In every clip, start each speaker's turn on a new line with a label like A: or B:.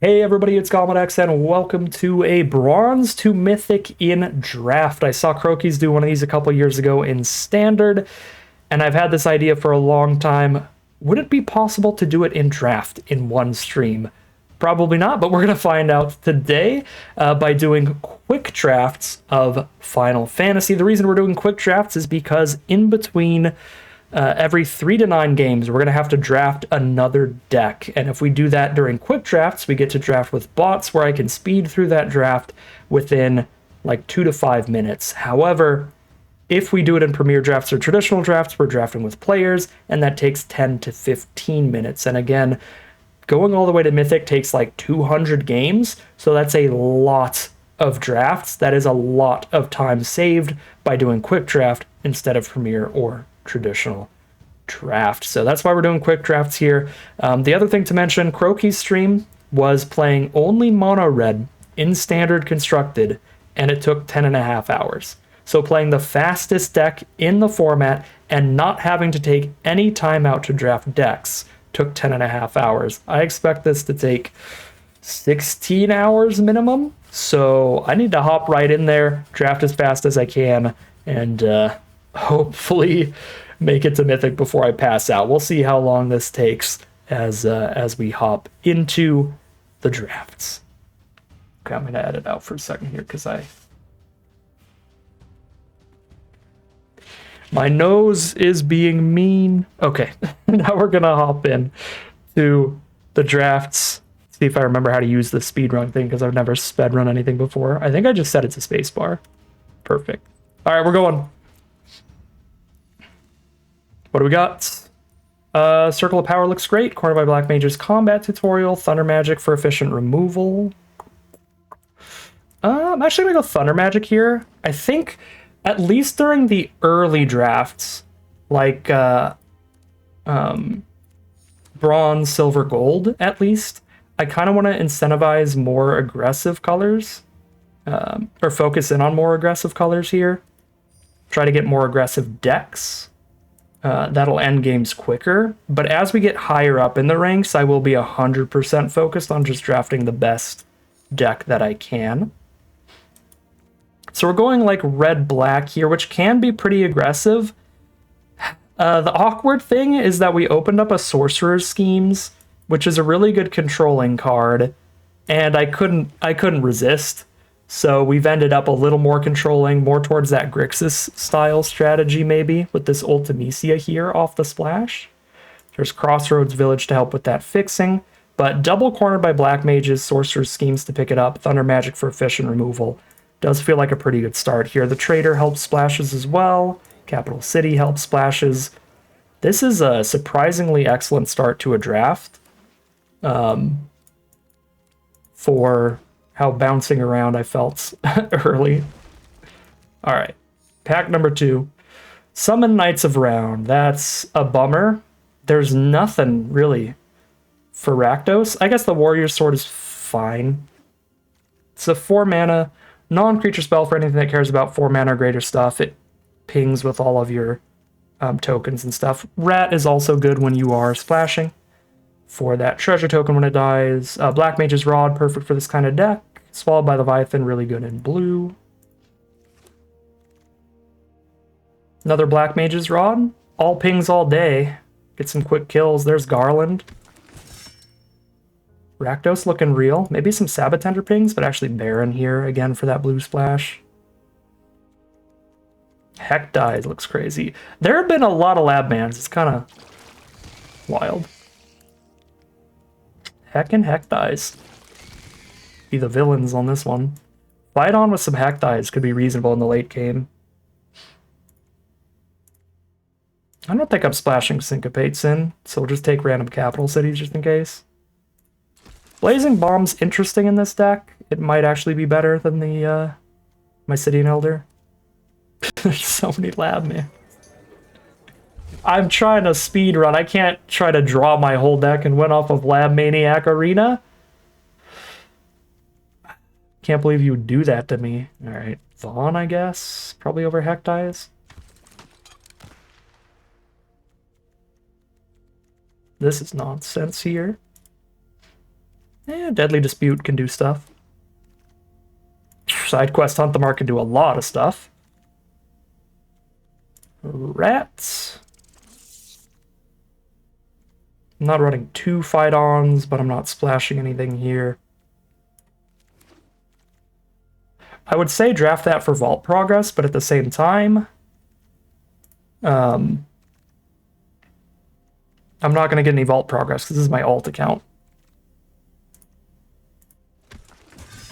A: Hey everybody, it's GoblinX and welcome to a Bronze to Mythic in Draft. I saw Crokeyz do one of these a couple years ago in Standard, and I've had this idea for a long time. Would it be possible to do it in Draft in one stream? Probably not, but we're going to find out today by doing quick drafts of Final Fantasy. The reason we're doing quick drafts is because in between every 3 to 9 games, we're going to have to draft another deck. And if we do that during quick drafts, we get to draft with bots where I can speed through that draft within like 2 to 5 minutes. However, if we do it in premier drafts or traditional drafts, we're drafting with players, and that takes 10 to 15 minutes. And again, going all the way to Mythic takes like 200 games, so that's a lot of drafts. That is a lot of time saved by doing quick draft instead of premier or traditional draft. So that's why we're doing quick drafts here. The other thing to mention, Crokeyz stream was playing only mono red in standard constructed, and it took 10.5 hours. So playing the fastest deck in the format and not having to take any time out to draft decks took 10.5 hours. I expect this to take 16 hours minimum. So I need to hop right in there, draft as fast as I can, and hopefully make it to Mythic before I pass out. We'll see how long this takes as we hop into the drafts. Okay, I'm going to edit out for a second here because my nose is being mean. Okay, now we're going to hop in to the drafts. See if I remember how to use the speedrun thing because I've never sped run anything before. I think I just set it to spacebar. Perfect. All right, we're going. What do we got? Circle of Power looks great. Corner by Black Mage's combat tutorial. Thunder Magic for efficient removal. I'm actually going to go Thunder Magic here. I think at least during the early drafts, like bronze, silver, gold, at least, I kind of want to incentivize more aggressive colors, or focus in on more aggressive colors here. Try to get more aggressive decks. That'll end games quicker. But as we get higher up in the ranks, I will be 100% focused on just drafting the best deck that I can. So we're going like red-black here, which can be pretty aggressive. The awkward thing is that we opened up a Sorcerer's Schemes, which is a really good controlling card, and I couldn't resist. So we've ended up a little more controlling, more towards that Grixis style strategy maybe, with this Ultimisia here off the splash. There's Crossroads Village to help with that fixing, but double cornered by Black Mages, Sorcerer's Schemes to pick it up, Thunder Magic for efficient removal. Does feel like a pretty good start here. The Trader helps splashes as well. Capital City helps splashes. This is a surprisingly excellent start to a draft. For how bouncing around I felt early. All right, pack number 2. Summon Knights of Round. That's a bummer. There's nothing really for Rakdos. I guess the Warrior's Sword is fine. It's a 4 mana non-creature spell for anything that cares about 4 mana or greater stuff. It pings with all of your tokens and stuff. Rat is also good when you are splashing for that treasure token when it dies. Black Mage's Rod, perfect for this kind of deck. Swallowed by Leviathan, really good in blue. Another Black Mage's Rod. All pings all day. Get some quick kills. There's Garland. Rakdos looking real. Maybe some Sabatender pings, but actually Baron here again for that blue splash. Heck dies looks crazy. There have been a lot of lab bans. It's kind of wild. Heck and Heck dies. Be the villains on this one. Fight on with some Heck dies could be reasonable in the late game. I don't think I'm splashing Syncopates in, so we'll just take random capital cities just in case. Blazing Bomb's interesting in this deck. It might actually be better than the Mythic Elder. There's so many lab, man. I'm trying to speed run. I can't try to draw my whole deck and win off of Lab Maniac Arena. Can't believe you would do that to me. All right, Vaughn, I guess. Probably over Heck dies. This is nonsense here. Deadly Dispute can do stuff. Side quest Hunt the Mark can do a lot of stuff. Rats. I'm not running 2 fight-ons, but I'm not splashing anything here. I would say draft that for vault progress, but at the same time, I'm not going to get any vault progress because this is my alt account.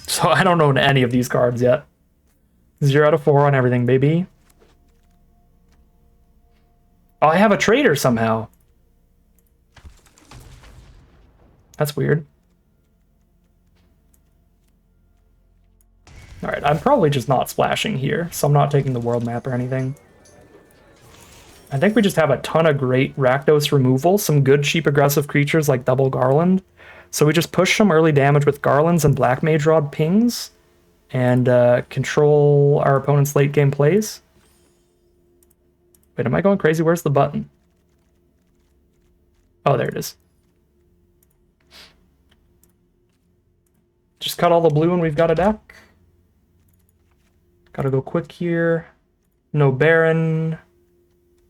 A: So I don't own any of these cards yet. 0 out of 4 on everything, baby. Oh, I have a trader somehow. That's weird. Alright, I'm probably just not splashing here, so I'm not taking the world map or anything. I think we just have a ton of great Rakdos removal, some good cheap aggressive creatures like Double Garland. So we just push some early damage with Garlands and Black Mage Rod pings, and control our opponent's late game plays. Wait, am I going crazy? Where's the button? Oh, there it is. Just cut all the blue and we've got a deck. Gotta go quick here. No Baron.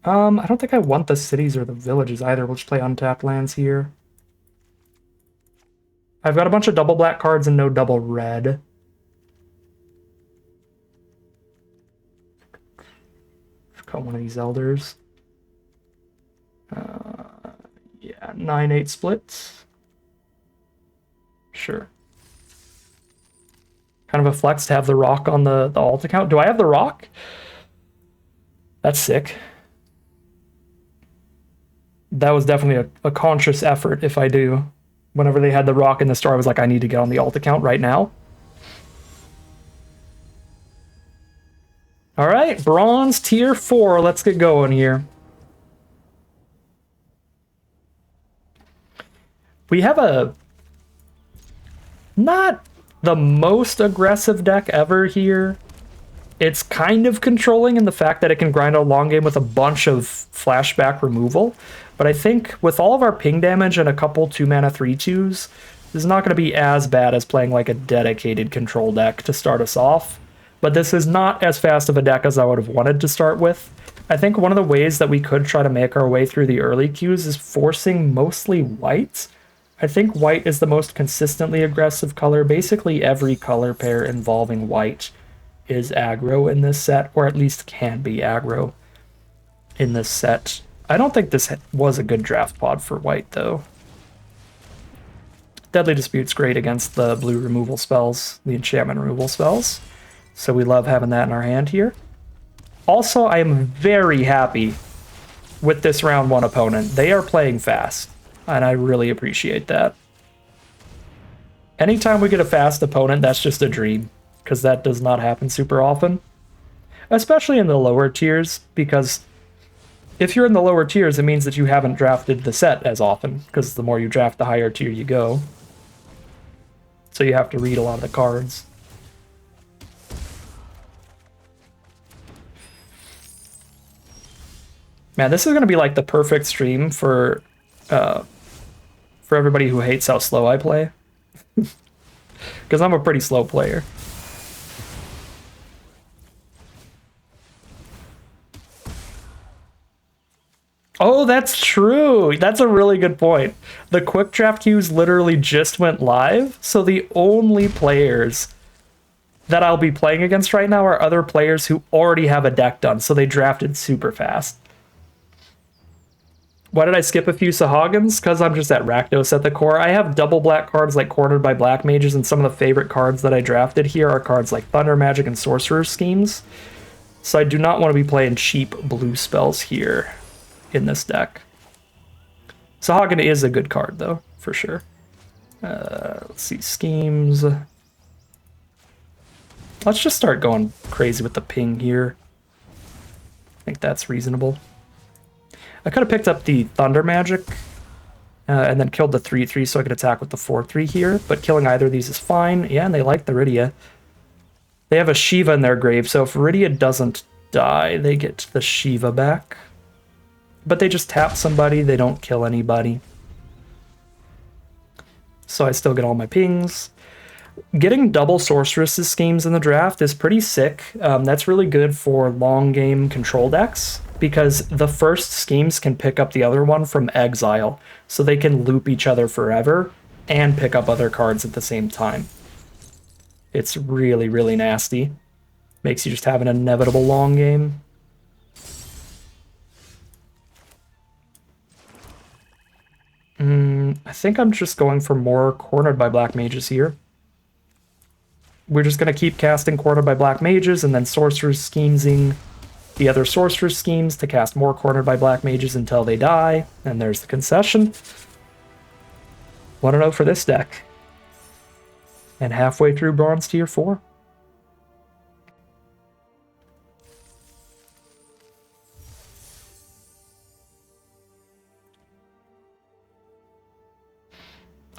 A: I don't think I want the cities or the villages either. We'll just play untapped lands here. I've got a bunch of double black cards and no double red. Cut one of these elders. Yeah, 9-8 splits. Sure. Kind of a flex to have the rock on the alt account. Do I have the rock? That's sick. That was definitely a conscious effort if I do. Whenever they had the rock in the store, I was like, I need to get on the alt account right now. All right, bronze tier 4. Let's get going here. We have a not the most aggressive deck ever here. It's kind of controlling in the fact that it can grind a long game with a bunch of flashback removal. But I think with all of our ping damage and a couple 2-mana 3/2s, this is not going to be as bad as playing like a dedicated control deck to start us off. But this is not as fast of a deck as I would have wanted to start with. I think one of the ways that we could try to make our way through the early queues is forcing mostly white. I think white is the most consistently aggressive color. Basically every color pair involving white is aggro in this set, or at least can be aggro in this set. I don't think this was a good draft pod for white, though. Deadly Dispute's great against the blue removal spells, the enchantment removal spells. So we love having that in our hand here. Also, I am very happy with this round 1 opponent. They are playing fast, and I really appreciate that. Anytime we get a fast opponent, that's just a dream, because that does not happen super often. Especially in the lower tiers, because if you're in the lower tiers, it means that you haven't drafted the set as often, because the more you draft, the higher tier you go. So you have to read a lot of the cards. Man, this is going to be like the perfect stream for everybody who hates how slow I play. Because I'm a pretty slow player. Oh, that's true. That's a really good point. The quick draft queues literally just went live, so the only players that I'll be playing against right now are other players who already have a deck done, so they drafted super fast. Why did I skip a few Sahagins? Because I'm just at Rakdos at the core. I have double black cards like Cornered by Black Mages, and some of the favorite cards that I drafted here are cards like Thunder Magic and Sorcerer Schemes. So I do not want to be playing cheap blue spells here in this deck. Sahagin is a good card, though, for sure. Let's see, Schemes. Let's just start going crazy with the ping here. I think that's reasonable. I could have picked up the Thunder Magic and then killed the 3/3 so I could attack with the 4/3 here, but killing either of these is fine. Yeah, and they like the Rydia. They have a Shiva in their grave, so if Rydia doesn't die, they get the Shiva back. But they just tap somebody, they don't kill anybody. so I still get all my pings. Getting double Sorceress schemes in the draft is pretty sick. That's really good for long game control decks, because the first schemes can pick up the other one from exile, so they can loop each other forever and pick up other cards at the same time. It's really, really nasty. Makes you just have an inevitable long game. I think I'm just going for more Cornered by Black Mages here. We're just going to keep casting Cornered by Black Mages and then Sorcerer's schemesing the other Sorcerer's schemes to cast more Cornered by Black Mages until they die. And there's the concession. 1-0 for this deck. And halfway through Bronze Tier 4.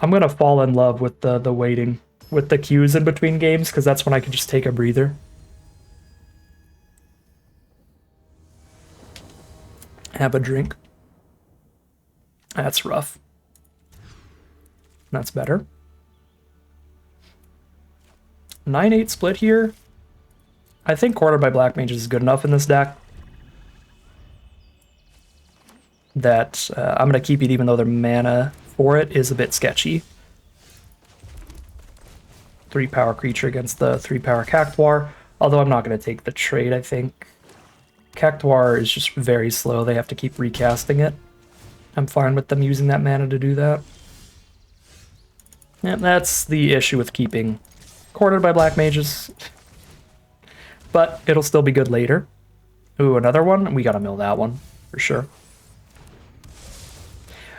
A: I'm going to fall in love with the waiting, with the queues in between games, because that's when I can just take a breather. Have a drink. That's rough. That's better. 9-8 split here. I think Cornered by Black Mages is good enough in this deck that I'm going to keep it, even though their mana for it is a bit sketchy. 3-power creature against the 3-power Cactuar, although I'm not going to take the trade, I think. Cactuar is just very slow. They have to keep recasting it. I'm fine with them using that mana to do that. And that's the issue with keeping Cornered by Black Mages. But it'll still be good later. Ooh, another one? We gotta mill that one, for sure.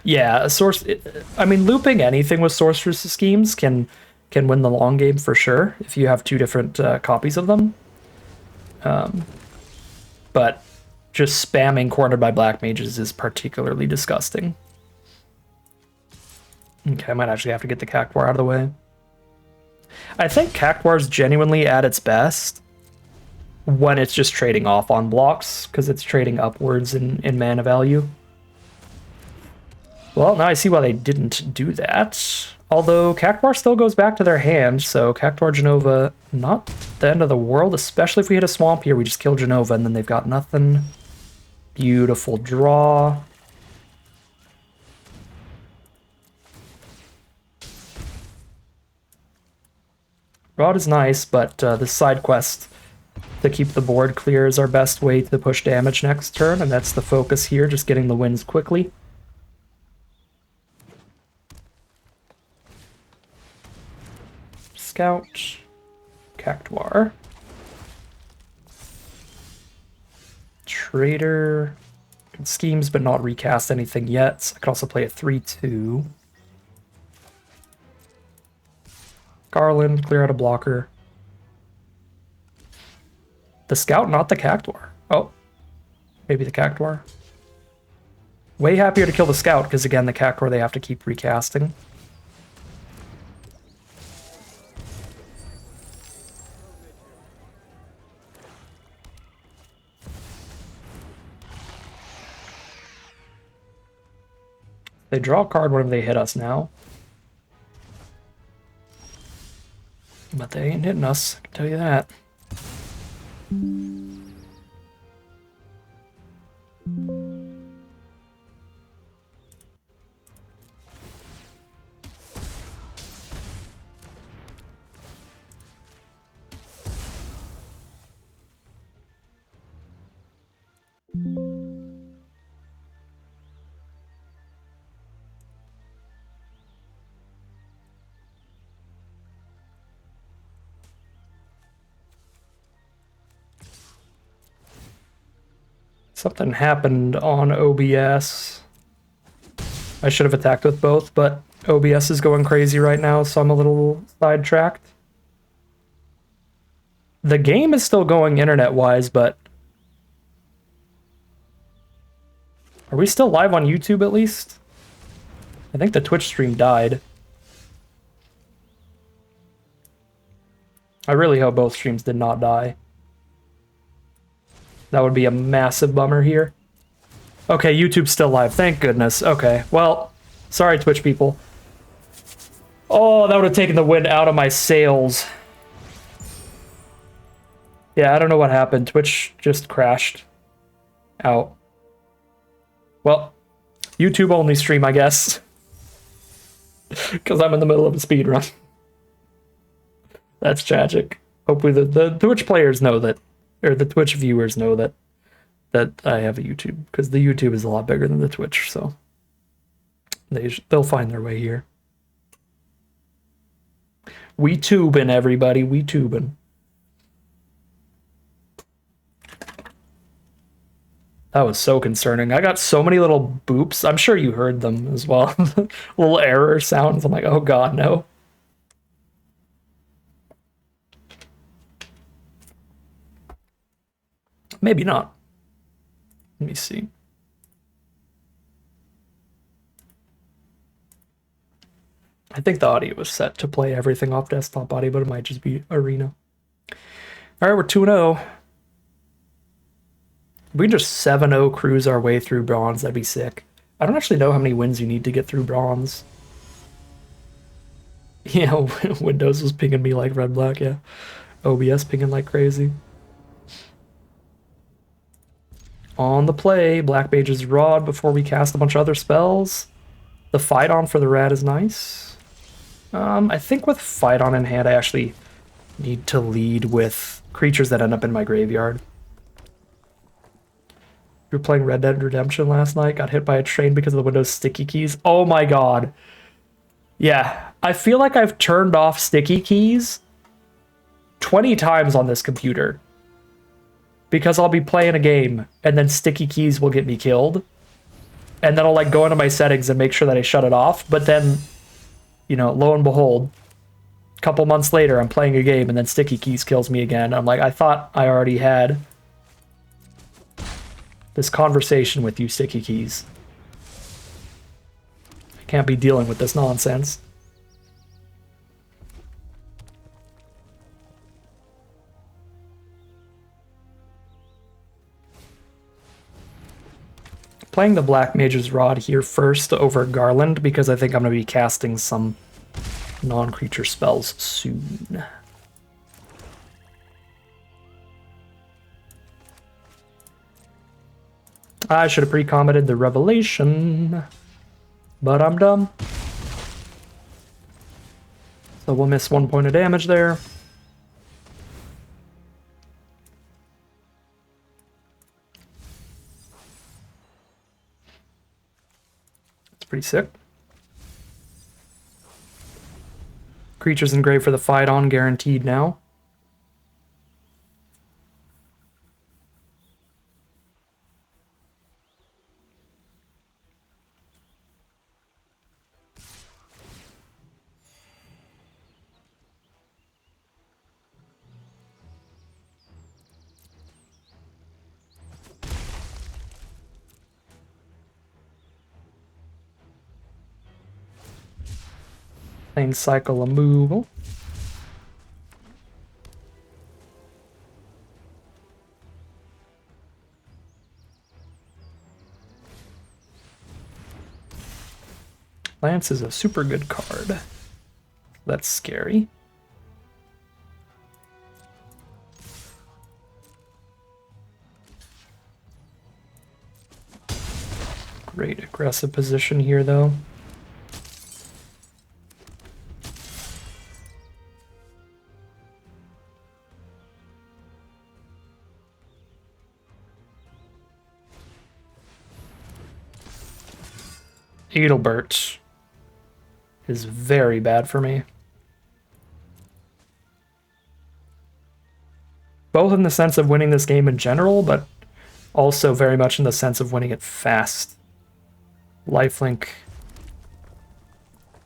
A: Yeah, I mean, looping anything with Sorceress schemes can win the long game for sure, if you have two different copies of them. But just spamming Cornered by Black Mages is particularly disgusting. Okay, I might actually have to get the Cactuar out of the way. I think Cactuar's genuinely at its best when it's just trading off on blocks, because it's trading upwards in mana value. Well, now I see why they didn't do that. Although Cactuar still goes back to their hand, so Cactuar Genova, not the end of the world, especially if we hit a swamp here. We just kill Genova and then they've got nothing. Beautiful draw. Rod is nice, but this side quest to keep the board clear is our best way to push damage next turn, and that's the focus here, just getting the wins quickly. Scout, Cactuar, Trader, can schemes but not recast anything yet, so I could also play a 3-2. Garland, clear out a blocker. The Scout, not the Cactuar. Oh, maybe the Cactuar. Way happier to kill the Scout, because again, the Cactuar they have to keep recasting. They draw a card whenever they hit us now. But they ain't hitting us, I can tell you that. Something happened on OBS. I should have attacked with both, but OBS is going crazy right now, so I'm a little sidetracked. The game is still going internet-wise, but... Are we still live on YouTube at least? I think the Twitch stream died. I really hope both streams did not die. That would be a massive bummer here. Okay, YouTube's still live. Thank goodness. Okay, well, sorry, Twitch people. Oh, that would have taken the wind out of my sails. Yeah, I don't know what happened. Twitch just crashed out. Well, YouTube only stream, I guess. Because I'm in the middle of a speedrun. That's tragic. Hopefully the Twitch players know that, or the Twitch viewers know that I have a YouTube, because the YouTube is a lot bigger than the Twitch, so they'll find their way here. We tubing, everybody. We tubing. That was so concerning. I got so many little boops. I'm sure you heard them as well. Little error sounds. I'm like, oh god, no. Maybe not. Let me see. I think the audio was set to play everything off desktop audio, but it might just be arena. All right, we're 2-0. We can just 7-0 cruise our way through bronze. That'd be sick. I don't actually know how many wins you need to get through bronze. Yeah, Windows was pinging me like red black, yeah. OBS pinging like crazy. On the play, Black Mage's Rod before we cast a bunch of other spells. The Fight On for the Rad is nice. I think with Fight On in hand, I actually need to lead with creatures that end up in my graveyard. We were playing Red Dead Redemption last night, got hit by a train because of the Windows sticky keys. Oh my god. Yeah, I feel like I've turned off sticky keys 20 times on this computer. Because I'll be playing a game, and then sticky keys will get me killed. And then I'll like go into my settings and make sure that I shut it off. But then, you know, lo and behold, a couple months later, I'm playing a game, and then sticky keys kills me again. I'm like, I thought I already had this conversation with you, sticky keys. I can't be dealing with this nonsense. Playing the Black Mage's Rod here first over Garland, because I think I'm going to be casting some non-creature spells soon. I should have pre-commented the Revelation, but I'm dumb. So we'll miss 1 point of damage there. It's pretty sick. Creatures in grave for the Fight On, guaranteed now. Plane cycle removal. Lance is a super good card. That's scary. Great aggressive position here, though. Adelbert is very bad for me. Both in the sense of winning this game in general, but also very much in the sense of winning it fast. Lifelink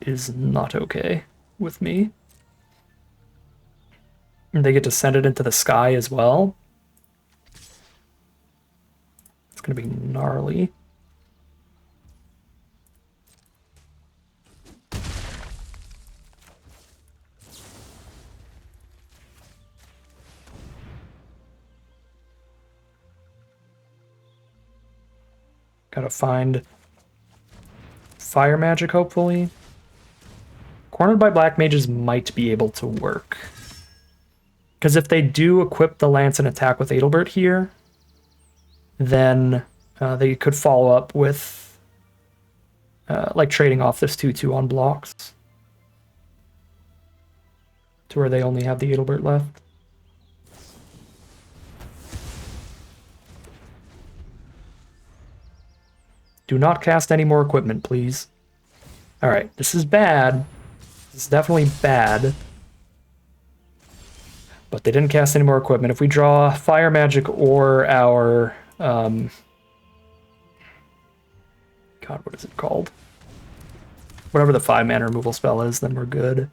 A: is not okay with me. And they get to send it into the sky as well. It's going to be gnarly. Gotta find fire magic, hopefully. Cornered by black mages might be able to work. Because if they do equip the lance and attack with Adelbert here, then they could follow up with like trading off this 2/2 on blocks to where they only have the Adelbert left. Do not cast any more equipment, please. Alright, this is bad. This is definitely bad. But they didn't cast any more equipment. If we draw Fire Magic or our... God, what is it called? Whatever the 5-mana removal spell is, then we're good.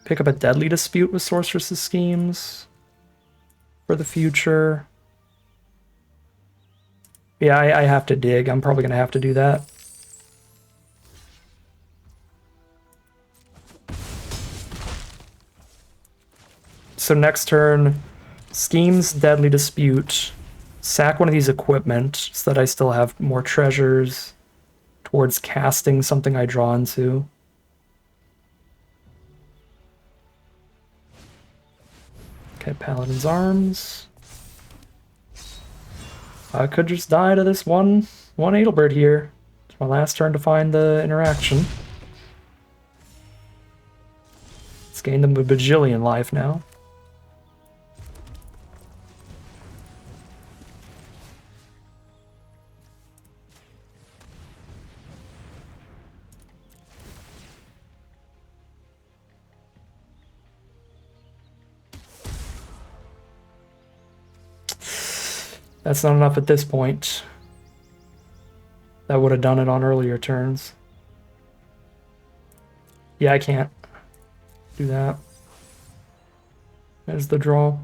A: Pick up a Deadly Dispute with Sorceress's Schemes for the future. Yeah, I have to dig. I'm probably going to have to do that. So next turn, Schemes, Deadly Dispute, sack one of these equipment so that I still have more treasures towards casting something I draw into. Okay, Paladin's Arms. I could just die to this one Adelbert here. It's my last turn to find the interaction. It's gained them a bajillion life now. That's not enough at this point. That would have done it on earlier turns. Yeah, I can't do that. There's the draw.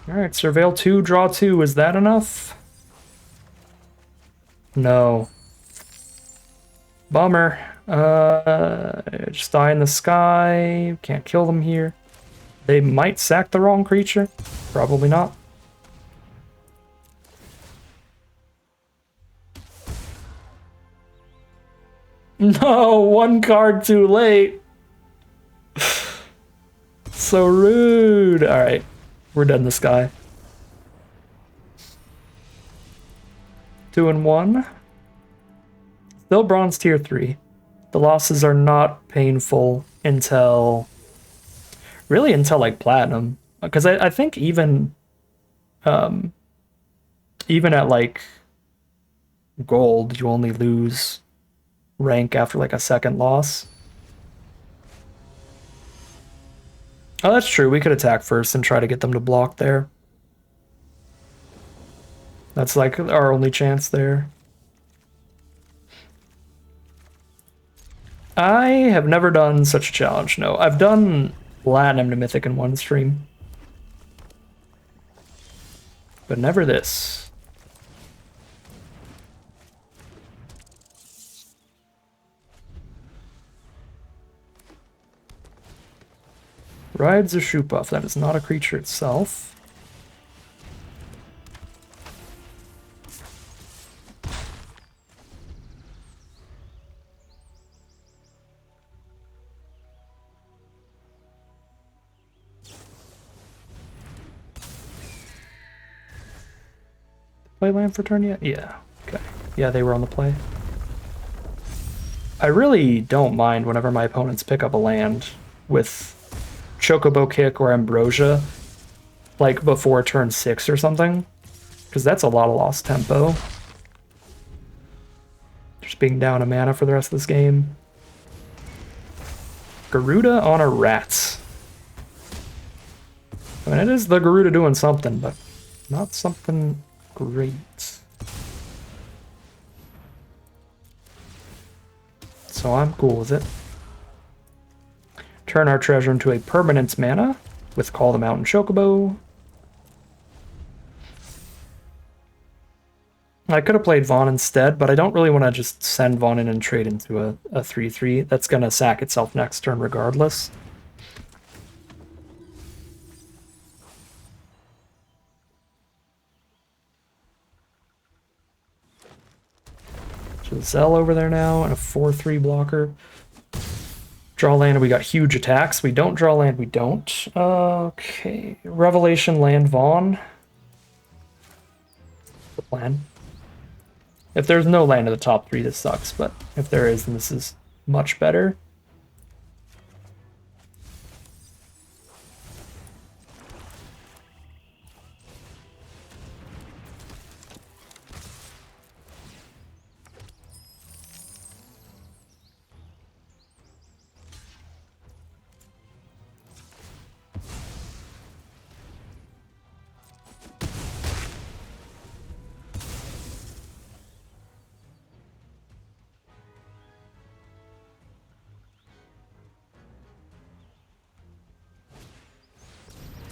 A: Alright, Surveil 2, draw 2. Is that enough? No. Bummer. Just die in the sky. Can't kill them here. They might sack the wrong creature. Probably not. No, one card too late. So rude. Alright, we're dead in the sky. 2 and 1. Still bronze tier 3. The losses are not painful until... really until like platinum. Because I think even at like gold, you only lose rank after like a second loss. Oh, that's true. We could attack first and try to get them to block there. That's like our only chance there. I have never done such a challenge, no. I've done Platinum to Mythic in one stream. But never this. Rides a shoot buff. That is not a creature itself. Play land for turn yet? Yeah. Okay. Yeah, they were on the play. I really don't mind whenever my opponents pick up a land with Chocobo Kick or Ambrosia, like before turn 6 or something, because that's a lot of lost tempo. Just being down a mana for the rest of this game. Garuda on a rat. I mean, it is the Garuda doing something, but not something great. So I'm cool with it. Turn our treasure into a permanent mana with Call the Mountain Chocobo. I could have played Vaughn instead, but I don't really want to just send Vaughn in and trade into a 3/3. That's going to sack itself next turn regardless. Zell over there now, and a 4-3 blocker. Draw land, we got huge attacks. We don't draw land, we don't. Okay, Revelation land Vaughn. The plan. If there's no land in the top 3, this sucks, but if there is, then this is much better.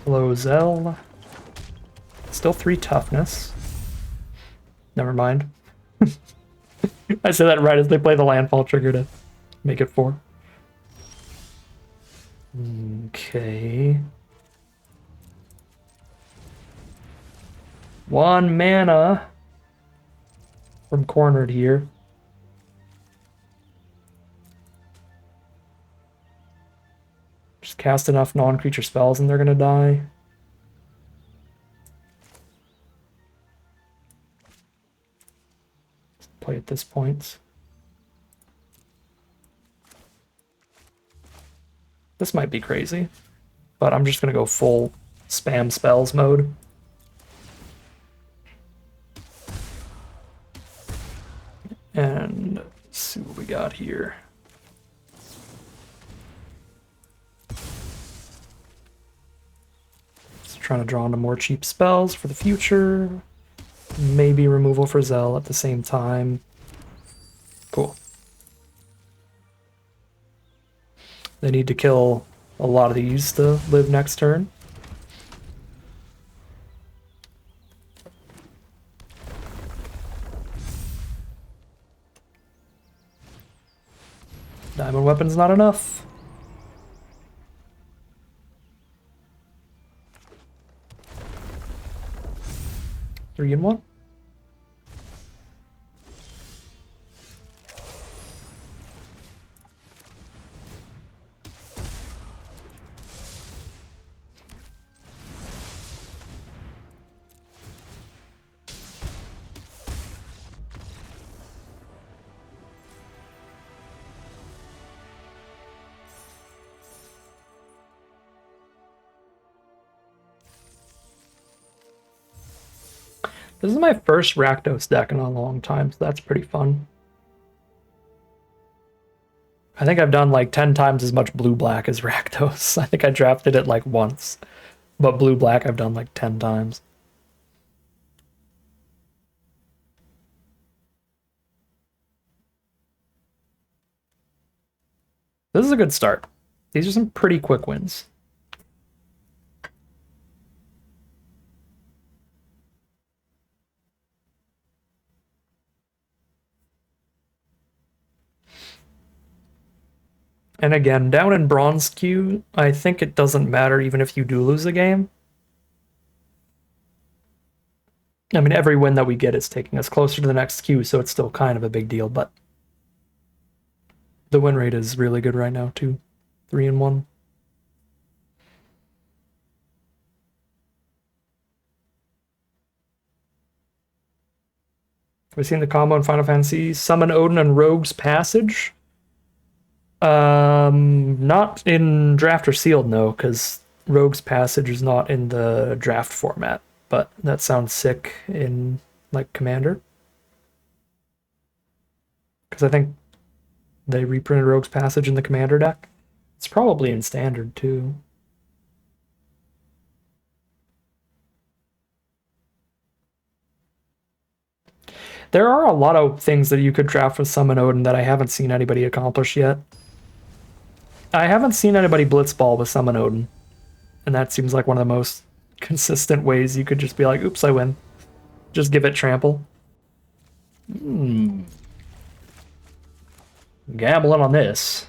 A: Hello, Zell. Still 3 toughness. Never mind. I say that right as they play the landfall trigger to make it 4. Okay. 1 mana from cornered here. Just cast enough non-creature spells and they're gonna die. Let's play at this point. This might be crazy, but I'm just gonna go full spam spells mode. And let's see what we got here. Trying to draw into more cheap spells for the future. Maybe removal for Zell at the same time. Cool. They need to kill a lot of these to live next turn. Diamond weapon's not enough. 3 and 1. This is my first Rakdos deck in a long time, so that's pretty fun. I think I've done like 10 times as much blue-black as Rakdos. I think I drafted it like once, but blue-black I've done like 10 times. This is a good start. These are some pretty quick wins. And again, down in bronze queue, I think it doesn't matter even if you do lose a game. I mean, every win that we get is taking us closer to the next queue, so it's still kind of a big deal, but the win rate is really good right now, too. 3 and 1. We've seen the combo in Final Fantasy, Summon Odin and Rogue's Passage. Not in draft or sealed, no, because Rogue's Passage is not in the draft format, but that sounds sick in, like, Commander. Because I think they reprinted Rogue's Passage in the Commander deck. It's probably in Standard, too. There are a lot of things that you could draft with Summon Odin that I haven't seen anybody accomplish yet. I haven't seen anybody blitzball with Summon Odin, and that seems like one of the most consistent ways you could just be like, oops, I win. Just give it trample. Gambling on this.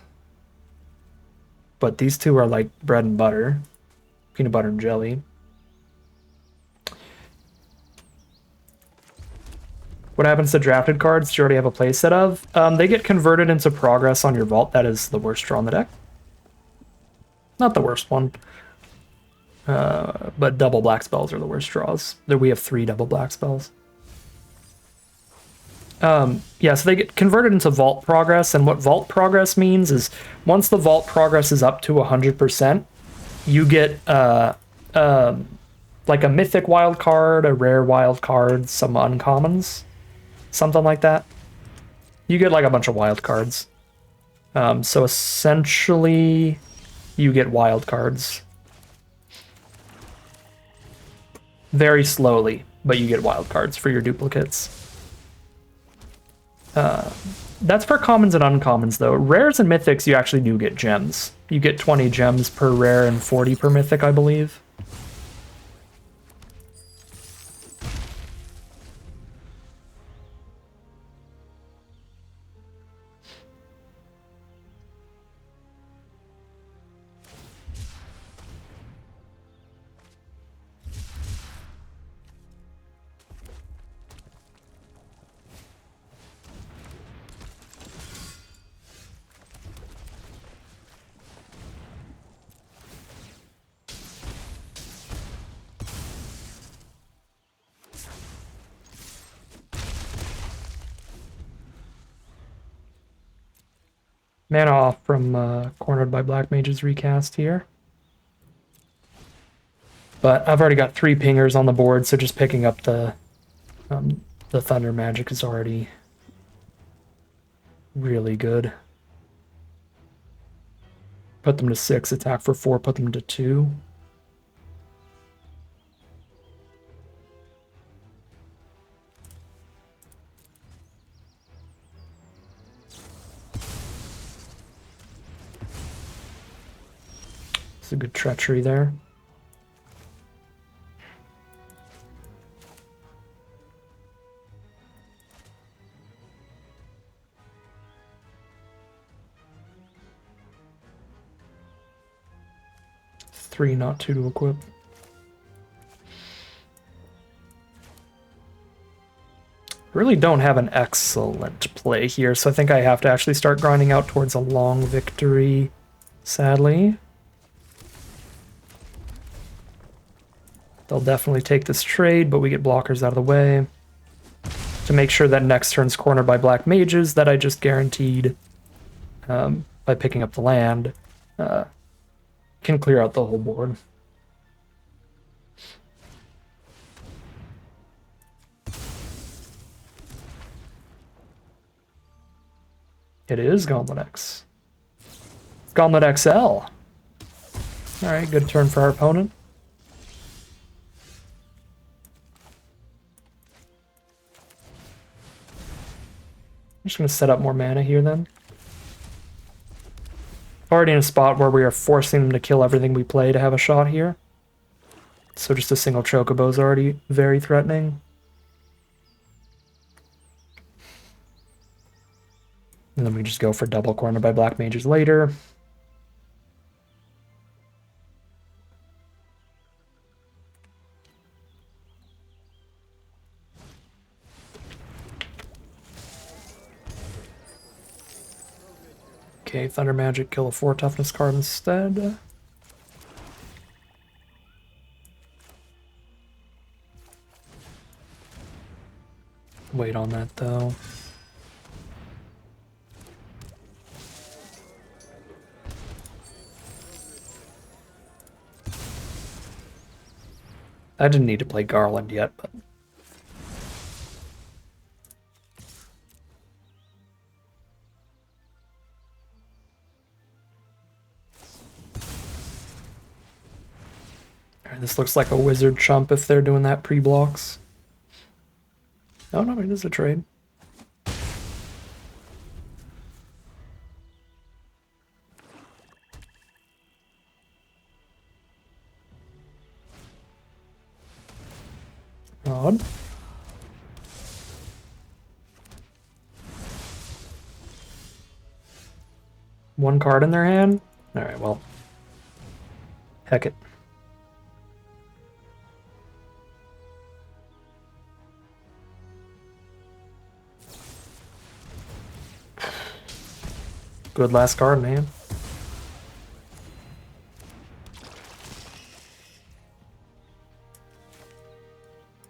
A: But these two are like bread and butter. Peanut butter and jelly. What happens to drafted cards you already have a playset of? They get converted into progress on your vault. That is the worst draw in the deck. Not the worst one. But double black spells are the worst draws. We have 3 double black spells. Yeah, so they get converted into vault progress, and what vault progress means is once the vault progress is up to 100%, you get like a mythic wild card, a rare wild card, some uncommons, something like that. You get like a bunch of wild cards. So essentially, you get wild cards. Very slowly, but you get wild cards for your duplicates. That's for commons and uncommons, though. Rares and mythics, you actually do get gems. You get 20 gems per rare and 40 per mythic, I believe. Mana off from Cornered by Black Mage's recast here. But I've already got 3 pingers on the board, so just picking up the Thunder Magic is already really good. Put them to 6, attack for 4, put them to 2. It's a good treachery there. Three, not 2 to equip. Really don't have an excellent play here, so I think I have to actually start grinding out towards a long victory, sadly. They'll definitely take this trade, but we get blockers out of the way to make sure that next turn's cornered by black mages that I just guaranteed by picking up the land can clear out the whole board. It is Gauntlet X. Gauntlet XL. Alright, good turn for our opponent. I'm just going to set up more mana here then. Already in a spot where we are forcing them to kill everything we play to have a shot here. So just a single Chocobo is already very threatening. And then we just go for double corner by black mages later. Okay, Thunder Magic, kill a 4 toughness card instead. Wait on that though. I didn't need to play Garland yet, but... Alright, this looks like a wizard chump if they're doing that pre-blocks. Oh no, it is a trade. Odd. One card in their hand? Alright, well. Heck it. Good last card, man.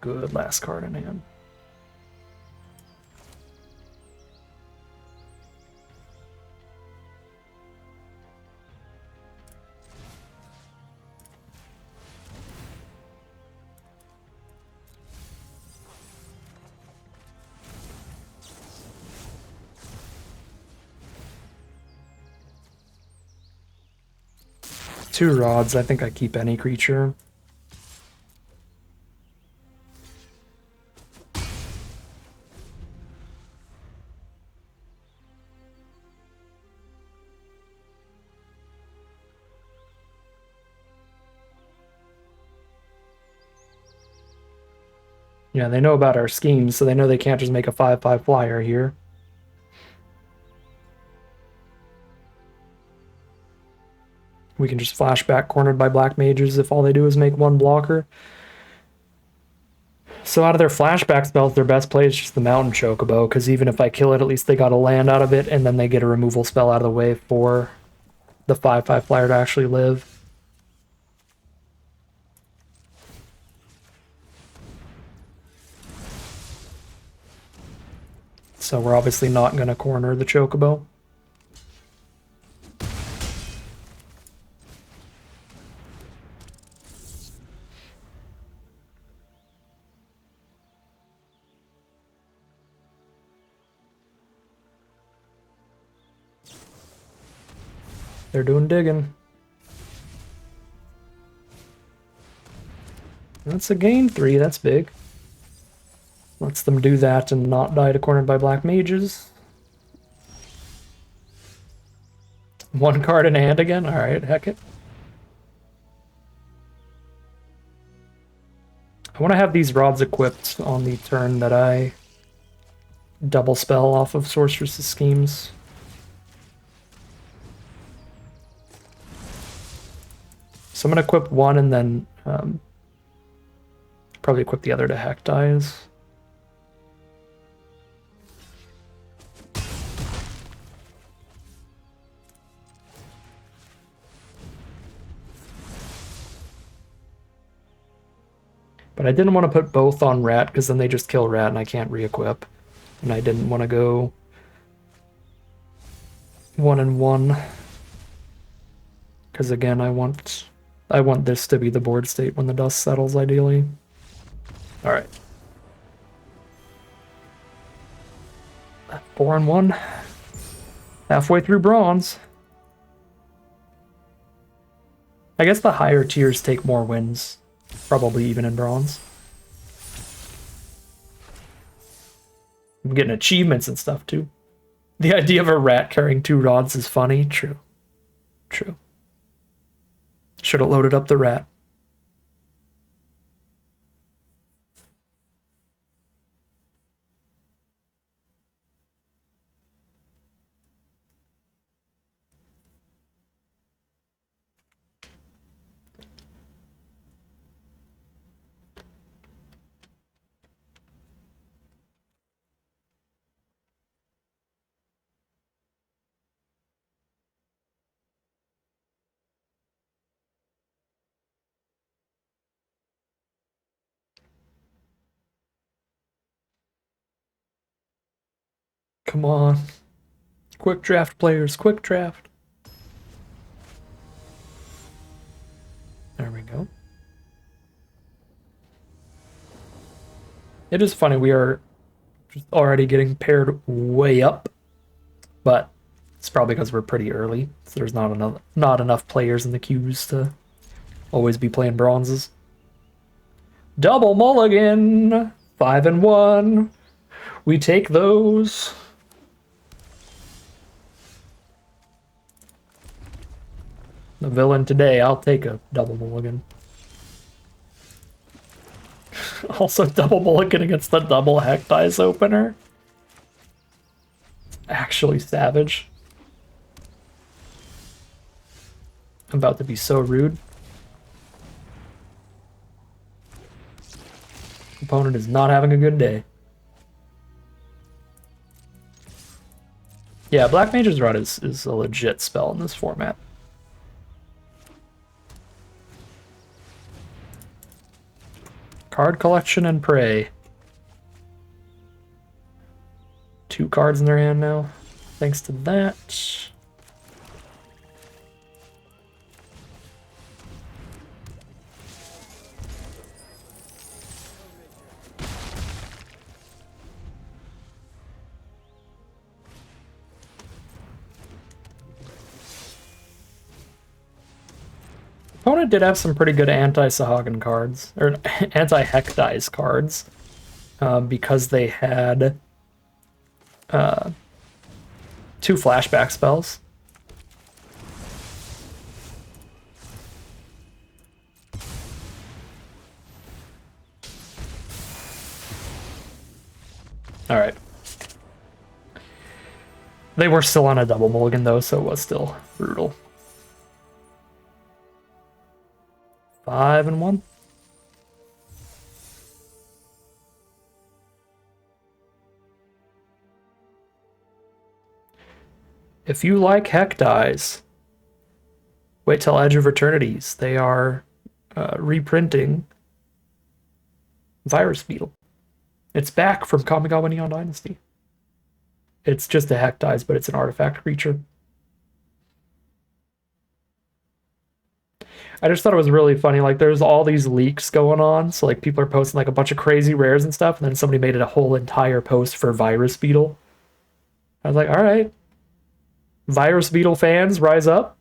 A: Good last card in hand. Two rods, I think I keep any creature. Yeah, they know about our schemes, so they know they can't just make a 5/5 flyer here. We can just flash back cornered by black mages if all they do is make one blocker. So out of their flashback spells, their best play is just the Mountain Chocobo, because even if I kill it, at least they got a land out of it, and then they get a removal spell out of the way for the 5/5 flyer to actually live. So we're obviously not going to corner the Chocobo. They're doing digging. That's a gain 3, that's big. Lets them do that and not die to cornered by black mages. One card in hand again? Alright, heck it. I want to have these rods equipped on the turn that I double spell off of Sorceress's Schemes. So I'm going to equip one and then probably equip the other to Heck Dies. But I didn't want to put both on Rat because then they just kill Rat and I can't re-equip. And I didn't want to go 1 and 1. Because again, I want this to be the board state when the dust settles, ideally. Alright. 4 and 1. Halfway through bronze. I guess the higher tiers take more wins. Probably even in bronze. I'm getting achievements and stuff too. The idea of a rat carrying 2 rods is funny. True. True. Should have loaded up the rat. Come on. Quick draft players, quick draft. There we go. It is funny, we are just already getting paired way up, but it's probably because we're pretty early, so there's not enough players in the queues to always be playing bronzes. Double mulligan! 5 and 1. We take those. The villain today, I'll take a double mulligan. Also double mulligan against the double Heck Dice opener. Actually savage. I'm about to be so rude. Opponent is not having a good day. Yeah, Black Mage's Rod is a legit spell in this format. Card collection and prey. 2 cards in their hand now, thanks to that. Opponent did have some pretty good anti-Sahagin cards, or anti-Hektize cards, because they had 2 flashback spells. All right. They were still on a double mulligan though, so it was still brutal. 5-1. If you like Hektize, wait till Edge of Eternities. They are reprinting Virus Beetle. It's back from Kamigawa Neon Dynasty. It's just a Hektize, but it's an artifact creature. I just thought it was really funny. Like, there's all these leaks going on. So, like, people are posting, like, a bunch of crazy rares and stuff. And then somebody made it a whole entire post for Virus Beetle. I was like, all right. Virus Beetle fans, rise up.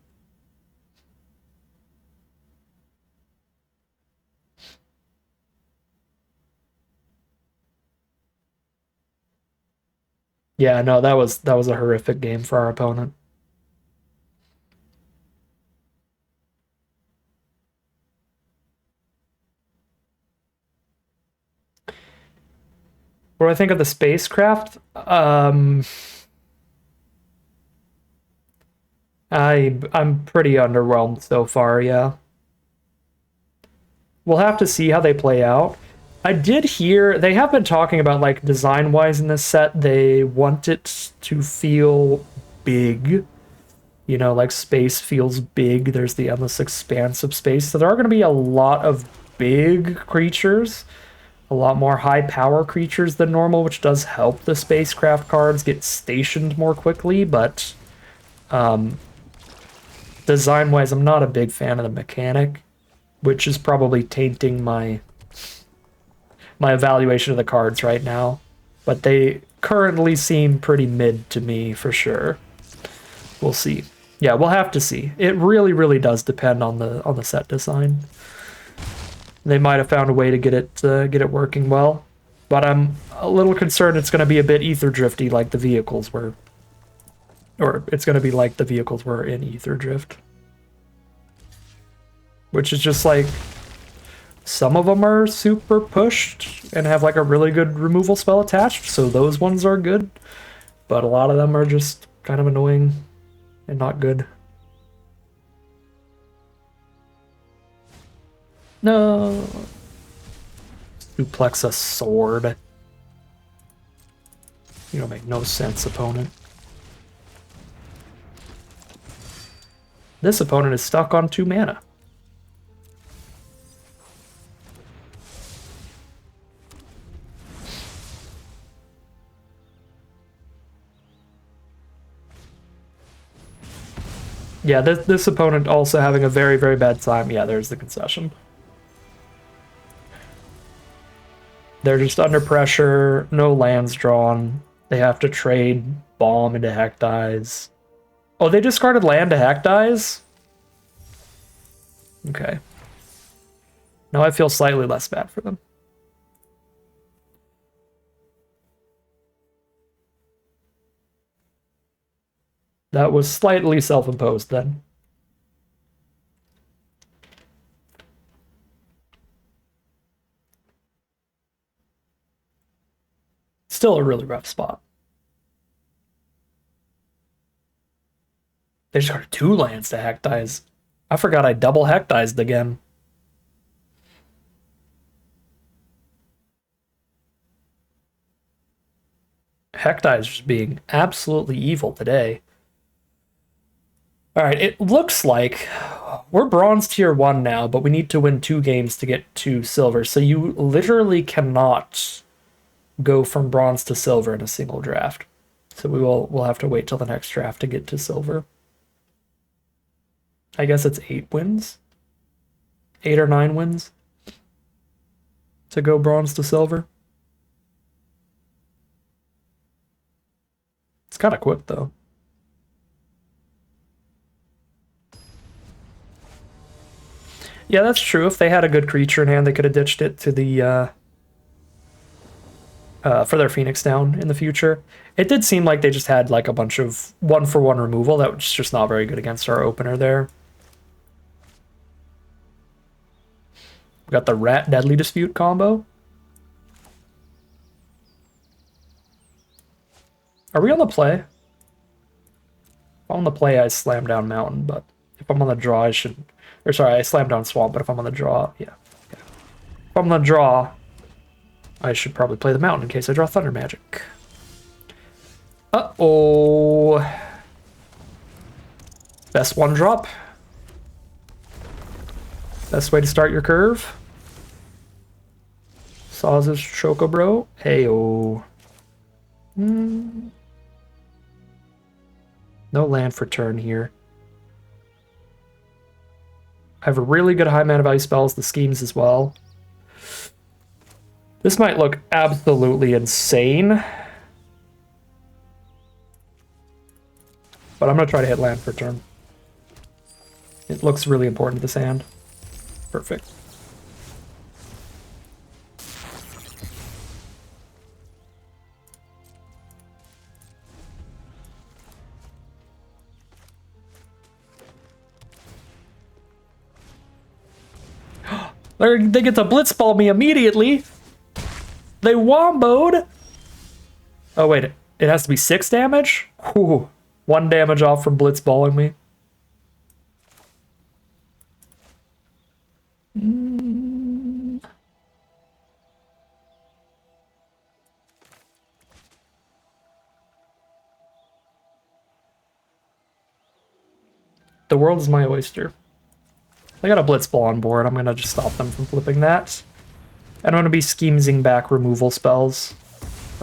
A: Yeah, no, that was a horrific game for our opponent. What do I think of the spacecraft? I'm pretty underwhelmed so far, yeah. We'll have to see how they play out. I did hear they have been talking about, like, design-wise in this set, they want it to feel big. You know, like space feels big. There's the endless expanse of space. So there are going to be a lot of big creatures, a lot more high power creatures than normal, which does help the spacecraft cards get stationed more quickly, but design-wise, I'm not a big fan of the mechanic, which is probably tainting my evaluation of the cards right now. But they currently seem pretty mid to me for sure. We'll see. Yeah, we'll have to see. It really, really does depend on the set design. They might have found a way to get it working well, but I'm a little concerned it's going to be a bit ether drifty like the vehicles were, or it's going to be like the vehicles were in Ether Drift, which is just like some of them are super pushed and have like a really good removal spell attached, so those ones are good, but a lot of them are just kind of annoying and not good. No. Suplex a sword. You don't make no sense, opponent. This opponent is stuck on 2 mana. Yeah, this opponent also having a very, very bad time. Yeah, there's the concession. They're just under pressure, no lands drawn. They have to trade Bomb into Hektize. Oh, they discarded land to Hektize? Okay. Now I feel slightly less bad for them. That was slightly self-imposed then. Still a really rough spot. They just got 2 lands to Hektize. I forgot I double Hektized again. Hektai is just being absolutely evil today. All right, it looks like we're bronze tier 1 now, but we need to win 2 games to get to silver. So you literally cannot go from bronze to silver in a single draft. So we'll have to wait till the next draft to get to silver. I guess it's 8 wins. 8 or 9 wins to go bronze to silver. It's kind of quick though. Yeah, that's true. If they had a good creature in hand, they could have ditched it to the for their Phoenix down in the future. It did seem like they just had like a bunch of 1-for-1 removal that was just not very good against our opener there. We got the Rat Deadly Dispute combo. Are we on the play? If I'm on the play, I slam down Mountain, but if I'm on the draw, I should... Or sorry, I slam down Swamp, but if I'm on the draw, yeah. If I'm on the draw, I should probably play the Mountain in case I draw Thunder Magic. Uh-oh. Best one drop. Best way to start your curve. Saw's Chocobro. Heyo. No land for turn here. I have a really good high mana value spells, the schemes as well. This might look absolutely insane. But I'm going to try to hit land for turn. It looks really important to this hand. Perfect. They get to blitzball me immediately. They womboed. Oh, wait. It has to be 6 damage? Whew. 1 damage off from blitzballing me. The world is my oyster. I got a blitzball on board. I'm going to just stop them from flipping that. And I'm going to be scheming back removal spells.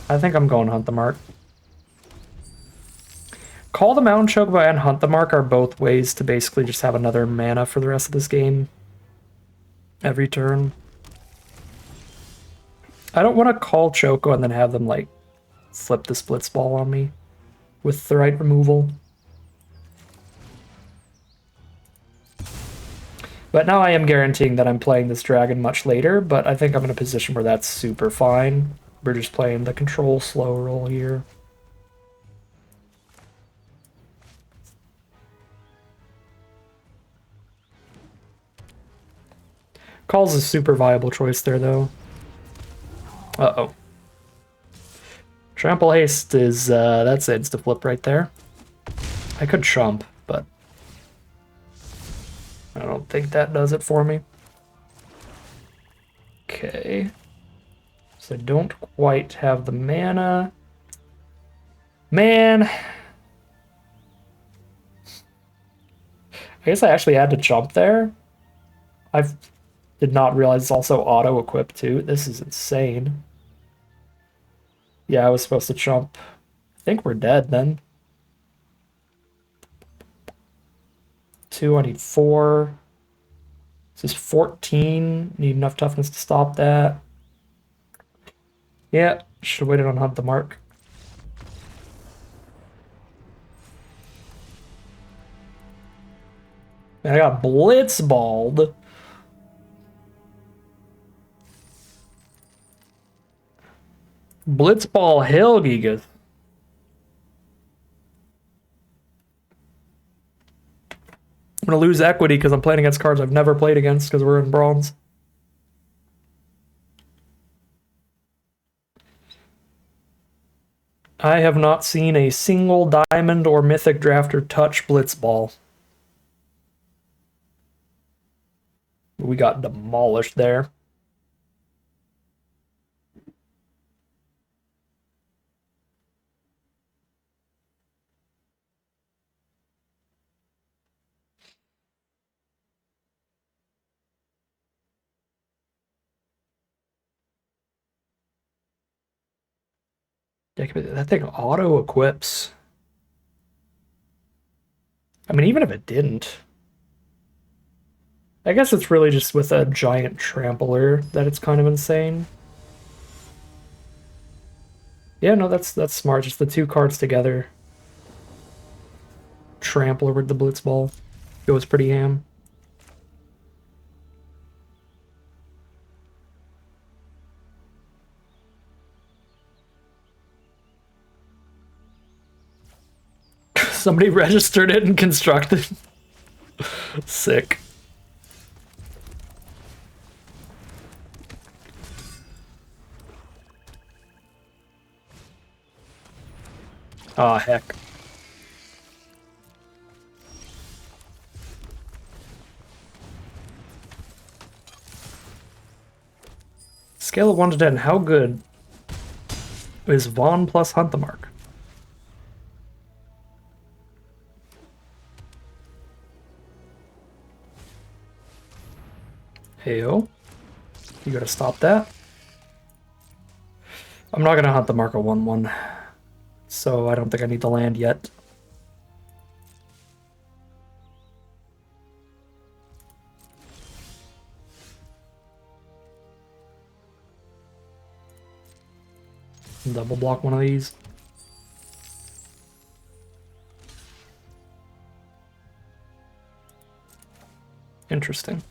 A: I think I'm going Hunt the Mark. Call the Mountain Chocobo and Hunt the Mark are both ways to basically just have another mana for the rest of this game. Every turn. I don't want to call Choco and then have them, like, flip the blitzball on me with the right removal. But now I am guaranteeing that I'm playing this dragon much later, but I think I'm in a position where that's super fine. We're just playing the control slow roll here. Call's a super viable choice there, though. Uh-oh. Trample Haste is, that's it. It's the flip right there. I could Trump, but I don't think that does it for me. Okay. So I don't quite have the mana. Man! I guess I actually had to jump there. I did not realize it's also auto-equipped too. This is insane. Yeah, I was supposed to jump. I think we're dead then. 2, I need 4. This is 14. Need enough toughness to stop that. Yeah, should have waited on Hunt the Mark. Man, I got blitzballed. Blitzball Helgigas. I'm going to lose equity because I'm playing against cards I've never played against because we're in bronze. I have not seen a single diamond or mythic drafter touch blitzball. We got demolished there. That thing auto equips. I mean, even if it didn't, I guess it's really just with a giant trampler that it's kind of insane. Yeah, no, that's smart. Just the two cards together. Trampler with the Blitzball goes pretty ham. Somebody registered it and constructed. Sick. Aw, heck. Scale of 1 to 10, how good is Vaughn plus Hunt the Mark? Heyo. You gotta stop that. I'm not gonna Hunt the Mark a 1/1, so I don't think I need to land yet. Double block one of these. Interesting.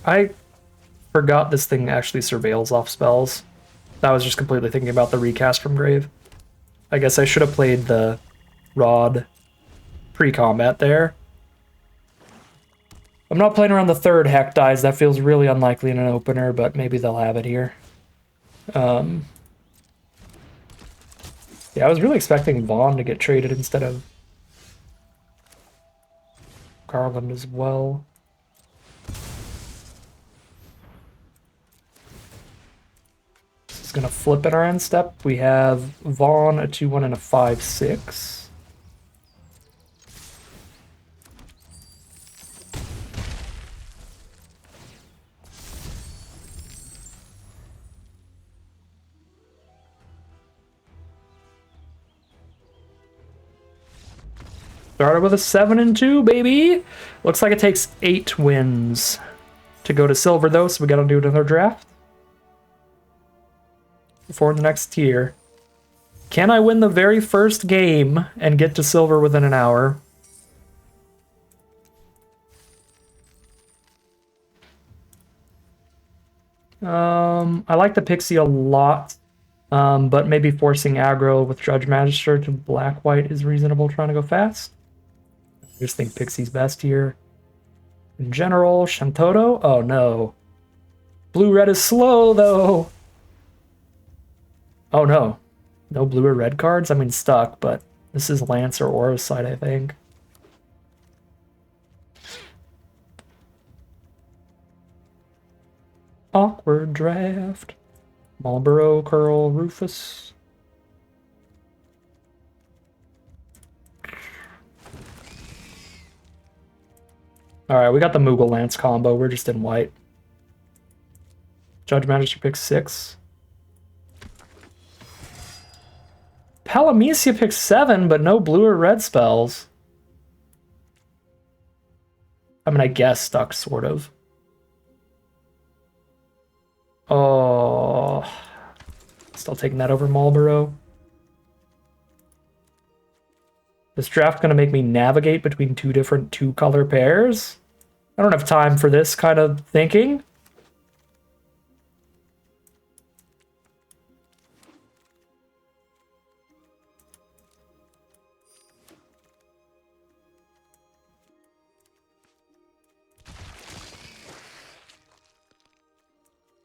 A: I forgot this thing actually surveils off spells. I was just completely thinking about the recast from Grave. I guess I should have played the Rod pre-combat there. I'm not playing around the third Heck dies. That feels really unlikely in an opener, but maybe they'll have it here. Yeah, I was really expecting Vaughn to get traded instead of Garland as well. This is gonna flip in our end step. We have Vaughn, a 2/1 and a 5/6. Started with a 7 and 2, baby. Looks like it takes 8 wins to go to silver, though, so we gotta do another draft before the next tier. Can I win the very first game and get to silver within an hour? I like the Pixie a lot, but maybe forcing aggro with Judge Magister to black-white is reasonable trying to go fast. I just think Pixie's best here. In general, Shantoto? Oh no. Blue-red is slow, though. Oh no. No blue or red cards? I mean, stuck, but this is Lance or Aura's side, I think. Awkward draft. Marlboro, Curl, Rufus. Alright, we got the Moogle Lance combo. We're just in white. Judge Magister picks 6. Palamecia picks 7, but no blue or red spells. I mean, I guess stuck, sort of. Oh. Still taking that over Marlboro. This draft gonna make me navigate between two different two-color pairs? I don't have time for this kind of thinking.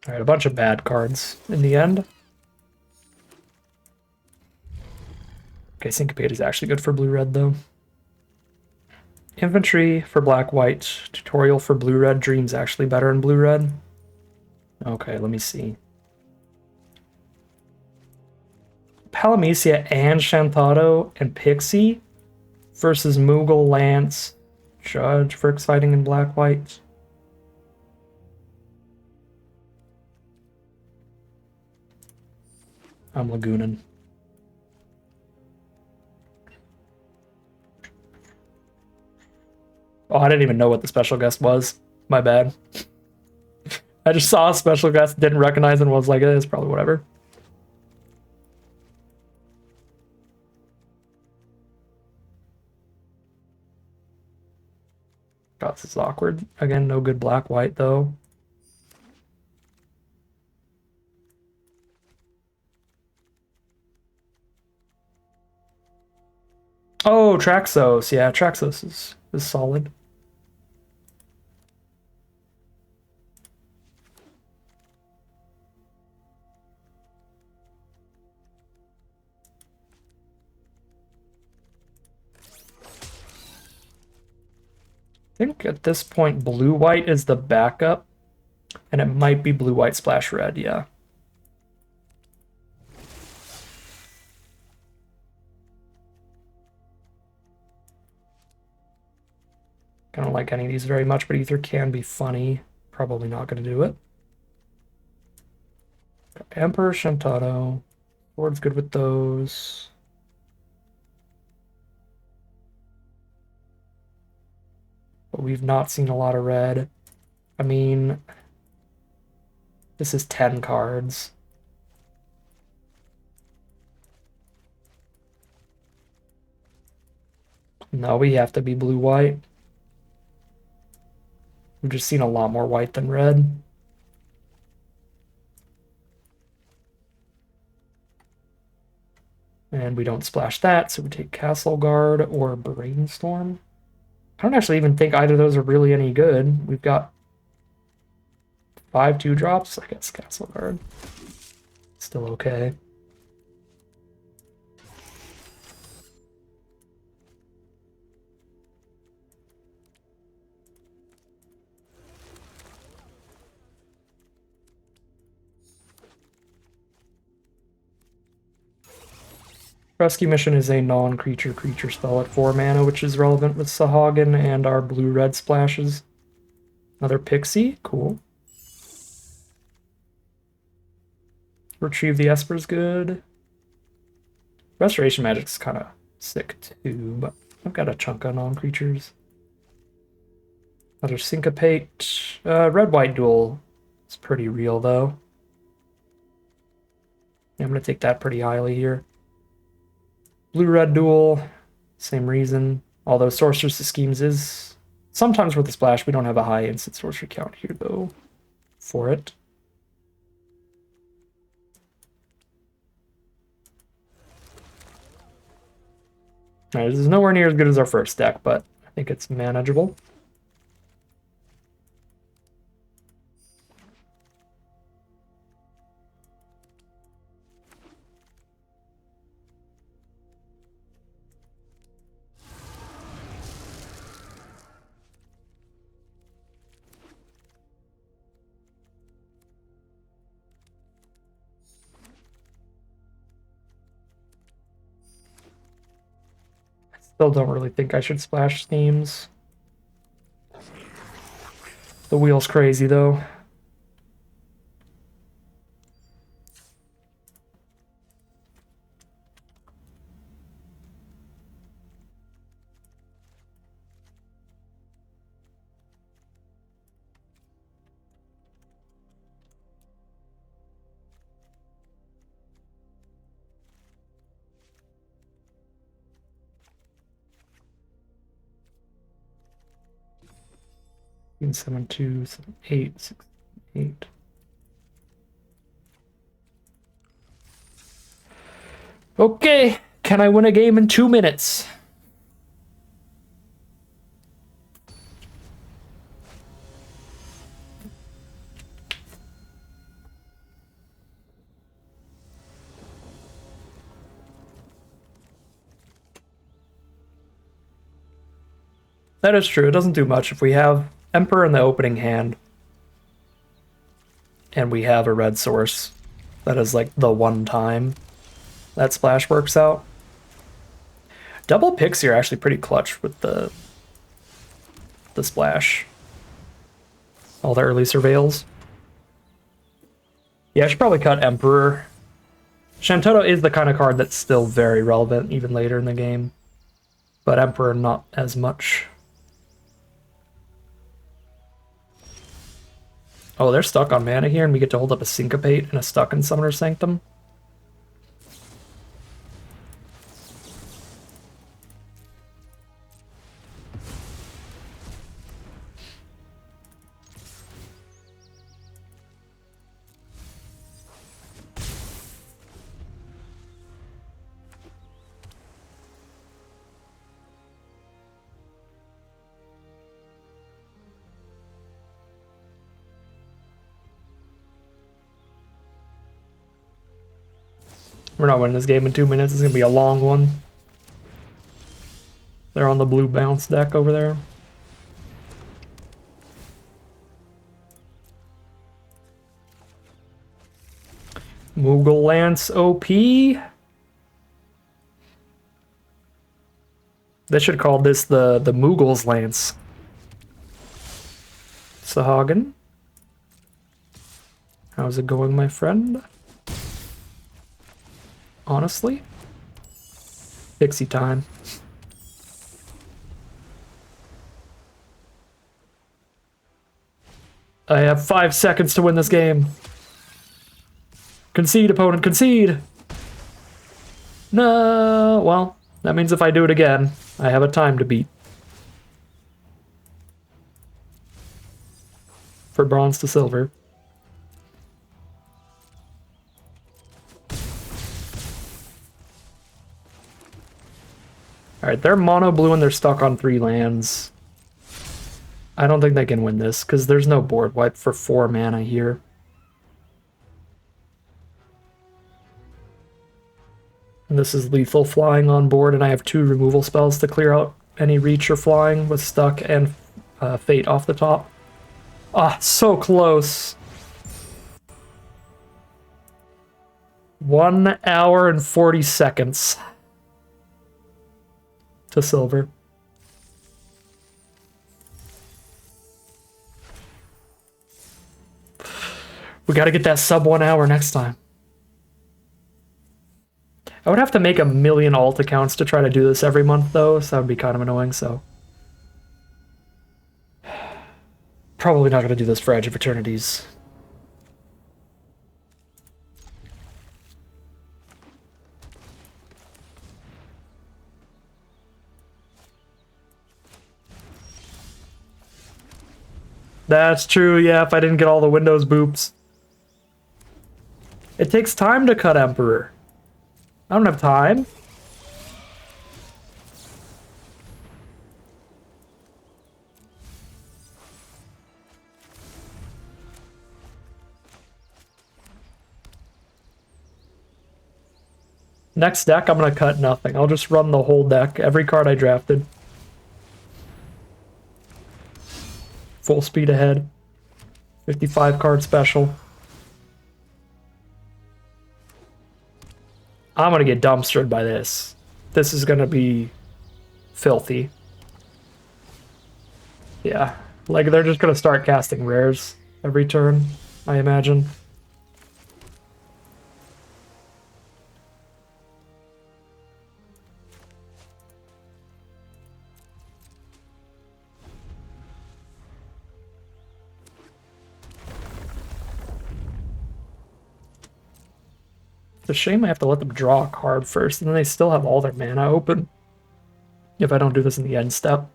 A: Alright, a bunch of bad cards in the end. Okay, Syncopate is actually good for blue-red, though. Infantry for black-white. Tutorial for blue-red. Dream's actually better in blue-red. Okay, let me see. Palamecia and Shantado and Pixie versus Moogle, Lance, Judge for exciting in black-white. I'm Lagoonin. Oh, I didn't even know what the special guest was. My bad. I just saw a special guest, didn't recognize it, and was like, it's probably whatever. God, this is awkward. Again, no good black-white, though. Oh, Traxos. Yeah, Traxos is solid. I think at this point, blue-white is the backup, and it might be blue-white splash red, yeah. I don't like any of these very much, but Ether can be funny. Probably not going to do it. Emperor, Shantado. Lord's good with those. But we've not seen a lot of red. I mean, this is 10 cards. No, we have to be blue-white. We've just seen a lot more white than red. And we don't splash that, so we take Castle Guard or Brainstorm. I don't actually even think either of those are really any good. We've got 5 2-drops. I guess Castle Guard. Still okay. Rescue Mission is a non-creature spell at 4 mana, which is relevant with Sahagin and our blue-red splashes. Another Pixie, cool. Retrieve the Esper's good. Restoration Magic's kind of sick too, but I've got a chunk of non-creatures. Another Syncopate. Red-white duel is pretty real though. Yeah, I'm gonna take that pretty highly here. Blue-red duel, same reason. Although Sorceress of Schemes is sometimes worth a splash. We don't have a high instant sorcery count here though for it. Alright, this is nowhere near as good as our first deck, but I think it's manageable. Still don't really think I should splash Schemes. The wheel's crazy though. Seven, 2, 7, 8, 6, 8. Okay, can I win a game in 2 minutes? That is true. It doesn't do much if we have Emperor in the opening hand and we have a red source. That is like the one time that splash works out. Double Pixie are actually pretty clutch with the splash. All the early surveils. Yeah, I should probably cut Emperor Shantoto is the kind of card that's still very relevant even later in the game, but Emperor not as much. Oh, they're stuck on mana here, and we get to hold up a Syncopate and a Stuck in Summoner's Sanctum. We're not winning this game in 2 minutes. It's going to be a long one. They're on the blue bounce deck over there. Moogle Lance OP. They should call this the Moogle's Lance. Sahagin. How's it going, my friend? Honestly? Pixie time. I have 5 seconds to win this game. Concede, opponent, concede! No, well, that means if I do it again, I have a time to beat. For bronze to silver. Alright, they're mono blue and they're stuck on 3 lands. I don't think they can win this, because there's no board wipe for 4 mana here. And this is lethal flying on board, and I have 2 removal spells to clear out any reach or flying with Stuck and Fate off the top. Ah, so close. 1 hour and 40 seconds. To silver. We gotta get that sub 1 hour next time. I would have to make 1 million alt accounts to try to do this every month though, so that would be kind of annoying, so. Probably not gonna do this for Edge of Eternities. That's true, yeah, if I didn't get all the Windows boops. It takes time to cut Emperor. I don't have time. Next deck, I'm gonna cut nothing. I'll just run the whole deck, every card I drafted. Full speed ahead. 55 card special. I'm gonna get dumpstered by this. This is gonna be filthy. Yeah, like they're just gonna start casting rares every turn, I imagine. It's a shame I have to let them draw a card first, and then they still have all their mana open. If I don't do this in the end step.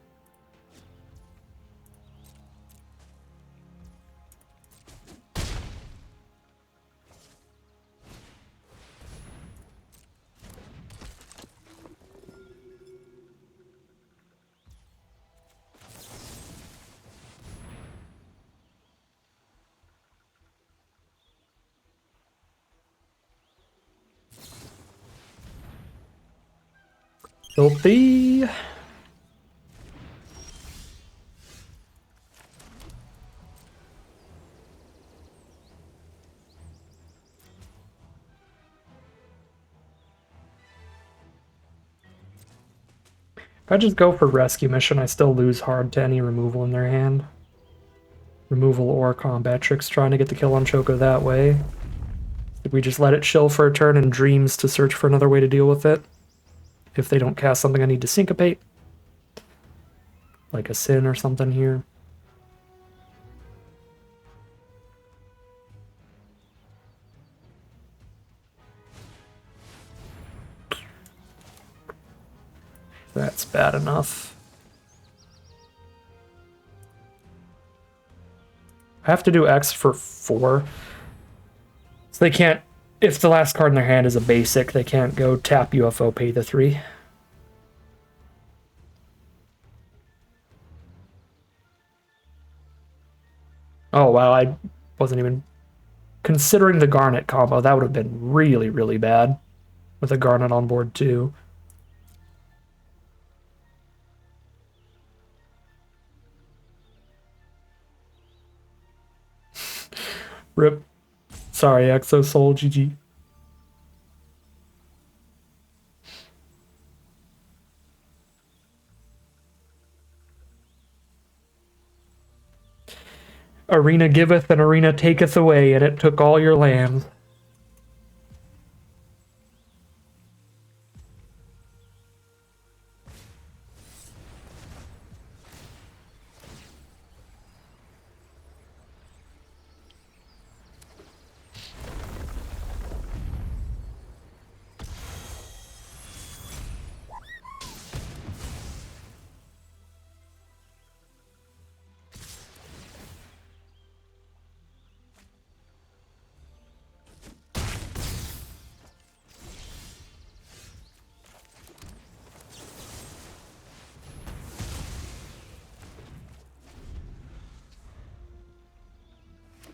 A: Filthy. If I just go for rescue mission, I still lose hard to any removal in their hand. Removal or combat tricks, trying to get the kill on Choco that way. We just let it chill for a turn and dreams to search for another way to deal with it. If they don't cast something I need to syncopate. Like a sin or something here. That's bad enough. I have to do X for 4. So they can't, if the last card in their hand is a basic, they can't go tap UFO, pay the 3. Oh wow, I wasn't even considering the Garnet combo. That would have been really, really bad with a Garnet on board too. Rip. Sorry, Exo Soul, GG. Arena giveth and arena taketh away, and it took all your land.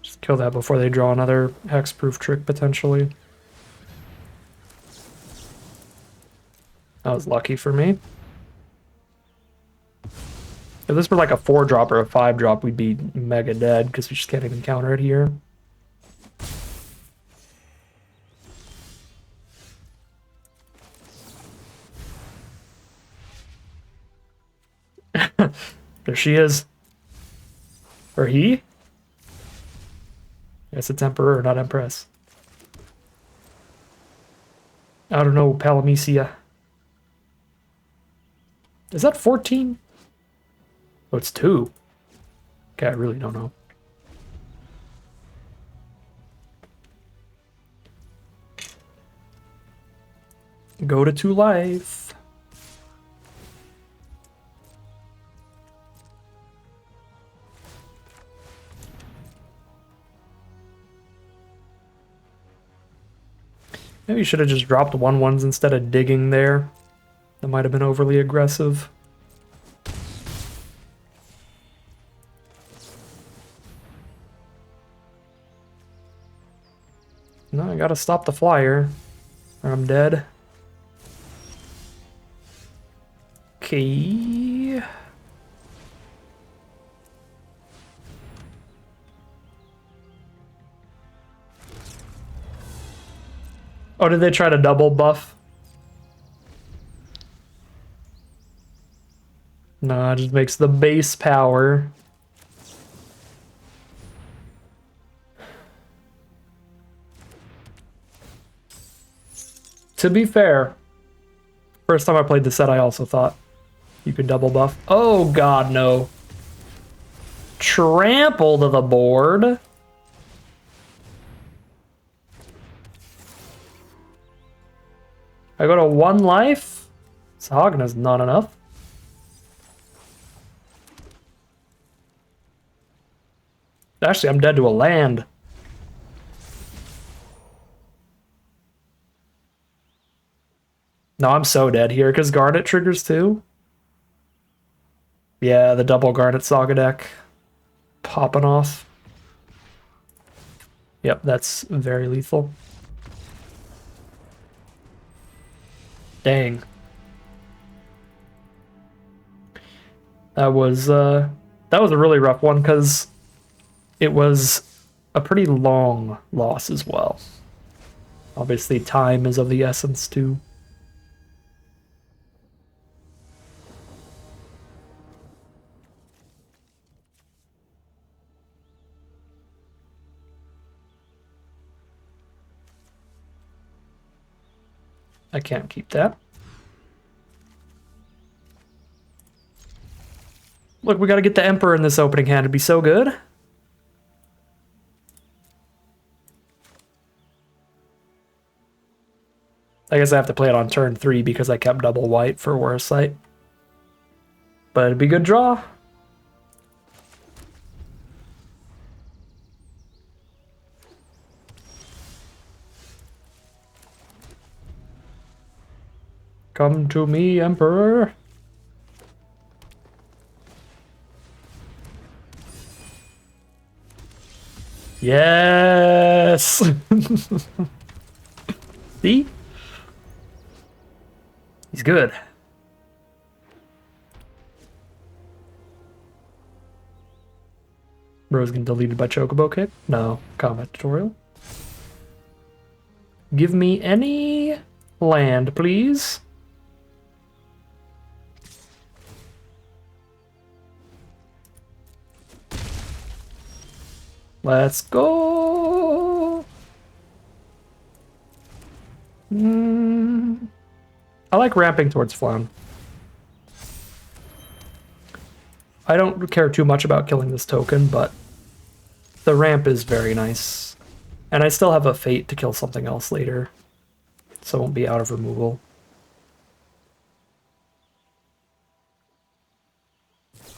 A: Just kill that before they draw another hexproof trick, potentially. That was lucky for me. If this were like a 4-drop or a 5-drop, we'd be mega dead, because we just can't even counter it here. There she is. Or he? Yes, it's Emperor, not Empress. I don't know, Palamecia. Is that 14? Oh, it's 2. Okay, I really don't know. Go to 2 life. Maybe you should have just dropped 1/1s instead of digging there. That might have been overly aggressive. No, I gotta stop the flyer, or I'm dead. Okay. Oh, did they try to double buff? No, it just makes the base power. To be fair, first time I played the set, I also thought you could double buff. Oh god, no. Trample to the board. I go to 1 life? Sahagna's not enough. Actually, I'm dead to a land. No, I'm so dead here, because Garnet triggers too. Yeah, the double Garnet Saga deck. Popping off. Yep, that's very lethal. Dang. That was a really rough one, because it was a pretty long loss as well. Obviously, time is of the essence, too. I can't keep that. Look, we gotta get the Emperor in this opening hand. It'd be so good. I guess I have to play it on turn 3 because I kept double white for Worst Sight. But it'd be a good draw. Come to me, Emperor. Yes! See? He's good. Bro's getting deleted by Chocobo Kick? No. Combat tutorial. Give me any land, please. Let's go. I like ramping towards Flan. I don't care too much about killing this token, but the ramp is very nice. And I still have a fate to kill something else later, so it won't be out of removal.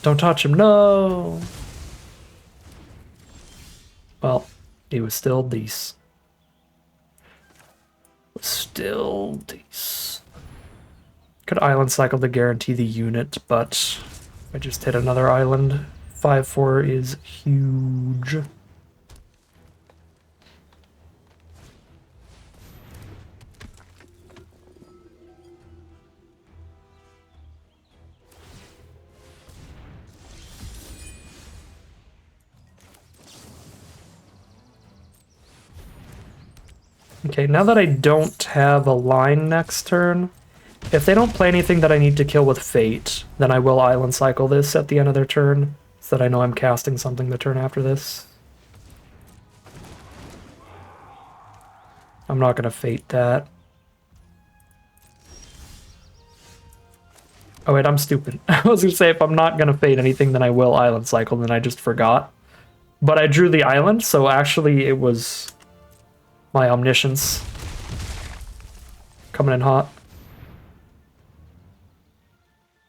A: Don't touch him, no! Well, he was still decent. Still decent. Could island cycle to guarantee the unit, but I just hit another island. 5/4 is huge. Okay, now that I don't have a line next turn, if they don't play anything that I need to kill with Fate, then I will island cycle this at the end of their turn, so that I know I'm casting something the turn after this. I'm not going to Fate that. Oh wait, I'm stupid. I was going to say if I'm not going to Fate anything, then I will island cycle, then I just forgot. But I drew the island, so actually it was my omniscience coming in hot.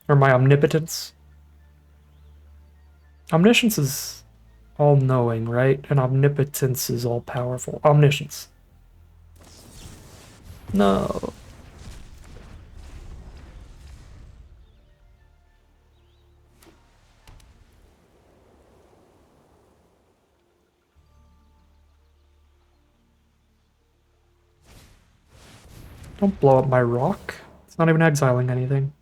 A: Or my omnipotence. Omniscience is all-knowing, right? And omnipotence is all-powerful. Omniscience. No. Don't blow up my rock. It's not even exiling anything.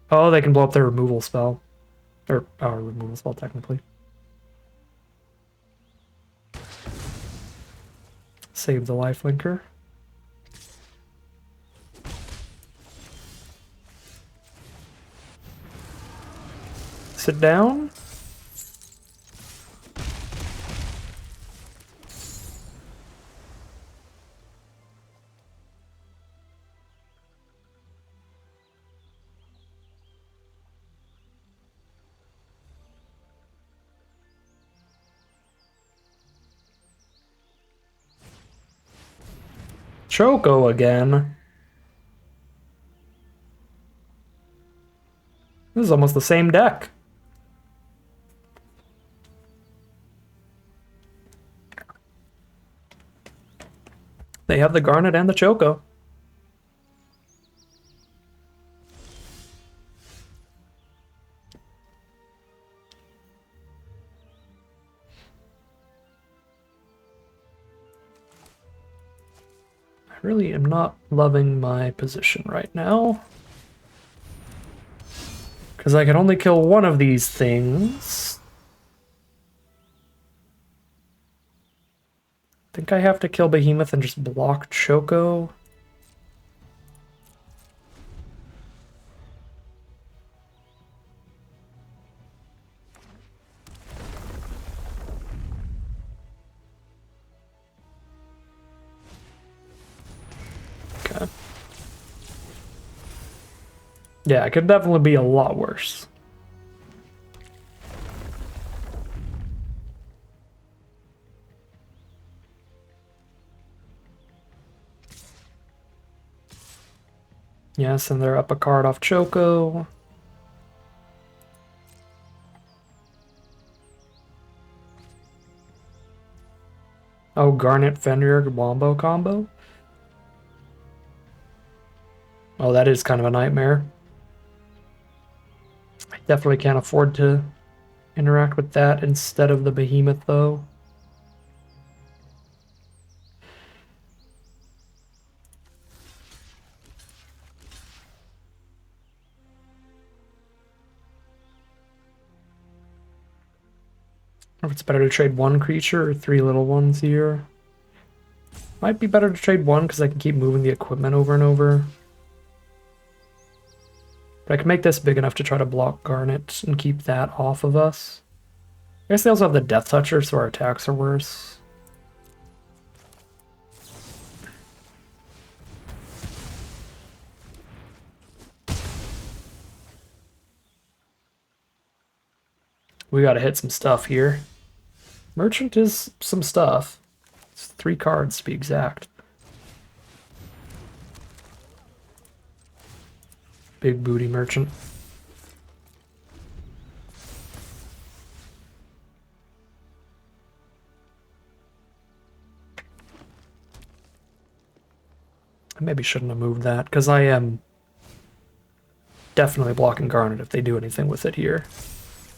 A: Oh, they can blow up their removal spell. Or our removal spell, technically. Save the lifelinker. Sit down. Choco again. This is almost the same deck. They have the Garnet and the Choco. I really am not loving my position right now. Because I can only kill one of these things. I think I have to kill Behemoth and just block Choco. Yeah, it could definitely be a lot worse. Yes, and they're up a card off Choco. Oh, Garnet Fenrir Wombo combo? Oh, that is kind of a nightmare. I definitely can't afford to interact with that instead of the Behemoth, though. If it's better to trade one creature or 3 little ones here. Might be better to trade one because I can keep moving the equipment over and over. But I can make this big enough to try to block Garnet and keep that off of us. I guess they also have the Death Toucher, so our attacks are worse. We gotta hit some stuff here. Merchant is some stuff. It's 3 cards to be exact. Big booty merchant. I maybe shouldn't have moved that, because I am definitely blocking Garnet if they do anything with it here,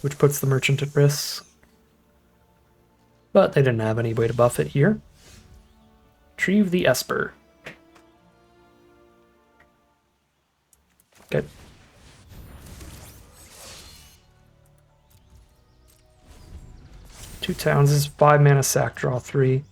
A: which puts the merchant at risk. But they didn't have any way to buff it here. Retrieve the Esper. Okay. Two towns is 5 mana sack, draw 3.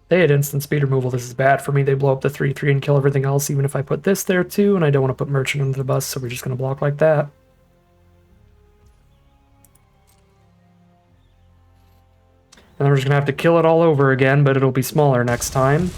A: They had instant speed removal. This is bad for me. They blow up the 3/3 and kill everything else, even if I put this there too, and I don't want to put Merchant under the bus, so we're just going to block like that. And then we're just going to have to kill it all over again, but it'll be smaller next time.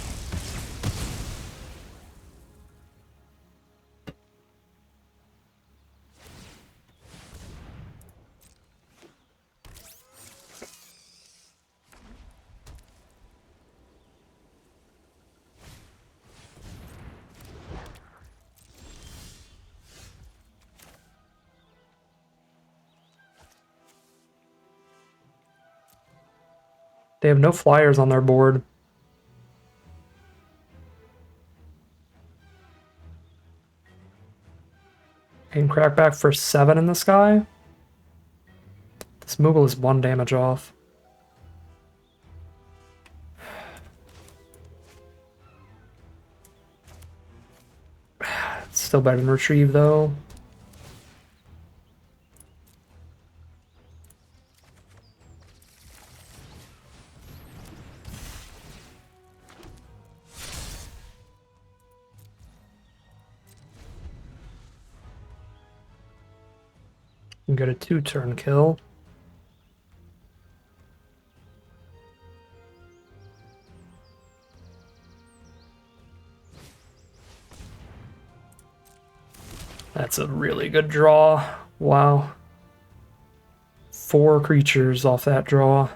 A: They have no flyers on their board. And Crackback for 7 in the sky. This Moogle is 1 damage off. It's still better than Retrieve, though. You get a 2-turn kill. That's a really good draw. Wow. 4 creatures off that draw.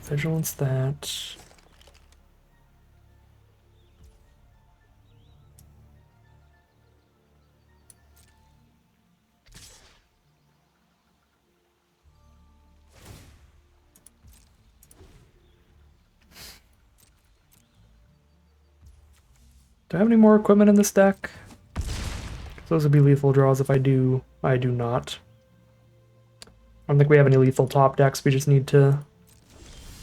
A: Vigilance that. Do I have any more equipment in this deck? Those would be lethal draws if I do. I do not. I don't think we have any lethal top decks. We just need to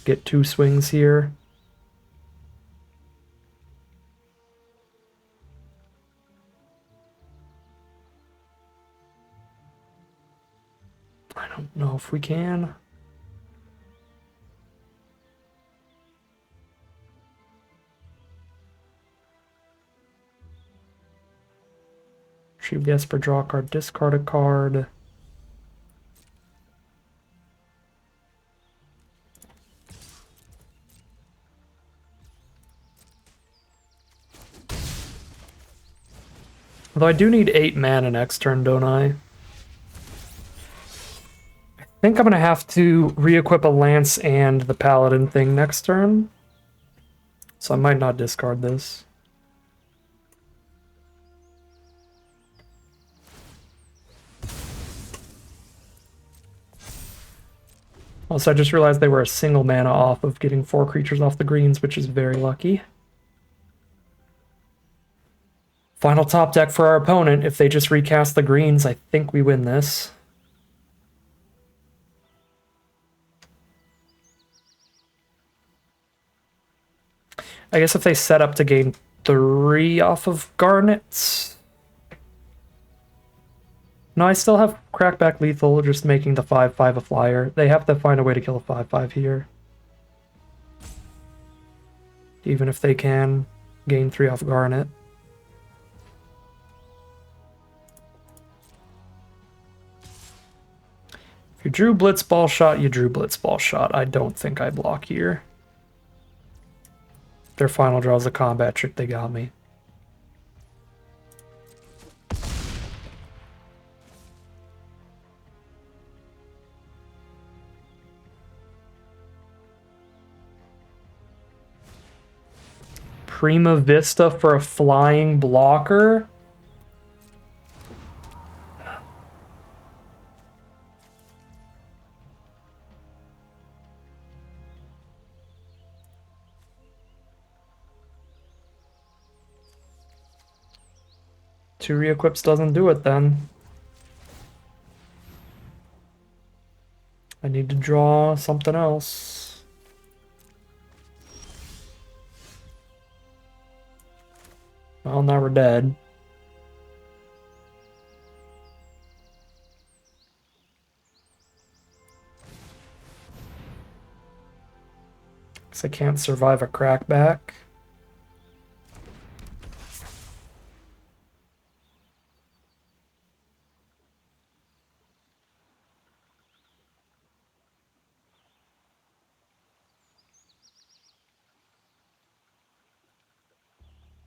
A: get 2 swings here. I don't know if we can. Shoot Esper, draw a card, discard a card. Although I do need 8 mana next turn, don't I? I think I'm gonna have to re-equip a Lance and the Paladin thing next turn. So I might not discard this. Also, I just realized they were a single mana off of getting 4 creatures off the greens, which is very lucky. Final top deck for our opponent. If they just recast the greens, I think we win this. I guess if they set up to gain 3 off of Garnets. No, I still have Crackback Lethal, just making the 5/5 a flyer. They have to find a way to kill a 5/5 here. Even if they can gain 3 off Garnet. If you drew Blitzball Shot, you drew Blitzball Shot. I don't think I block here. Their final draw is a combat trick, they got me. Prima Vista for a flying blocker? Two re-equips doesn't do it then. I need to draw something else. Well, now we're dead. Guess I can't survive a crackback.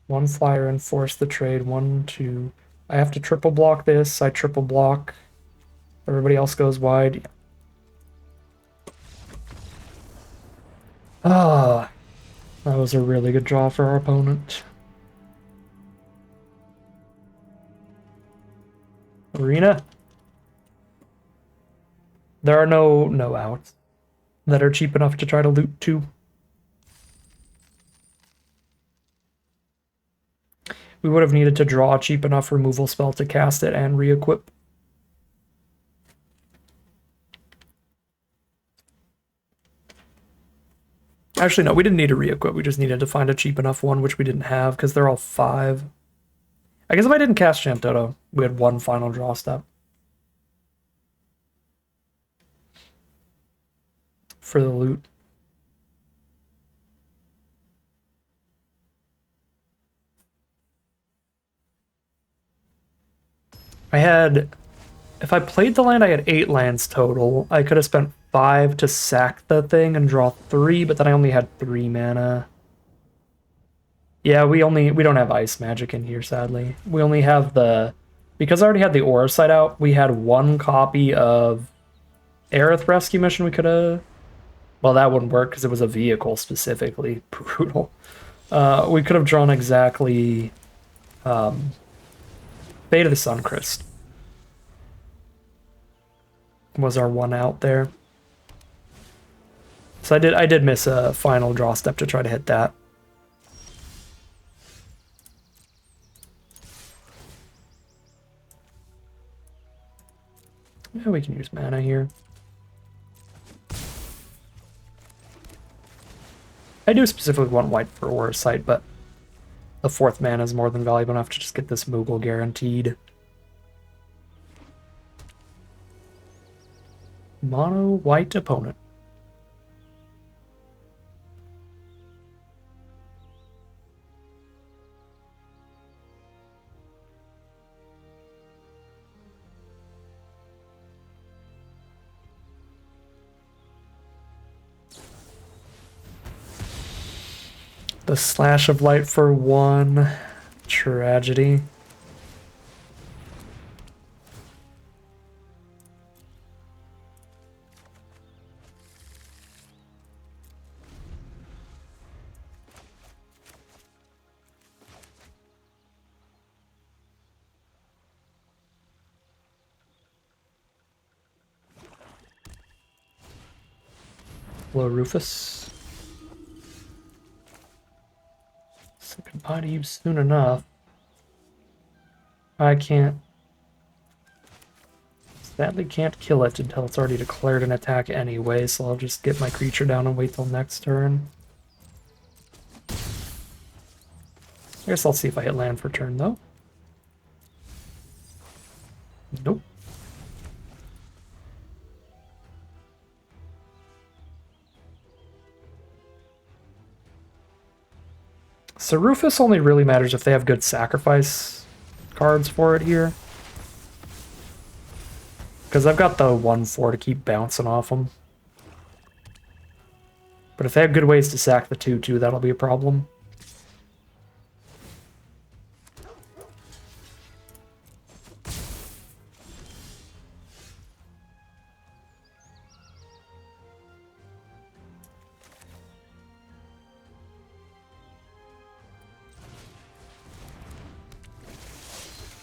A: One flyer and force the trade. 1, 2. I have to triple block this. I triple block. Everybody else goes wide. Ah, that was a really good draw for our opponent. Arena. There are no outs that are cheap enough to try to loot 2. We would have needed to draw a cheap enough removal spell to cast it and re-equip. Actually, no, we didn't need to re-equip. We just needed to find a cheap enough one, which we didn't have, because they're all 5. I guess if I didn't cast Shantoto, we had 1 final draw step. For the loot. I had... If I played the land, I had 8 lands total. I could have spent 5 to sack the thing and draw 3, but then I only had 3 mana. Yeah, we don't have Ice Magic in here, sadly. We only have the... Because I already had the Aura Sight out, we had 1 copy of Aerith Rescue Mission we could have... Well, that wouldn't work because it was a vehicle specifically. Brutal. We could have drawn exactly... Fate of the Suncrest was our 1 out there. So I did miss a final draw step to try to hit that. Yeah, we can use mana here. I do specifically want white for Aura Sight, but the 4th mana is more than valuable enough to just get this Moogle guaranteed. Mono white opponent. The Slash of Light for 1. Tragedy. Hello, Rufus. So goodbye to you soon enough. I can't. Sadly can't kill it until it's already declared an attack anyway, so I'll just get my creature down and wait till next turn. I guess I'll see if I hit land for turn, though. Nope. So Rufus only really matters if they have good sacrifice cards for it here. Because I've got the 1/4 to keep bouncing off them. But if they have good ways to sack the 2/2, that'll be a problem.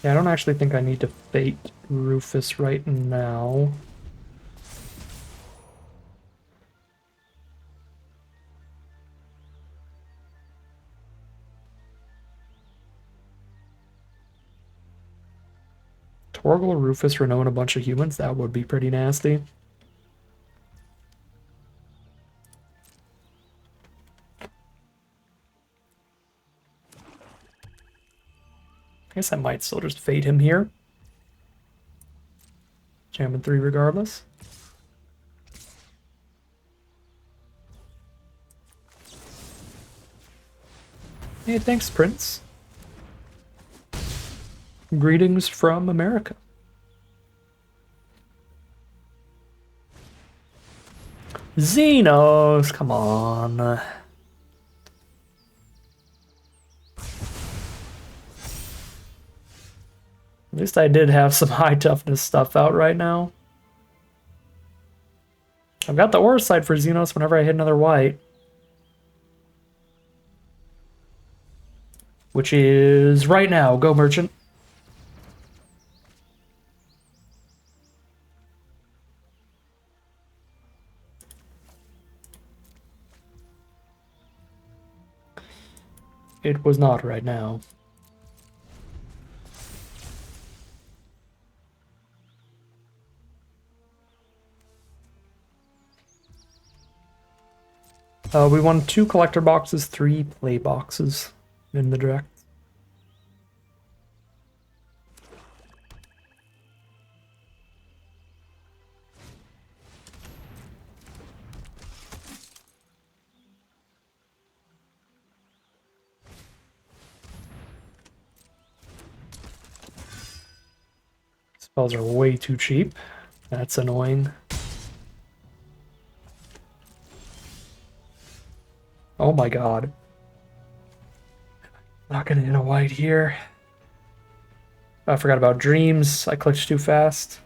A: Yeah, I don't actually think I need to Fate Rufus right now. Torgal, Rufus, Renault, and a bunch of humans, that would be pretty nasty. I guess I might still just Fate him here. Jamming 3 regardless. Hey, thanks, Prince. Greetings from America. Xenos, come on. At least I did have some high toughness stuff out right now. I've got the Aura Sight for Xenos whenever I hit another white. Which is right now. Go, Merchant. It was not right now. We won 2 collector boxes, 3 play boxes in the direct. Spells are way too cheap. That's annoying. Oh my god. Not gonna hit a white here. I forgot about dreams. I clicked too fast.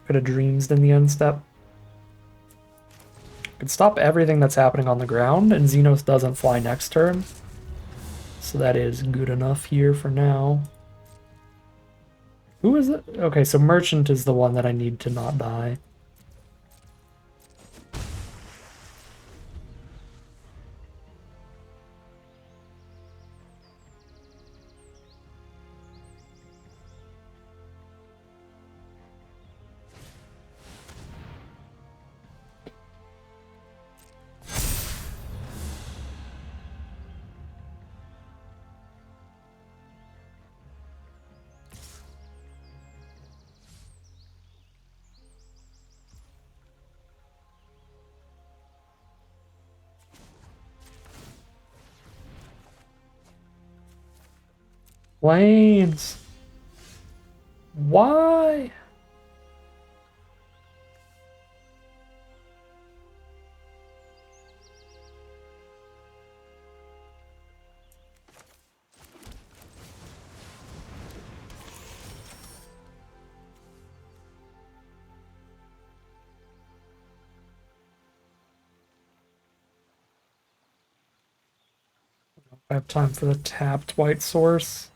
A: Could have dreams in the end step. Could stop everything that's happening on the ground, and Xenos doesn't fly next turn. So that is good enough here for now. Who is it? Okay, so Merchant is the one that I need to not die. Planes. Why? I have time for the tapped white source.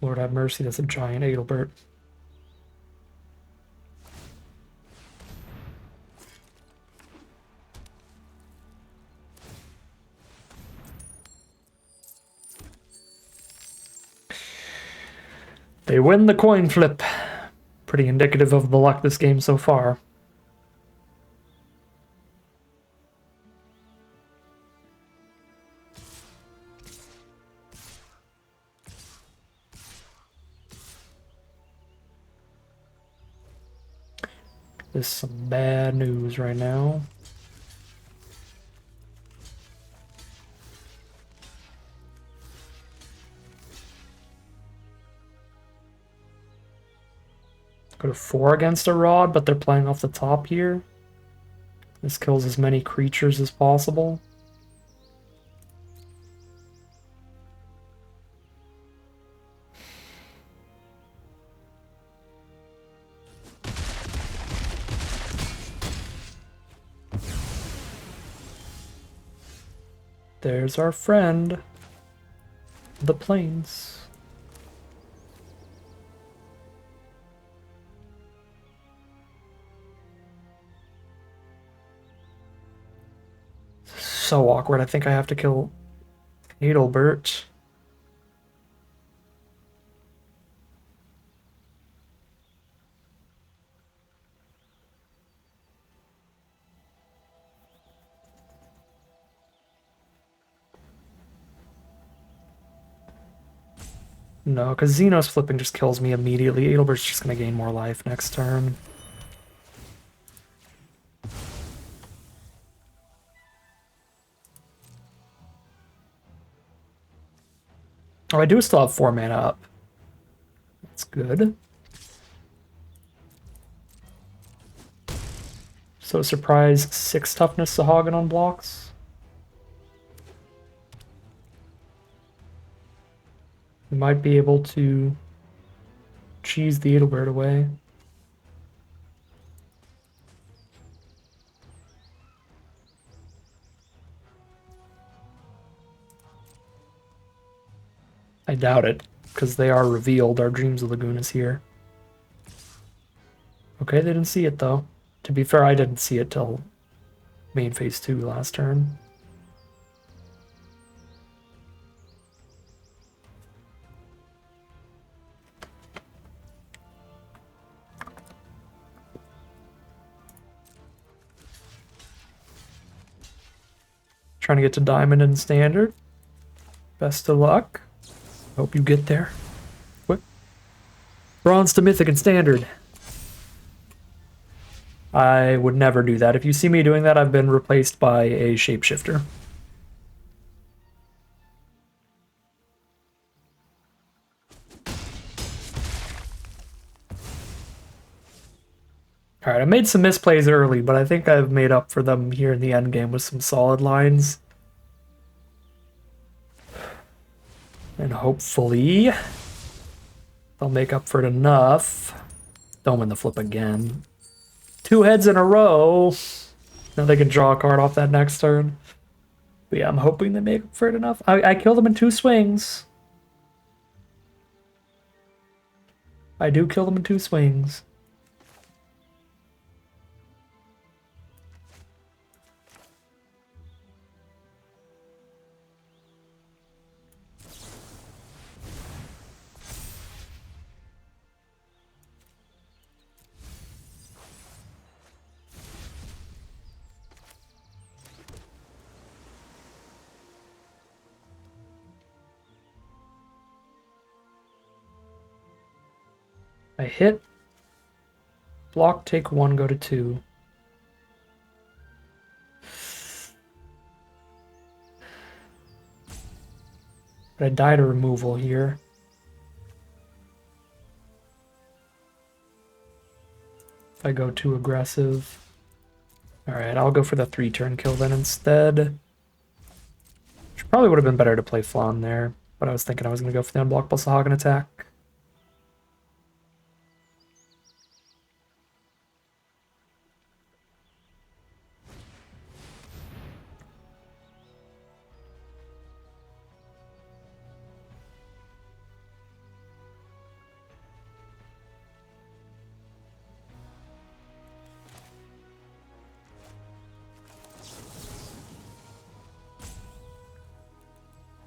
A: Lord have mercy, that's a giant Adelbert. They win the coin flip. Pretty indicative of the luck this game so far. This is some bad news right now. Go to 4 against a rod, but they're playing off the top here. This kills as many creatures as possible. There's our friend, the plains. So awkward. I think I have to kill Adelbert. No, because Xenos flipping just kills me immediately. Adelbert's just going to gain more life next turn. Oh, I do still have 4 mana up. That's good. So surprise 6 toughness Sahagin on blocks. We might be able to cheese the Adelbert away. I doubt it, because they are revealed. Our Dreams of Lagoon is here. Okay, they didn't see it, though. To be fair, I didn't see it till main phase 2 last turn. Trying to get to Diamond and Standard. Best of luck. Hope you get there. What? Bronze to Mythic and Standard. I would never do that. If you see me doing that, I've been replaced by a shapeshifter. Alright, I made some misplays early, but I think I've made up for them here in the end game with some solid lines. And hopefully they'll make up for it enough. Don't win the flip again. 2 heads in a row. Now they can draw a card off that next turn. But yeah, I'm hoping they make up for it enough. I killed them in 2 swings. I do kill them in 2 swings. I hit. Block, take 1, go to 2. But I die to removal here. If I go too aggressive. Alright, I'll go for the 3-turn kill then instead. Which probably would have been better to play Flan there, but I was thinking I was going to go for the unblock plus the Hagen attack.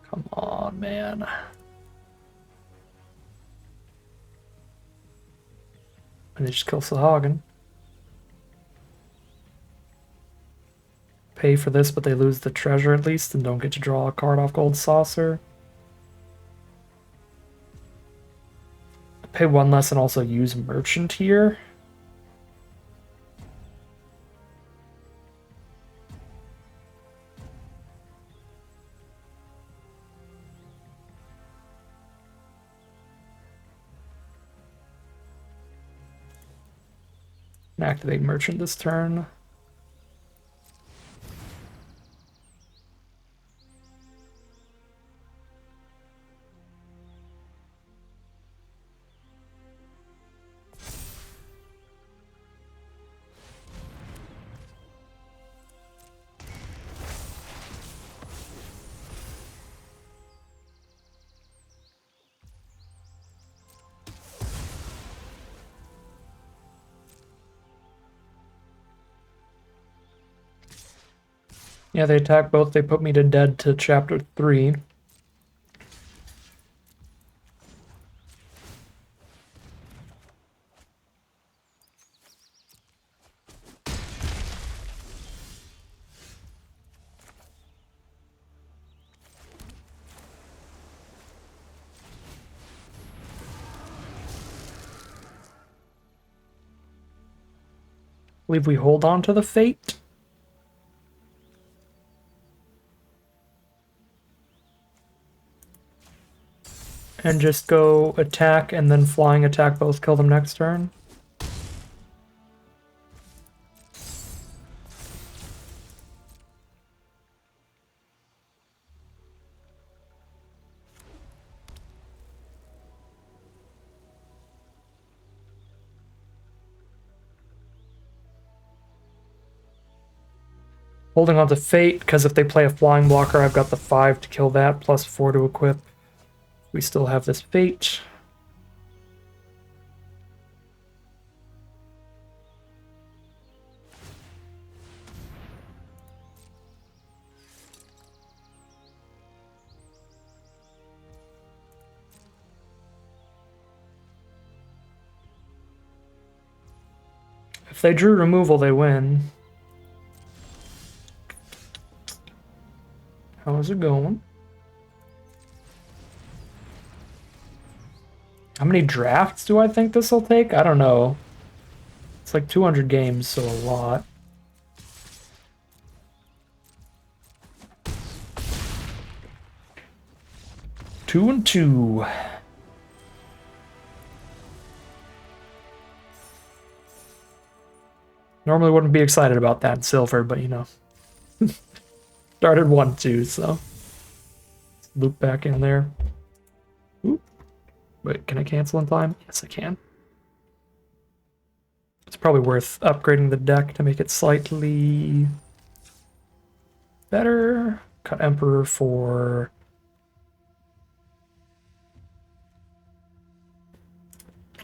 A: Come on, man. And they just kill Sahagin. Pay for this, but they lose the treasure at least and don't get to draw a card off Gold Saucer. Pay 1 less and also use Merchant here. And activate Merchant this turn. Yeah, they attack both. They put me to dead to chapter 3. I believe we hold on to the Fate. And just go attack and then flying attack both, kill them next turn. Holding on to Fate, because if they play a flying blocker, I've got the 5 to kill that, plus 4 to equip. We still have this Fate. If they drew removal, they win. How's it going? How many drafts do I think this will take? I don't know. It's like 200 games, so a lot. Two and two. Normally wouldn't be excited about that in silver, but you know. Started 1-2, so. Loop back in there. Oop. Wait, can I cancel in time? Yes, I can. It's probably worth upgrading the deck to make it slightly better. Cut Emperor for...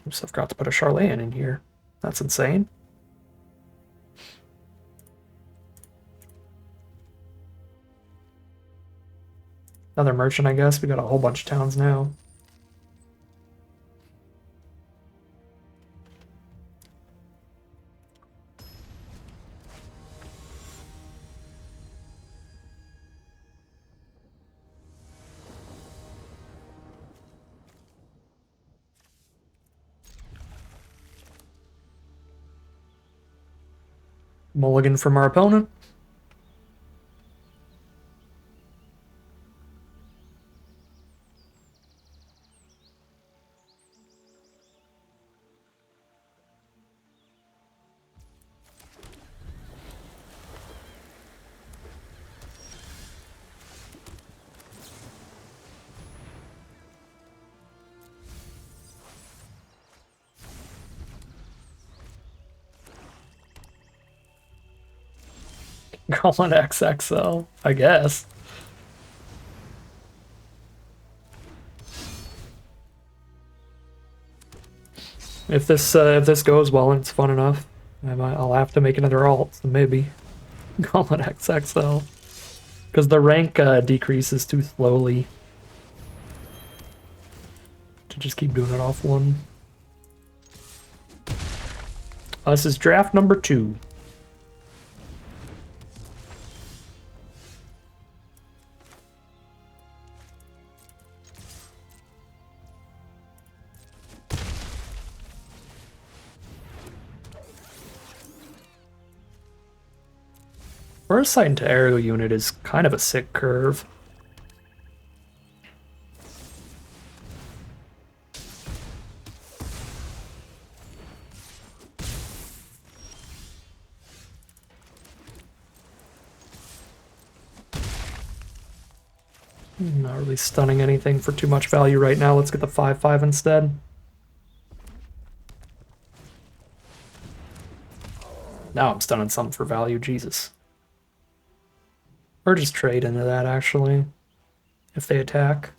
A: Oops, I forgot to put a Charlatan in here. That's insane. Another merchant, I guess. We got a whole bunch of towns now. Mulligan from our opponent. Going XXL, I guess. If this goes well and it's fun enough, I'll have to make another alt, so maybe. Going XXL. Because the rank decreases too slowly to just keep doing it off one. This is draft number 2. First sight into aerial unit is kind of a sick curve. Not really stunning anything for too much value right now. Let's get the 5/5 instead. Now I'm stunning something for value, Jesus. Or just trade into that, actually, if they attack.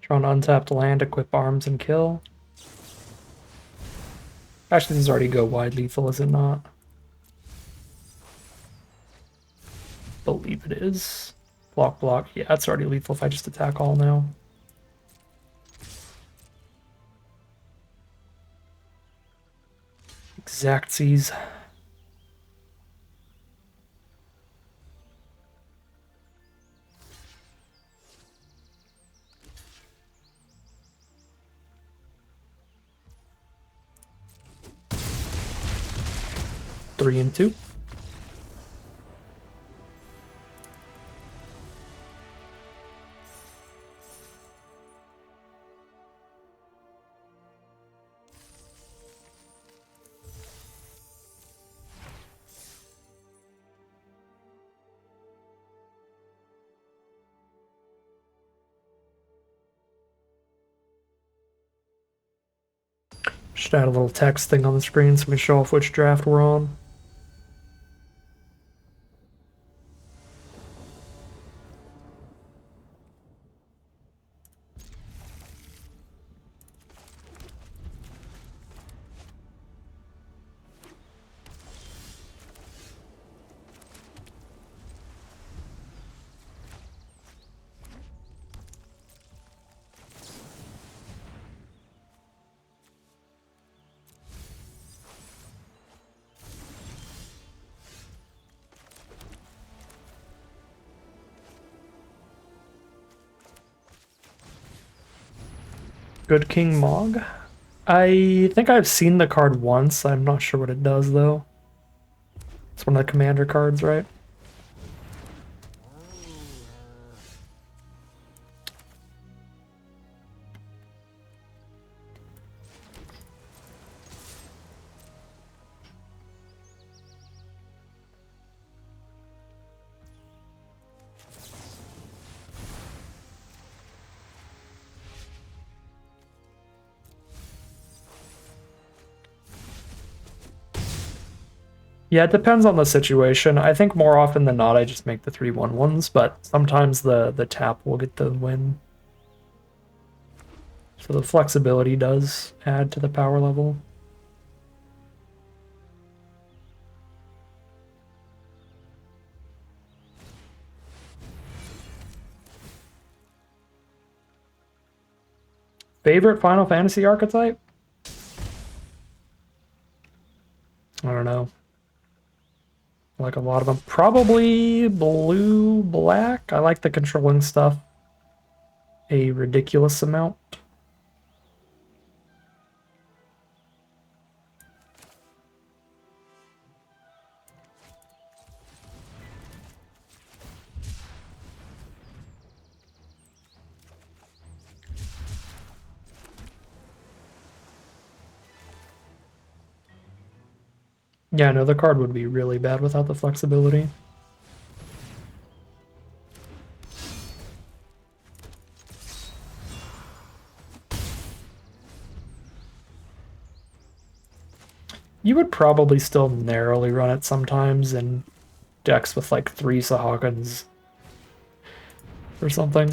A: Draw an untapped land, equip arms, and kill. Actually, this is already go wide lethal, is it not? Believe it is. Block, block. Yeah, it's already lethal if I just attack all now. Exactsies. Three and two. Should add a little text thing on the screen so we can show off which draft we're on. Good King Mog. I think I've seen the card once. I'm not sure what it does, though. It's one of the commander cards, right? Yeah, it depends on the situation. I think more often than not, I just make the 3/1/1s, but sometimes the tap will get the win. So the flexibility does add to the power level. Favorite Final Fantasy archetype? I don't know. Like a lot of them. Probably blue, black. I like the controlling stuff a ridiculous amount. Yeah, no, the card would be really bad without the flexibility. You would probably still narrowly run it sometimes in decks with like 3 Sahagins or something.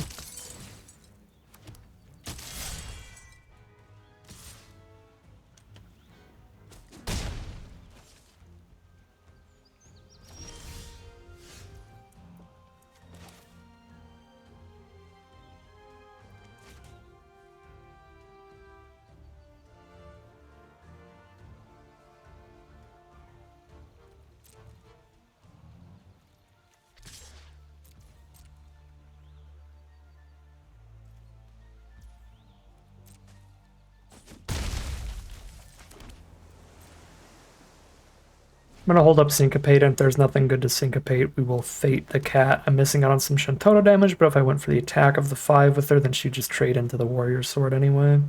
A: I'm gonna hold up Syncopate, and if there's nothing good to Syncopate, we will Fate the cat. I'm missing out on some Shantoto damage, but if I went for the attack of the 5 with her, then she'd just trade into the Warrior Sword anyway.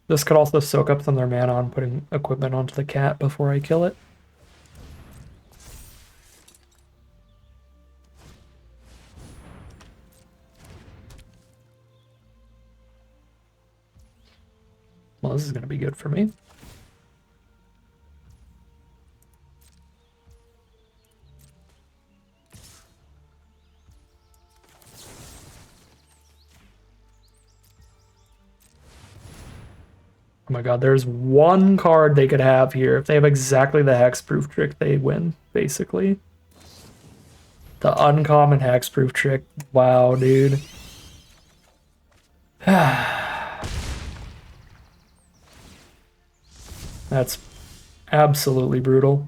A: This could also soak up some of their mana on putting equipment onto the cat before I kill it. Well, this is gonna be good for me. Oh my god, there's one card they could have here. If they have exactly the hexproof trick, they win, basically. The uncommon hexproof trick. Wow, dude. That's absolutely brutal.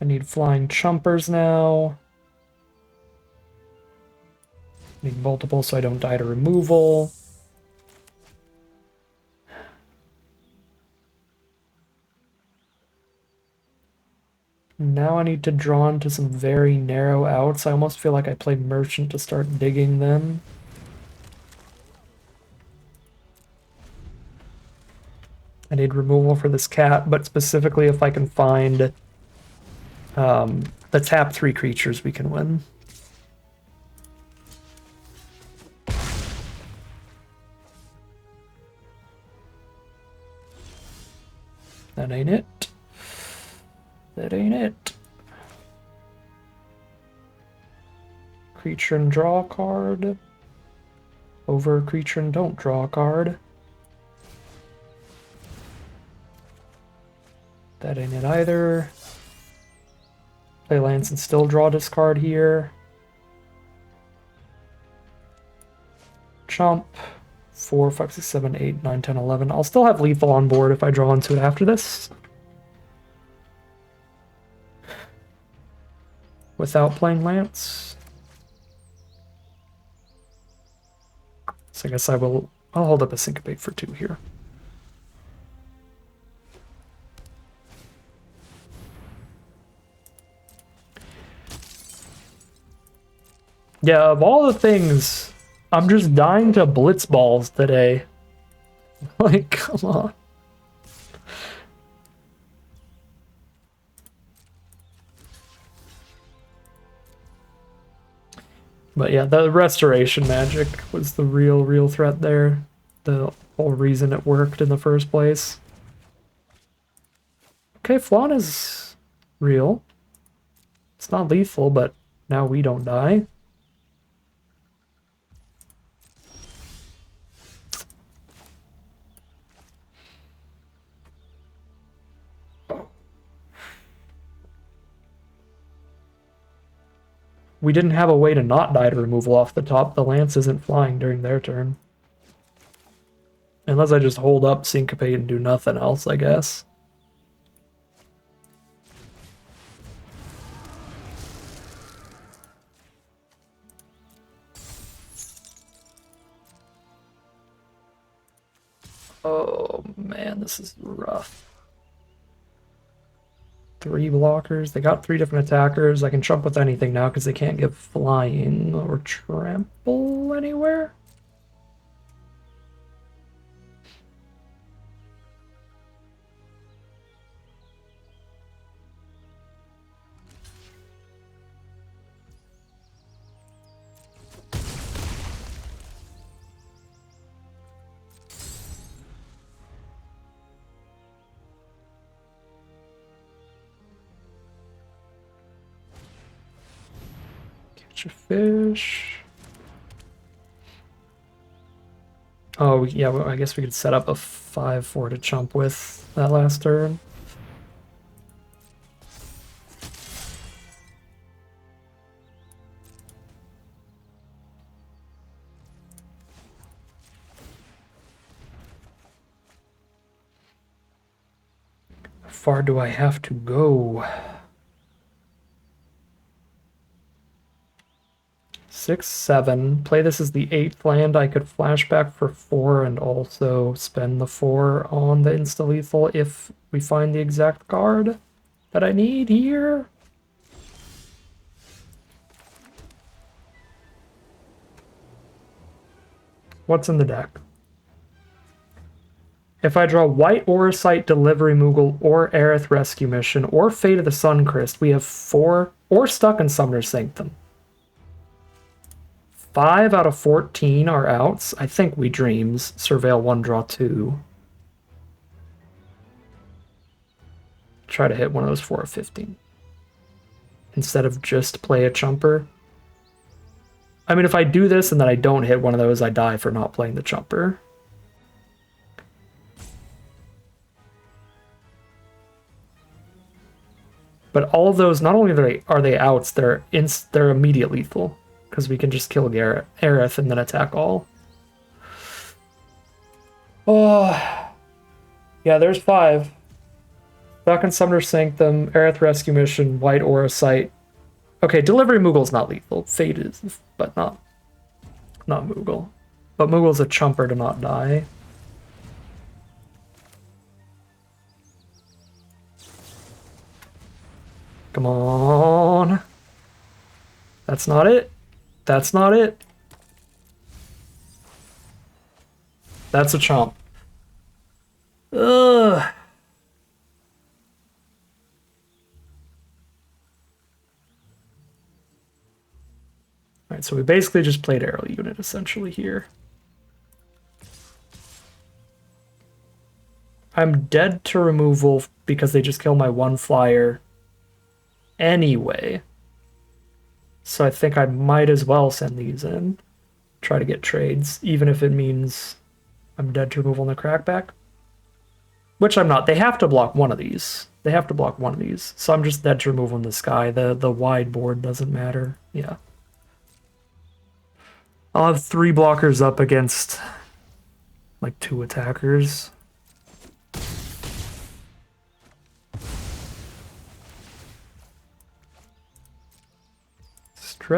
A: I need flying chumpers now. Need multiple so I don't die to removal. Now I need to draw into some very narrow outs. I almost feel like I play Merchant to start digging them. I need removal for this cat, but specifically if I can find the tap 3 creatures, we can win. That ain't it. That ain't it. Creature and draw a card. Over creature and don't draw a card. That ain't it either. Play Lance and still draw discard here. Chump. 4, 5, 6, 7, 8, 9, 10, 11. I'll still have lethal on board if I draw into it after this. Without playing Lance. So I guess I'll hold up a Syncopate for 2 here. Yeah, of all the things, I'm just dying to blitz balls today. Like, come on. But yeah, the restoration magic was the real threat there. The whole reason it worked in the first place. Okay, Flan is real. It's not lethal, but now we don't die. We didn't have a way to not die to removal off the top. The Lance isn't flying during their turn. Unless I just hold up, Syncopate, and do nothing else, I guess. Oh man, this is rough. 3 blockers. They got 3 different attackers. I can jump with anything now because they can't give flying or trample anywhere. Catch a fish. Oh, yeah, well, I guess we could set up a 5/4 to chump with that last turn. How far do I have to go? 6, 7. Play this as the 8th land. I could flashback for 4 and also spend the 4 on the insta-lethal if we find the exact card that I need here. What's in the deck? If I draw White Oracite, Delivery Moogle, or Aerith Rescue Mission, or Fate of the Suncrist, we have 4, or Stuck in Summoner's Sanctum. 5 out of 14 are outs. I think we Dreams. Surveil 1, draw 2. Try to hit one of those 4 of 15. Instead of just play a Chumper. I mean, if I do this and then I don't hit one of those, I die for not playing the Chumper. But all of those, not only are they outs, they're immediate lethal. Because we can just kill Aerith and then attack all. Oh, yeah, there's 5. Stuck in Summoner's Sanctum, Aerith Rescue Mission, White Oracite. Okay, Delivery Moogle's not lethal. Fate is, but not Moogle. But Moogle's a chumper to not die. Come on. That's not it. That's not it. That's a chomp. Ugh. Alright, so we basically just played Arrow Unit essentially here. I'm dead to removal because they just kill my 1 flyer anyway. So I think I might as well send these in. Try to get trades, even if it means I'm dead to removal in the crackback. Which I'm not. They have to block one of these. They have to block one of these. So I'm just dead to remove on the sky. The wide board doesn't matter. Yeah. I'll have 3 blockers up against like 2 attackers. Stress.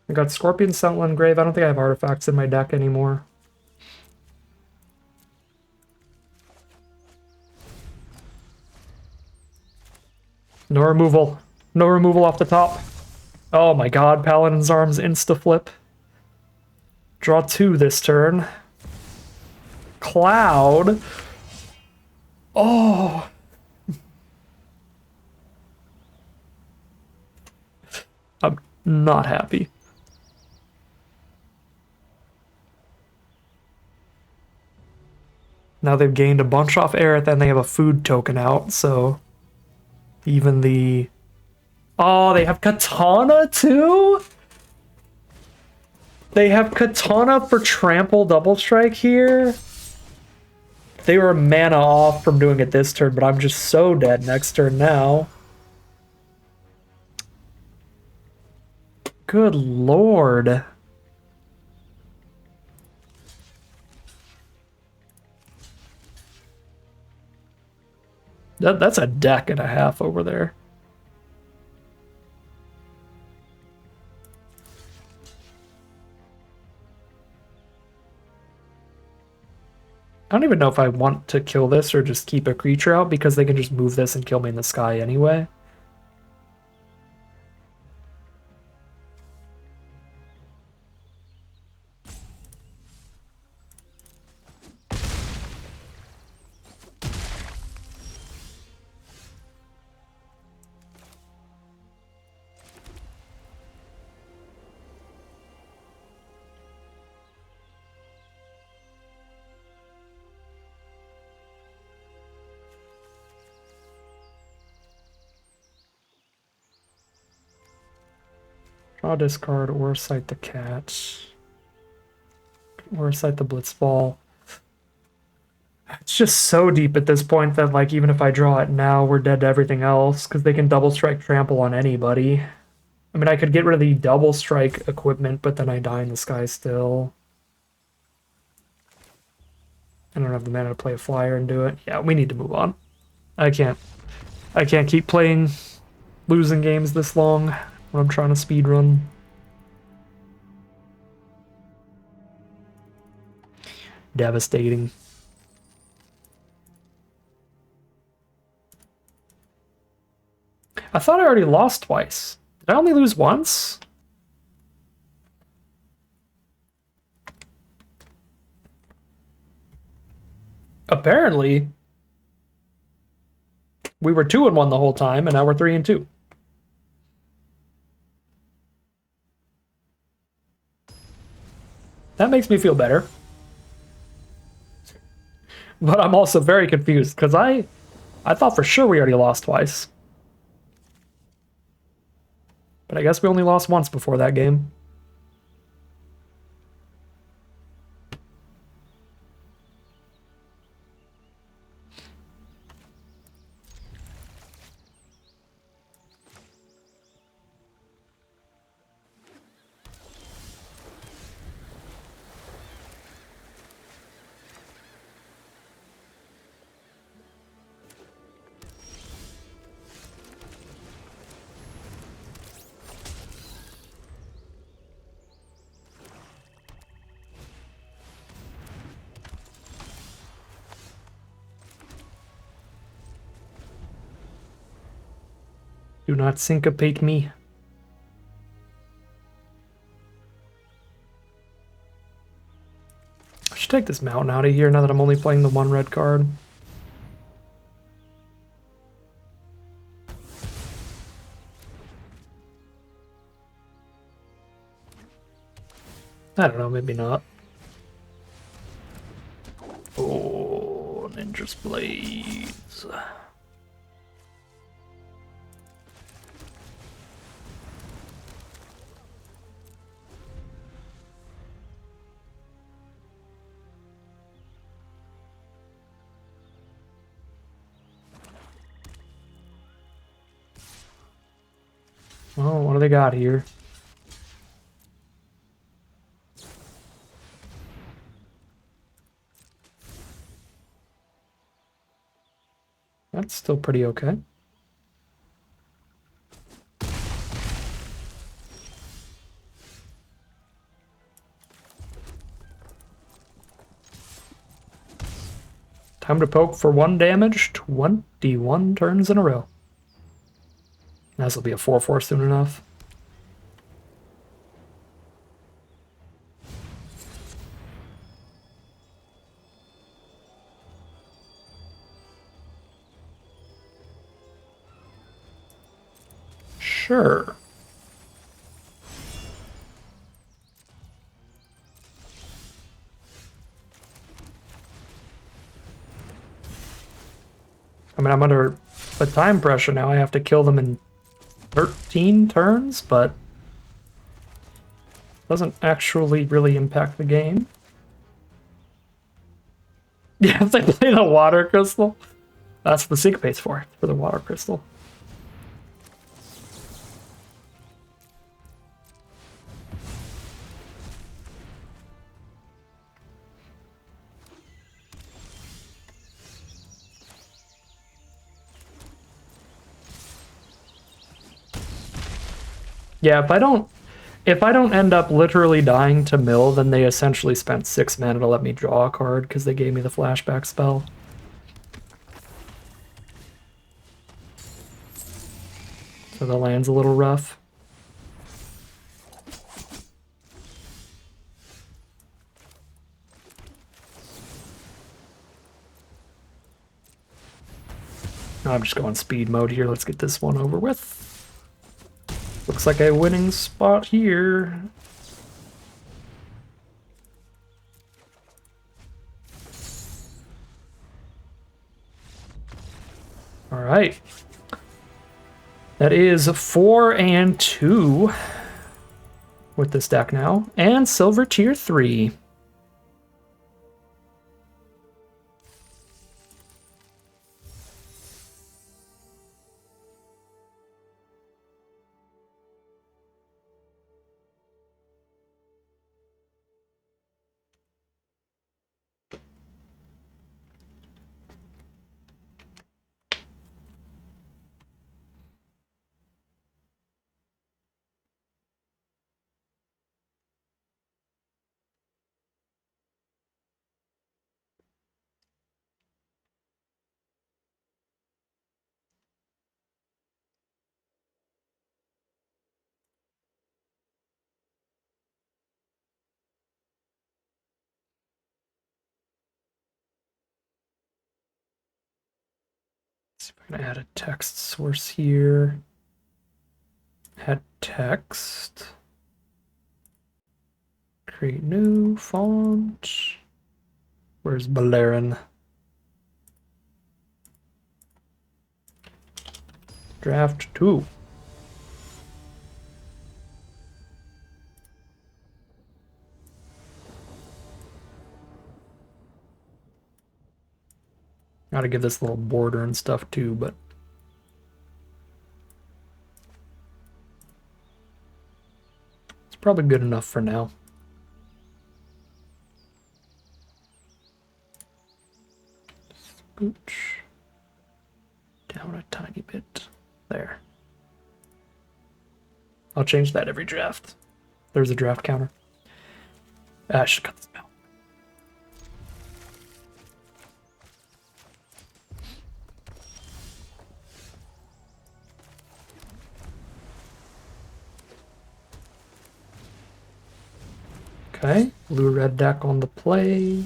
A: I got Scorpion, Sentinel, and Grave. I don't think I have artifacts in my deck anymore. No removal. No removal off the top. Oh my god, Paladin's Arms insta-flip. Draw 2 this turn. Cloud. Oh. I'm not happy. Now they've gained a bunch off Aerith and they have a food token out, so even the... Oh, they have Katana too? They have Katana for Trample Double Strike here? They were mana off from doing it this turn, but I'm just so dead next turn now. Good lord. That's a deck and a half over there. I don't even know if I want to kill this or just keep a creature out because they can just move this and kill me in the sky anyway. Draw discard or cite the cat. Or cite the Blitzball. It's just so deep at this point that, like, even if I draw it now, we're dead to everything else, because they can double strike trample on anybody. I mean, I could get rid of the double strike equipment, but then I die in the sky still. I don't have the mana to play a flyer and do it. Yeah, we need to move on. I can't keep playing losing games this long when I'm trying to speedrun. Devastating. I thought I already lost twice. Did I only lose once? Apparently. We were 2-1 the whole time, and now we're 3-2. That makes me feel better. But I'm also very confused, because I thought for sure we already lost twice. But I guess we only lost once before that game. Do not syncopate me. I should take this mountain out of here now that I'm only playing the 1 red card. I don't know, maybe not. Oh, Ninja's Blades. Oh, what do they got here? That's still pretty okay. Time to poke for 1 damage, 21 turns in a row. This will be a 4/4 soon enough. Sure. I mean, I'm under a time pressure now. I have to kill them in 13 turns, but doesn't actually really impact the game. Yeah, if they play the water crystal, that's what the syncopate's for the water crystal. Yeah, if I don't end up literally dying to mill, then they essentially spent 6 mana to let me draw a card because they gave me the flashback spell. So the land's a little rough. I'm just going speed mode here. Let's get this one over with. Looks like a winning spot here. All right. That is 4 and 2 with this deck now, and silver tier 3. See if I can add a text source here. Add text. Create new font. Where's Balerin? Draft 2. Gotta give this a little border and stuff too, but it's probably good enough for now. Scooch down a tiny bit. There. I'll change that every draft. There's a draft counter. I should cut this out. Okay, blue-red deck on the play.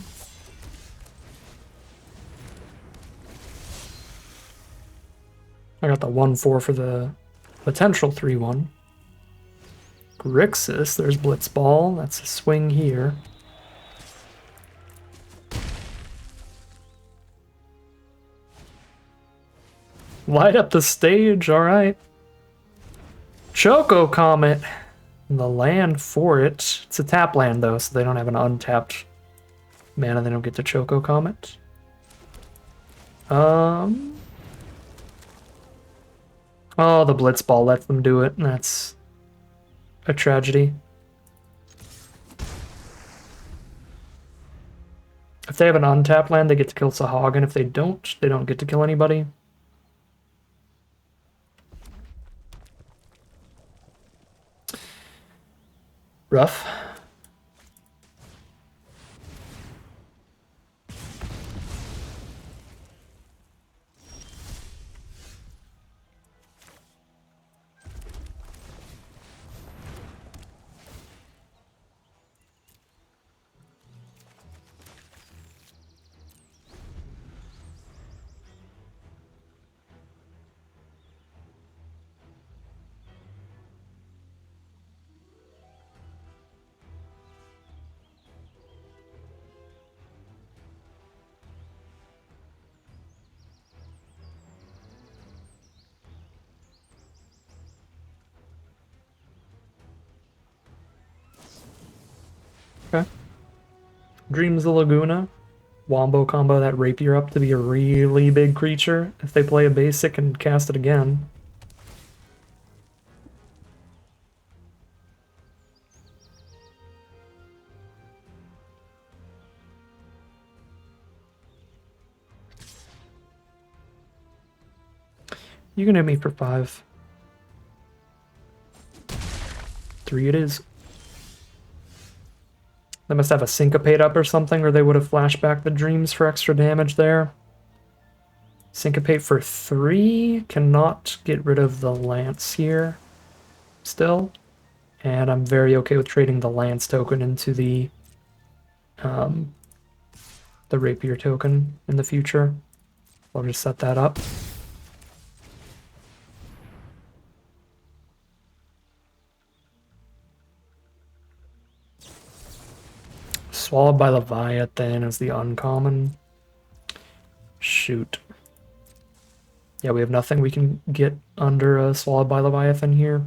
A: I got the 1/4 for the potential 3/1. Grixis, there's Blitzball. That's a swing here. Light up the stage, alright. Choco Comet. The land for it. It's a tap land though, so they don't have an untapped mana. They don't get to Choco Comet. Oh, Oh, the Blitzball lets them do it. That's a tragedy. If they have an untapped land, they get to kill Sahag, and if they don't get to kill anybody. Rough. Okay. Dreams the Laguna. Wombo combo that Rapier up to be a really big creature if they play a basic and cast it again. You can hit me for 5. 3 it is. They must have a Syncopate up or something, or they would have flashed back the Dreams for extra damage there. Syncopate for 3. Cannot get rid of the Lance here still. And I'm very okay with trading the Lance token into the Rapier token in the future. I'll just set that up. Swallowed by Leviathan is the uncommon. Shoot. Yeah, we have nothing we can get under Swallowed by Leviathan here.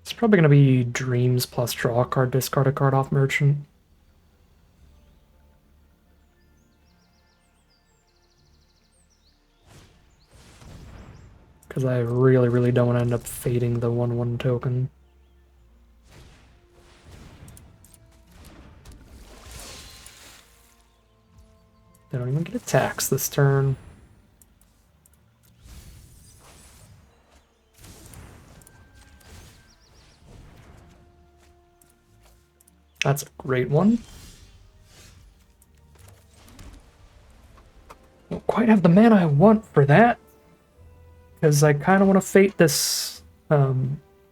A: It's probably going to be Dreams plus draw a card, discard a card off Merchant. Because I really, really don't want to end up fading the 1/1 token. They don't even get a tax this turn. That's a great one. Don't quite have the mana I want for that. Because I kind of want to fate this, the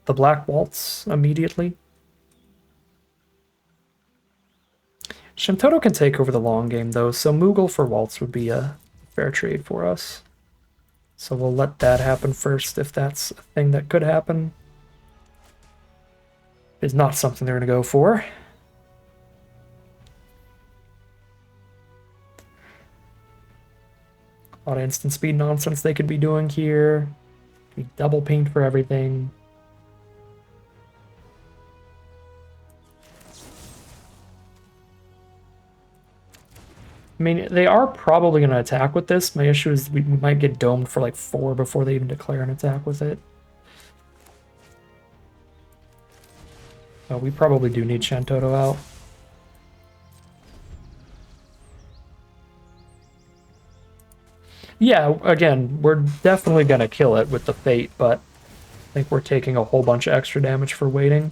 A: Black Waltz immediately. Shantoto can take over the long game though, so Moogle for Waltz would be a fair trade for us. So we'll let that happen first if that's a thing that could happen. It's not something they're going to go for. A lot of instant speed nonsense they could be doing here. Be double pinged for everything. I mean, they are probably going to attack with this. My issue is we might get domed for like 4 before they even declare an attack with it. Oh, we probably do need Shantoto out. Yeah, again, we're definitely going to kill it with the Fate, but I think we're taking a whole bunch of extra damage for waiting.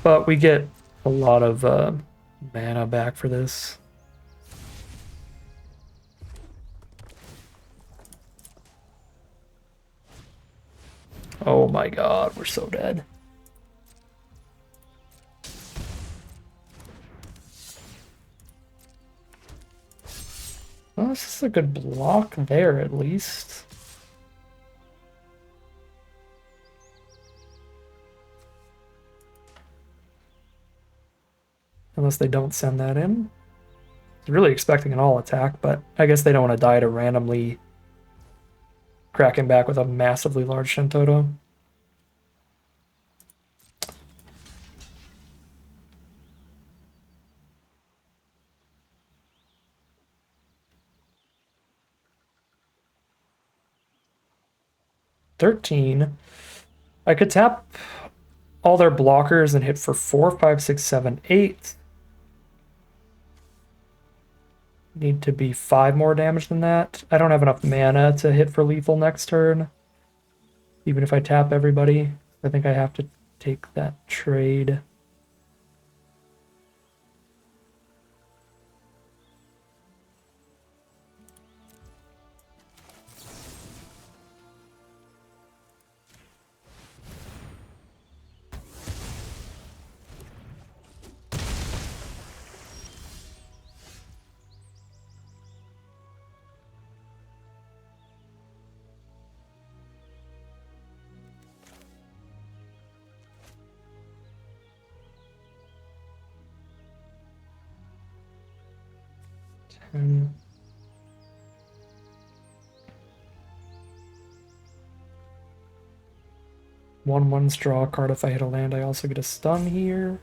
A: But we get a lot of mana back for this. Oh my god, we're so dead. Well, this is a good block there, at least. Unless they don't send that in. Really expecting an all attack, but I guess they don't want to die to randomly crack him back with a massively large Shintoto. $13. I could tap all their blockers and hit for 4, 5, 6, 7, 8. Need to be 5 more damage than that. I don't have enough mana to hit for lethal next turn. Even if I tap everybody, I think I have to take that trade. And 1/1 draw a card if I hit a land. I also get a stun here.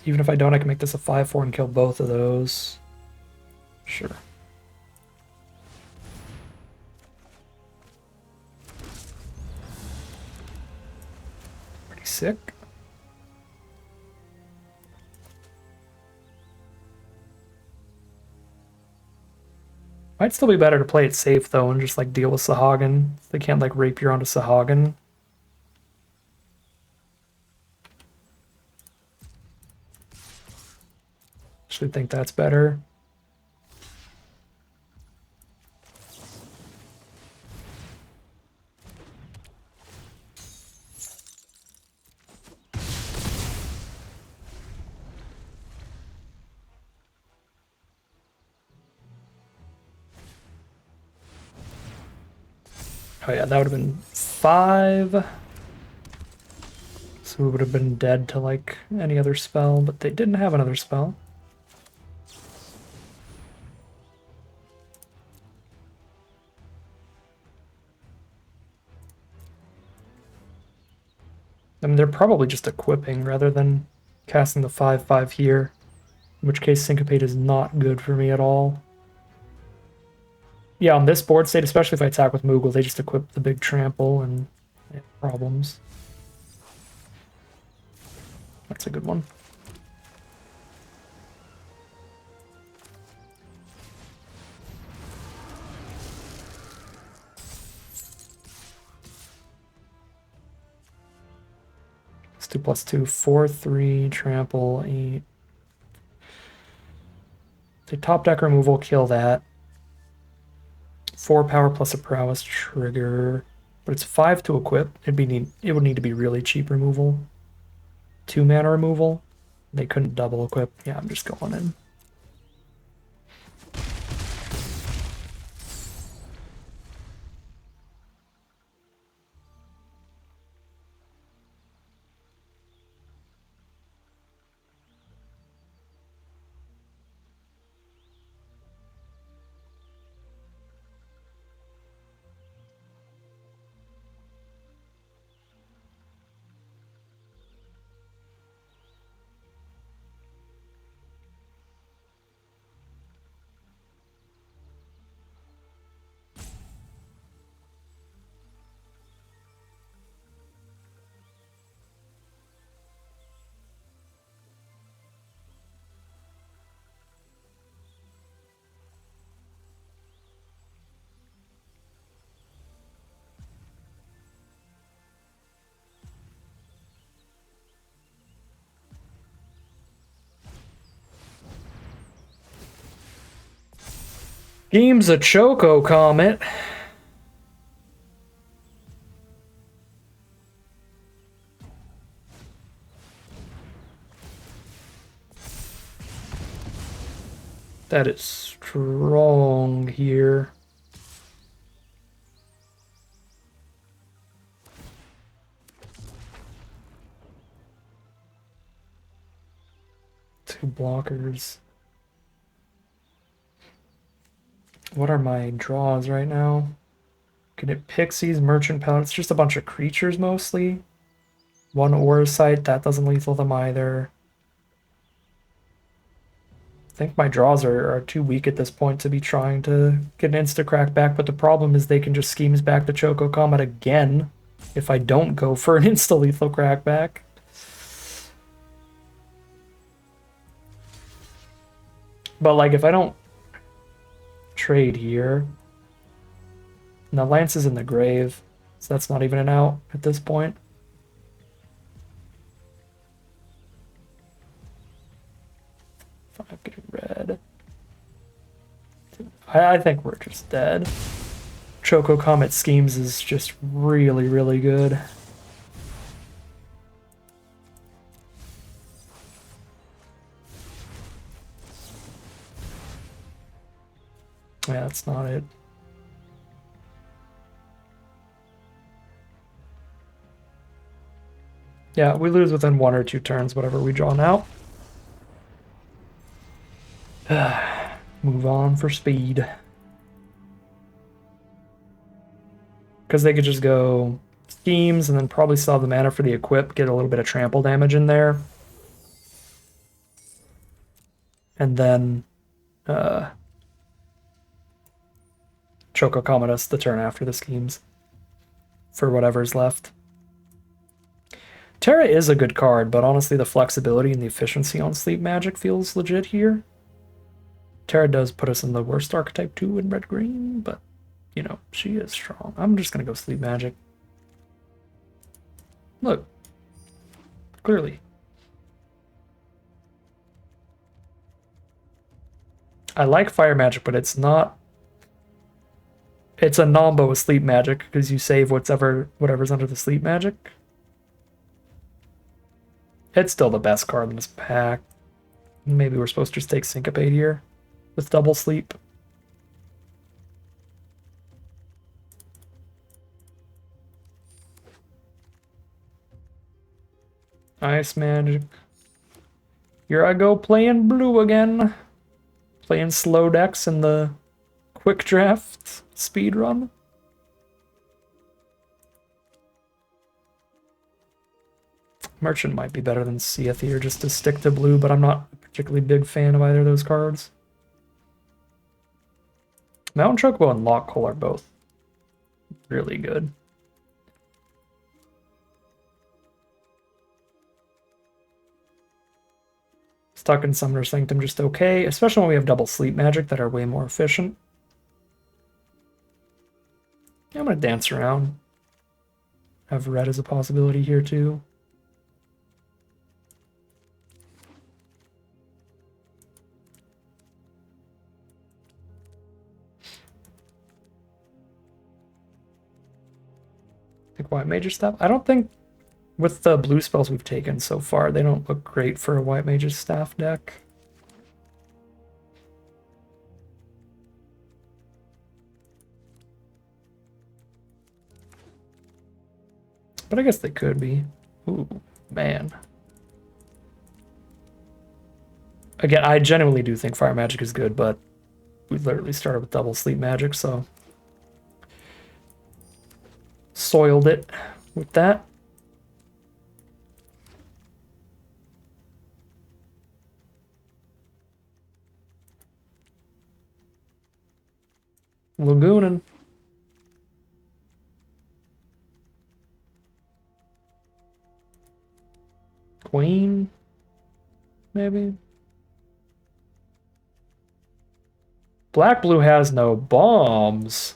A: Even if I don't, I can make this a 5/4 and kill both of those. Sure. Pretty sick. Might still be better to play it safe though and just like deal with Sahagin. They can't like rapier onto Sahagin. Actually think that's better. Oh yeah, that would have been 5. So we would have been dead to like any other spell, but they didn't have another spell. I mean, they're probably just equipping rather than casting the 5/5 here, in which case Syncopate is not good for me at all. Yeah, on this board state, especially if I attack with Moogle, they just equip the big trample and they have problems. That's a good one. It's 2+2, 4/3, trample, 8. The top deck removal, kill that. 4 power plus a prowess trigger, but it's 5 to equip. It would need to be really cheap removal. 2 mana removal. They couldn't double equip. Yeah, I'm just going in. Game's a Choco Comet. That is strong here. 2 blockers. What are my draws right now? Can it Pixies, Merchant Pound? It's just a bunch of creatures mostly. 1 Aura Sight, that doesn't lethal them either. I think my draws are too weak at this point to be trying to get an insta-crack back, but the problem is they can just schemes back to Choco Comet again if I don't go for an insta-lethal crackback. But like if I don't trade here, and the Lance is in the grave, so that's not even an out at this point. Getting red. I think we're just dead. Choco Comet Schemes is just really, really good. Yeah, that's not it. Yeah, we lose within 1 or 2 turns, whatever we draw now. Move on for speed. Because they could just go schemes and then probably still have the mana for the equip, get a little bit of trample damage in there. And then Choco Comet us the turn after the schemes for whatever's left. Terra is a good card, but honestly the flexibility and the efficiency on Sleep Magic feels legit here. Terra does put us in the worst archetype 2 in red-green, but, you know, she is strong. I'm just going to go Sleep Magic. Look. Clearly. I like Fire Magic, but it's not... It's a nombo with Sleep Magic, because you save whatever's under the Sleep Magic. It's still the best card in this pack. Maybe we're supposed to just take Syncopate here with double sleep. Ice Magic. Here I go playing blue again. Playing slow decks in the quick draft speedrun. Merchant might be better than Seath here just to stick to blue, but I'm not a particularly big fan of either of those cards. Mountain Chocobo and Lock Hole are both really good. Stuck in Summoner Sanctum just okay, especially when we have double Sleep Magic that are way more efficient. Yeah, I'm gonna dance around. Have red as a possibility here too. Think White Mage's Staff? I don't think with the blue spells we've taken so far, they don't look great for a White Mage's Staff deck. But I guess they could be. Ooh, man. Again, I genuinely do think Fire Magic is good, but we literally started with double Sleep Magic, so... soiled it with that. Lagoonin. Queen, maybe? Black-blue has no bombs.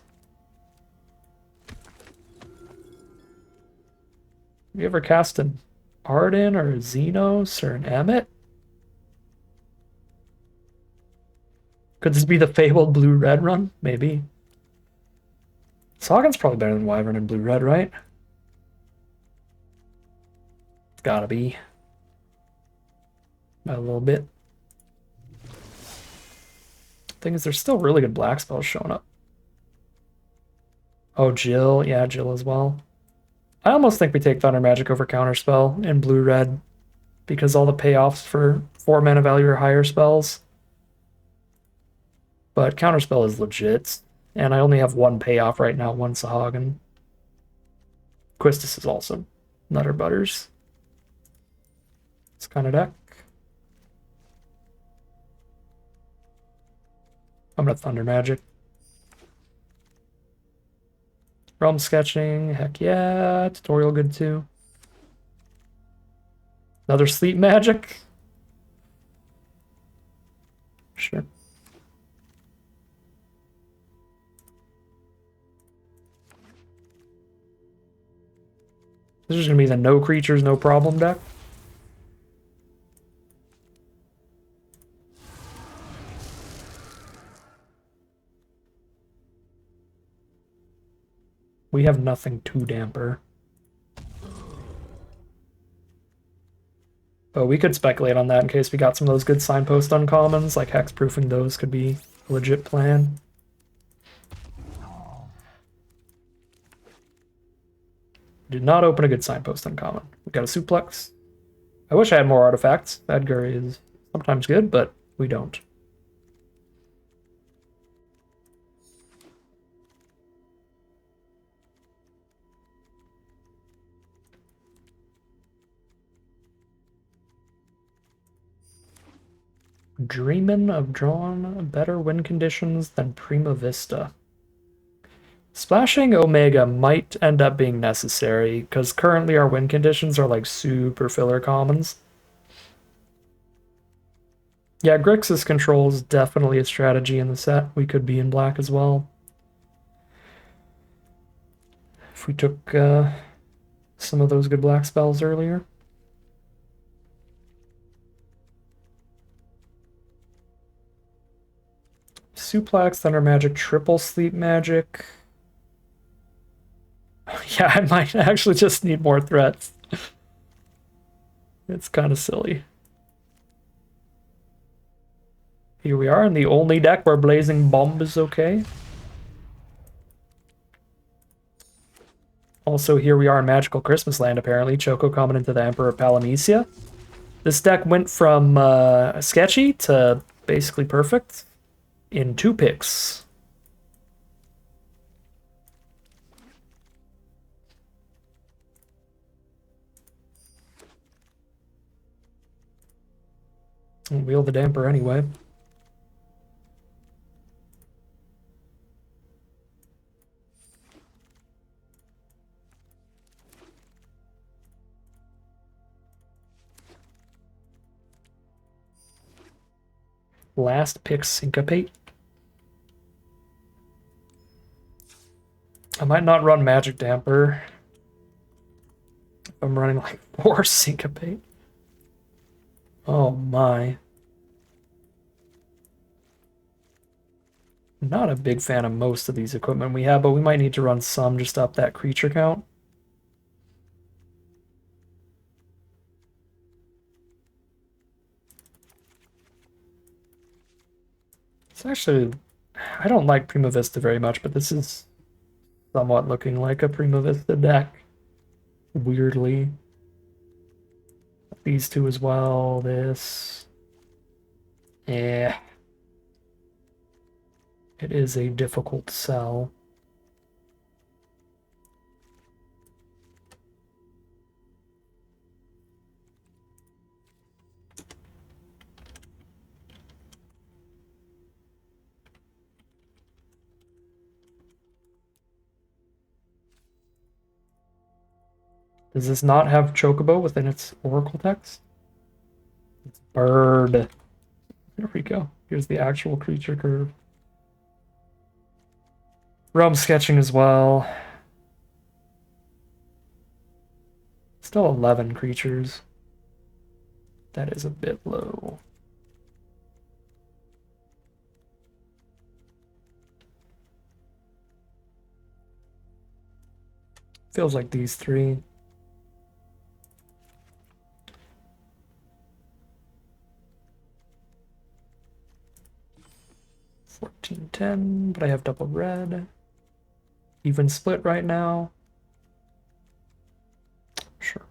A: Have you ever cast an Arden or a Xenos or an Emmet? Could this be the fabled blue-red run? Maybe. Soggen's probably better than Wyvern and blue-red, right? It's gotta be. By a little bit. Thing is, there's still really good black spells showing up. Oh, Jill. Yeah, Jill as well. I almost think we take Thunder Magic over Counterspell in blue-red because all the payoffs for 4 mana value or higher spells. But Counterspell is legit. And I only have one payoff right now, one Sahagin. Quistis is also Nutter Butters. This kind of deck. I'm gonna Thunder Magic. Realm Sketching, heck yeah. Tutorial good too. Another Sleep Magic. Sure. This is gonna be the no creatures, no problem deck. We have nothing to damper. But we could speculate on that in case we got some of those good signpost uncommons, like hexproofing those could be a legit plan. Did not open a good signpost uncommon. We got a suplex. I wish I had more artifacts. Edgar is sometimes good, but we don't. Dreamin' of drawing better win conditions than Prima Vista. Splashing Omega might end up being necessary, because currently our win conditions are like super filler commons. Yeah, Grixis control is definitely a strategy in the set. We could be in black as well. If we took some of those good black spells earlier. Suplex, Thunder Magic, Triple Sleep Magic. Yeah, I might actually just need more threats. It's kind of silly. Here we are in the only deck where Blazing Bomb is okay. Also, here we are in Magical Christmas Land, apparently. Choco coming into the Emperor Palamecia. This deck went from sketchy to basically perfect in 2 picks. We'll wheel the damper anyway. Last pick Syncopate. I might not run Magic Damper if I'm running like 4 Syncopate. Oh my. Not a big fan of most of these equipment we have, but we might need to run some just up that creature count. It's actually, I don't like Prima Vista very much, but this is somewhat looking like a Prima Vista deck. Weirdly. These two as well, this. Yeah. It is a difficult sell. Does this not have Chocobo within its Oracle text? It's Bird. There we go. Here's the actual creature curve. Realm sketching as well. Still 11 creatures. That is a bit low. Feels like these 3. $14.10, but I have double red. Even split right now. Sure.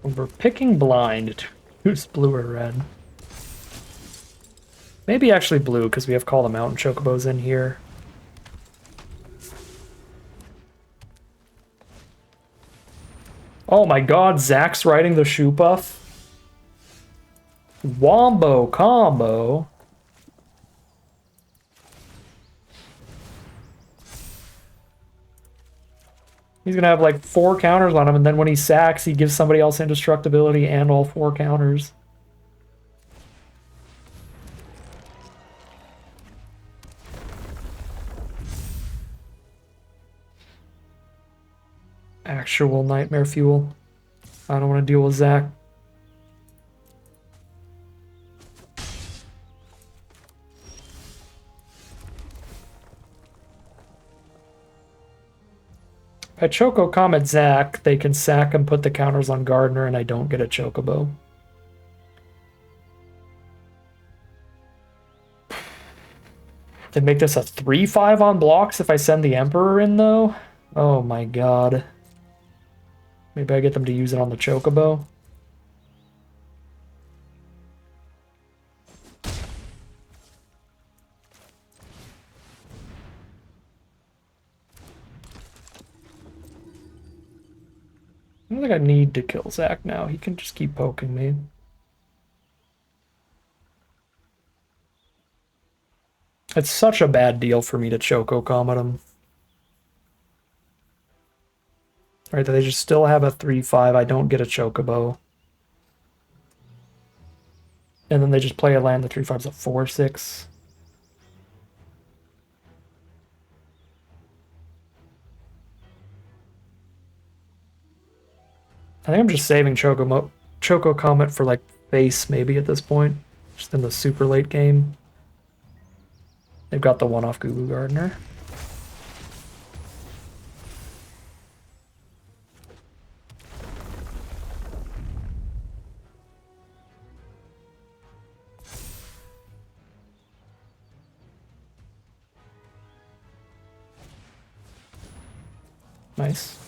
A: We're picking blind to choose blue or red. Maybe actually blue, because we have Call the Mountain Chocobos in here. Oh my god, Zach's riding the shoe buff. Wombo combo. He's gonna have like 4 counters on him, and then when he sacks, he gives somebody else indestructibility and all 4 counters. Actual nightmare fuel. I don't want to deal with Zach. If I Choco Comet Zach, they can sack and put the counters on Gardner, and I don't get a Chocobo. They make this a 3-5 on blocks if I send the Emperor in, though? Oh my god. Maybe I get them to use it on the Chocobo. I don't think I need to kill Zach now. He can just keep poking me. It's such a bad deal for me to Choco Comet him. Alright, they just still have a 3-5. I don't get a Chocobo. And then they just play a land. The 3-5's a 4-6. I think I'm just saving Choco Comet for like face maybe at this point. Just in the super late game. They've got the 1-off Goo Gardener. Nice.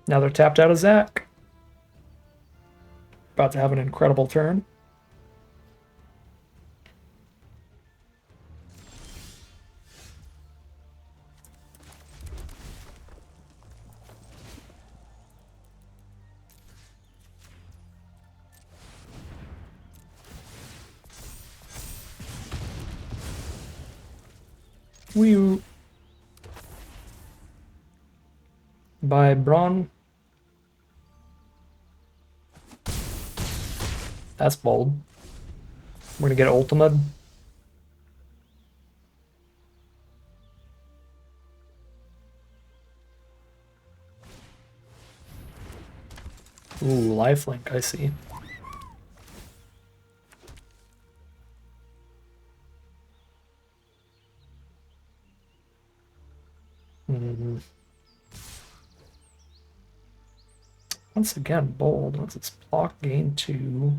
A: Now they're tapped out of Zach. About to have an incredible turn. Wee by Braun. That's bold. We're gonna get ultimate. Ooh, lifelink, I see. Once again, bold. What's its block? Gain 2.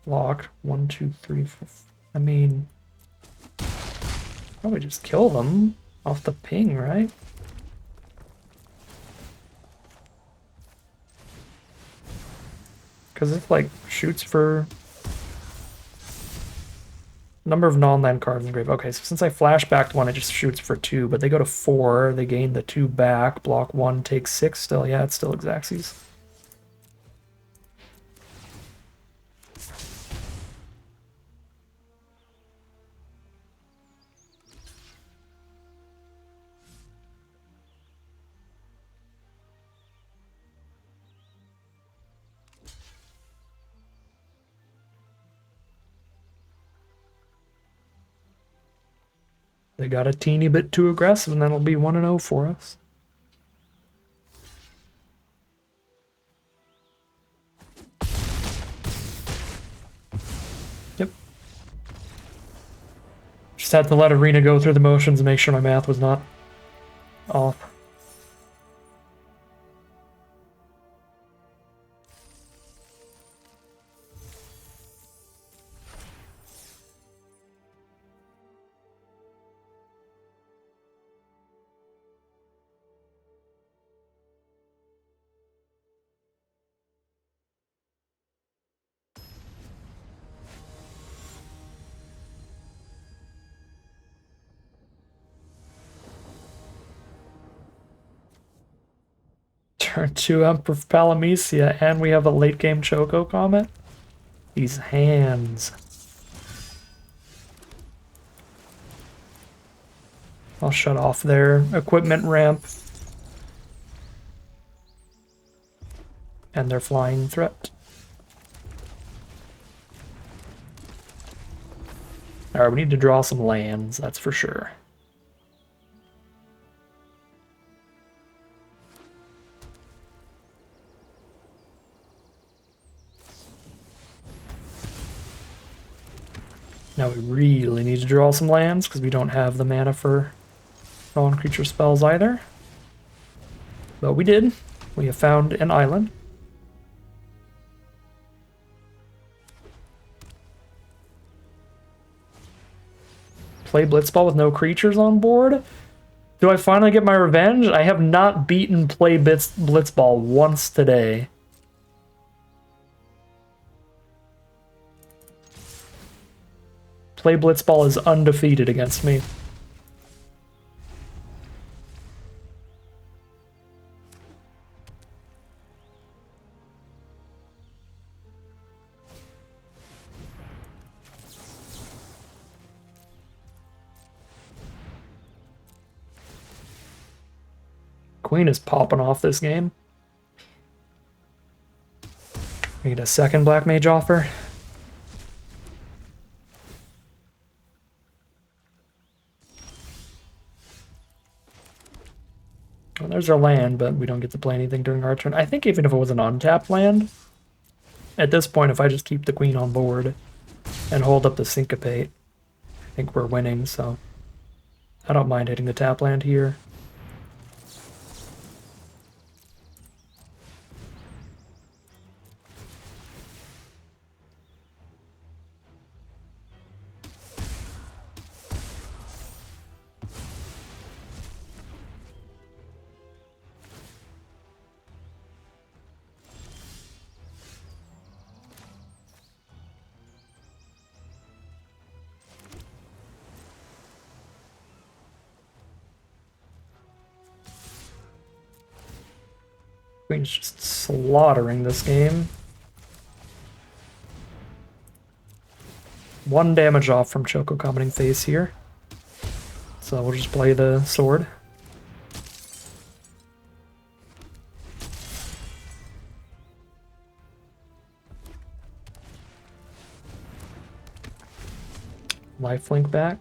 A: Block 1, 2, 3, 4. I mean, probably just kill them off the ping, right? Because it like shoots for number of non-land cards in the grave. Okay, so since I flashbacked one, it just shoots for 2, but they go to 4. They gain the 2 back. Block 1 takes 6 still. Yeah, it's still Xaxes. They got a teeny bit too aggressive, and that'll be 1-0 for us. Yep. Just had to let Arena go through the motions and make sure my math was not off. Turn 2 Emperor Palamecia, and we have a late game Choco Comet. These hands. I'll shut off their equipment ramp. And their flying threat. Alright, we need to draw some lands, that's for sure. Now we really need to draw some lands because we don't have the mana for non-creature spells either. But we did. We have found an island. Play Blitzball with no creatures on board. Do I finally get my revenge? I have not beaten Play Blitzball once today. Play Blitzball is undefeated against me. Queen is popping off this game. We need a second Black Mage offer. Well, there's our land, but we don't get to play anything during our turn. I think even if it was an untapped land, at this point, if I just keep the Queen on board and hold up the Syncopate, I think we're winning, so I don't mind hitting the tap land here. Queen's just slaughtering this game. 1 damage off from Choco Commenting Face here. So we'll just play the sword. Lifelink back.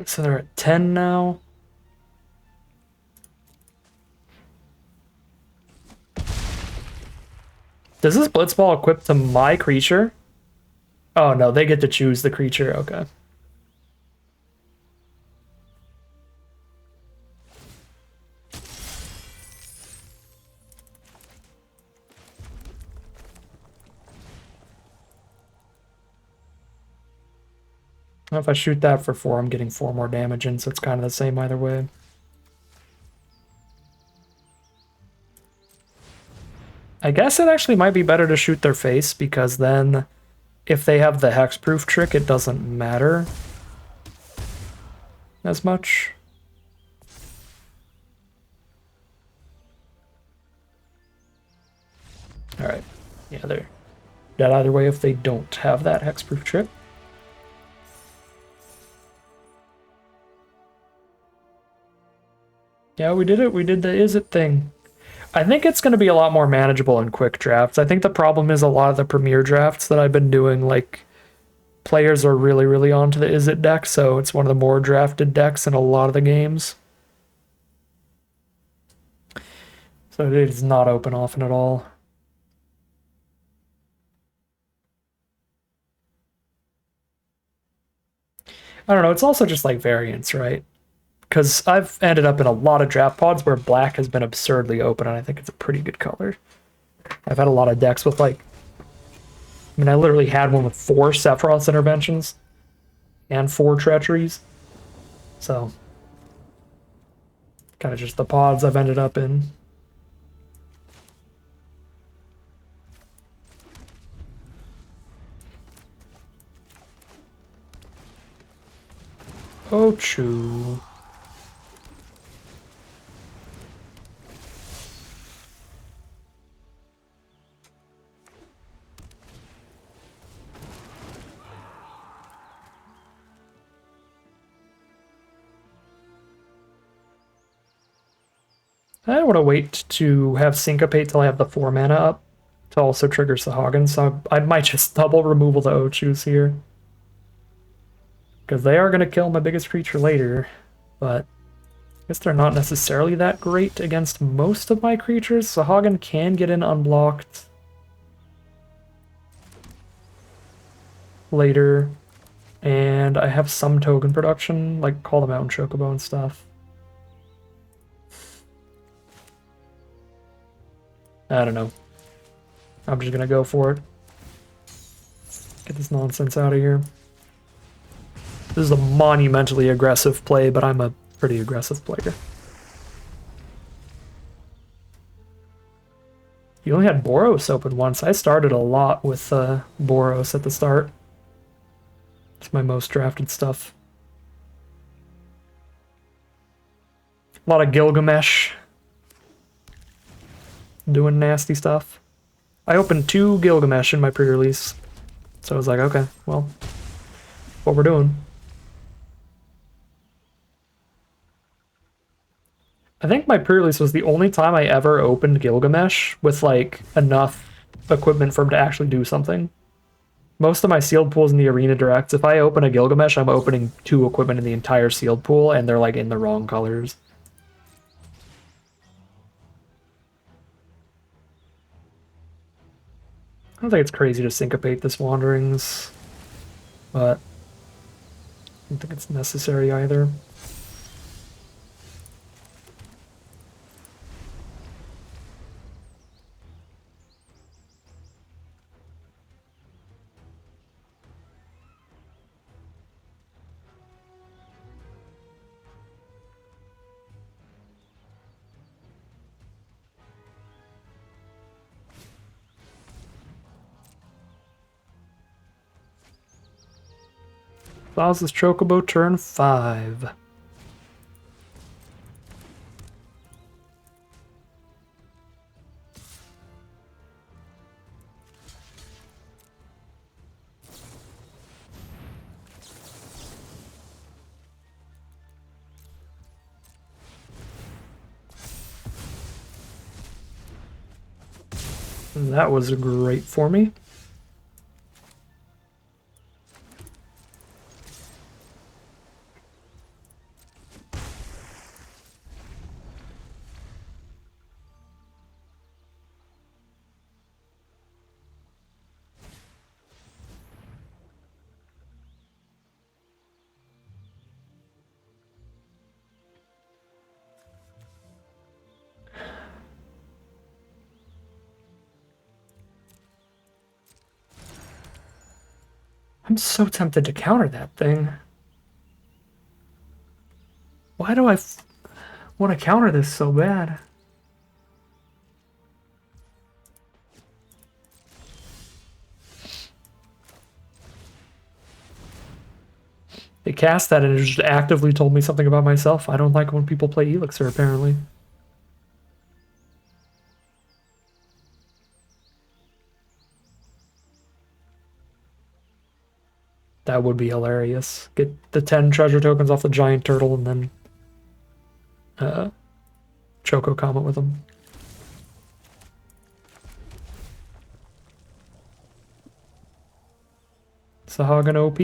A: So they're at 10 now. Does this Blitzball equip to my creature? Oh no, they get to choose the creature, okay. If I shoot that for 4, I'm getting 4 more damage in, so it's kind of the same either way. I guess it actually might be better to shoot their face, because then if they have the hexproof trick, it doesn't matter as much. Alright. Yeah, they're dead either way if they don't have that hexproof trick. Yeah, we did it. We did the is it thing. I think it's going to be a lot more manageable in quick drafts. I think the problem is a lot of the premier drafts that I've been doing, like, players are really, really onto the is it deck, so it's one of the more drafted decks in a lot of the games. So it is not open often at all. I don't know, it's also just like variance, right? Because I've ended up in a lot of draft pods where black has been absurdly open, and I think it's a pretty good color. I've had a lot of decks with, like... I mean, I literally had one with 4 Sephiroth's Interventions and 4 Treacheries. So... Kind of just the pods I've ended up in. Oh, choo. I want to wait to have Syncopate till I have the 4 mana up to also trigger Sahagin, so I might just double removal the Ochus here. Because they are going to kill my biggest creature later, but I guess they're not necessarily that great against most of my creatures. Sahagin can get in unblocked later, and I have some token production, like Call the Mountain Chocobo and stuff. I don't know. I'm just gonna go for it. Get this nonsense out of here. This is a monumentally aggressive play, but I'm a pretty aggressive player. You only had Boros open once. I started a lot with Boros at the start. It's my most drafted stuff. A lot of Gilgamesh. Doing nasty stuff. I opened 2 Gilgamesh in my pre-release. So I was like, okay, well, what we're doing. I think my pre-release was the only time I ever opened Gilgamesh with like enough equipment for him to actually do something. Most of my sealed pools in the arena directs, if I open a Gilgamesh, I'm opening 2 equipment in the entire sealed pool, and they're like in the wrong colors. I don't think it's crazy to syncopate this Wanderings, but I don't think it's necessary either. Allows this Chocobo turn 5. That was great for me. I'm so tempted to counter that thing. Why do I want to counter this so bad? They cast that and it just actively told me something about myself. I don't like when people play Elixir, apparently. That would be hilarious. Get the 10 treasure tokens off the giant turtle and then Choco Comet with them. Sahagin OP.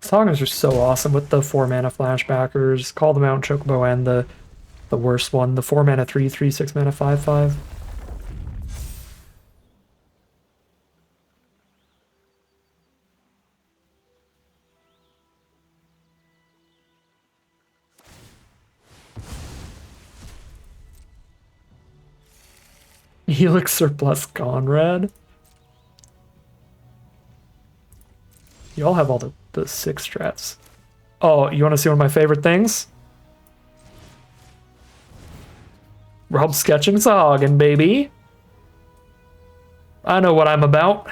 A: Sahagins are so awesome with the 4 mana flashbackers. Call them out, Chocobo, and the worst one, the 4 mana 3/3, 6 mana 5/5. Elixir plus Conrad. You all have all the 6 strats. Oh, you want to see one of my favorite things? Rob sketching Sahuagin, baby. I know what I'm about.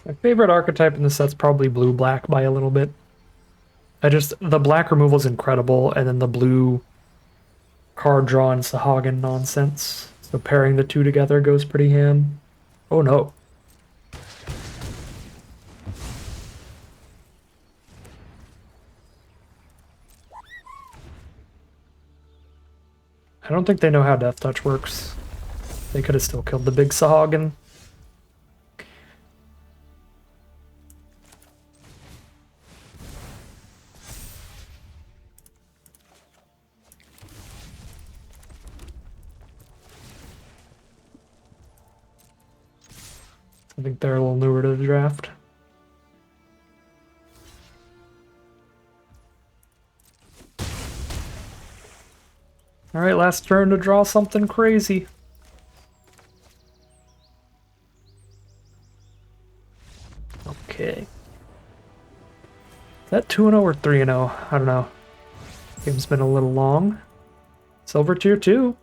A: My favorite archetype in the set's probably blue-black by a little bit. The black removal is incredible, and then the blue card draw and Sahuagin nonsense. So pairing the two together goes pretty ham. Oh no. I don't think they know how Death Touch works. They could have still killed the big Sahuagin. I think they're a little newer to the draft. Alright, last turn to draw something crazy. Okay. Is that 2-0 or 3-0? I don't know. Game's been a little long. Silver tier 2.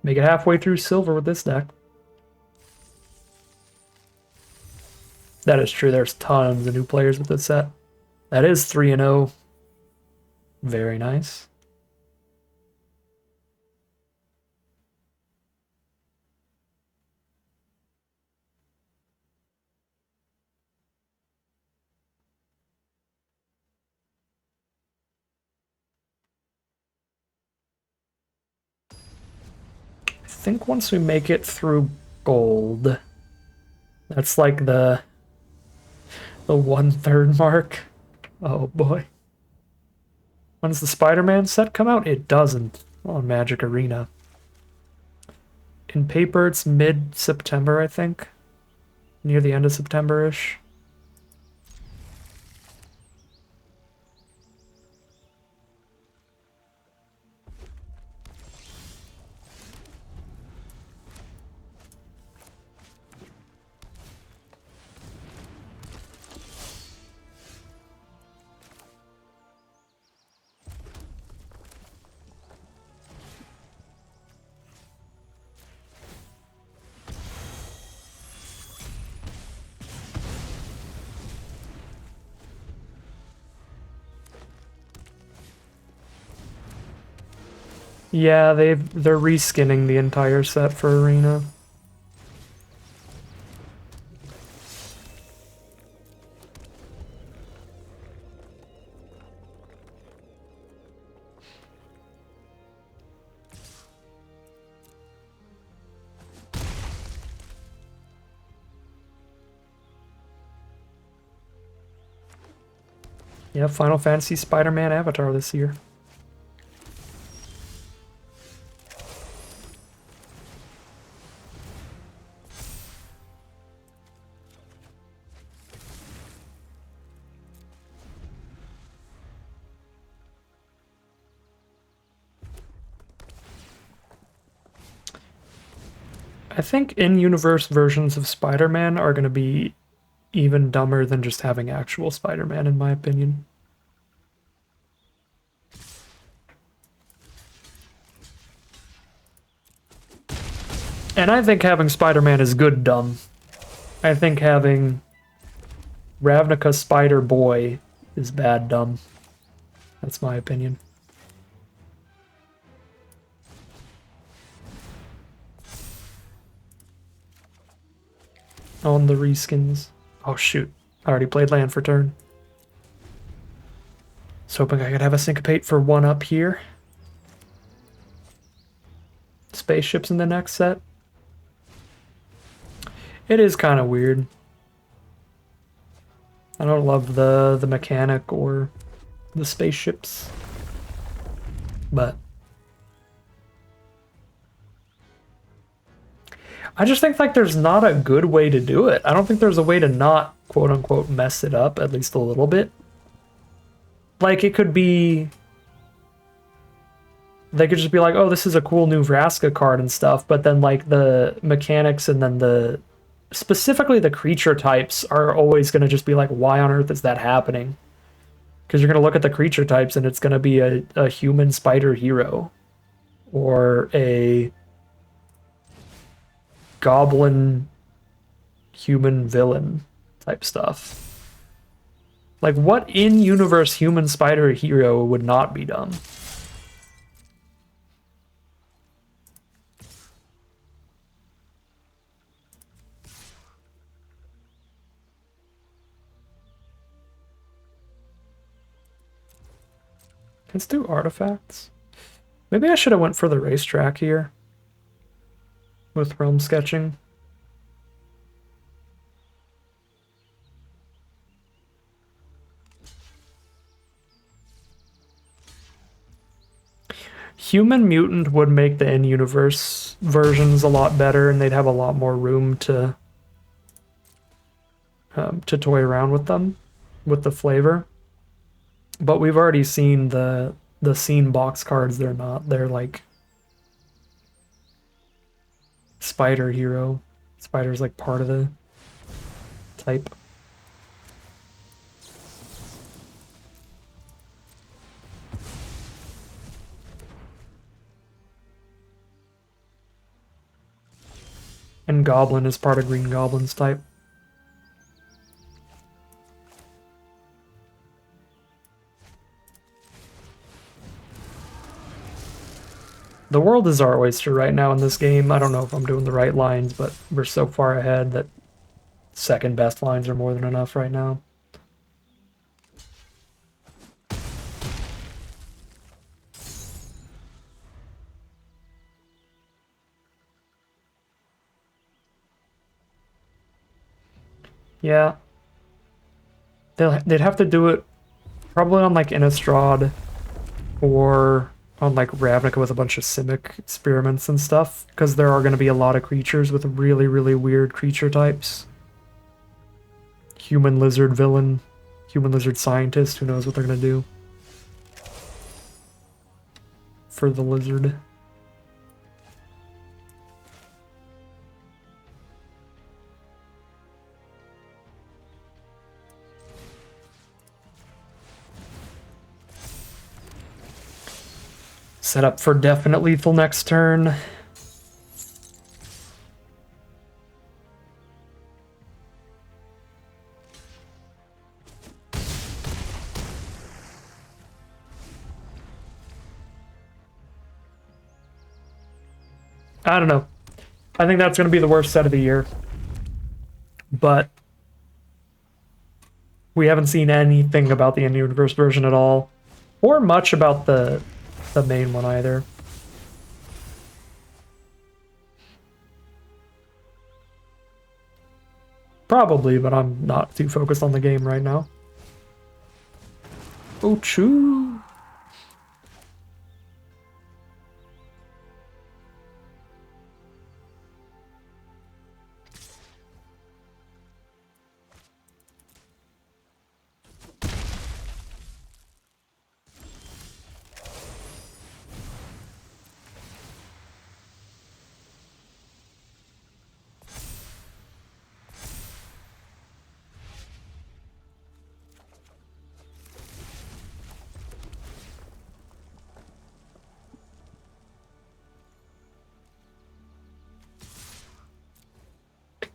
A: Make it halfway through silver with this deck. That is true, there's tons of new players with this set. That is 3-0. Very nice. I think once we make it through gold, that's like the 1/3 mark. Oh boy. When's the Spider-Man set come out? It doesn't on Magic Arena. In paper, it's mid-September, I think. Near the end of September-ish. Yeah, they're reskinning the entire set for Arena. Yeah, Final Fantasy Spider-Man Avatar this year. I think in-universe versions of Spider-Man are going to be even dumber than just having actual Spider-Man, in my opinion. And I think having Spider-Man is good dumb. I think having Ravnica Spider-Boy is bad dumb. That's my opinion. On the reskins. Oh shoot, I already played land for turn. Was hoping I could have a syncopate for 1 up here. Spaceships in the next set. It is kind of weird. I don't love the mechanic or the spaceships, but I just think like there's not a good way to do it. I don't think there's a way to not quote unquote mess it up at least a little bit. Like it could be, they could just be like, oh, this is a cool new Vraska card and stuff, but then like the mechanics and then the specifically the creature types are always going to just be like, why on earth is that happening? Because you're going to look at the creature types and it's going to be a human spider hero or a goblin human villain type stuff. Like, what in-universe human spider hero would not be dumb? Let's do artifacts. Maybe I should have went for the racetrack here with realm sketching. Human Mutant would make the in-universe versions a lot better, and they'd have a lot more room to toy around with them, with the flavor. But we've already seen the scene box cards. They're like Spider Hero. Spider's like part of the type. And Goblin is part of Green Goblin's type. The world is our oyster right now in this game. I don't know if I'm doing the right lines, but we're so far ahead that second best lines are more than enough right now. Yeah. They'd have to do it probably on like Innistrad or on like Ravnica with a bunch of Simic experiments and stuff, because there are going to be a lot of creatures with really, really weird creature types. Human lizard villain, human lizard scientist, who knows what they're going to do for the lizard. Set up for definite lethal next turn. I don't know. I think that's going to be the worst set of the year. But we haven't seen anything about the in-universe version at all, or much about the main one either. Probably, but I'm not too focused on the game right now. Oh, choo.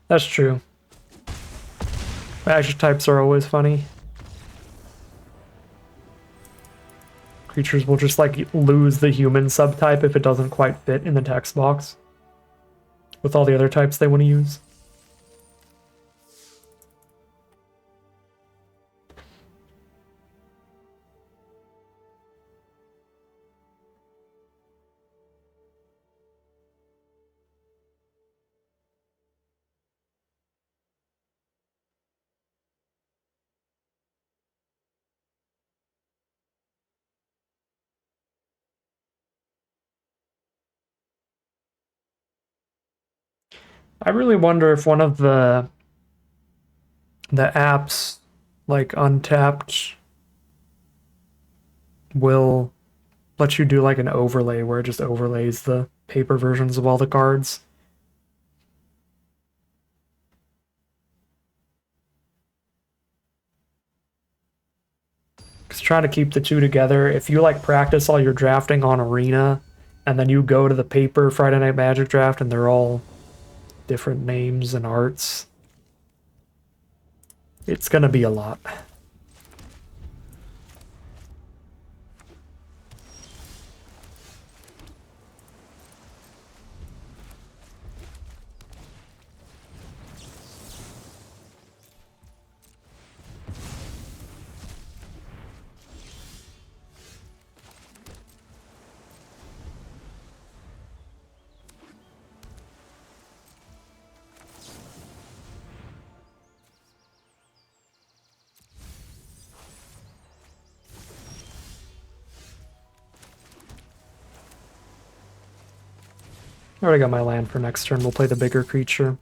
A: That's true. Magic types are always funny. Creatures will just like lose the human subtype if it doesn't quite fit in the text box with all the other types they want to use. I really wonder if one of the apps like Untapped will let you do like an overlay where it just overlays the paper versions of all the cards. Because trying to keep the two together, if you like practice all your drafting on Arena and then you go to the paper Friday Night Magic draft and they're all different names and arts, it's gonna be a lot. I already got my land for next turn. We'll play the bigger creature.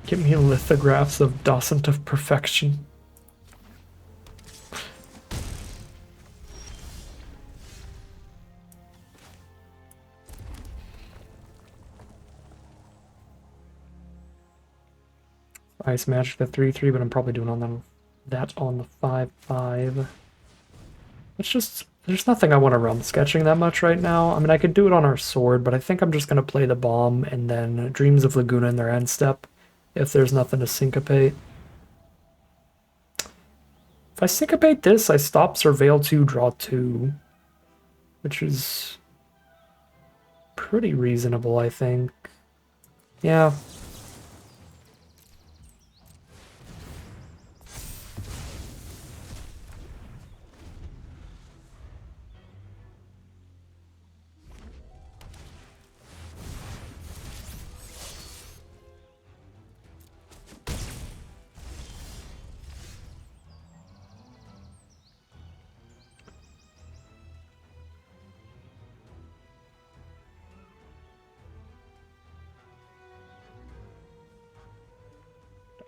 A: Give me lithographs of Docent of Perfection. Ice Magic the 3/3, but I'm probably doing that on the 5/5. It's just, there's nothing I want to run sketching that much right now. I mean, I could do it on our sword, but I think I'm just going to play the bomb and then Dreams of Laguna in their end step if there's nothing to syncopate. If I syncopate this, I stop Surveil 2, draw 2, which is pretty reasonable, I think. Yeah.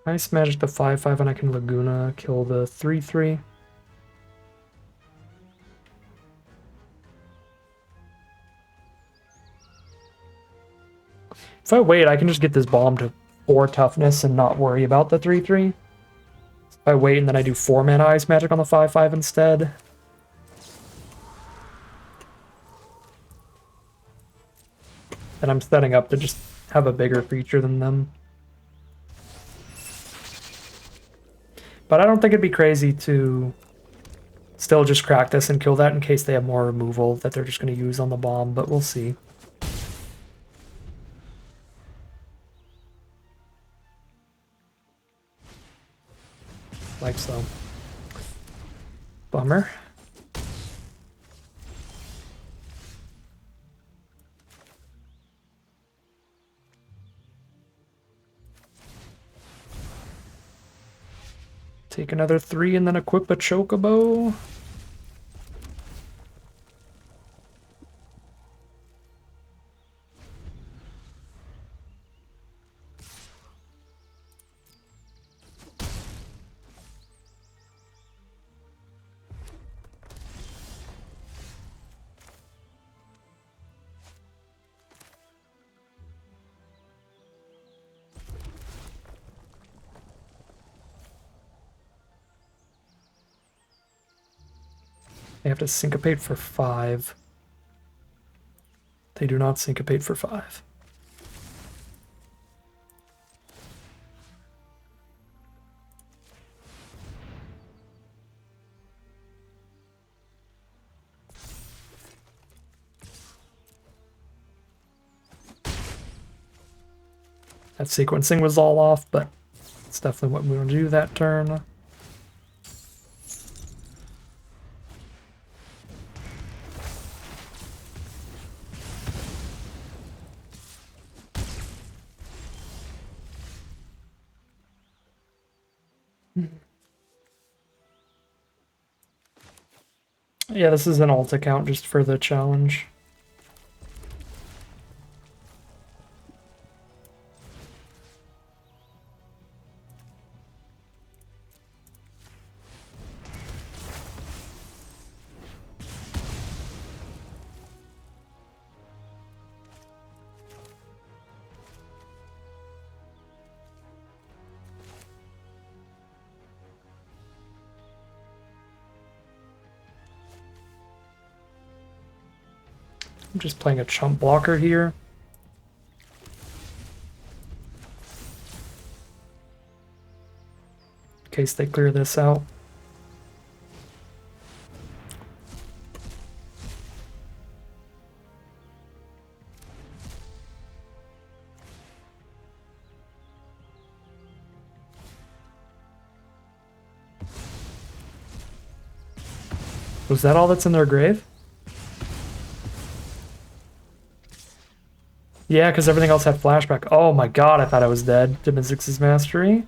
A: Ice Magic the 5/5 and I can Laguna kill the 3/3. If I wait, I can just get this bomb to 4 toughness and not worry about the 3/3. If I wait and then I do 4 mana Ice Magic on the 5/5 instead. Then I'm setting up to just have a bigger creature than them. But I don't think it'd be crazy to still just crack this and kill that in case they have more removal that they're just going to use on the bomb, but we'll see. Like so. Bummer. Take another 3 and then equip a Chocobo. They have to syncopate for 5. They do not syncopate for 5. That sequencing was all off, but it's definitely what we want to do that turn. Yeah, this is an alt account just for the challenge. I'm just playing a chump blocker here. In case they clear this out. Was that all that's in their grave? Yeah, because everything else had flashback. Oh my god, I thought I was dead to Mythic's Mastery.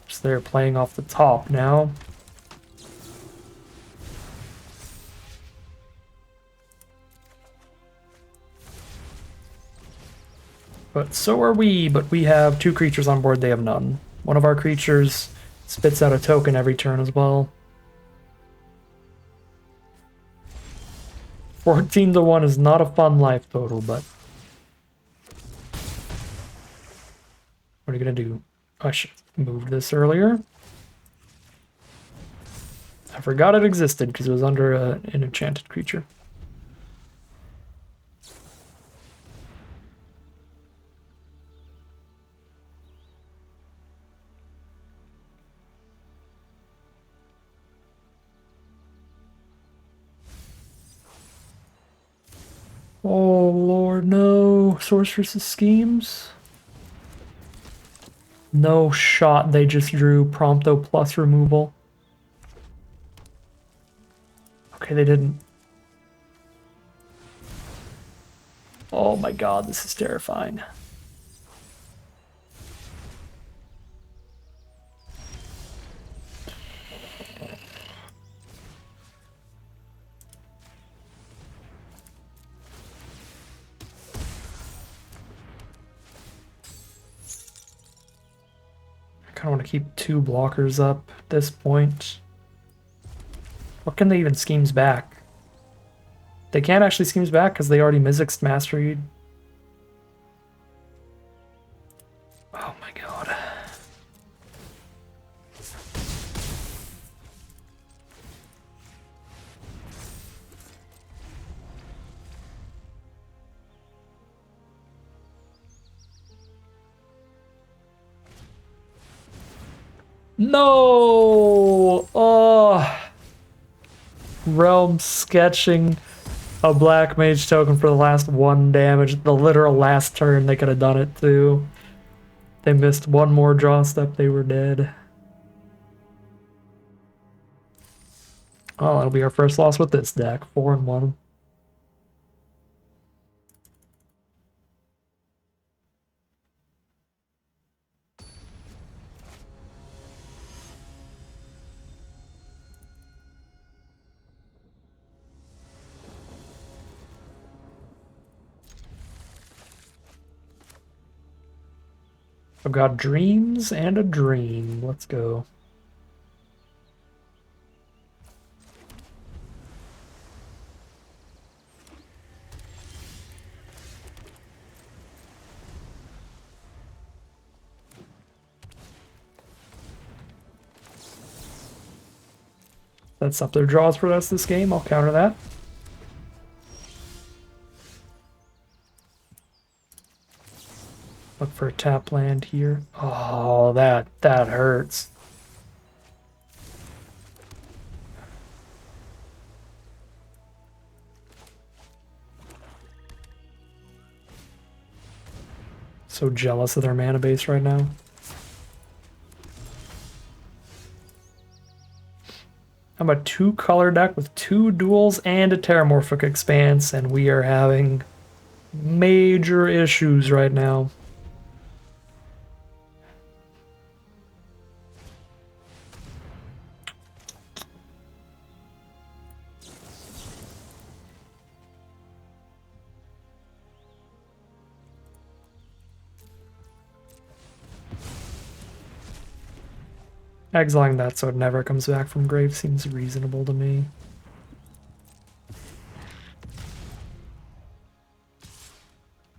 A: So they're playing off the top now. But so are we, but we have 2 creatures on board, they have none. One of our creatures spits out a token every turn as well. 14-1 is not a fun life total, but what are you gonna do? I should have moved this earlier. I forgot it existed because it was under an enchanted creature. Oh lord, no. Sorceress's Schemes? No shot, they just drew Prompto plus removal. Okay, they didn't. Oh my god, this is terrifying. I kind of want to keep 2 blockers up at this point. What can they even schemes back? They can't actually schemes back because they already Mythic's Mastery. Oh my god. No! Oh! Realm sketching a black mage token for the last 1 damage. The literal last turn they could have done it too. They missed 1 more draw step, they were dead. Oh, that'll be our first loss with this deck. 4-1. I've got dreams and a dream. Let's go. That's up their draws for us this game. I'll counter that. Look for a tap land here. Oh, that hurts. So jealous of their mana base right now. I'm a 2-color deck with 2 duels and a Terramorphic Expanse, and we are having major issues right now. Exiling that so it never comes back from grave seems reasonable to me.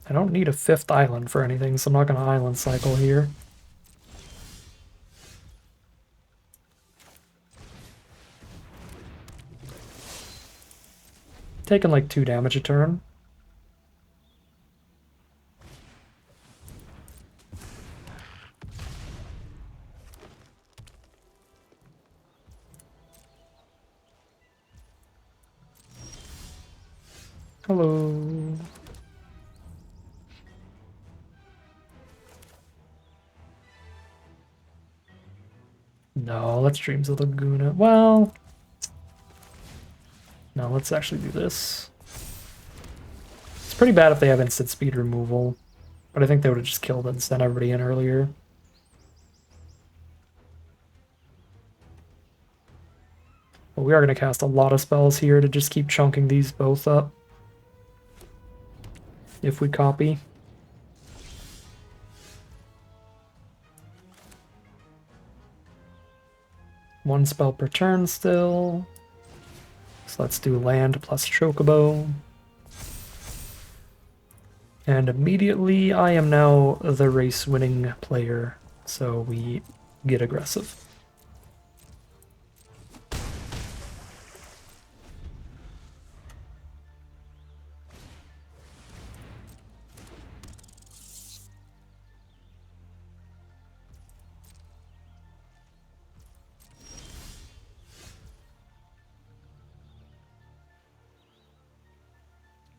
A: I don't need a 5th island for anything, so I'm not going to island cycle here. Taking like 2 damage a turn. Hello. No, let's Dreams of Laguna. Well, no, let's actually do this. It's pretty bad if they have instant speed removal, but I think they would have just killed it and sent everybody in earlier. But we are going to cast a lot of spells here to just keep chunking these both up. If we copy. One spell per turn still. So let's do land plus Chocobo. And immediately I am now the race-winning player, so we get aggressive.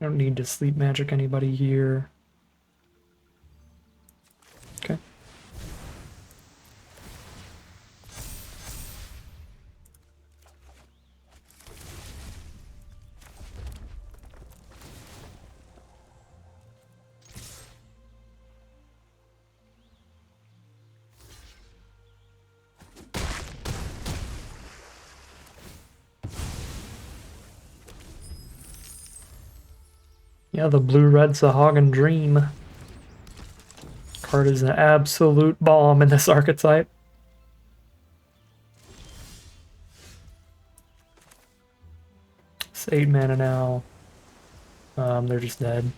A: I don't need to sleep magic anybody here. Okay. Yeah, the blue-red Sahagin Dream card is an absolute bomb in this archetype. It's 8 mana now. They're just dead.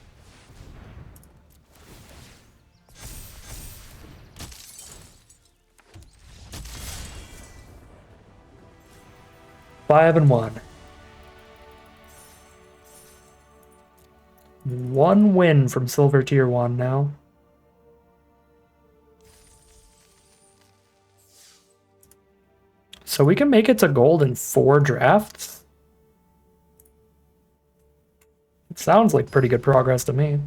A: Five and 1. 1 win from Silver Tier 1 now. So we can make it to gold in 4 drafts? It sounds like pretty good progress to me.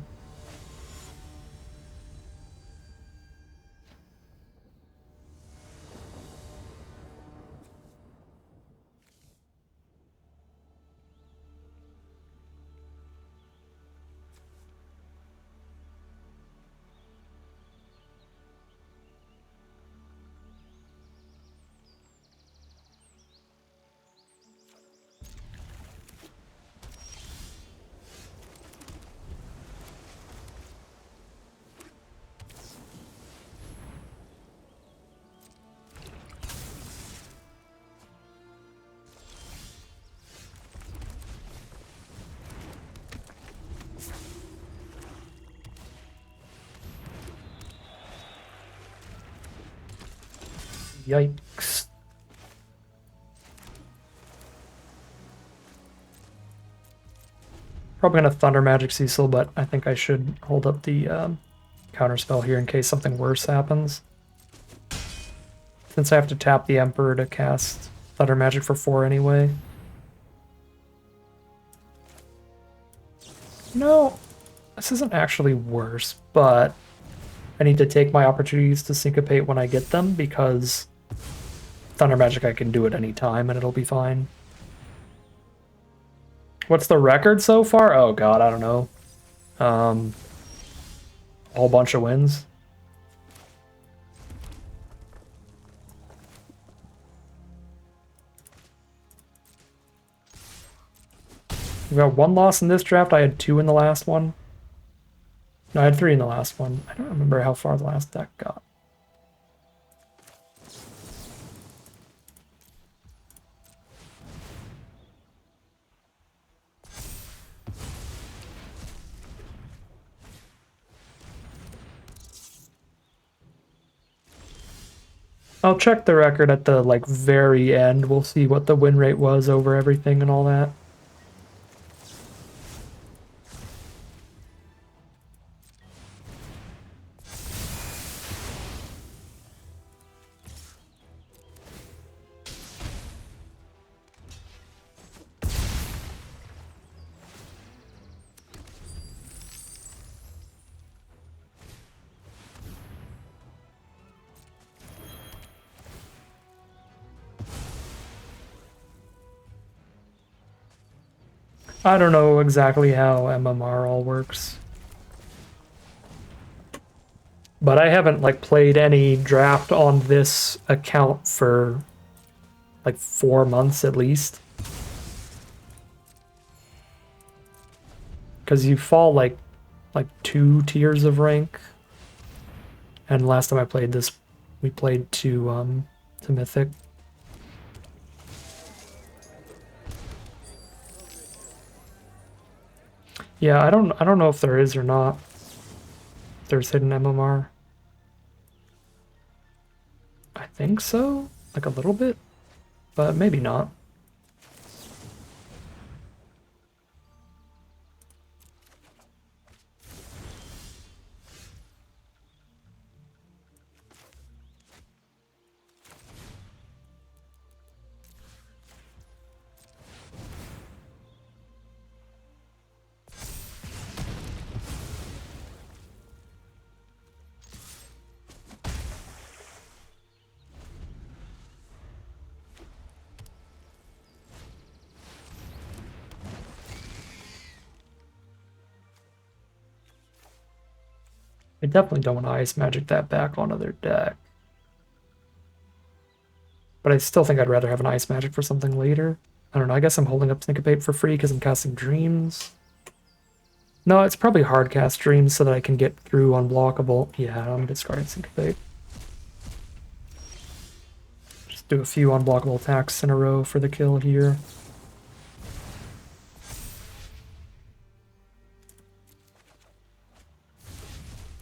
A: Yikes. Probably gonna Thunder Magic Cecil, but I think I should hold up the counterspell here in case something worse happens. Since I have to tap the Emperor to cast Thunder Magic for 4 anyway. No, this isn't actually worse, but I need to take my opportunities to syncopate when I get them because Thunder Magic I can do at any time and it'll be fine. What's the record so far? Oh god, I don't know. A whole bunch of wins. We got 1 loss in this draft. I had 2 in the last one. No, I had 3 in the last one. I don't remember how far the last deck got. I'll check the record at the very end. We'll see what the win rate was over everything and all that. I don't know exactly how MMR all works. But I haven't played any draft on this account for 4 months at least. Because you fall like 2 tiers of rank. And last time I played this, we played to Mythic. Yeah, I don't know if there is or not. If there's hidden MMR. I think so, a little bit, but maybe not. I definitely don't want to Ice Magic that back onto their deck. But I still think I'd rather have an Ice Magic for something later. I don't know, I guess I'm holding up Syncopate for free because I'm casting Dreams. No, it's probably hard cast Dreams so that I can get through unblockable. Yeah, I'm discarding Syncopate. Just do a few unblockable attacks in a row for the kill here.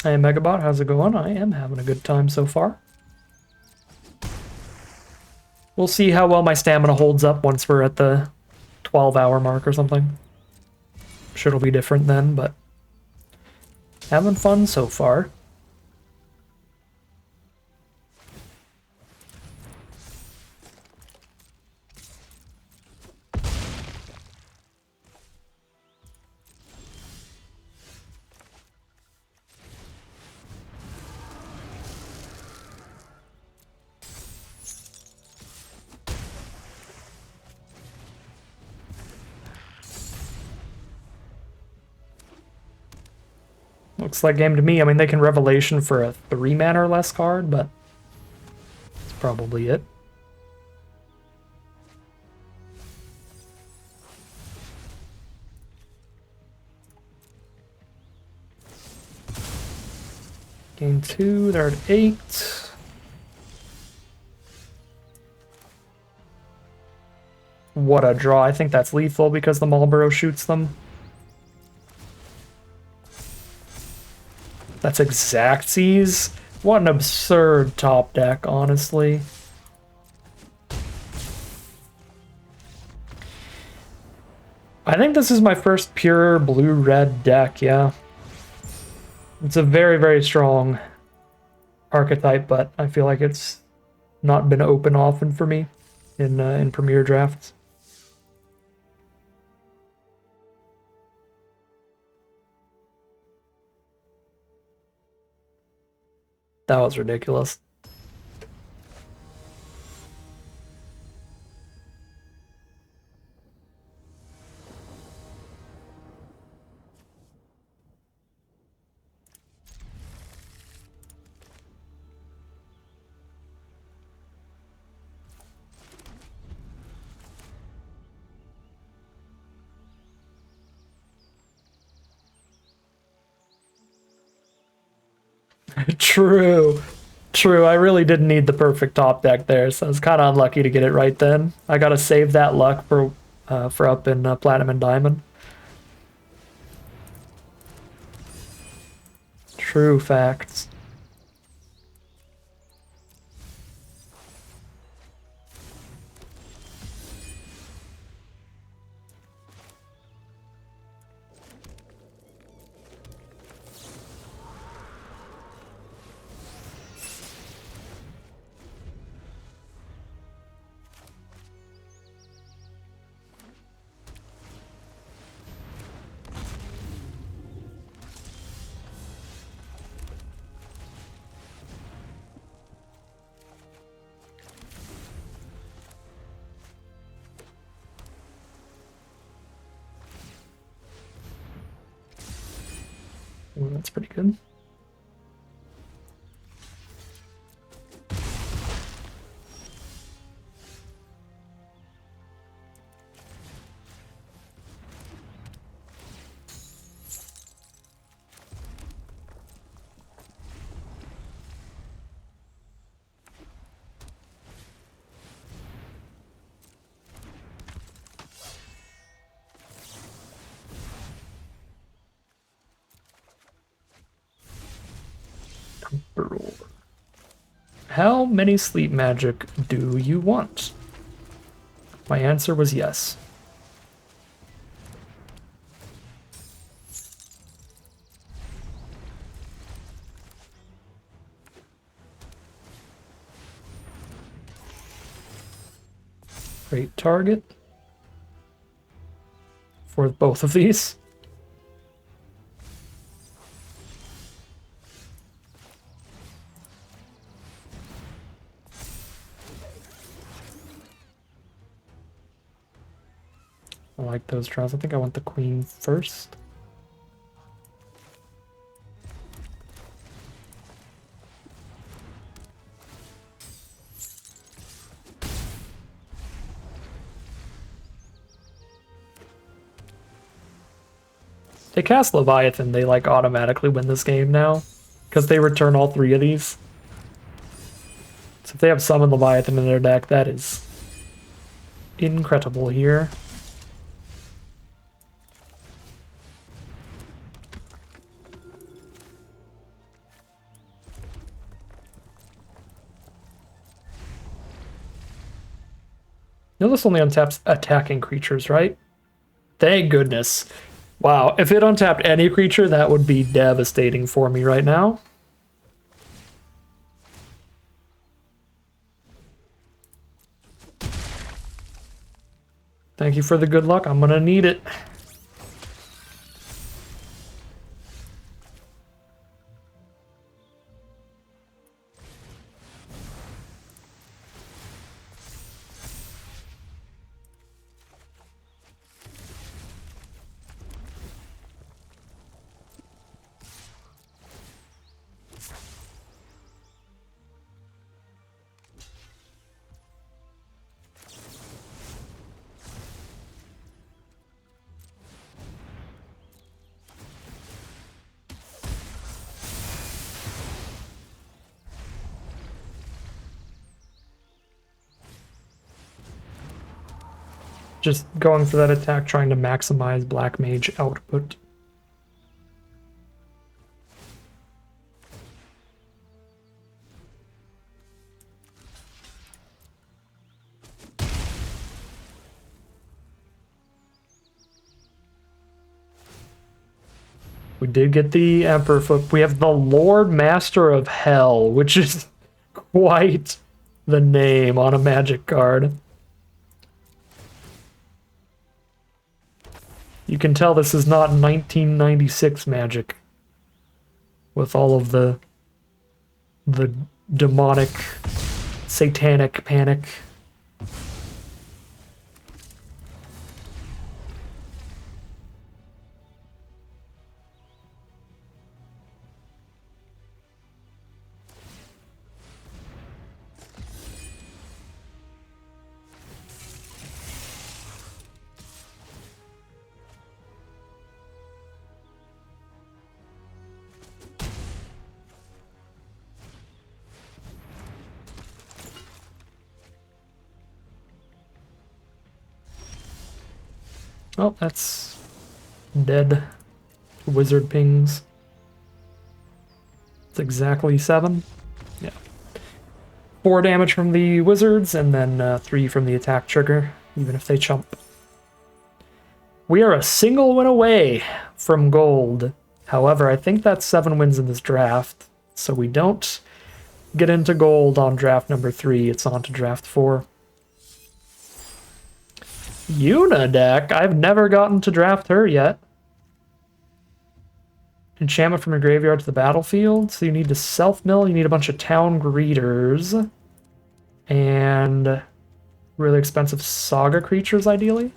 A: Hey Megabot, how's it going? I am having a good time so far. We'll see how well my stamina holds up once we're at the 12-hour mark or something. I'm sure it'll be different then, but having fun so far. Looks like game to me. I mean, they can Revelation for a 3-mana or less card, but that's probably it. Game 2, they're at 8. What a draw. I think that's lethal because the Marlboro shoots them. That's Xaxes. What an absurd top deck, honestly. I think this is my first pure blue-red deck, yeah. It's a very, very strong archetype, but I feel like it's not been open often for me in Premier drafts. That was ridiculous. True. True, I really didn't need the perfect top deck there, so I was kind of unlucky to get it right then. I gotta save that luck for up in Platinum and Diamond. True facts. Ooh, that's pretty good. How many sleep magic do you want? My answer was yes. Great target for both of these. I like those draws. I think I want the queen first. They cast Leviathan, they like automatically win this game now because they return all three of these. So if they have summon Leviathan in their deck, that is incredible here. No, this only untaps attacking creatures, right? Thank goodness. Wow, if it untapped any creature, that would be devastating for me right now. Thank you for the good luck. I'm gonna need it. Just going for that attack, trying to maximize Black Mage output. We did get the Emperor Foot. We have the Lord Master of Hell, which is quite the name on a magic card. You can tell this is not 1996 magic with all of the demonic, satanic panic. Oh, that's dead. Wizard pings. It's exactly 7. Yeah. 4 damage from the wizards, and then 3 from the attack trigger, even if they chump. We are a single win away from gold. However, I think that's 7 wins in this draft, so we don't get into gold on draft number 3. It's on to draft 4. Yuna deck. I've never gotten to draft her yet. Enchantment from your graveyard to the battlefield. So you need to self-mill. You need a bunch of town greeters. And really expensive saga creatures, ideally.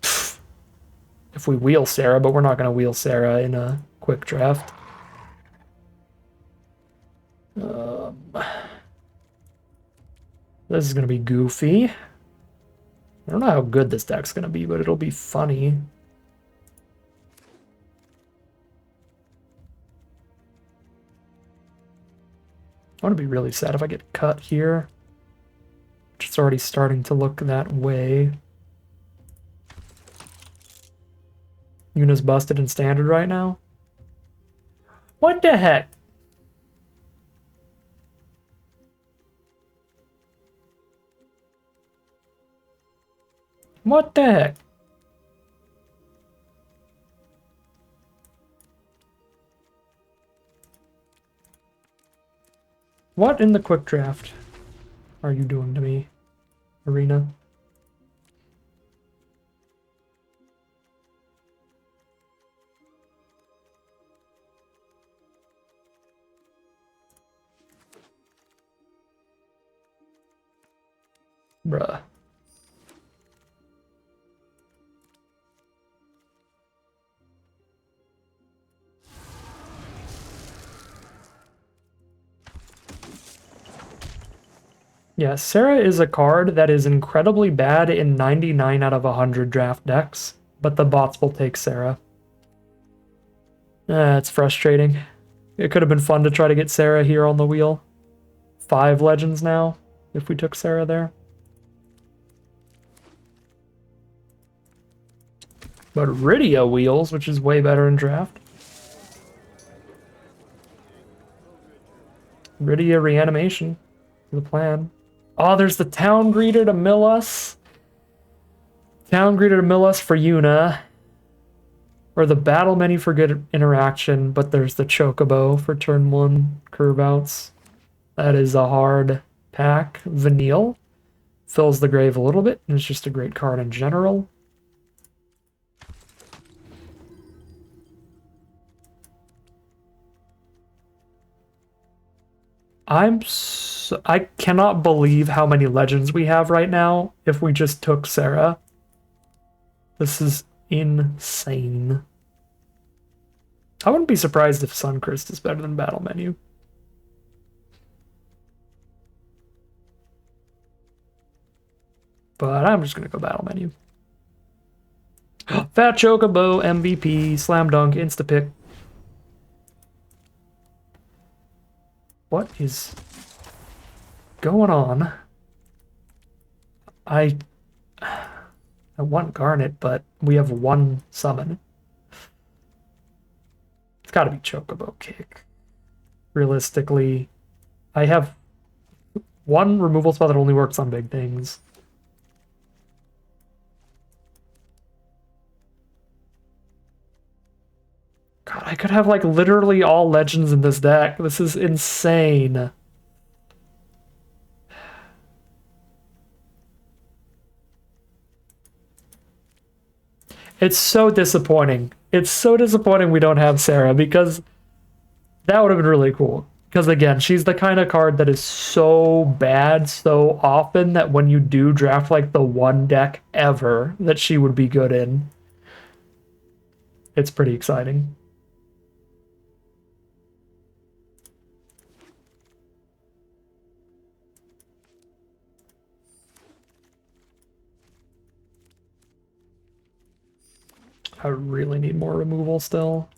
A: If we wheel Sarah, but we're not going to wheel Sarah in a quick draft. This is going to be goofy. I don't know how good this deck's going to be, but it'll be funny. I want to be really sad if I get cut here. It's already starting to look that way. Yuna's busted in standard right now. What the heck? What the heck? What in the quick draft are you doing to me, Arena? Bruh. Yeah, Sarah is a card that is incredibly bad in 99 out of 100 draft decks, but the bots will take Sarah. It's frustrating. It could have been fun to try to get Sarah here on the wheel. 5 legends now, if we took Sarah there. But Rydia wheels, which is way better in draft. Rydia reanimation is the plan. Oh, there's the town greeter to mill us. Town greeter to mill us for Yuna. Or the battle menu for good interaction, but there's the Chocobo for turn 1 curve outs. That is a hard pack. Vanille fills the grave a little bit, and it's just a great card in general. I cannot believe how many legends we have right now if we just took Sarah. This is insane. I wouldn't be surprised if Suncrist is better than Battle Menu. But I'm just going to go Battle Menu. Fat Chocobo, MVP, Slam Dunk, Instapick. What is going on? I want Garnet, but we have 1 summon. It's got to be Chocobo Kick. Realistically, I have 1 removal spell that only works on big things. God, I could have like literally all legends in this deck. This is insane. It's so disappointing. It's so disappointing we don't have Sarah, because that would have been really cool. Because again, she's the kind of card that is so bad so often that when you do draft like the one deck ever that she would be good in, it's pretty exciting. I really need more removal still.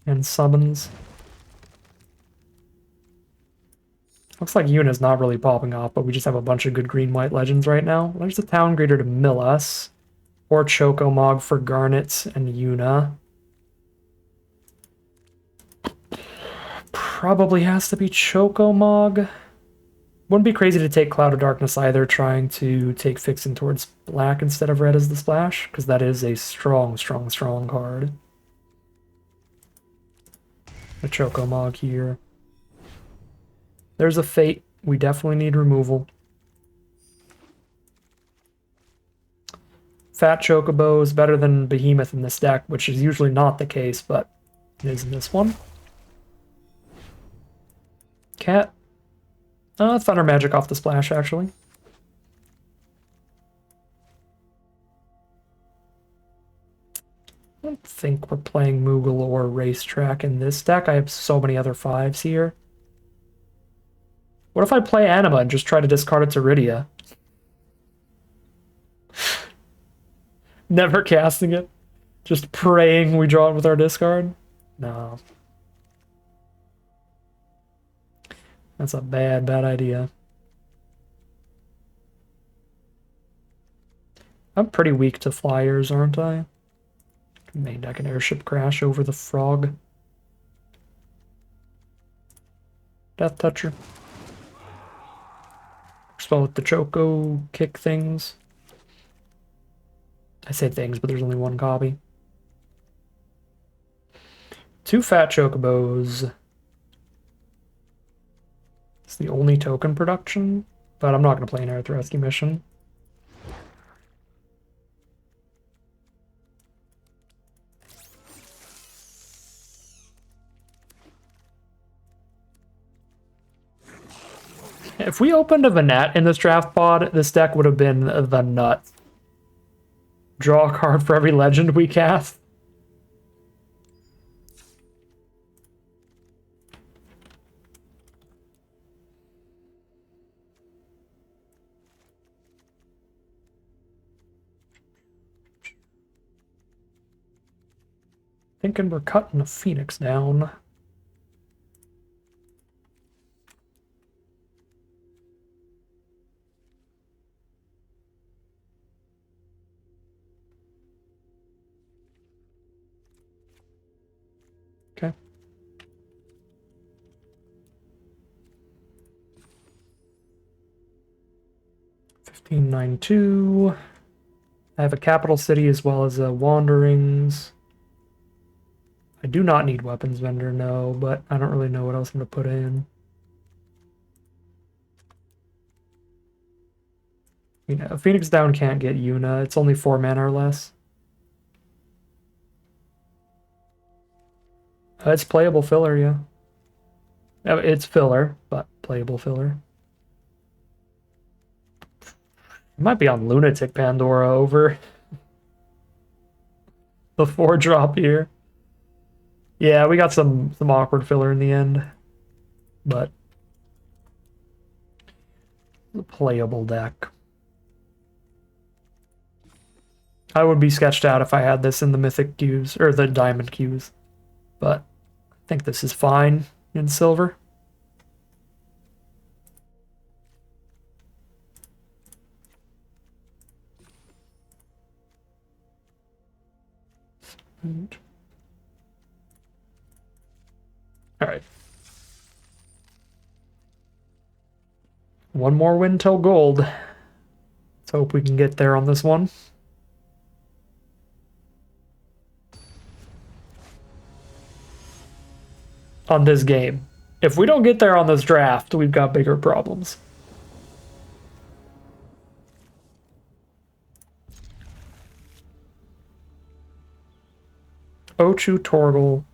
A: And summons. Looks like Yuna's not really popping off, but we just have a bunch of good green-white legends right now. There's a Town Greeter to mill us. Or Chocomog for Garnet and Yuna. Probably has to be Chocomog. Wouldn't be crazy to take Cloud of Darkness either, trying to take Fixing towards black instead of red as the splash, because that is a strong, strong, strong card. A Chocomog here. There's a Fate. We definitely need removal. Fat Chocobo is better than Behemoth in this deck, which is usually not the case, but it is in this one. Cat. Thunder Magic off the splash, actually. I don't think we're playing Moogle or Racetrack in this deck. I have so many other 5s here. What if I play Anima and just try to discard it to Rydia? Never casting it. Just praying we draw it with our discard? No. That's a bad, bad idea. I'm pretty weak to flyers, aren't I? Main deck an Airship Crash over the Frog. Death Toucher. Spell with the Choco kick things. I say things, but there's only one copy. 2 Fat Chocobos. It's the only token production, but I'm not going to play an Earth Rescue mission. If we opened a Vanat in this draft pod, this deck would have been the nuts. Draw a card for every legend we cast. Thinking we're cutting a Phoenix down. Okay. $15.92. I have a Capital City as well as a Wanderings. I do not need Weapons Vendor, no, but I don't really know what else I'm going to put in. You know, Phoenix Down can't get Yuna. It's only 4 mana or less. It's playable filler, yeah. It's filler, but playable filler. It might be on Lunatic Pandora over the 4-drop here. Yeah, we got some awkward filler in the end, but a playable deck. I would be sketched out if I had this in the Mythic queues, or the Diamond queues, but I think this is fine in silver. All right. One more win till gold. Let's hope we can get there on this one. on this game. If we don't get there on this draft, we've got bigger problems. Ochu, Torgal,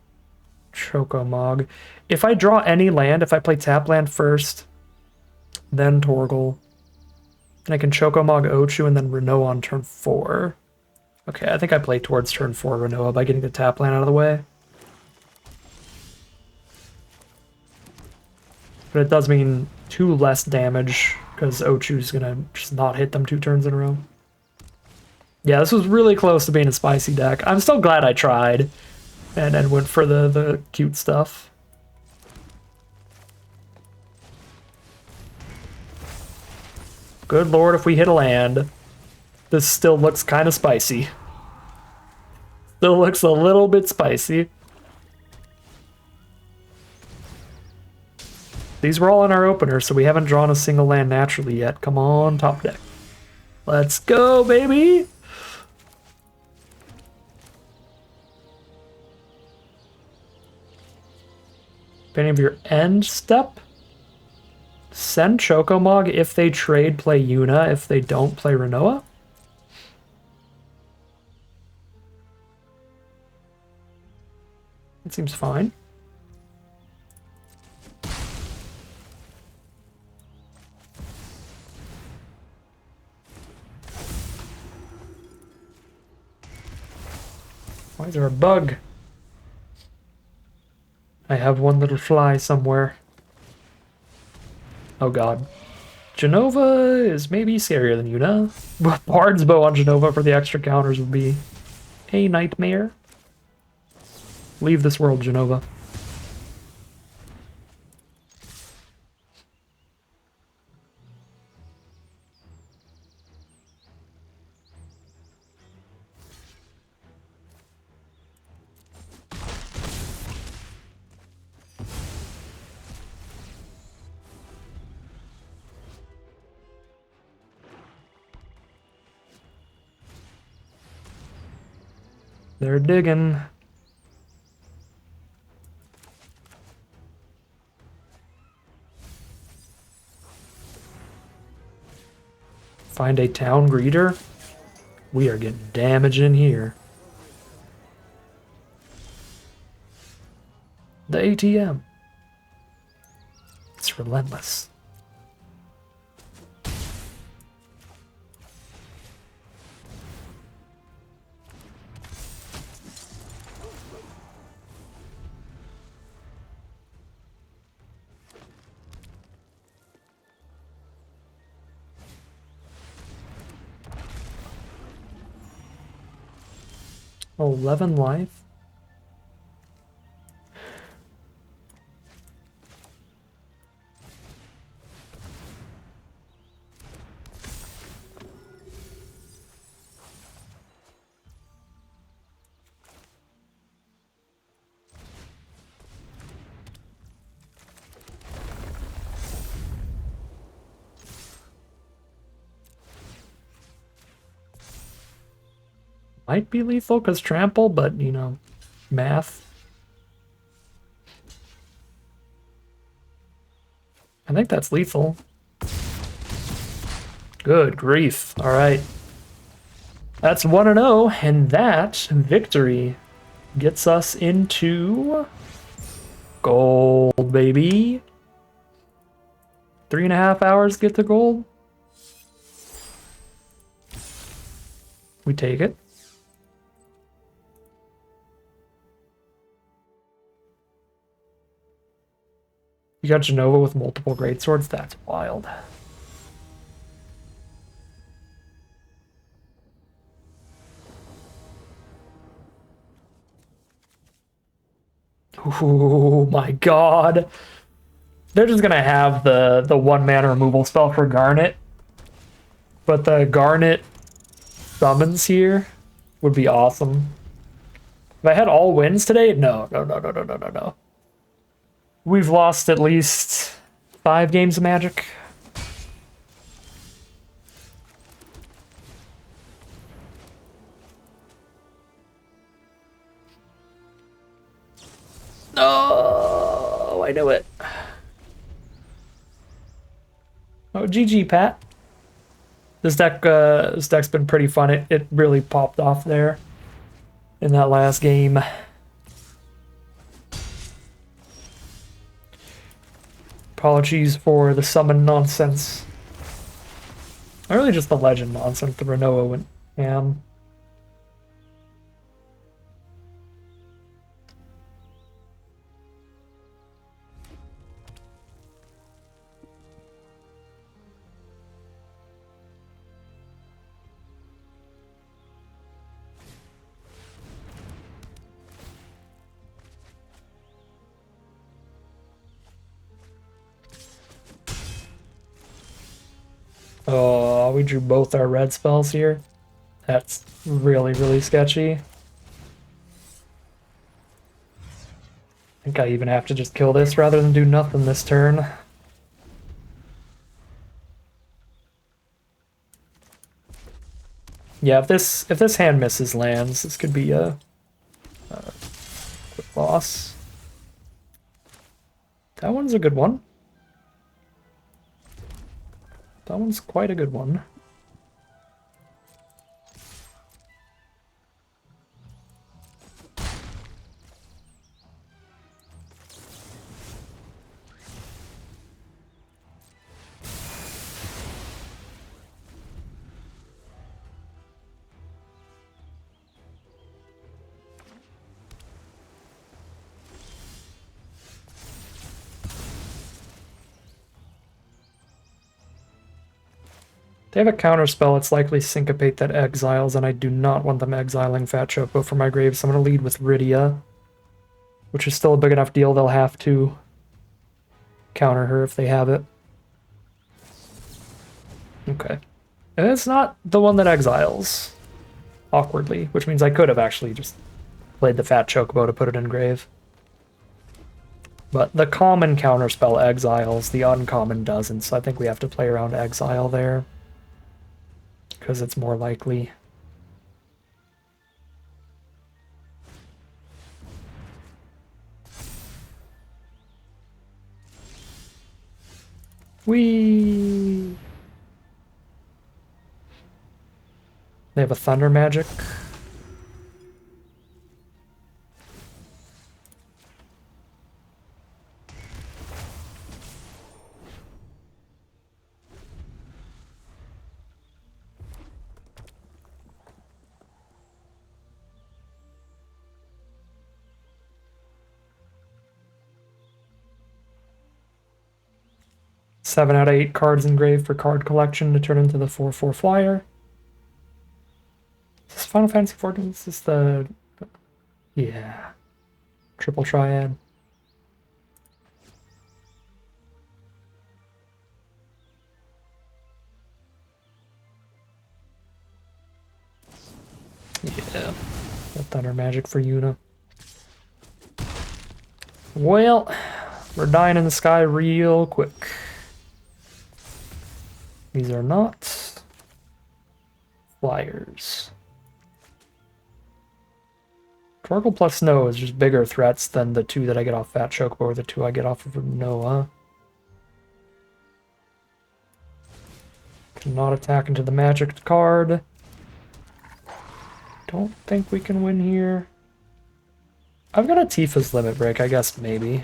A: Chocomog. If I draw any land, if I play tap land first, then Torgal, then I can Chocomog Ochu and then Renoa on turn 4. Okay, I think I play towards turn 4 Renoa by getting the tap land out of the way. But it does mean 2 less damage, because Ochu's gonna just not hit them 2 turns in a row. Yeah, this was really close to being a spicy deck. I'm still glad I tried and went for the cute stuff. Good lord, if we hit a land, this still looks kind of spicy. Still looks a little bit spicy. These were all in our opener, so we haven't drawn a single land naturally yet. Come on, top deck. Let's go, baby! Any of your end step? Send Chocomog if they trade, play Yuna. If they don't, play Renoa? It seems fine. Why is there a bug? I have one little fly somewhere. Oh god. Genova is maybe scarier than Yuna. Bard's Bow on Genova for the extra counters would be a nightmare. Leave this world, Genova. They're digging. Find a town greeter? We are getting damage in here. The ATM. It's relentless. Oh, 11 life? Might be lethal because trample, but you know, math. I think that's lethal. Good grief. All right. That's 1-0, and that victory gets us into gold, baby. 3.5 hours to get to gold. We take it. You got Genova with multiple greatswords? That's wild. Oh my god. They're just gonna have the 1-mana removal spell for Garnet. But the Garnet summons here would be awesome. If I had all wins today? No. We've lost at least 5 games of Magic. No! go. I knew it. Oh, GG, Pat. This deck's been pretty fun. It really popped off there in that last game. Apologies for the summon nonsense. Or really just the legend nonsense. The Renoa went ham. Oh, we drew both our red spells here. That's really, really sketchy. I think I even have to just kill this rather than do nothing this turn. Yeah, if this hand misses lands, this could be a quick loss. That one's a good one. That one's quite a good one. They have a counter spell. It's likely Syncopate that exiles, and I do not want them exiling Fat Choco from my grave, so I'm going to lead with Rydia, which is still a big enough deal they'll have to counter her if they have it. Okay. And it's not the one that exiles, awkwardly, which means I could have actually just played the Fat Chocobo to put it in grave. But the common counterspell exiles, the uncommon doesn't, so I think we have to play around exile there, because it's more likely. They have a thunder magic. Seven out of 8 cards engraved for card collection to turn into the 4/4 flyer. Is this Final Fantasy XIV? Is this the... Yeah. Triple Triad. Yeah. The Thunder Magic for Yuna. Well, we're dying in the sky real quick. These are not flyers. Torkoal plus Snow is just bigger threats than the 2 that I get off Fat Chocobo or the 2 I get off of Noah. Cannot attack into the magic card. Don't think we can win here. I've got a Tifa's Limit Break, I guess maybe.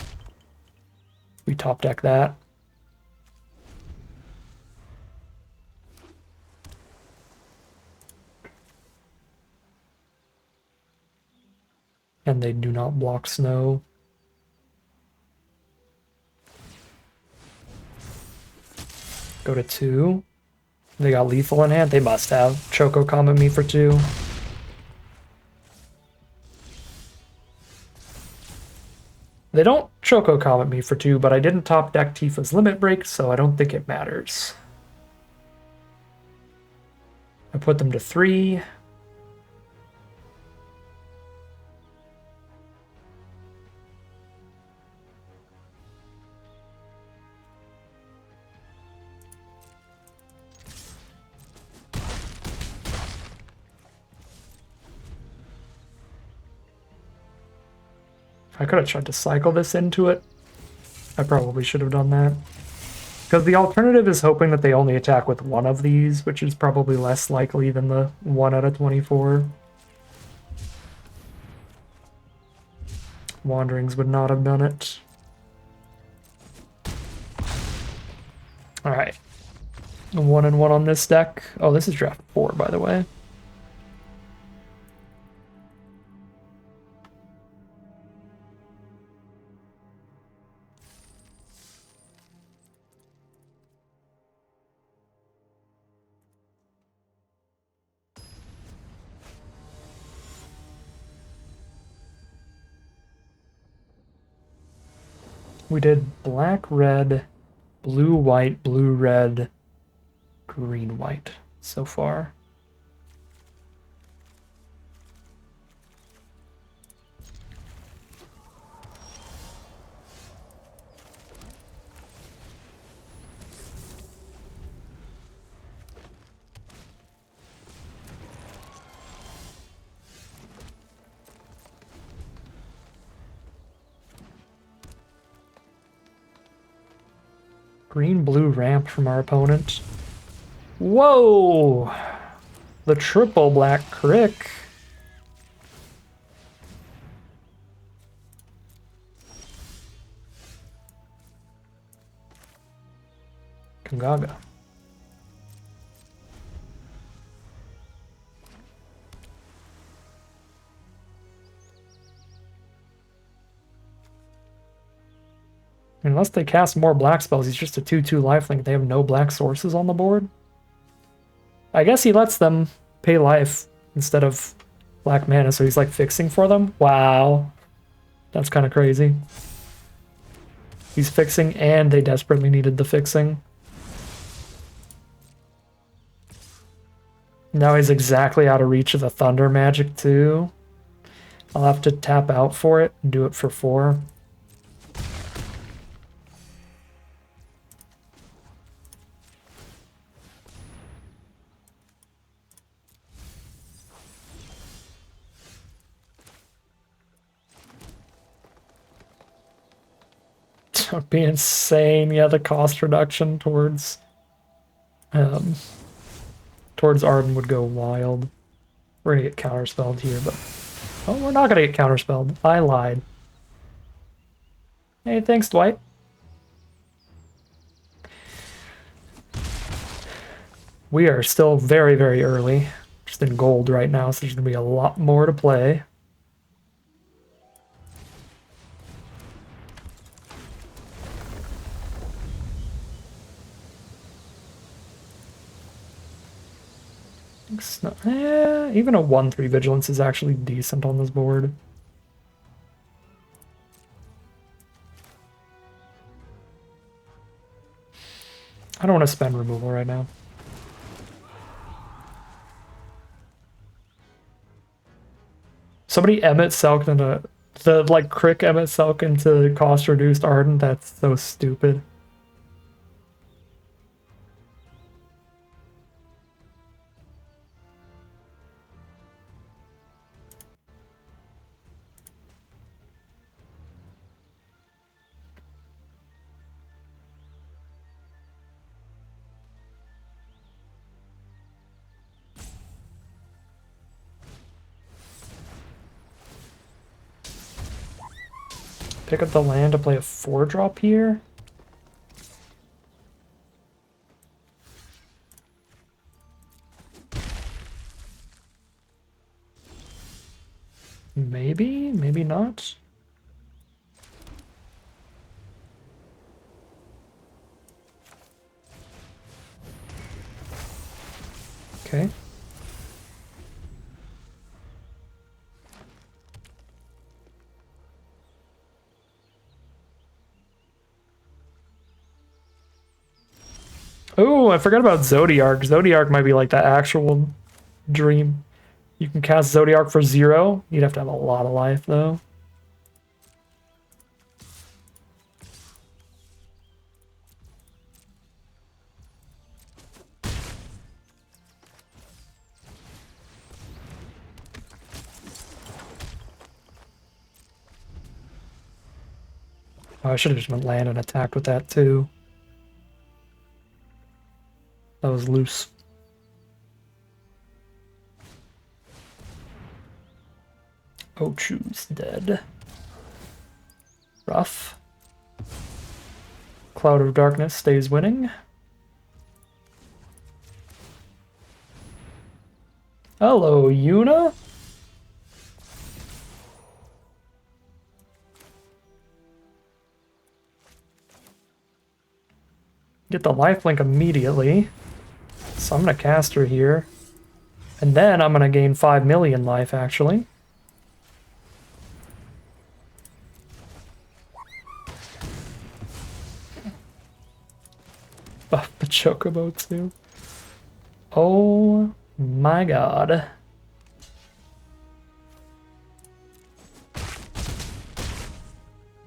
A: We top deck that. And they do not block Snow. Go to 2. They got lethal in hand. They must have. Choco combat me for 2. They don't Choco combat me for 2, but I didn't top deck Tifa's Limit Break, so I don't think it matters. I put them to 3. I could have tried to cycle this into it. I probably should have done that. Because the alternative is hoping that they only attack with one of these, which is probably less likely than the 1 out of 24. Wanderings would not have done it. Alright. 1-1 on this deck. Oh, this is draft 4, by the way. We did black, red, blue, white, blue, red, green, white so far. Green, blue ramp from our opponent. Whoa! The triple black crick. Kangaga. Unless they cast more black spells, he's just a 2/2 lifelink. They have no black sources on the board. I guess he lets them pay life instead of black mana, so he's like fixing for them. Wow. That's kind of crazy. He's fixing and they desperately needed the fixing. Now he's exactly out of reach of the thunder magic too. I'll have to tap out for it and do it for 4. That would be insane. Yeah, the cost reduction towards Arden would go wild. We're gonna get counterspelled here, but oh, we're not gonna get counterspelled. I lied. Hey, thanks, Dwight. We are still very, very early. Just in gold right now, so there's gonna be a lot more to play. Even a 1/3 vigilance is actually decent on this board. I don't want to spend removal right now. Somebody Emmett Selk into the like Crick Emmett Selk into cost reduced Ardent. That's so stupid. Pick up the land to play a 4-drop here. Maybe, maybe not. Okay. Oh, I forgot about Zodiark. Zodiark might be like the actual dream. You can cast Zodiark for 0. You'd have to have a lot of life, though. Oh, I should have just went land and attacked with that too. That was loose. Ochu's dead. Rough. Cloud of Darkness stays winning. Hello, Yuna. Get the lifelink immediately. So I'm gonna cast her here. And then I'm gonna gain 5 million life, actually. Buff the Chocobo too. Oh my god.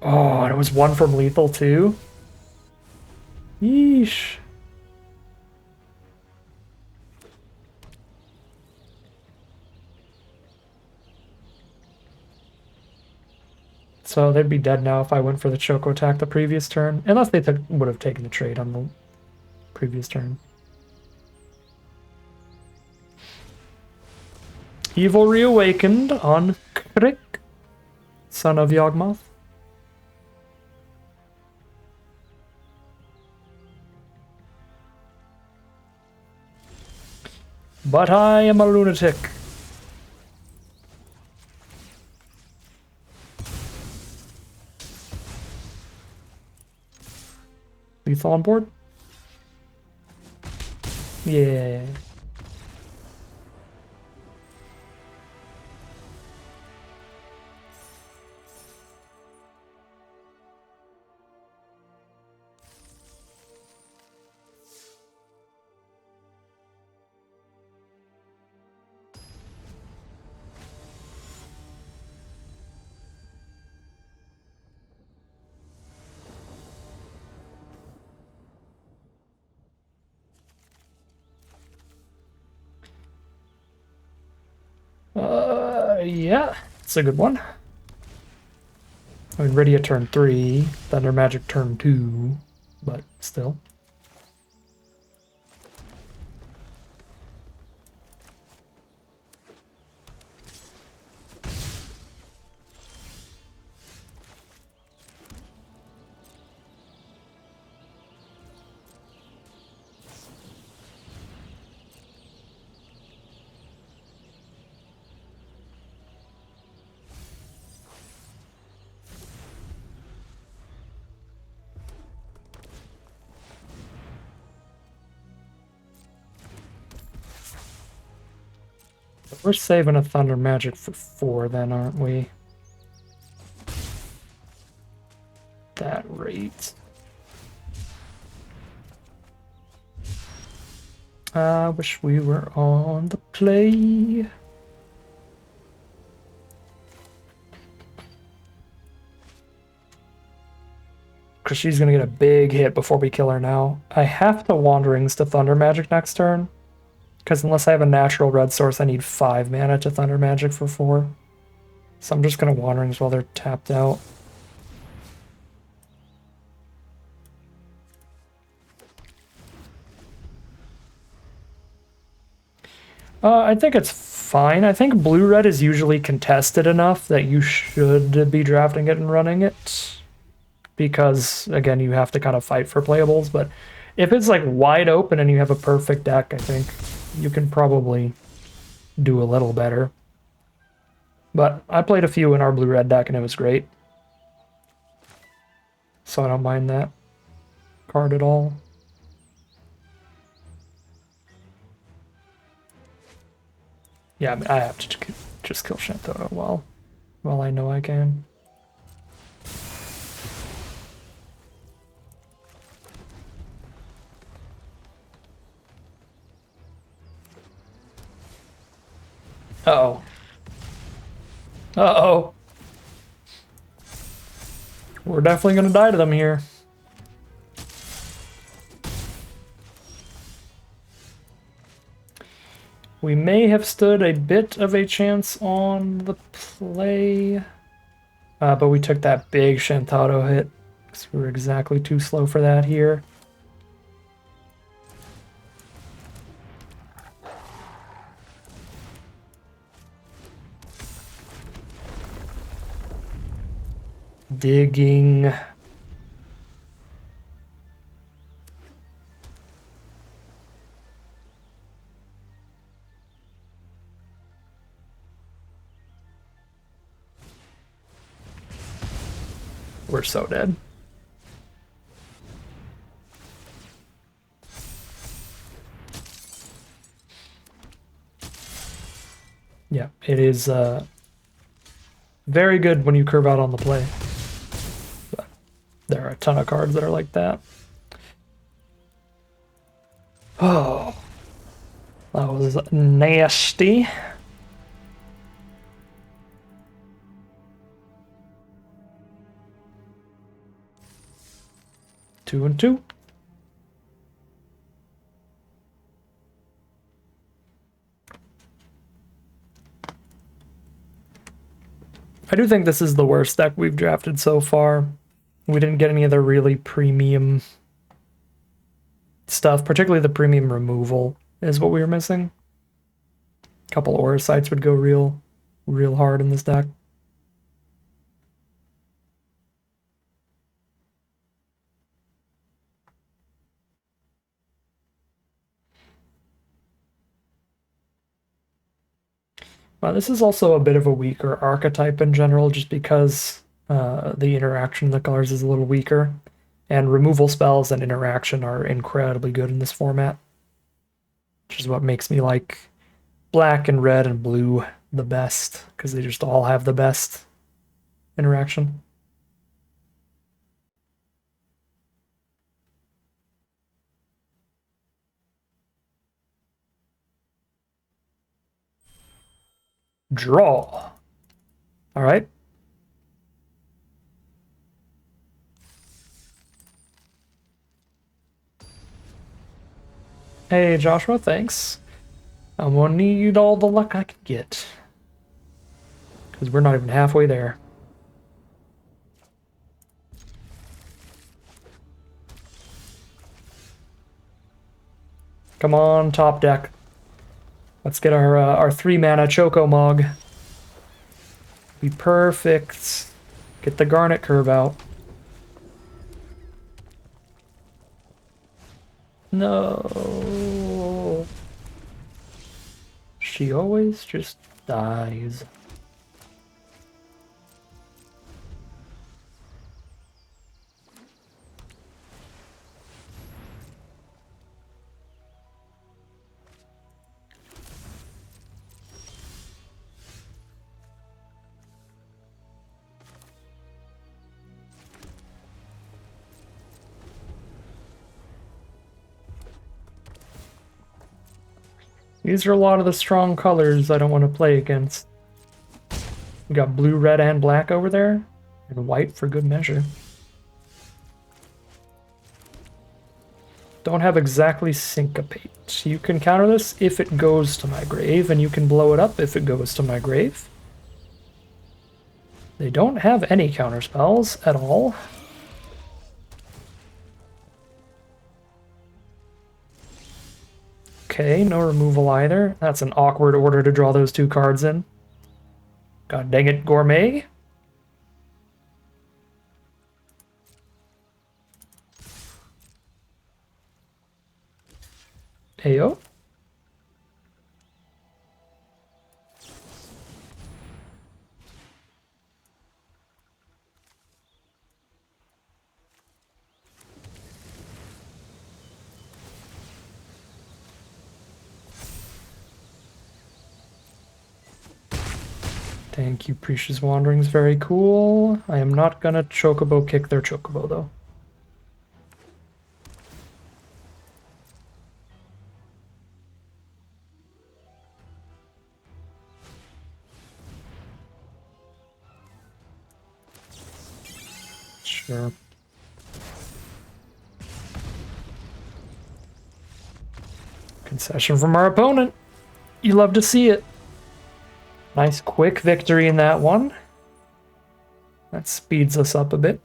A: Oh, and it was one from lethal too? Yeesh. So they'd be dead now if I went for the Choco attack the previous turn. Unless they would have taken the trade on the previous turn. Evil reawakened on Krik, son of Yawgmoth. But I am a lunatic. Lethal on board? Yeah. Yeah, it's a good one. I mean, Rydia turn 3, Thunder Magic turn 2, but still. We're saving a Thunder Magic for 4 then, aren't we? That rate. I wish we were on the play. Because she's going to get a big hit before we kill her now. I have to Wanderings to Thunder Magic next turn. Because unless I have a natural red source, I need 5 mana to Thunder Magic for 4. So I'm just going to Wanderings while they're tapped out. I think it's fine. I think blue-red is usually contested enough that you should be drafting it and running it. Because, again, you have to kind of fight for playables. But if it's like wide open and you have a perfect deck, I think you can probably do a little better. But I played a few in our blue-red deck and it was great. So I don't mind that card at all. Yeah, I mean, I have to just kill Shantotto while I know I can. Uh-oh. Uh-oh. We're definitely going to die to them here. We may have stood a bit of a chance on the play, but we took that big Shantotto hit. So we're exactly too slow for that here. Digging. We're so dead. Yeah, it is very good when you curve out on the play. But there are a ton of cards that are like that. Oh, that was nasty. Two and two. I do think this is the worst deck we've drafted so far. We didn't get any of the really premium stuff, particularly the premium removal is what we were missing. A couple aura sites would go real hard in this deck. Well, this is also a bit of a weaker archetype in general, just because the interaction of the colors is a little weaker. And removal spells and interaction are incredibly good in this format, which is what makes me like black and red and blue the best, because they just all have the best interaction. Draw. All right. Hey, Joshua, thanks. I'm gonna need all the luck I can get, because we're not even halfway there. Come on, top deck. Let's get our 3-mana Choco Mog. Be perfect. Get the Garnet curve out. No. She always just dies. These are a lot of the strong colors I don't want to play against. We got blue, red, and black over there, and white for good measure. Don't have exactly syncopate. You can counter this if it goes to my grave, and you can blow it up if it goes to my grave. They don't have any counter spells at all. Okay, no removal either. That's an awkward order to draw those two cards in. God dang it, Gourmet. Heyo. Thank you, Precious Wanderings. Very cool. I am not gonna Chocobo kick their Chocobo, though. Sure. Concession from our opponent. You love to see it. Nice quick victory in that one. That speeds us up a bit.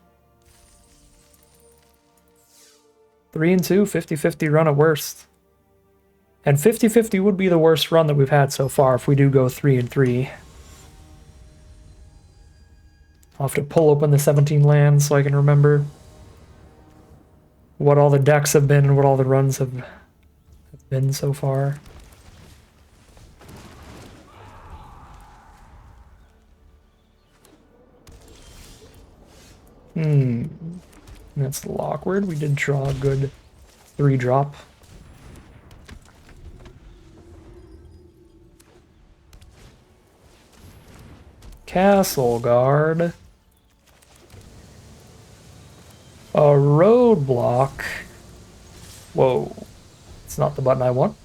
A: 3-2, 50-50 run at worst. And 50-50 would be the worst run that we've had so far if we do go 3-3. I'll have to pull open the 17 lands so I can remember what all the decks have been and what all the runs have been so far. That's a little awkward. We did draw a good 3-drop. Castle Guard. A roadblock. Whoa. It's not the button I want.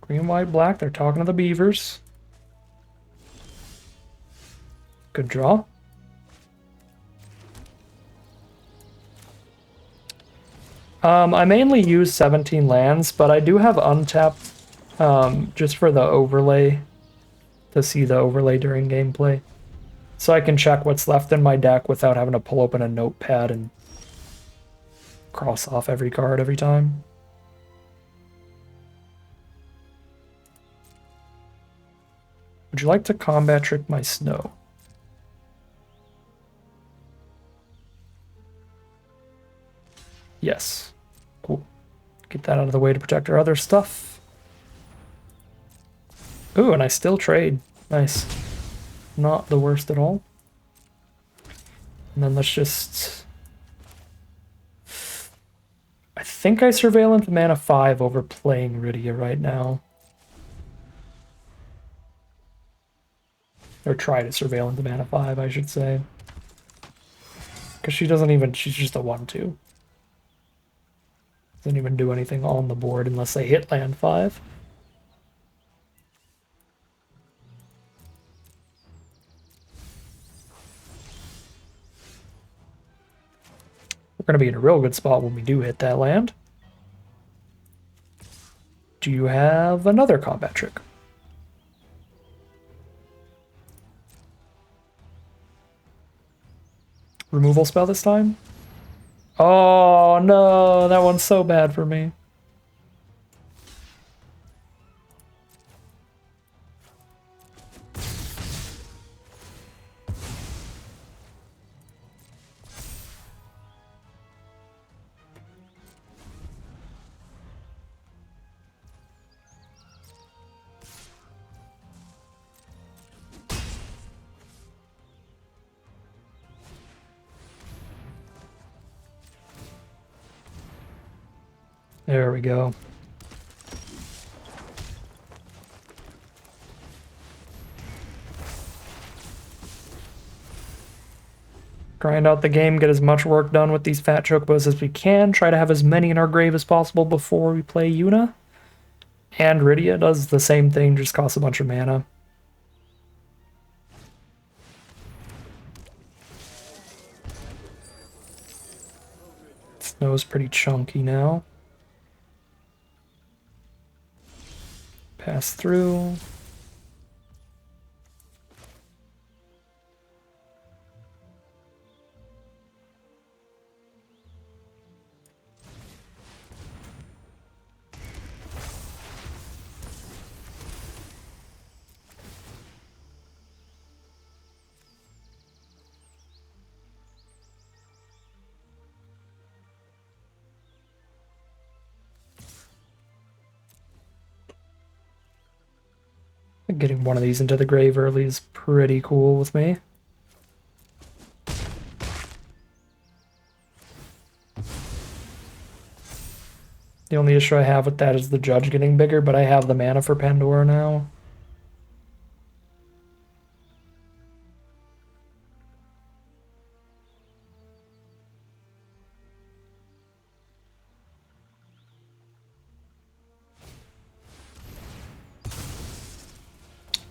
A: Green, white, black. They're talking to the beavers. Good draw. I mainly use 17 lands, but I do have untapped just for the overlay, to see the overlay during gameplay. So I can check what's left in my deck without having to pull open a notepad and cross off every card every time. Would you like to combat trick my snow? Yes. Cool. Get that out of the way to protect our other stuff. Ooh, and I still trade. Nice. Not the worst at all. And then let's just... I think I Surveillance mana 5 over playing Rydia right now. Or try to Surveillance mana 5, I should say. Because she doesn't even... She's just a 1-2. Doesn't even do anything on the board unless they hit land 5. We're going to be in a real good spot when we do hit that land. Do you have another combat trick? Removal spell this time? Oh no, that one's so bad for me. There we go. Grind out the game, get as much work done with these fat chocobos as we can, try to have as many in our grave as possible before we play Yuna. And Rydia does the same thing, just costs a bunch of mana. Snow's pretty chunky now. Pass through. Getting one of these into the grave early is pretty cool with me. The only issue I have with that is the judge getting bigger, but I have the mana for Pandora now.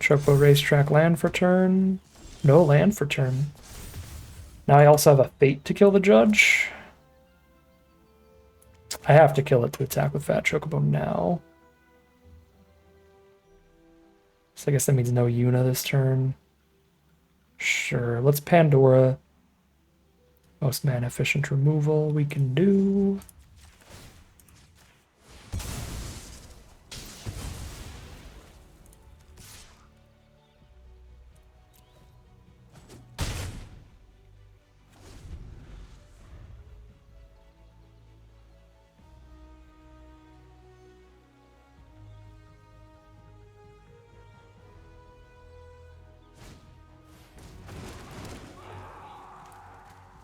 A: Chocobo Racetrack land for turn. No land for turn. Now I also have a Fate to kill the judge. I have to kill it to attack with Fat Chocobo now. So I guess that means no Yuna this turn. Sure, let's Pandora. Most mana efficient removal we can do.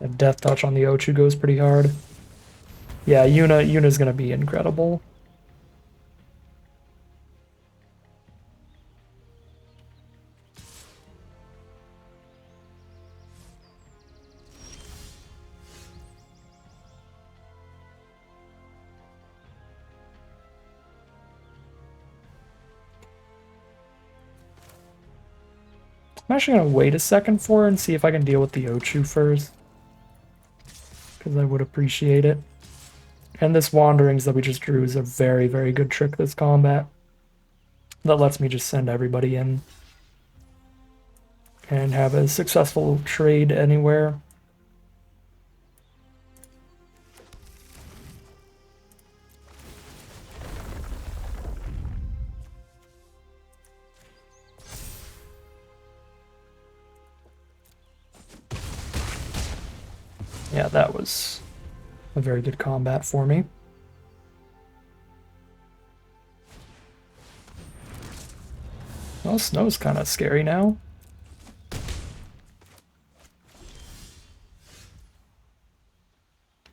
A: And Death Touch on the Ochu goes pretty hard. Yeah, Yuna's gonna be incredible. I'm actually gonna wait a second for her and see if I can deal with the Ochu first. Because I would appreciate it. And this Wanderings that we just drew is a very, very good trick this combat. That lets me just send everybody in. And have a successful trade anywhere. Yeah, that was a very good combat for me. Well, Snow's kind of scary now.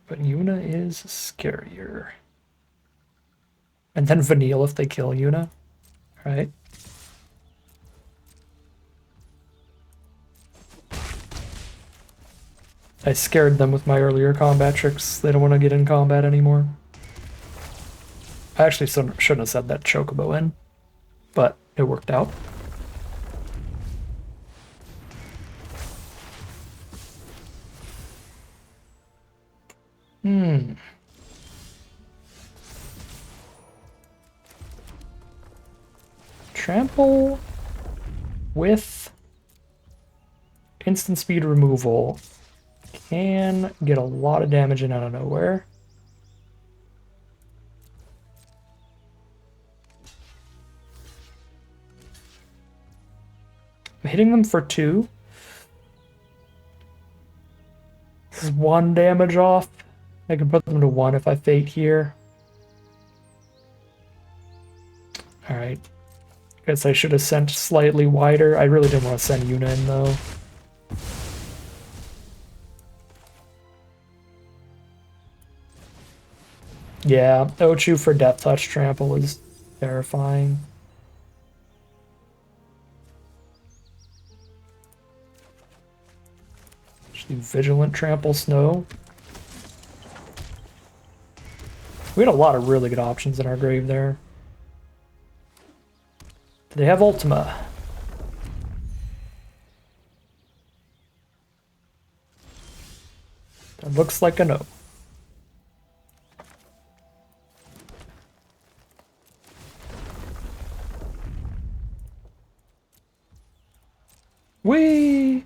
A: But Yuna is scarier. And then Vanille if they kill Yuna. Right? I scared them with my earlier combat tricks. They don't want to get in combat anymore. I actually shouldn't have said that Chocobo in, but it worked out. Trample with instant speed removal can get a lot of damage in out of nowhere. I'm hitting them for 2. This is 1 damage off. I can put them to 1 if I fate here. Alright. Guess I should have sent slightly wider. I really didn't want to send Yuna in though. Yeah, Ochu for Death Touch Trample is terrifying. Just do Vigilant Trample Snow. We had a lot of really good options in our grave there. Do they have Ultima? That looks like a no. Whee!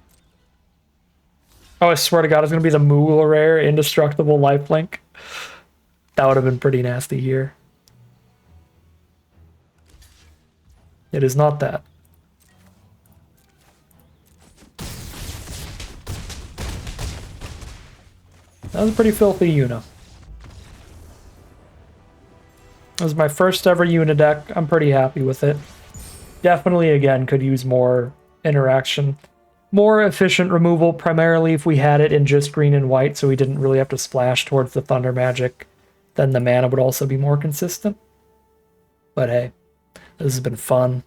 A: Oh, I swear to God, it's gonna be the Moogle rare Indestructible Lifelink. That would have been pretty nasty here. It is not that. That was a pretty filthy Yuna. It was my first ever Yuna deck. I'm pretty happy with it. Definitely, again, could use more interaction. More efficient removal, primarily if we had it in just green and white, so we didn't really have to splash towards the Thunder Magic. Then the mana would also be more consistent. But hey, this has been fun.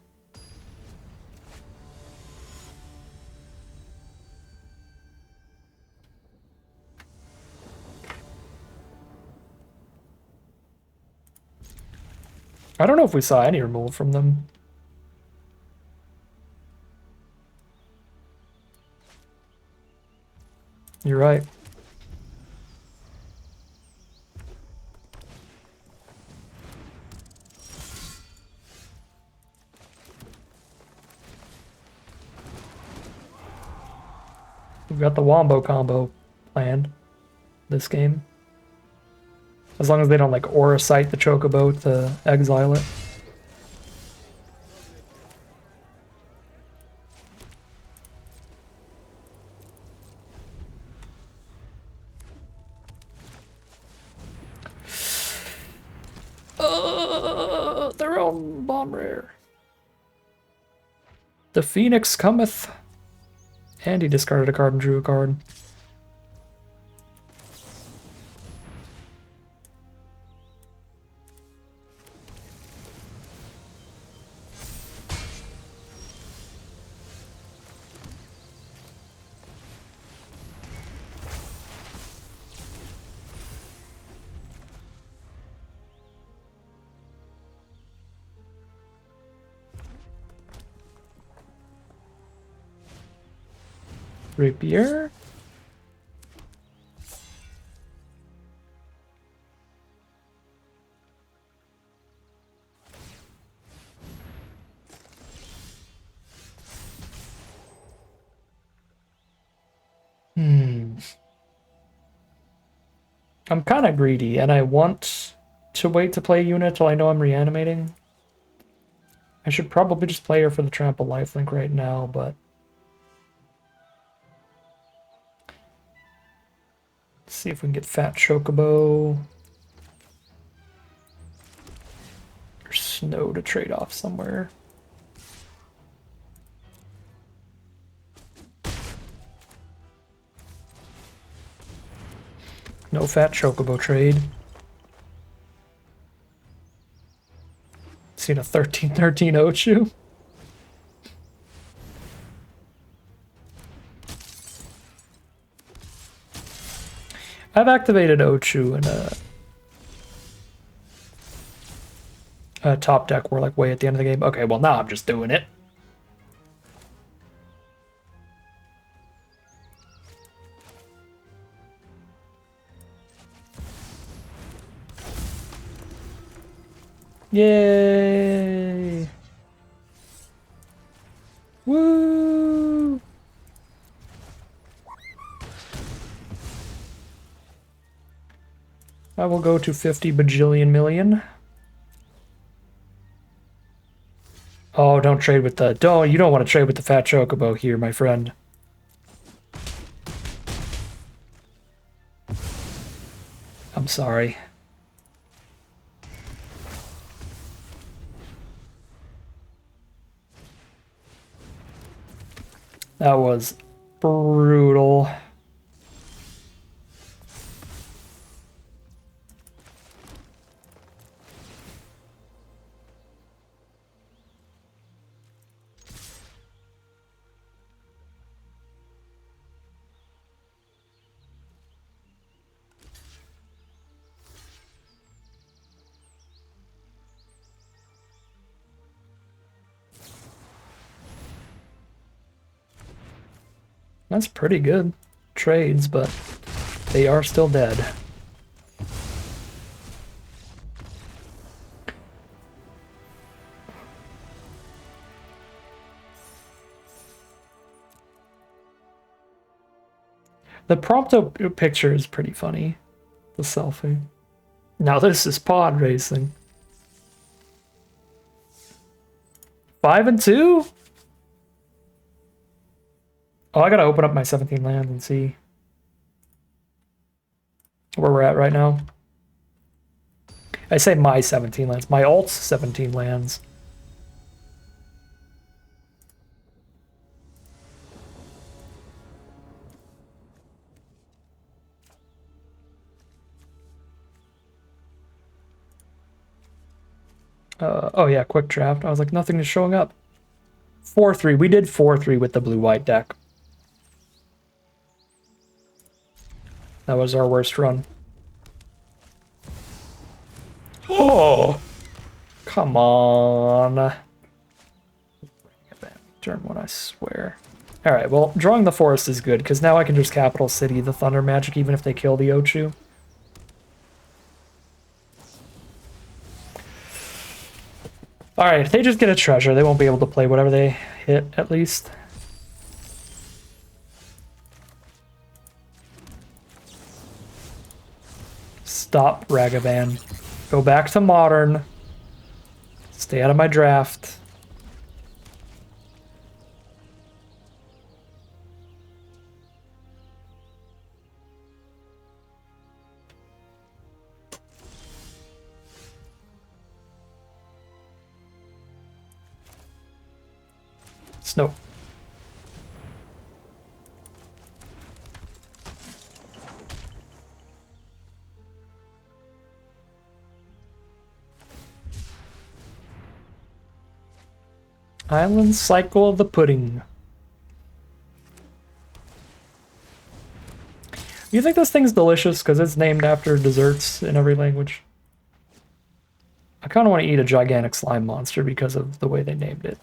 A: I don't know if we saw any removal from them. You're right. We've got the Wombo combo planned this game. As long as they don't like aura sight the Chocobo to exile it. Their own bomb rare. The Phoenix cometh. And he discarded a card and drew a card. Rapier. I'm kind of greedy, and I want to wait to play unit till I know I'm reanimating. I should probably just play her for the trample lifelink right now, but let's see if we can get Fat Chocobo or Snow to trade off somewhere. No Fat Chocobo trade. Seen a 13-13 Ochu. I've activated Ochu in a top deck where like way at the end of the game. Okay, well now I'm just doing it. Yay! Woo! I will go to 50 bajillion million. Oh, don't trade with the... you don't want to trade with the Fat Chocobo here, my friend. I'm sorry. That was brutal. That's pretty good trades, but they are still dead. The Prompto picture is pretty funny. The selfie. Now this is pod racing. 5 and 2? Oh, I gotta open up my 17 lands and see where we're at right now. I say my 17 lands. My alt's 17 lands. Oh yeah, quick draft. I was like, nothing is showing up. 4-3. We did 4-3 with the blue-white deck. That was our worst run. Oh! Come on. Turn one, I swear. Alright, well, drawing the forest is good, because now I can just Capital City the Thunder Magic even if they kill the Ochu. Alright, if they just get a treasure, they won't be able to play whatever they hit, at least. Stop, Ragavan. Go back to modern. Stay out of my draft. Snow. Island Cycle of the Pudding. You think this thing's delicious because it's named after desserts in every language? I kind of want to eat a gigantic slime monster because of the way they named it.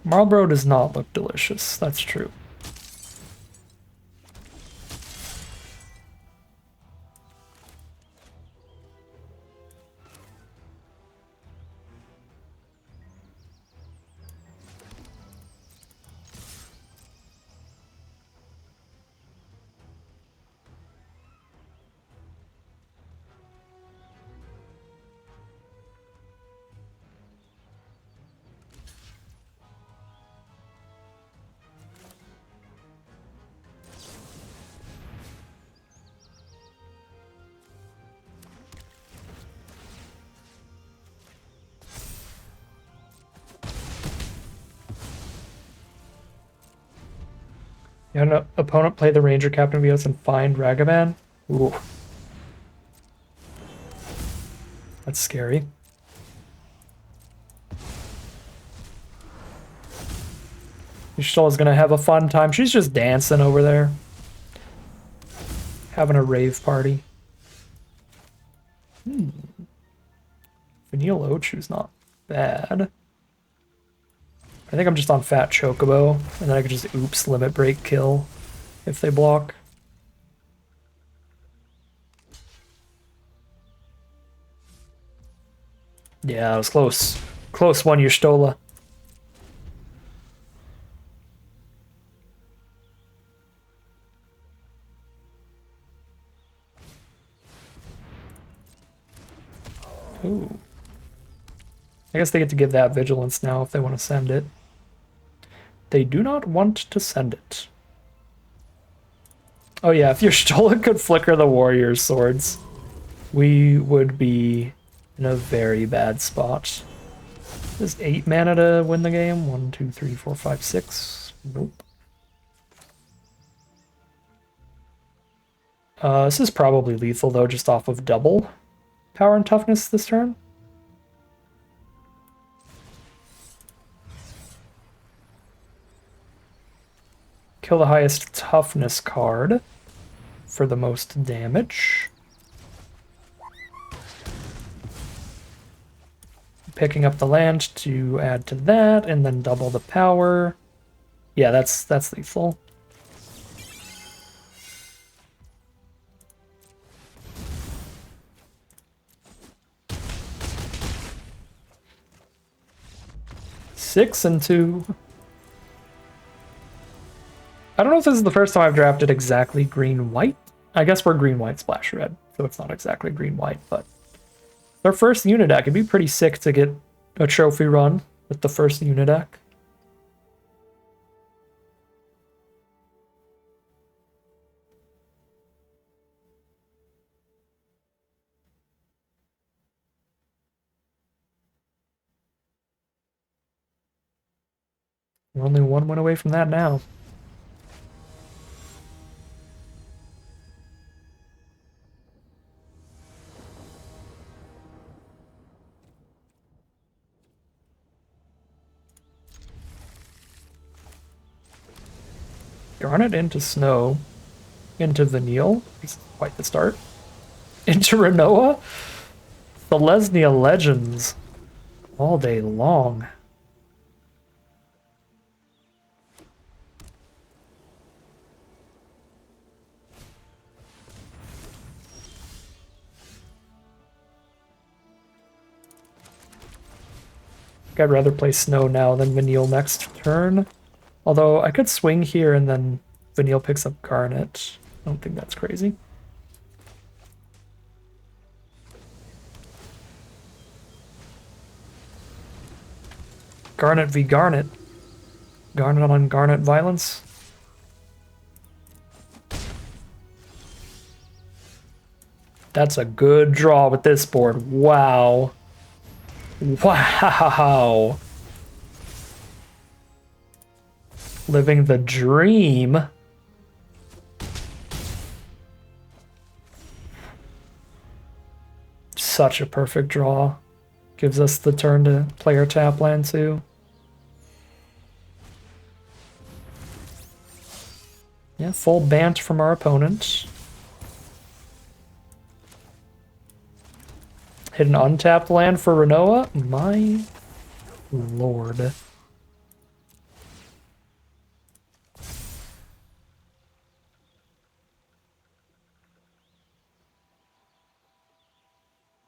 A: Marlboro does not look delicious, that's true. You had an opponent play the Ranger Captain Vios and find Ragavan? Ooh. That's scary. Yashtola's gonna have a fun time. She's just dancing over there. Having a rave party. Vanilla Ochu's not bad. I think I'm just on Fat Chocobo, and then I could just oops limit break kill if they block. Yeah, that was close. Close one, Y'shtola. Ooh. I guess they get to give that vigilance now if they want to send it. They do not want to send it. Oh yeah, if Y'shtola could flicker the warrior's swords, we would be in a very bad spot. There's 8 mana to win the game. 1, 2, 3, 4, 5, 6. Nope. This is probably lethal though, just off of double power and toughness this turn. Kill the highest toughness card for the most damage. Picking up the land to add to that, and then double the power. Yeah, that's lethal. Six and 2. I don't know if this is the first time I've drafted exactly green-white. I guess we're green-white splash red, so it's not exactly green-white, but their first unit deck, it'd be pretty sick to get a trophy run with the first unit deck. We're only one win away from that now. Garnet into Snow, into Vanille, it's quite the start, into Renoa, the Lesnia Legends, all day long. I'd rather play Snow now than Vanille next turn. Although I could swing here and then Vanille picks up Garnet. I don't think that's crazy. Garnet v Garnet. Garnet on Garnet violence. That's a good draw with this board. Wow. Wow. Living the dream. Such a perfect draw. Gives us the turn to play our tap land too. Yeah, full bant from our opponent. Hit an untapped land for Renoa? My lord.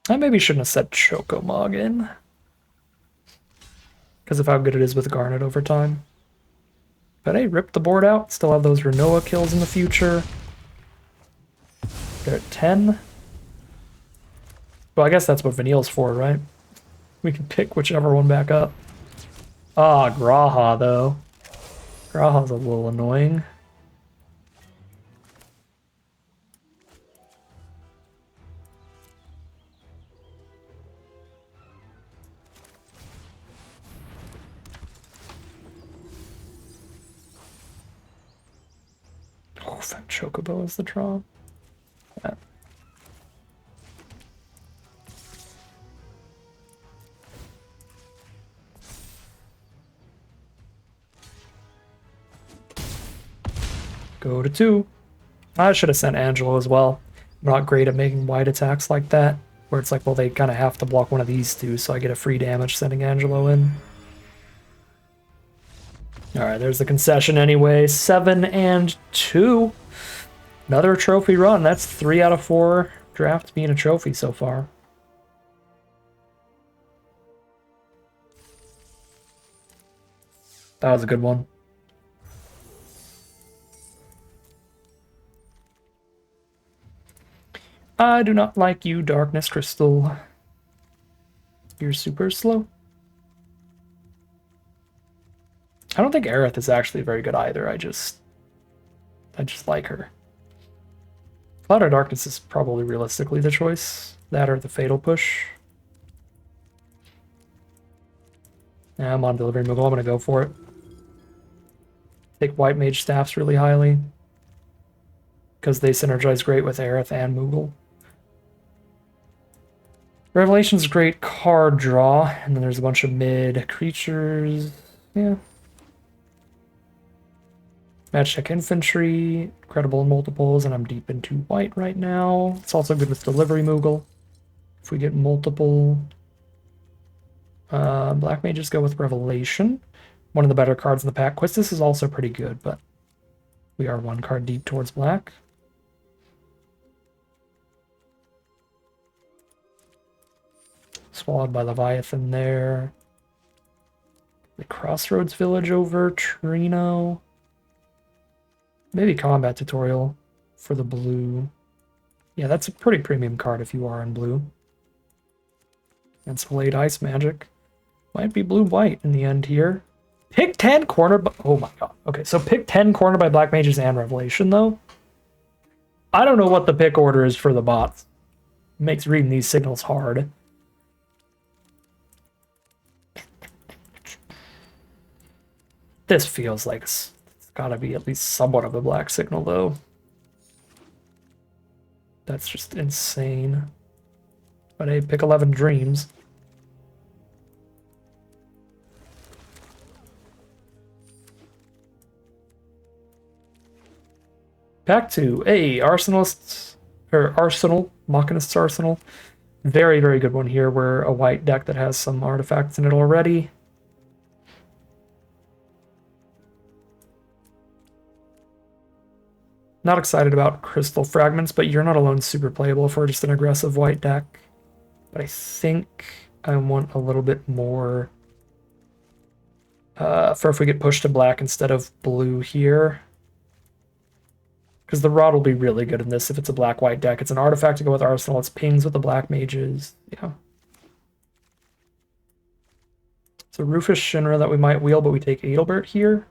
A: I maybe shouldn't have set Chocomog in. Because of how good it is with Garnet over time. But hey, rip the board out. Still have those Renoa kills in the future. They're at 10. Well, I guess that's what Vanille's for, right? We can pick whichever one back up. Ah, Graha, though. Graha's a little annoying. Oh, that Chocobo is the draw. Yeah. Go to 2. I should have sent Angelo as well. I'm not great at making wide attacks like that, where it's like, well, they kind of have to block one of these two, so I get a free damage sending Angelo in. Alright, there's the concession anyway. 7 and 2. Another trophy run. That's 3 out of 4 drafts being a trophy so far. That was a good one. I do not like you, Darkness Crystal. You're super slow. I don't think Aerith is actually very good either. I just like her. Cloud of Darkness is probably realistically the choice. That or the Fatal Push. Yeah, I'm on Delivery Moogle. I'm going to go for it. Take White Mage Staffs really highly. Because they synergize great with Aerith and Moogle. Revelation's a great card draw. And then there's a bunch of mid creatures. Yeah. Match check infantry, credible in multiples, and I'm deep into white right now. It's also good with Delivery Moogle. If we get multiple, black mages go with Revelation. One of the better cards in the pack. Quistis is also pretty good, but we are one card deep towards black. Swallowed by Leviathan there. The Crossroads Village over Trino. Maybe Combat Tutorial for the blue. Yeah, that's a pretty premium card if you are in blue. And some late ice magic. Might be blue-white in the end here. Pick 10 corner by... Oh my god. Okay, so pick 10 corner by Black Mages and Revelation, though. I don't know what the pick order is for the bots. It makes reading these signals hard. This feels like... Gotta be at least somewhat of a black signal, though. That's just insane. But hey, pick 11 Dreams. Pack 2. Hey, Arsenalist's... Or Arsenal. Machinist's Arsenal. Very, very good one here. We're a white deck that has some artifacts in it already. Not excited about Crystal Fragments, but you're not alone super playable for just an aggressive white deck. But I think I want a little bit more for if we get pushed to black instead of blue here. Because the rod will be really good in this if it's a black-white deck. It's an artifact to go with Arsenal. It's pings with the black mages. Yeah. So Rufus Shinra that we might wheel, but we take Adelbert here.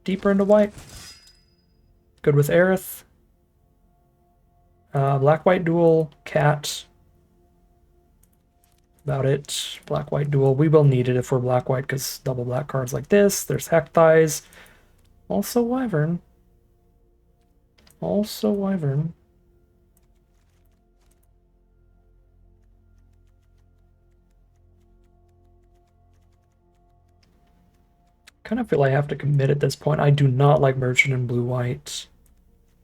A: Deeper into white. Good with Aerith. Black-white duel, cat. About it. Black-white duel. We will need it if we're black-white because double black cards like this. There's Hecteyes. Also Wyvern. Also Wyvern. Kind of feel I have to commit at this point. I do not like Merchant in blue-white.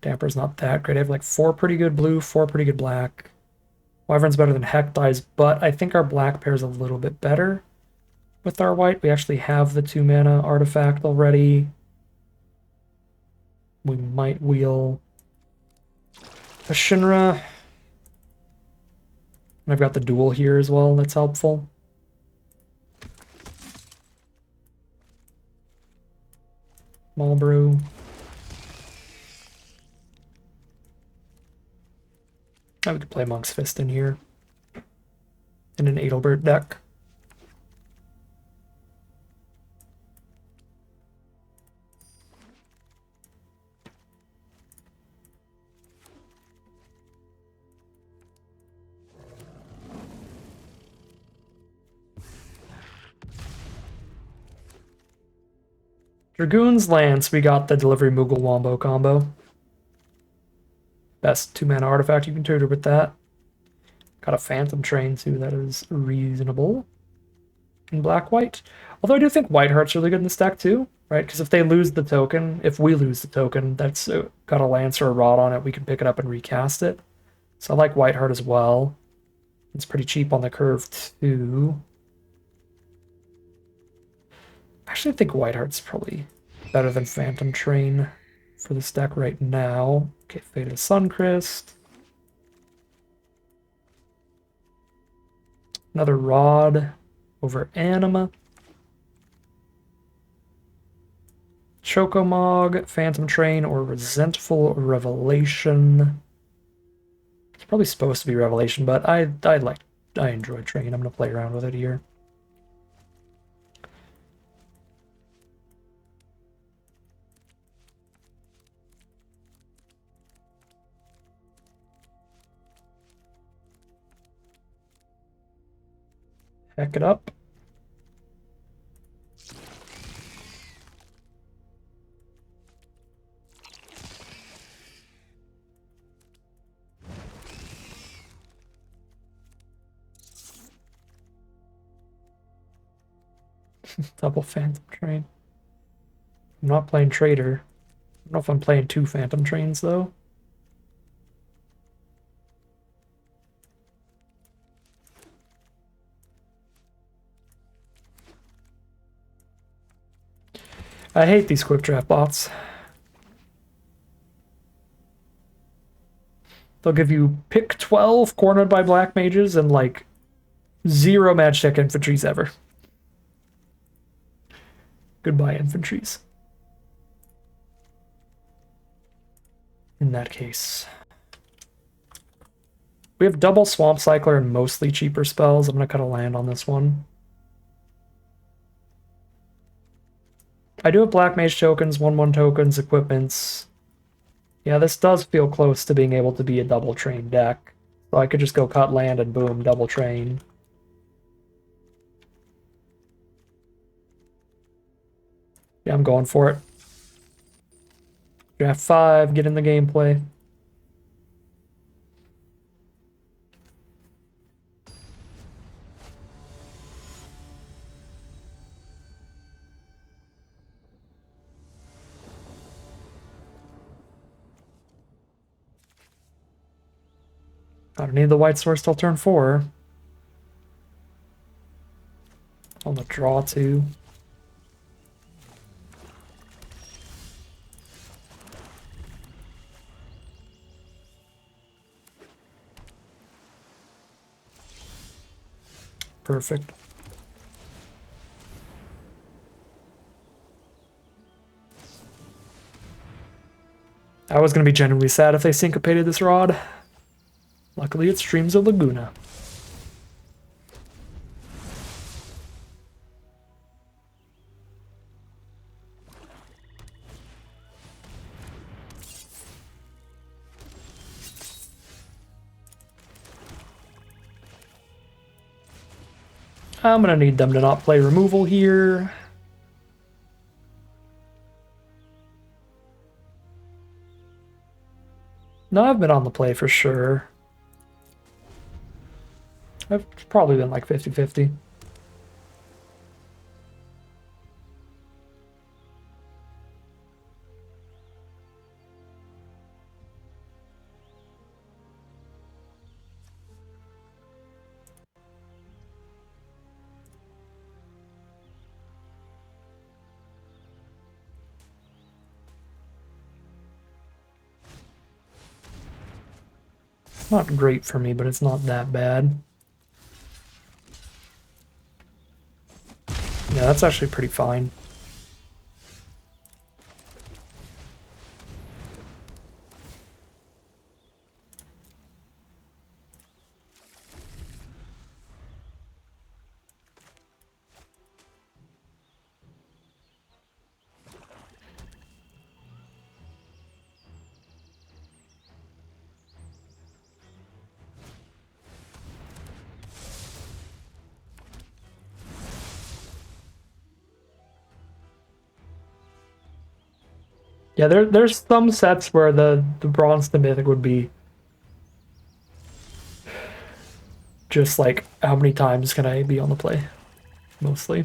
A: Damper's not that great. I have like 4 pretty good blue, 4 pretty good black. Wyvern's better than Hecteyes, but I think our black pair's a little bit better with our white. We actually have the 2 mana artifact already. We might wheel a Shinra. And I've got the duel here as well, that's helpful. Malbrew. I would play Monk's Fist in here. In an Adelbert deck. Dragoon's Lance, we got the Delivery Moogle Wombo combo. Best 2 mana artifact you can tutor with that. Got a Phantom Train too, that is reasonable. In black-white. Although I do think Whiteheart's really good in this deck too, right? Because if they lose the token, if we lose the token, that's got a Lance or a Rod on it, we can pick it up and recast it. So I like Whiteheart as well. It's pretty cheap on the curve too. Actually, I think Whiteheart's probably better than Phantom Train for this deck right now. Okay, Faded Suncrist. Another Rod over Anima. Chocomog, Phantom Train, or Resentful Revelation. It's probably supposed to be Revelation, but I enjoy Train. I'm gonna play around with it here. Heck it up. Double Phantom Train. I'm not playing Trader. I don't know if I'm playing 2 Phantom Trains, though. I hate these quick draft bots. They'll give you pick 12 cornered by black mages and like 0 match deck infantries ever. Goodbye, infantries. In that case. We have double Swamp Cycler and mostly cheaper spells. I'm going to cut a land on this one. I do have Black Mage tokens, 1/1 tokens, equipments. Yeah, this does feel close to being able to be a double train deck. So I could just go cut land and boom, double train. Yeah, I'm going for it. Draft 5, get in the gameplay. I don't need the white source till turn 4. On the draw 2. Perfect. I was going to be genuinely sad if they syncopated this rod. Luckily, it streams a Laguna. I'm going to need them to not play removal here. No, I've been on the play for sure. I've probably been like 50-50. Not great for me, but it's not that bad. Yeah, that's actually pretty fine. Yeah, there's some sets where the bronze to mythic would be just like, how many times can I be on the play? Mostly.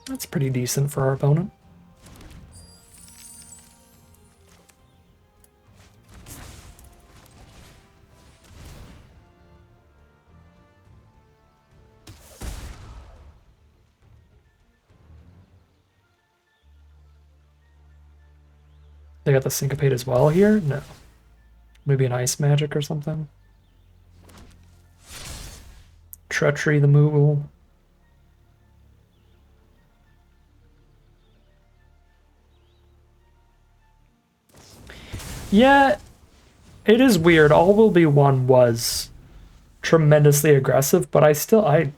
A: That's pretty decent for our opponent. They got the syncopate as well here? No. Maybe an ice magic or something. Treachery the Moogle. Yeah, it is weird. All Will Be One was tremendously aggressive, but I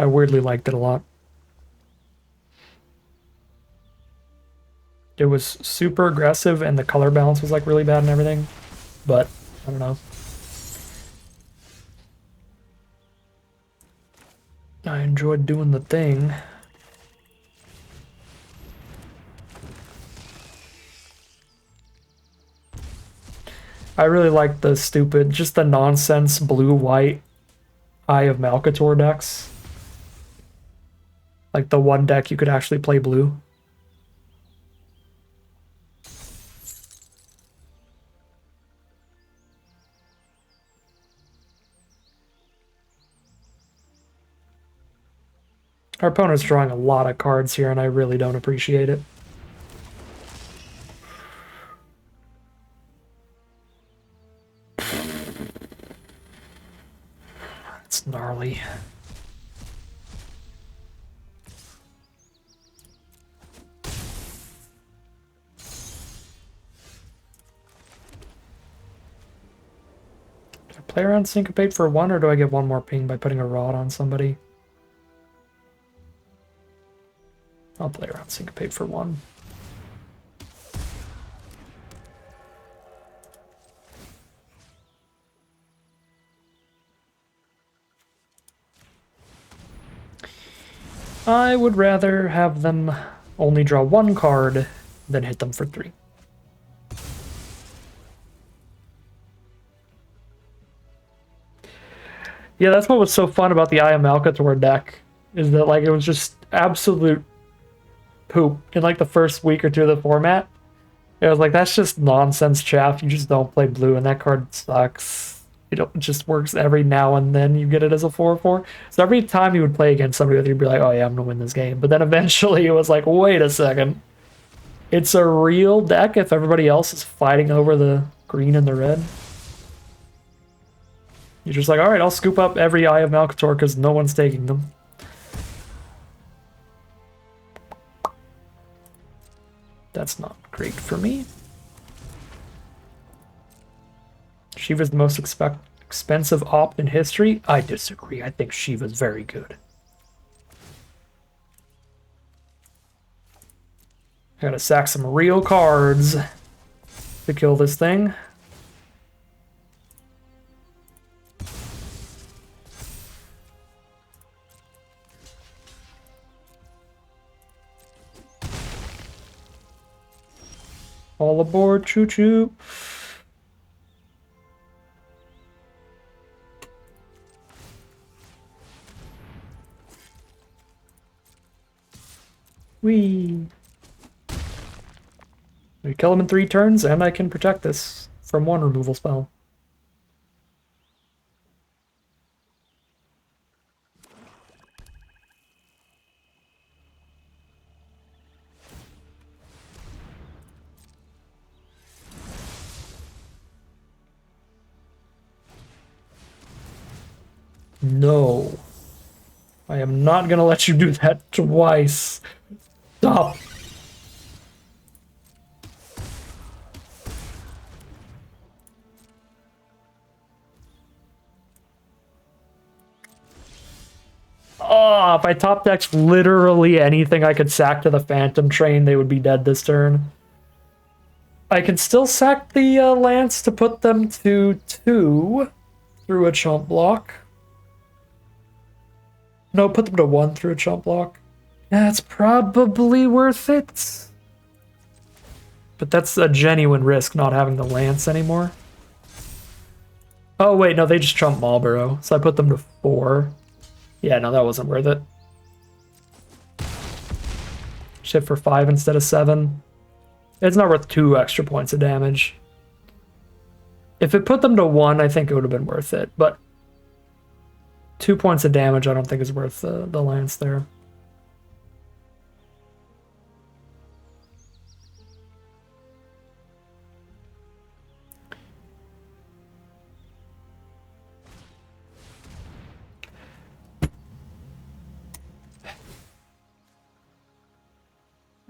A: weirdly liked it a lot. It was super aggressive and the color balance was like really bad and everything, but I don't know. I enjoyed doing the thing. I really like the stupid, just the nonsense blue-white Eye of Malcator decks. Like the one deck you could actually play blue. Our opponent's drawing a lot of cards here, and I really don't appreciate it. It's gnarly. Do I play around syncopate for one, or do I get one more ping by putting a rod on somebody? I'll play around syncopate for one. I would rather have them only draw one card than hit them for 3. Yeah, that's what was so fun about the Eye of Malcator deck, is that like it was just absolute poop in like the first week or two of the format. It was like, that's just nonsense chaff. You just don't play blue, and that card sucks. It just works every now and then. You get it as a 4/4. So every time you would play against somebody, you'd be like, oh yeah, I'm gonna win this game. But then eventually it was like, wait a second. It's a real deck if everybody else is fighting over the green and the red. You're just like, alright, I'll scoop up every Eye of Malcator because no one's taking them. That's not great for me. Shiva's the most expensive op in history? I disagree. I think Shiva's very good. I gotta sack some real cards to kill this thing. All aboard, choo-choo. Whee! We kill him in 3 turns, and I can protect this from 1 removal spell. No. I am not gonna let you do that twice. Stop. Oh, if I top decked literally anything I could sack to the Phantom Train, they would be dead this turn. I can still sack the Lance to put them to 2 through a chump block. No, put them to 1 through a chump block. That's probably worth it. But that's a genuine risk not having the Lance anymore. Oh wait, no, they just chump Marlboro, so I put them to 4. Yeah, no, that wasn't worth it. Ship for 5 instead of 7. It's not worth 2 extra points of damage. If it put them to 1, I think it would have been worth it, but 2 points of damage I don't think is worth the Lance there.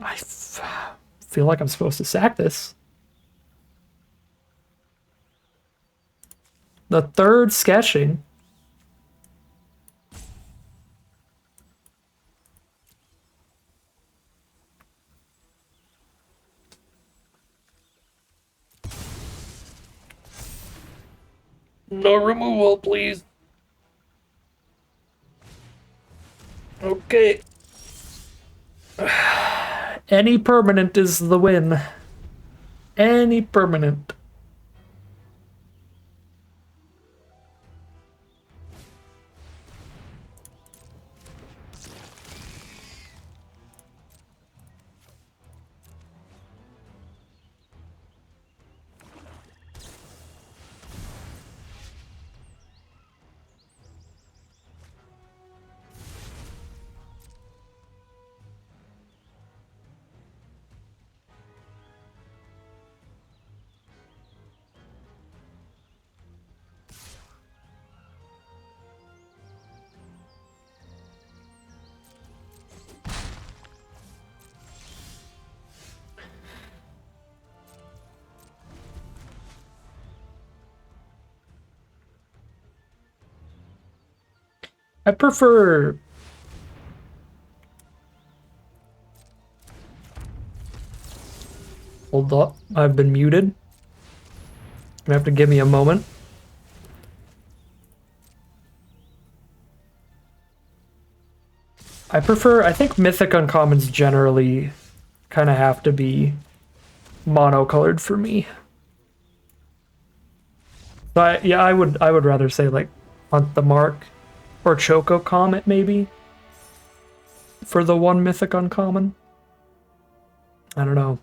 A: I feel like I'm supposed to sack this. The 3rd sketching. No removal, please. Okay. Any permanent is the win. Any permanent. I prefer... Hold up, I've been muted. You have to give me a moment. I think Mythic uncommons generally kind of have to be monocolored for me. So yeah, I would rather say like Hunt the Mark or Choco Comet maybe for the 1 Mythic uncommon. I don't know.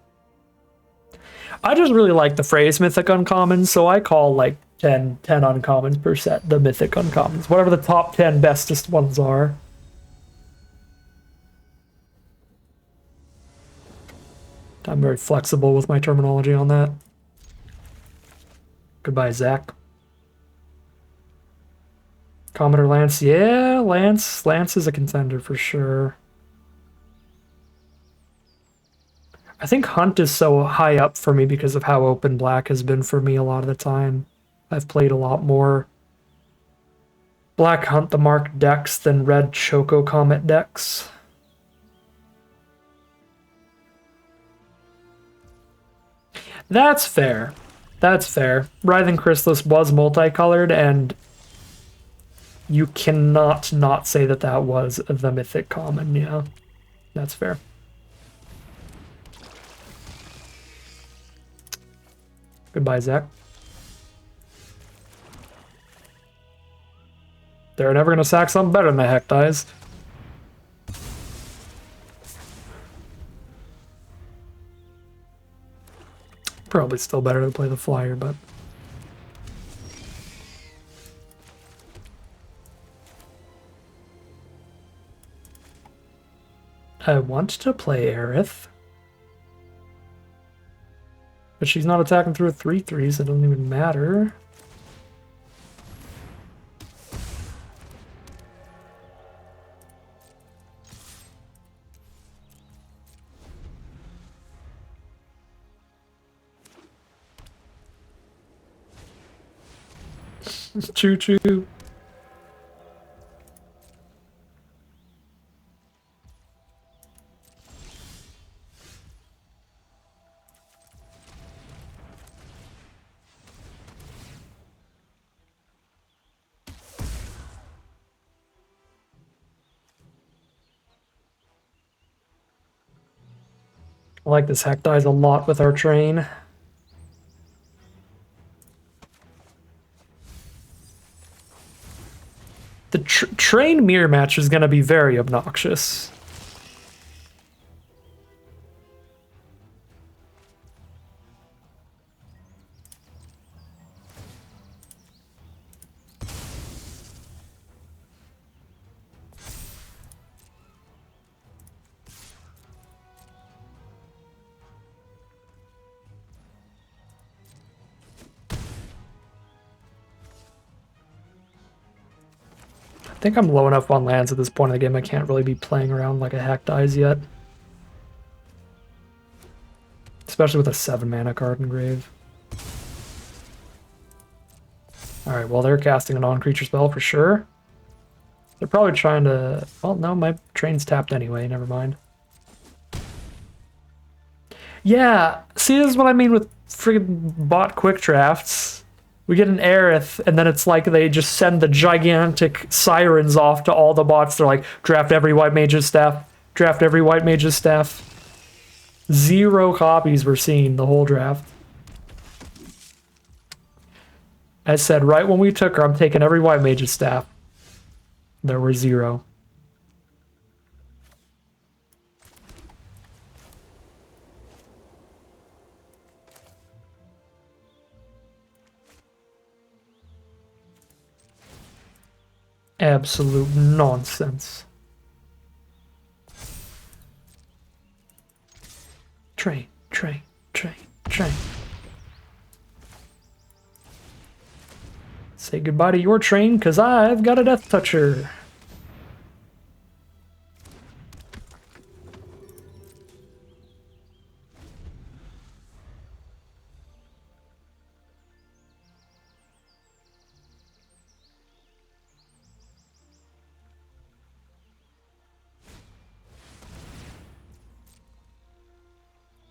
A: I just really like the phrase Mythic uncommons, so I call like 10 uncommons per set the Mythic uncommons, whatever the top 10 bestest ones are. I'm very flexible with my terminology on that. Goodbye, Zach. Comet or Lance? Yeah, Lance. Lance is a contender for sure. I think Hunt is so high up for me because of how open Black has been for me a lot of the time. I've played a lot more Black Hunt the Mark decks than Red Choco Comet decks. That's fair. That's fair. Writhing Chrysalis was multicolored, and you cannot not say that that was the Mythic common, yeah. That's fair. Goodbye, Zach. They're never going to sack something better than the Heck Dies. Probably still better to play the Flyer, but... I want to play Aerith. But she's not attacking through a 3/3, so it doesn't even matter. Choo choo. I like this Heck Dies a lot with our train. The train mirror match is going to be very obnoxious. I think I'm low enough on lands at this point in the game. I can't really be playing around like a Heck Dies yet. Especially with a 7-mana card in Grave. Alright, well they're casting a non-creature spell for sure. They're probably trying to... Well, no, my train's tapped anyway, never mind. Yeah, see, this is what I mean with friggin' bot quick drafts. We get an Aerith, and then it's like they just send the gigantic sirens off to all the bots. They're like, draft every White Mage's Staff. Draft every White Mage's Staff. 0 copies were seen the whole draft. I said, right when we took her, I'm taking every White Mage's Staff. There were 0. Absolute nonsense. Train, train, train, train. Say goodbye to your train, because I've got a Death Toucher.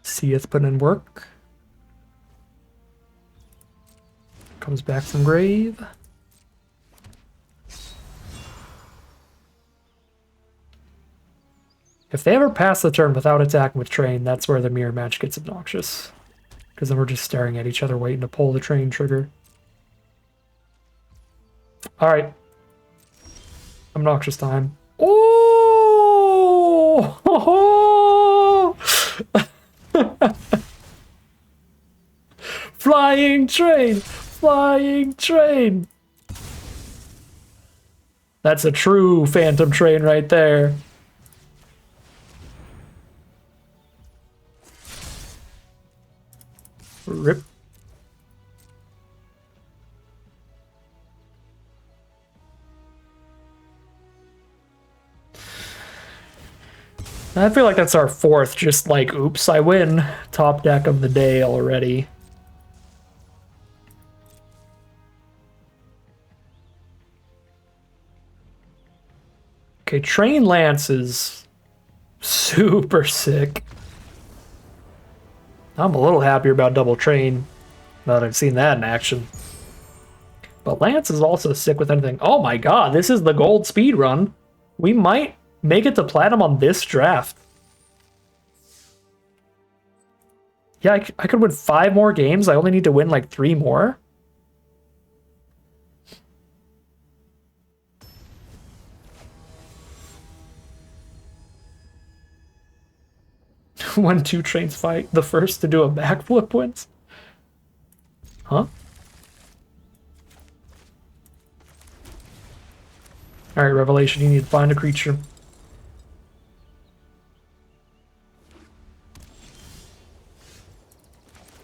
A: Seeth put in work. Comes back from grave. If they ever pass the turn without attacking with train, that's where the mirror match gets obnoxious. Because then we're just staring at each other waiting to pull the train trigger. Alright. Obnoxious time. Oh! Flying train! Flying train! That's a true phantom train right there. Rip. I feel like that's our fourth, just like, oops, I win. Top deck of the day already. Okay, Train Lance is super sick. I'm a little happier about Double Train now that I've seen that in action. But Lance is also sick with anything. Oh my god, this is the gold speed run. We might make it to platinum on this draft. Yeah, I could win 5 more games. I only need to win like 3 more. When 2 trains fight, the first to do a backflip wins. Huh? Alright, Revelation, you need to find a creature.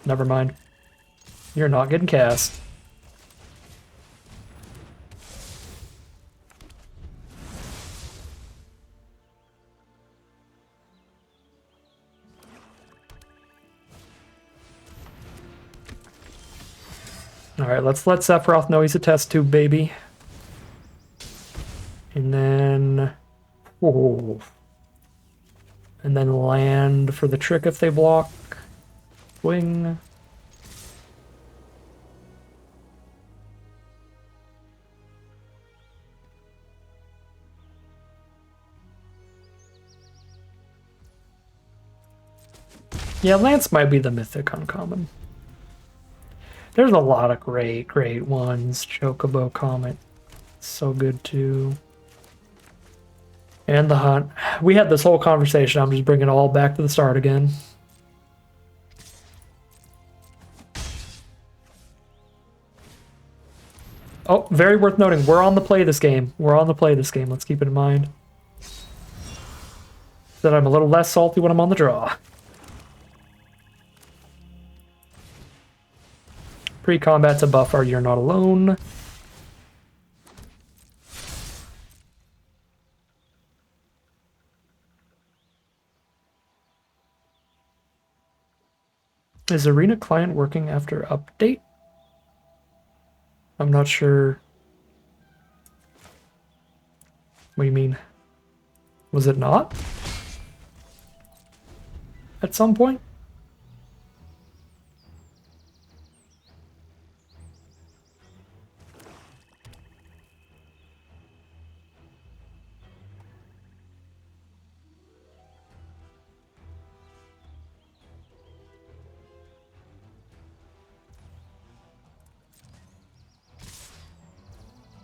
A: Never mind. You're not getting cast. Alright, let's let Sephiroth know he's a test tube, baby. And then... Oh. And then land for the trick if they block. Swing. Yeah, Lance might be the Mythic uncommon. There's a lot of great ones. Chocobo Comet, so good too. And the Hunt. We had this whole conversation. I'm just bringing it all back to the start again. Oh, very worth noting. We're on the play this game. We're on the play this game. Let's keep it in mind. That I'm a little less salty when I'm on the draw. Pre-combat to buff our You're Not Alone. Is Arena Client working after update? I'm not sure. What do you mean? Was it not? At some point?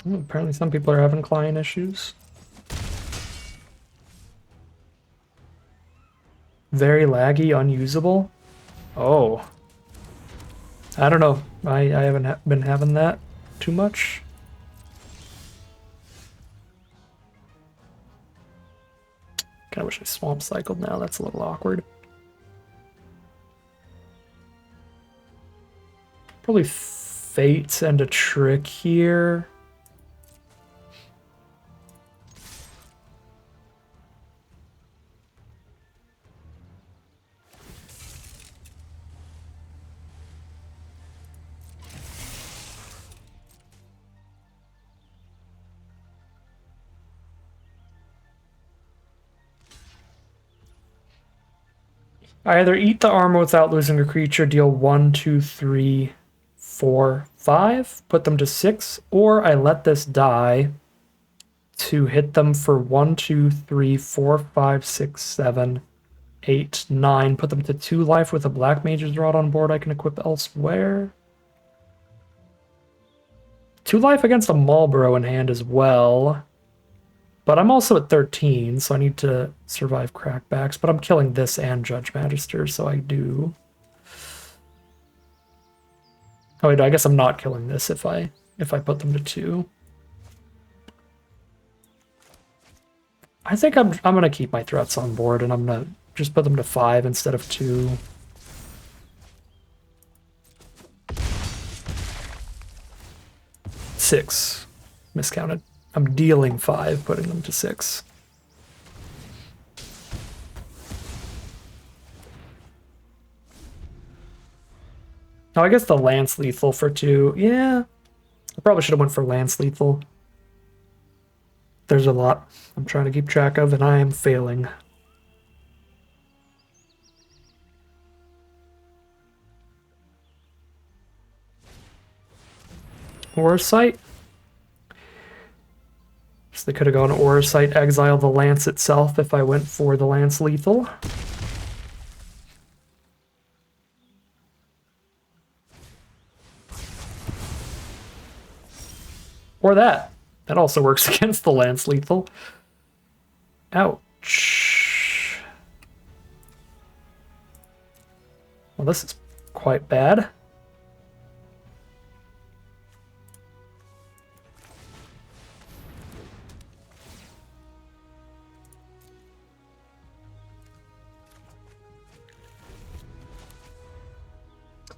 A: Apparently some people are having client issues. Very laggy, unusable. Oh. I don't know. I haven't been having that too much. Kinda wish I swamp cycled now. That's a little awkward. Probably Fates and a Trick here. I either eat the armor without losing a creature, deal 1, 2, 3, 4, 5, put them to 6, or I let this die to hit them for 1, 2, 3, 4, 5, 6, 7, 8, 9, put them to 2 life with a Black Mage's Rod on board I can equip elsewhere. 2 life against a Marlboro in hand as well. But I'm also at 13, so I need to survive crackbacks. But I'm killing this and Judge Magister, so I do. Oh wait, I guess I'm not killing this if I put them to 2. I think I'm gonna keep my threats on board, and I'm gonna just put them to 5 instead of 2. 6. Miscounted. I'm dealing 5, putting them to 6. Oh, I guess the Lance Lethal for 2. Yeah. I probably should have went for Lance Lethal. There's a lot I'm trying to keep track of, and I am failing. Ore Sight? So they could have gone Ore Sight, exile the Lance itself if I went for the Lance Lethal. Or that. That also works against the Lance Lethal. Ouch. Well, this is quite bad.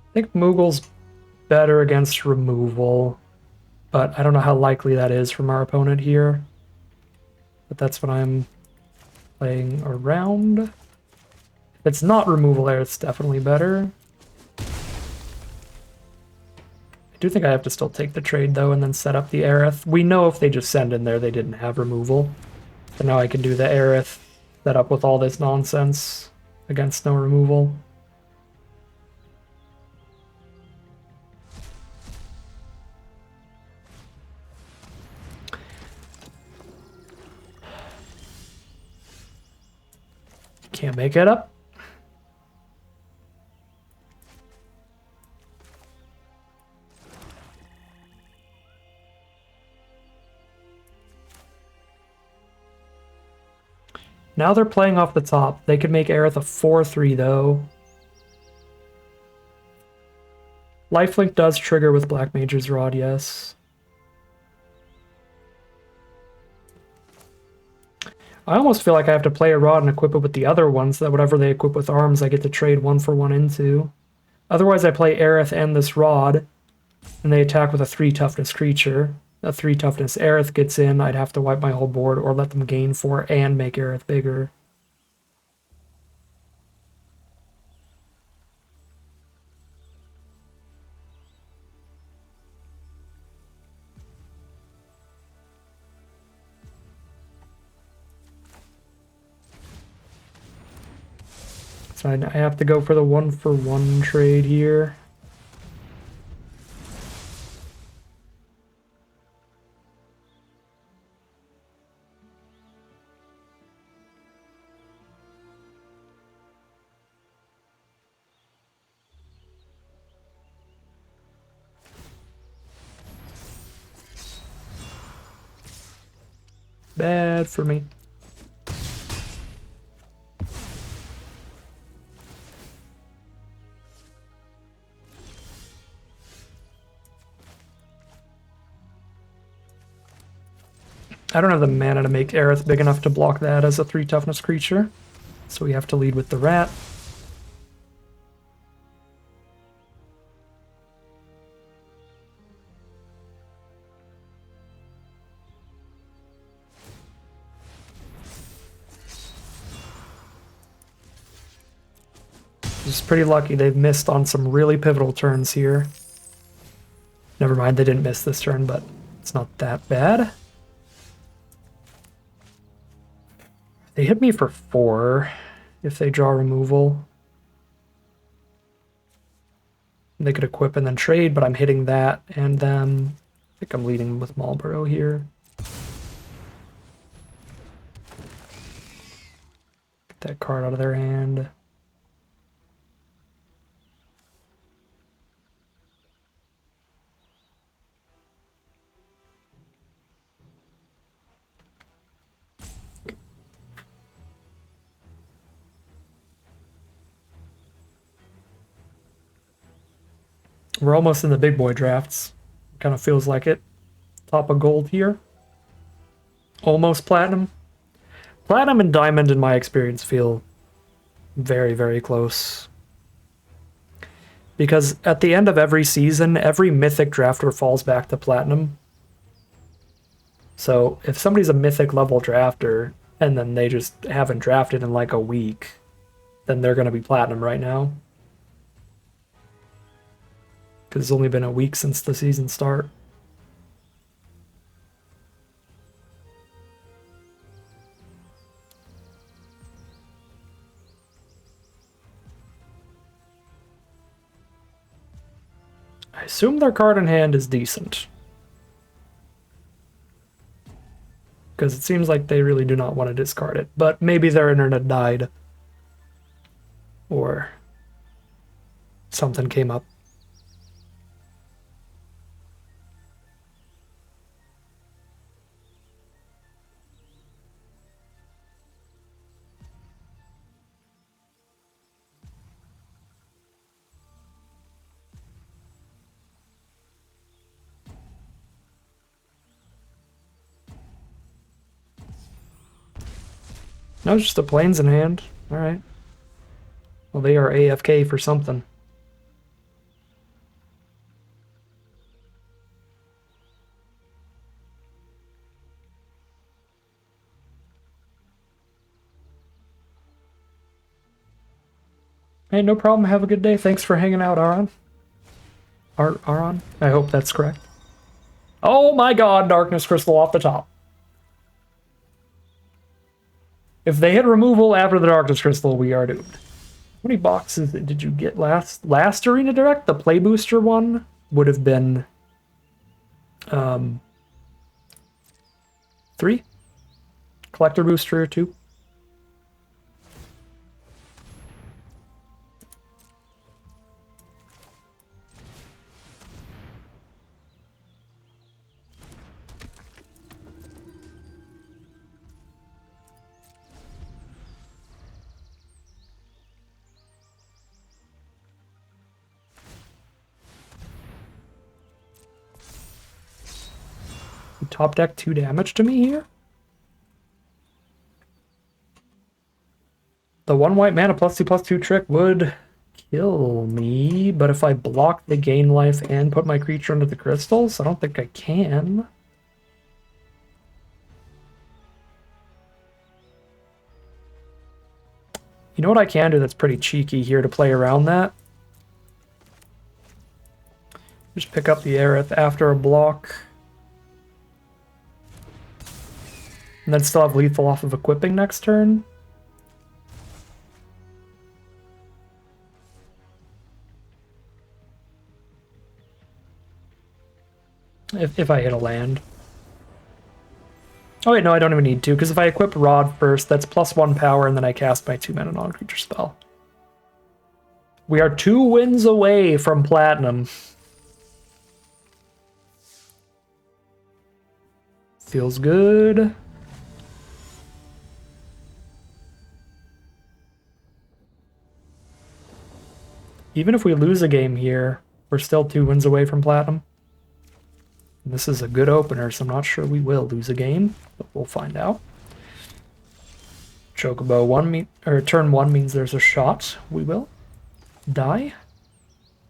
A: I think Moogle's better against removal, but I don't know how likely that is from our opponent here. But that's what I'm playing around. If it's not removal there, it's definitely better. I do think I have to still take the trade, though, and then set up the Aerith. We know if they just send in there, they didn't have removal. So now I can do the Aerith, set up with all this nonsense against no removal. Can't make it up. Now they're playing off the top. They could make Aerith a 4-3 though. Lifelink does trigger with Black Mage's Rod, yes. I almost feel like I have to play a Rod and equip it with the other ones, so that whatever they equip with arms, I get to trade 1-for-1 into. Otherwise, I play Aerith and this Rod, and they attack with a 3 toughness creature. A 3 toughness Aerith gets in, I'd have to wipe my whole board, or let them gain 4 and make Aerith bigger. So I have to go for the 1-for-1 trade here. Bad for me. I don't have the mana to make Aerith big enough to block that as a 3 toughness creature, so we have to lead with the rat. It's pretty lucky they've missed on some really pivotal turns here. Never mind, they didn't miss this turn, but it's not that bad. They hit me for 4 if they draw removal. They could equip and then trade, but I'm hitting that and then I think I'm leading with Marlborough here. Get that card out of their hand. We're almost in the big boy drafts. Kind of feels like it. Top of gold here. Almost platinum. Platinum and diamond, in my experience, feel very, very close. Because at the end of every season, every mythic drafter falls back to platinum. So if somebody's a mythic level drafter and then they just haven't drafted in like a week, then they're going to be platinum right now. Because it's only been a week since the season start. I assume their card in hand is decent. Because it seems like they really do not want to discard it. But maybe their internet died. Or something came up. No, it's just the planes in hand. Alright. Well, they are AFK for something. Hey, no problem. Have a good day. Thanks for hanging out, Aron. Aron? I hope that's correct. Oh my god, Darkness Crystal off the top. If they hit removal after the Darkness Crystal, we are doomed. How many boxes did you get last Arena Direct? The Play Booster one would have been 3. Collector Booster 2. Top deck 2 damage to me here. The 1 white mana +2/+2 trick would kill me, but if I block the gain life and put my creature under the crystals, I don't think I can. You know what I can do that's pretty cheeky here to play around that? Just pick up the Aerith after a block. And then still have lethal off of equipping next turn. If I hit a land. Oh wait, no, I don't even need to, because if I equip Rod first, that's +1 power, and then I cast my 2-mana non-creature spell. We are 2 wins away from platinum. Feels good. Even if we lose a game here, we're still 2 wins away from platinum. And this is a good opener, so I'm not sure we will lose a game, but we'll find out. Chocobo turn 1 means there's a shot. We will die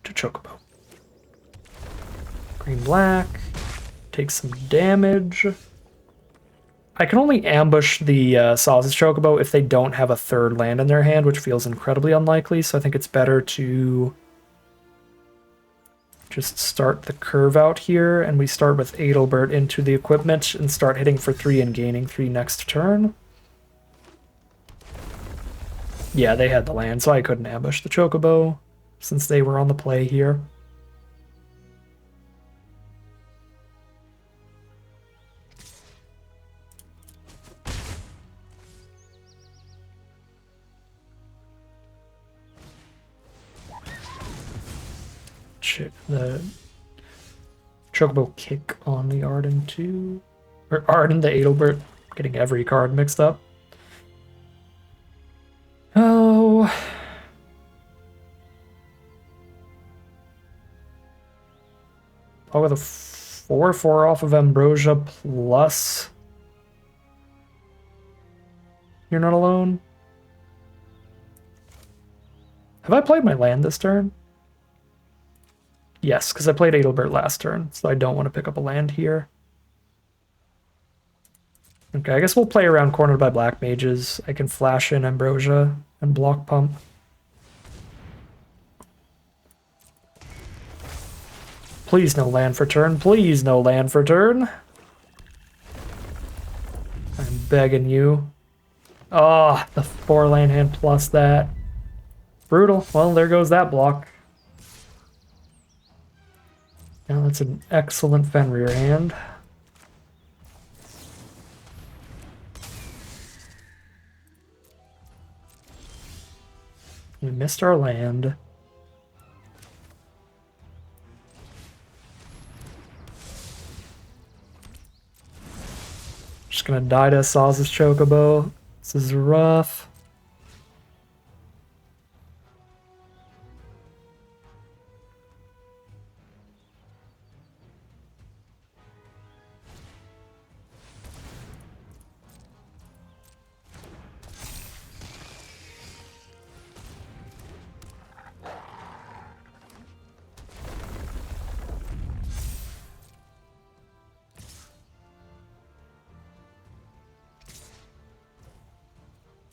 A: to Chocobo. Green black, take some damage. I can only ambush the Sausage Chocobo if they don't have a 3rd land in their hand, which feels incredibly unlikely, so I think it's better to just start the curve out here, and we start with Adelbert into the equipment and start hitting for 3 and gaining 3 next turn. Yeah, they had the land, so I couldn't ambush the Chocobo since they were on the play here. The Chocobo kick on the Arden too. Or Arden the Adelbert. Getting every card mixed up. Oh. Oh, with a 4/4 off of Ambrosia plus. You're not alone. Have I played my land this turn? Yes, because I played Adelbert last turn, so I don't want to pick up a land here. Okay, I guess we'll play around cornered by black mages. I can flash in Ambrosia and block pump. Please no land for turn. Please no land for turn. I'm begging you. Ah, the 4 land hand plus that. Brutal. Well, there goes that block. Now that's an excellent Fenrir hand. We missed our land. Just gonna die to Saz's Chocobo. This is rough.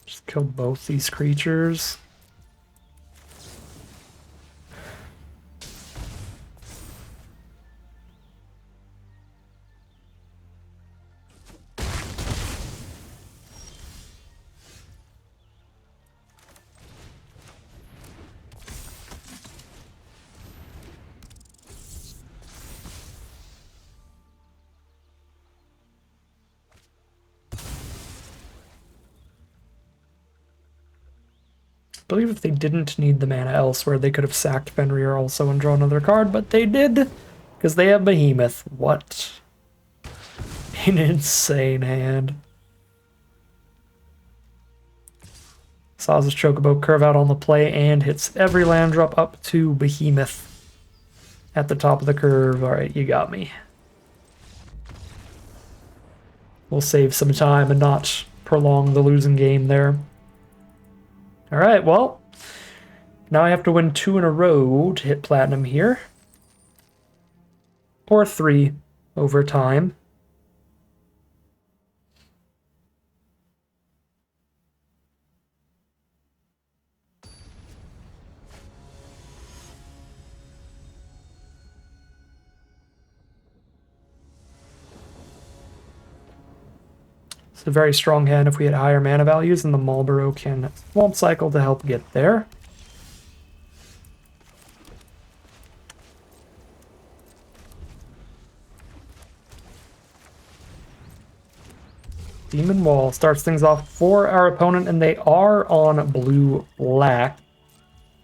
A: Just kill both these creatures. I believe if they didn't need the mana elsewhere, they could have sacked Fenrir also and drawn another card, but they did, because they have Behemoth. What an insane hand. Saz's Chocobo curve out on the play and hits every land drop up to Behemoth at the top of the curve. Alright, you got me. We'll save some time and not prolong the losing game there. Alright, well, now I have to win 2 in a row to hit platinum here. Or 3 over time. It's a very strong hand if we had higher mana values, and the Marlborough can Swamp Cycle to help get there. Demon Wall starts things off for our opponent, and they are on blue-black,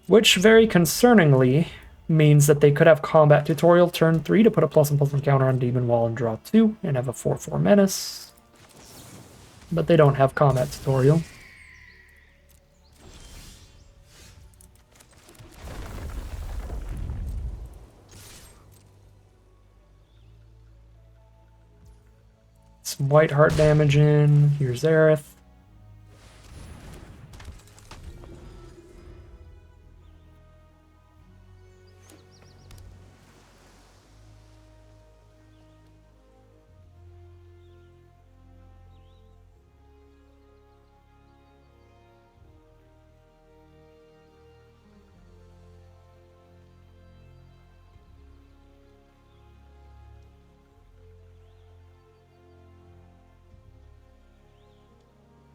A: which very concerningly means that they could have Combat Tutorial turn 3 to put a +1/+1 counter on Demon Wall and draw 2, and have a 4/4 Menace. But they don't have Combat Tutorial. Some white heart damage in. Here's Aerith.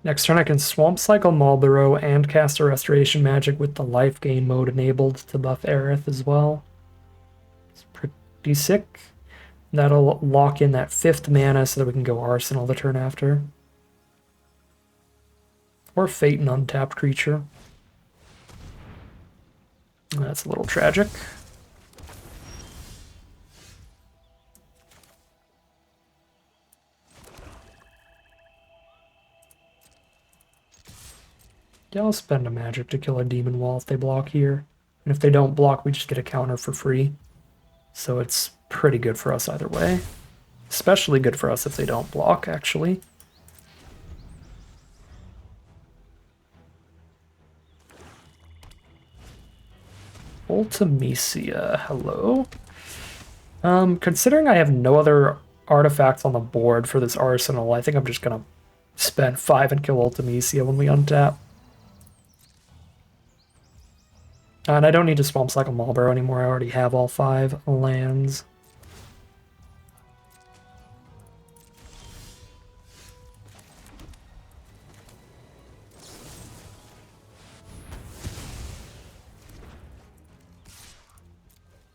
A: Next turn I can Swamp Cycle Marlborough and cast a Restoration Magic with the Life Gain mode enabled to buff Aerith as well. It's pretty sick. That'll lock in that 5th mana so that we can go Arsenal the turn after. Or Fate an untapped creature. That's a little tragic. Yeah, I'll spend a magic to kill a Demon Wall if they block here. And if they don't block, we just get a counter for free. So it's pretty good for us either way. Especially good for us if they don't block, actually. Ultimecia, hello. Considering I have no other artifacts on the board for this arsenal, I think I'm just gonna Spend 5 and kill Ultimecia when we untap. And I don't need to Swamp Cycle Marlborough anymore. I already have all 5 lands.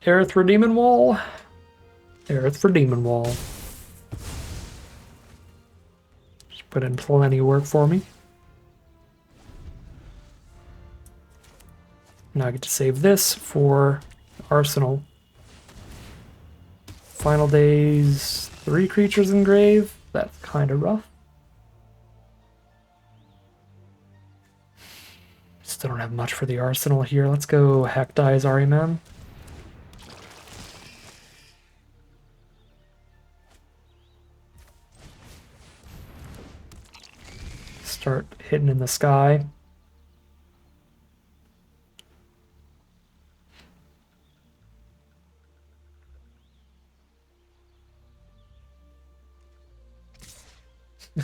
A: Aerith for Demon Wall. Aerith for Demon Wall. Just put in plenty of work for me. Now I get to save this for Arsenal. Final days, 3 creatures in grave. That's kind of rough. Still don't have much for the Arsenal here. Let's go Hekdai Zariman. Start hitting in the sky.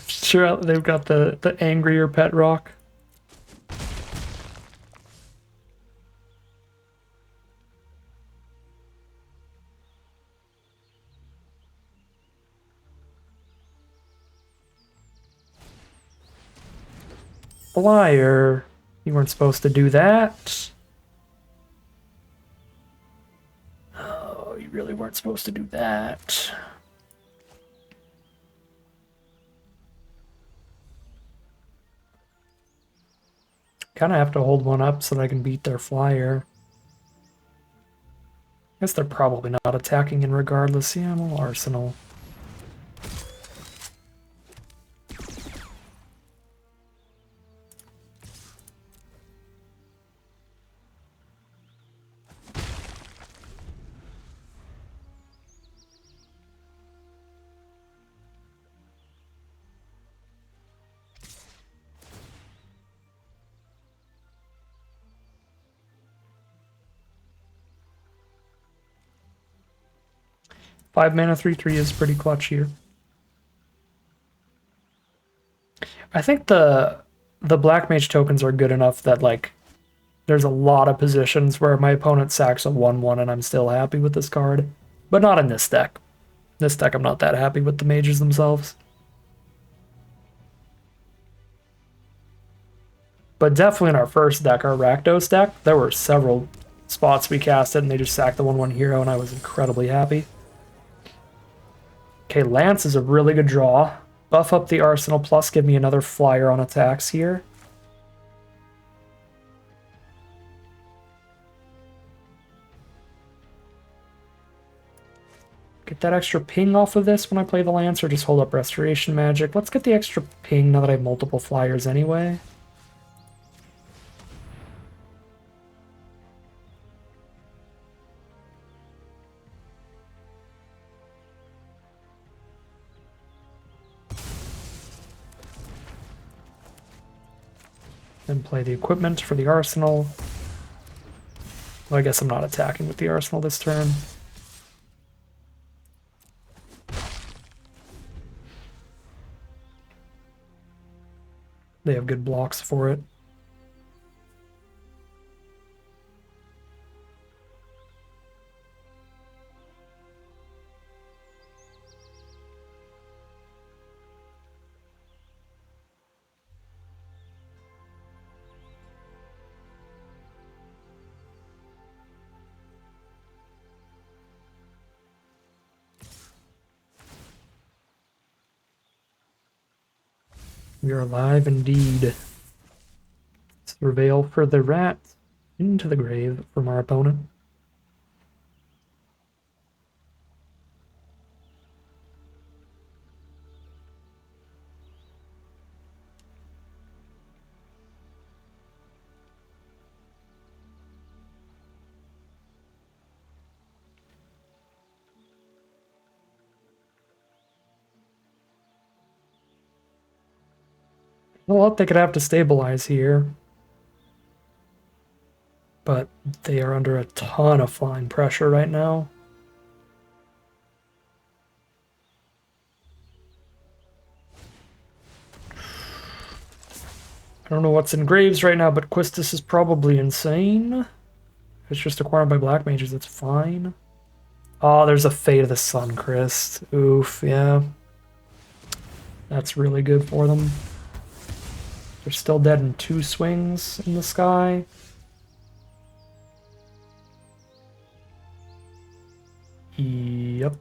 A: Sure, they've got the angrier pet rock. Flyer, you weren't supposed to do that. Oh, you really weren't supposed to do that. Kind of have to hold one up so that I can beat their flyer. I guess they're probably not attacking in regardless. Yeah, well, Arsenal. Five mana 3/3 is pretty clutch here. I think the Black Mage tokens are good enough that like there's a lot of positions where my opponent sacks a 1/1 and I'm still happy with this card. But not in this deck. This deck I'm not that happy with the mages themselves. But definitely in our first deck, our Rakdos deck, there were several spots we casted and they just sacked the 1/1 hero and I was incredibly happy. Okay, Lance is a really good draw. Buff up the Arsenal, plus give me another flyer on attacks here. Get that extra ping off of this when I play the Lance, or just hold up Restoration Magic. Let's get the extra ping now that I have multiple flyers anyway. Then play the equipment for the Arsenal. Well, I guess I'm not attacking with the Arsenal this turn. They have good blocks for it. We are alive indeed. Surveil for the rat into the grave from our opponent. Well, they could have to stabilize here. But they are under a ton of flying pressure right now. I don't know what's in Graves right now, but Quistis is probably insane. If it's just acquired by Black Mages, that's fine. Oh, there's a Fate of the Sun Crest. Oof, yeah. That's really good for them. They're still dead in 2 swings in the sky. Yep.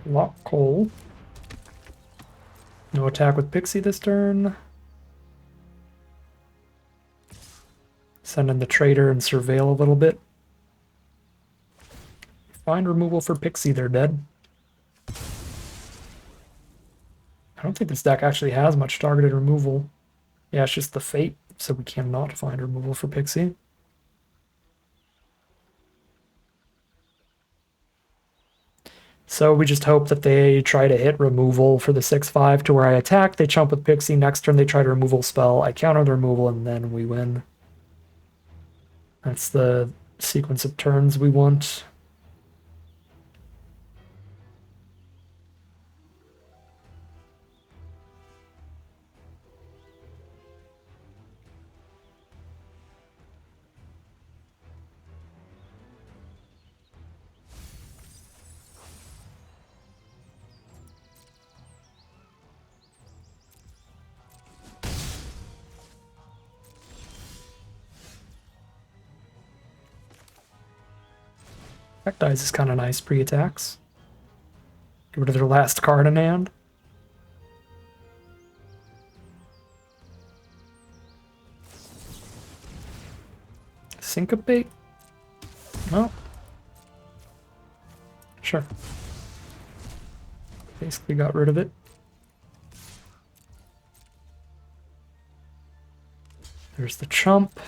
A: Lock Coal. No attack with Pixie this turn. Send in the Trader and surveil a little bit. Find removal for Pixie, they're dead. I don't think this deck actually has much targeted removal. Yeah, it's just the Fate, so we cannot find removal for Pixie. So we just hope that they try to hit removal for the 6/5 to where I attack, they chump with Pixie, next turn they try to removal spell, I counter the removal, and then we win. That's the sequence of turns we want. Crokeyz is kind of nice pre-attacks. Get rid of their last card in hand. Syncopate? No. Sure. Basically got rid of it. There's the chump.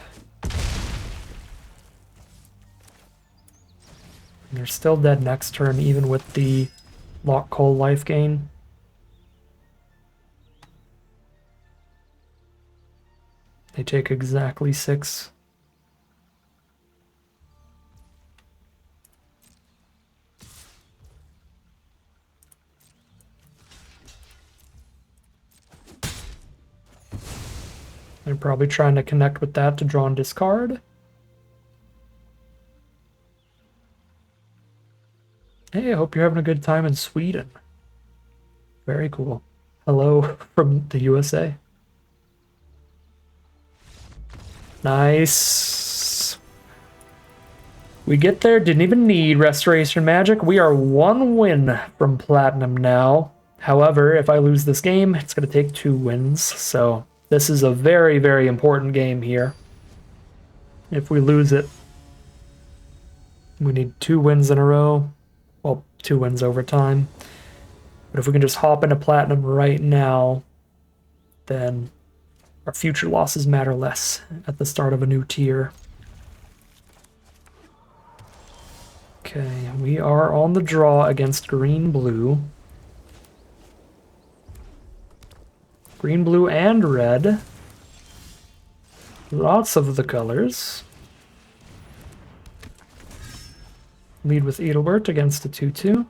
A: And they're still dead next turn, even with the Lock Coal life gain. They take exactly 6. They're probably trying to connect with that to draw and discard. Hey, I hope you're having a good time in Sweden. Very cool. Hello from the USA. Nice. We get there, didn't even need Restoration Magic. We are 1 win from Platinum now. However, if I lose this game, it's going to take 2 wins. So this is a very, very important game here. If we lose it, we need 2 wins in a row. Well, 2 wins over time. But if we can just hop into Platinum right now, then our future losses matter less at the start of a new tier. Okay, we are on the draw against green-blue. Green, blue, and red. Lots of the colors. Lead with Edelbert against a 2/2.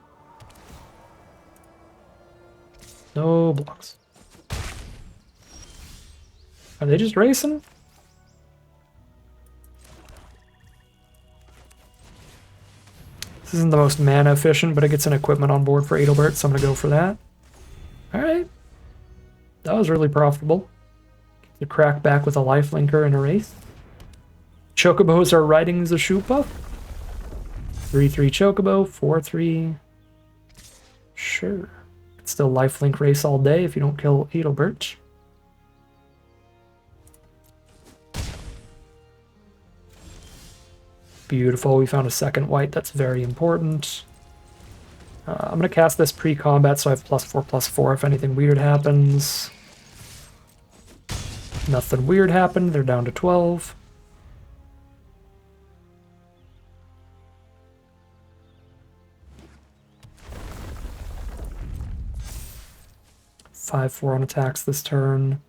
A: No blocks. Are they just racing? This isn't the most mana efficient, but it gets an equipment on board for Edelbert, so I'm going to go for that. Alright. That was really profitable. Get the crack back with a lifelinker and a race. Chocobos are riding the Shupa. 3/3 Chocobo, 4/3. Sure. It's still lifelink race all day if you don't kill Edelbert. Beautiful, we found a second white, that's very important. I'm going to cast this pre-combat so I have +4/+4 if anything weird happens. Nothing weird happened, they're down to 12. 5/4 on attacks this turn.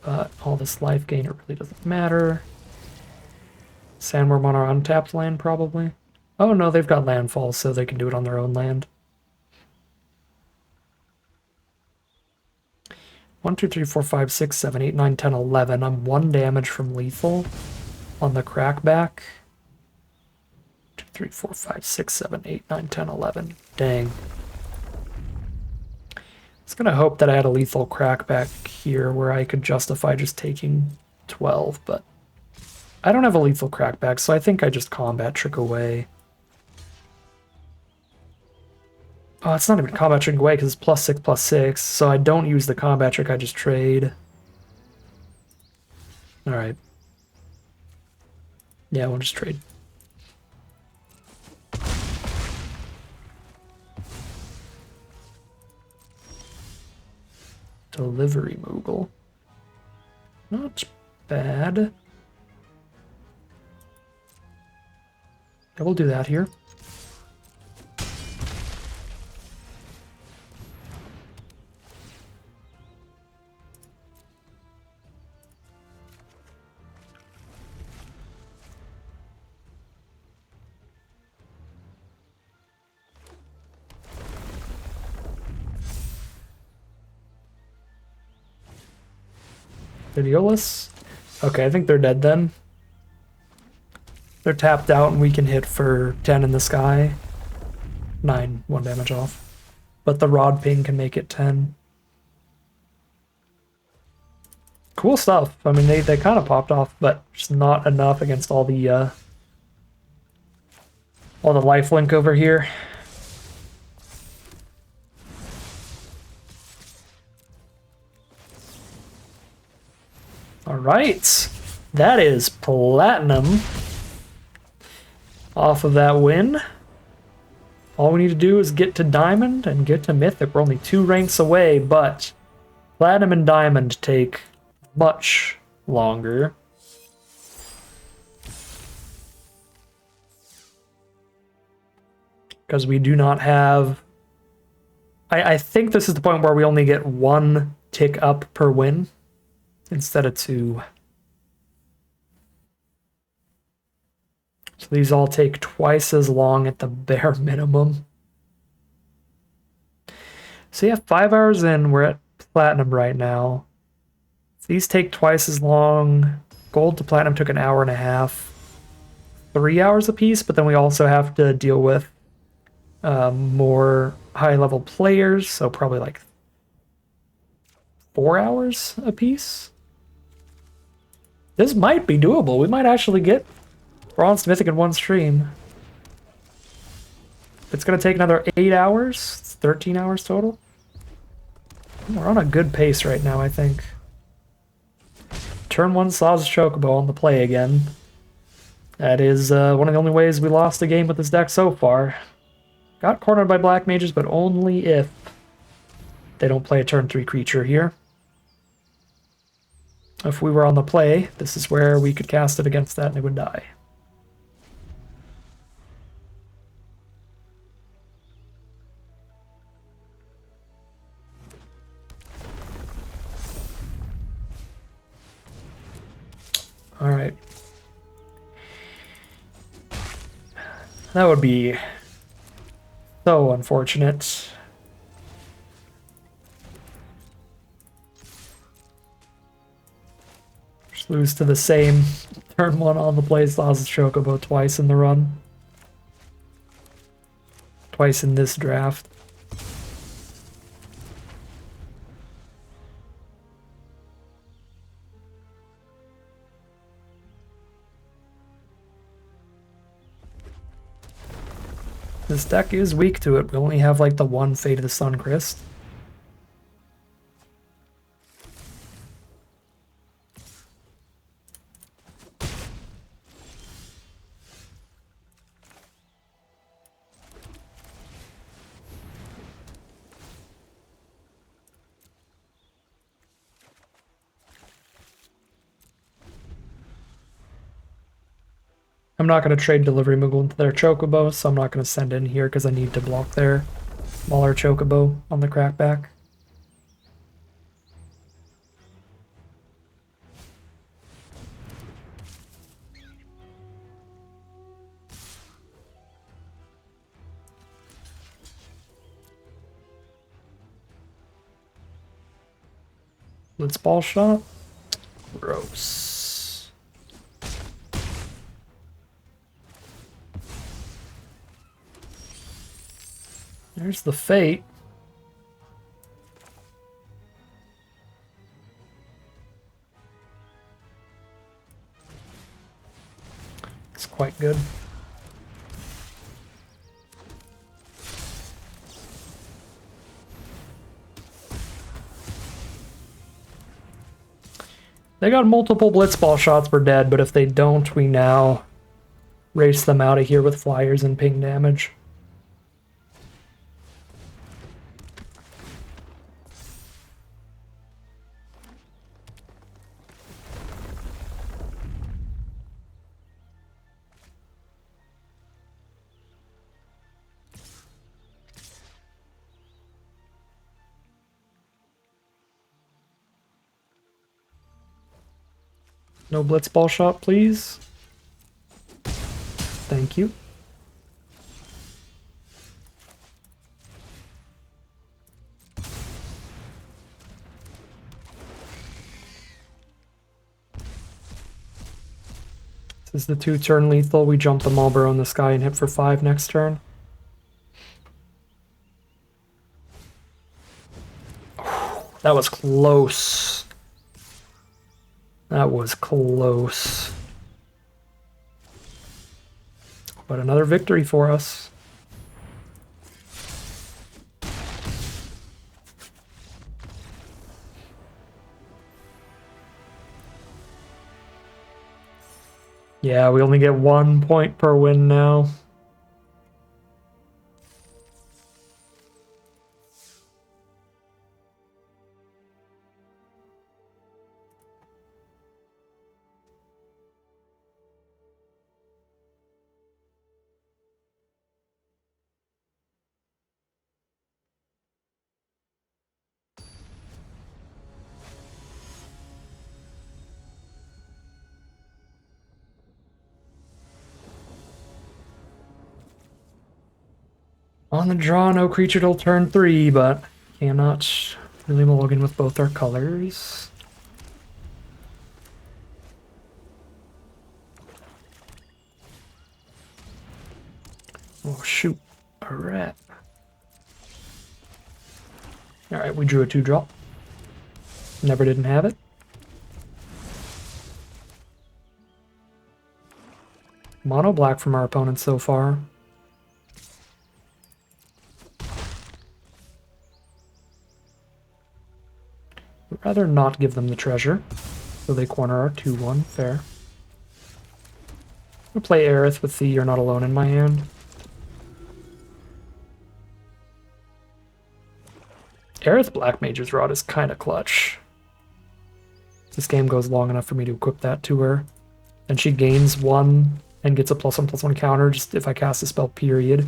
A: But all this life gain, it really doesn't matter. Sandworm on our untapped land, probably. Oh no, they've got landfall, so they can do it on their own land. 1, 2, 3, 4, 5, 6, 7, 8, 9, 10, 11. I'm 1 damage from lethal on the crackback. 2, 3, 4, 5, 6, 7, 8, 9, 10, 11. Dang. I was gonna hope that I had a lethal crackback here where I could justify just taking 12, but I don't have a lethal crackback, so I think I just combat trick away. Oh, it's not even combat trick away because it's +6/+6, so I don't use the combat trick, I just trade. Alright. Yeah, we'll just trade. Delivery Moogle. Not bad. Yeah, we'll do that here. Videoless? Okay, I think they're dead then. They're tapped out and we can hit for 10 in the sky. 9, 1 damage off. But the rod ping can make it 10. Cool stuff. I mean, they kind of popped off, but just not enough against all the lifelink over here. All right, that is platinum off of that win. All we need to do is get to diamond and get to mythic. We're only 2 ranks away, but platinum and diamond take much longer. Because we do not have... I think this is the point where we only get 1 tick up per win instead of 2. So these all take twice as long at the bare minimum. So yeah, 5 hours in, we're at platinum right now. So these take twice as long. Gold to platinum took an hour and a half. 3 hours apiece, but then we also have to deal with more high-level players, so probably like 4 hours apiece. This might be doable. We might actually get Bronze to Mythic in 1 stream. It's going to take another 8 hours. It's 13 hours total. We're on a good pace right now, I think. Turn 1 Saw's Chocobo on the play again. That is one of the only ways we lost a game with this deck so far. Got cornered by black mages, but only if they don't play a turn 3 creature here. If we were on the play, this is where we could cast it against that and it would die. All right. That would be so unfortunate. Just lose to the same turn 1 on the play Slaz's Chocobo twice in the run. Twice in this draft. This deck is weak to it. We only have like the 1 Fate of the Sun Crest. I'm not going to trade Delivery Moogle into their Chocobo, so I'm not going to send in here because I need to block their smaller Chocobo on the crackback. Blitzball shot. Gross. There's the Fate. It's quite good. They got multiple blitzball shots per dead, but if they don't, we now race them out of here with flyers and ping damage. No blitzball shot, please. Thank you. This is the 2-turn lethal. We jump the Marlboro in the sky and hit for 5 next turn. That was close. That was close. But another victory for us. Yeah, we only get 1 point per win now. On the draw, no creature till turn 3, but cannot really mulligan with both our colors. Oh shoot, a rat. Alright, we drew a 2-drop. Never didn't have it. Mono black from our opponents so far. We'd rather not give them the treasure, so they corner our 2-1. Fair. I'll play Aerith with the You're Not Alone in my hand. Aerith Black Mage's Rod is kind of clutch. This game goes long enough for me to equip that to her. And she gains 1 and gets a +1/+1 counter just if I cast a spell, period.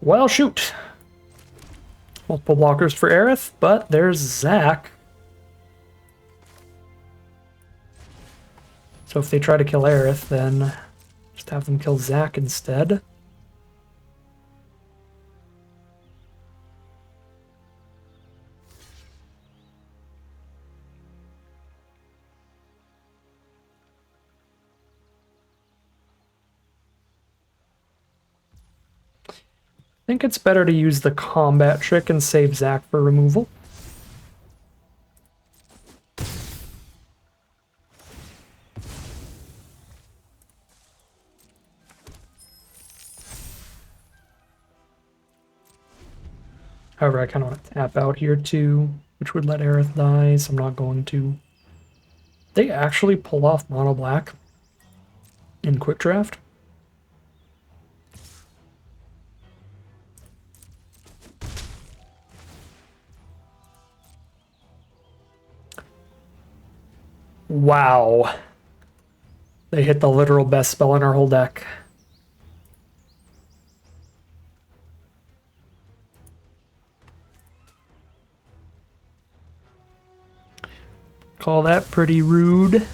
A: Well, shoot. Multiple blockers for Aerith, but there's Zac. So if they try to kill Aerith, then just have them kill Zac instead. I think it's better to use the combat trick and save Zac for removal. However, I kind of want to tap out here too, which would let Aerith die, so I'm not going to. They actually pull off mono black in quick draft. Wow. They hit the literal best spell in our whole deck. Call that pretty rude.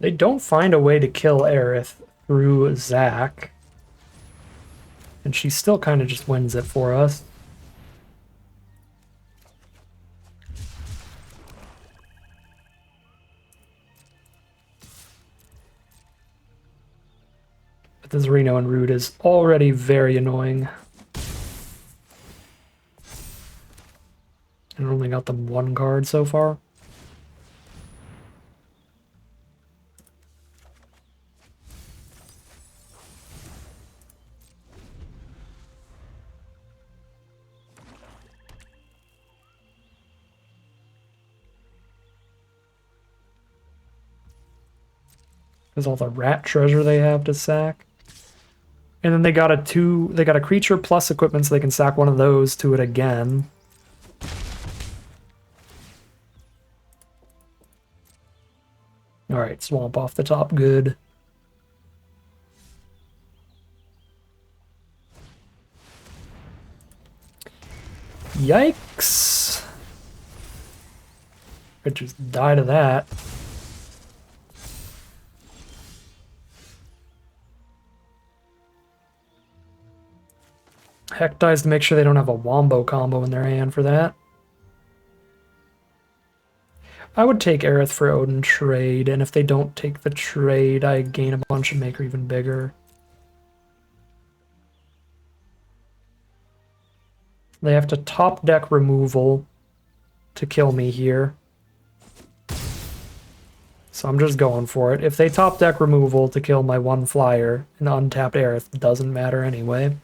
A: They don't find a way to kill Aerith through Zac. And she still kind of just wins it for us. But this Reno and Root is already very annoying. And only got them one card so far. There's all the rat treasure they have to sack. And then they got a creature plus equipment, so they can sack one of those to it again. Alright, swamp off the top, good. Yikes! Could just die to that. Heck dies to make sure they don't have a Wombo combo in their hand for that. I would take Aerith for Odin trade, and if they don't take the trade, I gain a bunch and make her even bigger. They have to top deck removal to kill me here. So I'm just going for it. If they top deck removal to kill my one flyer, an untapped Aerith doesn't matter anyway.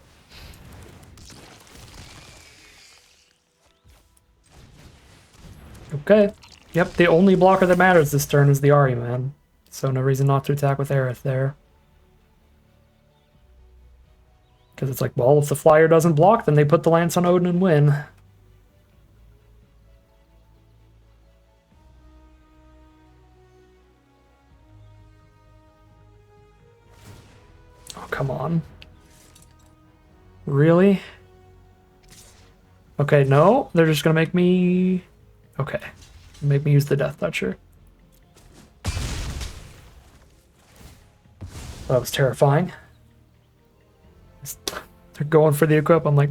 A: Okay. Yep, the only blocker that matters this turn is the Ahriman. So no reason not to attack with Aerith there. Because it's like, well, if the flyer doesn't block, then they put the lance on Odin and win. Oh, come on. Really? Okay, no, they're just gonna make me... Okay. Make me use the Death Toucher. That was terrifying. They're going for the equip. I'm like,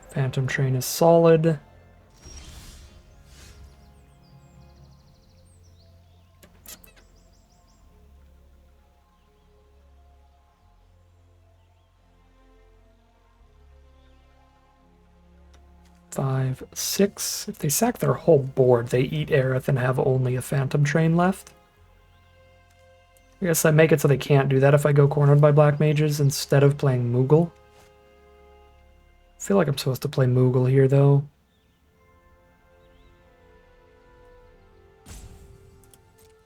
A: Phantom Train is solid. Five, six. If they sack their whole board, they eat Aerith and have only a Phantom Train left. I guess I make it so they can't do that if I go cornered by Black Mages instead of playing Moogle. I feel like I'm supposed to play Moogle here, though.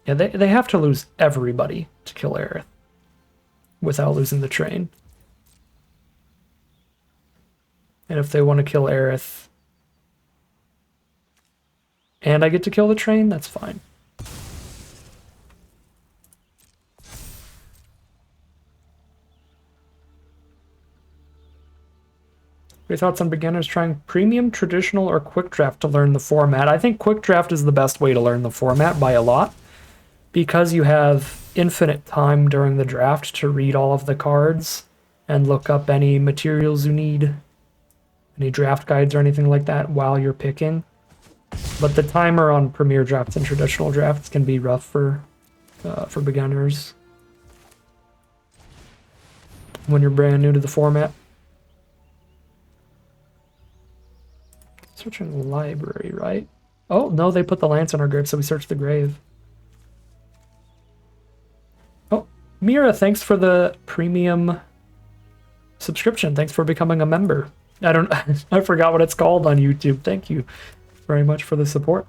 A: Yeah, they have to lose everybody to kill Aerith without losing the train. And if they want to kill Aerith and I get to kill the train, that's fine. Your thoughts on beginners trying premium, traditional, or quick draft to learn the format? I think quick draft is the best way to learn the format by a lot, because you have infinite time during the draft to read all of the cards and look up any materials you need, any draft guides or anything like that while you're picking. But the timer on premier drafts and traditional drafts can be rough for beginners when you're brand new to the format. Searching the library, right? Oh, no, they put the lance on our grave, so we searched the grave. Oh, Mira, thanks for the premium subscription. Thanks for becoming a member. I forgot what it's called on YouTube. Thank you very much for the support.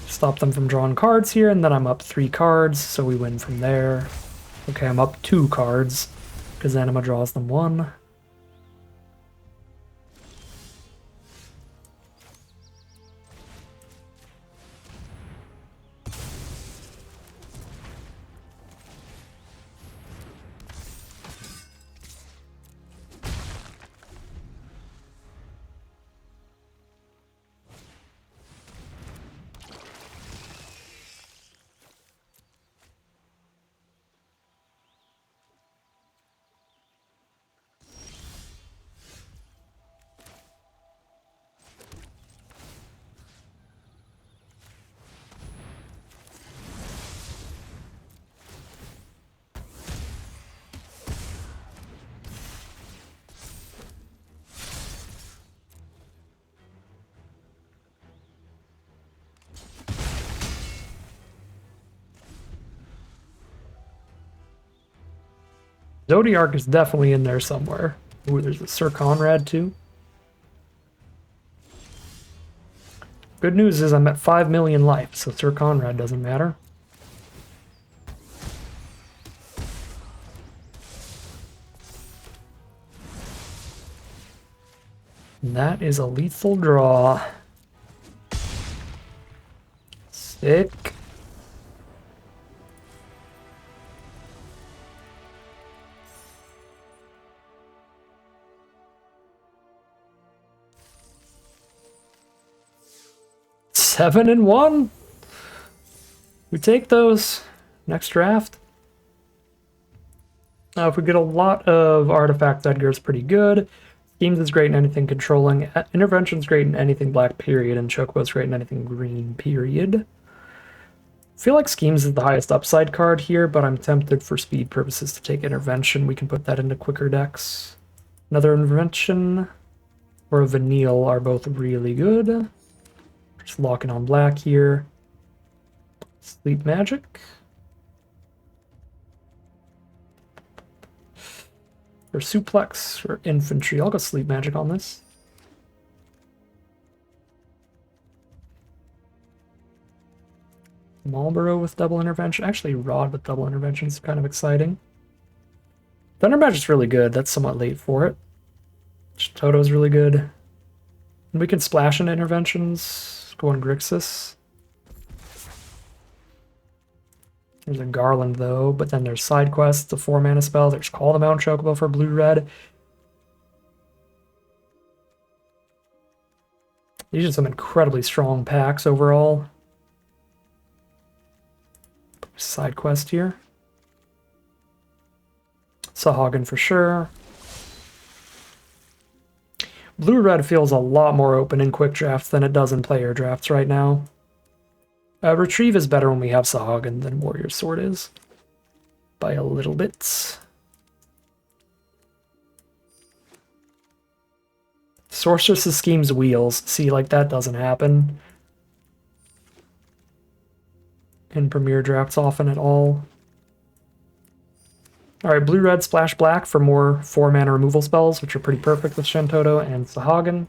A: Stop them from drawing cards here, and then I'm up 3 cards, so we win from there. Okay, I'm up 2 cards, because Anima draws them 1. Zodiark is definitely in there somewhere. Ooh, there's a Sir Conrad too. Good news is I'm at 5 million life, so Sir Conrad doesn't matter. And that is a lethal draw. Sick. Seven and 1. We take those. Next draft. If we get a lot of artifacts, Edgar's pretty good. Schemes is great in anything controlling. Intervention's great in anything black, period. And Chocobo's great in anything green, period. I feel like Schemes is the highest upside card here, but I'm tempted for speed purposes to take Intervention. We can put that into quicker decks. Another Intervention or a Vanille are both really good. Just locking on black here. Sleep Magic. Or Suplex or Infantry. I'll go Sleep Magic on this. Marlboro with double intervention. Actually, Rod with double intervention is kind of exciting. Thunder Magic's really good. That's somewhat late for it. Toto's really good. And we can splash into interventions. Go on Grixis. There's a Garland, though, but then there's Side Quest, the 4-mana spell. There's Call the Mountain Chocobo for blue-red. These are some incredibly strong packs overall. Side Quest here. Sahagin for sure. Blue-red feels a lot more open in quick drafts than it does in player drafts right now. Retrieve is better when we have Sahagin than Warrior Sword is. By a little bit. Sorceress's Schemes Wheels. See, like, that doesn't happen in Premier drafts often at all. Alright, blue-red, splash black for more 4-mana removal spells, which are pretty perfect with Shentoto and Sahagin.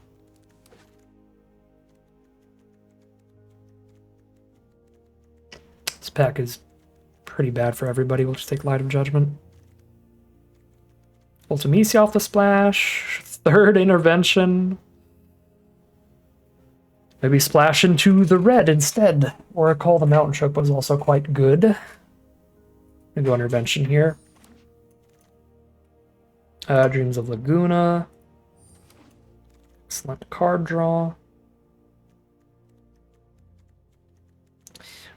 A: This pack is pretty bad for everybody. We'll just take Light of Judgment. Ultimisia off the splash. Third intervention. Maybe splash into the red instead. Or a Call the Mountain Choke was also quite good. Maybe go intervention here. Dreams of Laguna. Excellent card draw.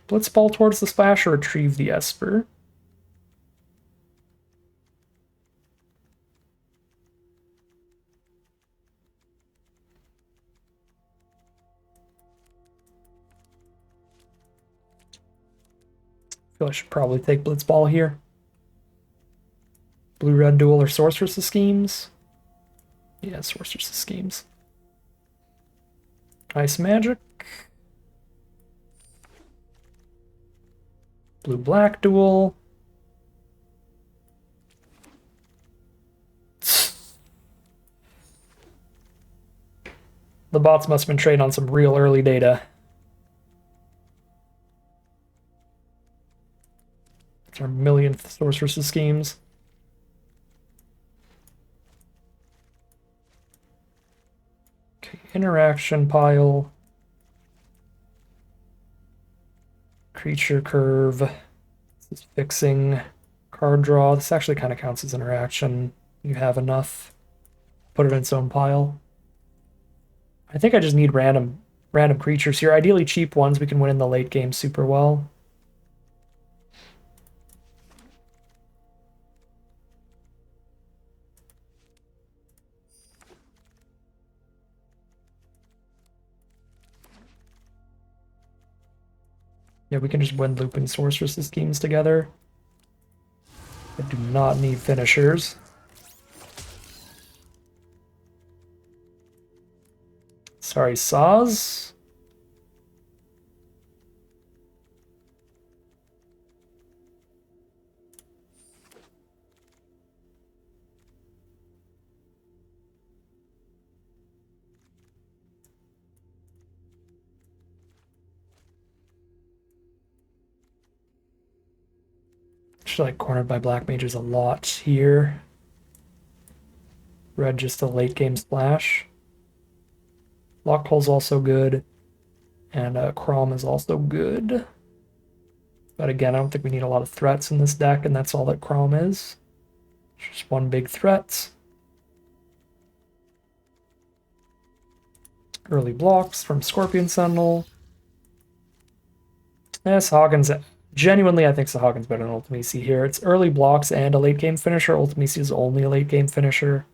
A: Blitzball towards the splash or retrieve the Esper. I feel I should probably take Blitzball here. Blue-red duel or Sorceress's Schemes? Yeah, Sorceress's Schemes. Ice Magic. Blue-black duel. The bots must have been trained on some real early data. It's our millionth Sorceress's Schemes. Okay, interaction pile. Creature curve. This is fixing. Card draw. This actually kind of counts as interaction. You have enough. Put it in its own pile. I think I just need random creatures here. Ideally cheap ones. We can win in the late game super well. Yeah, we can just win looping Sorceress's Schemes together. I do not need finishers. Sorry, Saz. Actually, like, cornered by black mages a lot here. Red just a late game splash. Lockhole's also good. And Crom is also good. But again, I don't think we need a lot of threats in this deck, and that's all that Crom is. Just one big threat. Early blocks from Scorpion Sentinel. Sahagins, genuinely, I think Sahagins better than Ultimacy here. It's early blocks and a late game finisher. Ultimacy is only a late game finisher.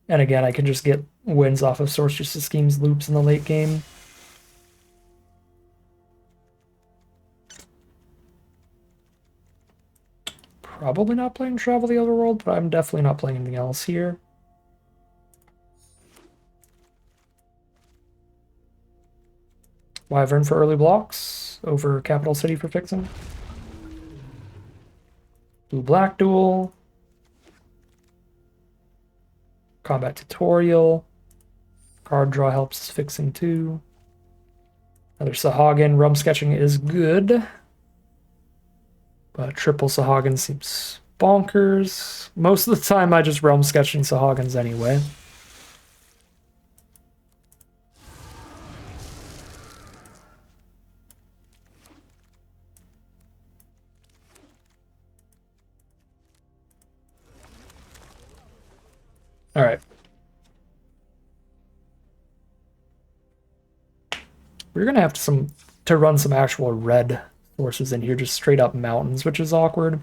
A: And again, I can just get wins off of Sorceress' Scheme's loops in the late game. Probably not playing Travel the Otherworld, but I'm definitely not playing anything else here. Wyvern for early blocks over Capital City for fixing. Blue-black duel. Combat tutorial. Card draw helps fixing too. Another Sahagin. Rum sketching is good. But triple Sahagin seems bonkers. Most of the time I just realm sketching Sahagins anyway. All right. We're gonna have to run some actual red forces in here, just straight up mountains, which is awkward.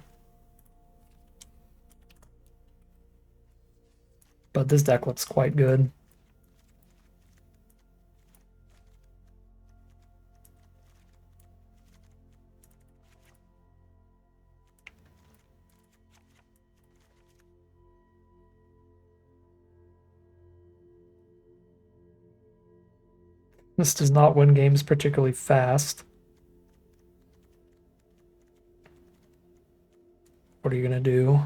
A: But this deck looks quite good. This does not win games particularly fast. What are you gonna do?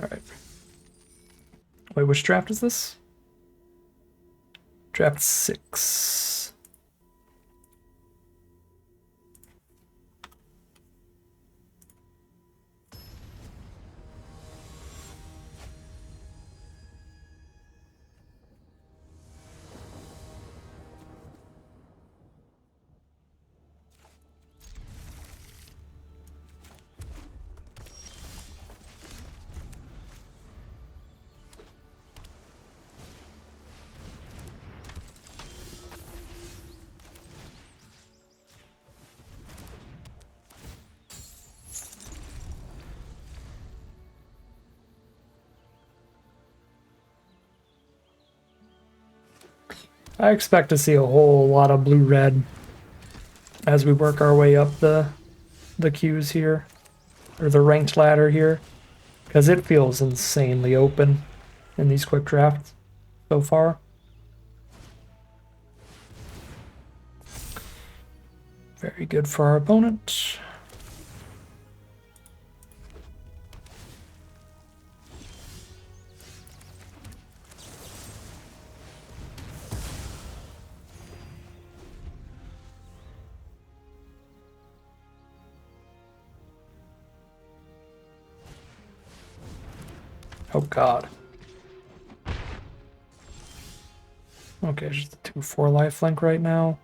A: All right. Wait, which draft is this? Draft 6. I expect to see a whole lot of blue-red as we work our way up the queues here, or the ranked ladder here, because it feels insanely open in these quick drafts so far. Very good for our opponent. Oh god. Okay, just a 2/4 lifelink right now.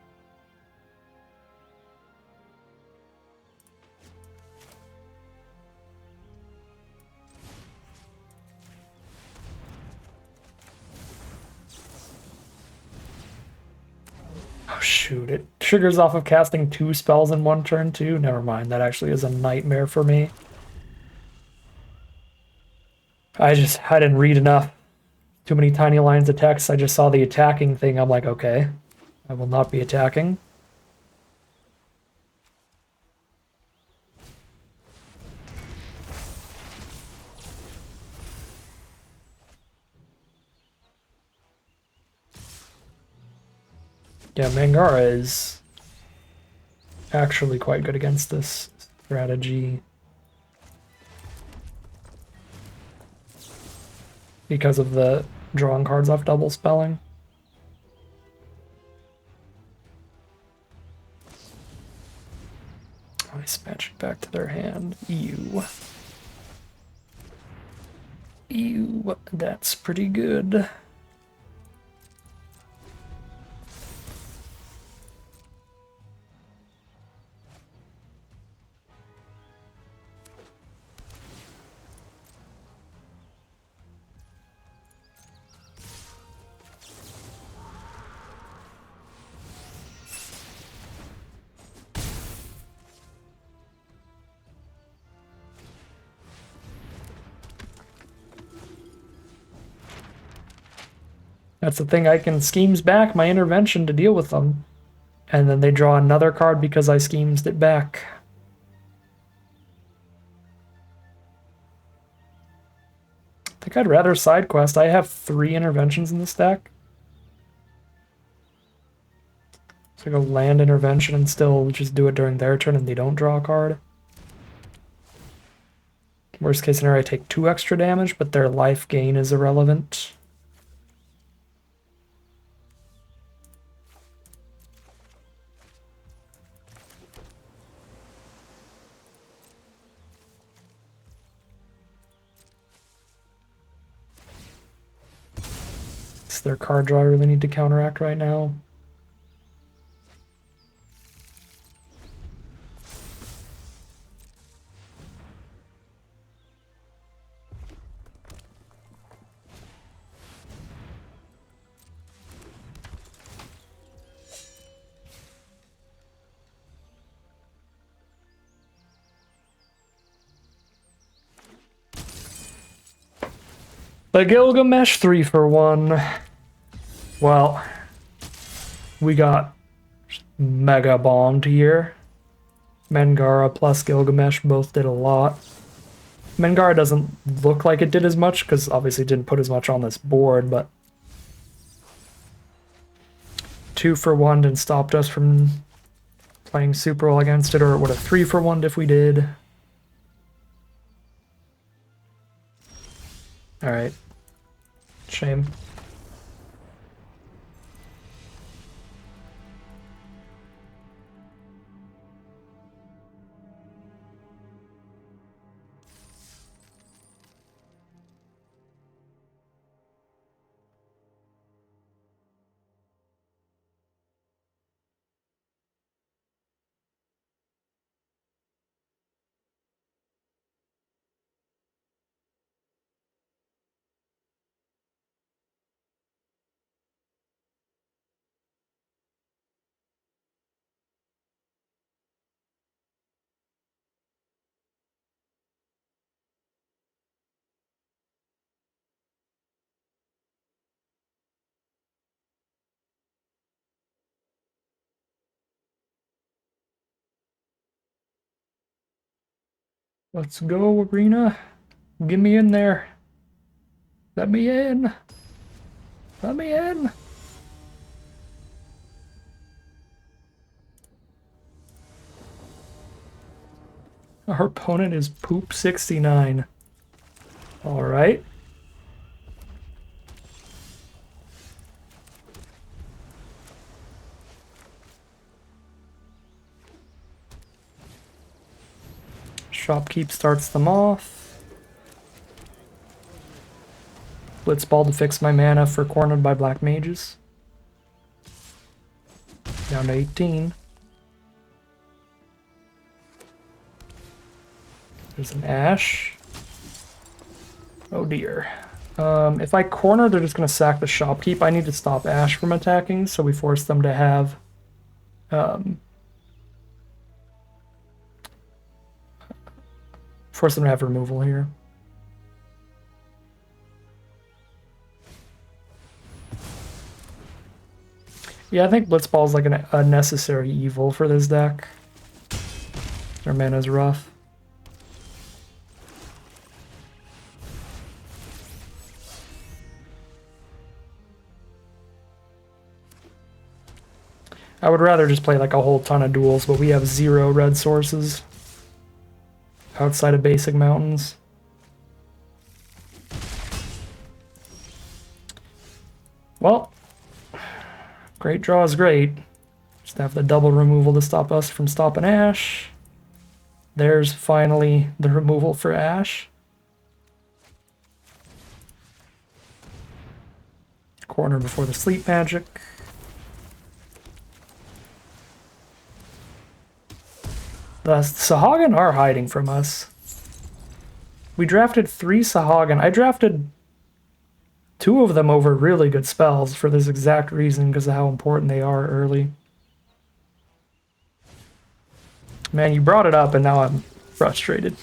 A: Oh shoot, it triggers off of casting 2 spells in one turn too? Never mind, that actually is a nightmare for me. I didn't read enough. Too many tiny lines of text. I just saw the attacking thing. I'm like, okay, I will not be attacking. Yeah, Mangara is actually quite good against this strategy because of the drawing cards off double spelling. Nice magic back to their hand. Ew. Ew, that's pretty good. That's the thing, I can schemes back my intervention to deal with them. And then they draw another card because I schemes it back. I think I'd rather side quest. I have 3 interventions in this deck. So I go land intervention and still just do it during their turn and they don't draw a card. Worst case scenario, I take 2 extra damage, but their life gain is irrelevant. It's their card draw I really need to counteract right now. The Gilgamesh 3-for-1. Well, we got mega bombed here. Mangara plus Gilgamesh both did a lot. Mangara doesn't look like it did as much because obviously it didn't put as much on this board, but 2-for-1 and stopped us from playing super well against it, or it would have 3-for-1 if we did. Alright. Shame. Let's go, Arena. Get me in there. Let me in. Let me in. Our opponent is Poop69. All right. Shopkeep starts them off. Blitzball to fix my mana for cornered by black mages. Down to 18. There's an Ash. Oh dear. If I corner, they're just going to sack the Shopkeep. I need to stop Ash from attacking, so we force them to have... force them to have removal here. Yeah, I think Blitzball is like a necessary evil for this deck. Their mana's rough. I would rather just play like a whole ton of duels, but we have 0 red sources outside of basic mountains. Well, great draw is great. Just have the double removal to stop us from stopping Ash. There's finally the removal for Ash. Corner before the sleep magic. The Sahagin are hiding from us. We drafted 3 Sahagin. I drafted 2 of them over really good spells for this exact reason, because of how important they are early. Man, you brought it up and now I'm frustrated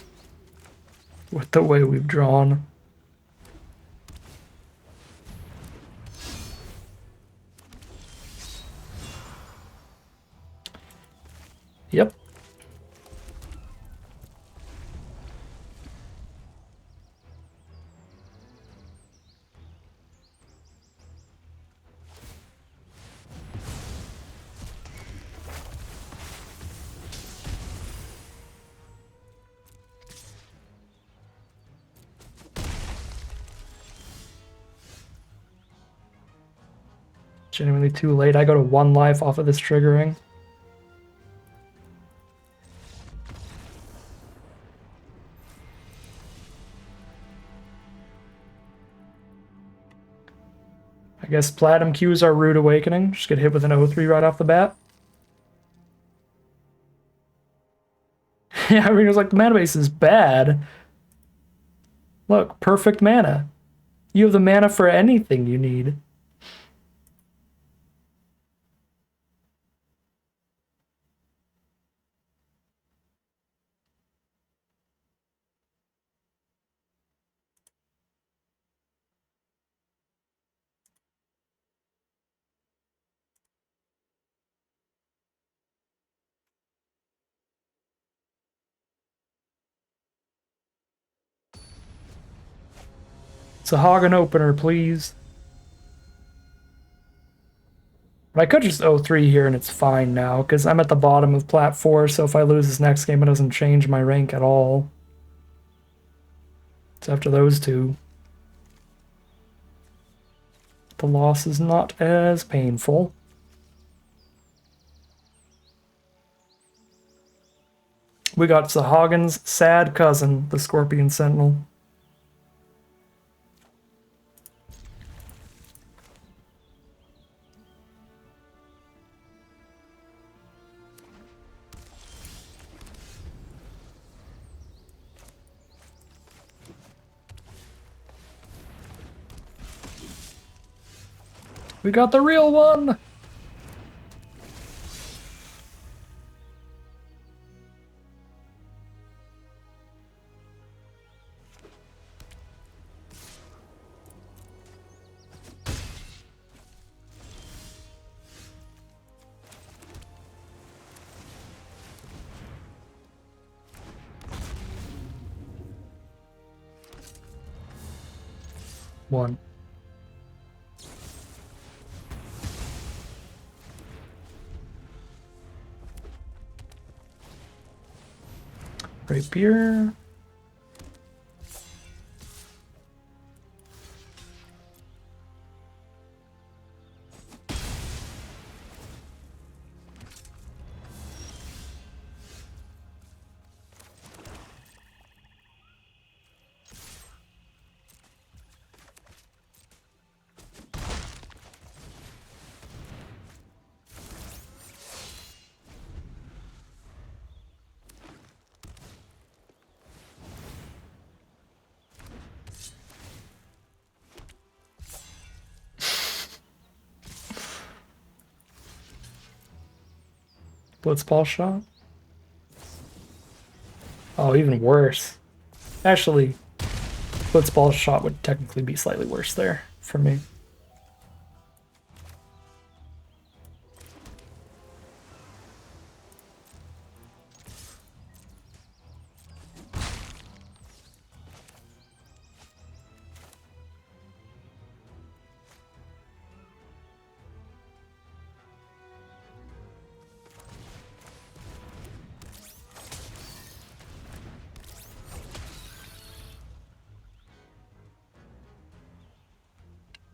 A: with the way we've drawn. Yep. Genuinely too late. I go to 1 life off of this triggering. I guess Platinum Q's our Rude Awakening. Just get hit with an O3 right off the bat. Yeah, I mean, it was like the mana base is bad. Look, perfect mana. You have the mana for anything you need. It's a Hagen opener, please. But I could just O3 here and it's fine now, because I'm at the bottom of Plat 4, so if I lose this next game, it doesn't change my rank at all. It's after those 2. The loss is not as painful. We got Sahagins' sad cousin, the Scorpion Sentinel. We got the real one! One. Rapier. Blitzball shot. Oh, even worse. Actually, Blitzball shot would technically be slightly worse there for me.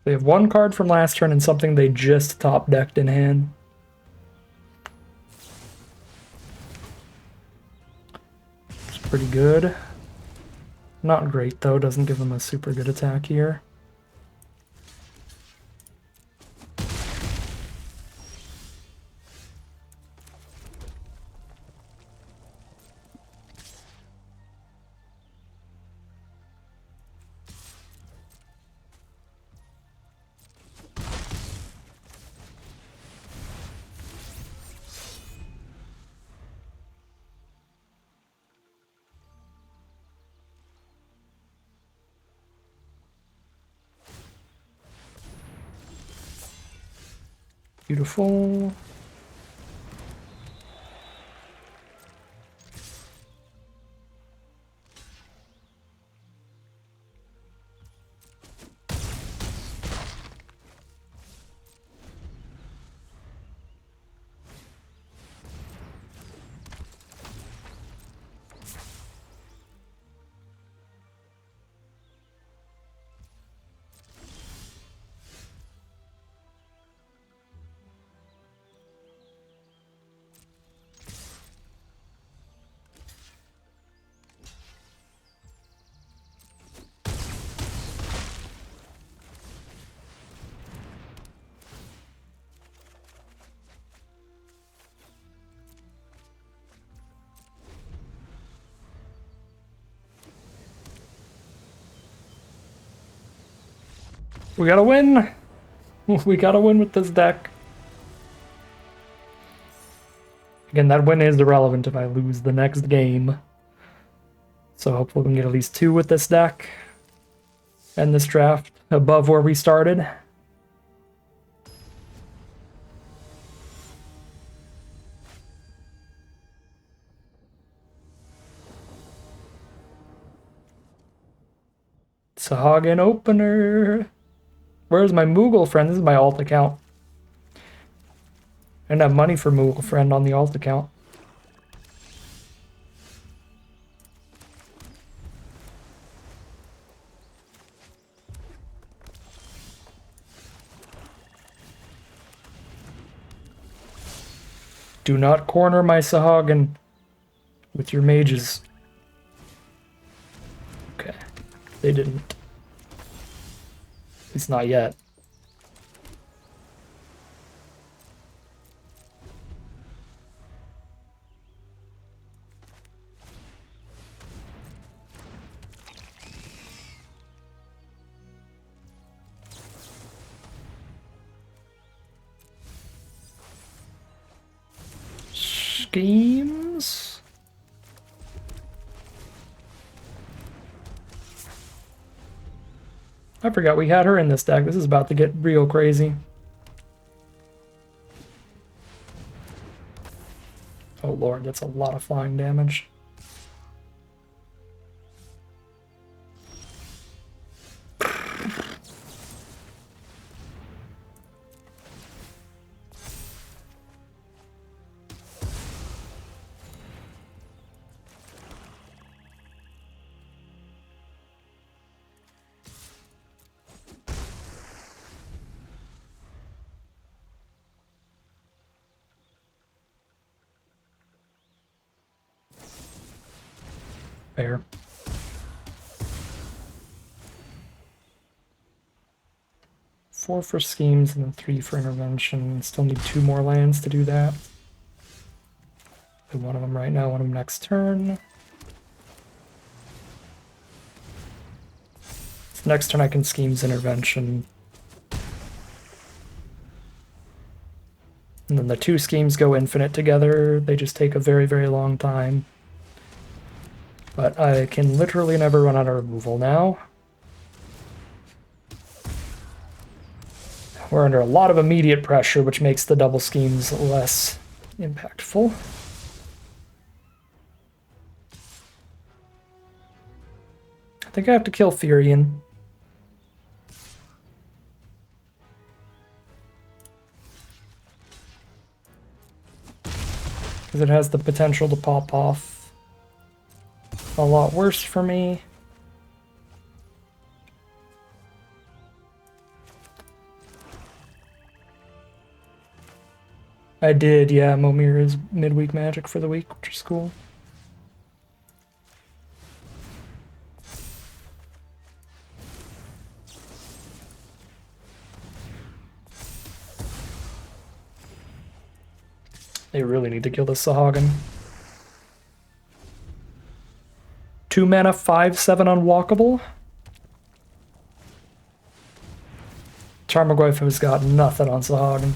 A: They have one card from last turn and something they just top decked in hand. It's pretty good. Not great though, doesn't give them a super good attack here. Beautiful. We gotta win! We gotta win with this deck. Again, that win is irrelevant if I lose the next game. So hopefully we can get at least 2 with this deck. And this draft above where we started. Sahagin opener. Where's my Moogle friend? This is my alt account. I didn't have money for Moogle friend on the alt account. Do not corner my Sahagin with your mages. Okay, they didn't. At least not yet. Schemes? I forgot we had her in this deck. This is about to get real crazy. Oh lord, that's a lot of flying damage. Fair. Four for schemes and then 3 for intervention. Still need 2 more lands to do that. One of them right now, one of them next turn. So next turn I can schemes intervention. And then the 2 schemes go infinite together. They just take a very, very long time. But I can literally never run out of removal now. We're under a lot of immediate pressure, which makes the double schemes less impactful. I think I have to kill Furion. Because it has the potential to pop off a lot worse for me. I did, yeah. Momir is midweek magic for the week, which is cool. They really need to kill this Sahagin. 2 mana, 5/7 unwalkable. Tarmogoyf has got nothing on Sahagin.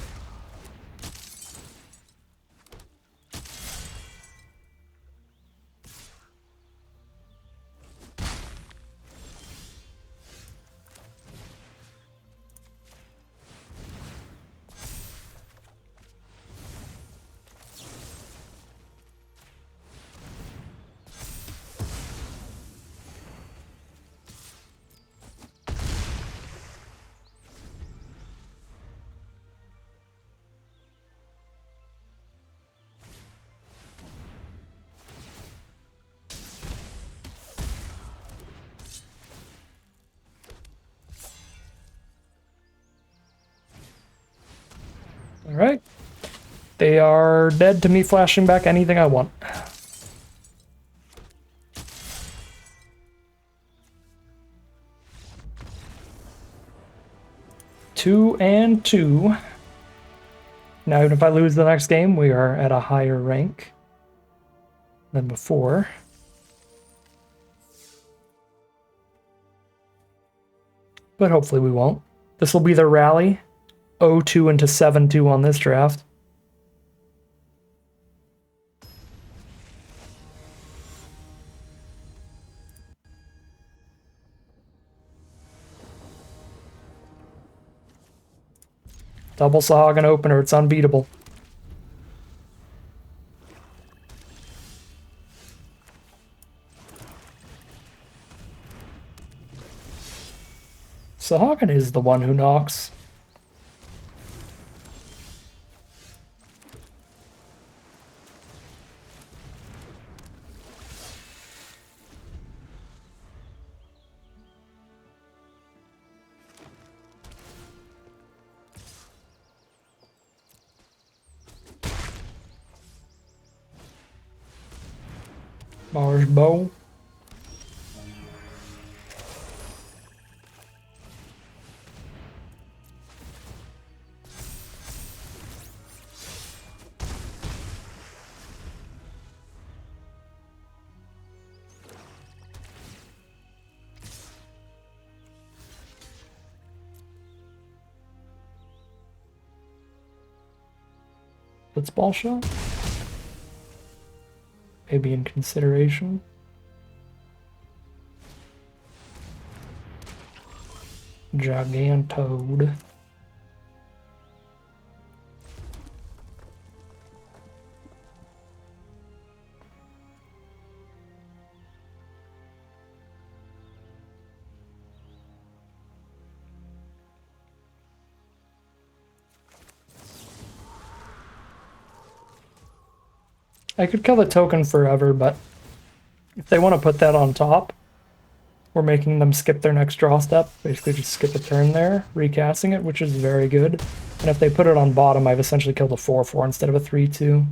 A: Alright. They are dead to me flashing back anything I want. 2 and 2. Now, even if I lose the next game, we are at a higher rank than before. But hopefully we won't. This will be the rally. 0-2 into 7-2 on this draft. Double Sahagin opener, it's unbeatable. Sahagin is the one who knocks. Mars bow. Blitzball shot? Maybe in consideration. Gigantode. I could kill the token forever, but if they want to put that on top, we're making them skip their next draw step. Basically just skip a turn there, recasting it, which is very good. And if they put it on bottom, I've essentially killed a 4-4 instead of a 3-2.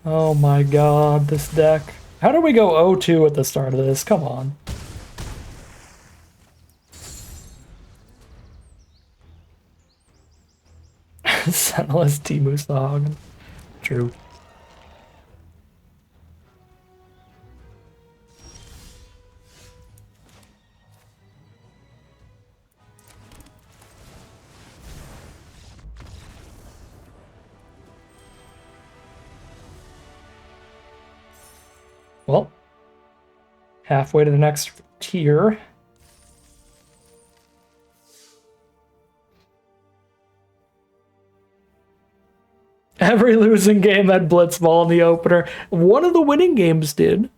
A: Oh my god, this deck. How do we go 0-2 at the start of this? Come on. Sentinelist Timu Sahagin. True. Well, halfway to the next tier. Every losing game had Blitzball in the opener. One of the winning games did.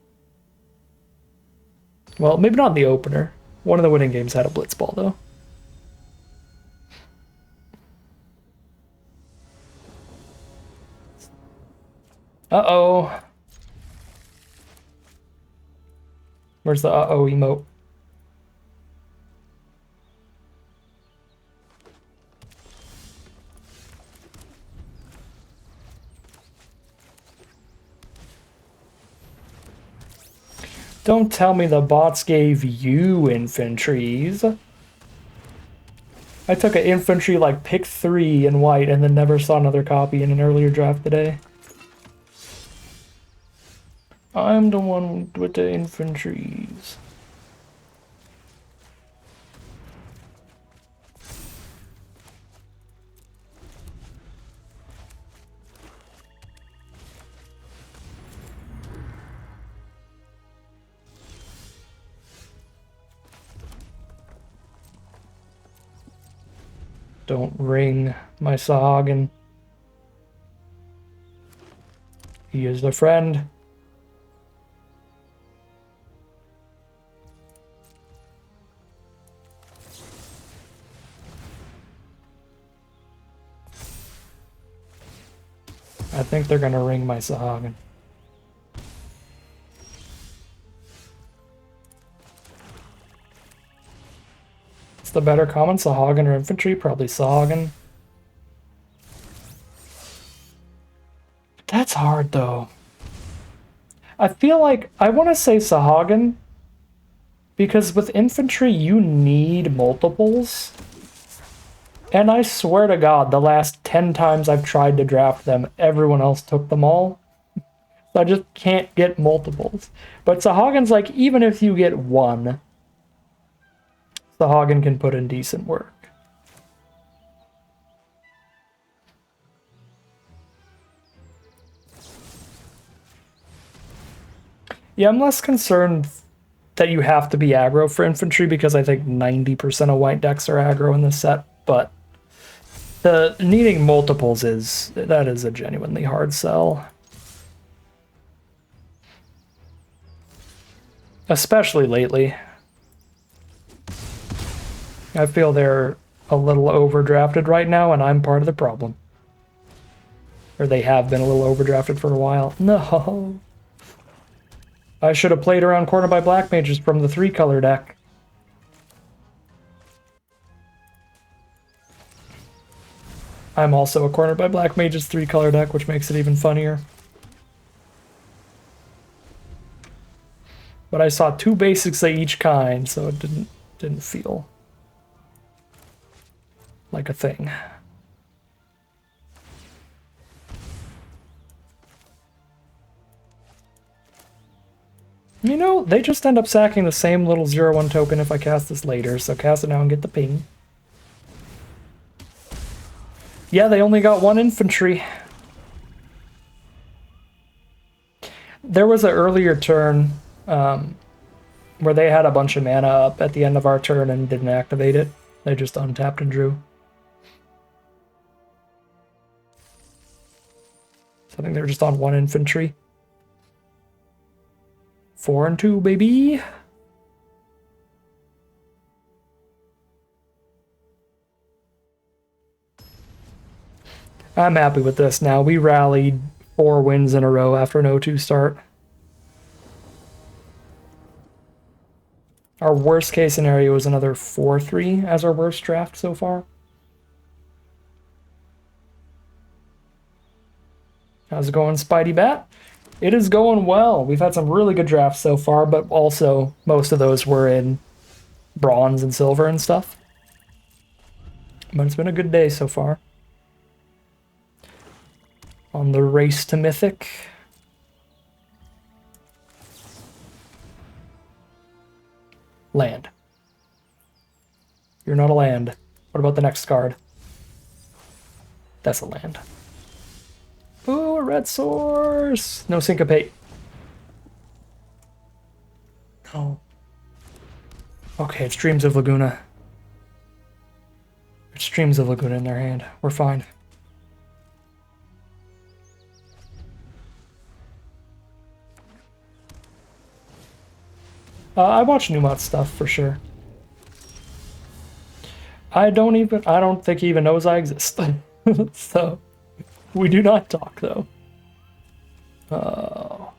A: Well, maybe not in the opener. One of the winning games had a Blitzball, though. Uh-oh. Where's the uh-oh emote? Don't tell me the bots gave you infantries. I took an infantry like pick 3 in white and then never saw another copy in an earlier draft today. I'm the one with the infantries. Don't ring my Sahagin. He is a friend. I think they're gonna ring my Sahagin. It's the better common, Sahagin or infantry? Probably Sahagin. That's hard though. I feel like I want to say Sahagin because with infantry you need multiples. And I swear to God, the last 10 times I've tried to draft them, everyone else took them all. So I just can't get multiples. But Sahagin's like, even if you get one, Sahagin can put in decent work. Yeah, I'm less concerned that you have to be aggro for infantry because I think 90% of white decks are aggro in this set, but the needing multiples is a genuinely hard sell. Especially lately. I feel they're a little overdrafted right now, and I'm part of the problem. Or they have been a little overdrafted for a while. No. I should have played around corner by black mages from the 3-color deck. I'm also a corner by black mages 3-color deck, which makes it even funnier. But I saw 2 basics of each kind, so it didn't feel like a thing. You know, they just end up sacking the same little 0/1 token if I cast this later, so cast it now and get the ping. Yeah, they only got 1 infantry. There was an earlier turn where they had a bunch of mana up at the end of our turn and didn't activate it. They just untapped and drew. So I think they were just on 1 infantry. 4 and 2, baby. I'm happy with this now. We rallied 4 wins in a row after an 0-2 start. Our worst case scenario is another 4-3 as our worst draft so far. How's it going, Spidey Bat? It is going well. We've had some really good drafts so far, but also most of those were in bronze and silver and stuff. But it's been a good day so far. On the race to Mythic. Land. You're not a land. What about the next card? That's a land. Ooh, a red source! No syncopate. No. Okay, it's Dreams of Laguna. It's Dreams of Laguna in their hand. We're fine. I watch Numot stuff for sure. I don't think he even knows I exist. So, we do not talk though. Draw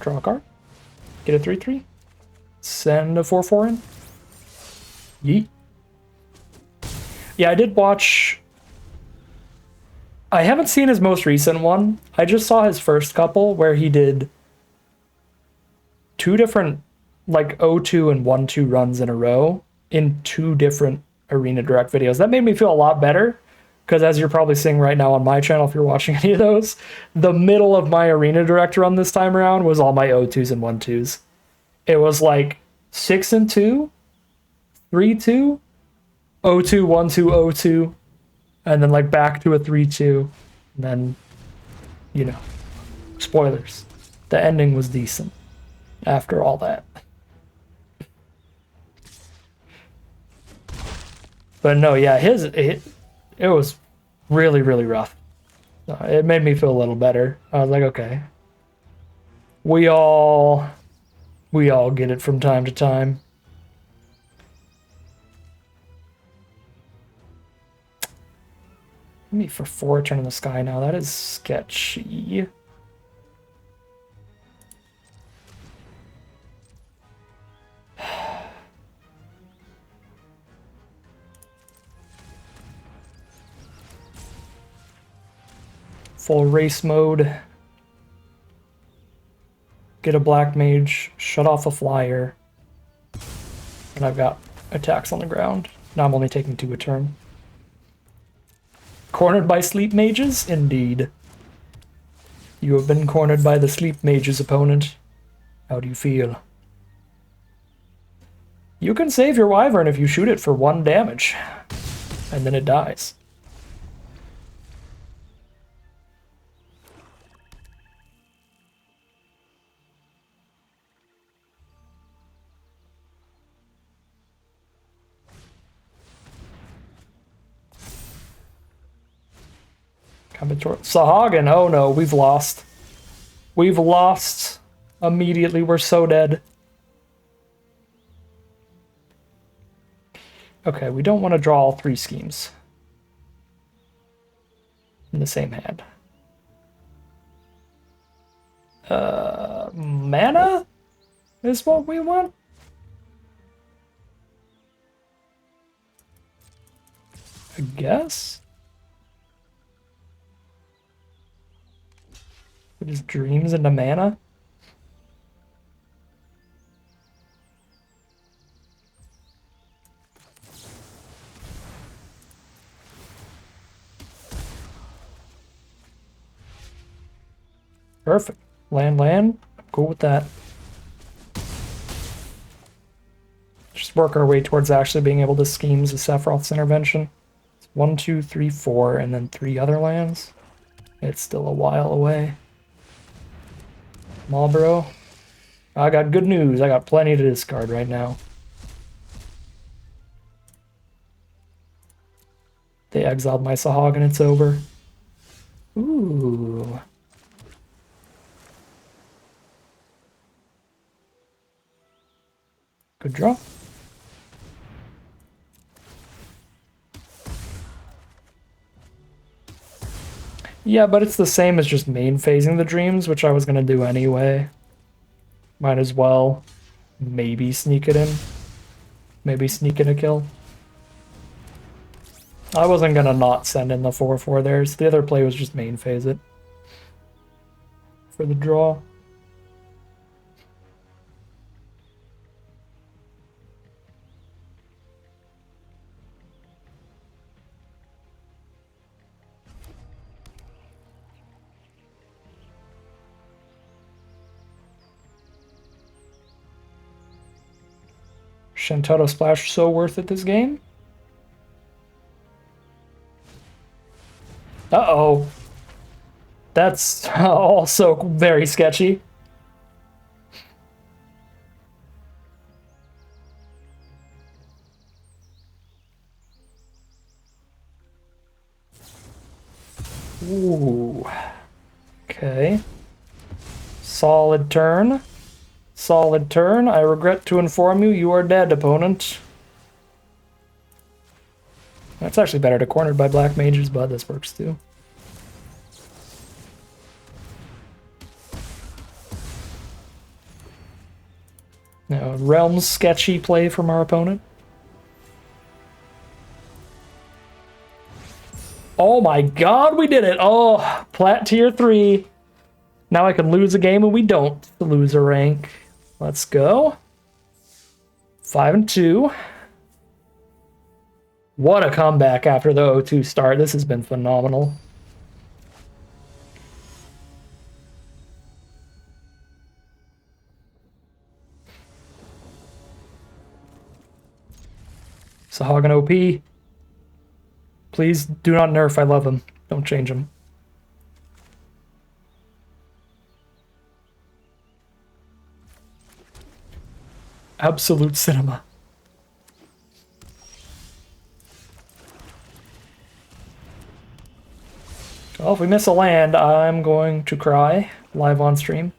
A: a card. Get a 3/3. Send a 4/4 in. Yeet. Yeah, I did watch... I haven't seen his most recent one. I just saw his first couple where he did 2 different, like, 0-2 and 1-2 runs in a row in 2 different Arena Direct videos. That made me feel a lot better, because as you're probably seeing right now on my channel, if you're watching any of those, the middle of my Arena Direct run this time around was all my 0-2s and 1-2s. It was like 6-2, 3-2, 0-2, 1-2, 0-2, and then like back to a 3-2, and then, you know, spoilers. The ending was decent after all that. But no, yeah, it was really, really rough. It made me feel a little better. I was like, okay. We all get it from time to time. Me for 4 turn in the sky now. That is sketchy. Full race mode. Get a black mage, shut off a flyer. And I've got attacks on the ground. Now I'm only taking 2 a turn. Cornered by sleep mages? Indeed. You have been cornered by the sleep mages, opponent. How do you feel? You can save your wyvern if you shoot it for 1 damage. And then it dies. Sahagin, oh no, we've lost. We've lost immediately, we're so dead. Okay, we don't want to draw all 3 schemes in the same hand. Mana is what we want? I guess? Put his dreams into mana? Perfect. Land. I'm cool with that. Just work our way towards actually being able to scheme the Sephiroth's intervention. It's 1, 2, 3, 4, and then 3 other lands. It's still a while away. Marlboro. I got good news. I got plenty to discard right now. They exiled my Sahag and it's over. Ooh. Good draw. Yeah, but it's the same as just main phasing the dreams, which I was going to do anyway. Might as well maybe sneak it in. Maybe sneak in a kill. I wasn't going to not send in the 4/4 there, so the other play was just main phase it. For the draw. Shantaro Splash so worth it this game? Uh-oh. That's also very sketchy. Ooh. Okay. Solid turn. Solid turn. I regret to inform you, you are dead, opponent. That's actually better to cornered by black mages, but this works too. Now, Realm's sketchy play from our opponent. Oh my god, we did it! Oh, plat tier 3. Now I can lose a game and we don't lose a rank. Let's go. 5-2. What a comeback after the 0-2 start. This has been phenomenal. Sahagin OP. Please do not nerf. I love him. Don't change him. Absolute cinema. Well, if we miss a land, I'm going to cry live on stream.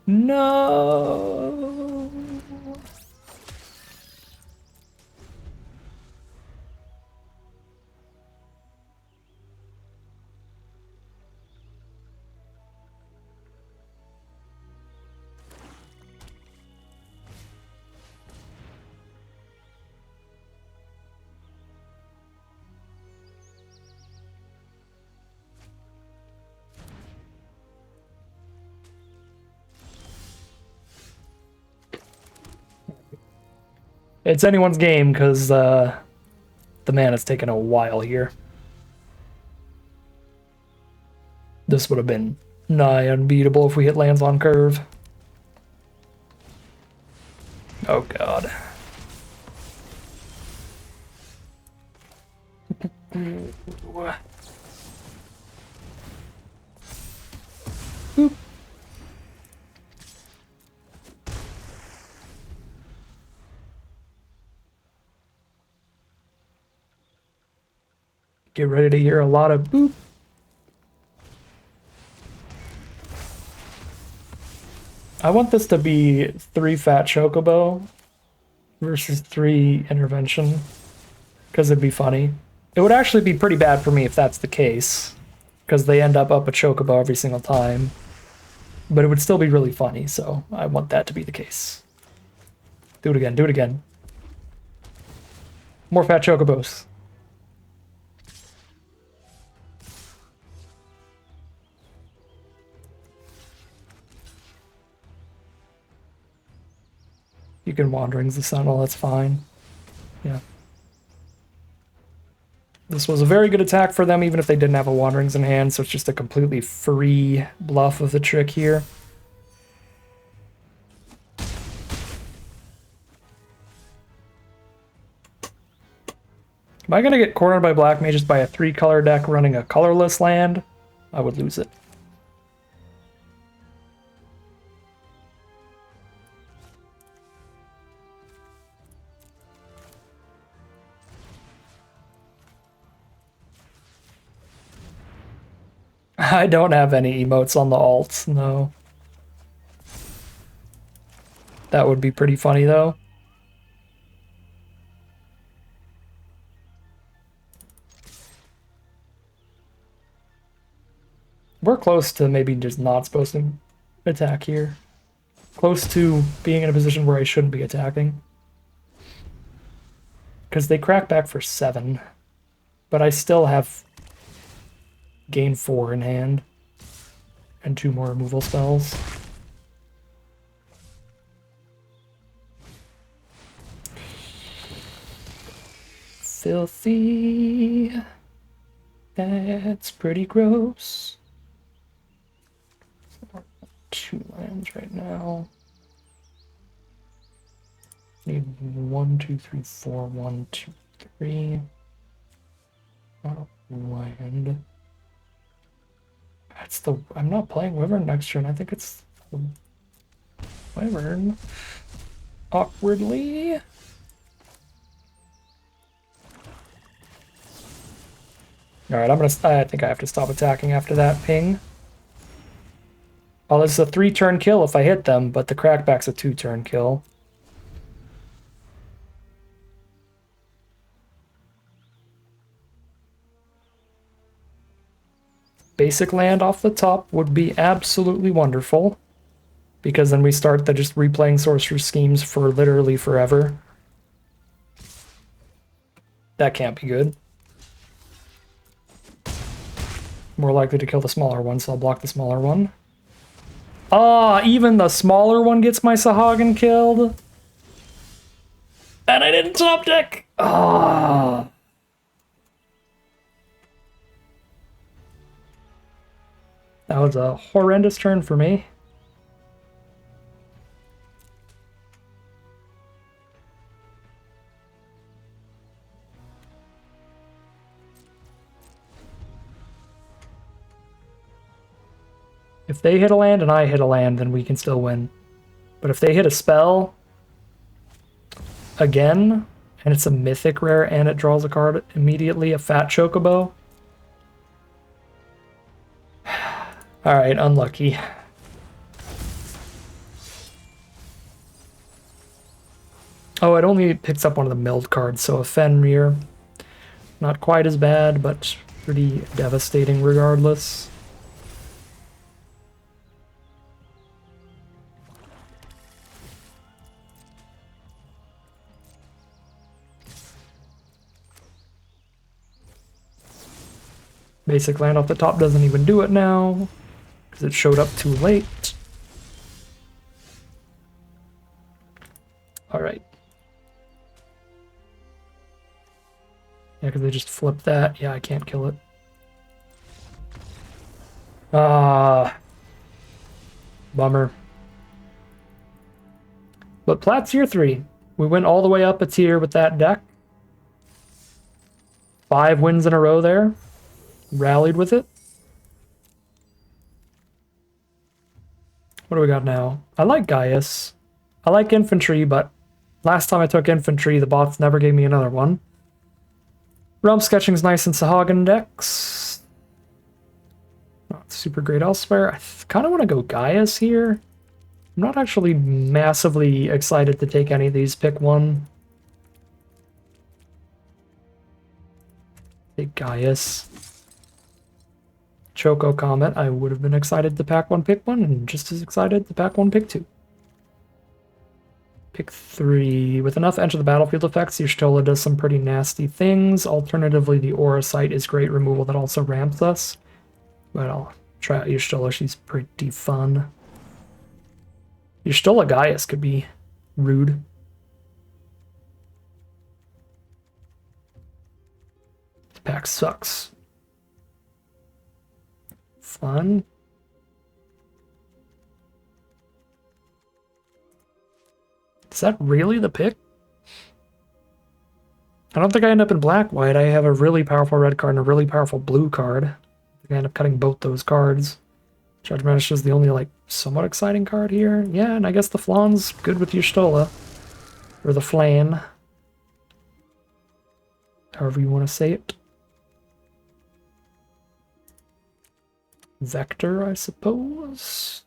A: No. It's anyone's game because the man has taken a while here. This would have been nigh unbeatable if we hit lands on curve. Oh god. Boop. Get ready to hear a lot of boop. I want this to be 3 fat chocobo versus 3 intervention, because it'd be funny. It would actually be pretty bad for me if that's the case, because they end up a chocobo every single time. But it would still be really funny, so I want that to be the case. Do it again, do it again. More fat chocobos. You can Wanderings the Sentinel, that's fine. Yeah. This was a very good attack for them, even if they didn't have a Wanderings in hand, so it's just a completely free bluff of the trick here. Am I going to get cornered by black mages by a 3-color deck running a colorless land? I would lose it. I don't have any emotes on the alts, no. That would be pretty funny, though. We're close to maybe just not supposed to attack here. Close to being in a position where I shouldn't be attacking. Because they crack back for 7. But I still have gain 4 in hand. And 2 more removal spells. Filthy. That's pretty gross. 2 lands right now. Need 1, 2, 3, 4, 1, 2, 3. Not a land. That's the. I'm not playing Wyvern next turn. I think it's the Wyvern. Awkwardly. Alright, I think I have to stop attacking after that ping. Oh, this is a 3-turn kill if I hit them, but the crackback's a 2-turn kill. Basic land off the top would be absolutely wonderful, because then we start the just replaying sorcerer schemes for literally forever. That can't be good. More likely to kill the smaller one, so I'll block the smaller one. Ah, even the smaller one gets my Sahagin killed. And I didn't top deck! Ah. That was a horrendous turn for me. If they hit a land and I hit a land, then we can still win. But if they hit a spell again, and it's a mythic rare and it draws a card immediately, a fat chocobo. Alright, unlucky. Oh, it only picks up one of the milled cards, so a Fenrir. Not quite as bad, but pretty devastating regardless. Basic land off the top doesn't even do it now, because it showed up too late. Alright. Yeah, because they just flipped that. Yeah, I can't kill it. Ah. Bummer. But Plat's tier 3. We went all the way up a tier with that deck. 5 wins in a row there. Rallied with it. What do we got now? I like Gaius. I like infantry, but last time I took infantry, the bots never gave me another one. Realm Sketching's nice in Sahagin decks. Not super great elsewhere. I kind of want to go Gaius here. I'm not actually massively excited to take any of these. Pick one. Take Gaius. Choco Comet, I would have been excited to pack one, pick one, and just as excited to pack one, pick two. Pick 3. With enough enter the battlefield effects, Y'shtola does some pretty nasty things. Alternatively, the Aura Sight is great removal that also ramps us. But I'll try out Y'shtola, she's pretty fun. Y'shtola Gaius could be rude. This pack sucks. Fun. Is that really the pick? I don't think I end up in black-white. I have a really powerful red card and a really powerful blue card. I think I end up cutting both those cards. Judge Manish is the only, like, somewhat exciting card here. Yeah, and I guess the Flan's good with Y'shtola. Or the Flan. However you want to say it. Vector, I suppose.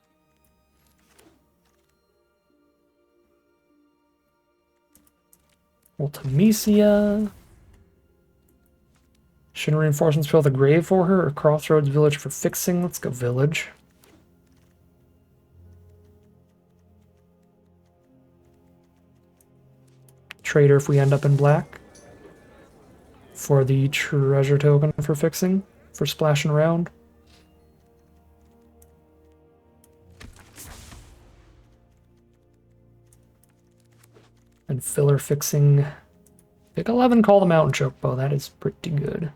A: Ultimecia. Shouldn't reinforcements fill the grave for her, or Crossroads Village for fixing? Let's go Village. Trader if we end up in black. For the treasure token for fixing, for splashing around. And filler fixing. Pick 11, call the Mountain Chocobo. That is pretty good.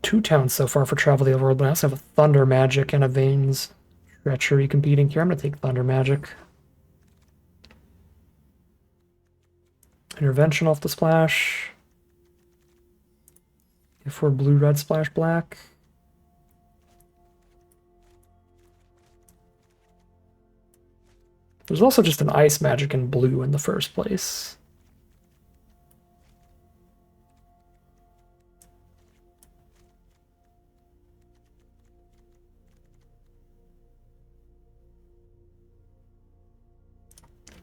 A: Two towns so far for Travel the Overworld, but I also have a Thunder Magic and a Veins Treachery competing here. I'm going to take Thunder Magic. Intervention off the splash. If we're blue, red, splash, black. There's also just an ice magic in blue in the first place.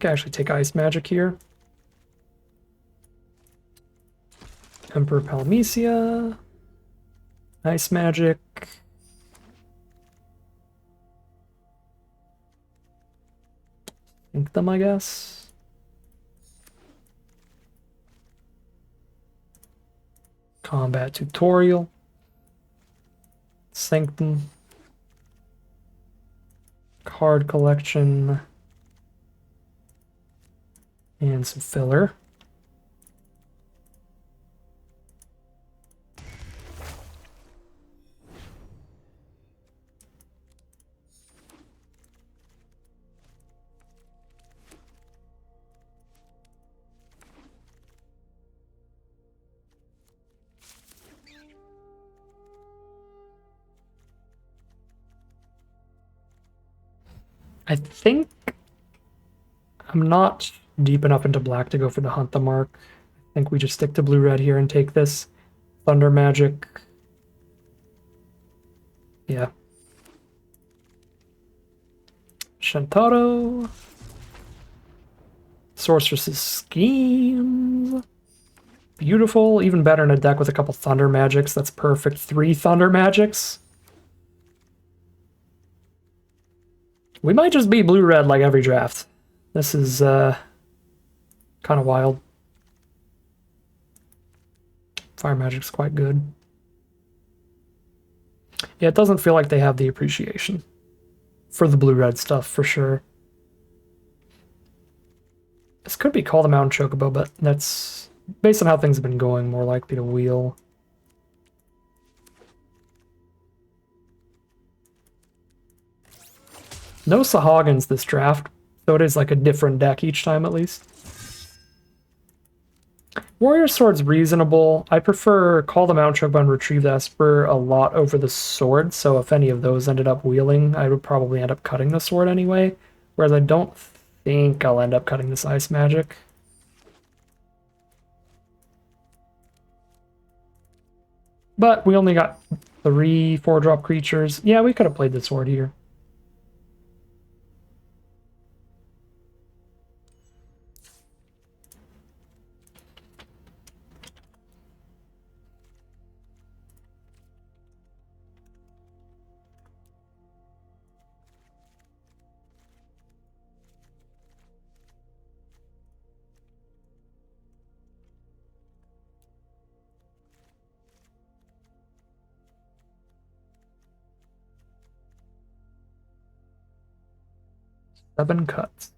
A: can actually take Ice Magic here. Emperor Palamecia. Ice Magic. Think them, I guess. Combat Tutorial. Sanctum. Card collection. And some filler. I think I'm not deep enough into black to go for the Hunt the Mark. I think we just stick to blue-red here and take this. Thunder Magic. Yeah. Shantaro. Sorceress's Schemes. Beautiful. Even better in a deck with a couple Thunder Magics. That's perfect. 3 Thunder Magics. We might just be blue-red like every draft. This is kind of wild. Fire Magic's quite good. Yeah, it doesn't feel like they have the appreciation for the blue-red stuff, for sure. This could be called a Mountain Chocobo, but that's, based on how things have been going, more likely to wheel. No Sahagins this draft, so it is like a different deck each time at least. Warrior Sword's reasonable. I prefer Call the Mountain Chocobo and Retrieve the Esper a lot over the sword, so if any of those ended up wheeling, I would probably end up cutting the sword anyway, whereas I don't think I'll end up cutting this Ice Magic. But we only got 3 4-drop creatures. Yeah, we could have played the sword here. Seven cuts.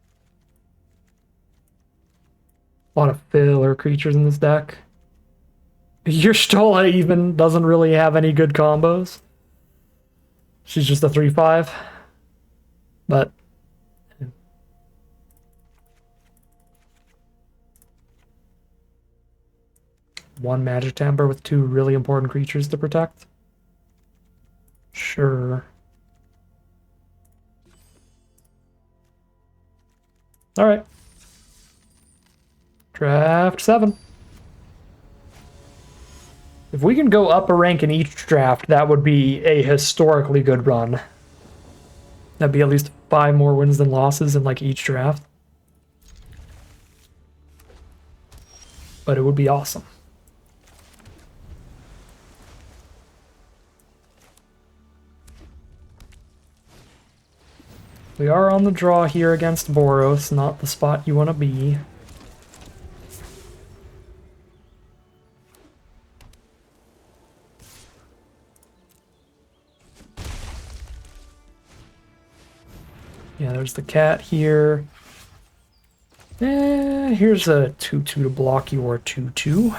A: A lot of filler creatures in this deck. Your Stola even doesn't really have any good combos. She's just a 3/5. But one Magic Temper with 2 really important creatures to protect. Sure. All right. Draft 7. If we can go up a rank in each draft, that would be a historically good run. That'd be at least 5 more wins than losses in like each draft. But it would be awesome. We are on the draw here against Boros, not the spot you want to be. Yeah, there's the cat here. Here's a 2/2 to block your 2/2.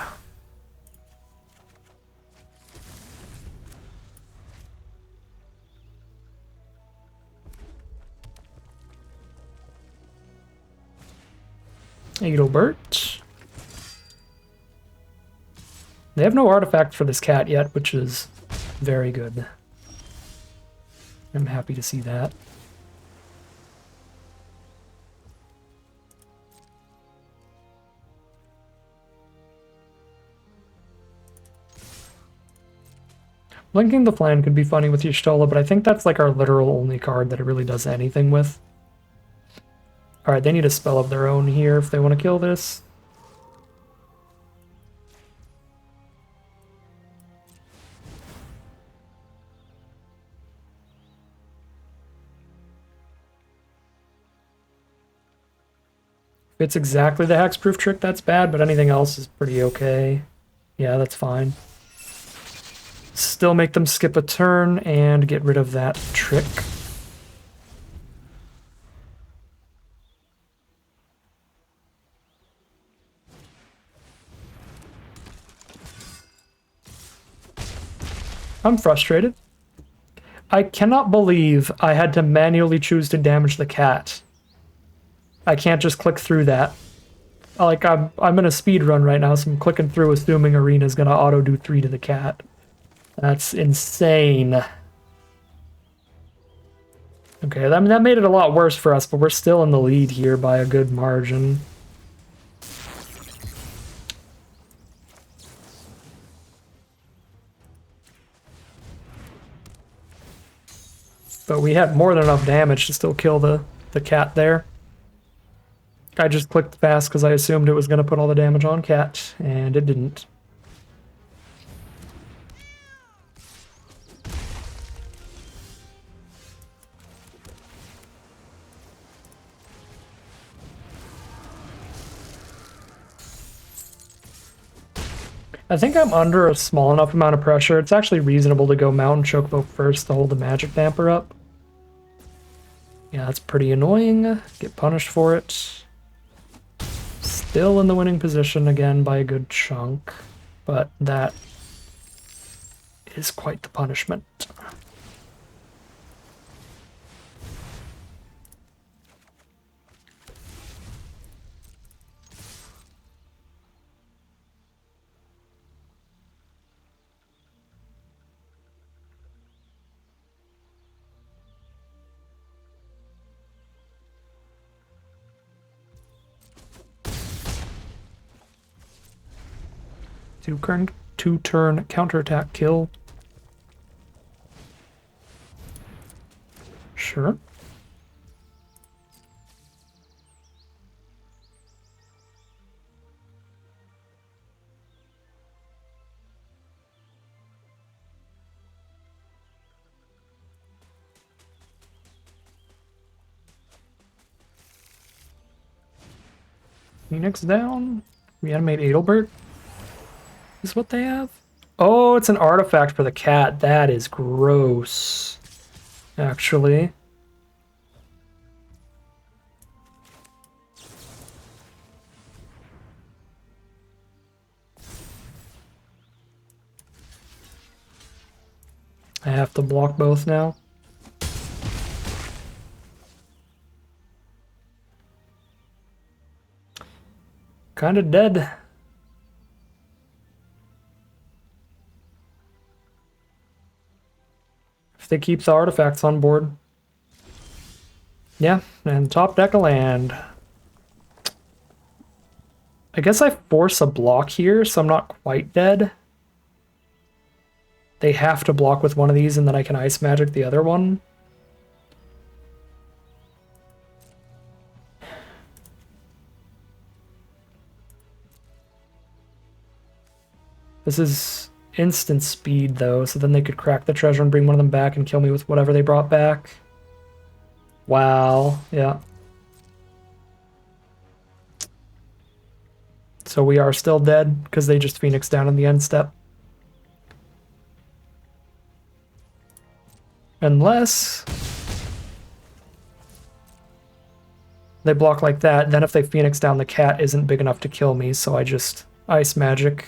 A: Adalbert. They have no artifact for this cat yet, which is very good. I'm happy to see that. Blinking the Flan could be funny with Y'shtola, but I think that's like our literal only card that it really does anything with. Alright, they need a spell of their own here if they want to kill this. If it's exactly the hexproof trick, that's bad, but anything else is pretty okay. Yeah, that's fine. Still make them skip a turn and get rid of that trick. I'm frustrated. I cannot believe I had to manually choose to damage the cat. I can't just click through that. Like, I'm in a speed run right now, so I'm clicking through assuming Arena's gonna auto do 3 to the cat. That's insane. Okay, I mean, that made it a lot worse for us, but we're still in the lead here by a good margin. But we had more than enough damage to still kill the cat there. I just clicked fast because I assumed it was going to put all the damage on cat, and it didn't. I think I'm under a small enough amount of pressure. It's actually reasonable to go Mountain Chocobo first to hold the magic damper up. Yeah, that's pretty annoying. Get punished for it. Still in the winning position again by a good chunk, but that is quite the punishment. Two-turn counterattack kill. Sure. Phoenix down. Reanimate Adelbert. Is what they have? Oh, it's an artifact for the cat. That is gross. Actually. I have to block both now. Kind of dead. If they keep the artifacts on board. Yeah, and top deck a land. I guess I force a block here, so I'm not quite dead. They have to block with one of these, and then I can ice magic the other one. This is instant speed, though, so then they could crack the treasure and bring one of them back and kill me with whatever they brought back. Wow, yeah. So we are still dead, because they just Phoenix down in the end step. Unless they block like that, then if they Phoenix down, the cat isn't big enough to kill me, so I just ice magic.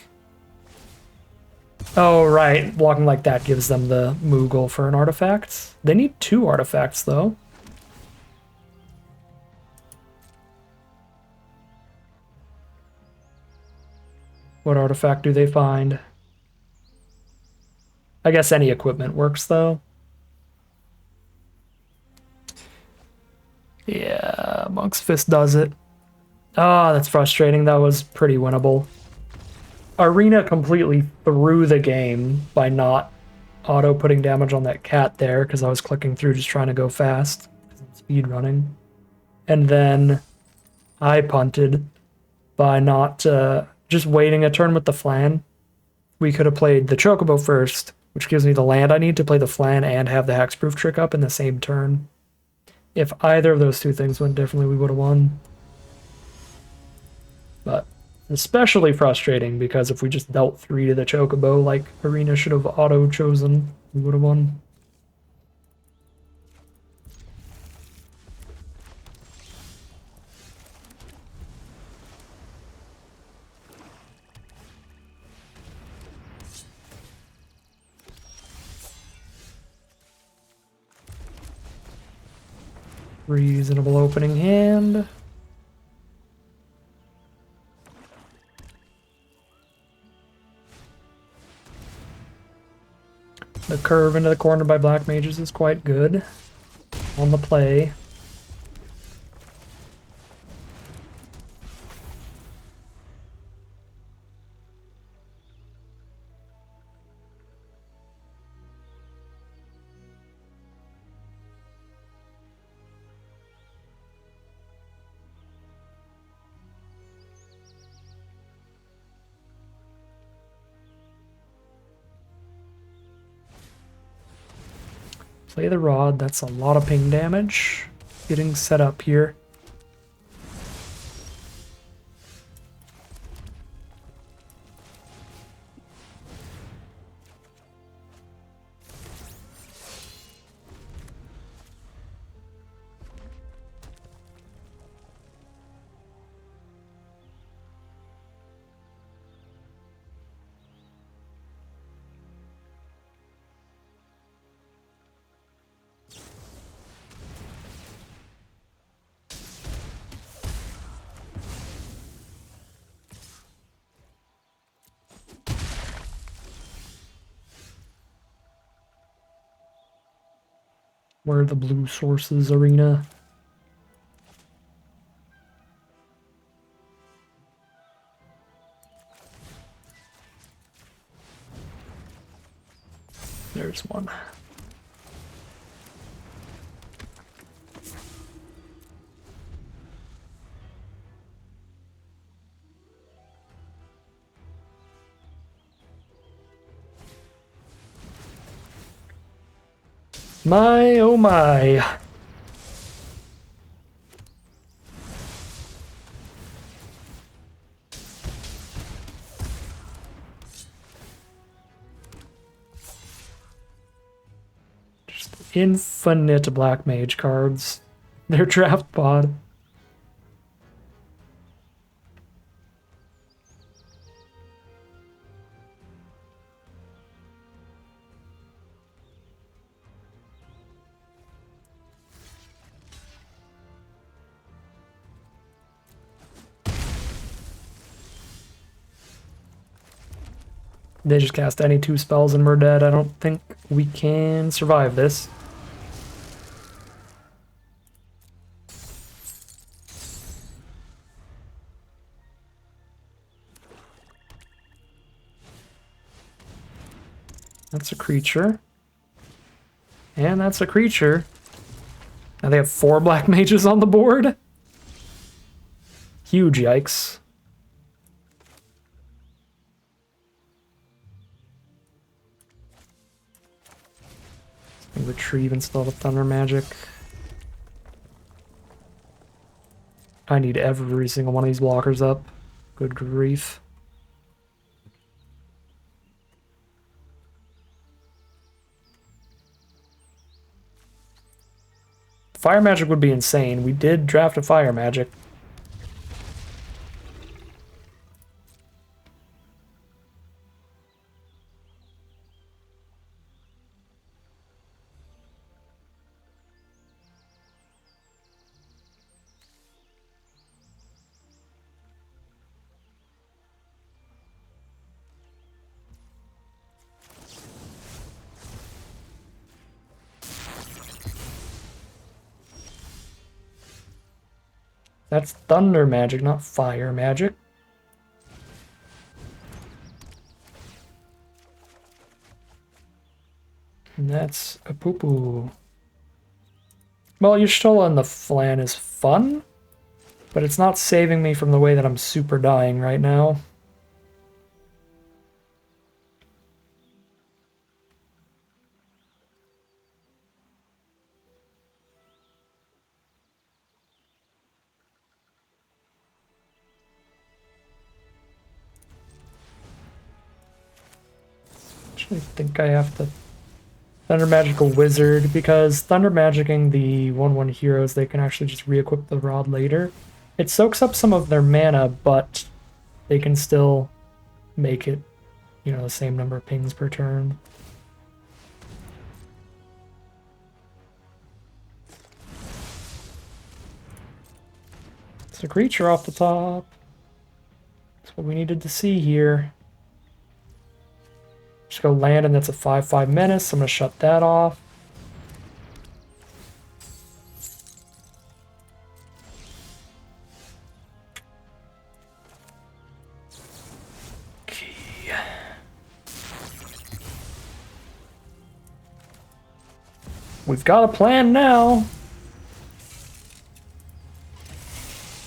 A: Oh, right. Blocking like that gives them the Moogle for an artifact. They need 2 artifacts, though. What artifact do they find? I guess any equipment works, though. Yeah, Monk's Fist does it. Ah, that's frustrating. That was pretty winnable. Arena completely threw the game by not auto putting damage on that cat there because I was clicking through just trying to go fast. Speed running. and then I punted by not just waiting a turn with the flan. We could have played the Chocobo first, which gives me the land I need to play the flan and have the hexproof trick up in the same turn. If either of those two things went differently, we would have won. But especially frustrating because if we just dealt 3 to the Chocobo like Arena should have auto-chosen, we would have won. Reasonable opening hand. The curve into the corner by black mages is quite good on the play. Play the rod, that's a lot of ping damage. Getting set up here. Where are the blue sources, Arena? There's one. My, oh my. Just infinite black mage cards. Their draft pod. They just cast any 2 spells and we're dead. I don't think we can survive this. That's a creature. And that's a creature. Now they have 4 black mages on the board. Huge yikes. Retrieve and spell the thunder magic. I need every single one of these blockers up. Good grief. Fire magic would be insane. We did draft a fire magic. That's thunder magic, not fire magic. And that's a poo-poo. Well, Y'shtola and the Flan is fun, but it's not saving me from the way that I'm super dying right now. Actually think I have to Thunder Magical Wizard, because Thunder Magicking the 1/1 heroes, they can actually just re-equip the rod later. It soaks up some of their mana, but they can still make it, you know, the same number of pings per turn. It's a creature off the top. That's what we needed to see here. Just go land, and that's a 5/5 menace. I'm going to shut that off. Okay. We've got a plan now.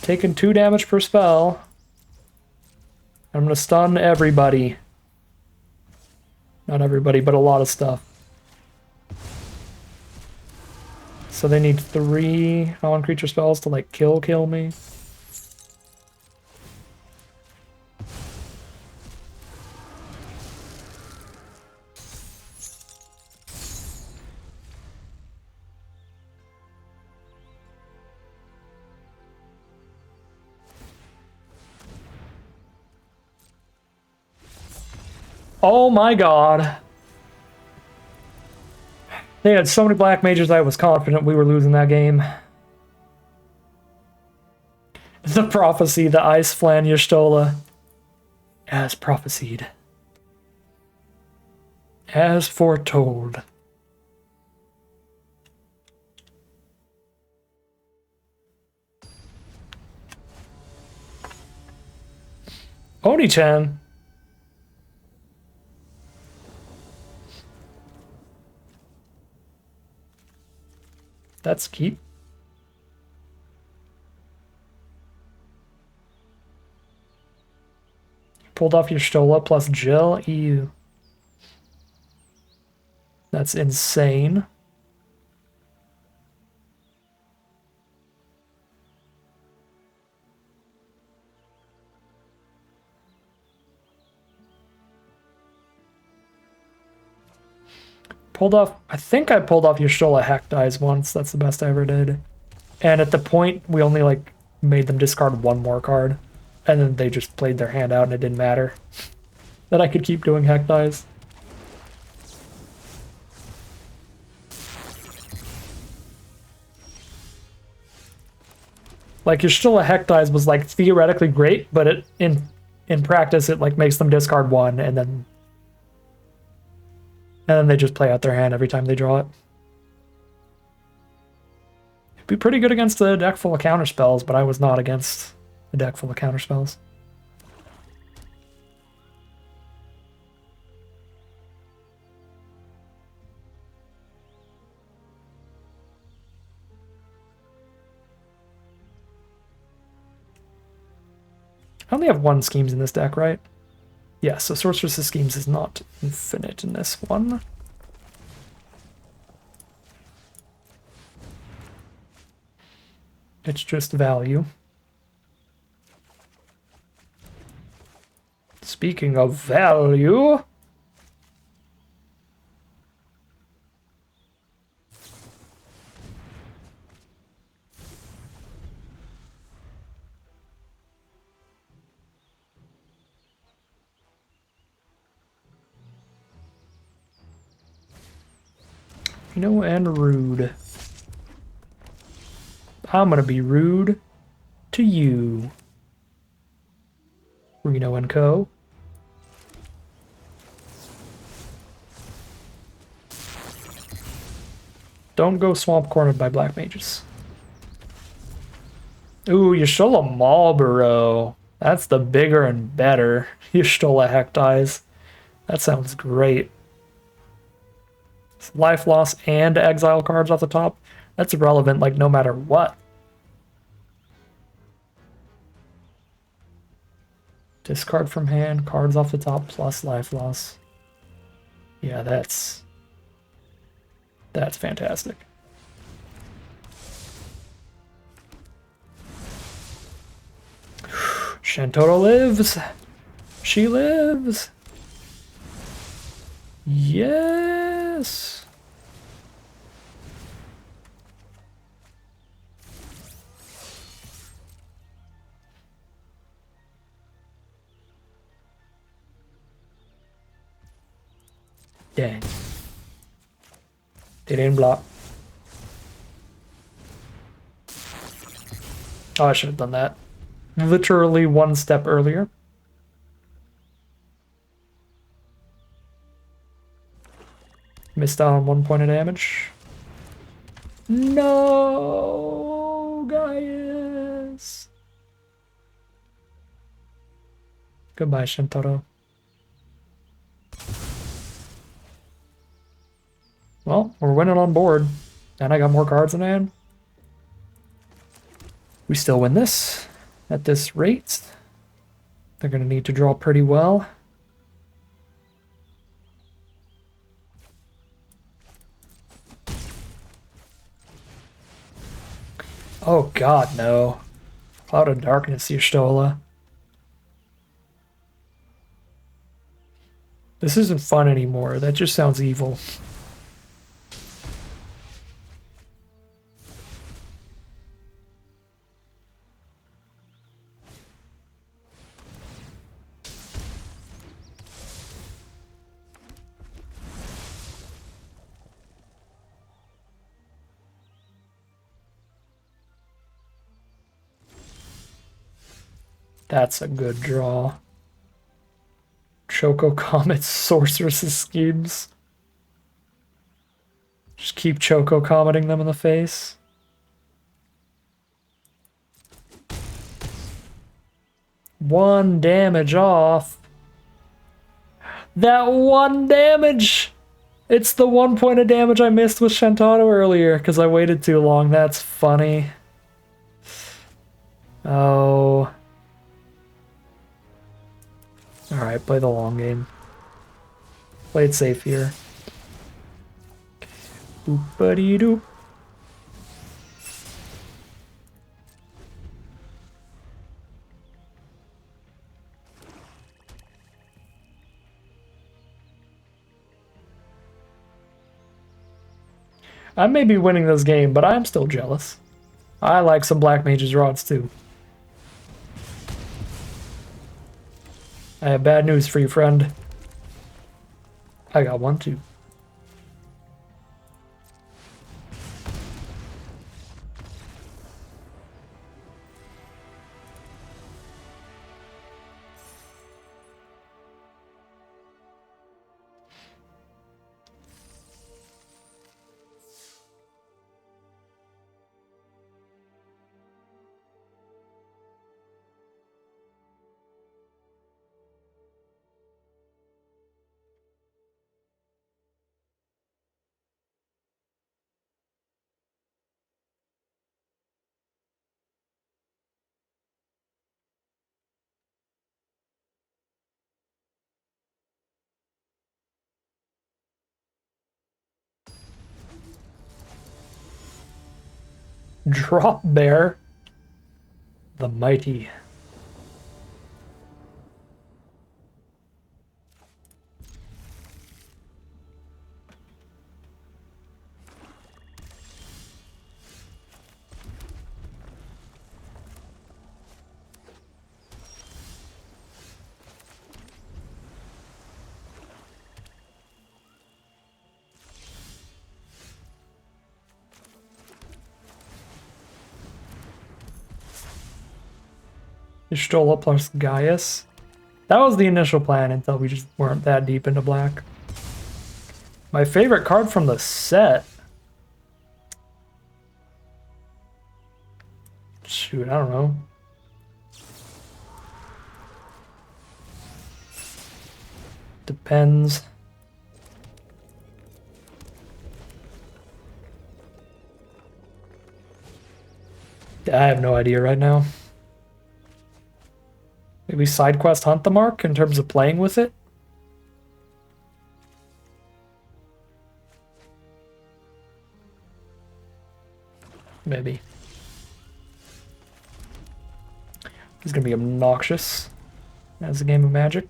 A: Taking 2 damage per spell. I'm going to stun everybody. Not everybody, but a lot of stuff. So they need 3 non-creature spells to, like, kill me. Oh my god. They had so many black mages I was confident we were losing that game. The prophecy, the Ice Flan Y'shtola. As prophesied. As foretold. Oni-chan. That's keep. Pulled off Y'shtola plus Jill. Ew. That's insane. Pulled off, I think I pulled off Y'shtola Hack Dies once. That's the best I ever did. And at the point, we only, like, made them discard 1 more card. And then they just played their hand out and it didn't matter. That I could keep doing Hack Dies. Like, Y'shtola Hack Dies was, like, theoretically great, but it in practice, it, like, makes them discard 1 and then they just play out their hand every time they draw it. It'd be pretty good against a deck full of counterspells, but I was not against a deck full of counterspells. I only have 1 schemes in this deck, right? Yeah, so Sorceress's Schemes is not infinite in this one. It's just value. Speaking of value... and rude. I'm gonna be rude to you. Reno and Co. Don't go swamp cornered by black mages. Ooh, Y'shtola Marlboro. That's the bigger and better Y'shtola Hack Dies. That sounds great. Life loss and exile cards off the top. That's irrelevant, like, no matter what. Discard from hand, cards off the top, plus life loss. Yeah, that's fantastic. Shantotto lives. She lives. Yes. Dang. They didn't block. Oh, I should have done that. Literally one step earlier. Missed out on 1 point of damage. No, guys. Goodbye, Shantotto. Well, we're winning on board. And I got more cards in hand. We still win this at this rate. They're going to need to draw pretty well. Oh god, no. Cloud of Darkness, Y'shtola. This isn't fun anymore. That just sounds evil. That's a good draw. Choco Comet's Sorceress's Schemes. Just keep Choco Cometing them in the face. One damage off. That one damage! It's the 1 point of damage I missed with Shantotto earlier because I waited too long. That's funny. Oh. Alright, play the long game. Play it safe here. Oop-a-dee-doop. I may be winning this game, but I'm still jealous. I like some Black Mage's Rods too. I have bad news for you, friend. I got one too. Drop Bear. The Mighty. Y'shtola plus Gaius. That was the initial plan until we just weren't that deep into black. My favorite card from the set. Shoot, I don't know. Depends. I have no idea right now. Maybe side quest hunt the mark in terms of playing with it? Maybe. It's gonna be obnoxious as a game of Magic.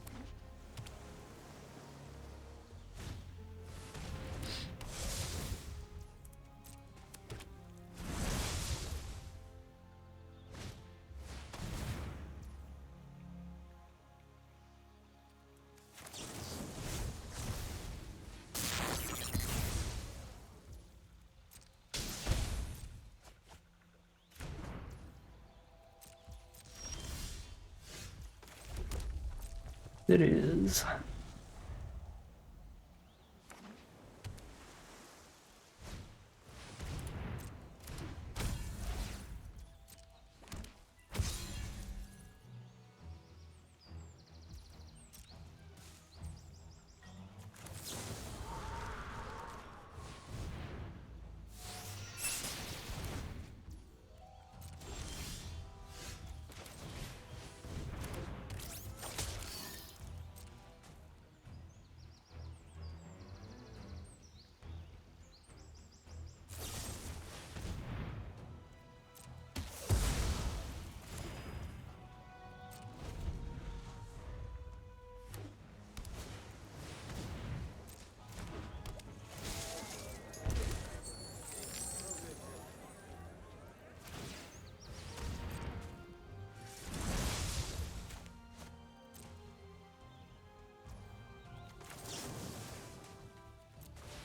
A: It is.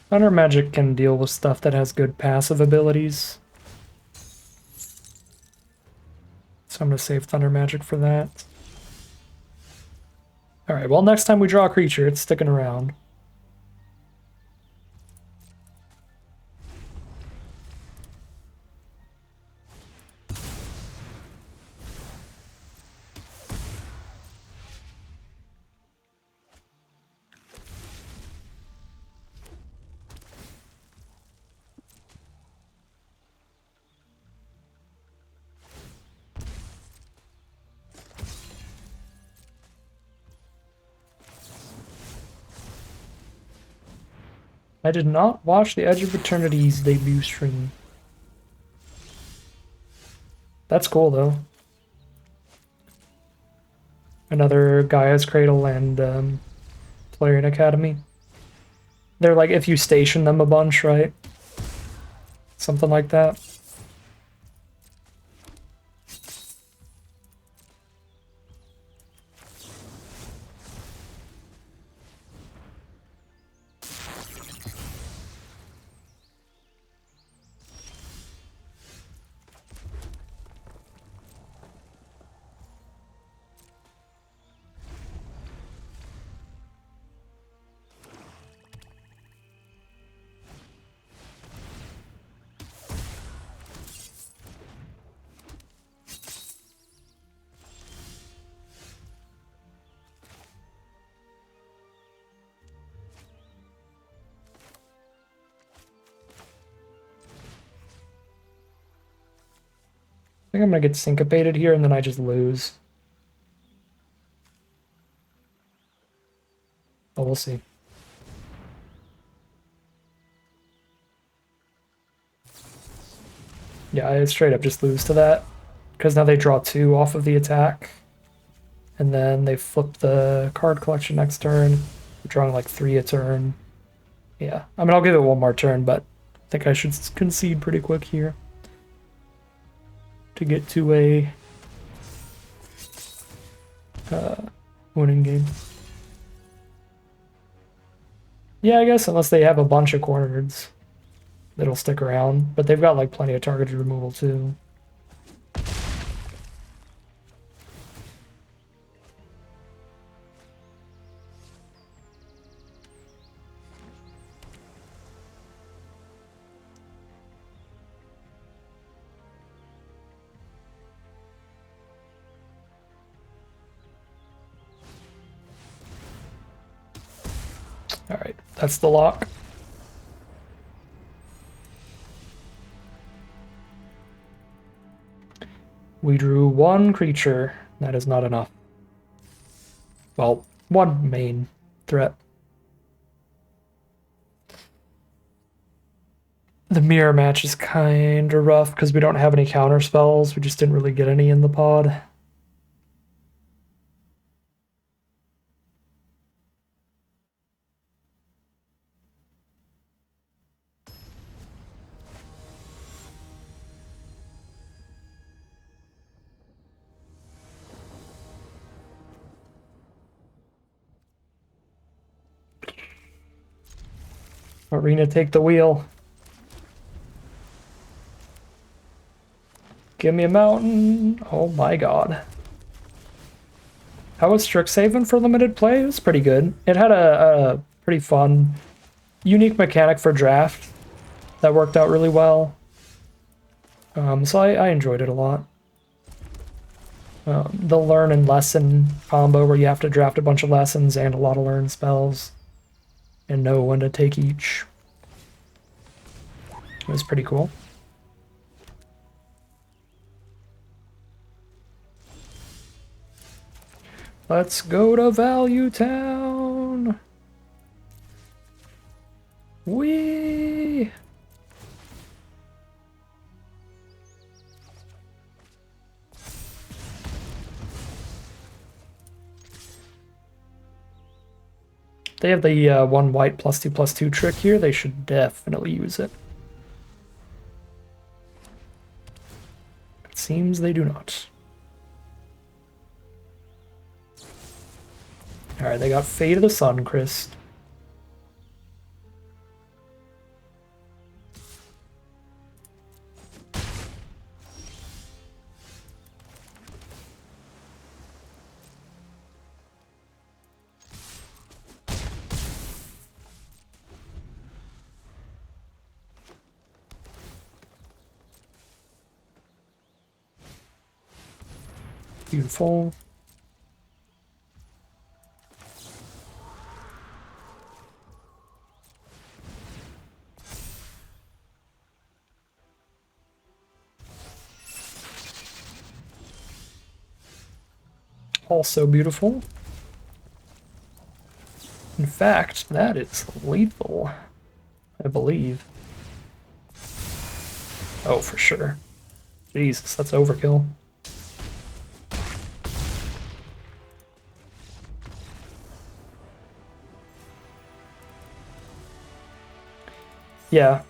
A: Thunder Magic can deal with stuff that has good passive abilities. So I'm going to save Thunder Magic for that. Alright, well, next time we draw a creature, it's sticking around. I did not watch the Edge of Eternity's debut stream. That's cool, though. Another Gaia's Cradle and Plarian Academy. They're like if you station them a bunch, right? Something like that. I think I'm gonna get syncopated here and then I just lose. Oh, we'll see. Yeah, I straight up just lose to that. Because now they draw 2 off of the attack. And then they flip the card collection next turn. Drawing like 3 a turn. Yeah, I mean, I'll give it one more turn, but I think I should concede pretty quick here. To get to a winning game. Yeah, I guess unless they have a bunch of corners that'll stick around, but they've got like plenty of targeted removal too. All right, that's the lock. We drew one creature. That is not enough. Well, one main threat. The mirror match is kind of rough because we don't have any counter spells. We just didn't really get any in the pod. Arena, take the wheel. Give me a mountain. Oh my god. How was Strixhaven for limited play? It was pretty good. It had a pretty fun, unique mechanic for draft that worked out really well. So I enjoyed it a lot. The learn and lesson combo where you have to draft a bunch of lessons and a lot of learn spells and know when to take each. It was pretty cool. Let's go to Value Town. Whee! They have the 1 white +2/+2 trick here. They should definitely use it. It seems they do not. Alright, they got Fate of the Suncrest. Beautiful. Also beautiful. In fact, that is lethal, I believe. Oh, for sure. Jesus, that's overkill. Yeah,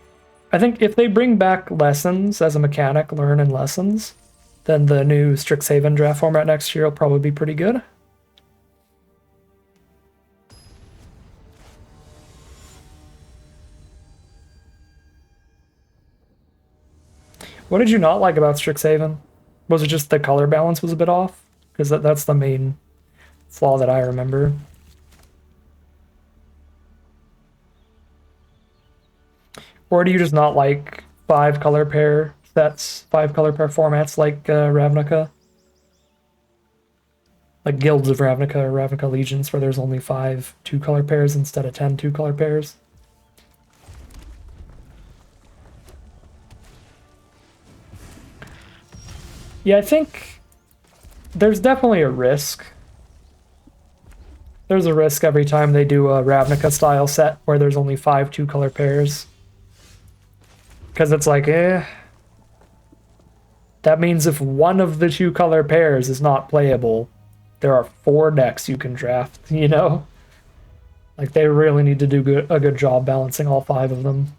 A: I think if they bring back lessons as a mechanic, learn and lessons, then the new Strixhaven draft format next year will probably be pretty good. What did you not like about Strixhaven? Was it just the color balance was a bit off? Because that's the main flaw that I remember. Or do you just not like 5 color pair sets, 5 color pair formats like Ravnica? Like Guilds of Ravnica or Ravnica Legions where there's only 5 2-color pairs instead of 10 2-color pairs? Yeah, I think there's definitely a risk. There's a risk every time they do a Ravnica style set where there's only 5 2-color pairs. Because it's like, that means if one of the 2-color pairs is not playable, there are 4 decks you can draft, you know? Like, they really need to do a good job balancing all 5 of them.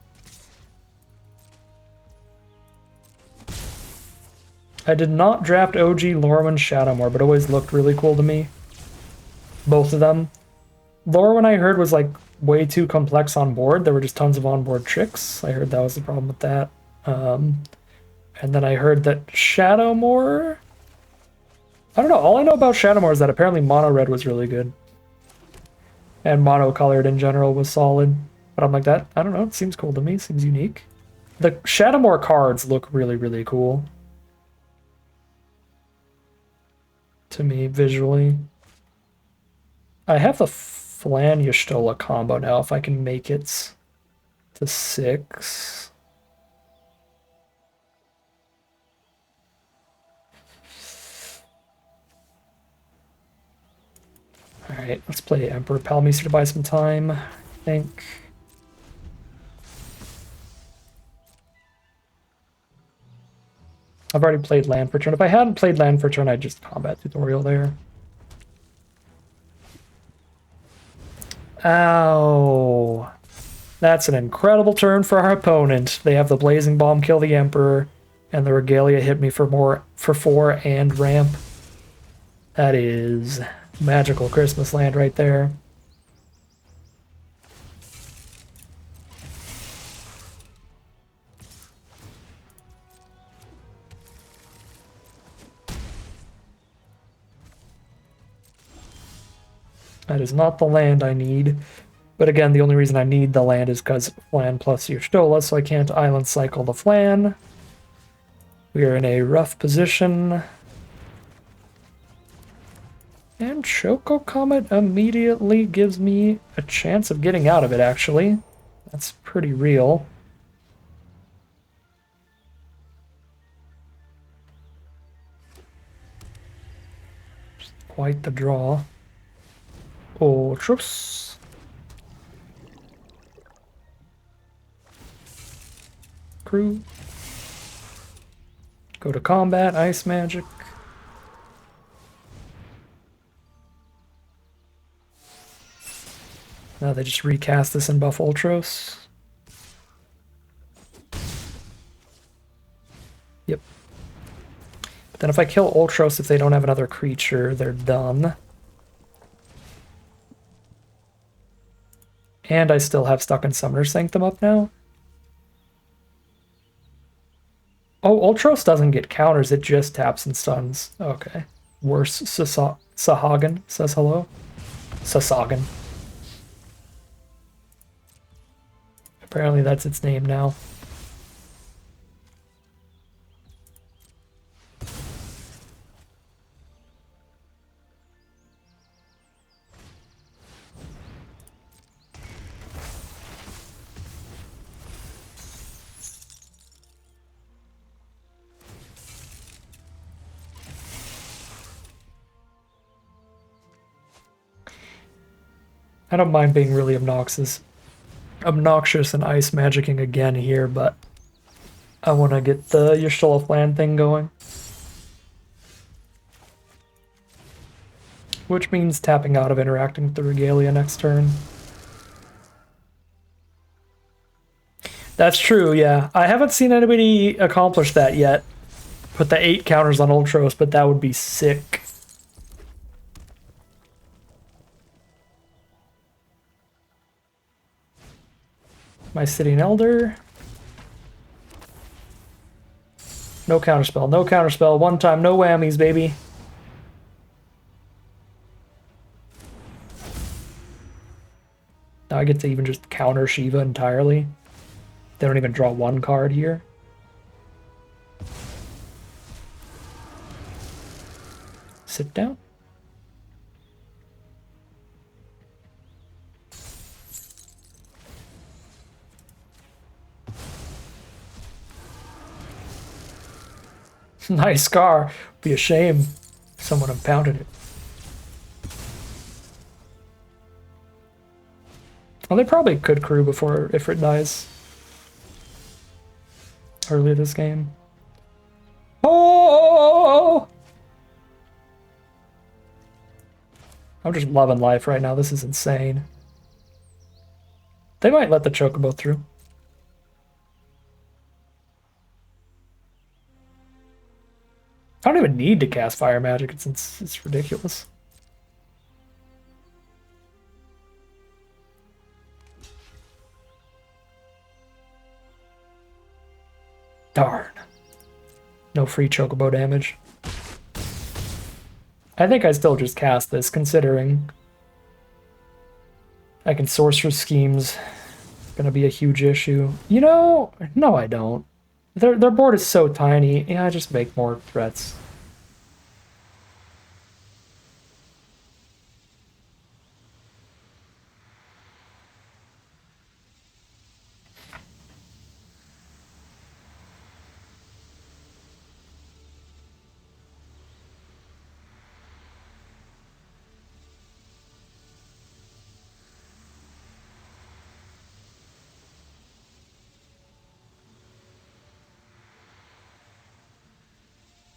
A: I did not draft OG Lorwyn Shadowmoor, but always looked really cool to me. Both of them. Lorwyn I heard was like way too complex on board. There were just tons of onboard tricks. I heard that was the problem with that. And then I heard that Shadowmoor... I don't know. All I know about Shadowmoor is that apparently mono red was really good. And mono colored in general was solid. But I'm like, that, I don't know. It seems cool to me. Seems unique. The Shadowmoor cards look really, really cool. To me, visually. I have the Flan Y'shtola combo now, if I can make it to 6. Alright, let's play Emperor Palmeester to buy some time, I think. I've already played land for turn. If I hadn't played land for turn, I'd just combat tutorial there. Ow. That's an incredible turn for our opponent. They have the Blazing Bomb kill the Emperor, and the Regalia hit me for 4 and ramp. That is magical Christmas land right there. That is not the land I need. But again, the only reason I need the land is because Flan plus Y'shtola, so I can't island cycle the Flan. We are in a rough position. And Choco Comet immediately gives me a chance of getting out of it, actually. That's pretty real. Just quite the draw. Ultros. Crew. Go to combat, Ice Magic. Now they just recast this and buff Ultros. Yep. But then if I kill Ultros, if they don't have another creature, they're done. And I still have Stuck in Summoner's Sanctum up now. Oh, Ultros doesn't get counters, it just taps and stuns. Okay. Worse, Sahagan says hello. Sasagan. Apparently that's its name now. I don't mind being really obnoxious and ice magicking again here, but I want to get the Y'shtola Flan thing going. Which means tapping out of interacting with the Regalia next turn. That's true, yeah. I haven't seen anybody accomplish that yet. Put the 8 counters on Ultros, but that would be sick. My Sitting Elder. No counterspell, no counterspell. One time, no whammies, baby. Now I get to even just counter Shiva entirely. They don't even draw one card here. Sit down. Nice scar. Be a shame if someone impounded it. Well, they probably could crew before Ifrit dies. Early this game. Oh! I'm just loving life right now. This is insane. They might let the Chocobo through. I don't even need to cast Fire Magic. It's ridiculous. Darn. No free Chocobo damage. I think I still just cast this, considering I can Sorcerer Schemes. Gonna be a huge issue. You know, no I don't. Their board is so tiny. Yeah, I just make more threats.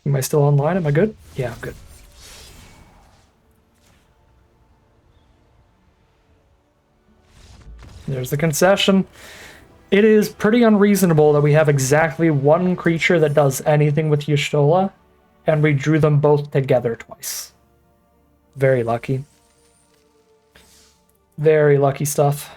A: Am I still online? Am I good? Yeah, I'm good. There's the concession. It is pretty unreasonable that we have exactly one creature that does anything with Y'shtola, and we drew them both together twice. Very lucky. Very lucky stuff.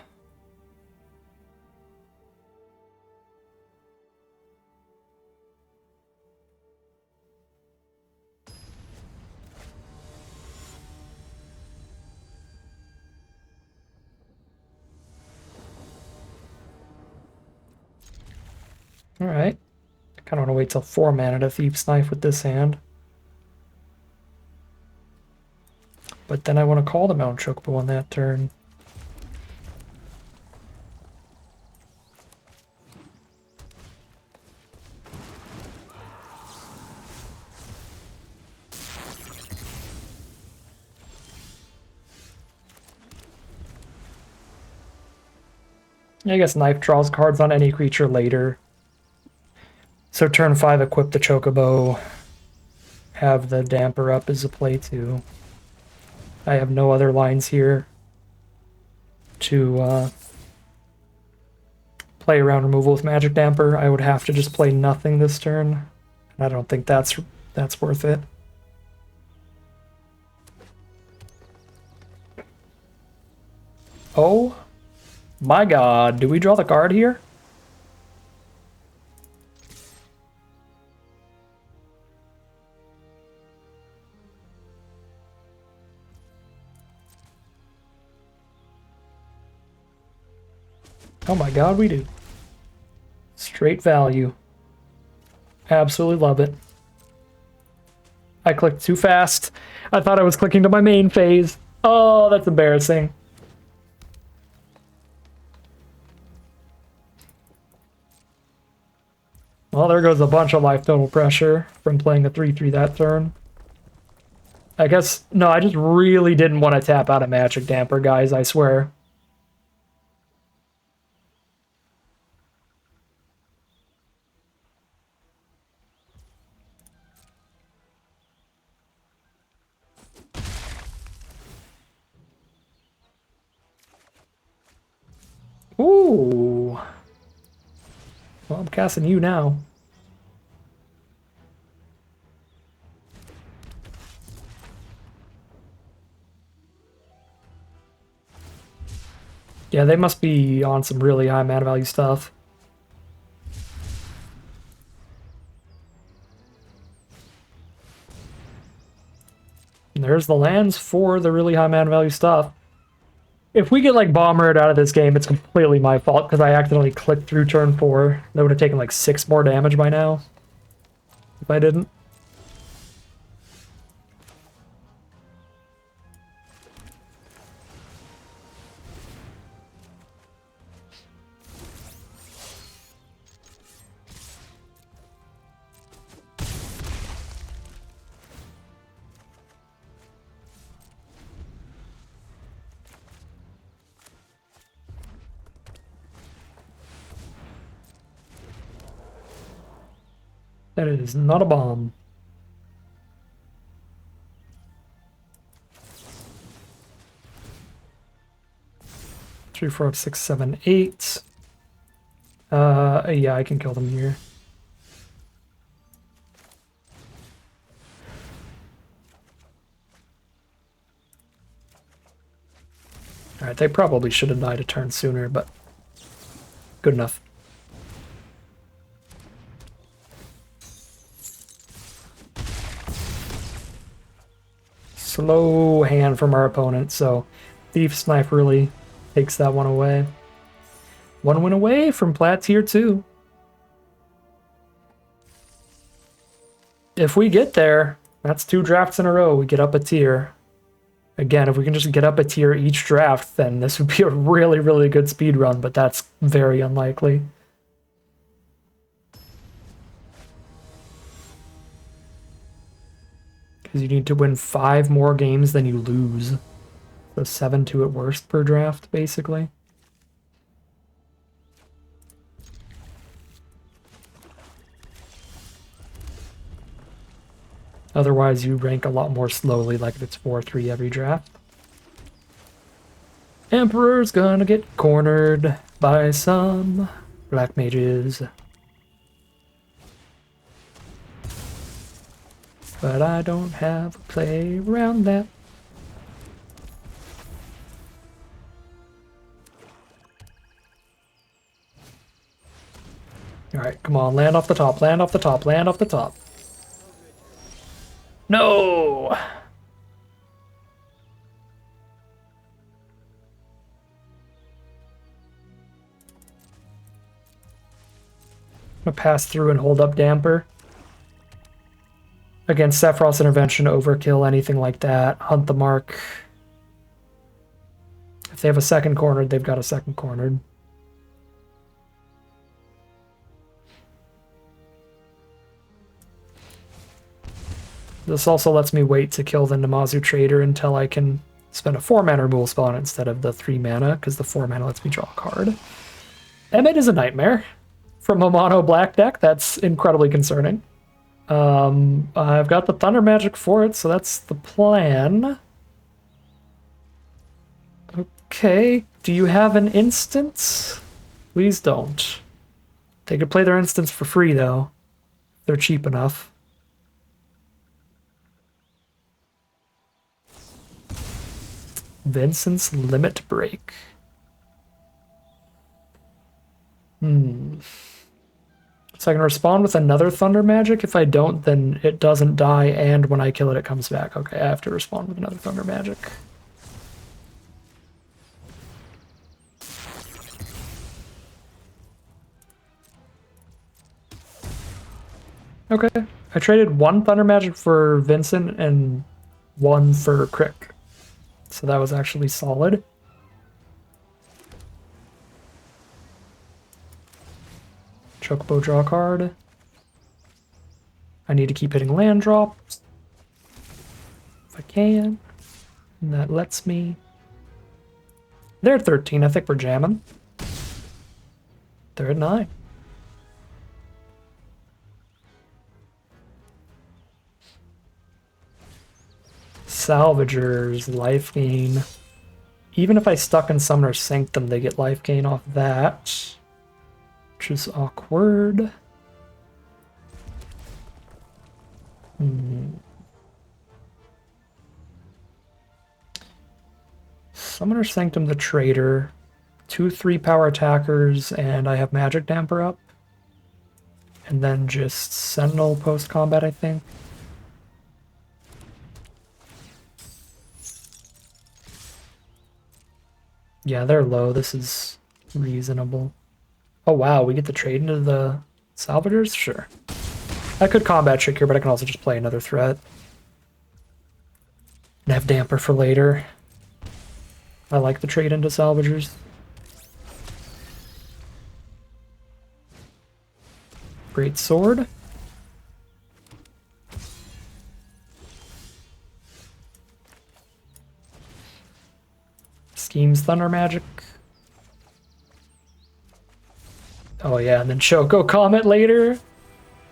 A: Alright. I kind of want to wait till 4 mana to Thief's Knife with this hand. But then I want to call the Mount Chocobo on that turn. I guess Knife draws cards on any creature later. So turn 5, equip the Chocobo. Have the Damper up as a play too. I have no other lines here to play around removal with Magic Damper. I would have to just play nothing this turn. And I don't think that's worth it. Oh my god, do we draw the card here? Oh my god, we do. Straight value. Absolutely love it. I clicked too fast. I thought I was clicking to my main phase. Oh, that's embarrassing. Well, there goes a bunch of life total pressure from playing a 3/3 that turn. I guess, no, I just really didn't want to tap out a Magic Damper, guys, I swear. Ooh. Well, I'm casting you now. Yeah, they must be on some really high mana value stuff. And there's the lands for the really high mana value stuff. If we get like bombered out of this game, it's completely my fault because I accidentally clicked through turn 4. That would have taken like 6 more damage by now. If I didn't. That is not a bomb. Three, 4, 5, 6, 7, 8. Yeah, I can kill them here. Alright, they probably should have died a turn sooner, but good enough. Slow hand from our opponent, so Thief's Knife really takes that one away. One win away from Plat Tier 2. If we get there, that's 2 drafts in a row, we get up a tier. Again, if we can just get up a tier each draft, then this would be a really, really good speed run, but that's very unlikely. Because you need to win 5 more games than you lose. So 7-2 at worst per draft, basically. Otherwise, you rank a lot more slowly, like if it's 4-3 every draft. Emperor's gonna get cornered by some black mages. But I don't have a play around that. Alright, come on, land off the top, land off the top, land off the top. No! I'm gonna pass through and hold up damper. Against Sephiroth's intervention, overkill, anything like that. Hunt the mark. If they have a second cornered, they've got a second cornered. This also lets me wait to kill the Namazu Trader until I can spend a 4-mana removal spell on it instead of the 3 mana, because the 4 mana lets me draw a card. Emmet is a nightmare. From a mono black deck, that's incredibly concerning. I've got the Thunder Magic for it, so that's the plan. Okay, do you have an instance? Please don't. They could play their instance for free, though. They're cheap enough. Vincent's Limit Break. So I can respond with another Thunder Magic. If I don't, then it doesn't die, and when I kill it, it comes back. Okay, I have to respond with another Thunder Magic. Okay, I traded 1 Thunder Magic for Vincent and 1 for Crick. So that was actually solid. Chocobo, draw a card. I need to keep hitting land drops. If I can. And that lets me. They're at 13. I think we're jamming. They're at 9. Salvagers, life gain. Even if I stuck in Summoner Sanctum, they get life gain off that. Which is awkward. Summoner Sanctum the Trader. 2/3 power attackers, and I have Magic Damper up. And then just Sentinel post-combat, I think. Yeah, they're low. This is reasonable. Oh wow, we get to trade into the Salvagers? Sure. I could combat trick here, but I can also just play another threat. And have Damper for later. I like the trade into Salvagers. Great Sword. Schemes Thunder Magic. Oh yeah, and then Choco Comet later.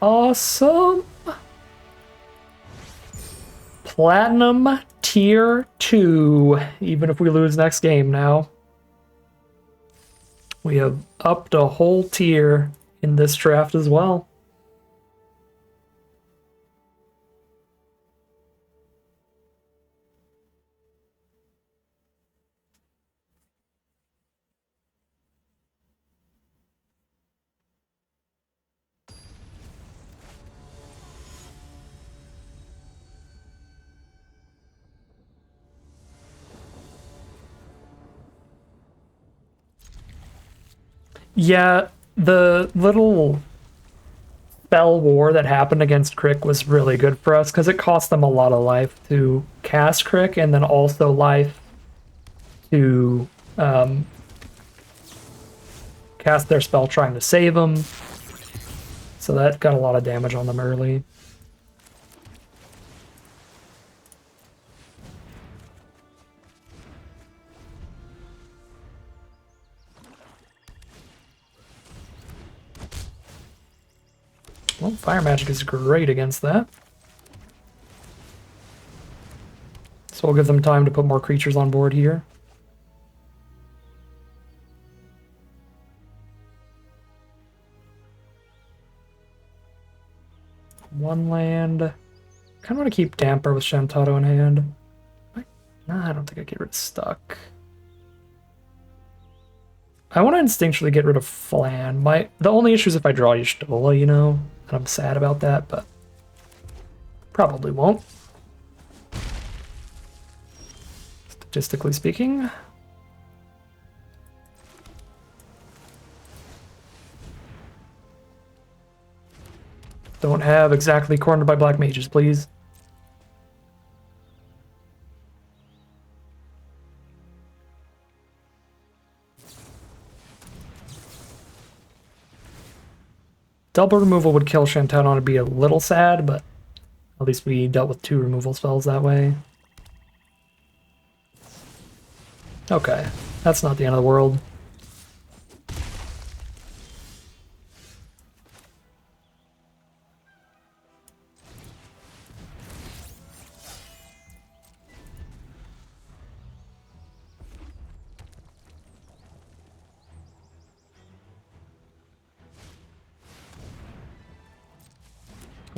A: Awesome. Platinum tier 2, even if we lose next game now. We have upped a whole tier in this draft as well. Yeah, the little spell war that happened against Crick was really good for us because it cost them a lot of life to cast Crick and then also life to cast their spell trying to save them. So that got a lot of damage on them early. Well, fire magic is great against that. So we'll give them time to put more creatures on board here. One land. Kind of want to keep Damper with Shantado in hand. Nah, I don't think I get rid of Stuck. I want to instinctually get rid of Flan. The only issue is if I draw Y'shtola, you know? And I'm sad about that, but probably won't. Statistically speaking. Don't have exactly cornered by black mages, please. Double removal would kill Shantado and be a little sad, but at least we dealt with 2 removal spells that way. Okay, that's not the end of the world.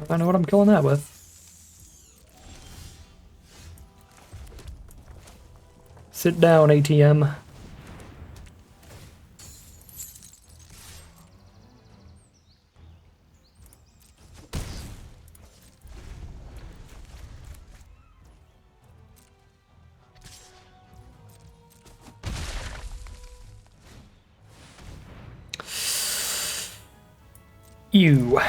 A: I know what I'm killing that with. Sit down, ATM. Ew.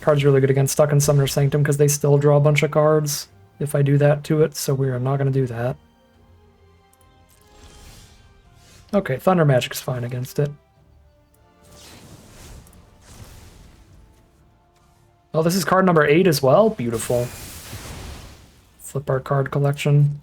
A: Card's really good against Stuck in Summoner Sanctum because they still draw a bunch of cards if I do that to it, so we're not going to do that. Okay, Thunder Magic's fine against it. Oh, this is card number 8 as well? Beautiful. Flip our card collection.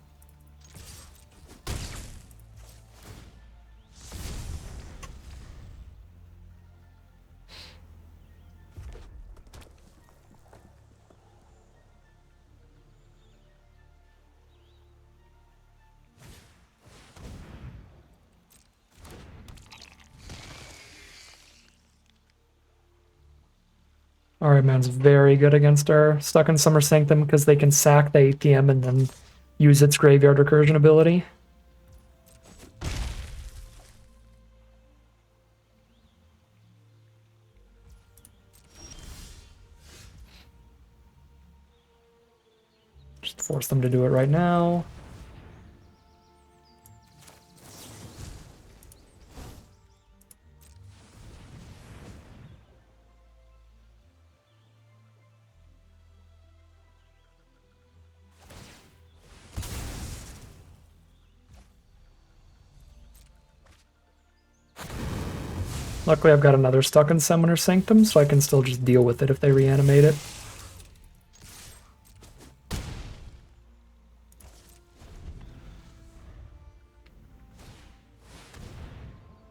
A: Alright, man's very good against our Stuck in Summer Sanctum because they can sack the ATM and then use its Graveyard Recursion ability. Just force them to do it right now. Luckily, I've got another Stuck in Summoner Sanctum, so I can still just deal with it if they reanimate it.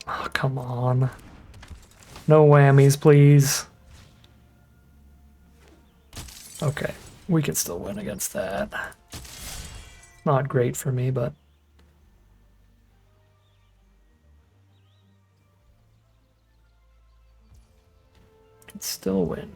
A: Oh, come on. No whammies, please. Okay, we can still win against that. Not great for me, but... can still win.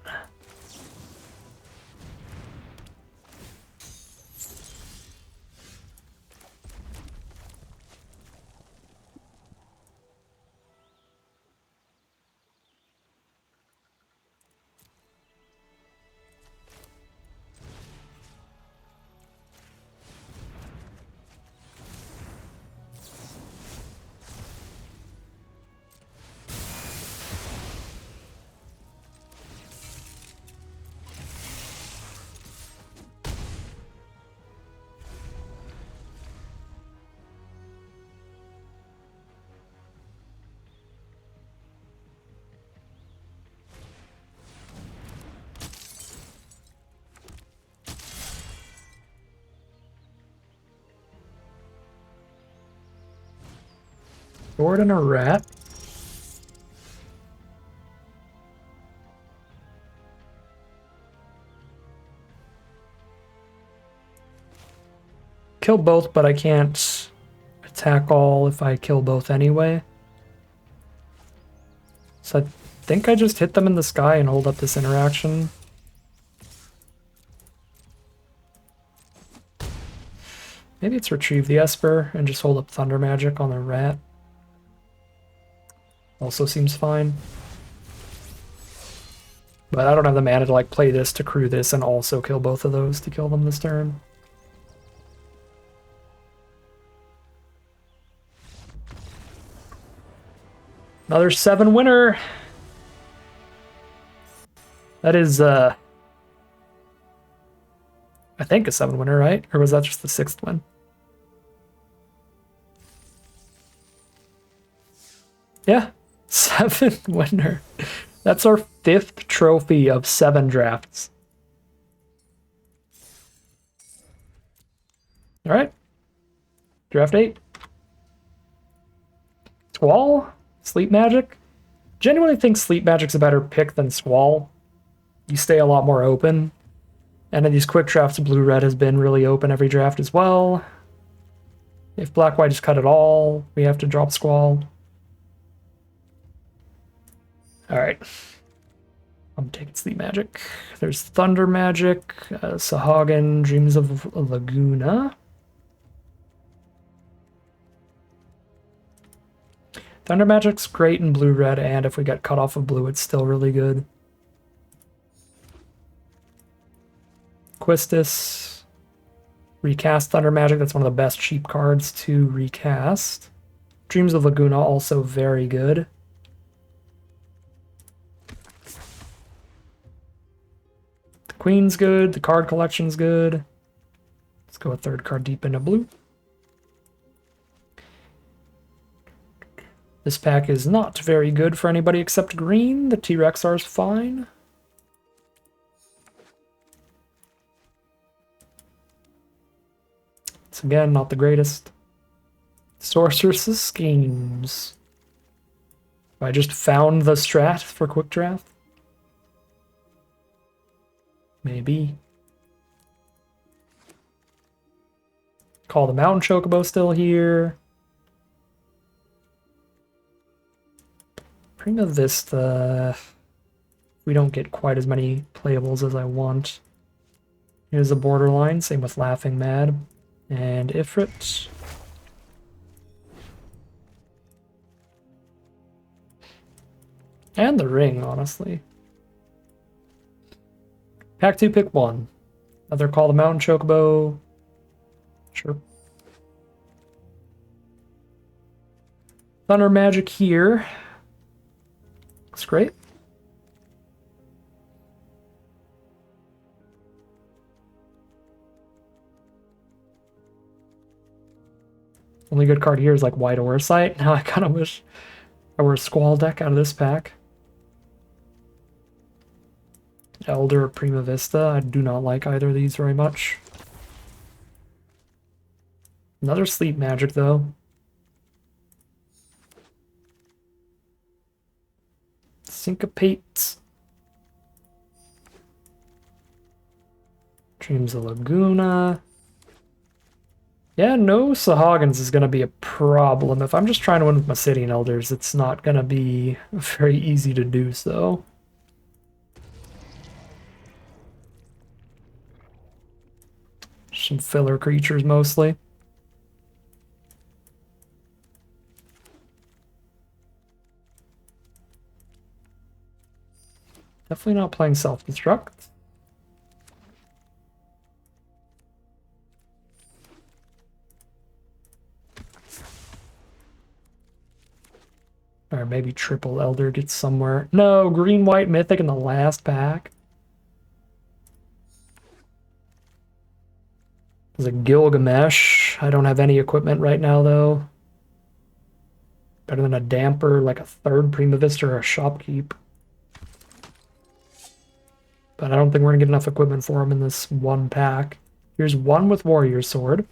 A: Sword and a rat. kill both, but I can't attack all if I kill both anyway. So I think I just hit them in the sky and hold up this interaction. Maybe it's retrieve the Esper and just hold up Thunder Magic on the rat. Also seems fine. But I don't have the mana to like play this to crew this and also kill both of those to kill them this turn. Another 7 winner. That is, I think a 7 winner, right? Or was that just the 6th win? Yeah, 7 winner. That's our 5th trophy of 7 drafts. All right. Draft 8. Squall? Sleep Magic? Genuinely think Sleep Magic's a better pick than Squall. You stay a lot more open. And in these quick drafts, blue-red has been really open every draft as well. If black-white just cut it all, we have to drop Squall. Alright. I'm taking Sleep Magic. There's Thunder Magic, Sahagin, Dreams of Laguna. Thunder Magic's great in blue-red, and if we get cut off of blue, it's still really good. Quistis. Recast Thunder Magic, that's one of the best cheap cards to recast. Dreams of Laguna, also very good. The Queen's good, the card collection's good. Let's go a third card deep into blue. This pack is not very good for anybody except green. The T-Rexar's fine. It's again not the greatest. Sorceress's Schemes. I just found the strat for quick draft. Maybe. Call the Mountain Chocobo still here. Prima Vista. We don't get quite as many playables as I want. Here's a Borderline, same with Laughing Mad. And Ifrit. And the Ring, honestly. Pack 2, pick 1. Another Call the Mountain Chocobo. Sure. Thunder Magic here. Looks great. Only good card here is like White Oversight. Now I kind of wish I were a Squall deck out of this pack. Elder or Prima Vista. I do not like either of these very much. Another Sleep Magic though. Syncopate. Dreams of Laguna. Yeah, no Sahagins is going to be a problem. If I'm just trying to win with my Obsidian Elders, it's not going to be very easy to do so. Some filler creatures mostly. Definitely not playing Self-Destruct. Or maybe triple Elder gets somewhere. No, green, white, mythic in the last pack. There's a Gilgamesh. I don't have any equipment right now, though. Better than a Damper, like a third Prima Vista or a Shopkeep. But I don't think we're going to get enough equipment for him in this one pack. Here's one with Warrior Sword.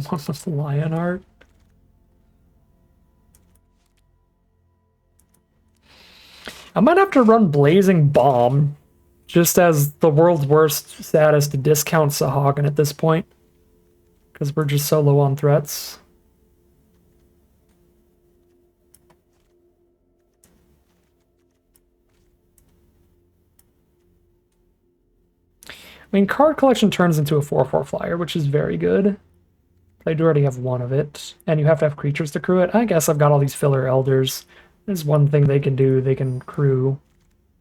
A: One with Lionheart. I might have to run Blazing Bomb just as the world's worst, saddest discount Sahagin at this point. Because we're just so low on threats. I mean, card collection turns into a 4/4 flyer, which is very good. I do already have one of it, and you have to have creatures to crew it. I guess I've got all these filler elders. There's one thing they can do. They can crew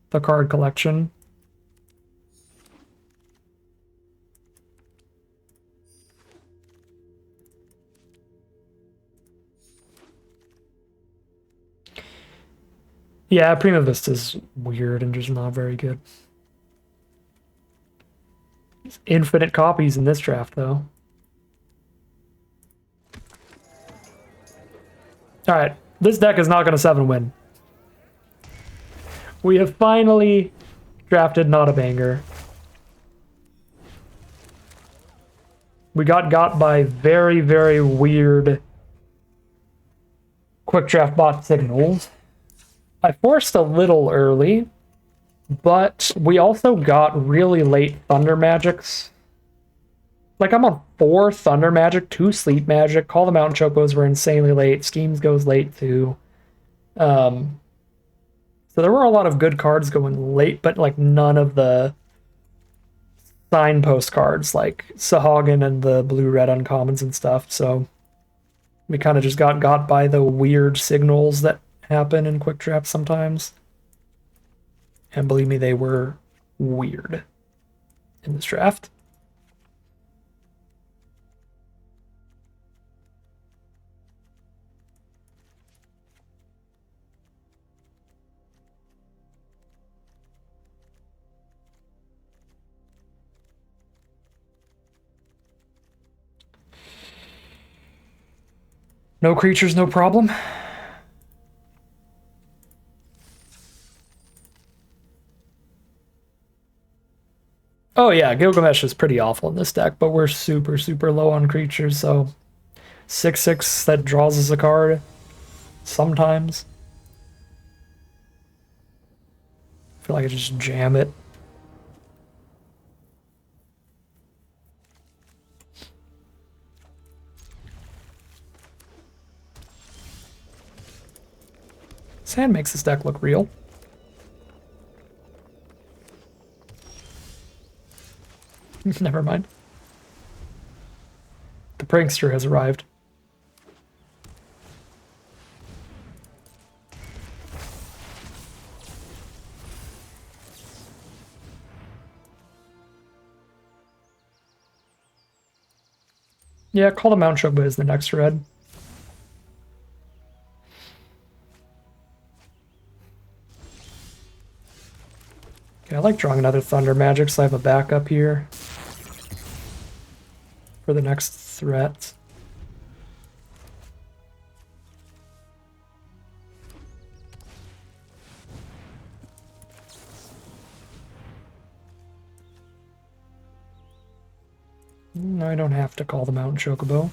A: the card collection. Yeah, Prima Vista's weird and just not very good. There's infinite copies in this draft, though. Alright, this deck is not going to 7-win. We have finally drafted Not a Banger. We got by very, very weird quick draft bot signals. I forced a little early, but we also got really late Thunder Magics. Like, I'm on 4 Thunder Magic, 2 Sleep Magic. Call the Mountain Chocos were insanely late. Schemes goes late, too. So there were a lot of good cards going late, but, like, none of the signpost cards, like Sahagin and the blue-red uncommons and stuff. So we kind of just got by the weird signals that happen in quick drafts sometimes. And believe me, they were weird in this draft. No creatures, no problem. Oh yeah, Gilgamesh is pretty awful in this deck, but we're super, super low on creatures, so 6/6 that draws us a card sometimes. I feel like I just jam it. Sand makes this deck look real. Never mind. The prankster has arrived. Yeah, call the Mount Chocobo as the next red. Okay, I like drawing another Thunder Magic, so I have a backup here for the next threat. No, I don't have to call the Mountain Chocobo.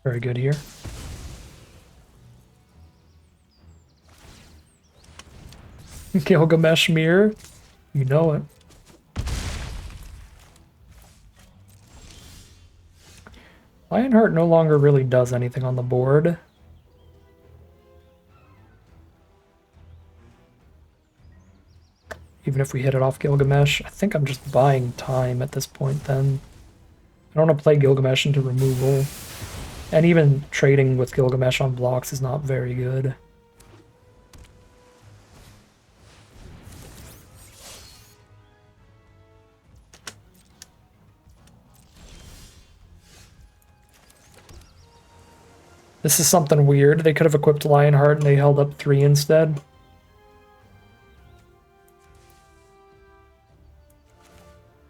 A: Very good here. Gilgamesh Mirror. You know it. Lionheart no longer really does anything on the board. Even if we hit it off Gilgamesh. I think I'm just buying time at this point then. I don't want to play Gilgamesh into removal. And even trading with Gilgamesh on blocks is not very good. This is something weird. They could have equipped Lionheart and they held up 3 instead.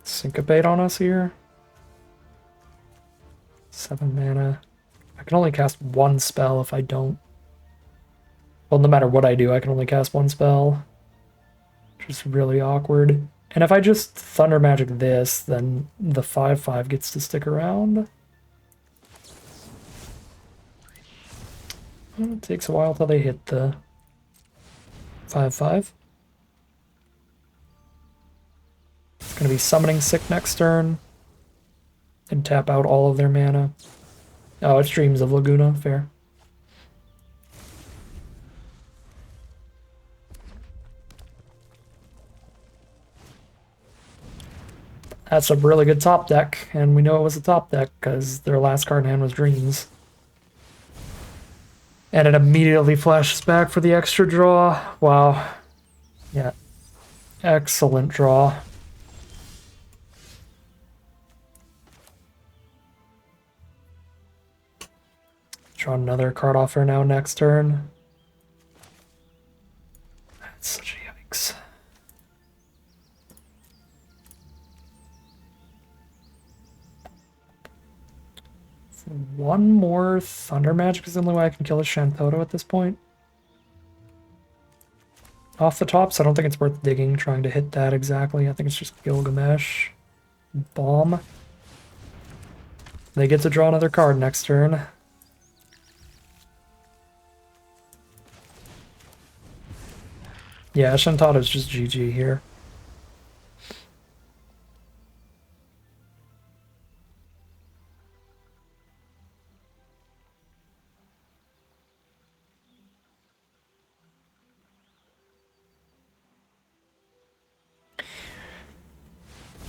A: Syncopate on us here. 7 mana. I can only cast 1 spell if I don't. Well, no matter what I do, I can only cast 1 spell. Which is really awkward. And if I just Thunder Magic this, then the 5/5 gets to stick around. Well, it takes a while till they hit the 5/5. It's going to be Summoning Sick next turn. And tap out all of their mana. Oh, it's Dreams of Laguna, fair. That's a really good top deck, and we know it was a top deck because their last card in hand was Dreams. And it immediately flashes back for the extra draw. Wow. Yeah. Excellent draw. Draw another card off her now next turn. That's such a yikes. One more Thunder Magic is the only way I can kill a Shantotto at this point. Off the top, so I don't think it's worth digging, trying to hit that exactly. I think it's just Gilgamesh. Bomb. They get to draw another card next turn. Yeah, Shantotto's just GG here.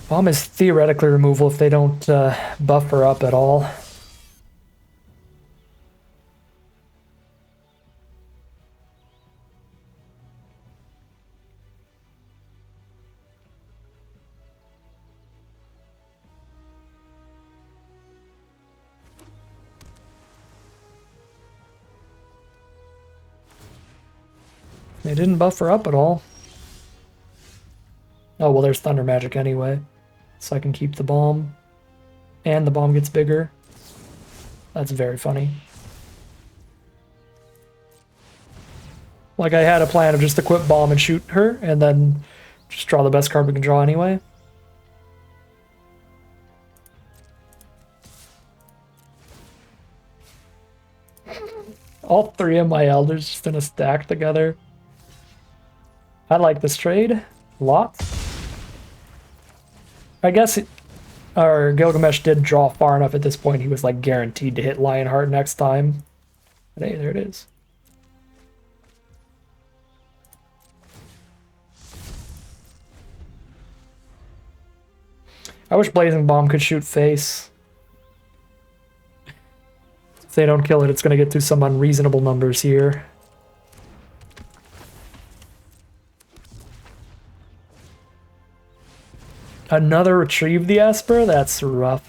A: Bomb is theoretically removal if they don't buff her up at all. They didn't buff her up at all. Oh, well, there's Thunder Magic anyway. So I can keep the bomb. And the bomb gets bigger. That's very funny. Like, I had a plan of just equip bomb and shoot her, and then just draw the best card we can draw anyway. All 3 of my elders just in a stack together. I like this trade a lot. I guess our Gilgamesh did draw far enough at this point, he was like guaranteed to hit Lionheart next time. But hey, there it is. I wish Blazing Bomb could shoot face. If they don't kill it, it's going to get to some unreasonable numbers here. Another Retrieve the Esper? That's rough.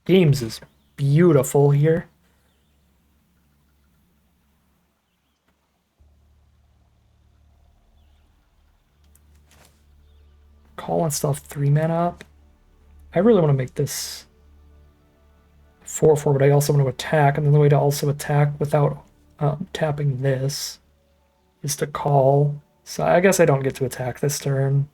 A: Games is beautiful here. Call and stuff 3 mana up. I really want to make this 4/4, but I also want to attack, and then the way to also attack without tapping this is to call. So I guess I don't get to attack this turn.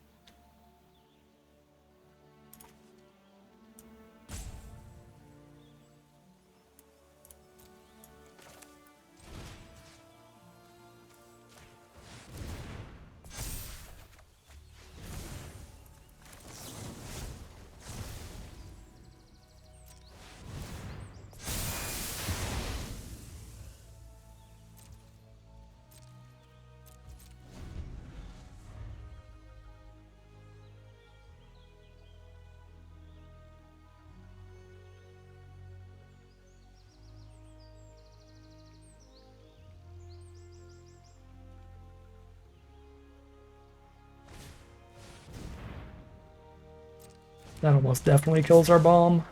A: That almost definitely kills our bomb.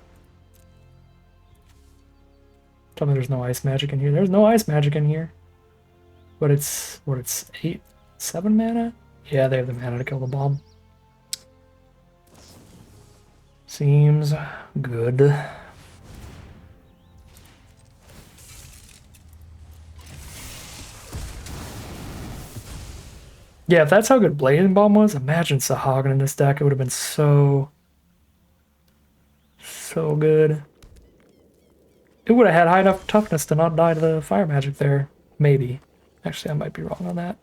A: Tell me there's no ice magic in here. There's no ice magic in here. But it's, what, it's 7 mana? Yeah, they have the mana to kill the bomb. Seems good. Yeah, if that's how good Blazing Bomb was, imagine Sahagin in this deck. It would have been so good. It would have had high enough toughness to not die to the fire magic there. Maybe. Actually, I might be wrong on that.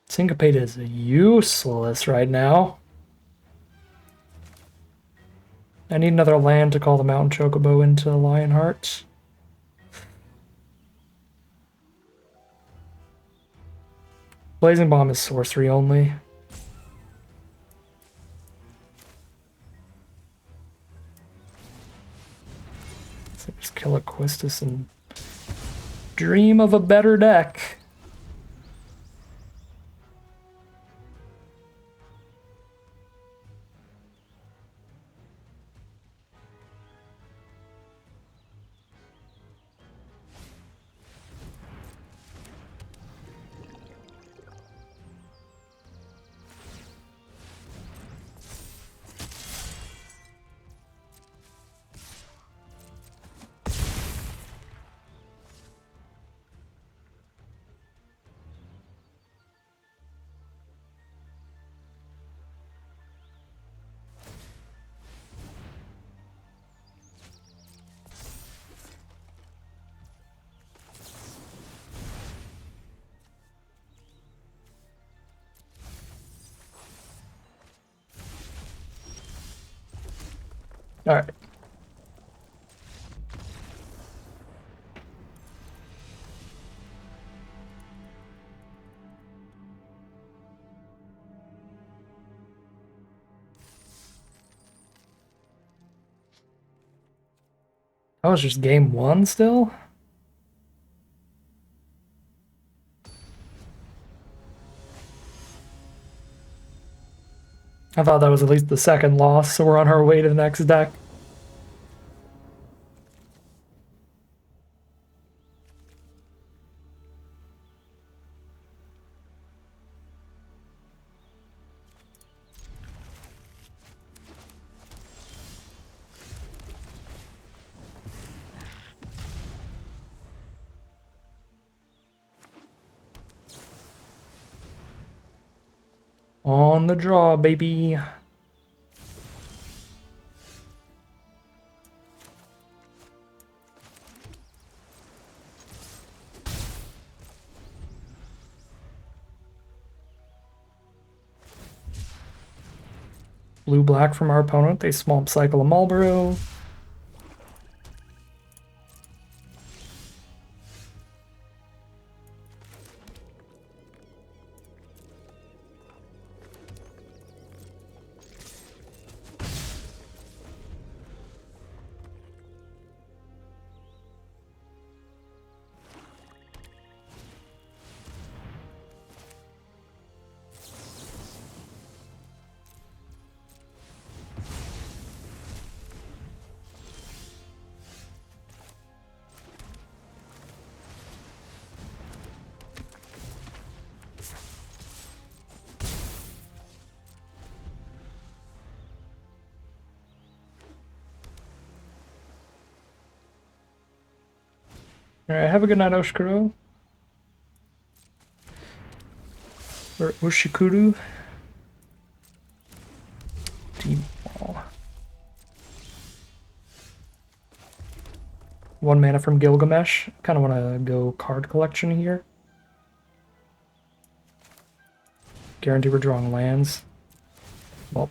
A: Syncopate is useless right now. I need another land to call the Mountain Chocobo into Lionheart. Blazing Bomb is sorcery only. So just kill a Quistis and dream of a better deck. All right. That was just game one still? I thought that was at least the second loss, so we're on our way to the next deck. On the draw, baby. Blue-black from our opponent. They swamp cycle a Marlboro. Alright, have a good night, Oshikuro. Or Ushikuru. Team ball. 1 mana from Gilgamesh. Kind of want to go card collection here. Guarantee we're drawing lands. Well,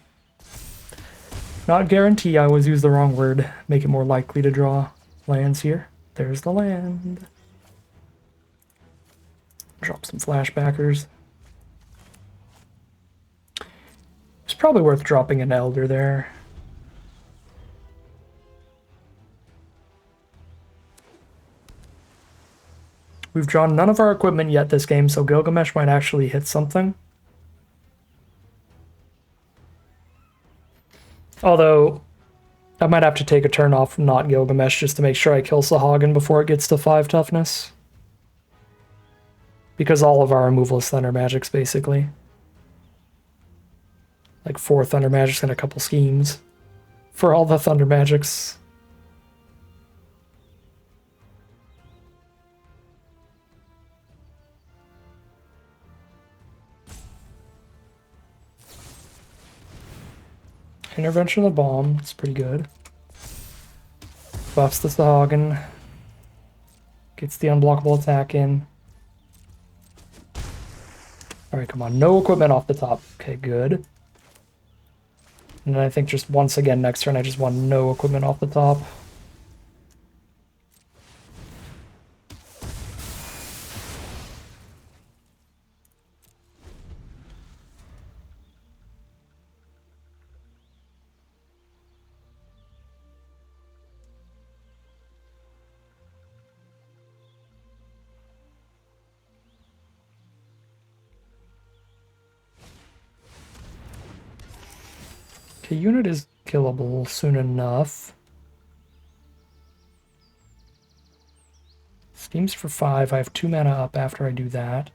A: not guarantee, I always use the wrong word. Make it more likely to draw lands here. There's the land. Drop some flashbackers. It's probably worth dropping an Elder there. We've drawn none of our equipment yet this game, so Gilgamesh might actually hit something. Although, I might have to take a turn off not Gilgamesh just to make sure I kill Sahagin before it gets to 5 toughness. Because all of our removal is Thunder Magics, basically. Like 4 Thunder Magics and a couple schemes. For all the Thunder Magics. Intervention of the Bomb, it's pretty good. Buffs the Sahagin. Gets the unblockable attack in. Alright, come on. No equipment off the top. Okay, good. And then I think just once again next turn I just want no equipment off the top. Okay, unit is killable soon enough. Schemes for 5. I have 2 mana up after I do that.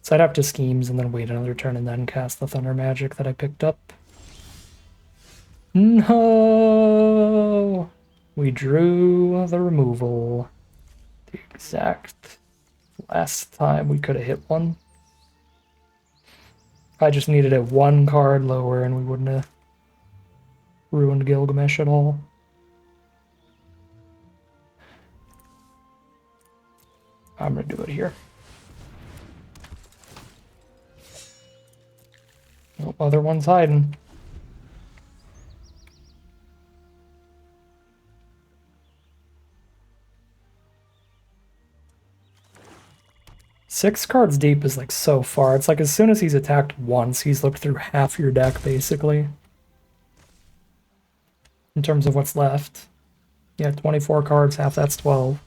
A: So I'd have to schemes and then wait another turn and then cast the Thunder Magic that I picked up. No! We drew the removal. The exact last time we could have hit one. I just needed it 1 card lower and we wouldn't have ruined Gilgamesh at all. I'm gonna do it here. Nope, other one's hiding. Six cards deep is like so far. It's like as soon as he's attacked once, he's looked through half your deck basically. In terms of what's left. Yeah, 24 cards, half that's 12.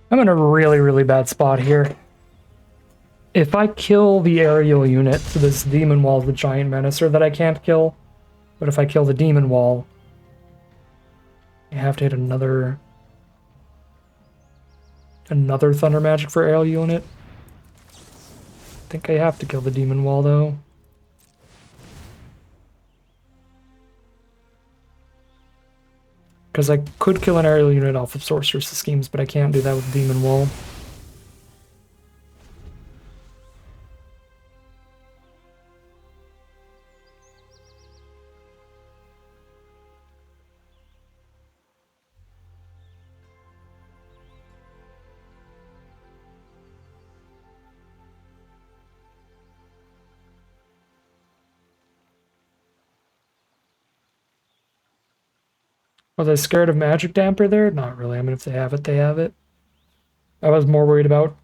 A: I'm in a really, really bad spot here. If I kill the aerial unit, so this demon wall is the giant menacer that I can't kill, but if I kill the demon wall, I have to hit another Thunder Magic for aerial unit. I think I have to kill the demon wall though. Because I could kill an aerial unit off of Sorceress Schemes, but I can't do that with Demon Wall. Was I scared of Magic Damper there? Not really. I mean, if they have it, they have it. I was more worried about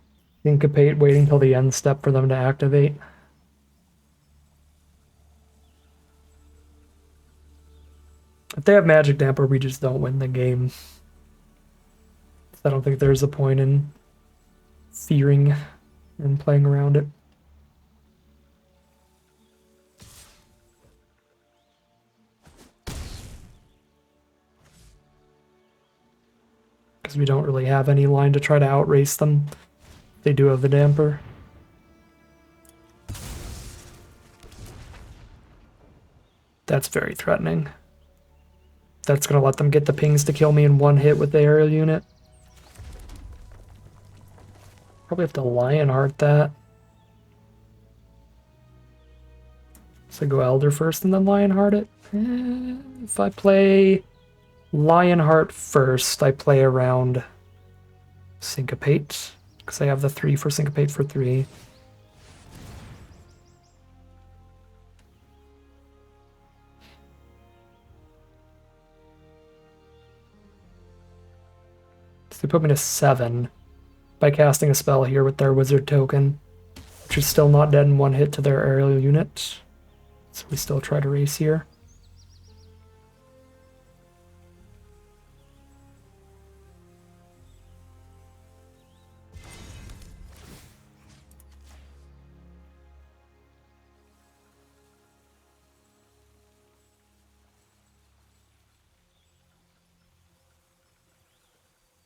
A: Syncopate, waiting till the end step for them to activate. If they have Magic Damper, we just don't win the game. I don't think there's a point in fearing and playing around it. Because we don't really have any line to try to outrace them. They do have the damper. That's very threatening. That's going to let them get the pings to kill me in one hit with the aerial unit. Probably have to Lionheart that. So go Elder first and then Lionheart it. If I play Lionheart first, I play around Syncopate, because I have the 3 for Syncopate for 3. So they put me to 7 by casting a spell here with their wizard token, which is still not dead in one hit to their aerial unit. So we still try to race here.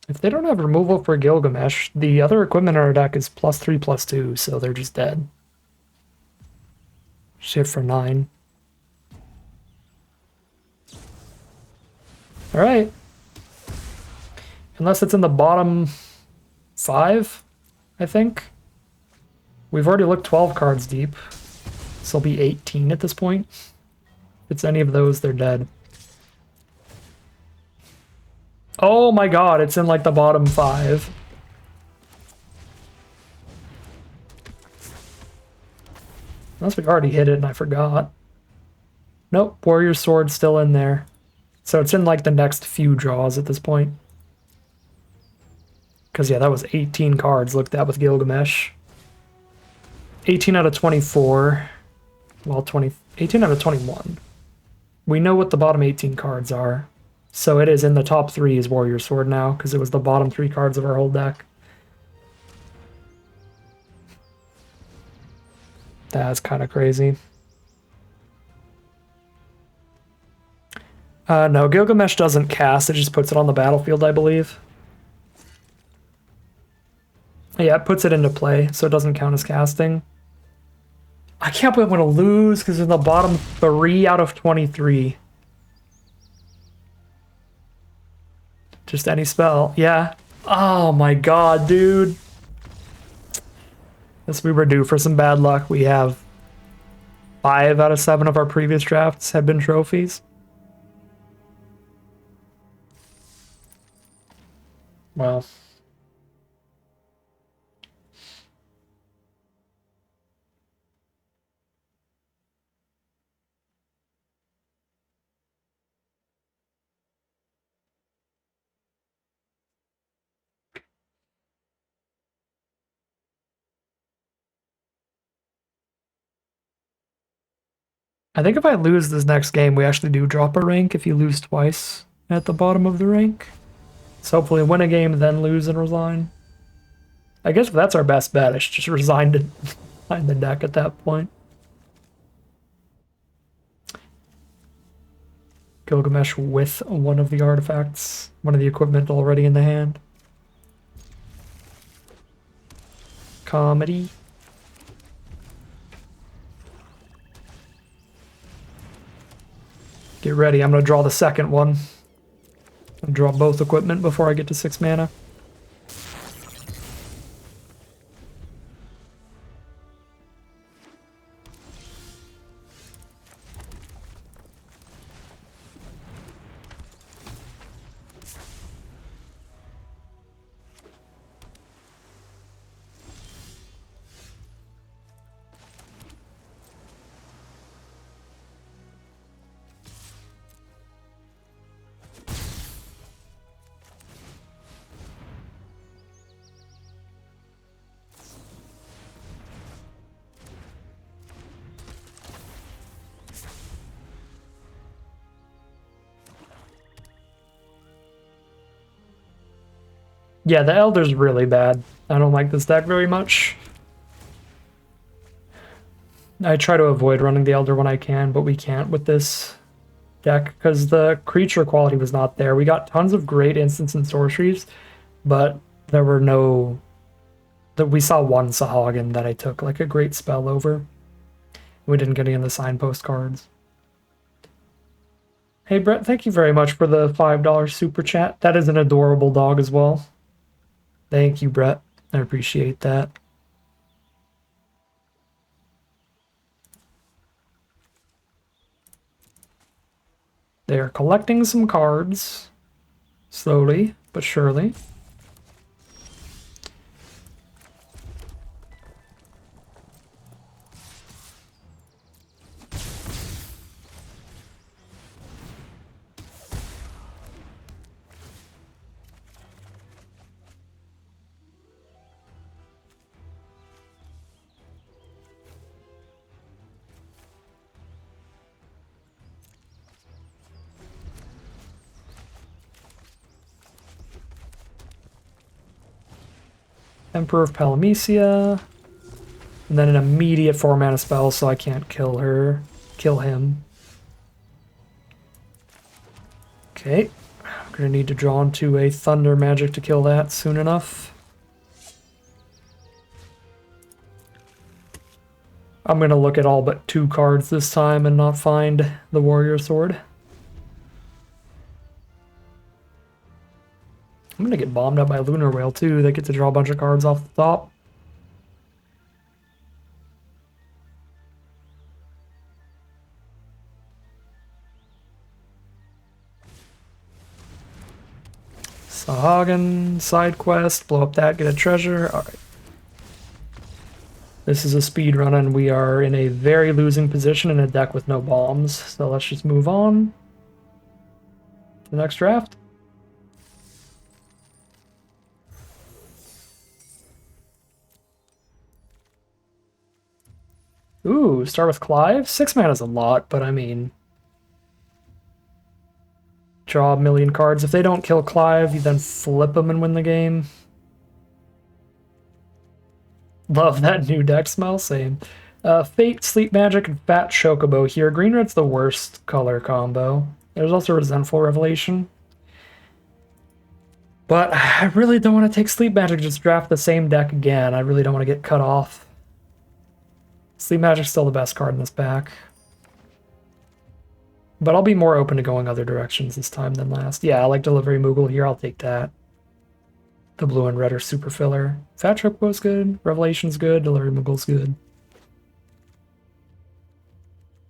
A: If they don't have removal for Gilgamesh, the other equipment in our deck is +3/+2, so they're just dead. Shift for 9. Alright. Unless it's in the bottom 5, I think. We've already looked 12 cards deep. This will be 18 at this point. If it's any of those, they're dead. Oh my god, it's in like the bottom 5. Unless we already hit it and I forgot. Nope, Warrior Sword's still in there. So it's in like the next few draws at this point. Because yeah, that was 18 cards. Look, that with Gilgamesh. 18 out of 24. Well, 18 out of 21. We know what the bottom 18 cards are. So it is in the top 3 is Warrior Sword now, because it was the bottom 3 cards of our whole deck. That's kind of crazy. No, Gilgamesh doesn't cast, it just puts it on the battlefield, I believe. Yeah, it puts it into play, so it doesn't count as casting. I can't believe I'm going to lose, because in the bottom 3 out of 23. Just any spell. Yeah. Oh my god, dude. Yes, we were due for some bad luck. We have 5 out of 7 of our previous drafts have been trophies. Well. I think if I lose this next game, we actually do drop a rank if you lose twice at the bottom of the rank. So hopefully win a game, then lose and resign. I guess if that's our best bet, I should just resign to find the deck at that point. Gilgamesh with one of the artifacts, one of the equipment already in the hand. Comedy. Get ready, I'm going to draw the second one. I'll draw both equipment before I get to 6 mana. Yeah, the Elder's really bad. I don't like this deck very much. I try to avoid running the Elder when I can, but we can't with this deck because the creature quality was not there. We got tons of great instants and sorceries, but there were no... We saw one Sahagin that I took like a great spell over. We didn't get any of the signpost cards. Hey, Brett, thank you very much for the $5 super chat. That is an adorable dog as well. Thank you, Brett. I appreciate that. They are collecting some cards. Slowly, but surely. Emperor of Palamecia. And then an immediate 4-mana spell, so I can't kill her. Kill him. Okay. I'm gonna need to draw into a Thunder Magic to kill that soon enough. I'm gonna look at all but 2 cards this time and not find the Warrior Sword. I'm gonna get bombed out by Lunar Whale too. They get to draw a bunch of cards off the top. Sahagin, side quest, blow up that, get a treasure. Alright. This is a speed run and we are in a very losing position in a deck with no bombs. So let's just move on to the next draft. Ooh, start with Clive. 6 mana is a lot, but I mean... Draw a million cards. If they don't kill Clive, you then flip them and win the game. Love that new deck smell, same. Fate, Sleep Magic, and Fat Chocobo here. Green-red's the worst color combo. There's also Resentful Revelation. But I really don't want to take Sleep Magic, just draft the same deck again. I really don't want to get cut off. Sleep Magic's still the best card in this pack. But I'll be more open to going other directions this time than last. Yeah, I like Delivery Moogle here, I'll take that. The blue and red are super filler. Fat Chocobo's good, Revelation's good, Delivery Moogle's good.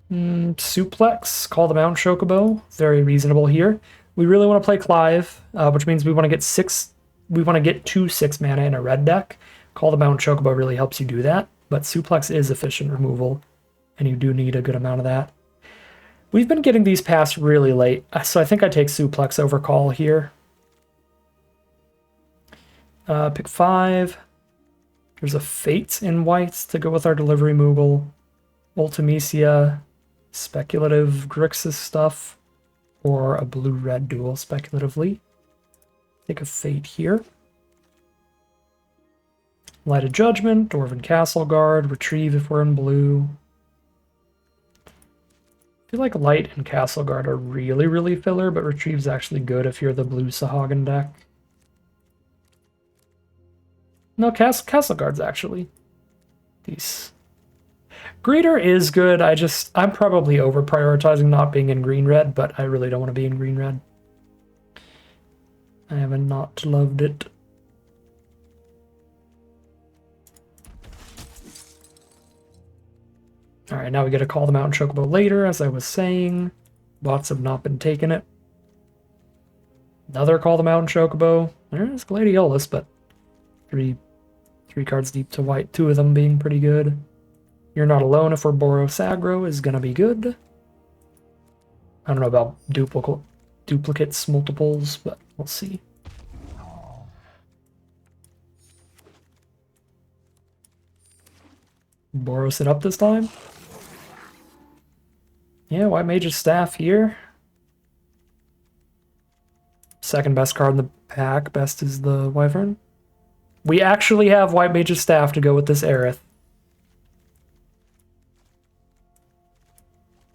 A: Suplex, Call the Mountain Chocobo, very reasonable here. We really want to play Clive, which means we want to get we want to get 2 6 mana in a red deck. Call the Mountain Chocobo really helps you do that, but Suplex is efficient removal, and you do need a good amount of that. We've been getting these passed really late, so I think I take Suplex over Call here. Pick 5. There's a Fate in whites to go with our Delivery Moogle. Ultimecia, speculative Grixis stuff, or a blue-red duel speculatively. Take a Fate here. Light of Judgment, Dwarven Castle Guard, Retrieve if we're in blue. I feel like Light and Castle Guard are really, really filler, but Retrieve's actually good if you're the blue Sahagin deck. No, Castle Guard's actually decent. Greeter is good, I'm probably over-prioritizing not being in green-red, but I really don't want to be in green-red. I have not loved it. Alright, now we get to Call the Mountain Chocobo later, as I was saying. Bots have not been taking it. Another Call the Mountain Chocobo. There's Gladiolus, but three cards deep to white, 2 of them being pretty good. You're Not Alone if we're Boros aggro is gonna be good. I don't know about duplicates, multiples, but we'll see. Boros it up this time. Yeah, White Mage's Staff here. Second best card in the pack. Best is the Wyvern. We actually have White Mage's Staff to go with this Aerith.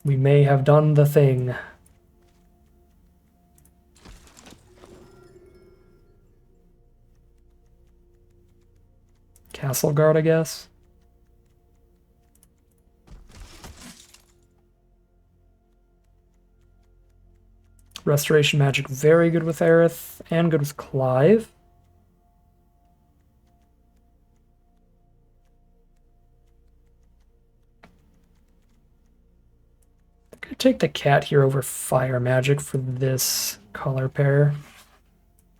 A: We may have done the thing. Castle Guard, I guess. Restoration Magic, very good with Aerith, and good with Clive. I'm gonna take the cat here over Fire Magic for this color pair.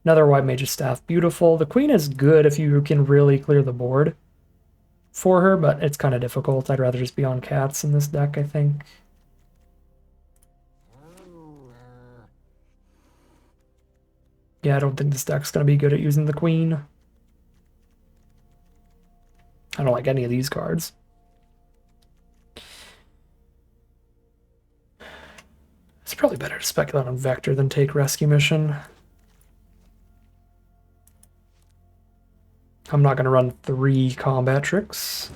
A: Another White Mage's Staff, beautiful. The Queen is good if you can really clear the board for her, but it's kind of difficult. I'd rather just be on cats in this deck, I think. Yeah, I don't think this deck's going to be good at using the Queen. I don't like any of these cards. It's probably better to speculate on Vector than take Rescue Mission. I'm not going to run 3 combat tricks.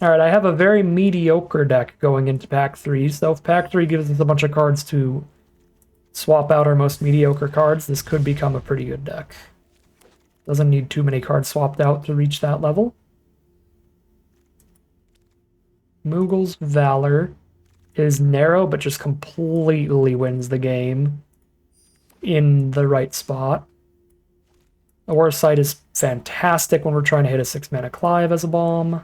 A: Alright, I have a very mediocre deck going into Pack 3, so if Pack 3 gives us a bunch of cards to swap out our most mediocre cards, this could become a pretty good deck. Doesn't need too many cards swapped out to reach that level. Moogle's Valor is narrow, but just completely wins the game in the right spot. Aura Sight is fantastic when we're trying to hit a 6-mana Clive as a bomb.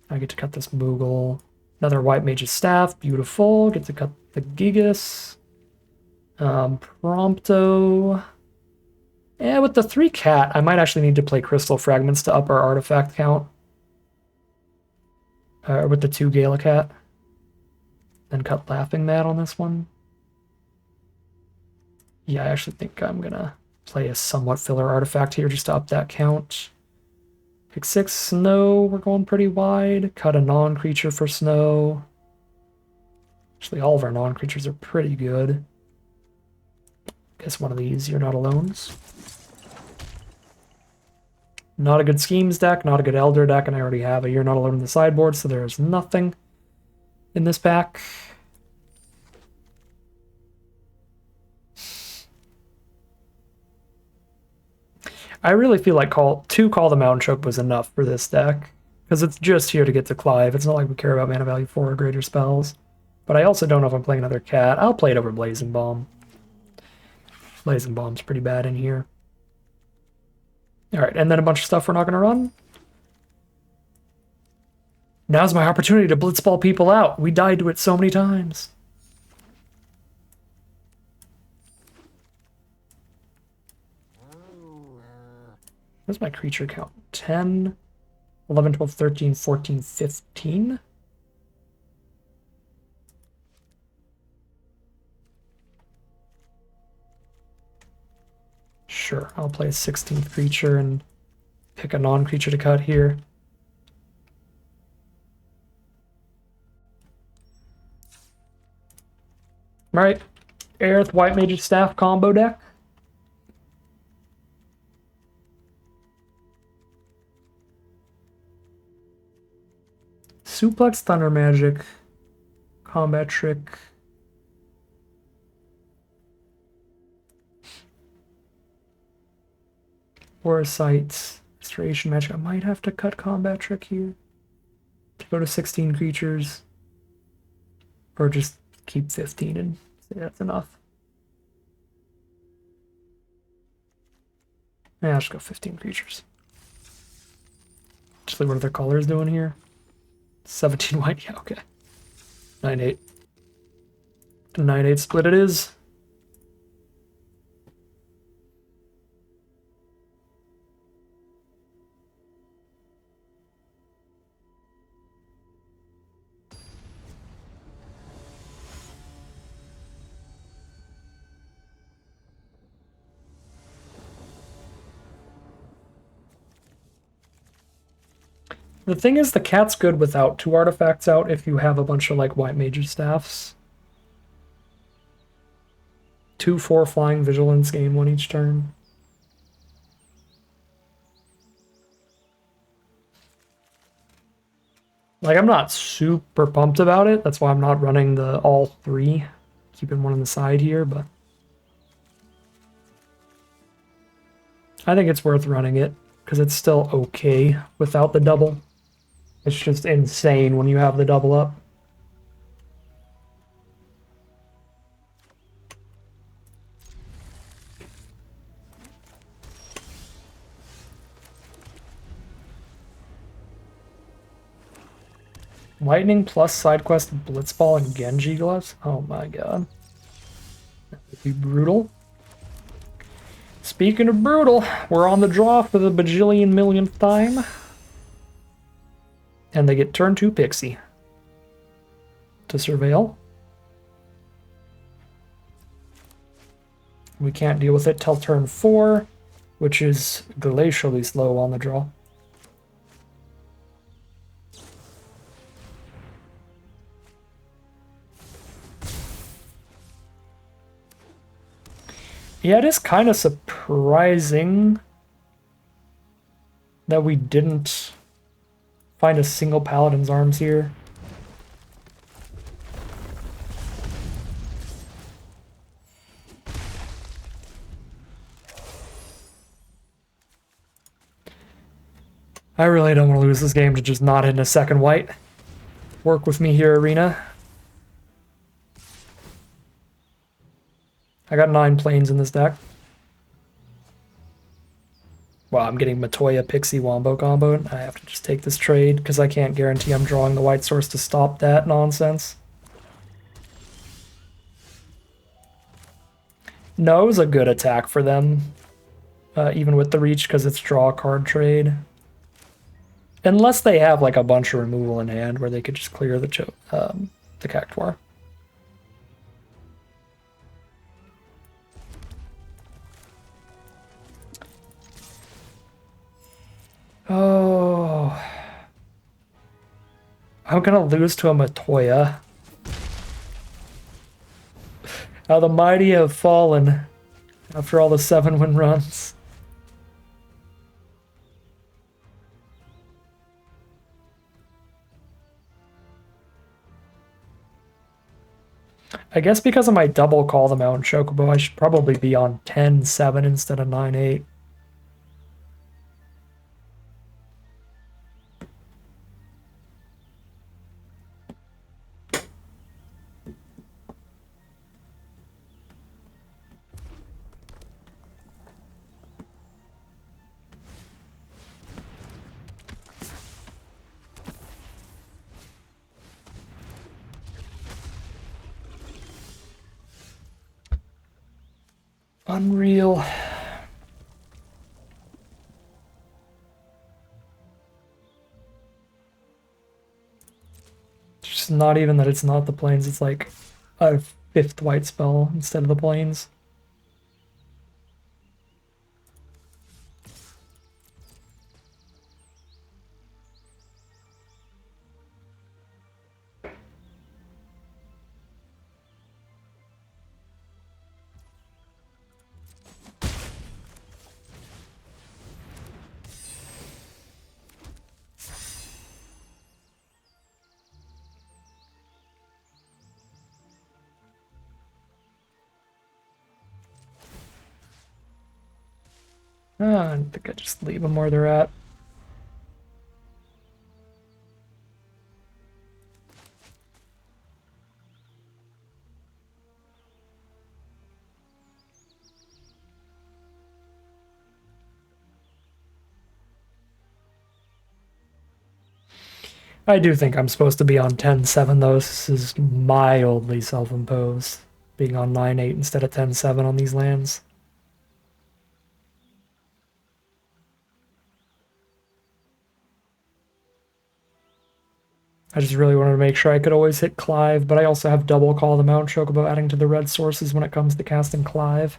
A: I get to cut this Moogle. Another White Mage's Staff, beautiful. Get to cut the Gigas. Prompto. Yeah, with the 3 cat, I might actually need to play Crystal Fragments to up our artifact count. With the 2 Gala Cat. Then cut Laughing Mad on this one. Yeah, I actually think I'm gonna play a somewhat filler artifact here just to up that count. Pick 6 Snow, we're going pretty wide. Cut a non-creature for Snow. Actually, all of our non-creatures are pretty good. Guess one of these, You're Not Alones. Not a good Schemes deck, not a good Elder deck, and I already have a You're Not Alone in the sideboard, so there's nothing in this pack. I really feel like two Call the Mountain Choke was enough for this deck, because it's just here to get to Clive. It's not like we care about mana value 4 or greater spells. But I also don't know if I'm playing another cat. I'll play it over Blazing Bomb. Blazing Bomb's pretty bad in here. Alright, and then a bunch of stuff we're not going to run. Now's my opportunity to blitzball people out. We died to it so many times. What's my creature count? 10, 11, 12, 13, 14, 15? Sure, I'll play a 16th creature and pick a non-creature to cut here. Alright, Aerith White Mage's Staff combo deck. Suplex Thunder Magic, Combat Trick. Aura Sight, Restoration Magic. I might have to cut Combat Trick here to go to 16 creatures. Or just keep 15 and say that's enough. Yeah, I'll just go 15 creatures. Actually, what are their colors doing here? 17 white, yeah, okay. 9-8. 9-8 split it is. The thing is, the cat's good without 2 artifacts out if you have a bunch of, like, White Mage's Staffs. 2/4 flying vigilance, gain 1 each turn. Like, I'm not super pumped about it. That's why I'm not running the all 3. Keeping 1 on the side here, but I think it's worth running it, because it's still okay without the double. It's just insane when you have the double up. Lightning plus side quest Blitzball and Genji gloves? Oh my god. That would be brutal. Speaking of brutal, we're on the draw for the bajillion millionth time. And they get turn 2 Pixie to surveil. We can't deal with it till turn 4, which is glacially slow on the draw. Yeah, it is kind of surprising that we didn't find a single Paladin's Arms here. I really don't want to lose this game to just not hitting a second white. Work with me here, Arena. I got 9 planes in this deck. Well, I'm getting Matoya Pixie Wombo combo, and I have to just take this trade because I can't guarantee I'm drawing the white source to stop that nonsense. No, it was a good attack for them, even with the reach, because it's draw a card trade. Unless they have like a bunch of removal in hand where they could just clear the Cactuar. Oh, I'm gonna lose to a Matoya. How the mighty have fallen after all the 7-win runs. I guess because of my double call the Mountain Chocobo, I should probably be on 10-7 instead of 9-8. Unreal. It's just not even that it's not the planes, it's like a 5th white spell instead of the planes. I think I just leave them where they're at. I do think I'm supposed to be on 10-7 though. This is mildly self-imposed, being on 9-8 instead of 10-7 on these lands. I just really wanted to make sure I could always hit Clive, but I also have double call the Mount Chocobo adding to the red sources when it comes to casting Clive.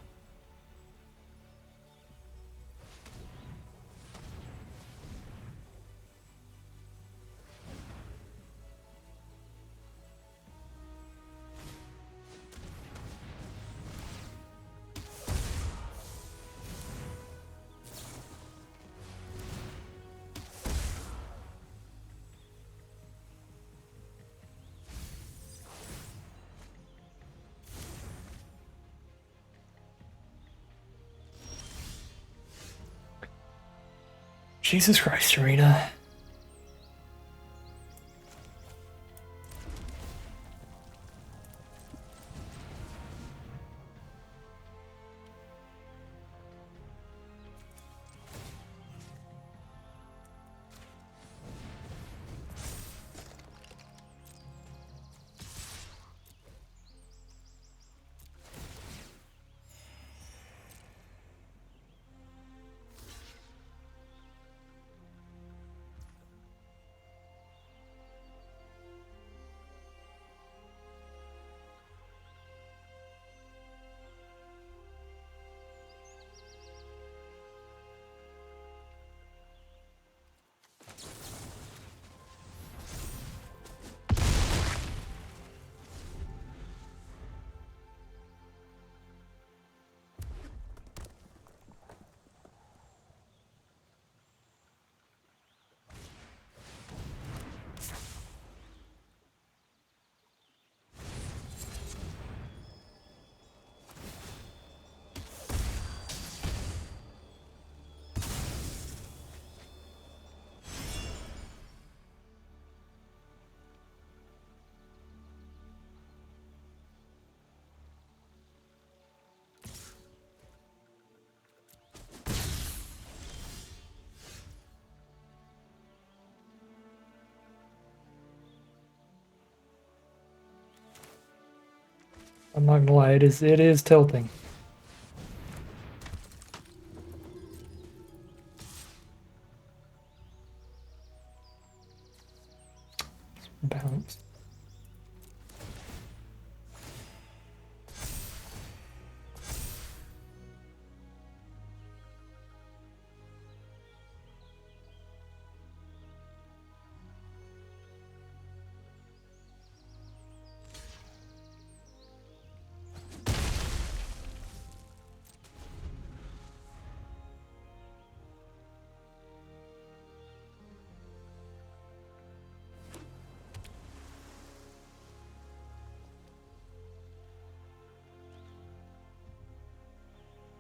A: Jesus Christ, Arena. I'm not gonna lie, it is tilting. Bounce.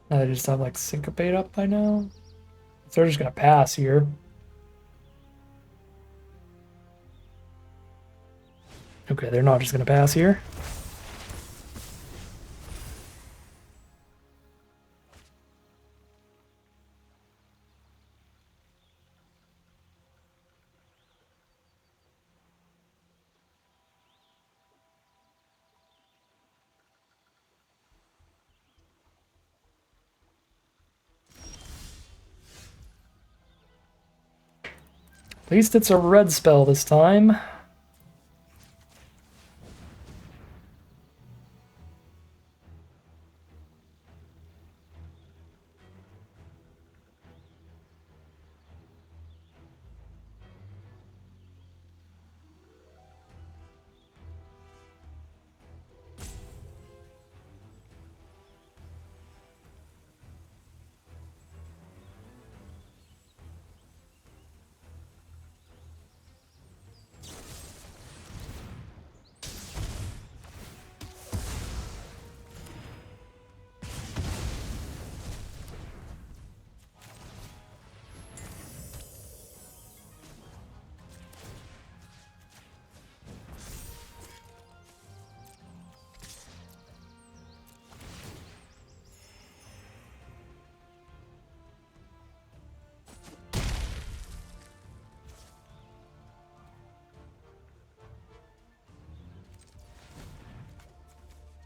A: I just have like syncopate up by now. So they're just gonna pass here. Okay, they're not just gonna pass here. At least it's a red spell this time.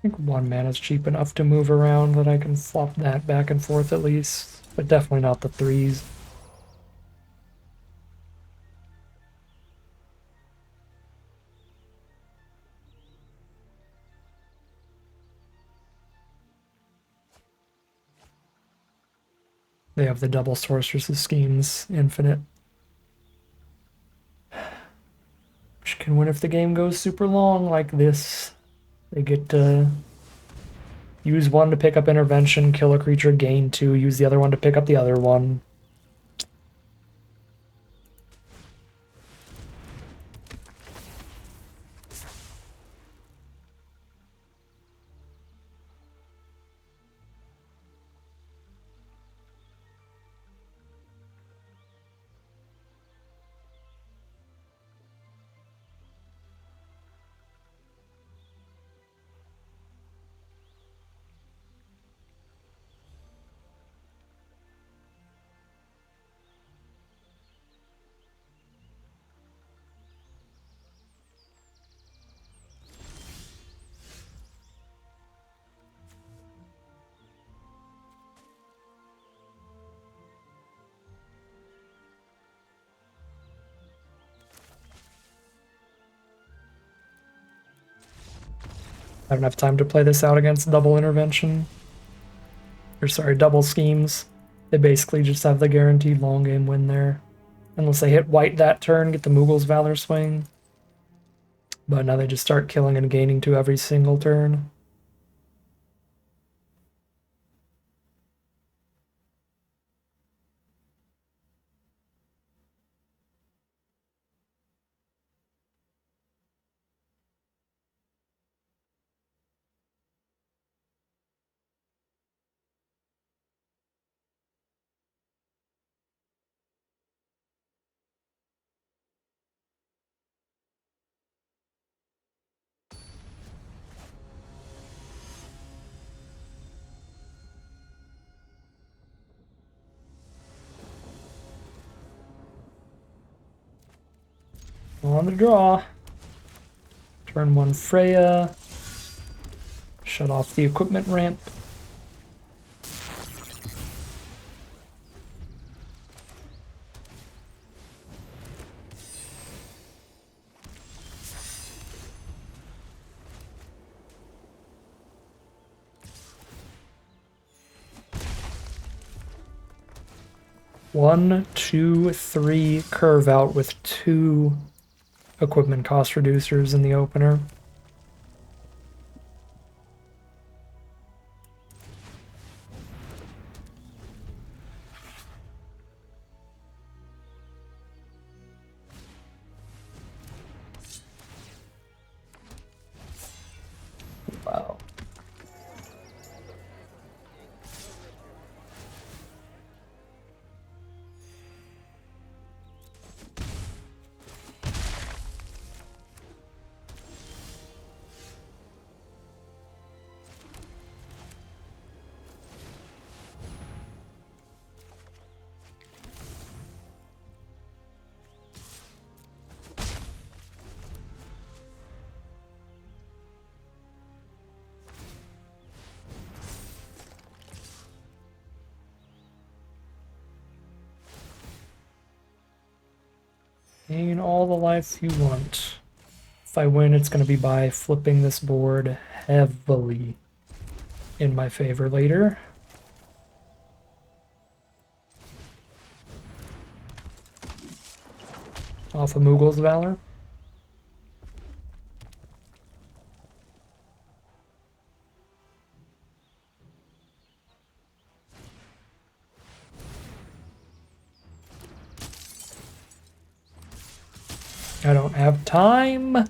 A: I think 1 mana is cheap enough to move around that I can flop that back and forth at least, but definitely not the 3s. They have the double sorceress schemes, infinite. Which can win if the game goes super long like this. They get to use 1 to pick up intervention, kill a creature, gain 2, use the other one to pick up the other one. I don't have time to play this out against double intervention. Or sorry, double schemes. They basically just have the guaranteed long game win there. Unless they hit white that turn, get the Moogle's Valor swing. But now they just start killing and gaining 2 every single turn. On the draw. Turn 1 Freya. Shut off the equipment ramp. One, two, three curve out with 2 equipment cost reducers in the opener. Wow. Gain all the life you want. If I win, it's going to be by flipping this board heavily in my favor later. Off of Moogle's Valor. I don't have time.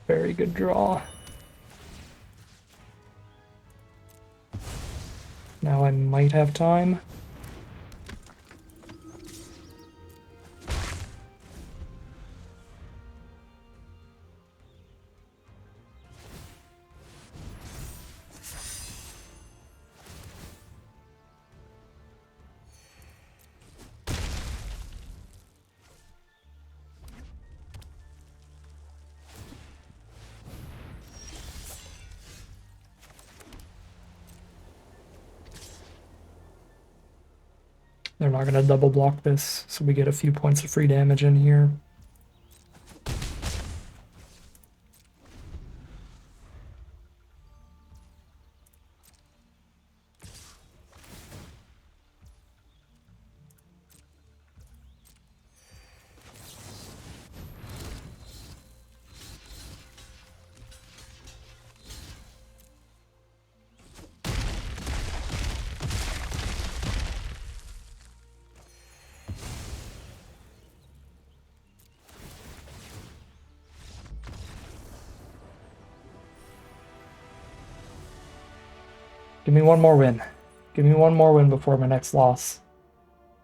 A: Very good draw. Now I might have time. They're not going to double block this, so we get a few points of free damage in here. Give me one more win. Give me one more win before my next loss.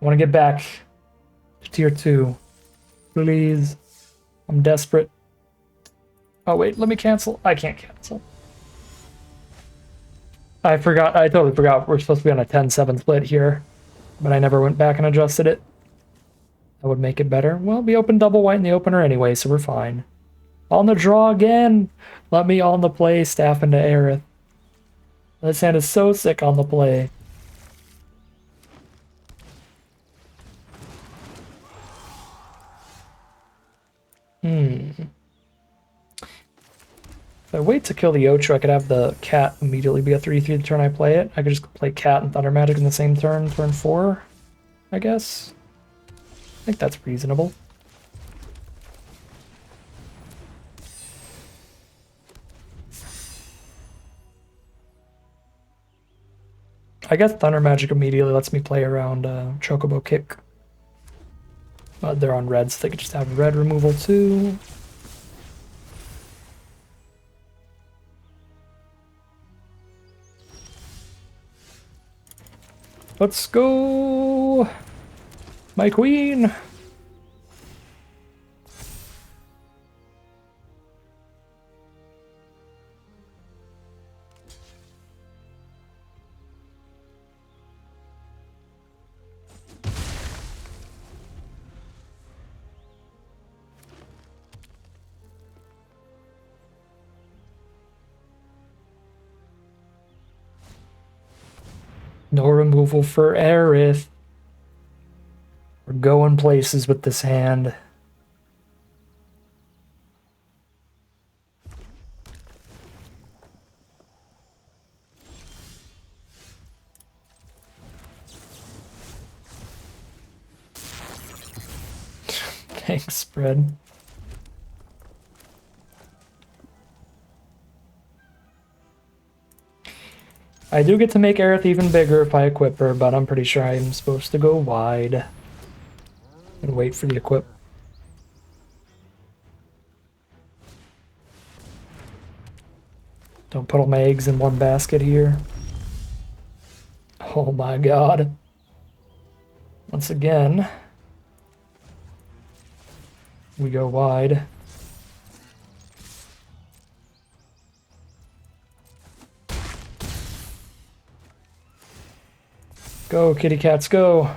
A: I want to get back to tier 2. Please. I'm desperate. Oh wait, let me cancel. I can't cancel. I forgot. I totally forgot. We're supposed to be on a 10-7 split here. But I never went back and adjusted it. That would make it better. Well, we opened double white in the opener anyway, so we're fine. On the draw again. Let me on the play, staff into Aerith. This hand is so sick on the play. If I wait to kill the Ocho, I could have the cat immediately be a 3/3 the turn I play it. I could just play cat and Thunder Magic in the same turn, turn 4, I guess. I think that's reasonable. I guess Thunder Magic immediately lets me play around Chocobo Kick. They're on red, so they could just have red removal too. Let's go! My queen! No removal for Aerith. We're going places with this hand. Thanks, spread. I do get to make Aerith even bigger if I equip her, but I'm pretty sure I'm supposed to go wide and wait for the equip. Don't put all my eggs in one basket here. Oh my god. Once again, we go wide. Go, kitty cats, go!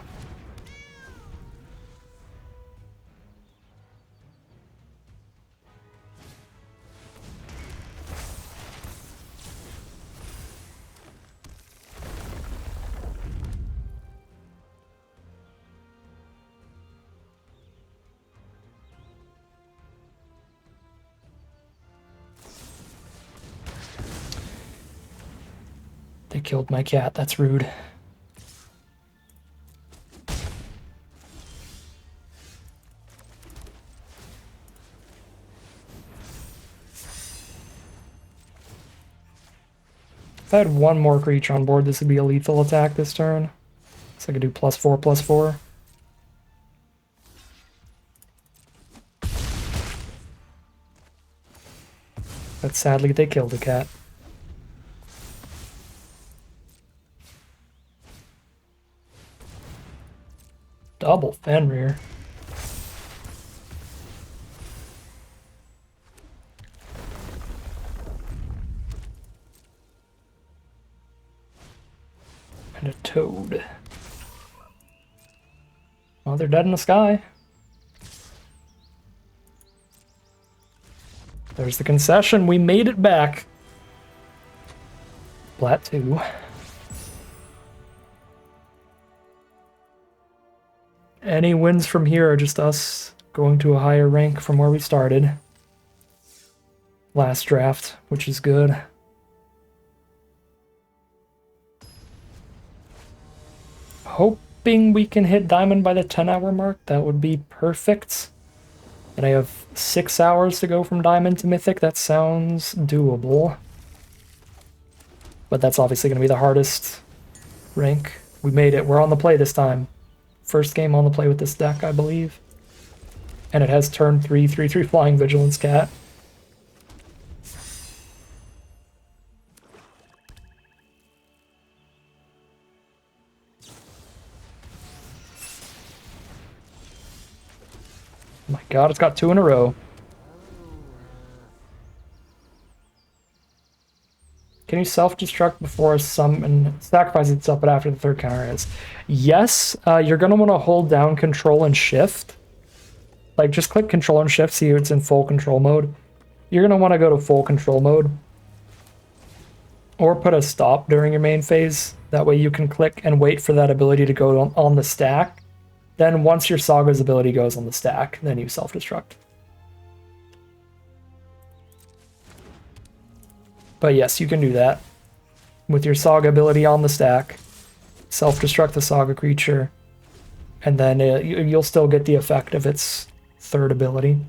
A: They killed my cat, that's rude. If I had one more creature on board, this would be a lethal attack this turn. So I could do +4/+4. But sadly, they killed the cat. Double Fenrir. And a toad. Well, they're dead in the sky. There's the concession. We made it back. Plat 2. Any wins from here are just us going to a higher rank from where we started last draft, which is good. Hoping we can hit diamond by the 10-hour mark. That would be perfect. And I have 6 hours to go from diamond to mythic. That sounds doable. But that's obviously going to be the hardest rank. We made it. We're on the play this time. First game on the play with this deck, I believe. And it has turn 3, 3/3 Flying Vigilance Cat. Oh my god, it's got 2 in a row. Can you self-destruct before summon, sacrifice itself, but after the third counter is? Yes, you're going to want to hold down Control and Shift. Like, just click Control and Shift, see it's in full control mode. You're going to want to go to full control mode. Or put a stop during your main phase. That way you can click and wait for that ability to go on the stack. Then once your Saga's ability goes on the stack, then you self-destruct. But yes, you can do that. With your Saga ability on the stack, self-destruct the Saga creature, and then you'll still get the effect of its third ability.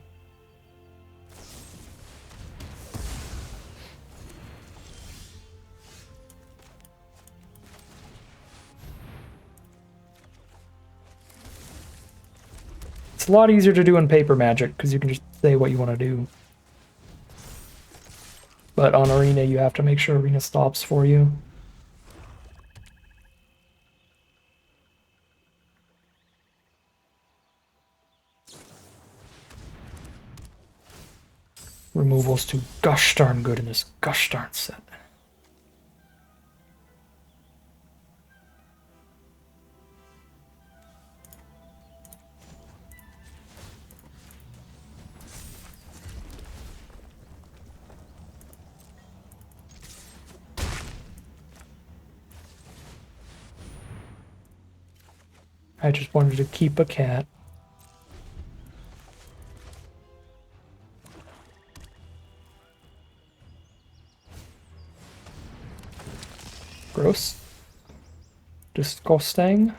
A: It's a lot easier to do in paper Magic, because you can just say what you want to do. But on Arena, you have to make sure Arena stops for you. Removals do gosh darn good in this gosh darn set. I just wanted to keep a cat. Gross. Disgusting.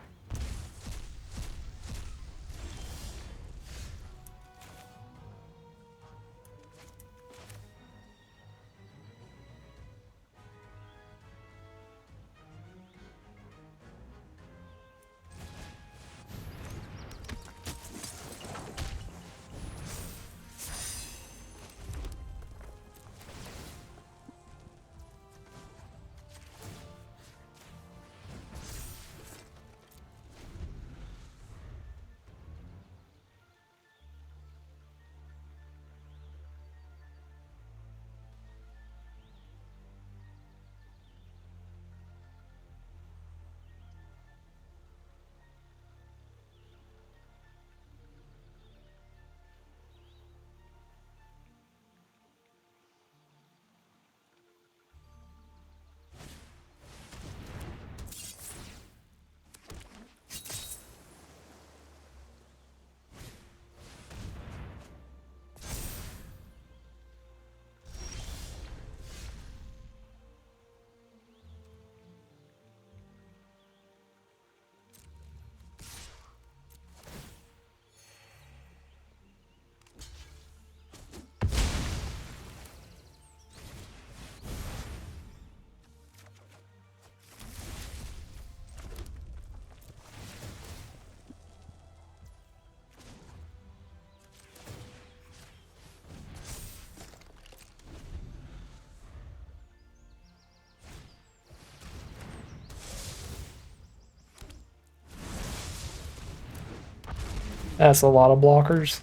A: That's a lot of blockers.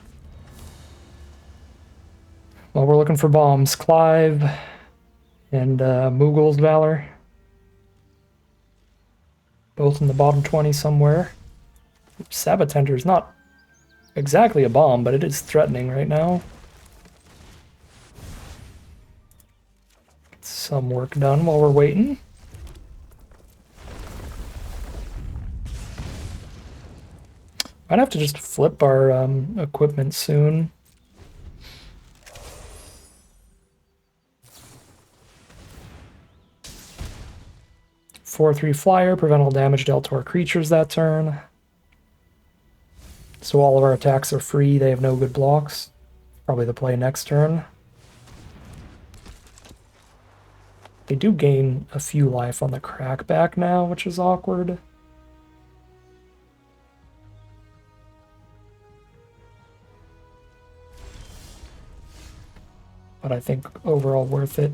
A: Well, we're looking for bombs. Clive and Mughals Valor. Both in the bottom 20 somewhere. Sabatender is not exactly a bomb, but it is threatening right now. Get some work done while we're waiting. Might have to just flip our equipment soon. (4/3) flyer, prevent all damage dealt to our creatures that turn. So all of our attacks are free, they have no good blocks. Probably the play next turn. They do gain a few life on the crackback now, which is awkward. But I think overall worth it.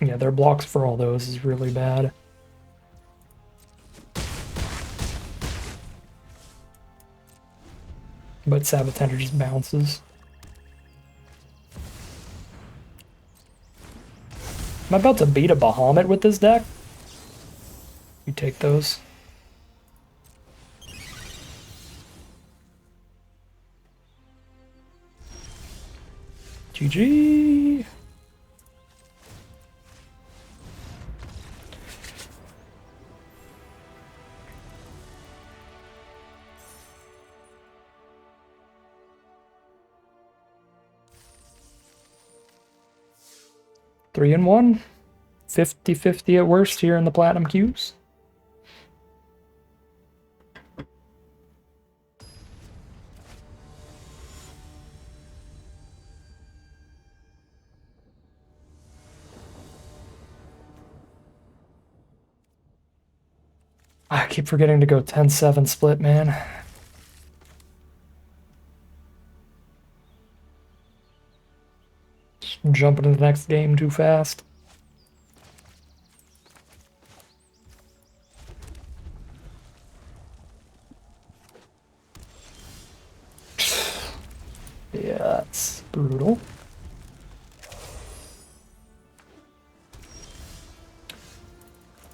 A: Yeah, their blocks for all those is really bad. But Sabatender just bounces. I'm about to beat a Bahamut with this deck. You take those. GG. Three and one. 50-50 at worst here in the Platinum Cubes. I keep forgetting to go 10-7 split, man. Just jumping to the next game too fast. Yeah, that's brutal.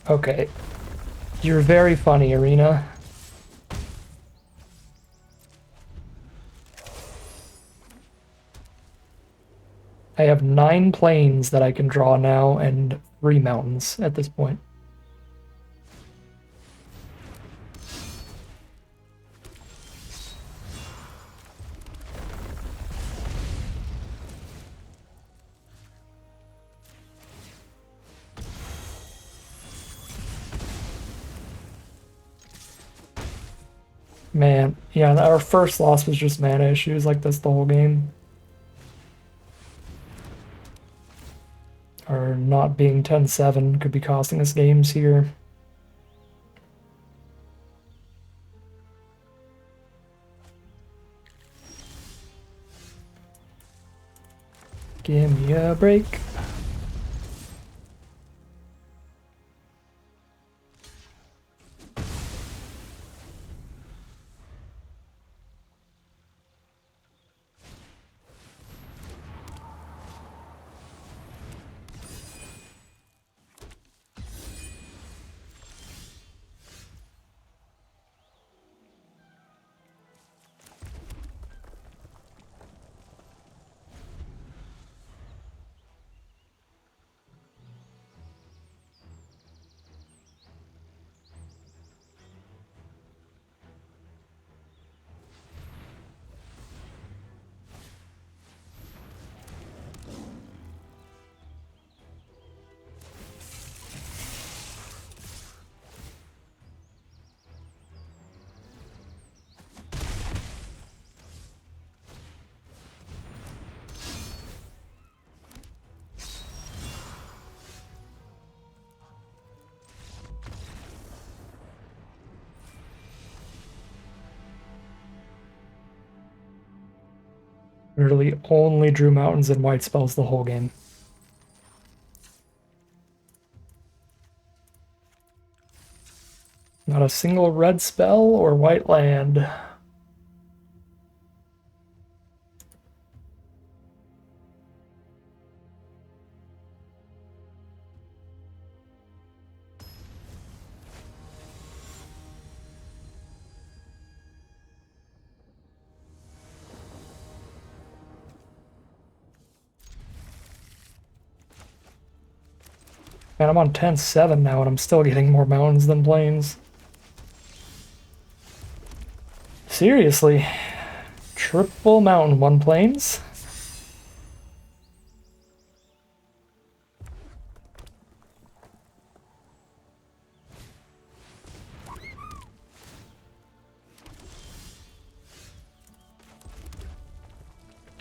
A: Okay. You're very funny, Arena. I have 9 planes that I can draw now and 3 mountains at this point. Man, yeah, our first loss was just mana issues like this the whole game. Our not being 10-7 could be costing us games here. Give me a break. Literally only drew mountains and white spells the whole game. Not a single red spell or white land. Man, I'm on 10-7 now and I'm still getting more mountains than plains. Seriously. Triple mountain, 1 plains?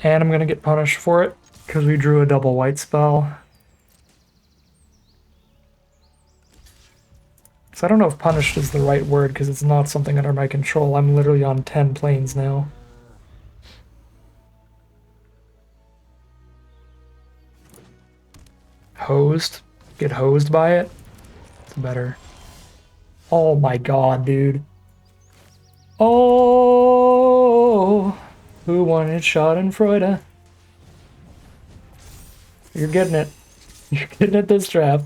A: And I'm gonna get punished for it because we drew a double white spell. So I don't know if punished is the right word because it's not something under my control. I'm literally on 10 planes now. Hosed? Get hosed by it? It's better. Oh my god, dude. Oh, who wanted Schadenfreude? You're getting it. You're getting it this draft.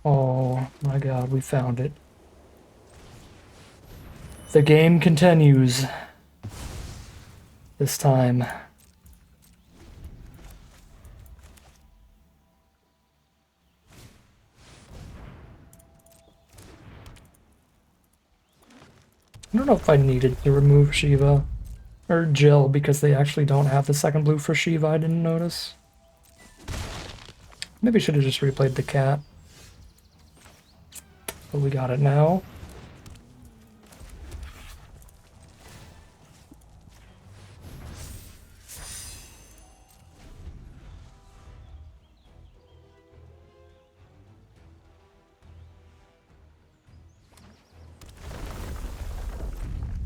A: Oh my god, we found it. The game continues. This time. I don't know if I needed to remove Shiva. Or Jill, because they actually don't have the second blue for Shiva, I didn't notice. Maybe I should have just replayed the cat. But we got it now.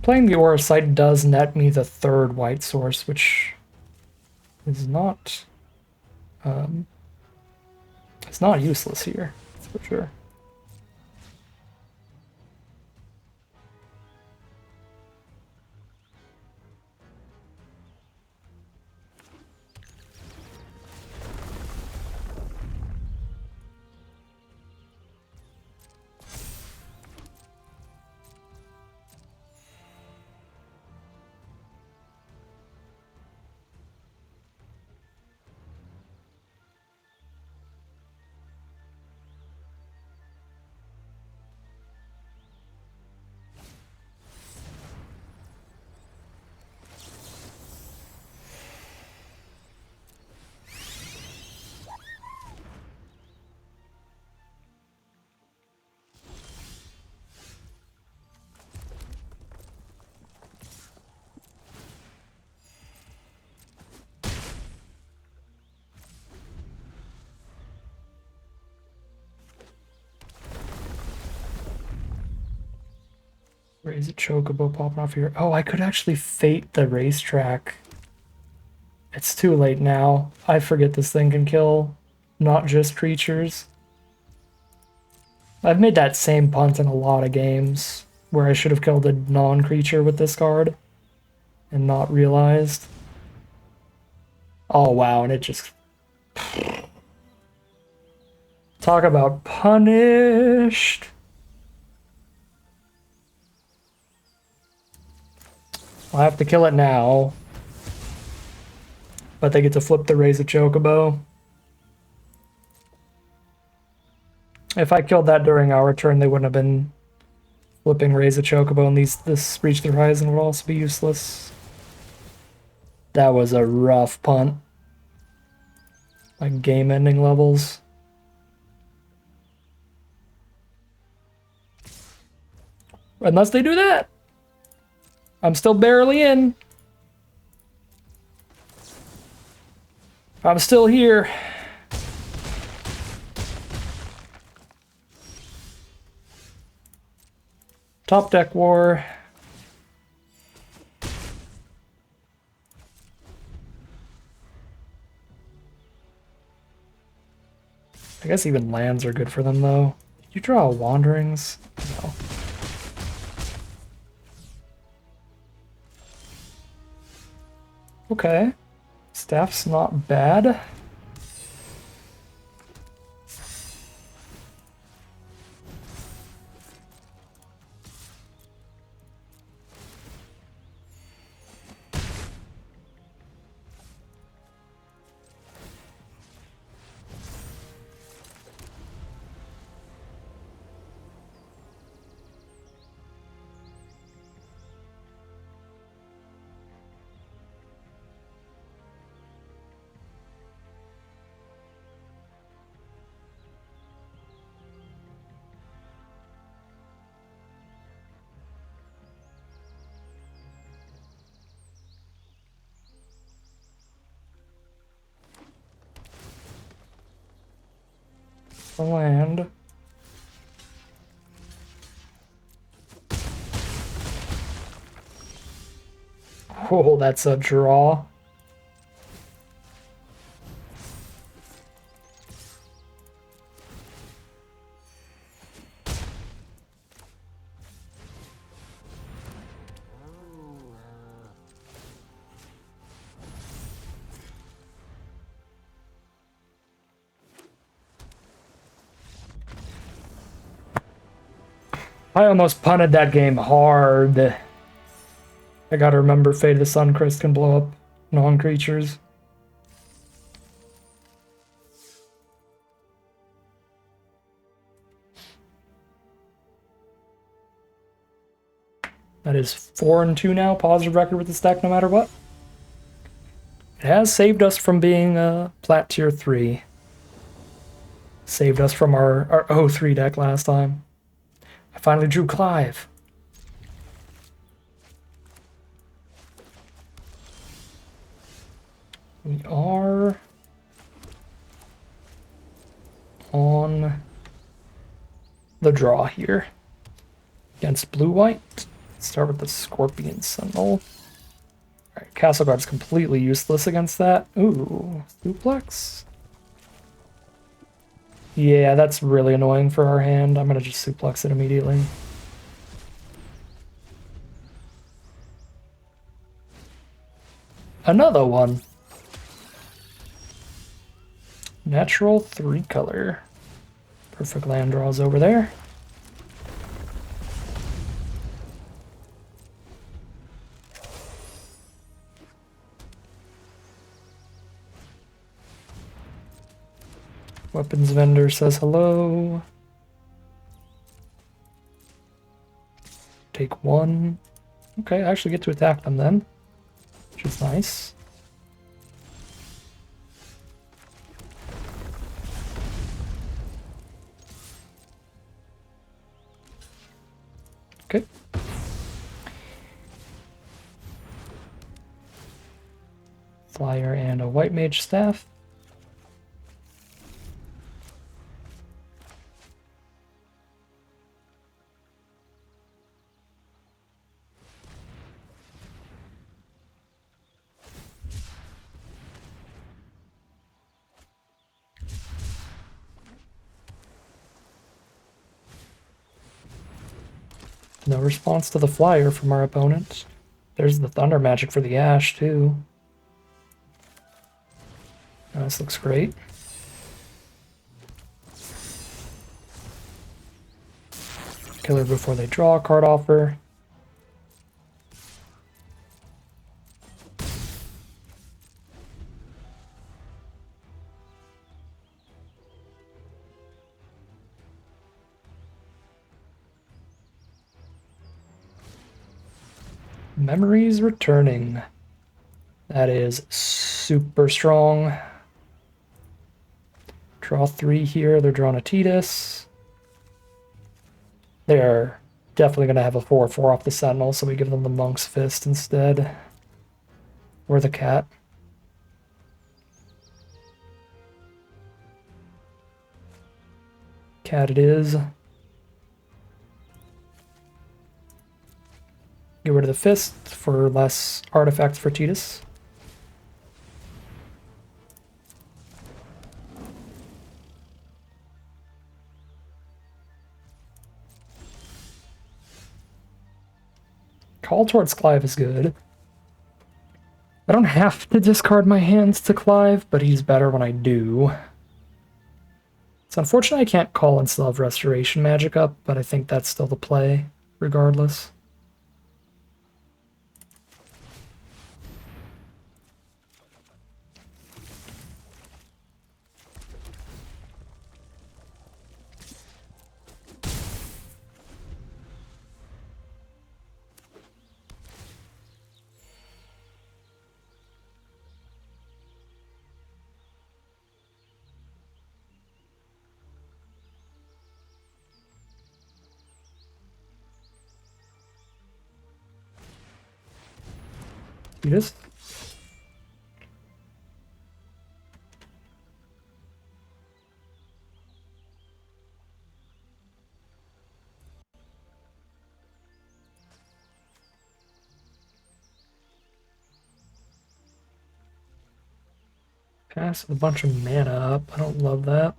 A: Playing the Aura Sight does net me the third white source, which is not... it's not useless here, that's for sure. Raise a chocobo popping off here. Oh, I could actually fate the racetrack. It's too late now. I forget this thing can kill not just creatures. I've made that same punt in a lot of games where I should have killed a non-creature with this card and not realized. Oh wow, and it just... Talk about punished. I'll have to kill it now. But they get to flip the Raise a Chocobo. If I killed that during our turn, they wouldn't have been flipping Raise a Chocobo, and this Reach the Horizon would also be useless. That was a rough punt. Like game-ending levels. Unless they do that. I'm still barely in. I'm still here. Top deck war. I guess even lands are good for them though. Did you draw Wanderings? No. Okay. Staff's not bad. Land. Oh, that's a draw. I almost punted that game hard. I gotta remember Fate of the Suncrest can blow up non-creatures. That is 4-2 now, positive record with this deck no matter what. It has saved us from being plat tier 3. Saved us from our 0-3 deck last time. I finally drew Clive. We are on the draw here against blue-white. Let's start with the Scorpion Sentinel. Alright, Castle Guard's completely useless against that. Ooh, suplex? Yeah, that's really annoying for our hand. I'm gonna just suplex it immediately. Another one. Natural 3-color. Perfect land draws over there. Weapons vendor says hello. Take 1. Okay, I actually get to attack them then, which is nice. Okay. Flyer and a white mage staff. No response to the flyer from our opponent. There's the thunder magic for the ash too. Oh, this looks great. Killer before they draw a card offer. Memories returning. That is super strong. Draw 3 here. They're drawing a Tidus. They're definitely going to have a 4/4 off the Sentinel, so we give them the Monk's Fist instead. Or the Cat. Cat it is. Get rid of the Fist for less artifacts for Tidus. Call towards Clive is good. I don't have to discard my hands to Clive, but he's better when I do. It's unfortunate I can't call and still have Restoration Magic up, but I think that's still the play, regardless. Tidus. Pass a bunch of mana up. I don't love that.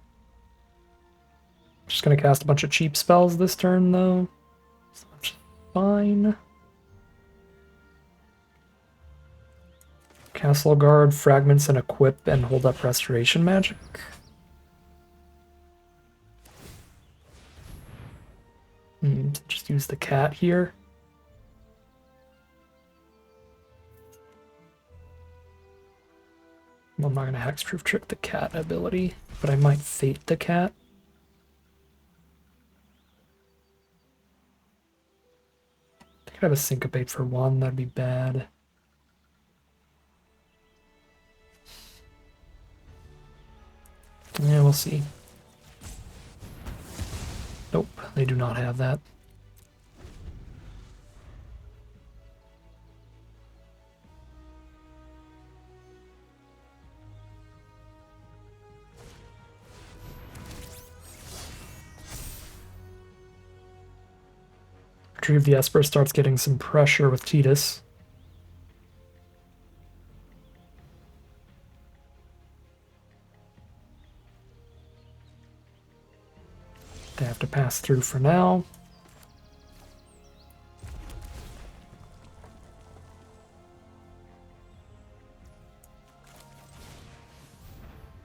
A: Just gonna cast a bunch of cheap spells this turn, though. So that's fine. Castle Guard, Fragments, and Equip, and hold up Restoration Magic. Just use the cat here. Well, I'm not going to Hexproof Trick the cat ability, but I might Fate the cat. I think Could have a syncopate for 1, that'd be bad. Yeah, we'll see. Nope, they do not have that. Retrieve the Esper starts getting some pressure with Tidus. They have to pass through for now.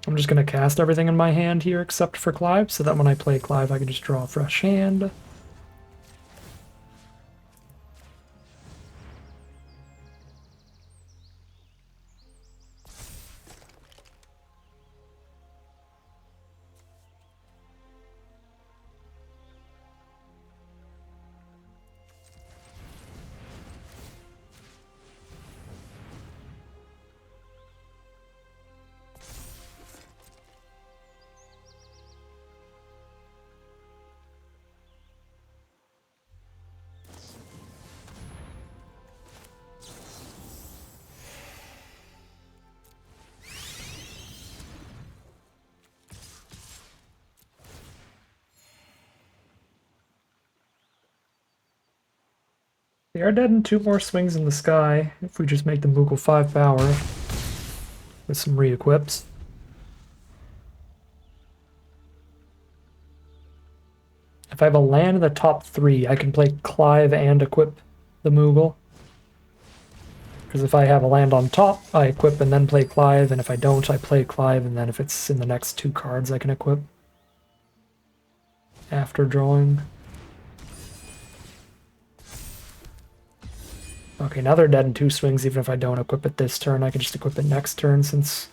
A: I'm just going to cast everything in my hand here except for Clive, so that when I play Clive I can just draw a fresh hand. They are dead in 2 more swings in the sky if we just make the Moogle 5 power with some re-equips. If I have a land in the top 3, I can play Clive and equip the Moogle. Because if I have a land on top, I equip and then play Clive, and if I don't, I play Clive, and then if it's in the next 2 cards, I can equip after drawing. Okay, now they're dead in 2 swings. Even if I don't equip it this turn, I can just equip it next turn since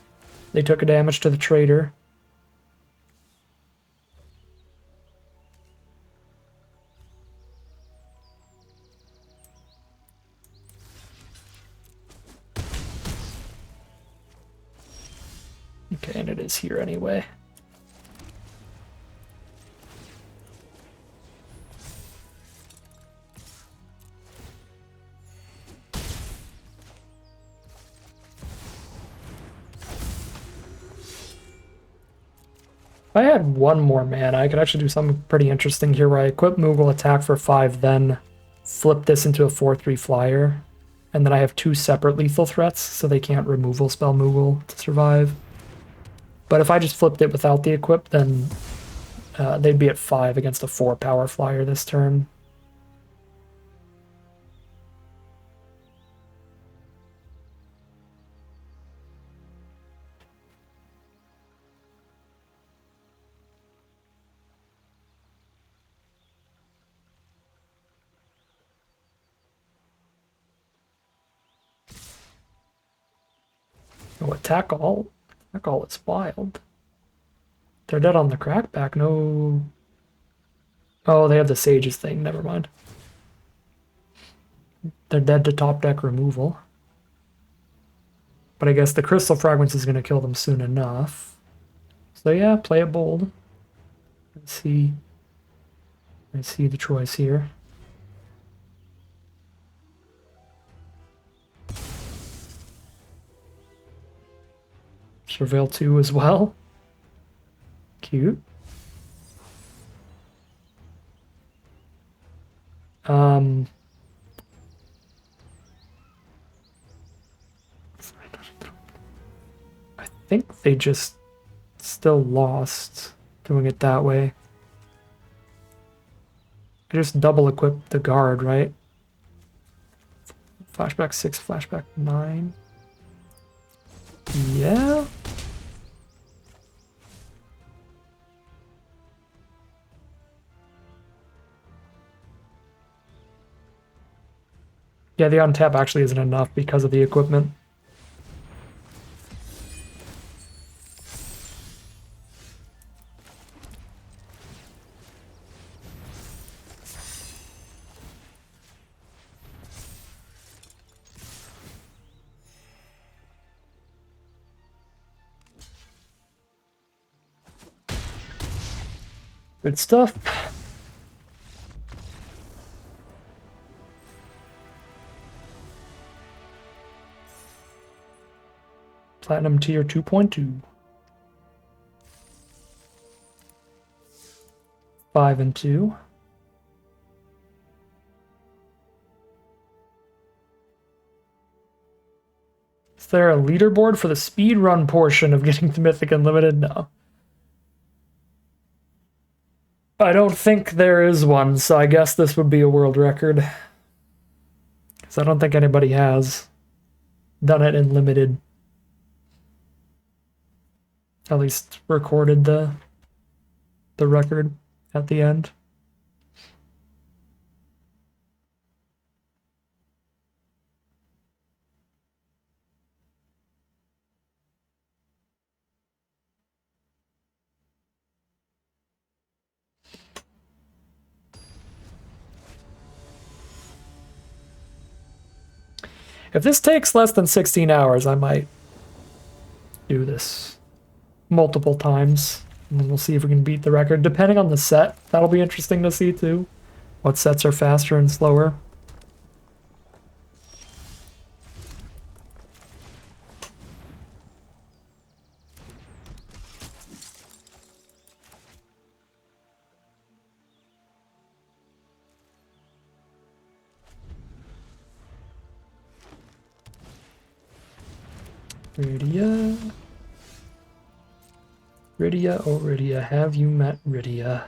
A: they took a damage to the traitor. Okay, and it is here anyway. If I had 1 more mana, I could actually do something pretty interesting here where I equip Moogle, attack for 5, then flip this into a 4/3 flyer. And then I have 2 separate lethal threats, so they can't removal spell Moogle to survive. But if I just flipped it without the equip, then they'd be at 5 against a 4 power flyer this turn. Oh, attack all? Attack all is wild. They're dead on the crackback, no... Oh, they have the Sages thing, never mind. They're dead to top deck removal. But I guess the Crystal Fragments is going to kill them soon enough. So yeah, play it bold. Let's see. I see the choice here. Surveil 2 as well. Cute. I think they just still lost doing it that way. I just double equip the guard, right? Flashback 6, flashback 9. Yeah. Yeah, the untap actually isn't enough because of the equipment. Good stuff. Platinum tier 2.2. 5 and 2. Is there a leaderboard for the speedrun portion of getting to Mythic Unlimited? No. I don't think there is one, so I guess this would be a world record. Because I don't think anybody has done it in limited. At least recorded the record at the end. If this takes less than 16 hours, I might do this multiple times. And then we'll see if we can beat the record. Depending on the set, that'll be interesting to see too. What sets are faster and slower. Rydia. Rydia, oh Rydia, have you met Rydia?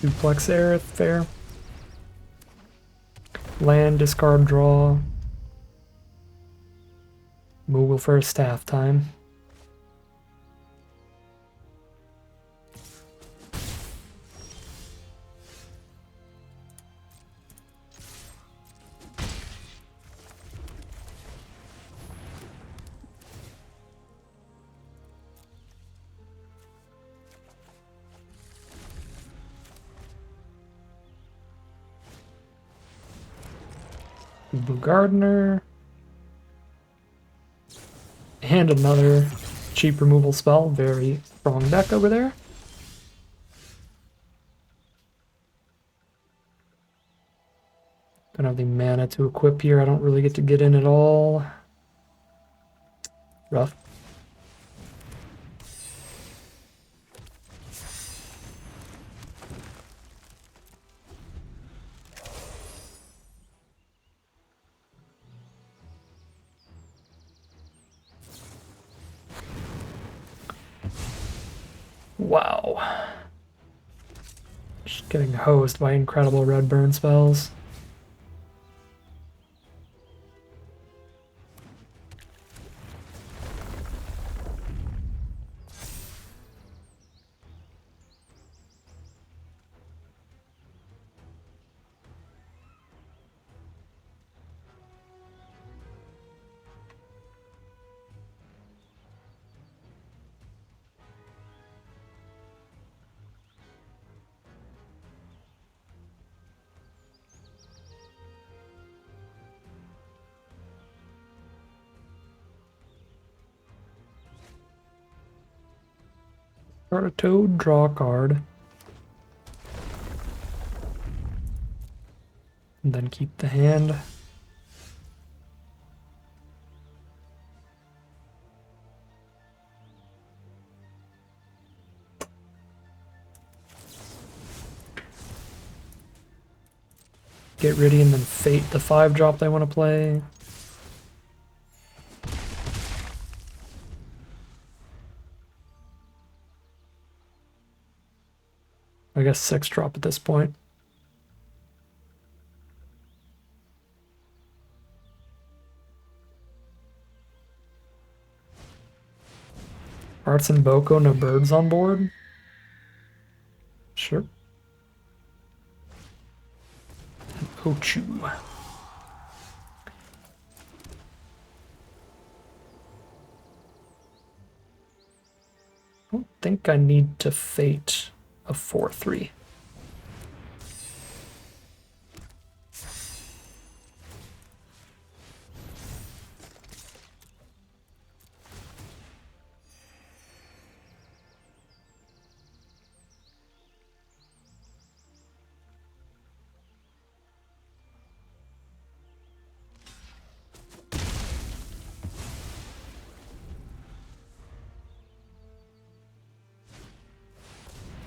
A: Duplex Aerith, fair. Land, discard, draw. Moogle for a staff time. Blue Gardener. And another cheap removal spell. Very strong deck over there. Don't have the mana to equip here. I don't really get to get in at all. Rough. Wow. Just getting hosed by incredible red burn spells. Start a toad, draw a card. And then keep the hand. Get ready and then fate the 5-drop they want to play. I guess 6-drop at this point. Arts and Boko, no birds on board? Sure. Ochu. think I need to fate a 4-3.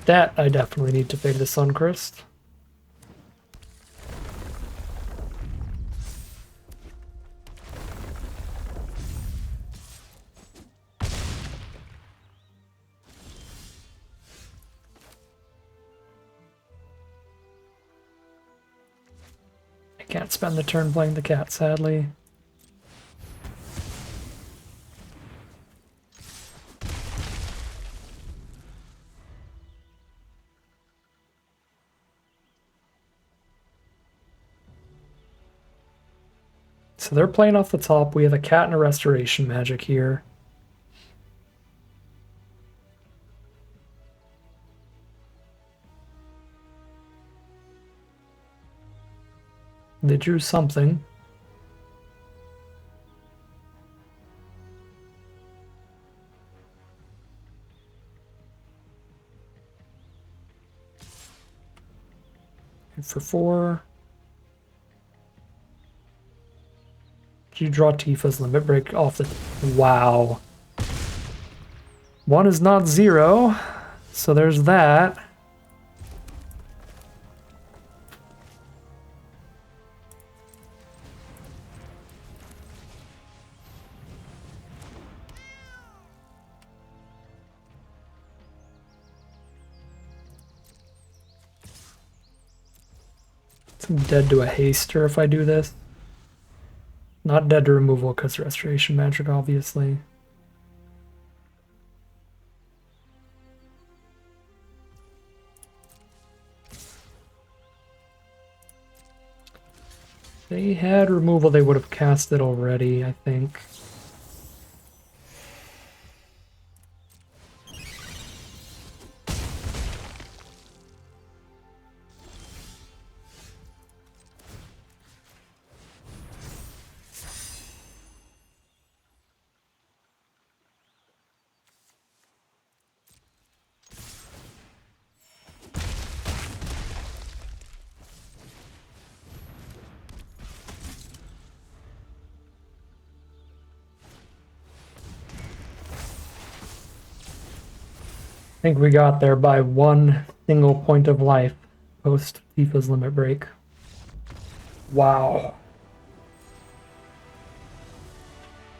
A: That I definitely need to fade the Suncrist. I can't spend the turn playing the cat, sadly. So they're playing off the top. We have a cat and a restoration magic here. They drew something. And for 4. You draw Tifa's limit break off the... Wow. 1 is not 0, so there's that. I'm dead to a haster if I do this. Not dead to removal because restoration magic, obviously. If they had removal, they would have cast it already, I think. I think we got there by 1 single point of life post Tifa's limit break. Wow.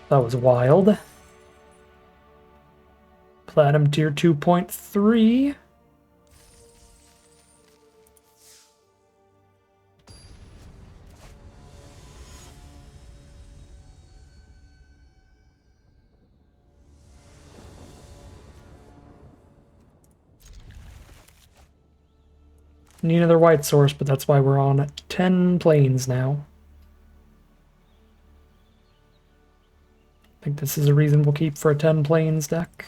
A: That was wild. Platinum tier 2.3. Need another white source, but that's why we're on 10 planes now. I think this is a reasonable keep for a 10 planes deck.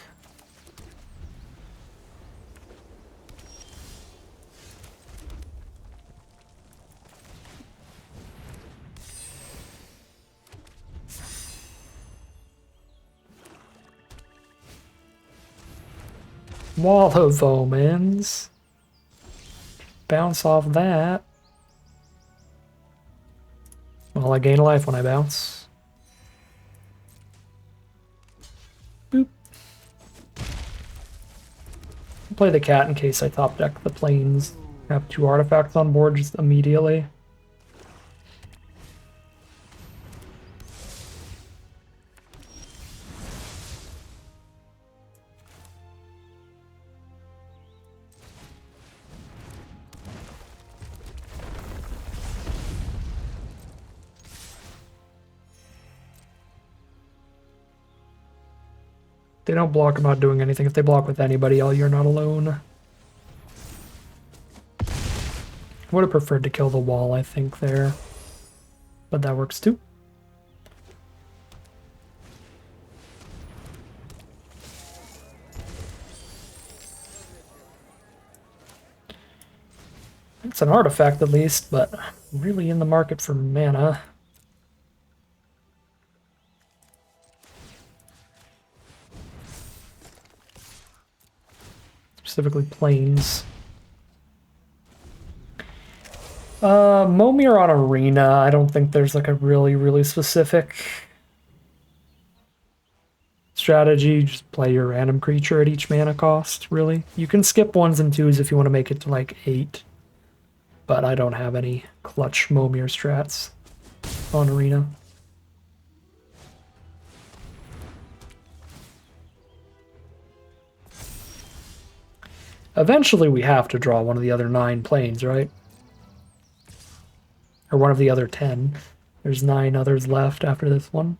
A: Wall of Omens. Bounce off that. Well, I gain a life when I bounce. Boop. I'll play the cat in case I top deck the planes. Have 2 artifacts on board just immediately. They don't block, I'm not doing anything. If they block with anybody, you're not alone. I would have preferred to kill the wall, I think, there. But that works too. It's an artifact at least, but I'm really in the market for mana. Specifically planes. Momir on Arena, I don't think there's like a really specific strategy. Just play your random creature at each mana cost, really. You can skip 1s and 2s if you want to make it to like 8. But I don't have any clutch Momir strats on Arena. Eventually we have to draw one of the other 9 planes, right? Or one of the other 10. There's 9 others left after this one.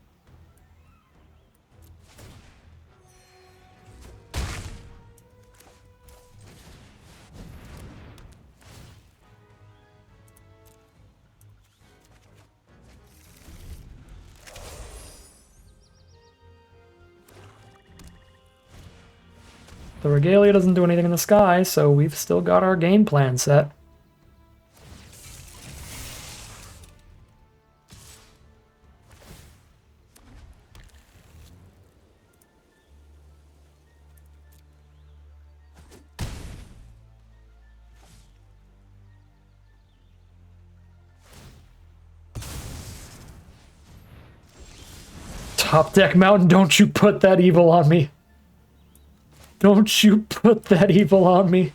A: The Regalia doesn't do anything in the sky, so we've still got our game plan set. Top deck mountain, don't you put that evil on me. Don't you put that evil on me.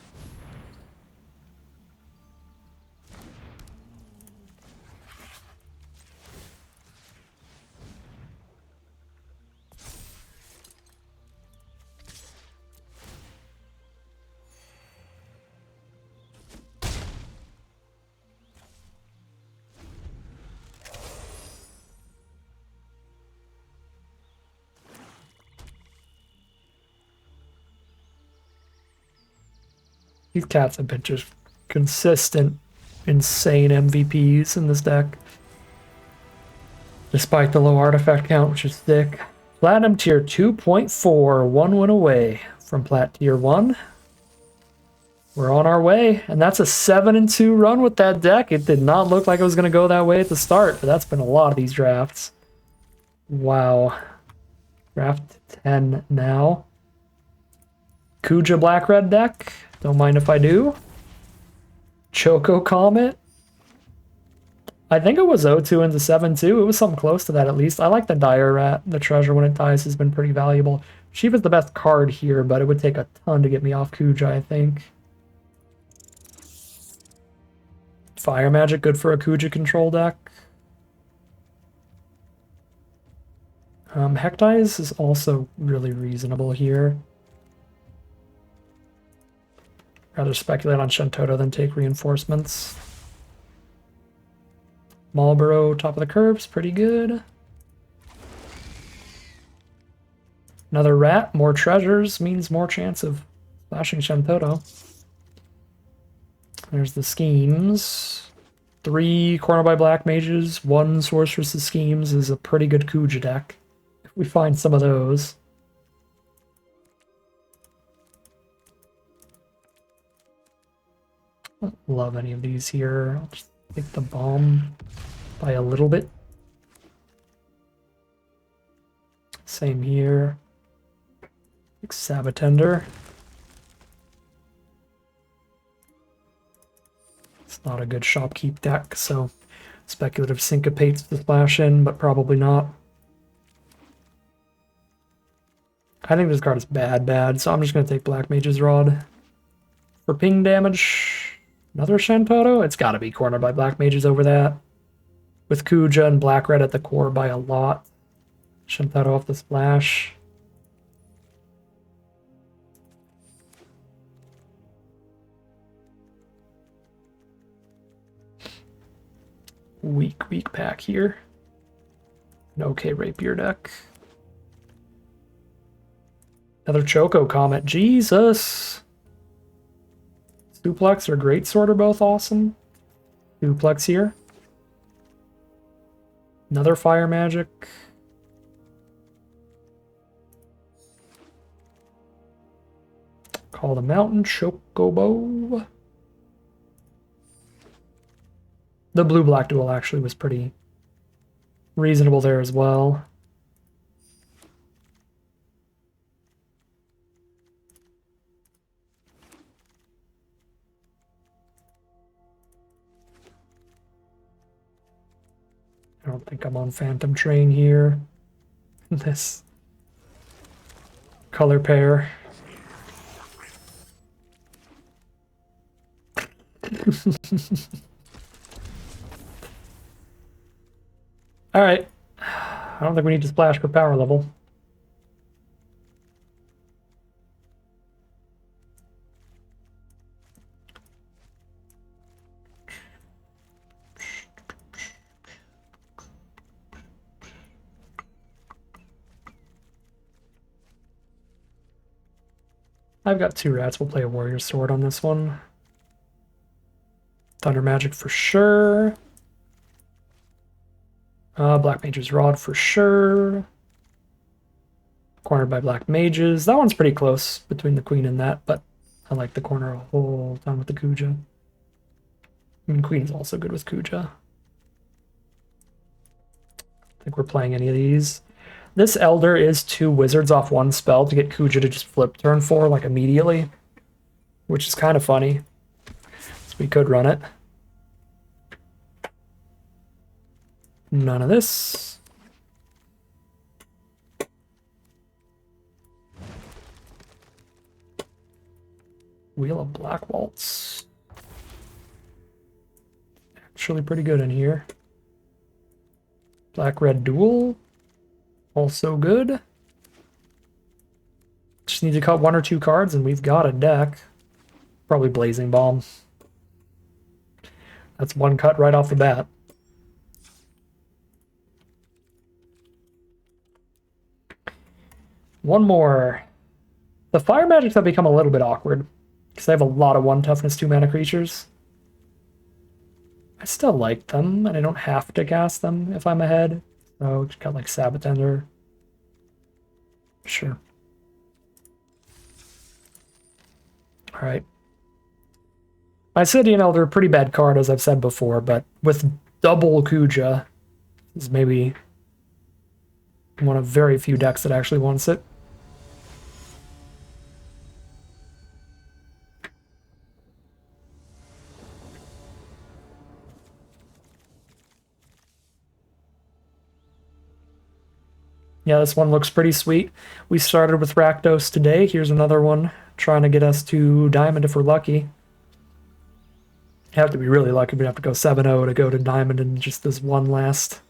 A: These cats have been just consistent, insane MVPs in this deck. Despite the low artifact count, which is thick. Platinum tier 2.4, 1 win away from Plat tier 1. We're on our way, and that's a 7-2 run with that deck. It did not look like it was going to go that way at the start, but that's been a lot of these drafts. Wow. Draft 10 now. Kuja black-red deck. Don't mind if I do. Choco Comet. I think it was 0-2 into 7-2. It was something close to that at least. I like the Dire Rat. The treasure when it dies has been pretty valuable. Shiva's the best card here, but it would take a ton to get me off Kuja, I think. Fire Magic, good for a Kuja control deck. Hectize is also really reasonable here. Rather speculate on Shentoto than take reinforcements. Marlboro, top of the curves, pretty good. Another rat, more treasures, means more chance of splashing Shentoto. There's the schemes. 3 Corner by Black Mages, 1 Sorceress's Schemes is a pretty good Kuja deck. If we find some of those. I don't love any of these here. I'll just take the bomb by a little bit. Same here. Like Sabatender. It's not a good shopkeep deck, so speculative syncopates to splash in, but probably not. I think this card is bad, so I'm just going to take Black Mage's Rod. For ping damage, another Shentoto? It's got to be cornered by Black Mages over that. With Kuja and Black Red at the core by a lot. Shentoto off the splash. Weak pack here. An okay Rapier deck. Another Choco Comet. Jesus! Suplex or Greatsword are both awesome. Suplex here. Another Fire Magic. Call the Mountain Chocobo. The blue-black duel actually was pretty reasonable there as well. I don't think I'm on Phantom Train here. This color pair. All right. I don't think we need to splash for power level. I've got 2 rats. We'll play a warrior sword on this one. Thunder magic for sure. Black mage's rod for sure. Cornered by black mages. That one's pretty close between the queen and that, but I like the corner a whole time with the Kuja. I mean, queen is also good with Kuja. I think we're playing any of these. This Elder is 2 wizards off 1 spell to get Kuja to just flip turn 4 like immediately, which is kind of funny. So we could run it. None of this. Wheel of Black Waltz. Actually pretty good in here. Black-red duel. Also good. Just need to cut 1 or 2 cards and we've got a deck. Probably Blazing Bomb. That's 1 cut right off the bat. One more. The fire magics have become a little bit awkward because I have a lot of 1 toughness 2 mana creatures. I still like them and I don't have to cast them if I'm ahead. So just got like Sabatender. Sure. Alright. My Obsidian Elder, pretty bad card as I've said before, but with double Kuja is maybe one of very few decks that actually wants it. Yeah, this one looks pretty sweet. We started with Rakdos today. Here's another one trying to get us to Diamond if we're lucky. You have to be really lucky. We'd have to go 7-0 to go to Diamond in just this one last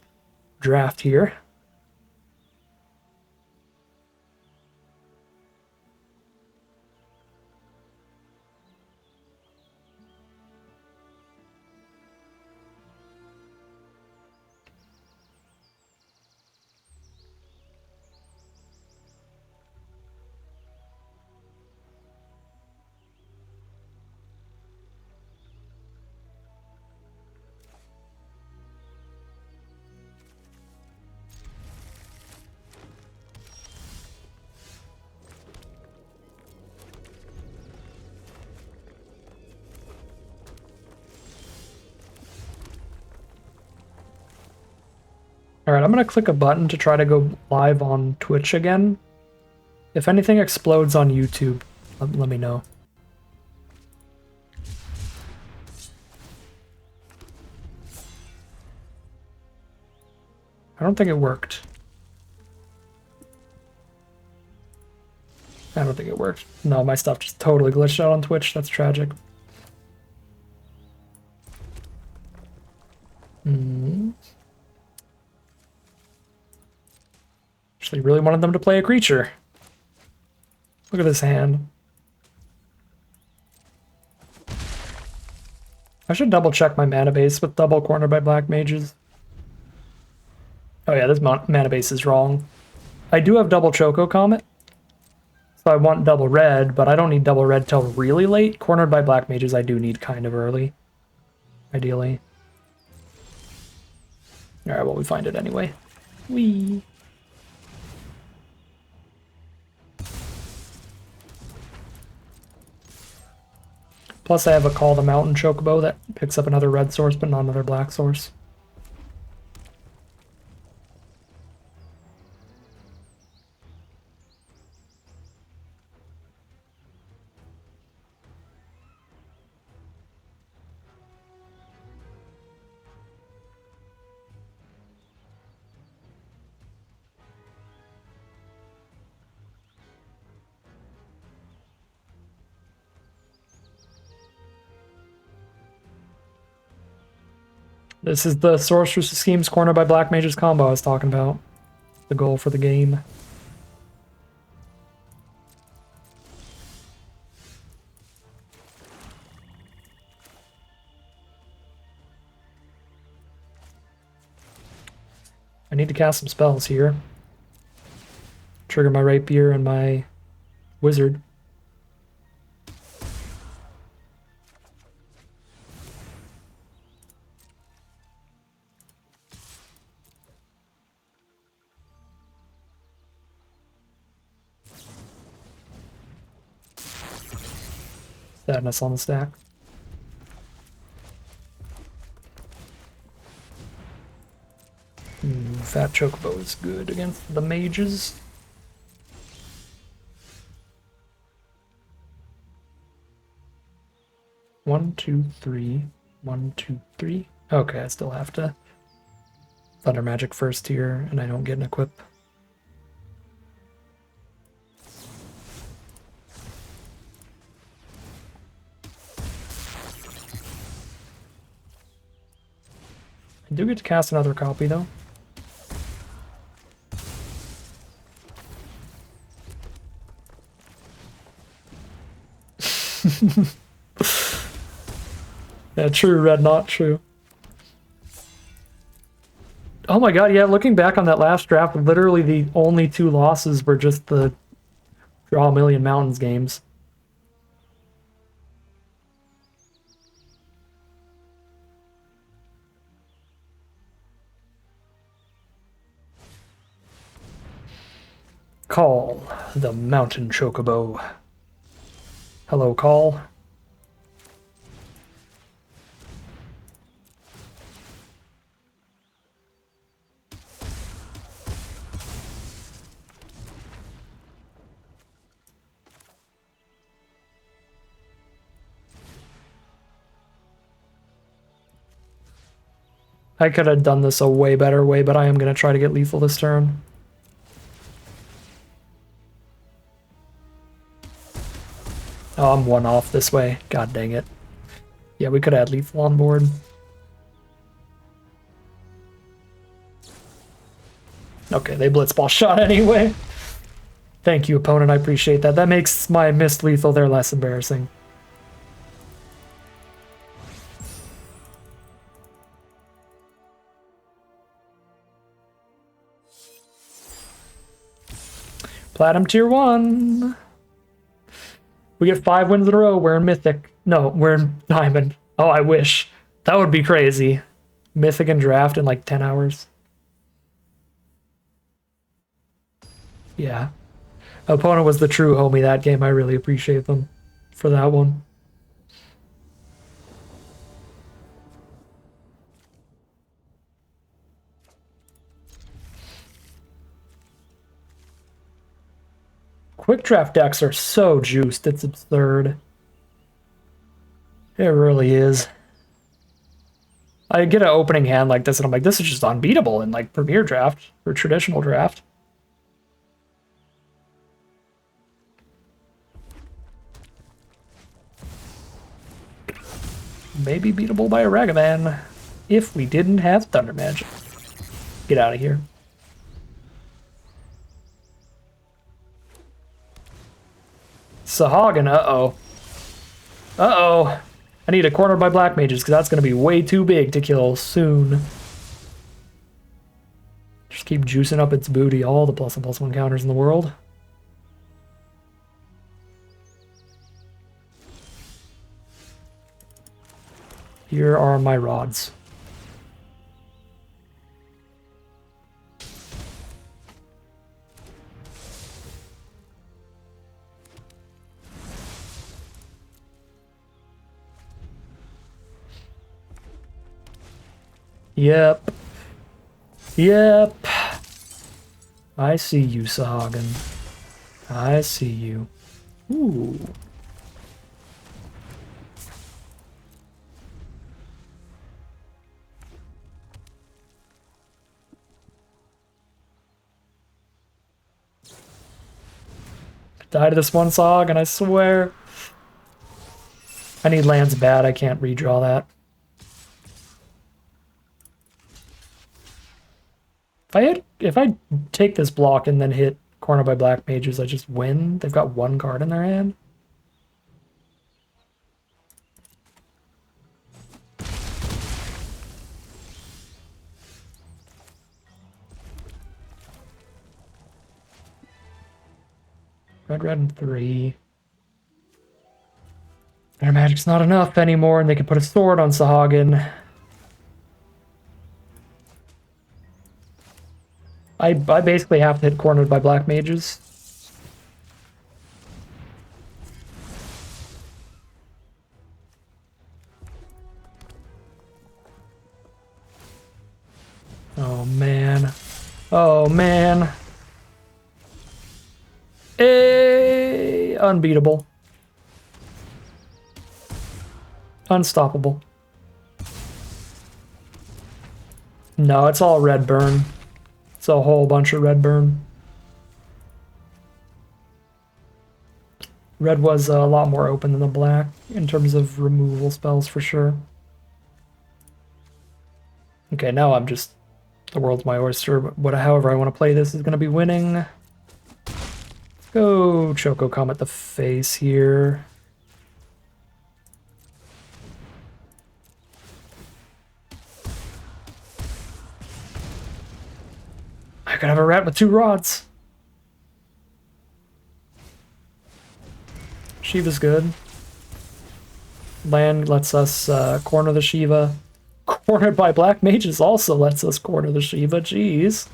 A: draft here. Alright, I'm going to click a button to try to go live on Twitch again. If anything explodes on YouTube, let me know. I don't think it worked. I don't think it worked. No, my stuff just totally glitched out on Twitch. That's tragic. Actually really wanted them to play a creature. Look at this hand. I should double check my mana base with double corner by black mages. Oh yeah, this mana base is wrong. I do have double Choco Comet. So I want double red, but I don't need double red till really late. Cornered by black mages I do need kind of early. Ideally. Alright, well we find it anyway. Whee! Plus I have a Call the Mountain Chocobo that picks up another red source but not another black source. This is the Sorceress Schemes corner by Black Mage's combo I was talking about. The goal for the game. I need to cast some spells here. Trigger my Rapier and my Wizard. Sadness on the stack. Fat Chocobo is good against the mages. One, two, three. 1, 2, 3. Okay, I still have to Thunder Magic first here, and I don't get an equip. I do get to cast another copy, though. Yeah, true, red, not true. Oh my god, yeah, looking back on that last draft, literally the only 2 losses were just the Draw a Million Mountains games. Call the Mountain Chocobo. Hello, Call. I could have done this a way better way, but I am going to try to get lethal this turn. Oh, I'm 1 off this way. God dang it. Yeah, we could have had lethal on board. Okay, they blitzball shot anyway. Thank you, opponent. I appreciate that. That makes my missed lethal there less embarrassing. Platinum tier 1. We get 5 wins in a row. We're in Mythic. No, we're in Diamond. Oh, I wish. That would be crazy. Mythic and draft in like 10 hours. Yeah. Opponent was the true homie that game. I really appreciate them for that one. Quick draft decks are so juiced, it's absurd. It really is. I get an opening hand like this and I'm like, this is just unbeatable in like Premier Draft or traditional draft. Maybe beatable by a Ragavan if we didn't have Thunder Magic. Get out of here. Sahagin, uh-oh. Uh-oh. I need a corner by Black Mages, because that's going to be way too big to kill soon. Just keep juicing up its booty, all the plus and plus 1 counters in the world. Here are my rods. Yep. Yep. I see you, Sahagin. I see you. Ooh. Die to this one Sahagin, I swear. I need lands bad, I can't redraw that. If I take this block and then hit corner by black mages, I just win. They've got one card in their hand. Red, and 3. Their magic's not enough anymore, and they can put a sword on Sahagin. I basically have to hit cornered by black mages. Oh man. Oh man. Unbeatable. Unstoppable. No, it's all red burn. It's a whole bunch of red burn. Red was a lot more open than the black in terms of removal spells for sure. Okay, now I'm just... the world's my oyster. However I want to play this is going to be winning. Let's go Choco Comet the face here. I could have a rat with 2 rods. Shiva's good. Land lets us corner the Shiva. Cornered by black mages also lets us corner the Shiva. Jeez.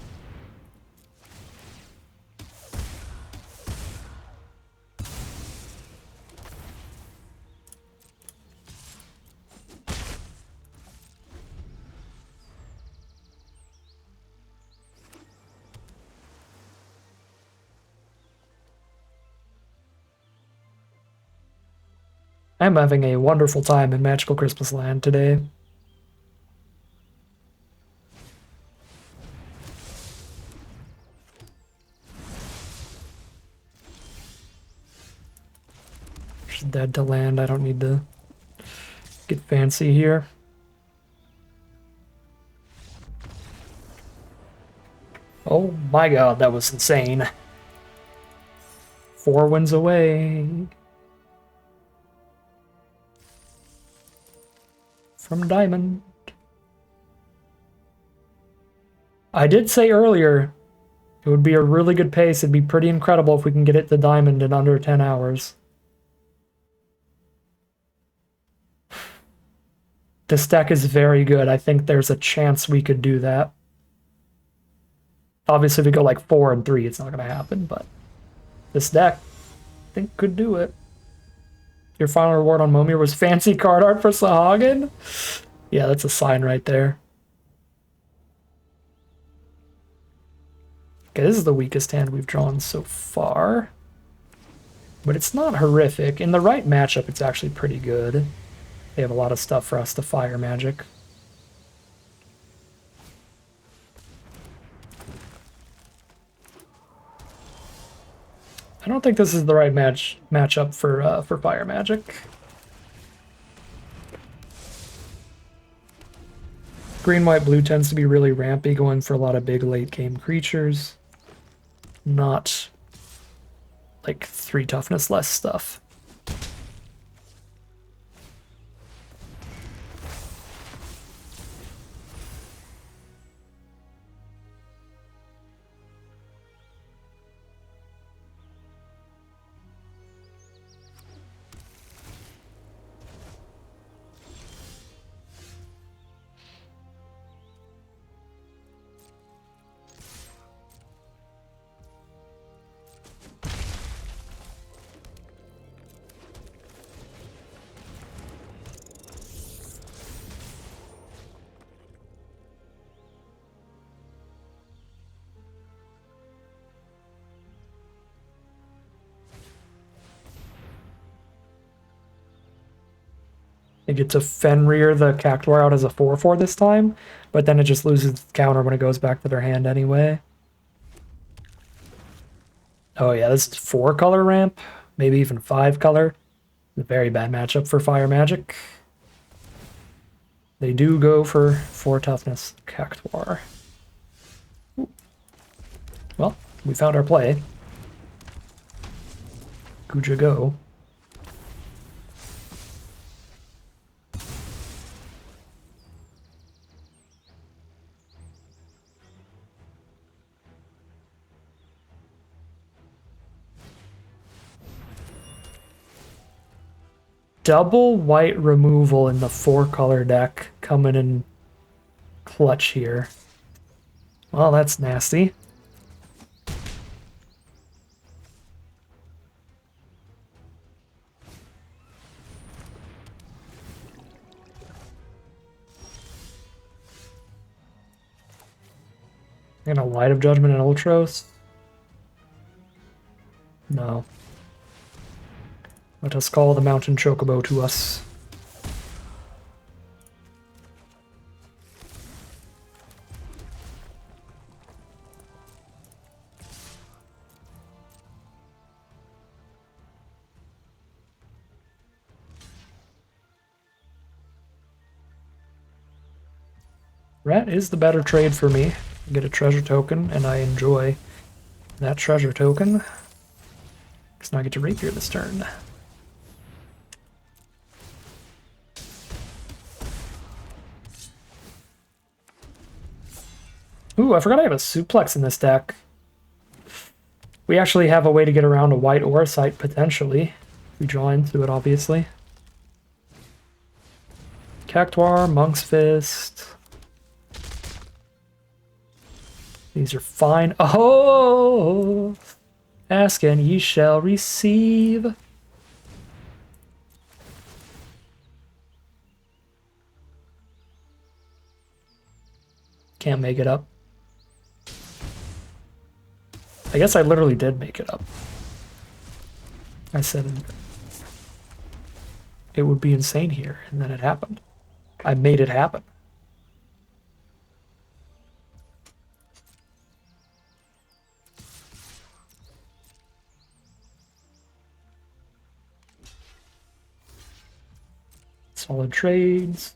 A: I'm having a wonderful time in Magical Christmas Land today. She's dead to land. I don't need to get fancy here. Oh my god, that was insane. 4 wins away from Diamond. I did say earlier it would be a really good pace. It'd be pretty incredible if we can get it to Diamond in under 10 hours. This deck is very good. I think there's a chance we could do that. Obviously, if we go like 4 and 3, it's not going to happen, but this deck, I think, could do it. Your final reward on Momir was fancy card art for Sahagin? Yeah, that's a sign right there. Okay, this is the weakest hand we've drawn so far. But it's not horrific. In the right matchup, it's actually pretty good. They have a lot of stuff for us to fire magic. I don't think this is the right matchup for fire magic. Green, white, blue tends to be really rampy, going for a lot of big late game creatures. Not like 3 toughness less stuff. You get to Fenrir the Cactuar out as a 4/4 this time, but then it just loses its counter when it goes back to their hand anyway. Oh yeah, this is 4-color ramp, maybe even 5-color. A very bad matchup for Fire Magic. They do go for 4 toughness Cactuar. Ooh. Well, we found our play. Guja go. Double white removal in the 4-color deck coming in clutch here. Well, that's nasty. And a Light of Judgment and Ultros? No. Let us call the Mountain Chocobo to us. Rat is the better trade for me. I get a treasure token, and I enjoy that treasure token. Because now I get to rapier this turn. Ooh, I forgot I have a suplex in this deck. We actually have a way to get around a white ore site, potentially. We draw into it, obviously. Cactuar, Monk's Fist. These are fine. Oh! Ask and ye shall receive. Can't make it up. I guess I literally did make it up. I said it would be insane here, and then it happened. I made it happen. Solid trades.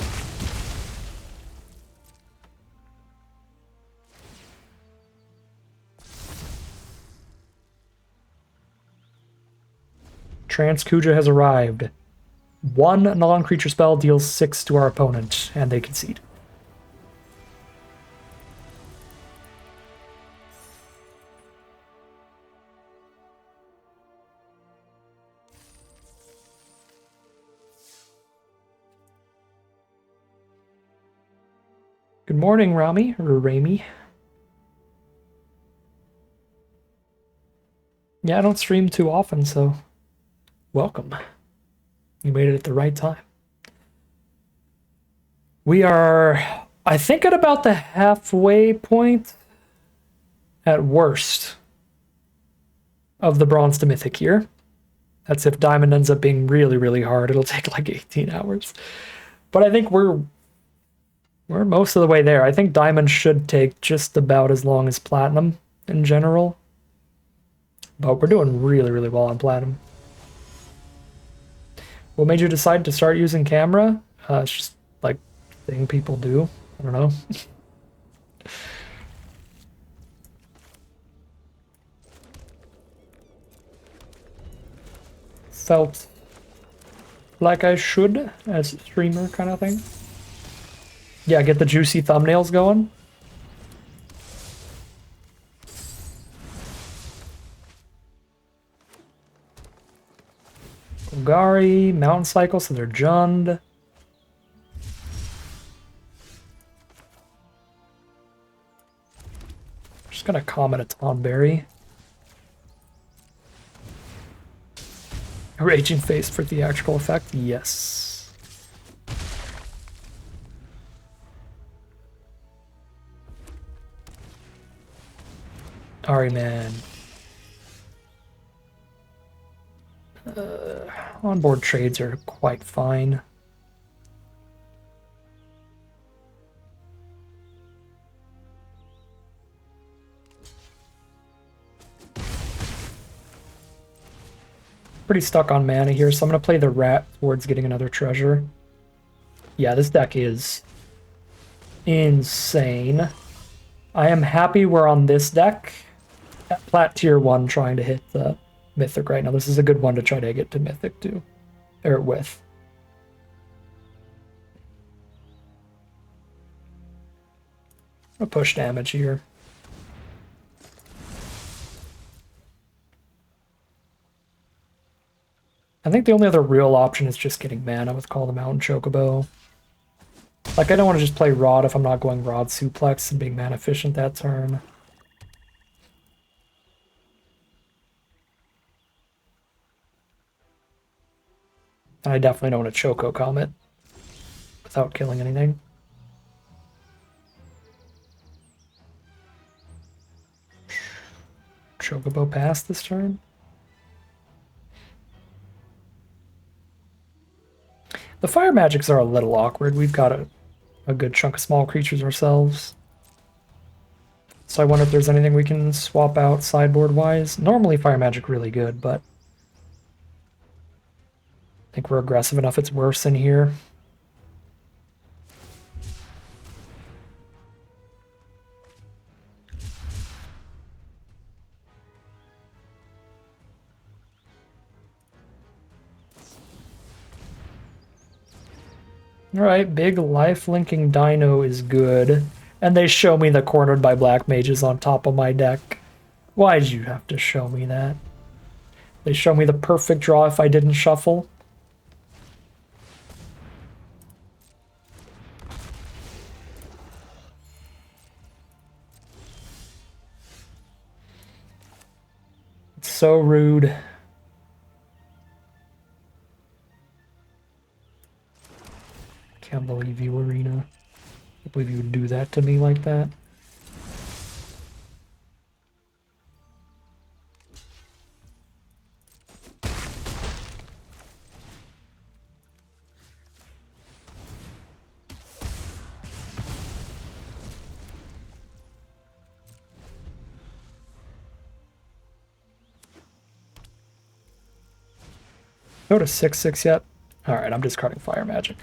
A: Transkuja has arrived. One non-creature spell deals 6 to our opponent, and they concede. Good morning, Rami, or Rami. Yeah, I don't stream too often, so welcome. You made it at the right time. We are, I think, at about the halfway point, at worst, of the Bronze to Mythic here. That's if Diamond ends up being really, really hard. It'll take like 18 hours. But I think we're most of the way there. I think Diamond should take just about as long as Platinum in general. But we're doing really, really well on Platinum. What made you decide to start using camera? It's just like a thing people do. I don't know. Felt like I should as a streamer kind of thing. Yeah, get the juicy thumbnails going. Golgari, Mountain Cycle, so they're Jund. Just gonna comment a Tonberry. Raging Face for theatrical effect, yes. Ari man. Onboard trades are quite fine. Pretty stuck on mana here, so I'm going to play the rat towards getting another treasure. Yeah, this deck is insane. I am happy we're on this deck at Plat Tier 1 trying to hit the Mythic right now. This is a good one to try to get to Mythic too, or with. I'll push damage here. I think the only other real option is just getting mana with Call the Mountain Chocobo. Like, I don't want to just play Rod if I'm not going Rod Suplex and being mana efficient that turn. And I definitely don't want to Choco Comet without killing anything. Chocobo pass this turn. The fire magics are a little awkward. We've got a good chunk of small creatures ourselves. So I wonder if there's anything we can swap out sideboard-wise. Normally fire magic really good, but I think we're aggressive enough it's worse in here. Alright, big life-linking dino is good. And they show me the cornered by black mages on top of my deck. Why'd you have to show me that? They show me the perfect draw if I didn't shuffle. It's so rude. Can't believe you, Arena. Can't believe you would do that to me like that. Go to 6/6 yet? Alright, I'm discarding fire magic.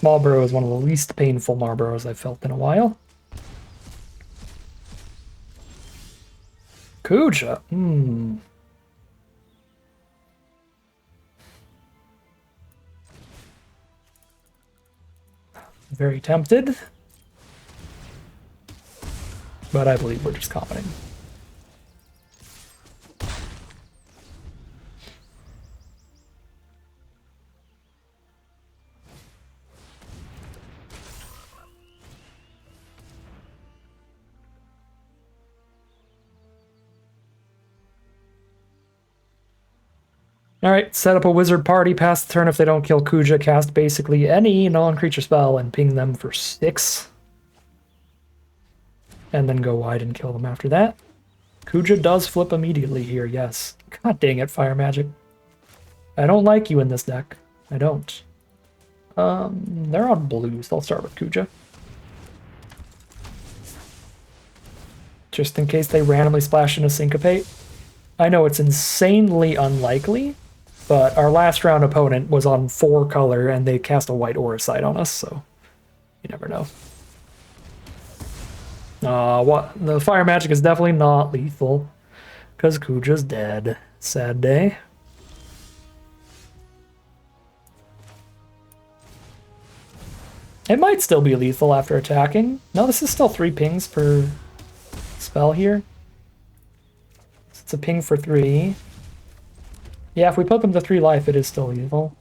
A: Marlborough is one of the least painful Marlboroughs I've felt in a while. Kuja. Very tempted. But I believe we're just commenting. Alright, set up a wizard party, pass the turn if they don't kill Kuja, cast basically any non-creature spell and ping them for 6. And then go wide and kill them after that. Kuja does flip immediately here, yes. God dang it, fire magic. I don't like you in this deck. I don't. They're on blue, so I'll start with Kuja. Just in case they randomly splash in a Syncopate. I know it's insanely unlikely, but our last round opponent was on 4 color and they cast a white Auracite on us, so you never know. What? The fire magic is definitely not lethal, because Kuja's dead. Sad day. It might still be lethal after attacking. No, this is still 3 pings per spell here. It's a ping for 3. Yeah, if we put them to 3 life, it is still lethal.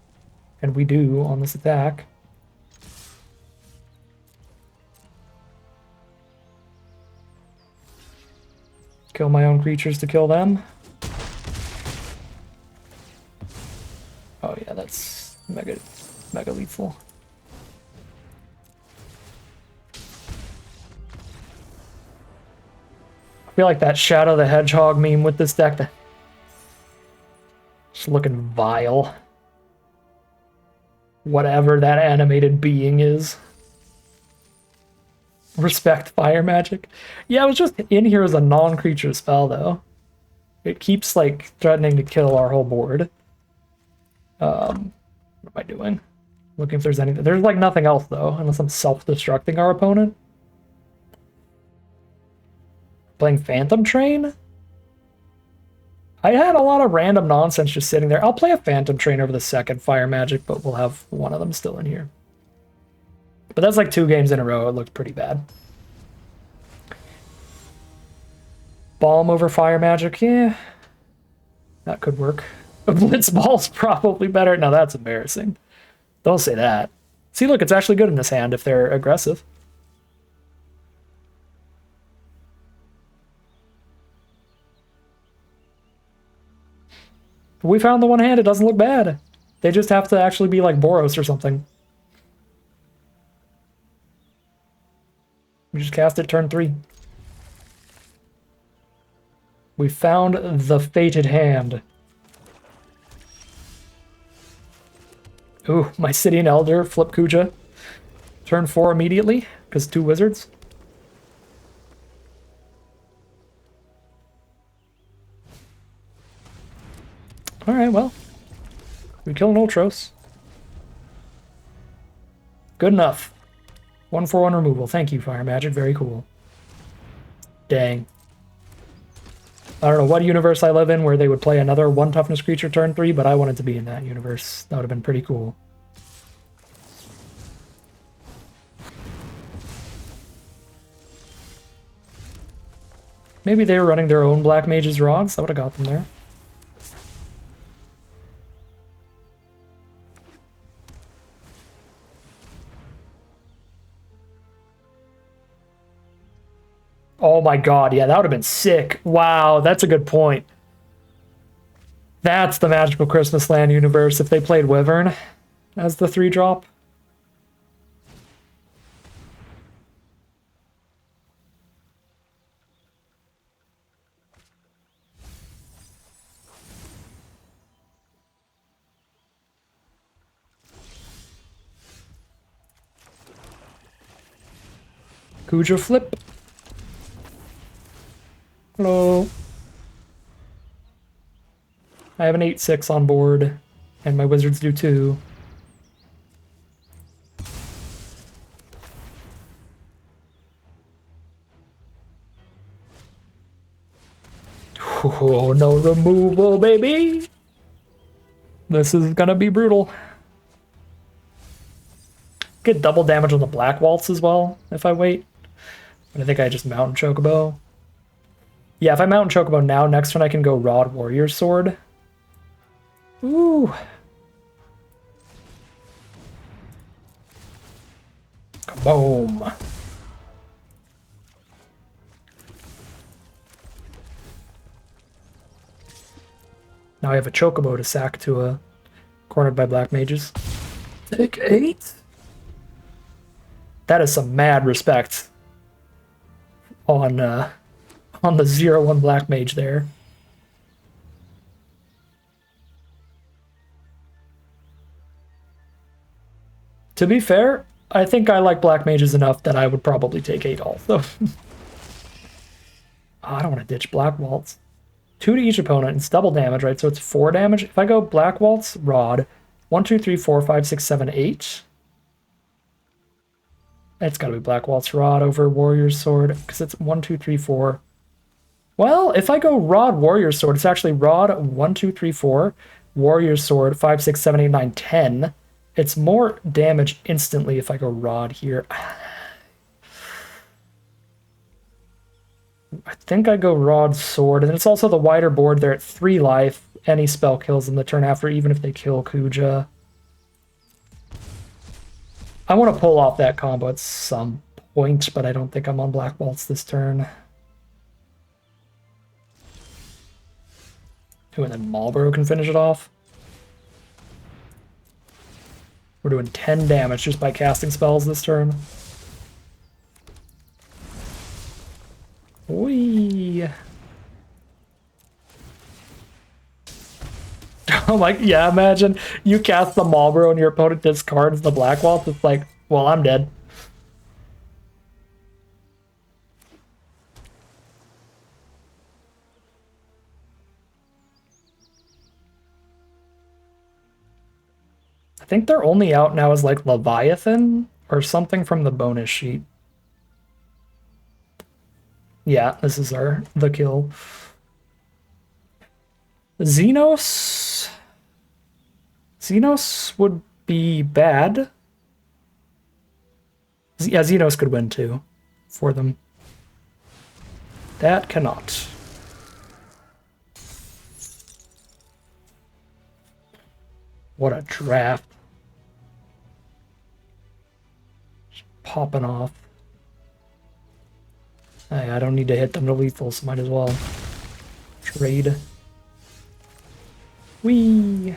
A: And we do on this attack. Kill my own creatures to kill them. Oh yeah, that's mega lethal. I feel like that Shadow the Hedgehog meme with this deck. Just looking vile. Whatever that animated being is. Respect fire magic. Yeah, it was just in here as a non-creature spell, though. It keeps, like, threatening to kill our whole board. What am I doing? Looking if there's anything. There's, like, nothing else, though, unless I'm self-destructing our opponent. Playing Phantom Train? I had a lot of random nonsense just sitting there. I'll play a Phantom Train over the second Fire Magic, but we'll have one of them still in here. But that's like 2 games in a row. It looked pretty bad. Balm over Fire Magic, yeah. That could work. A Blitzball's probably better. No, that's embarrassing. Don't say that. See, look, it's actually good in this hand if they're aggressive. We found the one hand. It doesn't look bad. They just have to actually be like Boros or something. We just cast it turn 3. We found the fated hand. Ooh, my City and Elder, flip Kuja. Turn 4 immediately, because 2 wizards. Alright, well. We kill an Ultros. Good enough. 1/1 removal. Thank you, Fire Magic. Very cool. Dang. I don't know what universe I live in where they would play another 1 toughness creature turn 3, but I wanted to be in that universe. That would have been pretty cool. Maybe they were running their own Black Mage's Rods. That would have got them there. Oh my god, yeah, that would have been sick. Wow, that's a good point. That's the Magical Christmas Land universe if they played Wyvern as the 3-drop. Kuja flip. Hello. I have an 8/6 on board, and my wizards do too. Oh, no removal, baby! This is gonna be brutal. Get double damage on the Black Waltz as well, if I wait. But I think I just mount Chocobo. Yeah, if I mount Chocobo now, next turn I can go Rod Warrior Sword. Ooh. Kaboom. Now I have a Chocobo to sack to a cornered by Black Mages. Take 8. That is some mad respect on the 0/1 Black Mage there. To be fair, I think I like Black Mages enough that I would probably take 8 also. I don't want to ditch Black Waltz. 2 to each opponent. It's double damage, right? So it's 4 damage. If I go Black Waltz, Rod, 1, 2, 3, 4, 5, 6, 7, 8. It's got to be Black Waltz Rod over Warrior's Sword, because it's 1, 2, 3, 4. Well, if I go Rod Warrior's Sword, it's actually Rod 1, 2, 3, 4, Warrior's Sword 5, 6, 7, 8, 9, 10. It's more damage instantly if I go Rod here. I think I go Rod Sword, and it's also the wider board. They're at 3 life. Any spell kills them the turn after, even if they kill Kuja. I want to pull off that combo at some point, but I don't think I'm on Black Waltz this turn. Ooh, and then Marlboro can finish it off. We're doing 10 damage just by casting spells this turn. Whee! Oh my, yeah, imagine you cast the Marlboro and your opponent discards the Black Waltz. It's like, well, I'm dead. think they're only out now as like Leviathan or something from the bonus sheet. Yeah, this is the kill. Xenos would be bad. Yeah, Xenos could win too for them. That cannot. What a draft. Just popping off. Hey, I don't need to hit them to lethal, so might as well trade. Whee!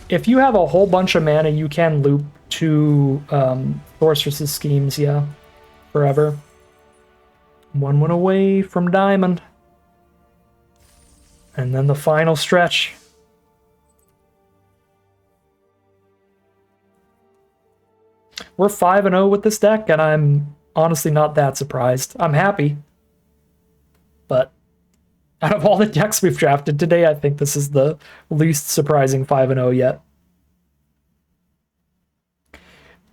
A: If you have a whole bunch of mana, you can loop to Sorceress's schemes, yeah. Forever. One went away from Diamond. And then the final stretch. We're 5-0 with this deck, and I'm honestly not that surprised. I'm happy. But out of all the decks we've drafted today, I think this is the least surprising 5-0 yet.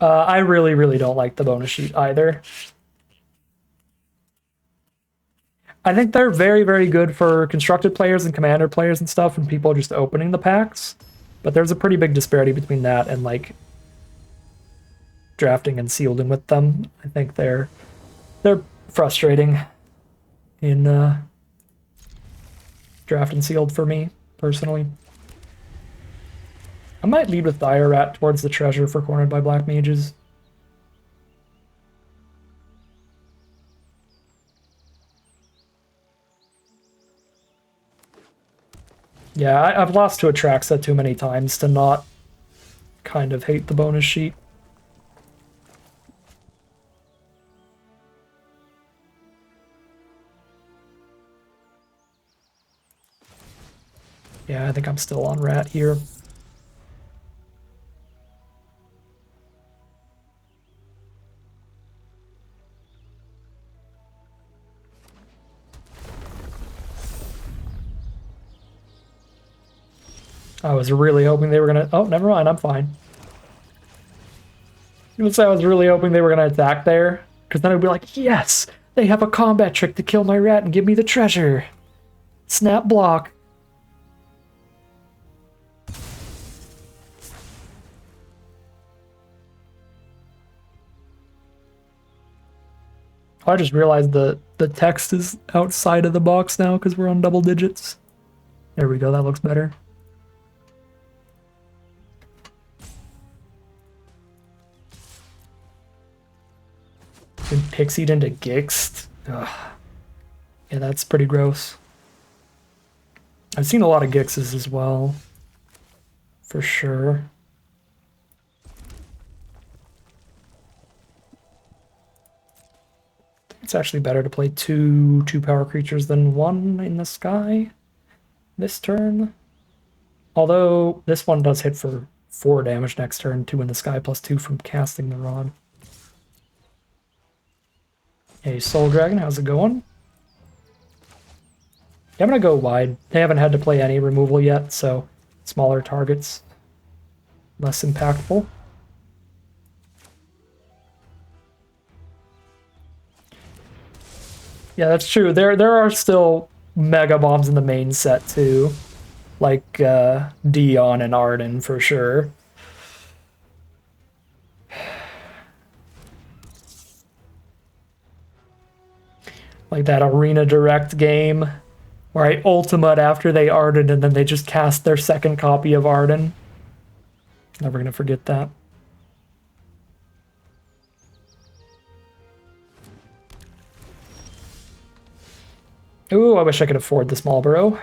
A: I really, really don't like the bonus sheet either. I think they're very, very good for constructed players and commander players and stuff, and people just opening the packs. But there's a pretty big disparity between that and like drafting and sealed in with them. I think they're frustrating in draft and sealed for me personally. I might lead with Dire Rat towards the treasure for Cornered by Black Mages. Yeah, I've lost to Atraxa too many times to not kind of hate the bonus sheet. Yeah, I think I'm still on Rat here. I was really hoping they were gonna... Oh, never mind, I'm fine. I was really hoping they were gonna attack there, because then I'd be like, yes! They have a combat trick to kill my rat and give me the treasure! Snap block. I just realized the text is outside of the box now because we're on double digits. There we go, that looks better. Been pixied into Gixed. Ugh. Yeah, that's pretty gross. I've seen a lot of Gixes as well. For sure. It's actually better to play two power creatures than one in the sky this turn. Although this one does hit for 4 damage next turn, 2 in the sky plus 2 from casting the rod. Hey, Soul Dragon, how's it going? Yeah, I'm gonna go wide. They haven't had to play any removal yet, so smaller targets, less impactful. Yeah, that's true. There are still mega bombs in the main set too, like Dion and Arden for sure. Like that Arena Direct game where I ultimate after they Arden and then they just cast their second copy of Arden. Never gonna forget that. Ooh, I wish I could afford this Marlboro.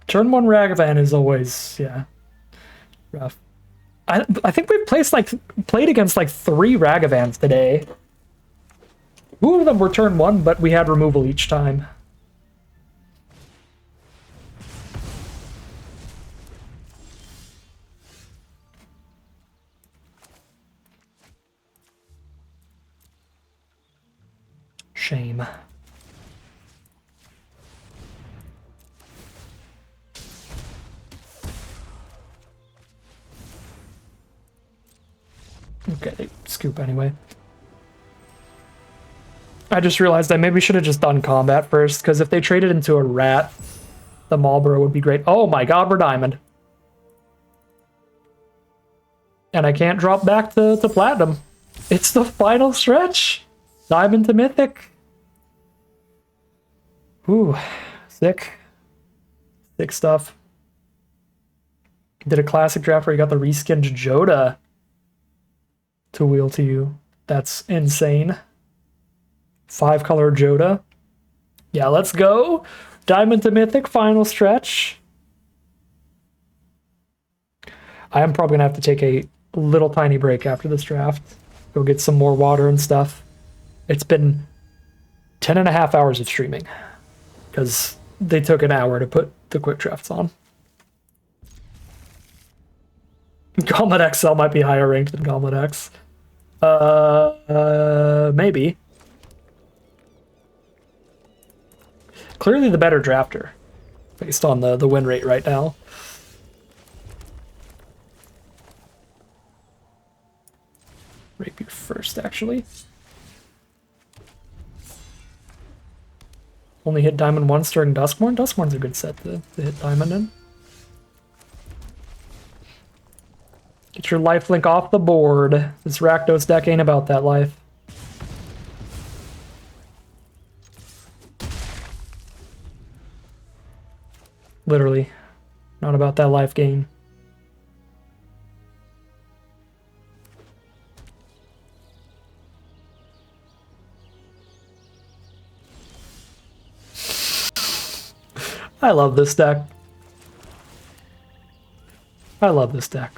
A: Turn 1 Ragavan is always, yeah, rough. I think we've played against like 3 Ragavans today. 2 of them were turn 1, but we had removal each time. Shame. Okay, they scoop anyway. I just realized I maybe should have just done combat first, because if they traded into a rat, the Marlboro would be great. Oh my god, we're diamond. And I can't drop back to platinum. It's the final stretch. Diamond to mythic. Ooh, sick. Sick stuff. Did a classic draft where you got the reskinned Joda to wheel to you. That's insane. 5-color Joda. Yeah, let's go. Diamond to mythic, final stretch. I am probably gonna have to take a little tiny break after this draft. Go get some more water and stuff. It's been 10.5 hours of streaming because they took an hour to put the quick drafts on. Gauntlet XL might be higher ranked than Gauntlet X. Maybe. Clearly the better drafter, based on the win rate right now. Rapier first, actually. Only hit diamond once during Duskmorn. Duskmorn's a good set to hit diamond in. Get your lifelink off the board. This Rakdos deck ain't about that life. Literally. Not about that life gain. I love this deck. I love this deck.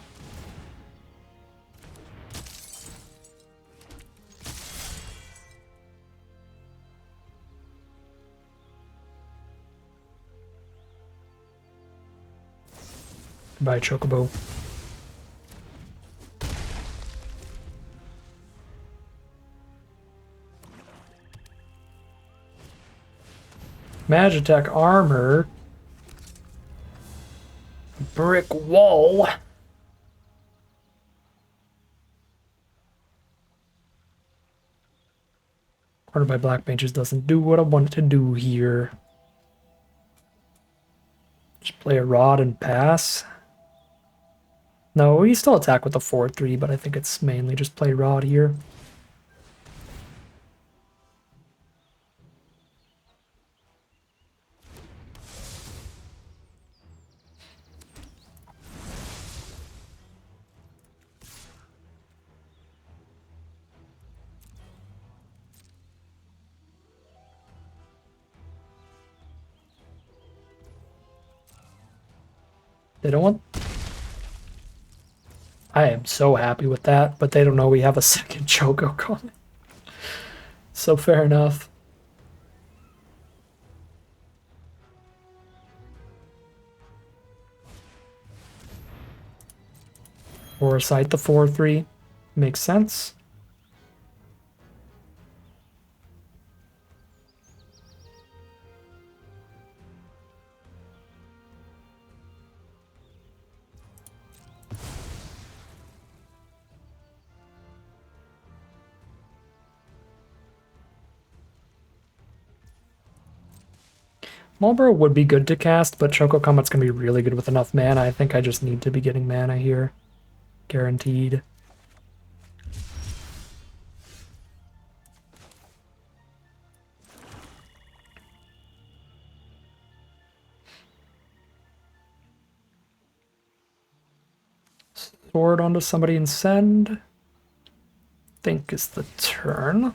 A: Goodbye, Chocobo. Magitech armor. Brick wall. Part of my black mages doesn't do what I want it to do here. Just play a rod and pass. No, we still attack with the 4-3, but I think it's mainly just play rod here. They don't want... I am so happy with that, but they don't know we have a second Choco coming. So fair enough. Foresight the 4-3. Makes sense. Marlboro would be good to cast, but Choco Comet's going to be really good with enough mana. I think I just need to be getting mana here. Guaranteed. Sword onto somebody and send. Think is the turn.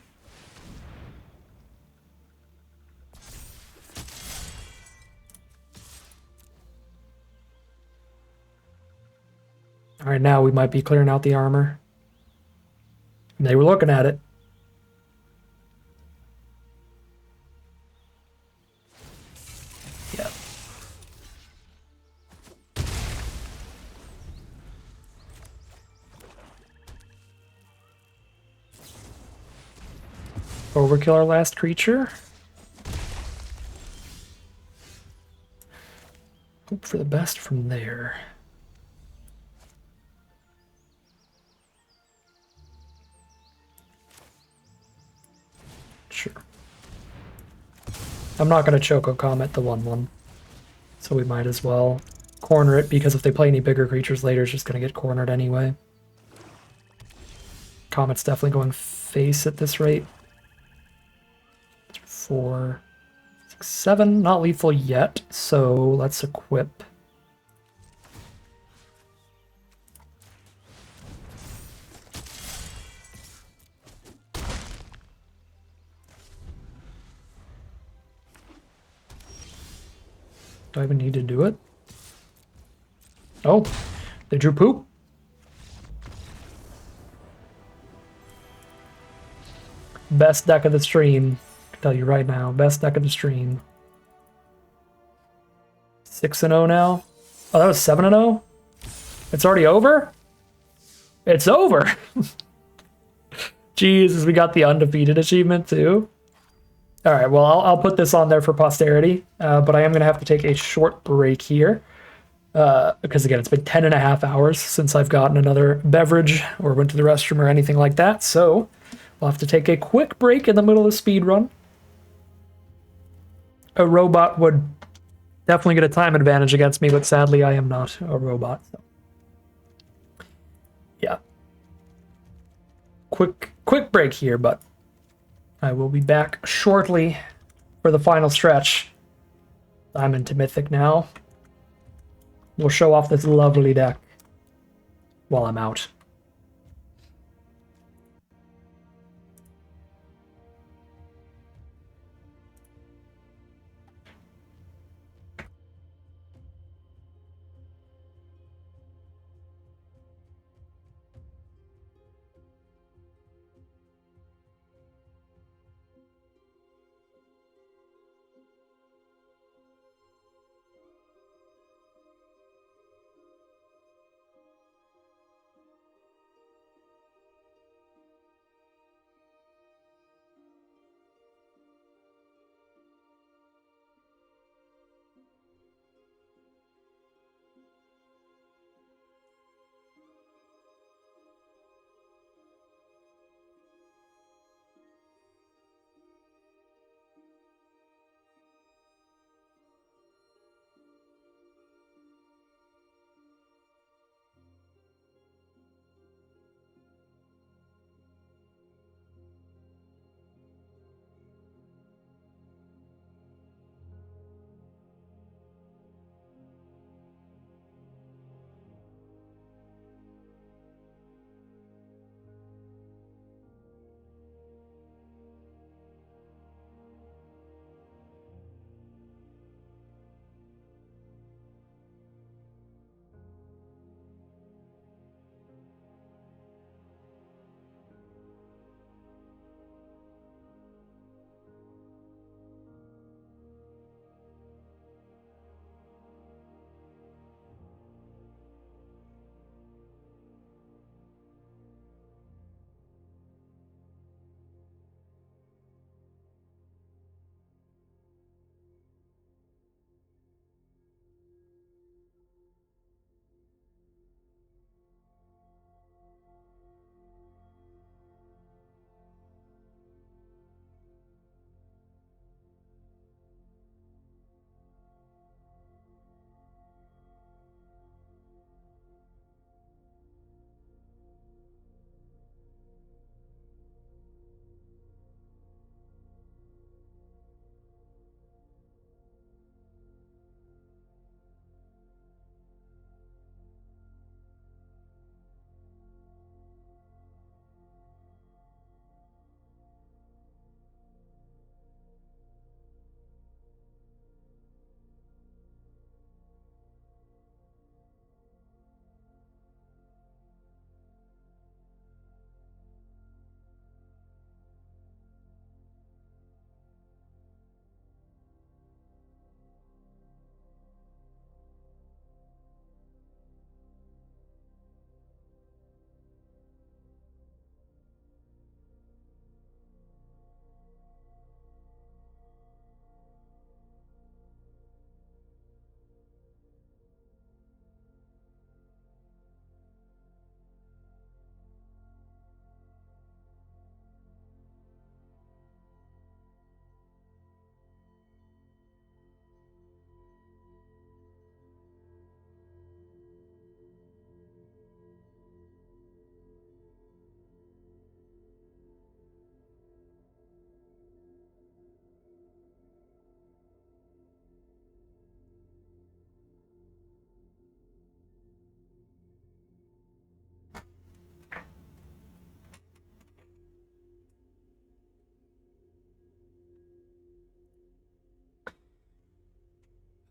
A: All right, now we might be clearing out the armor. They were looking at it. Yeah. Overkill our last creature. Hope for the best from there. Sure. I'm not going to Choco Comet the 1/1, so we might as well corner it, because if they play any bigger creatures later, it's just going to get cornered anyway. Comet's definitely going face at this rate. 4, 6, 7, not lethal yet, so let's equip. Do I even need to do it? Oh, they drew poop. Best deck of the stream. I can tell you right now, best deck of the stream. 6-0 now. Oh, that was 7-0? It's already over? It's over! Jesus, we got the undefeated achievement too. Alright, well, I'll put this on there for posterity, but I am going to have to take a short break here. Because again, it's been 10.5 hours since I've gotten another beverage or went to the restroom or anything like that, so we'll have to take a quick break in the middle of the speedrun. A robot would definitely get a time advantage against me, but sadly I am not a robot. So. Yeah. Quick break here, but I will be back shortly for the final stretch. I'm into Mythic now. We'll show off this lovely deck while I'm out.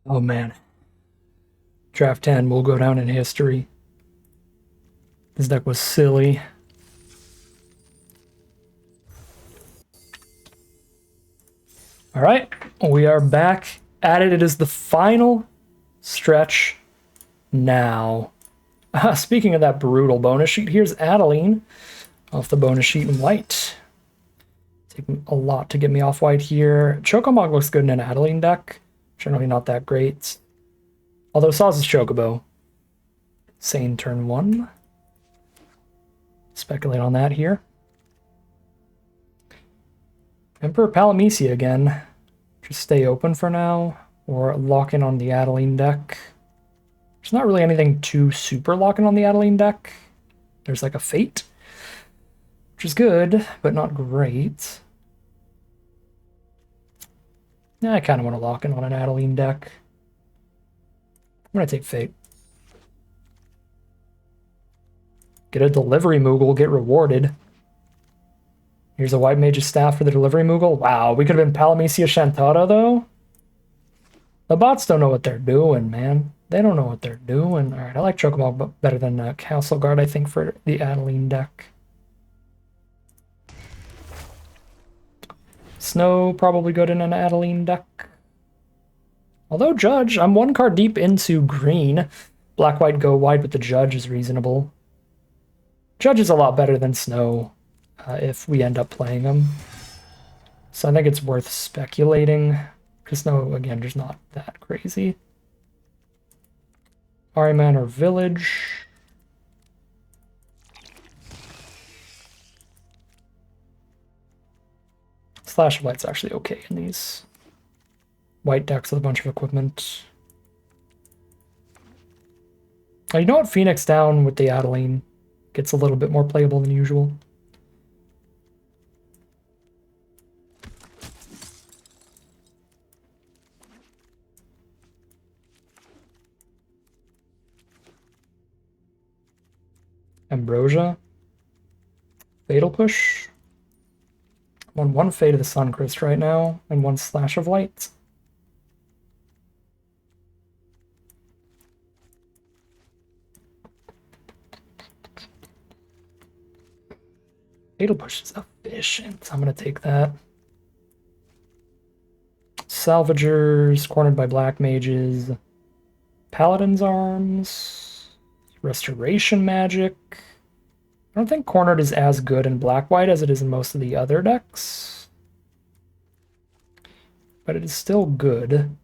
A: Oh man. Draft 10 will go down in history. This deck was silly. All right, we are back at it. It is the final stretch now. Speaking of that brutal bonus sheet, here's Adeline off the bonus sheet in white. Taking a lot to get me off white here. Chocomog looks good in an Adeline deck. Generally not that great. Although Saw's Chocobo. Sane turn 1. Speculate on that here. Emperor Palamecia again. Just stay open for now. Or lock in on the Adeline deck. There's not really anything too super locking on the Adeline deck. There's like a Fate. Which is good, but not great. Yeah, I kind of want to lock in on an Adeline deck. I'm going to take Fate. Get a Delivery Moogle, get rewarded. Here's a White Mage's Staff for the Delivery Moogle. Wow, we could have been Palamecia Shantara, though. The bots don't know what they're doing, man. They don't know what they're doing. All right, I like Chocobo better than Castle Guard, I think, for the Adeline deck. Snow, probably good in an Adeline deck. Although Judge, I'm one card deep into green. Black-white go wide with the Judge is reasonable. Judge is a lot better than Snow if we end up playing them. So I think it's worth speculating. Because Snow, again, just not that crazy. Ariman or Village. Slash of Light's actually okay in these white decks with a bunch of equipment. Oh, you know what? Phoenix down with the Adeline gets a little bit more playable than usual. Ambrosia. Fatal Push. I'm on one Fate of the Suncrist right now, and one Slash of Light. Fatal Push is efficient. I'm going to take that. Salvagers, cornered by Black Mages. Paladin's Arms. Restoration Magic. I don't think cornered is as good in black-white as it is in most of the other decks. But it is still good.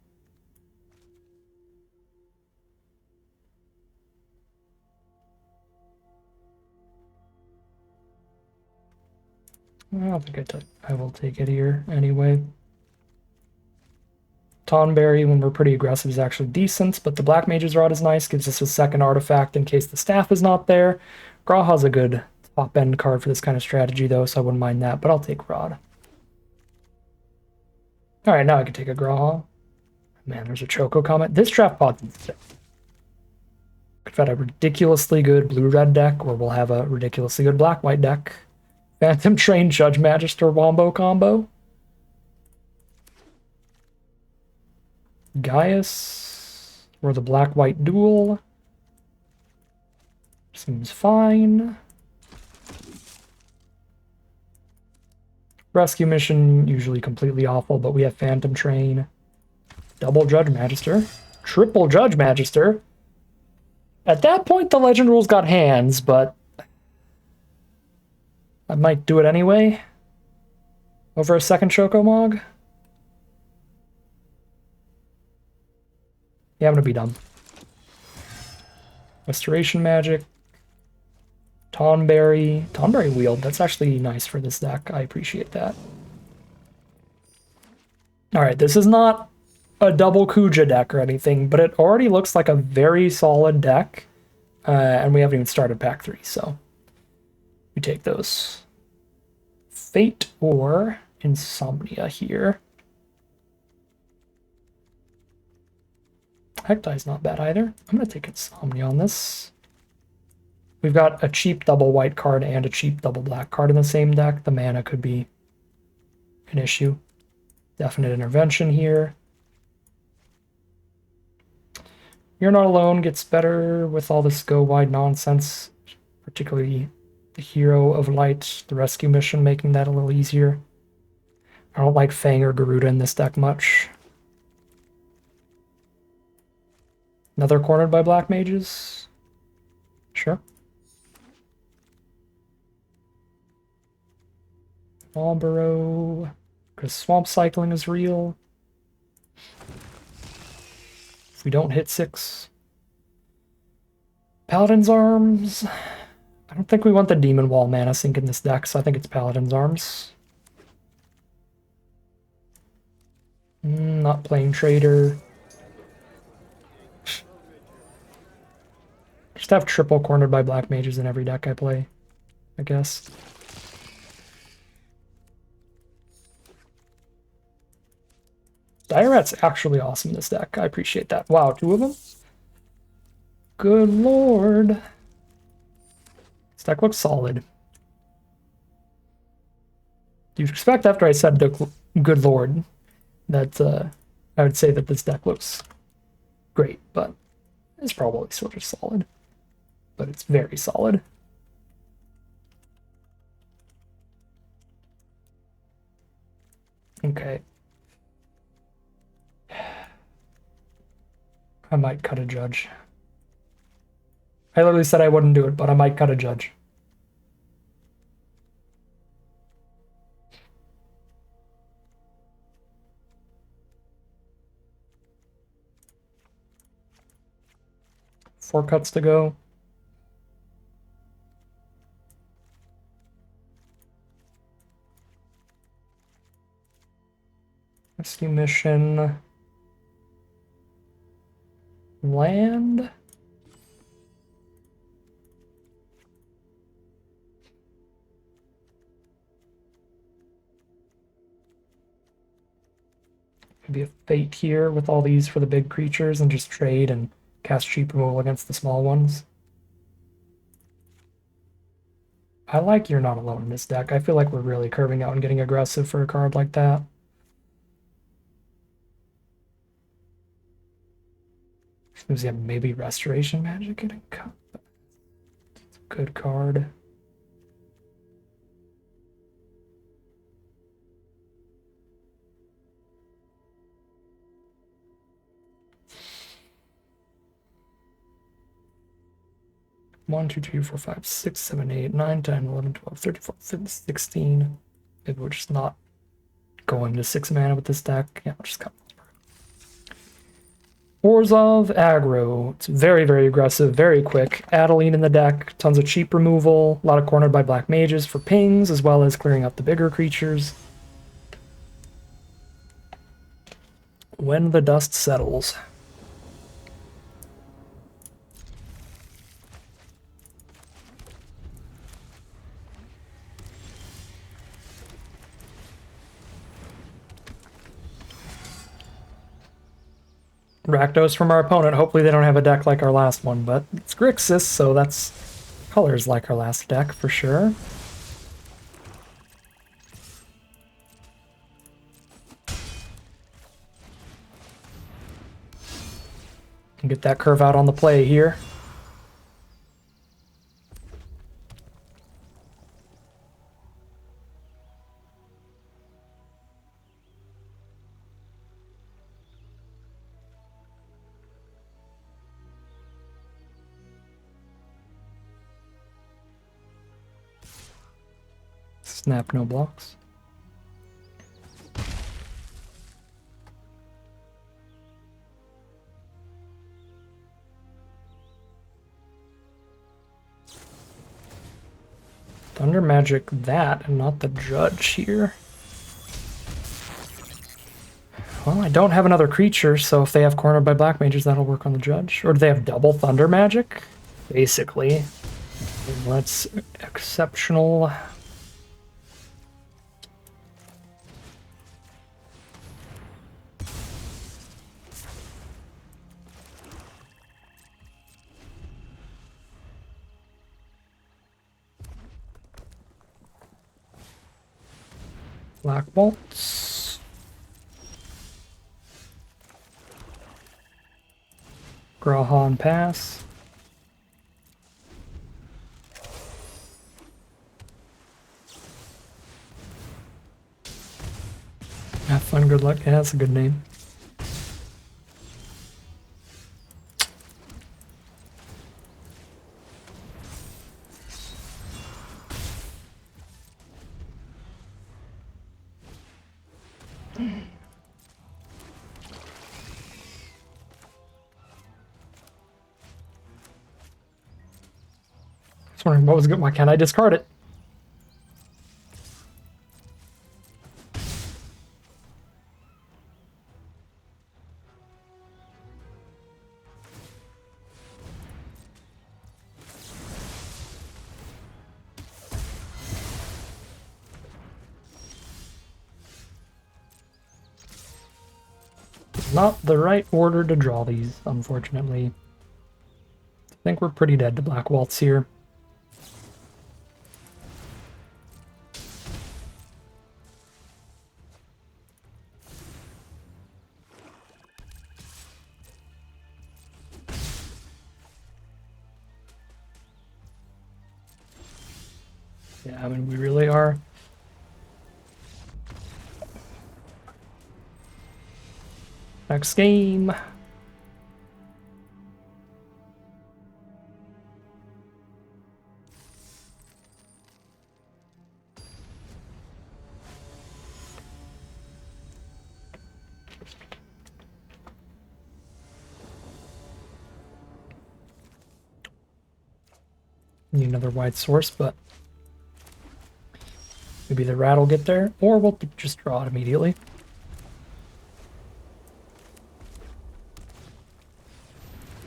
A: I don't think I will take it here anyway. Tonberry, when we're pretty aggressive, is actually decent, but the Black Mage's Rod is nice, gives us a second artifact in case the staff is not there. Graha's a good top-end card for this kind of strategy, though, so I wouldn't mind that, but I'll take Rod. Alright, now I can take a Graha. Man, there's a Choco comment. This draft pod's insane. Could have had a ridiculously good blue-red deck, or we'll have a ridiculously good black-white deck. Phantom Train, Judge Magister, Wombo combo. Gaius, or the black-white duel. Seems fine. Rescue mission, usually completely awful, but we have Phantom Train. Double Judge Magister. Triple Judge Magister. At that point, the Legend Rules got hands, but I might do it anyway. Over a second Chocomog. Yeah, I'm gonna be dumb. Restoration Magic. Tonberry. Tonberry Wield. That's actually nice for this deck. I appreciate that. Alright, this is not a double Kuja deck or anything, but it already looks like a very solid deck. And we haven't even started pack 3, so we take those. Fate or Insomnia here. Hectie's not bad either. I'm going to take Insomnia on this. We've got a cheap double white card and a cheap double black card in the same deck. The mana could be an issue. Definite Intervention here. You're Not Alone gets better with all this go wide nonsense, particularly the Hero of Light, the rescue mission, making that a little easier. I don't like Fang or Garuda in this deck much. Another cornered by black mages? Sure. Wallburrow, because swamp cycling is real. If we don't hit 6. Paladin's Arms. I don't think we want the Demon Wall mana sink in this deck, so I think it's Paladin's Arms. Not playing Trader. Just have triple cornered by black mages in every deck I play, I guess. Diarat's actually awesome in this deck. I appreciate that. Wow, 2 of them? Good lord. This deck looks solid. You'd expect after I said good lord that I would say that this deck looks great, but it's probably sort of solid. But it's very solid. Okay. I might cut a judge. I literally said I wouldn't do it, but I might cut a judge. Four cuts to go. Rescue mission. Land. Maybe a fate here with all these for the big creatures and just trade and cast cheap removal against the small ones. I like You're Not Alone in this deck. I feel like we're really curving out and getting aggressive for a card like that. Yeah, maybe Restoration Magic getting cut. It's a good card. One, two, three, four, five, 6, 7, 8, 9, 10, 11, 12, 13, 14, 15, 16. Maybe we're just not going to 6 mana with this deck. Yeah, we'll just cut. Orzhov aggro. It's very, very aggressive, very quick. Adeline in the deck, tons of cheap removal, a lot of cornered by black mages for pings, as well as clearing up the bigger creatures. When the dust settles. Rakdos from our opponent. Hopefully they don't have a deck like our last one, but it's Grixis, so that's colors like our last deck for sure. Get that curve out on the play here. Snap, no blocks. Thunder Magic that, and not the Judge here. Well, I don't have another creature, so if they have cornered by black mages, that'll work on the Judge. Or do they have double Thunder Magic? Basically. That's exceptional. Black bolts. Grahan Pass. Have fun, good luck. Yeah, that's a good name. I was wondering what was good. Why can't I discard it? Not the right order to draw these, unfortunately. I think we're pretty dead to Black Waltz here. Yeah, I mean, we really are. Next game. Need another wide source, but maybe the rat will get there, or we'll just draw it immediately.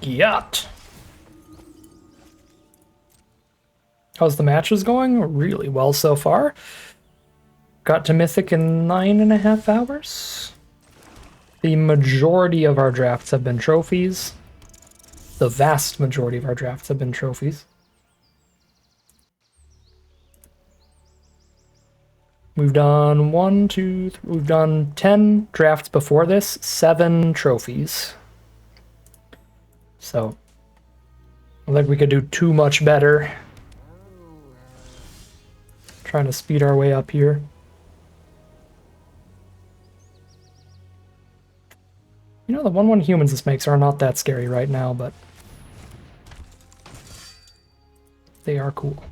A: Yacht. How's the matches going? Really well so far. Got to Mythic in 9.5 hours. The majority of our drafts have been trophies. The vast majority of our drafts have been trophies. We've done we've done 10 drafts before this, 7 trophies. So, I think we could do too much better. Trying to speed our way up here. You know, the 1/1 humans this makes are not that scary right now, but they are cool.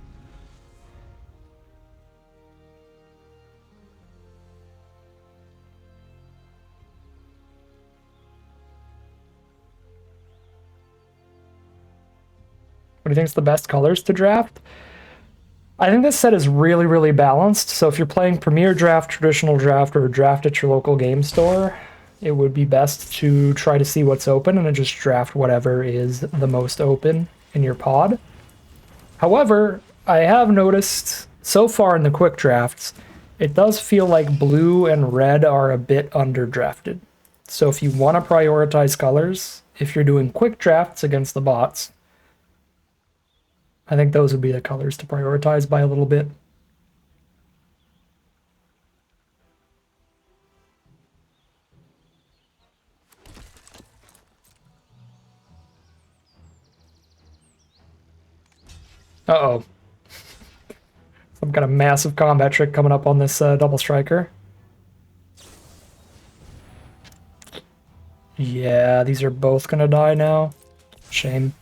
A: What do you think is the best colors to draft? I think this set is really, really balanced. So if you're playing Premier Draft, Traditional Draft, or Draft at your local game store, it would be best to try to see what's open and then just draft whatever is the most open in your pod. However, I have noticed so far in the quick drafts, it does feel like blue and red are a bit underdrafted. So if you want to prioritize colors, if you're doing quick drafts against the bots, I think those would be the colors to prioritize by a little bit. Uh-oh. Some kind of massive combat trick coming up on this double striker. Yeah, these are both gonna die now. Shame.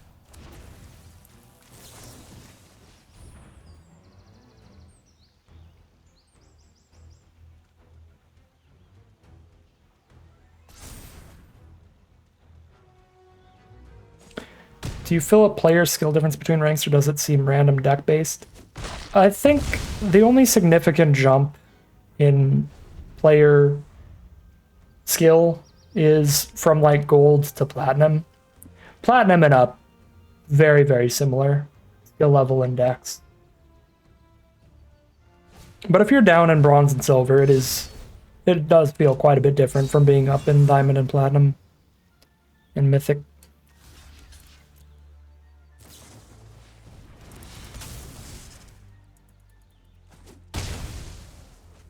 A: Do you feel a player's skill difference between ranks, or does it seem random deck-based? I think the only significant jump in player skill is from like gold to platinum. Platinum and up, very, very similar skill level and decks. But if you're down in bronze and silver, it does feel quite a bit different from being up in diamond and platinum and mythic.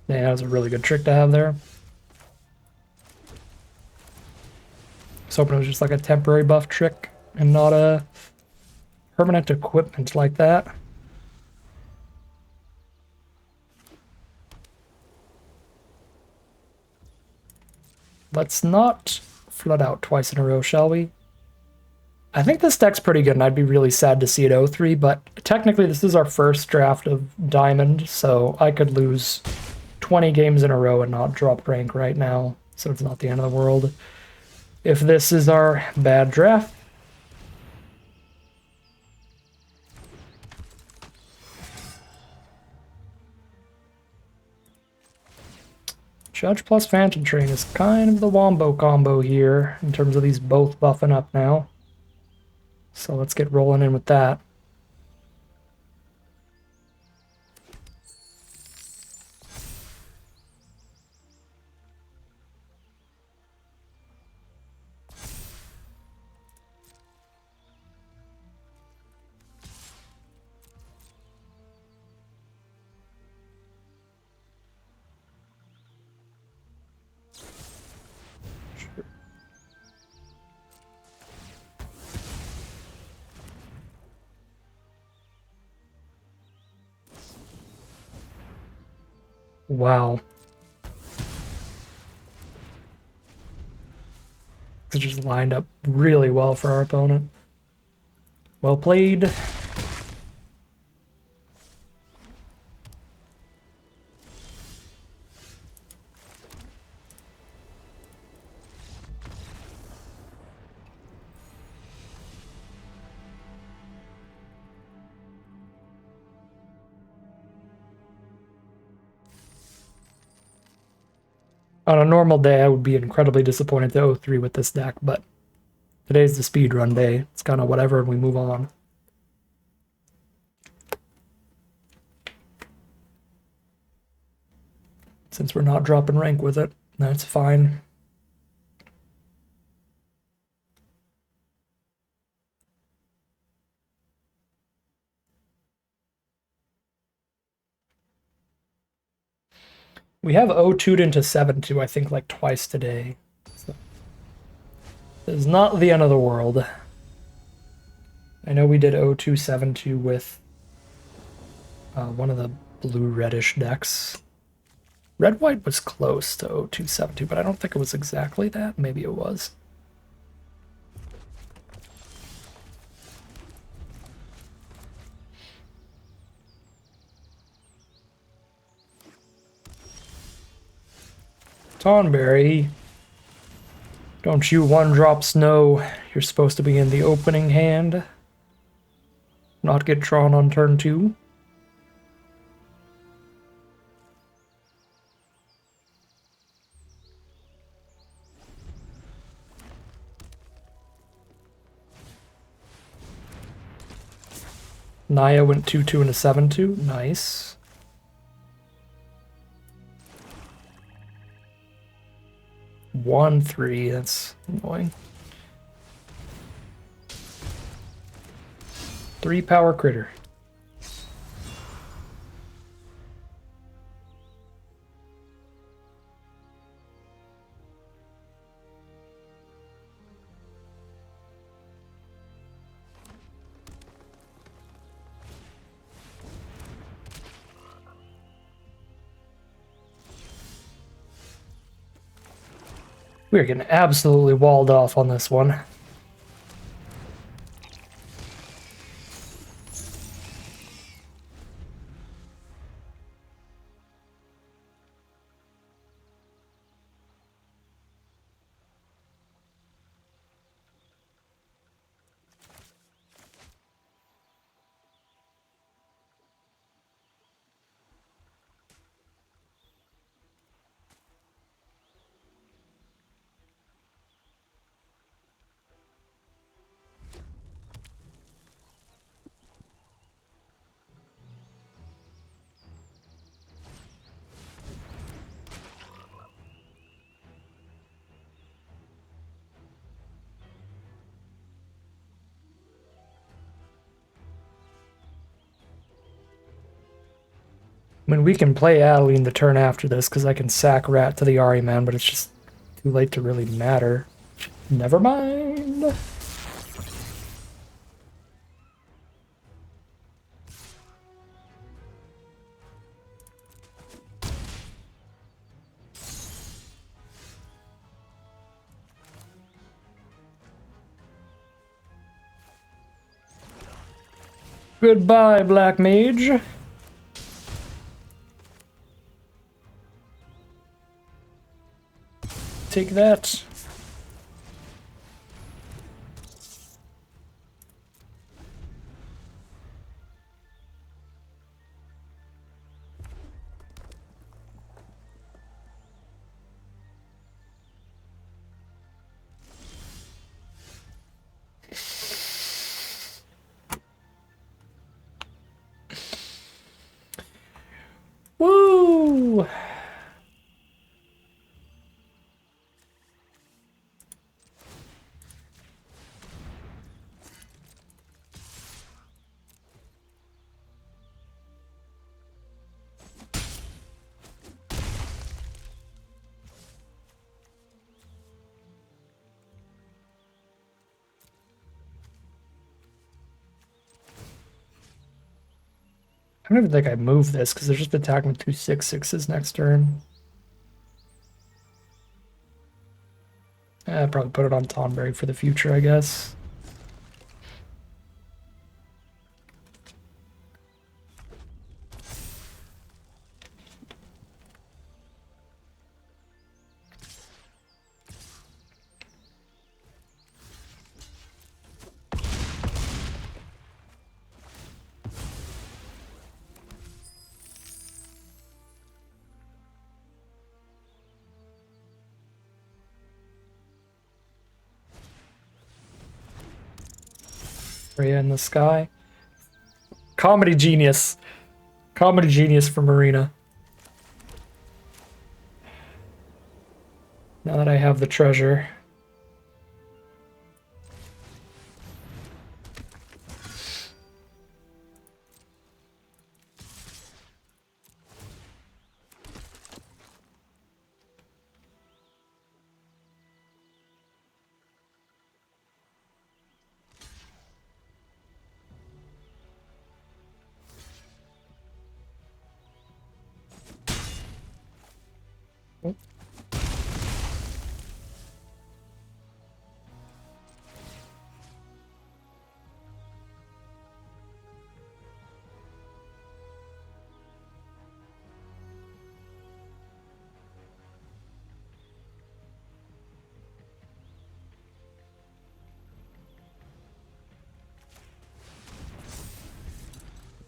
A: Yeah, that was a really good trick to have there. I was hoping it was just like a temporary buff trick. and not a permanent equipment like that. Let's not flood out twice in a row, shall we? I think this deck's pretty good, and I'd be really sad to see it 0-3, but technically this is our first draft of Diamond, so I could lose 20 games in a row and not drop rank right now, so it's not the end of the world. If this is our bad draft, Judge plus Phantom Train is kind of the wombo combo here in terms of these both buffing up now. So let's get rolling in with that. Wow. It just lined up really well for our opponent. Well played. On a normal day, I would be incredibly disappointed to 0-3 with this deck, but today's the speedrun day. It's kind of whatever, and we move on. Since we're not dropping rank with it, that's fine. We have 0-2'd into 7-2, I think, like twice today. So it's not the end of the world. I know we did 0-2, 7-2 with one of the blue-reddish decks. Red-white was close to 0-2, 7-2, but I don't think it was exactly that. Maybe it was. Tonberry, don't you one-drops know you're supposed to be in the opening hand? Not get drawn on turn 2? Naya went 2-2 into 7-2. Nice. One 3, that's annoying. 3 power critter. We're getting absolutely walled off on this one. I mean, we can play Adeline the turn after this, because I can sack Rat to the Ari Man, but it's just too late to really matter. Never mind. Goodbye, Black Mage. Take that. Woo! I don't even think I move this because they're just attacking 2/6/6s next turn. I'd probably put it on Tonberry for the future, I guess. Rhea in the sky. Comedy genius. Comedy genius for Marina. Now that I have the treasure.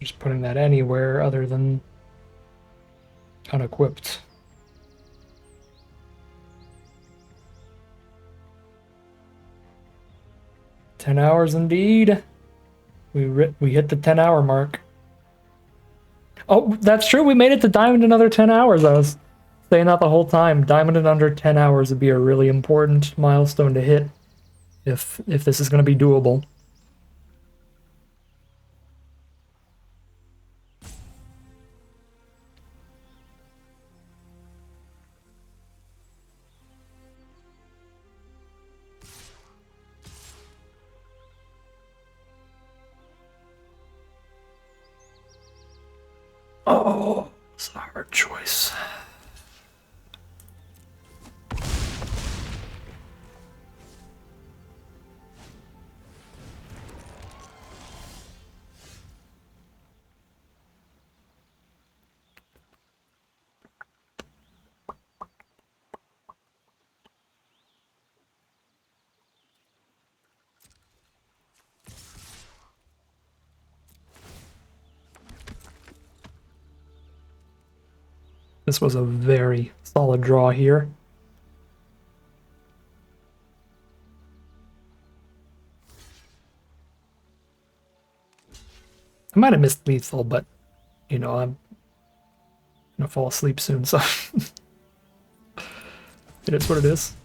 A: Just putting that anywhere other than unequipped. "10 hours indeed." We hit the 10-hour mark. Oh, that's true. We made it to Diamond in under 10 hours. I was saying that the whole time. Diamond in under 10 hours would be a really important milestone to hit if this is going to be doable. Oh, it's a hard choice. This was a very solid draw here. I might have missed lethal, but, you know, I'm gonna fall asleep soon, so it is what it is.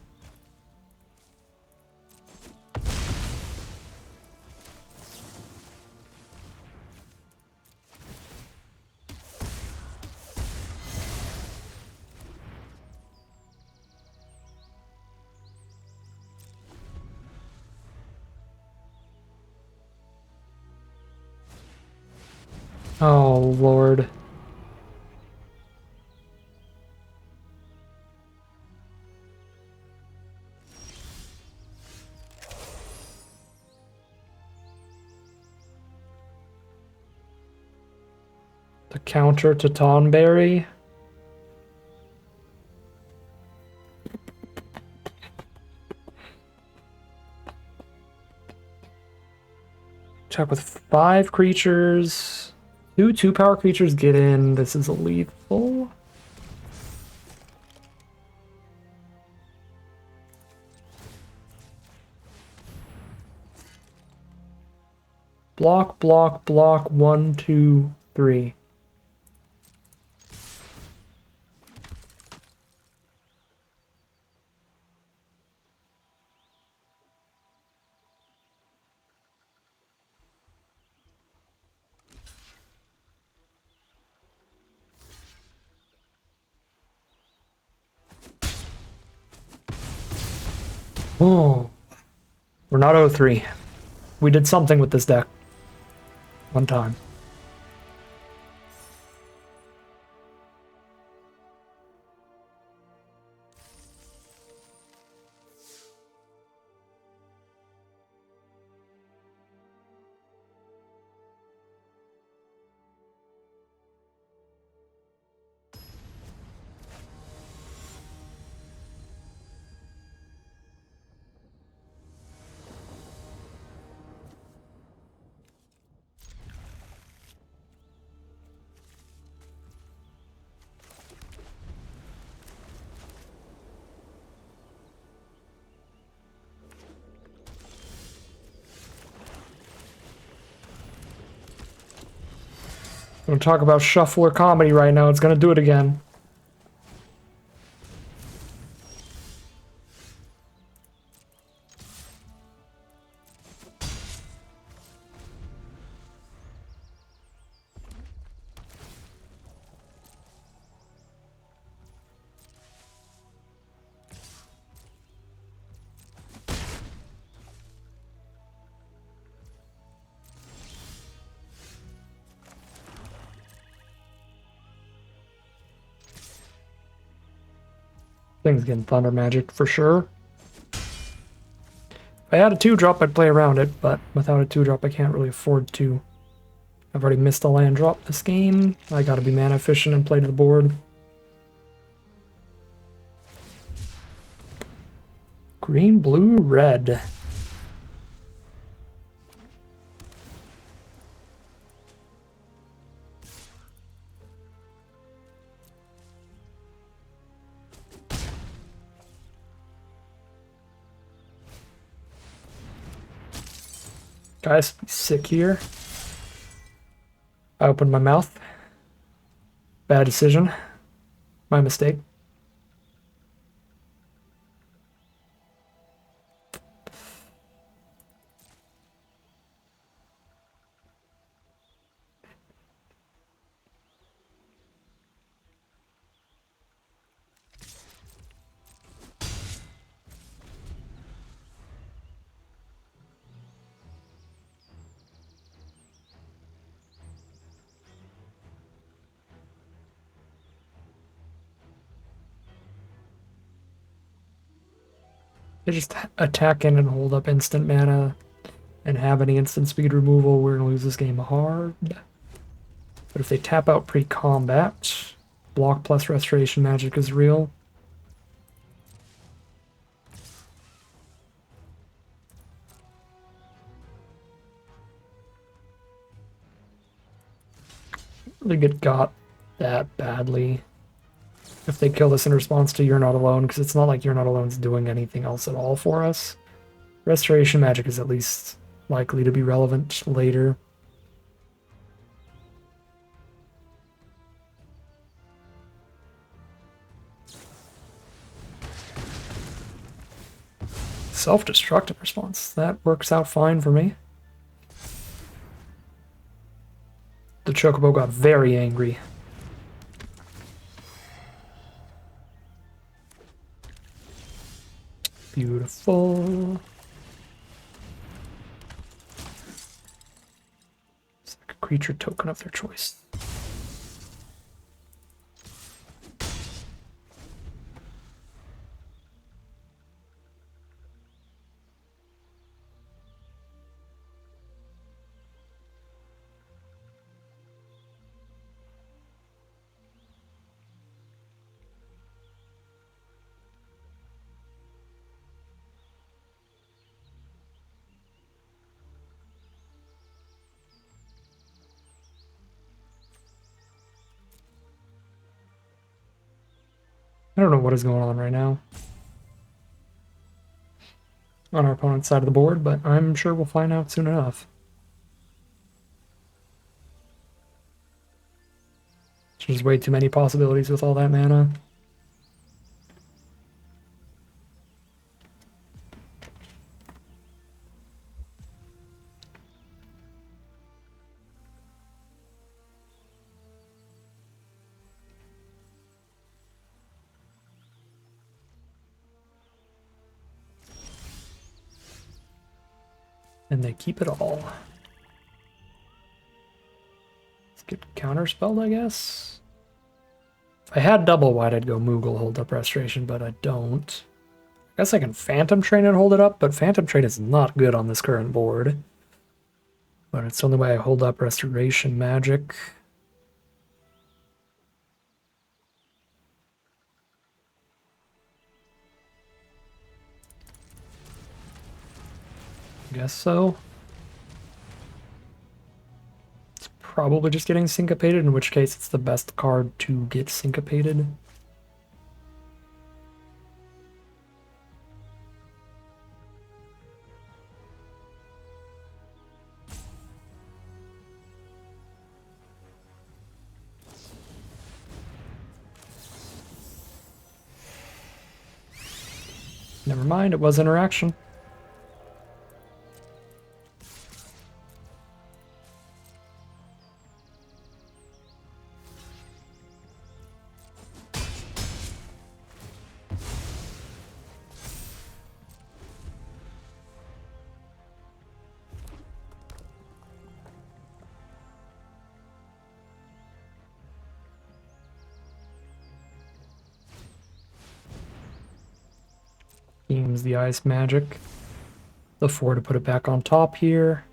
A: Oh, Lord. The counter to Tonberry. Check with 5 creatures. 2/2 creatures get in. This is a lethal. Block, block, block. 1, 2, 3. Oh, we're not 0-3. We did something with this deck. One time. I'm gonna talk about shuffler comedy right now. It's gonna do it again. Thing's getting thunder magic for sure. If I had a 2-drop, I'd play around it, but without a 2-drop, I can't really afford to. I've already missed a land drop this game. I gotta be mana efficient and play to the board. Green, blue, red. Guys, be sick here. I opened my mouth. Bad decision. My mistake. They just attack in and hold up instant mana and have any instant speed removal. We're gonna lose this game hard. But if they tap out pre-combat, block plus restoration magic is real. Really get got that badly if they kill this in response to You're Not Alone, because it's not like You're Not Alone's doing anything else at all for us. Restoration magic is at least likely to be relevant later. Self-destruct in response. That works out fine for me. The Chocobo got very angry. Beautiful. It's like a creature token of their choice. I don't know what is going on right now on our opponent's side of the board, but I'm sure we'll find out soon enough. There's way too many possibilities with all that mana. And they keep it all. Let's get counterspelled, I guess. If I had double white, I'd go Moogle, hold up Restoration, but I don't. I guess I can Phantom Train and hold it up, but Phantom Train is not good on this current board. But it's the only way I hold up Restoration Magic. I guess so. It's probably just getting syncopated, in which case it's the best card to get syncopated. Never mind, it was interaction. Teams the ice magic. The 4 to put it back on top here.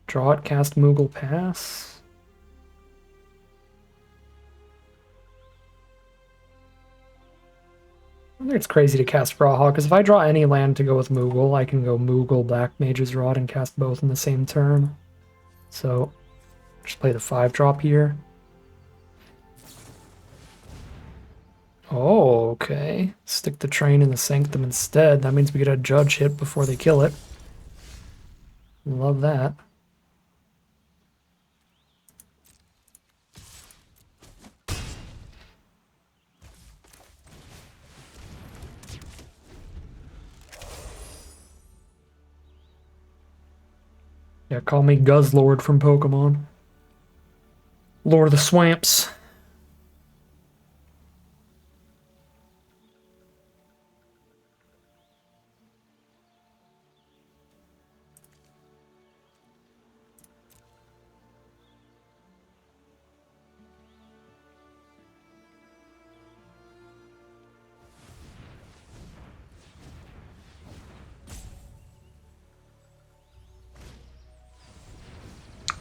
A: Draw it, cast Moogle, pass. I think it's crazy to cast Brawlhawk, because if I draw any land to go with Moogle, I can go Moogle, Black Mage's Rod, and cast both in the same turn. So, just play the 5-drop here. Oh, okay. Stick the train in the Sanctum instead. That means we get a judge hit before they kill it. Love that. Yeah, call me Guzzlord from Pokemon. Lord of the Swamps.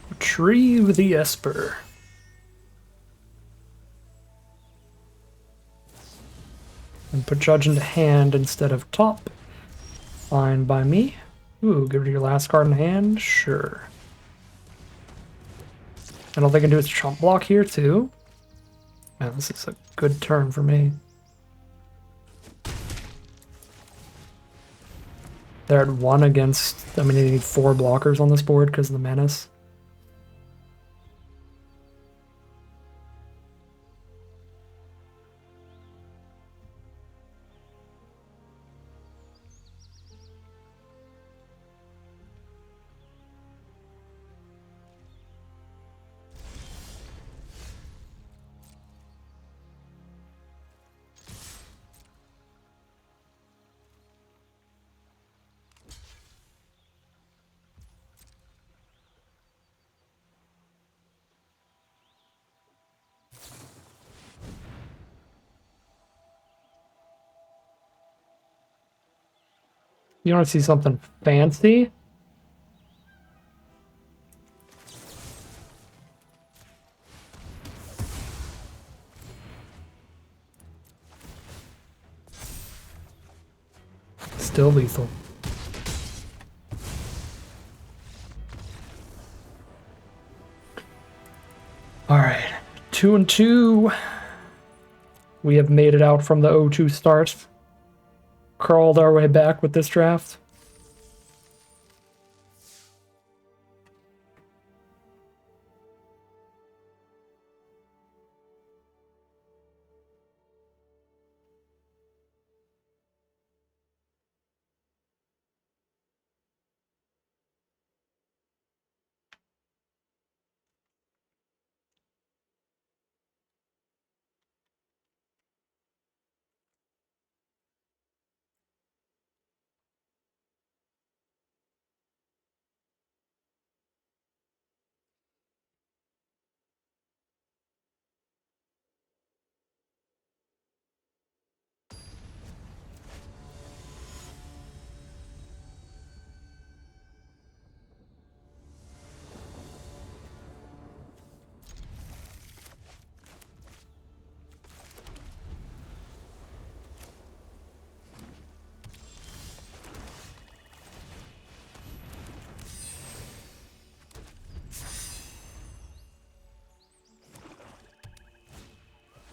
A: Retrieve the Esper. And put Judge into hand instead of top. Fine by me. Ooh, give it your last card in hand? Sure. And all they can do is chump block here too. Man, this is a good turn for me. They're at 1 against... I mean, they need 4 blockers on this board because of the menace. You want to see something fancy? Still lethal. Alright, 2-2. We have made it out from the 0-2 start. Crawled our way back with this draft.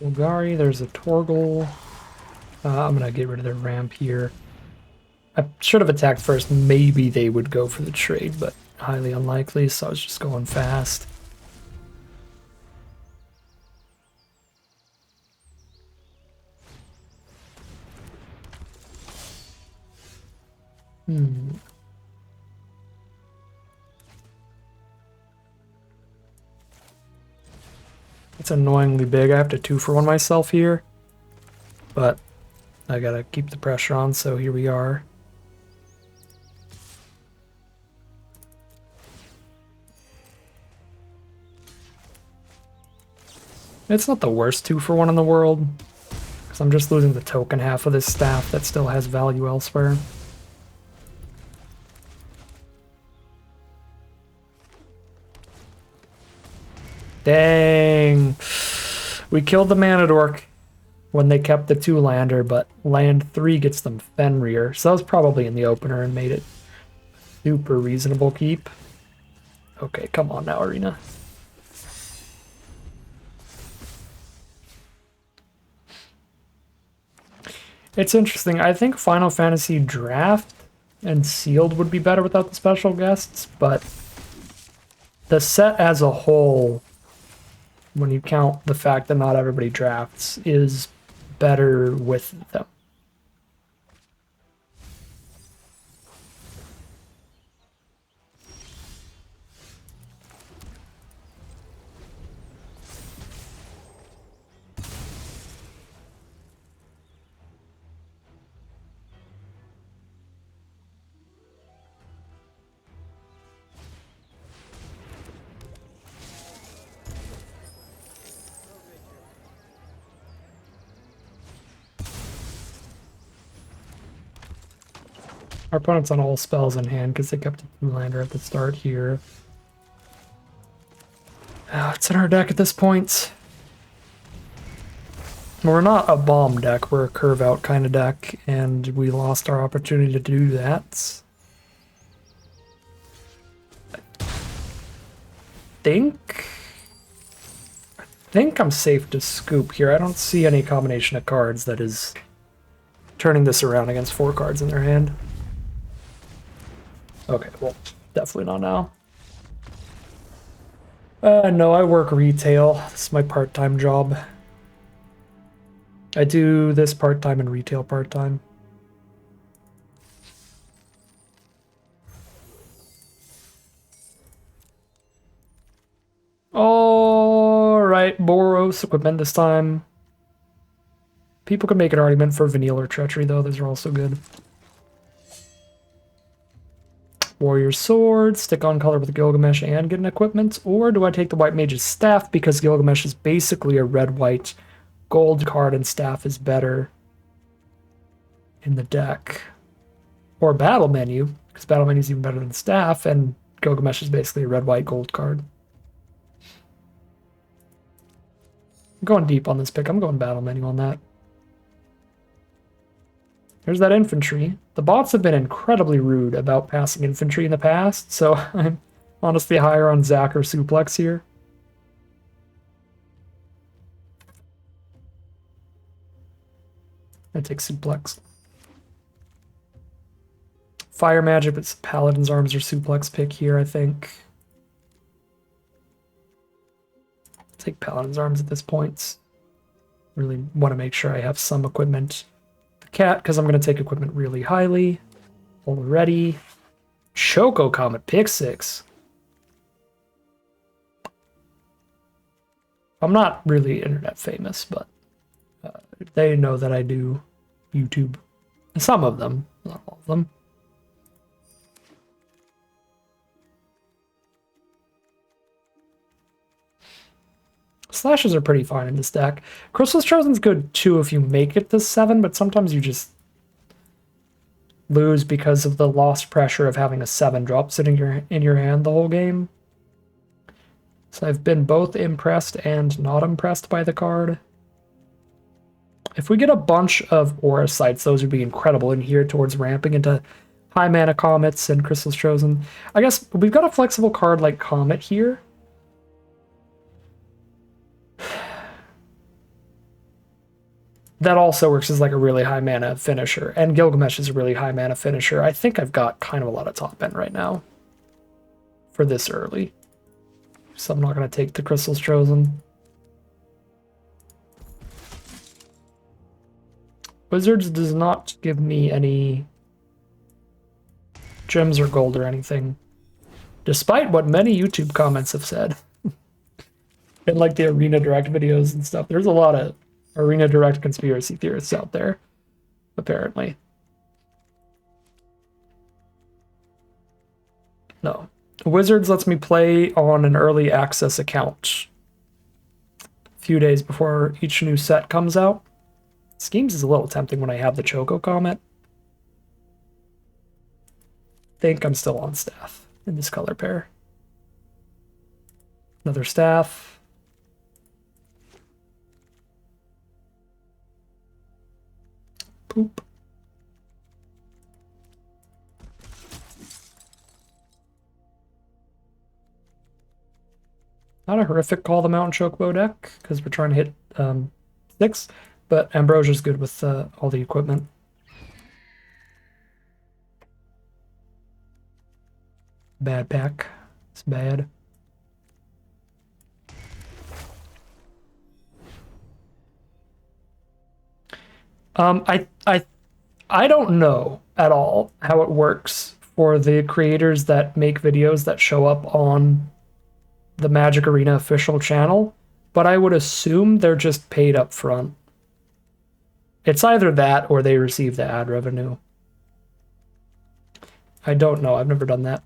A: Bulgari, there's a Torgal. I'm gonna get rid of their ramp here. I should have attacked first. Maybe they would go for the trade, but highly unlikely, so I was just going fast. It's annoyingly big. I have to 2-for-1 myself here, but I gotta keep the pressure on, so here we are. It's not the worst 2-for-1 in the world, because I'm just losing the token half of this staff that still has value elsewhere. Dang. We killed the Manadork when they kept the 2-lander, but land 3 gets them Fenrir. So that was probably in the opener and made it super reasonable keep. Okay, come on now, Arena. It's interesting. I think Final Fantasy Draft and Sealed would be better without the special guests, but the set as a whole, when you count the fact that not everybody drafts, is better with them. Our opponent's on all spells in hand because they kept a 2-lander at the start here. It's in our deck at this point. We're not a bomb deck, we're a curve out kind of deck, and we lost our opportunity to do that. I think I'm safe to scoop here. I don't see any combination of cards that is turning this around against 4 cards in their hand. Okay, well, definitely not now. No, I work retail. This is my part-time job. I do this part-time and retail part-time. Alright, Boros equipment this time. People can make an argument for Vanille or Treachery, though. Those are also good. Warrior Sword, stick on color with Gilgamesh and get an equipment, or do I take the White Mage's Staff because Gilgamesh is basically a red-white gold card and Staff is better in the deck? Or Battle Menu, because Battle Menu is even better than Staff, and Gilgamesh is basically a red-white gold card. I'm going deep on this pick. I'm going Battle Menu on that. There's that infantry. The bots have been incredibly rude about passing infantry in the past, so I'm honestly higher on Zac or Suplex here. I take suplex. Fire magic, but Paladin's Arms or suplex pick here, I think. Take Paladin's Arms at this point. Really want to make sure I have some equipment. The cat, because I'm going to take equipment really highly. Already. Choco Comet, pick 6. I'm not really internet famous, but they know that I do YouTube. Some of them, not all of them. Slashes are pretty fine in this deck. Crystal's Chosen's good too if you make it to 7, but sometimes you just lose because of the lost pressure of having a 7 drop sitting in your hand the whole game. So I've been both impressed and not impressed by the card. If we get a bunch of Aura Sights, those would be incredible in here towards ramping into high mana Comets and Crystal's Chosen. I guess we've got a flexible card like Comet here. That also works as like a really high mana finisher, and Gilgamesh is a really high mana finisher. I think I've got kind of a lot of top end right now for this early. So I'm not going to take the Crystal's Chosen. Wizards does not give me any gems or gold or anything, despite what many YouTube comments have said. In like the Arena Direct videos and stuff, there's a lot of Arena Direct conspiracy theorists out there, apparently. No. Wizards lets me play on an early access account a few days before each new set comes out. Schemes is a little tempting when I have the Choco Comet. Think I'm still on staff in this color pair. Another staff. Poop. Not a horrific call the Mountain Chocobo deck, because we're trying to hit 6, but Ambrosia's good with all the equipment. Bad pack. It's bad. I don't know at all how it works for the creators that make videos that show up on the Magic Arena official channel, but I would assume they're just paid up front. It's either that or they receive the ad revenue. I don't know. I've never done that.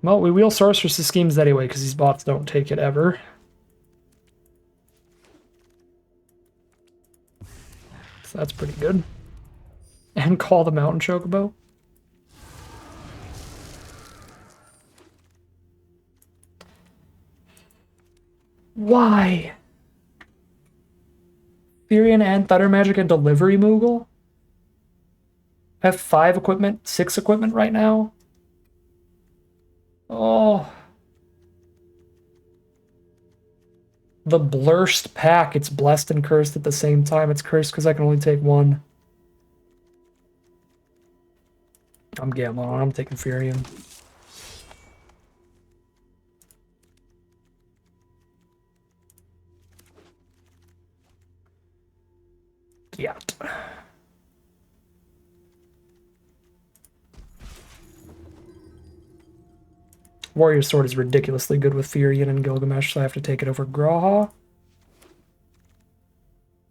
A: Well, we wheel Sorceress' schemes anyway, because these bots don't take it ever. So that's pretty good. And call the Mountain Chocobo. Why? Furion and Thunder Magic and Delivery Moogle? I have 5 equipment, 6 equipment right now. Oh. The Blurst pack. It's blessed and cursed at the same time. It's cursed because I can only take 1. I'm gambling on. I'm taking Furion. Yeah. Warrior Sword is ridiculously good with Furion and Gilgamesh, so I have to take it over Graha.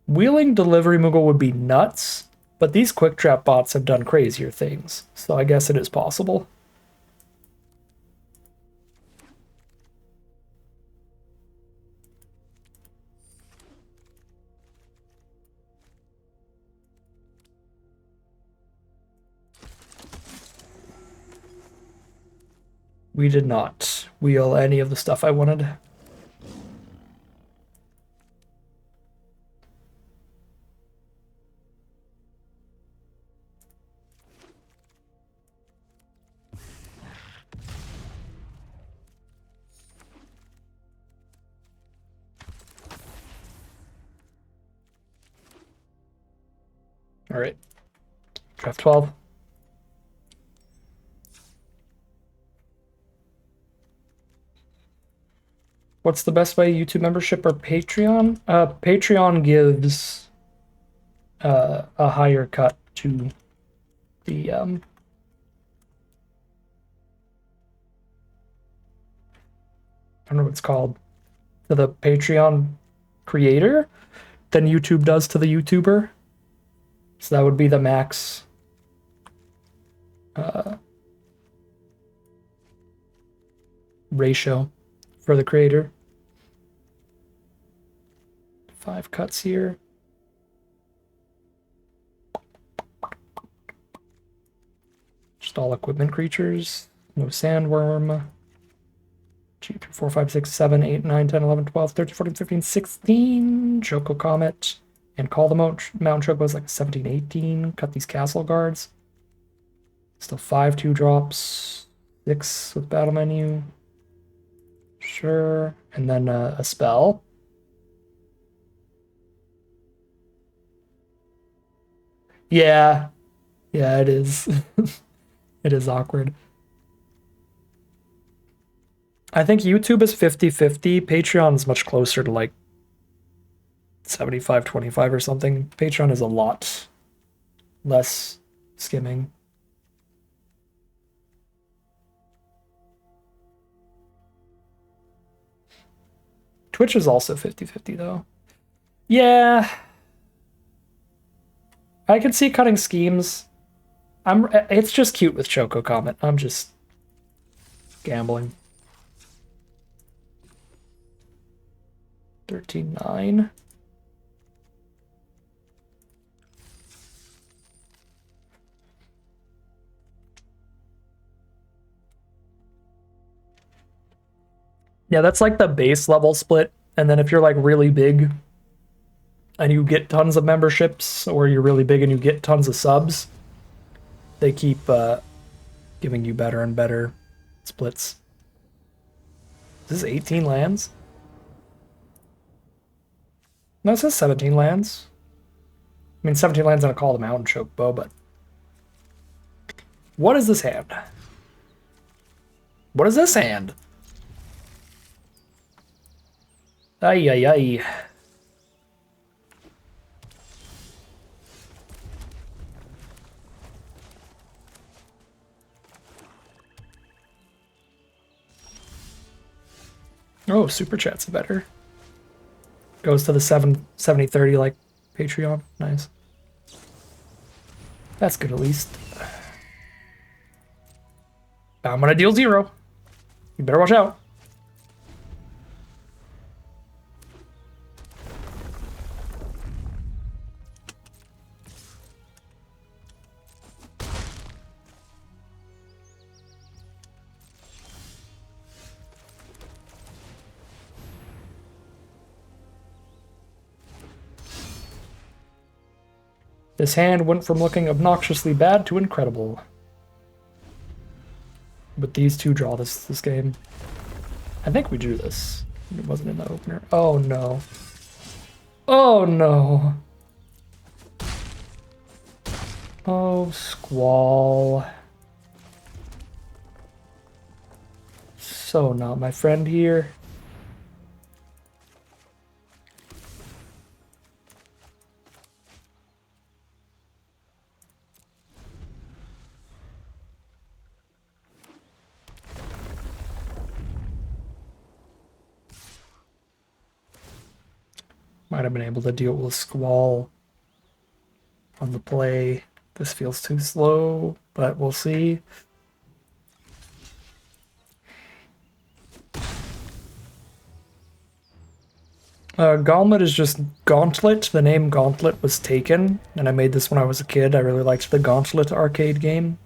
A: Wheeling Delivery Moogle would be nuts, but these Quick Trap bots have done crazier things, so I guess it is possible. We did not wheel any of the stuff I wanted. All right. Draft 12. What's the best way? YouTube membership or Patreon? Patreon gives a higher cut to the I don't know what it's called, to the Patreon creator than YouTube does to the YouTuber. So that would be the max ratio for the creator. 5 cuts here. Just all equipment creatures. No sandworm. 2, 3, 4, 5, 6, 7, 8, 9, 10, 11, 12, 13, 14, 15, 16. Choco Comet. And call the Mountain Chocobos like 17, 18. Cut these castle guards. Still 5 2-drops. 6 with battle menu. Sure. And then a spell. Yeah. Yeah, it is. It is awkward. I think YouTube is 50-50. Patreon is much closer to like 75-25 or something. Patreon is a lot less skimming. Twitch is also 50-50 though. Yeah. I can see cutting schemes. It's just cute with Choco Comet. I'm just gambling. 13-9. Yeah, that's like the base level split. And then if you're like really big and you get tons of memberships, or you're really big and you get tons of subs, they keep giving you better and better splits. This is 18 lands? No, it says 17 lands. I mean, 17 lands and a Call the Mountain Chocobo, but... What is this hand? What is this hand? Ay, ay, ay. Oh, Super Chat's better. Goes to the 70-30 like Patreon. Nice. That's good at least. I'm gonna deal 0. You better watch out. This hand went from looking obnoxiously bad to incredible. But these two draw this game. I think we drew this. It wasn't in the opener. Oh no. Oh no. Oh, Squall. So not my friend here. Might have been able to deal with Squall on the play. This feels too slow, but we'll see. Gauntlet is just Gauntlet. The name Gauntlet was taken, and I made this when I was a kid. I really liked the Gauntlet arcade game.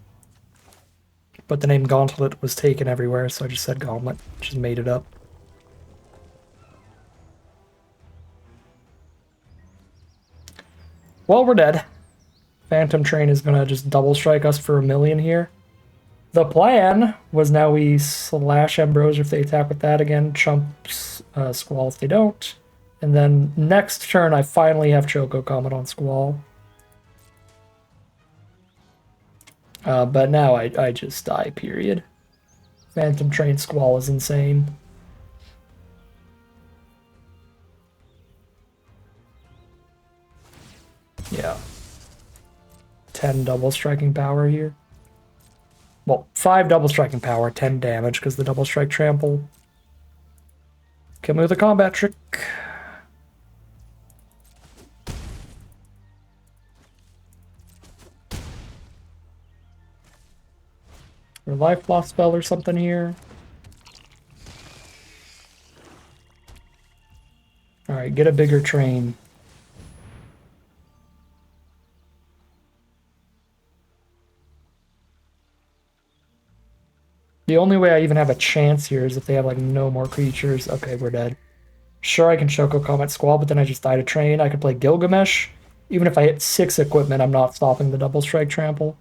A: But the name Gauntlet was taken everywhere, so I just said Gauntlet. Just made it up. Well, we're dead. Phantom Train is gonna just double strike us for 1 million here. The plan was now we slash Ambrosia if they attack with that again, chumps Squall if they don't. And then next turn I finally have Choco Comet on Squall. But now I just die, period. Phantom Train Squall is insane. Yeah. 10 double striking power here. Well, 5 double striking power, 10 damage because the double strike trample. Kill me with a combat trick. Or life loss spell or something here. Alright, get a bigger train. The only way I even have a chance here is if they have like no more creatures. Okay, we're dead. Sure, I can Choco Comet Squall, but then I just died a train. I could play Gilgamesh. Even if I hit 6 equipment, I'm not stopping the double strike trample.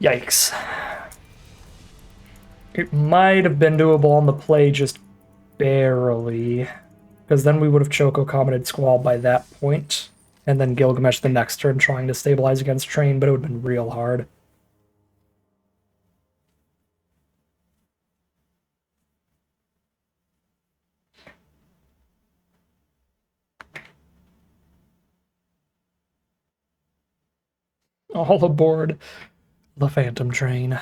A: Yikes. It might have been doable on the play, just barely. Because then we would have Choco Cometed Squall by that point. And then Gilgamesh the next turn trying to stabilize against Train, but it would have been real hard. All aboard the Phantom Train.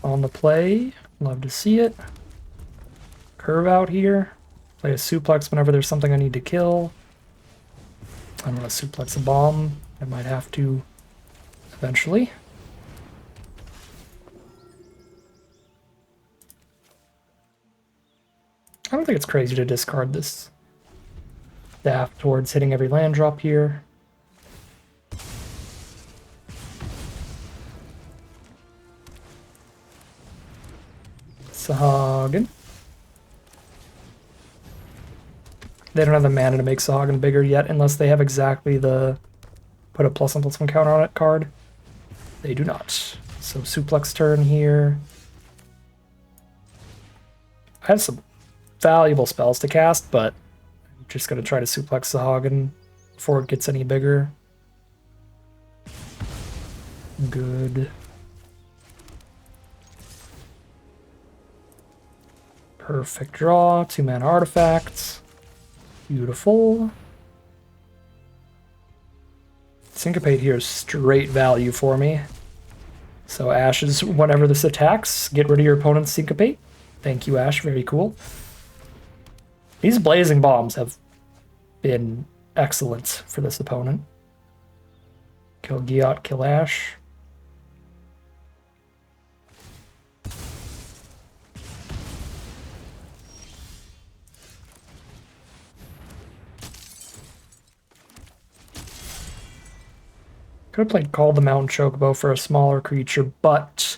A: On the play, love to see it. Curve out here. Play a suplex whenever there's something I need to kill. I'm gonna suplex a bomb. I might have to eventually. I don't think it's crazy to discard this staff towards hitting every land drop here. Sahagin. They don't have the mana to make Sahagin bigger yet unless they have exactly the put a +1/+1 counter on it card. They do not. So suplex turn here. I have some valuable spells to cast, but I'm just going to try to suplex Sahagin before it gets any bigger. Good. Perfect draw. 2-mana artifacts. Beautiful. Syncopate here is straight value for me. So Ashes, whenever this attacks, get rid of your opponent's Syncopate. Thank you, Ash. Very cool. These Blazing Bombs have been excellent for this opponent. Kill Giot, kill Ash. Could have played Call the Mountain Chocobo for a smaller creature, but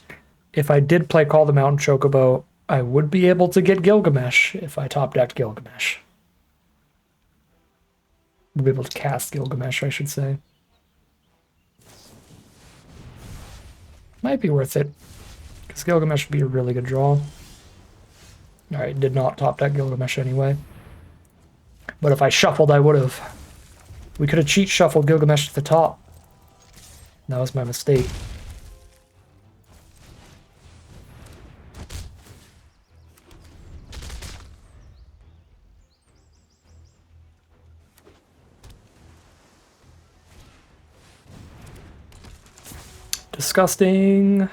A: if I did play Call the Mountain Chocobo, I would be able to get Gilgamesh if I top-decked Gilgamesh. Would be able to cast Gilgamesh, I should say. Might be worth it, because Gilgamesh would be a really good draw. Alright, did not top-deck Gilgamesh anyway. But if I shuffled, I would have. We could have cheat shuffled Gilgamesh to the top. That was my mistake. Disgusting.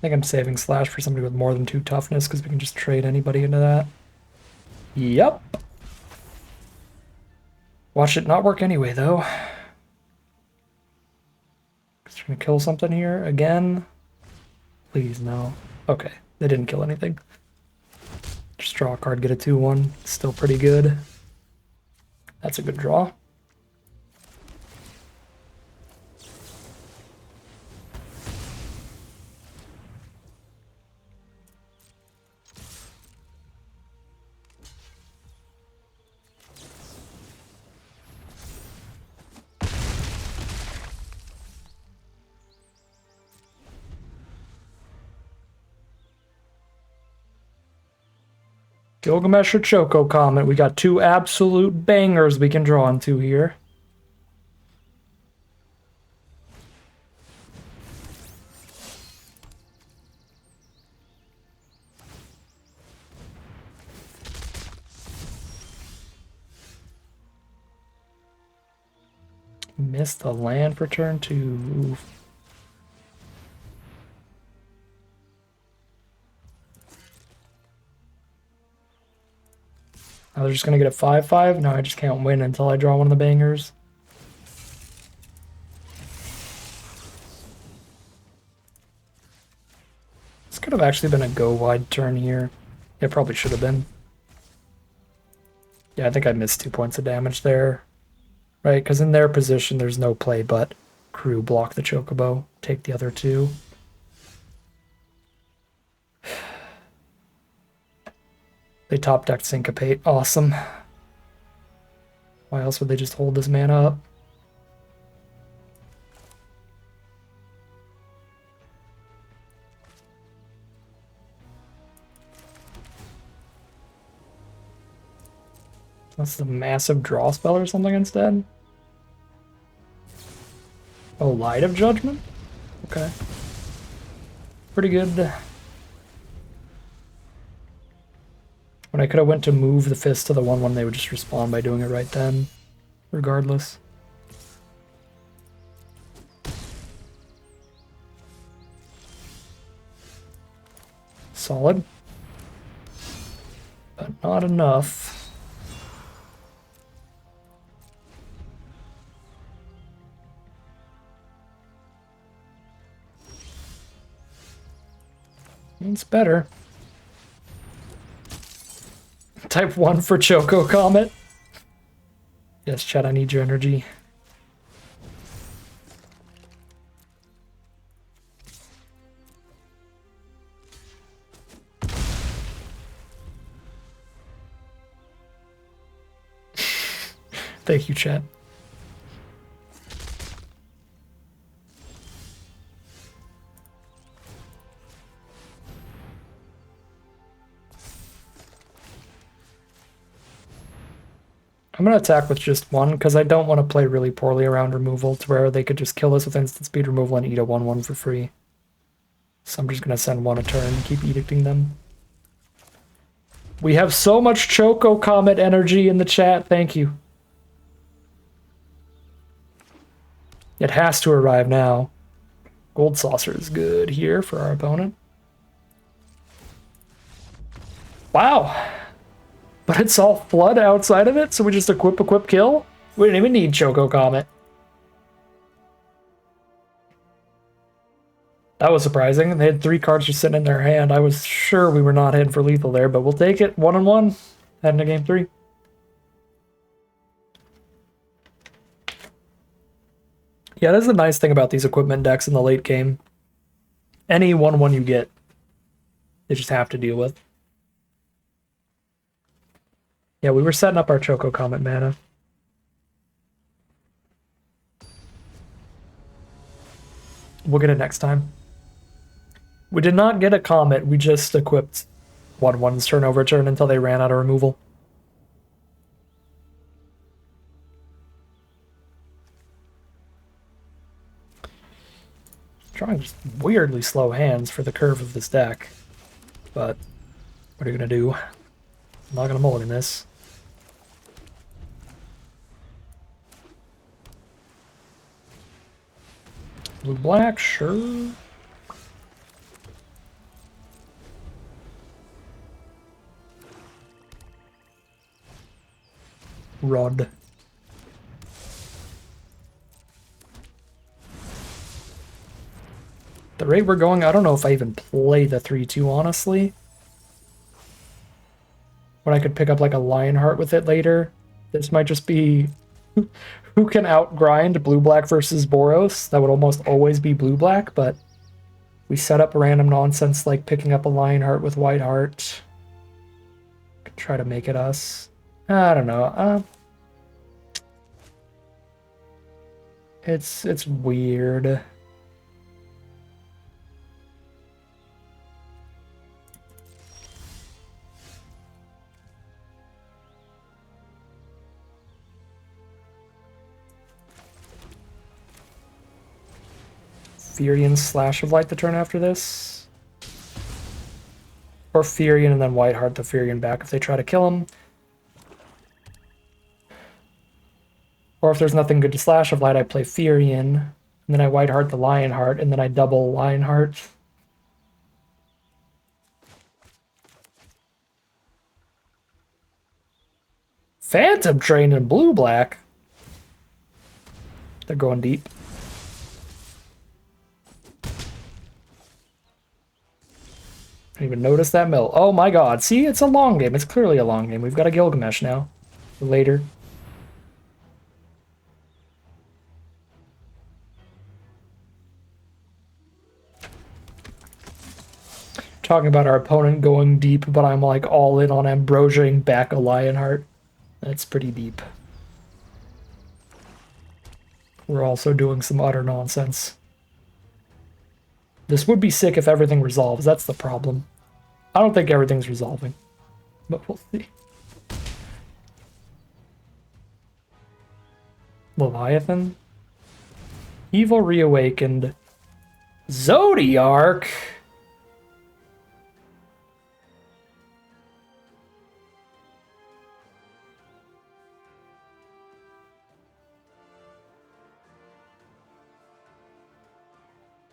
A: think I'm saving Slash for somebody with more than 2 toughness because we can just trade anybody into that. Yep. Watch it not work anyway, though. Just trying to kill something here again. Please, no. Okay, they didn't kill anything. Just draw a card, get a 2-1. Still pretty good. That's a good draw. Gilgamesh or Choco Comet. We got 2 absolute bangers we can draw into here. Missed the land for turn 2. Oof. Oh, they're just gonna get a 5/5? No, I just can't win until I draw one of the bangers. This could have actually been a go wide turn here. It probably should have been. Yeah, I think I missed 2 points of damage there. Right, because in their position there's no play but crew block the Chocobo, take the other 2. They top decked Syncopate. Awesome. Why else would they just hold this mana up? That's a massive draw spell or something instead? Oh, Light of Judgment? Okay. Pretty good. When I could have went to move the fist to the 1/1, they would just respawn by doing it right then, regardless. Solid. But not enough. It's better. Type 1 for Choco Comet. Yes, chat, I need your energy. Thank you, chat. I'm going to attack with just 1, because I don't want to play really poorly around removal to where they could just kill us with instant speed removal and eat a 1/1 for free. So I'm just going to send 1 a turn and keep edicting them. We have so much Choco Comet energy in the chat, thank you. It has to arrive now. Gold Saucer is good here for our opponent. Wow! But it's all Flood outside of it, so we just equip, kill? We didn't even need Choco Comet. That was surprising. They had 3 cards just sitting in their hand. I was sure we were not heading for lethal there, but we'll take it. 1-1. Heading to game 3. Yeah, that's the nice thing about these equipment decks in the late game. Any 1/1 you get, they just have to deal with. Yeah, we were setting up our Choco Comet mana. We'll get it next time. We did not get a Comet, we just equipped 1/1s turn over turn until they ran out of removal. Drawing just weirdly slow hands for the curve of this deck. But what are you gonna do? I'm not gonna mulligan this. Blue black, sure. Rod. The rate we're going, I don't know if I even play the 3-2, honestly. When I could pick up like a Lionheart with it later. This might just be who can outgrind blue-black versus Boros. That would almost always be blue-black, but we set up random nonsense like picking up a Lionheart with Whiteheart. Could try to make it us. I don't know. It's weird. Furion Slash of Light the turn after this. Or Furion and then Whiteheart the Furion back if they try to kill him. Or if there's nothing good to Slash of Light, I play Furion, and then I Whiteheart the Lionheart, and then I double Lionheart. Phantom Train in blue-black. They're going deep. I didn't even notice that mill. Oh my god. See, it's a long game. It's clearly a long game. We've got a Gilgamesh now. Later. Talking about our opponent going deep, but I'm like all in on Ambrosiaing back a Lionheart. That's pretty deep. We're also doing some utter nonsense. This would be sick if everything resolves. That's the problem. I don't think everything's resolving, but we'll see. Leviathan. Evil Reawakened. Zodiark.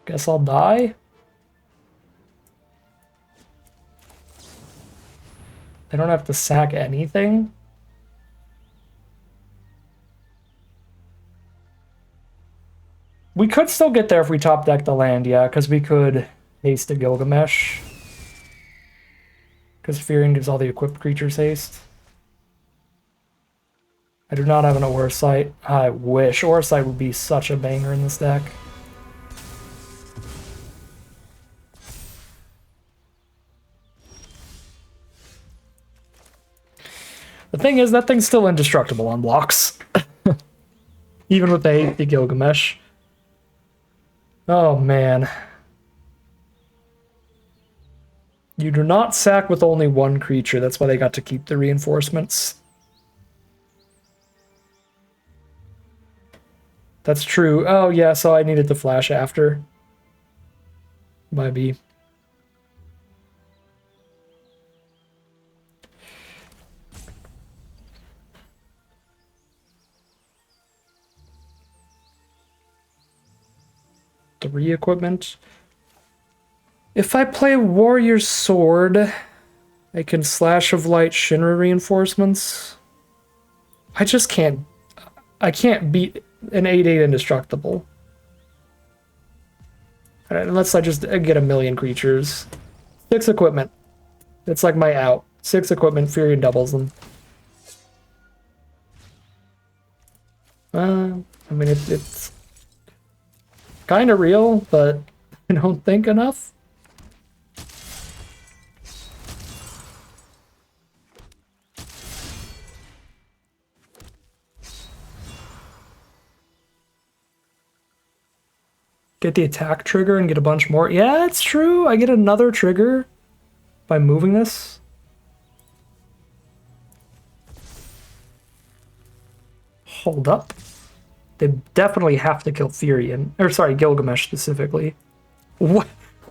A: Guess I'll die. They don't have to sack anything. We could still get there if we top deck the land, yeah, because we could haste a Gilgamesh. Because Furion gives all the equipped creatures haste. I do not have an Oresight. I wish. Oresight would be such a banger in this deck. The thing is, that thing's still indestructible on blocks. Even with the Gilgamesh. Oh, man. You do not sack with only one creature. That's why they got to keep the reinforcements. That's true. Oh, yeah, so I needed to flash after. Might be. Three equipment. If I play Warrior Sword, I can Slash of Light Shinra reinforcements. I just can't. I can't beat an 8/8 indestructible. Unless I just get a million creatures. 6 equipment. It's like my out. 6 equipment, Furion doubles them. I mean, it's kind of real, but I don't think enough. Get the attack trigger and get a bunch more. Yeah, it's true. I get another trigger by moving this. Hold up. They definitely have to kill Furion. Or sorry, Gilgamesh specifically. What?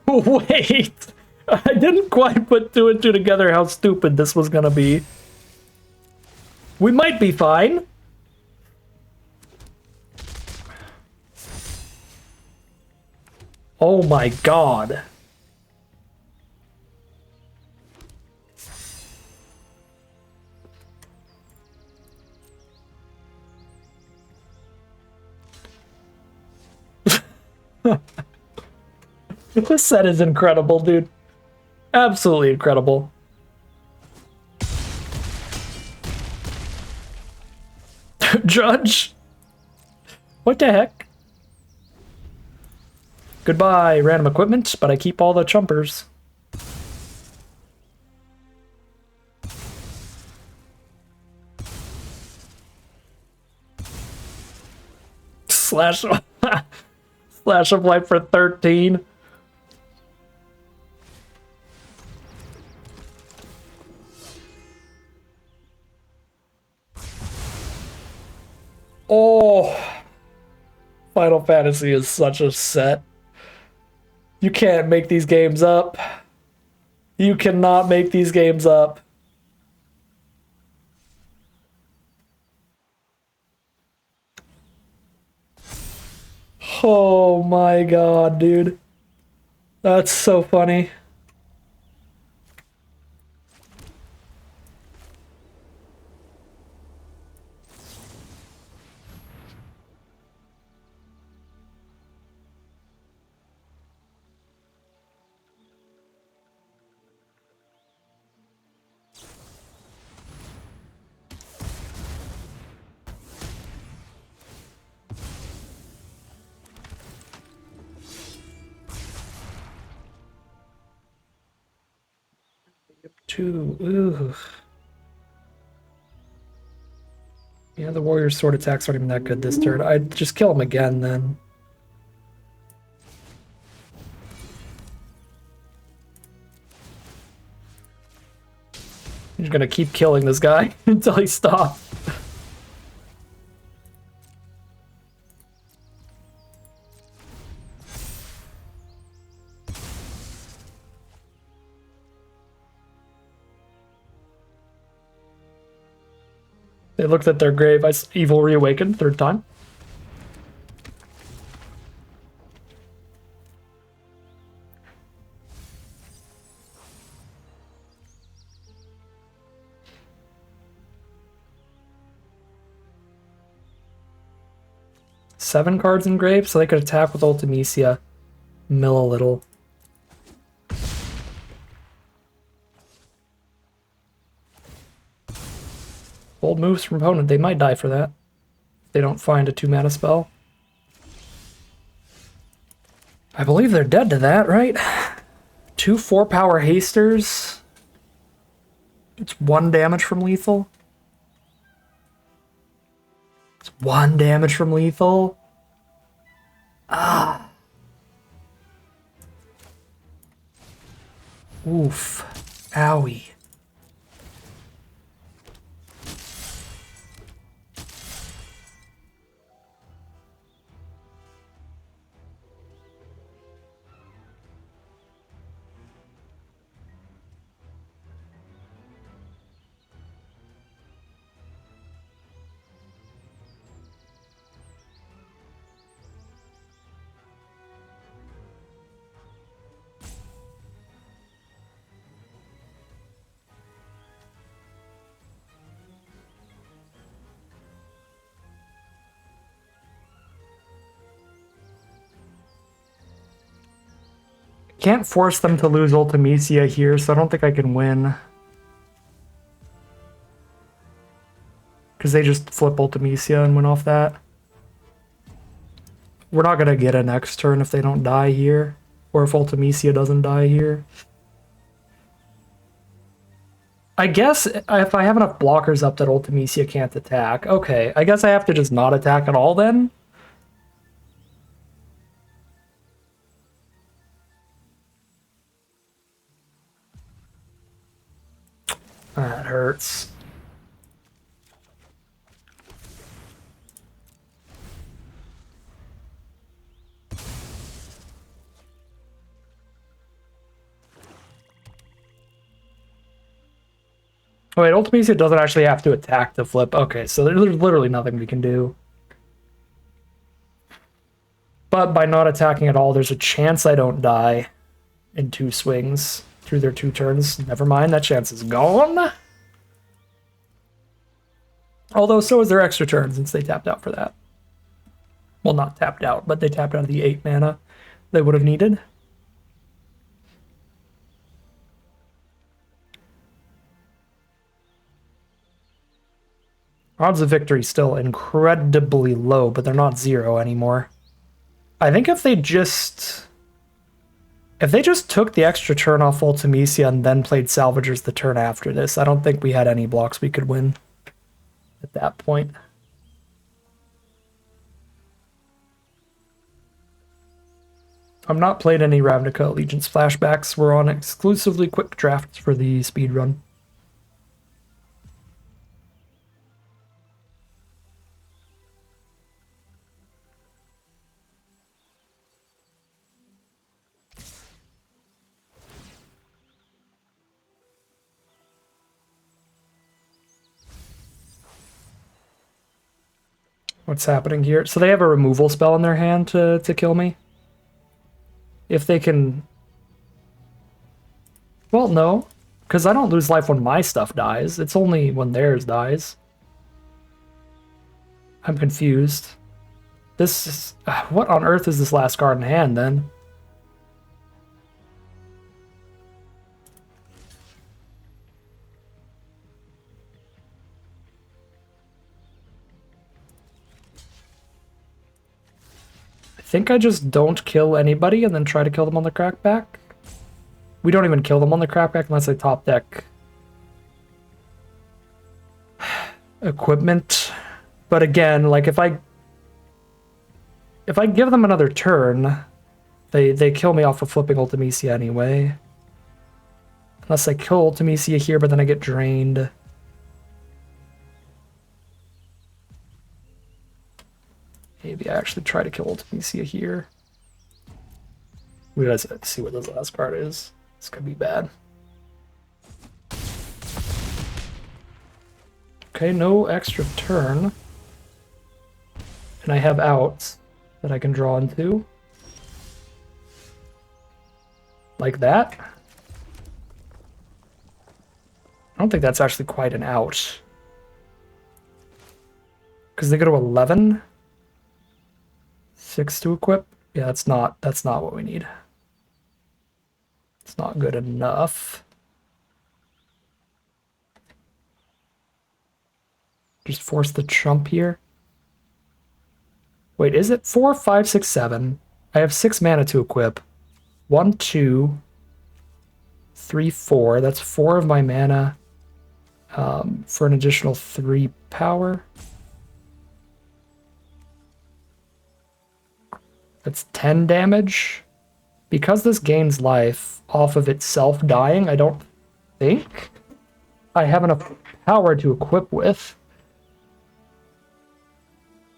A: Wait! I didn't quite put 2 and 2 together how stupid this was gonna be. We might be fine. Oh my god. This set is incredible, dude. Absolutely incredible. Judge? What the heck? Goodbye, random equipment, but I keep all the chumpers. Slash Slash of life for 13. Oh, Final Fantasy is such a set. You can't make these games up. You cannot make these games up. Oh my god, dude. That's so funny. Ooh. Yeah, the warrior's sword attacks aren't even that good this turn. I'd just kill him again then. I'm just gonna keep killing this guy until he stops. They looked at their grave. Evil reawakened, third time. Seven cards in grave, so they could attack with Ultimecia. Mill a little. Bold moves from opponent. They might die for that. If they don't find a 2-mana spell. I believe they're dead to that, right? 2 4-power hasters. It's 1 damage from lethal. It's 1 damage from lethal. Ah. Oof. Owie. Can't force them to lose Ultimecia here, so I don't think I can win. Because they just flip Ultimecia and win off that. We're not going to get a next turn if they don't die here. Or if Ultimecia doesn't die here. I guess if I have enough blockers up that Ultimecia can't attack. Okay, I guess I have to just not attack at all then? That hurts. Oh wait, Ultimecia doesn't actually have to attack to flip. Okay, so there's literally nothing we can do. But by not attacking at all, there's a chance I don't die in 2 swings through their 2 turns. Never mind, that chance is gone. Although so is their extra turn since they tapped out for that. Well, not tapped out, but they tapped out of the 8 mana. they would have needed. Odds of victory still incredibly low, but they're not 0 anymore. I think if they just took the extra turn off Ultimisia and then played Salvagers the turn after this, I don't think we had any blocks we could win at that point. I'm not played any Ravnica Allegiance flashbacks. We're on exclusively quick drafts for the speedrun. What's happening here? So they have a removal spell in their hand to kill me. If they can... Well, no. Because I don't lose life when my stuff dies. It's only when theirs dies. I'm confused. This is... What on earth is this last card in hand, then? I think I just don't kill anybody and then try to kill them on the crackback. We don't even kill them on the crackback unless I top deck equipment. But again, like if I give them another turn, they kill me off of flipping Ultimisia anyway. Unless I kill Ultimisia here, but then I get drained. Maybe I actually try to kill Ultimisia here. We gotta see what this last card is. This could be bad. Okay, no extra turn. And I have outs that I can draw into. Like that. I don't think that's actually quite an out. Because they go to 11. 6 to equip. Yeah, that's not what we need. It's not good enough. Just force the trump here. Wait, is it 4, 5, 6, 7? I have 6 mana to equip. 1, 2, 3, 4. That's 4 of my mana for an additional 3 power. That's 10 damage. Because this gains life off of itself dying, I don't think I have enough power to equip with.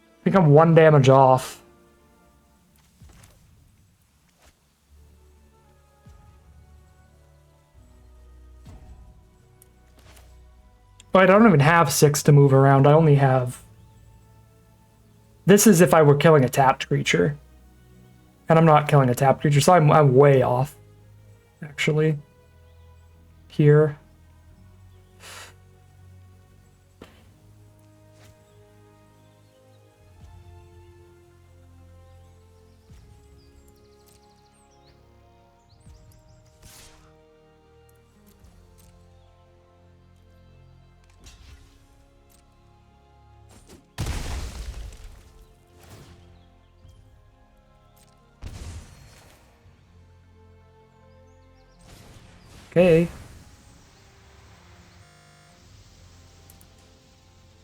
A: I think I'm 1 damage off. But I don't even have 6 to move around. I only have... This is if I were killing a tapped creature. And I'm not killing a tapped creature, so I'm way off, actually, here. Okay.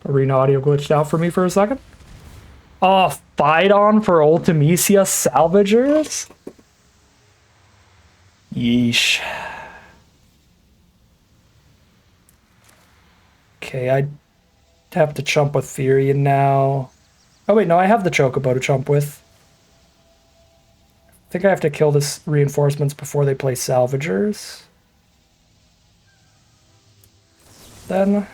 A: Arena audio glitched out for me for a second. Oh, fight on for Ultimisia Salvagers? Yeesh. Okay, I have to chump with Furion now. Oh wait, no, I have the Chocobo to chump with. I think I have to kill this reinforcements before they play Salvagers. Then...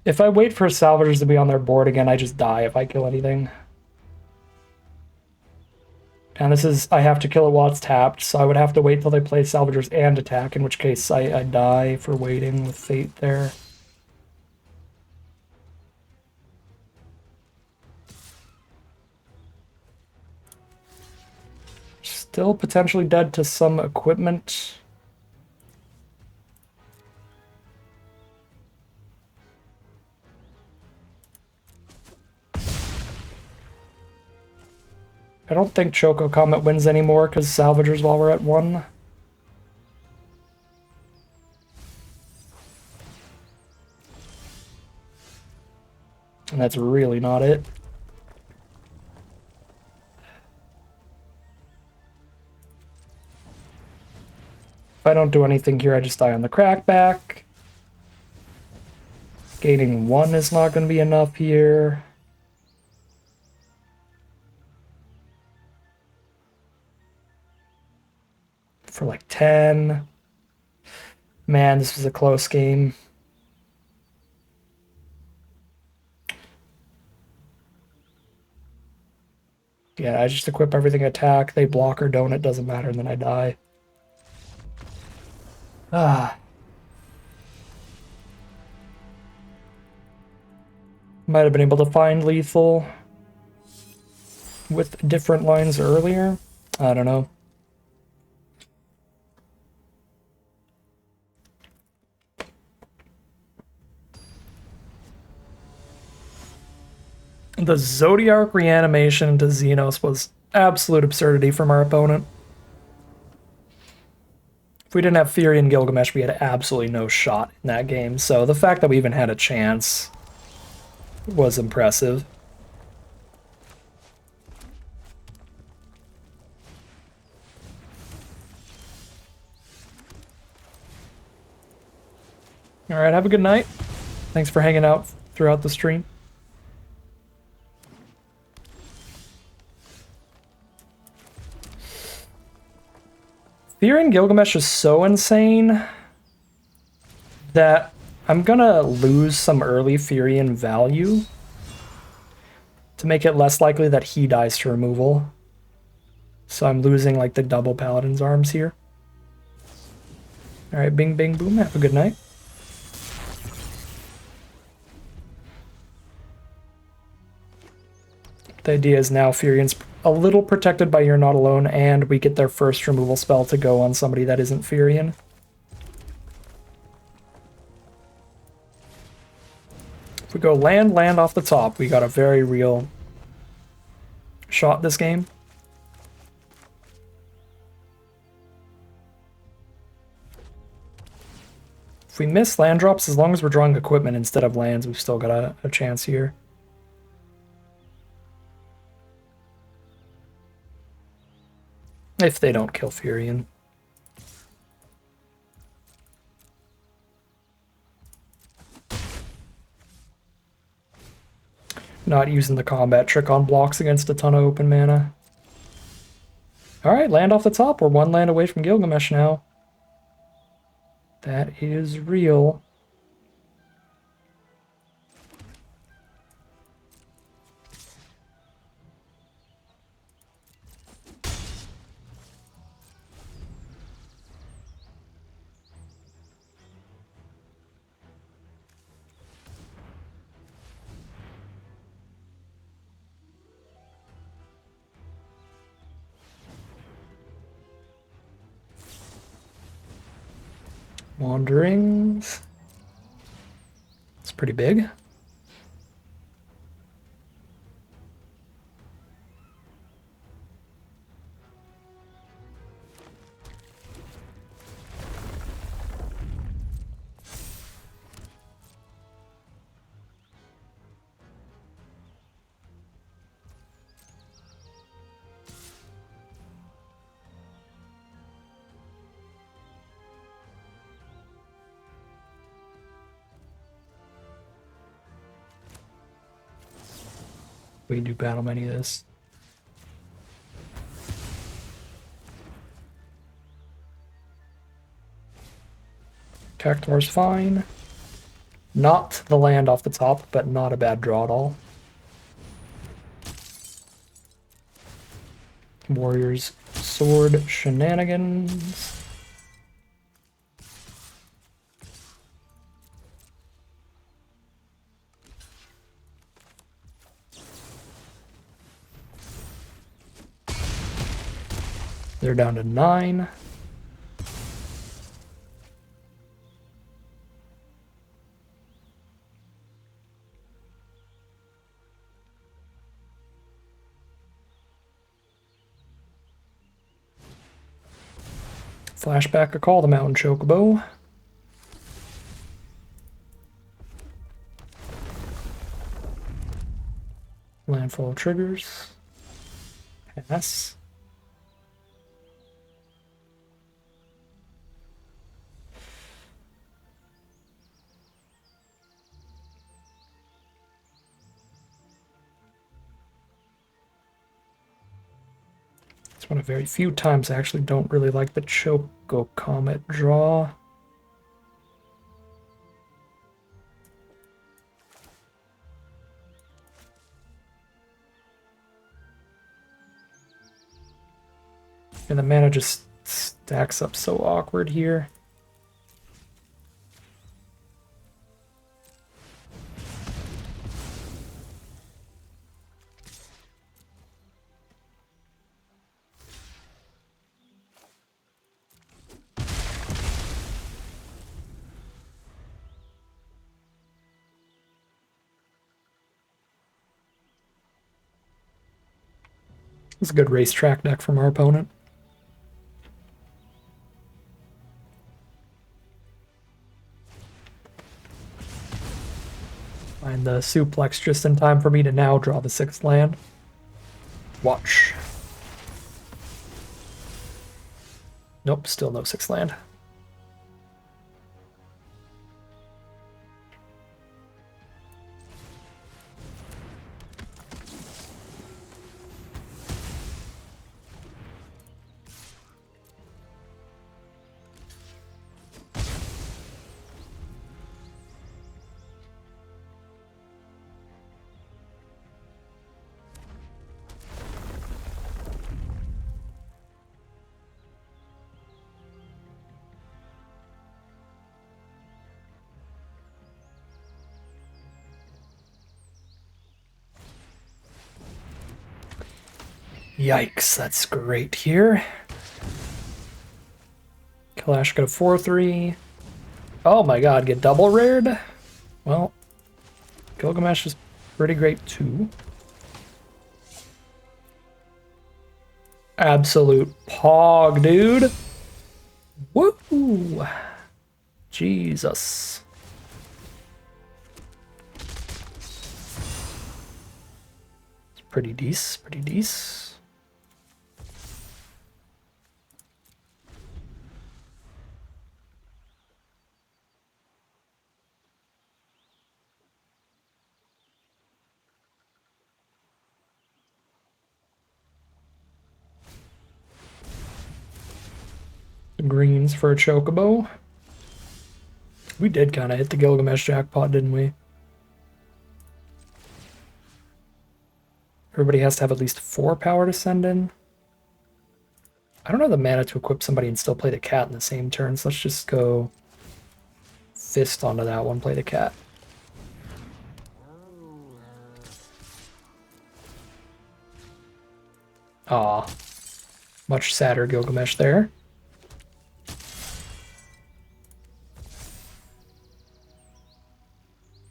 A: If I wait for Salvagers to be on their board again, I just die if I kill anything. And this is, I have to kill it while it's tapped, so I would have to wait till they play Salvagers and attack, in which case I die for waiting with Fate there. Still potentially dead to some equipment. I don't think Choco Comet wins anymore because Salvagers while we're at 1. And that's really not it. If I don't do anything here, I just die on the crackback. Gaining 1 is not going to be enough here. For like 10. Man, this was a close game. Yeah, I just equip everything attack. They block or don't, it doesn't matter, and then I die. Ah. Might have been able to find lethal with different lines earlier. I don't know. The Zodiac reanimation into Xenos was absolute absurdity from our opponent. If we didn't have Fury and Gilgamesh, we had absolutely no shot in that game. So the fact that we even had a chance was impressive. All right, have a good night. Thanks for hanging out throughout the stream. Fury and Gilgamesh is so insane that I'm gonna lose some early Furion value to make it less likely that he dies to removal. So I'm losing like the double Paladin's arms here. Alright, bing, bing, boom. Have a good night. The idea is now Furion's a little protected by You're Not Alone, and we get their first removal spell to go on somebody that isn't Furion. If we go land off the top, we got a very real shot this game. If we miss land drops, as long as we're drawing equipment instead of lands, we've still got a chance here. If they don't kill Furion. Not using the combat trick on blocks against a ton of open mana. Alright, land off the top. We're 1 land away from Gilgamesh now. That is real. Wanderings. It's pretty big. We can do battle many of this. Cactuar's fine. Not the land off the top, but not a bad draw at all. Warriors sword shenanigans. They're down to 9. Flashback a call the Mountain Chocobo. Landfall triggers. Pass. It's one of very few times I actually don't really like the Choco Comet draw. And the mana just stacks up so awkward here. It's a good racetrack deck from our opponent. Find the suplex just in time for me to now draw the 6th land. Watch. Nope, still no 6th land. Yikes, that's great here. Kalash got a 4/3. Oh my god, get double rared? Well, Gilgamesh is pretty great too. Absolute pog, dude. Woo! Jesus. It's pretty decent, pretty decent. Greens for a Chocobo. We did kind of hit the Gilgamesh jackpot, didn't we? Everybody has to have at least 4 power to send in. I don't have the mana to equip somebody and still play the cat in the same turn, so let's just go fist onto that one, play the cat. Aw. Much sadder Gilgamesh there.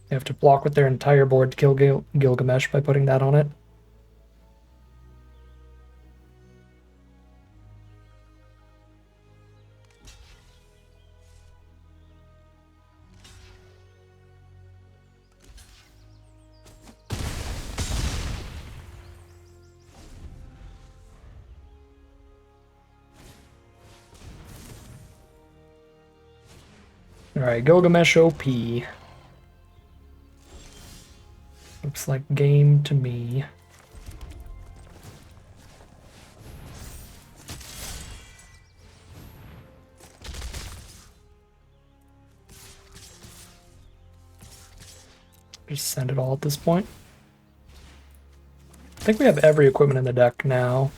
A: They have to block with their entire board to kill Gilgamesh by putting that on it. Alright, Gilgamesh OP. Looks like game to me. Just send it all at this point. I think we have every equipment in the deck now.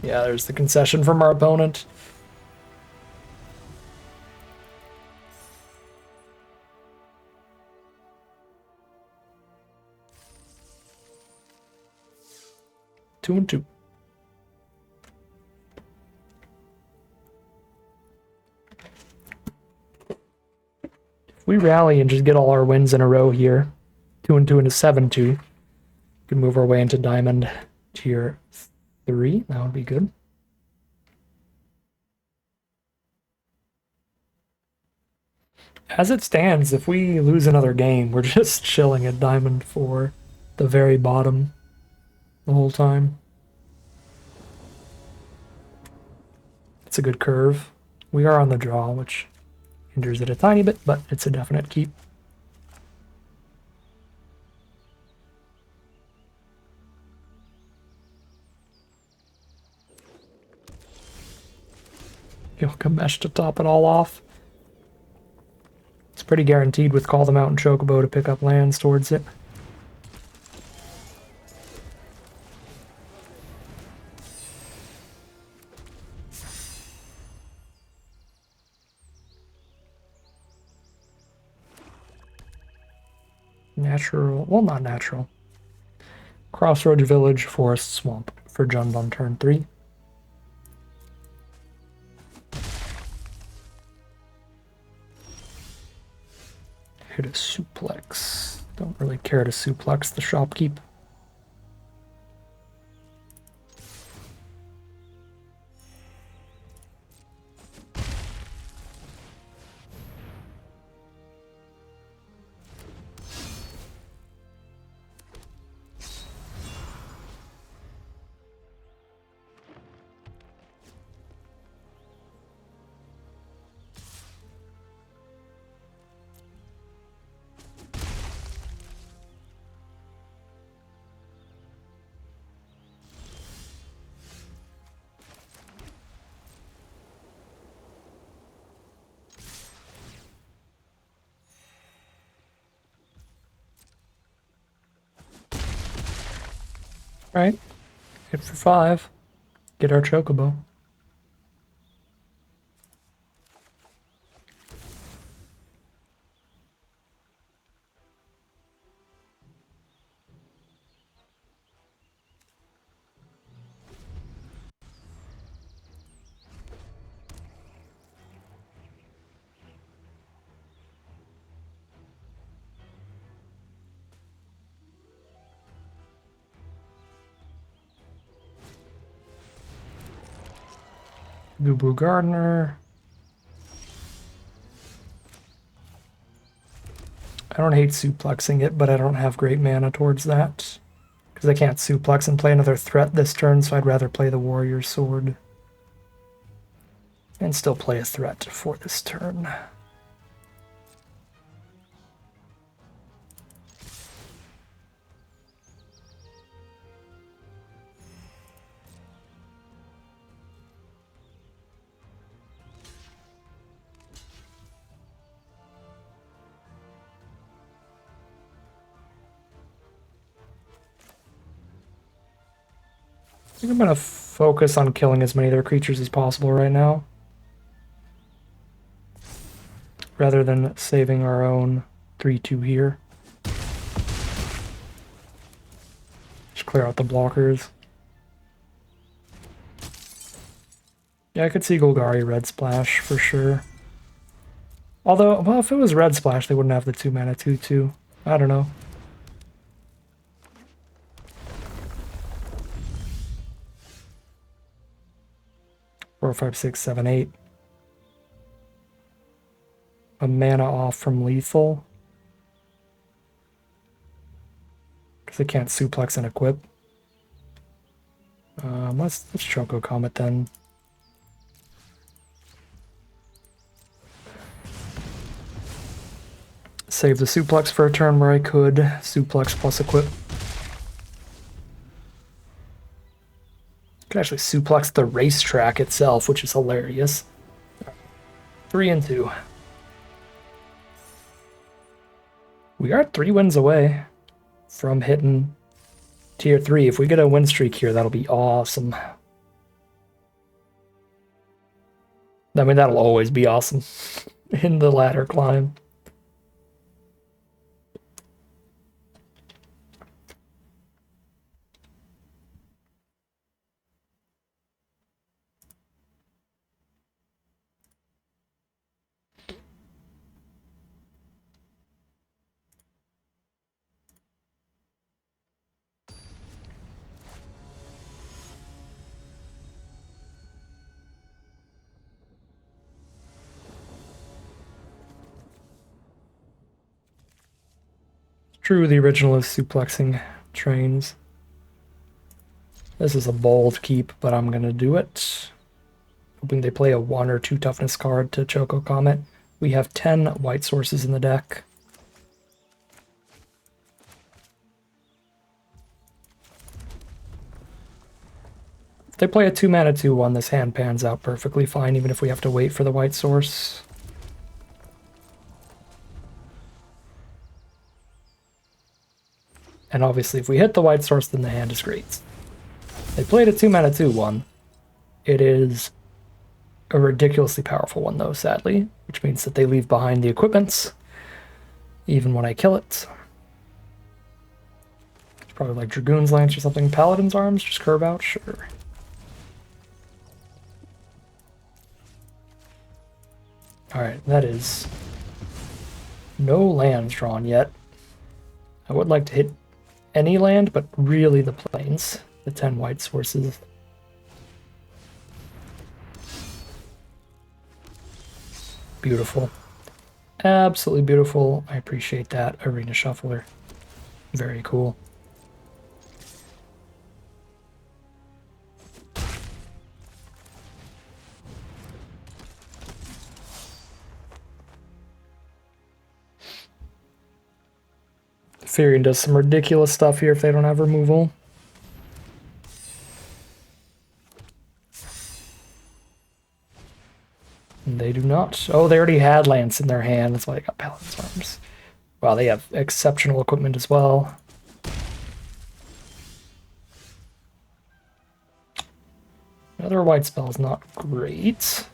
A: Yeah, there's the concession from our opponent. Two and two. If we rally and just get all our wins in a row here, 2 and 2 into 7-2, we can move our way into Diamond Tier 3. That would be good. As it stands, if we lose another game, we're just chilling at Diamond 4, the very bottom, the whole time. It's a good curve. We are on the draw, which hinders it a tiny bit, but it's a definite keep. Gilgamesh to top it all off. It's pretty guaranteed with Call Them Out and Chocobo to pick up lands towards it. Natural, well, not natural. Crossroads Village, Forest Swamp for Jund on turn 3. Hit a suplex. Don't really care to suplex the shopkeep. Right, hit for 5. Get our Chocobo. Boo Boo Gardener. I don't hate suplexing it, but I don't have great mana towards that. Because I can't suplex and play another threat this turn, so I'd rather play the Warrior Sword. And still play a threat for this turn. I think I'm going to focus on killing as many of their creatures as possible right now, rather than saving our own 3-2 here. Just clear out the blockers. Yeah, I could see Golgari Red Splash for sure. Although, well, if it was Red Splash, they wouldn't have the 2 mana 2-2. I don't know. Four, 5, 6, 7, 8. A mana off from lethal. Because I can't suplex and equip. Let's Choco Comet then. Save the suplex for a turn where I could. Suplex plus equip. Could actually suplex the racetrack itself, which is hilarious. 3 and 2. We are 3 wins away from hitting tier 3. If we get a win streak here, that'll be awesome. I mean, that'll always be awesome in the ladder climb. True, the original is suplexing trains. This is a bold keep, but I'm gonna do it. Hoping they play a 1 or 2 toughness card to Choco Comet. We have 10 white sources in the deck. If they play a 2-mana 2/1, this hand pans out perfectly fine, even if we have to wait for the white source. And obviously, if we hit the white source, then the hand is great. They played a 2-mana 2/1. It is a ridiculously powerful one, though, sadly, which means that they leave behind the equipments, even when I kill it. It's probably like Dragoon's Lance or something. Paladin's Arms, just curve out, sure. Alright, that is no lands drawn yet. I would like to hit any land, but really the plains, the 10 white sources. Beautiful. Absolutely beautiful. I appreciate that. Arena Shuffler. Very cool. Firion does some ridiculous stuff here if they don't have removal. And they do not. Oh, they already had Lance in their hand. That's why they got Paladin's Arms. Wow, they have exceptional equipment as well. Another white spell is not great.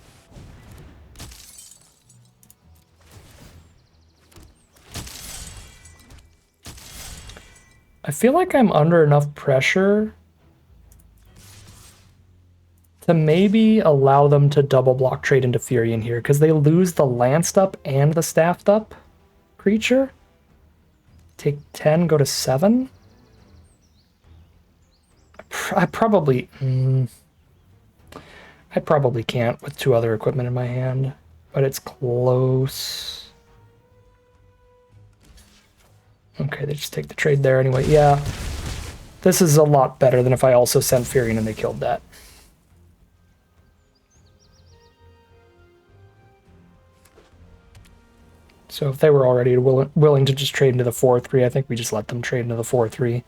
A: I feel like I'm under enough pressure to maybe allow them to double block trade into Firion here, because they lose the Lanced up and the Staffed up creature. Take 10, go to 7. I probably can't with 2 other equipment in my hand, but it's close. Okay, they just take the trade there anyway. Yeah, this is a lot better than if I also sent Firion and they killed that. So if they were already willing to just trade into the 4/3, I think we just let them trade into the 4/3.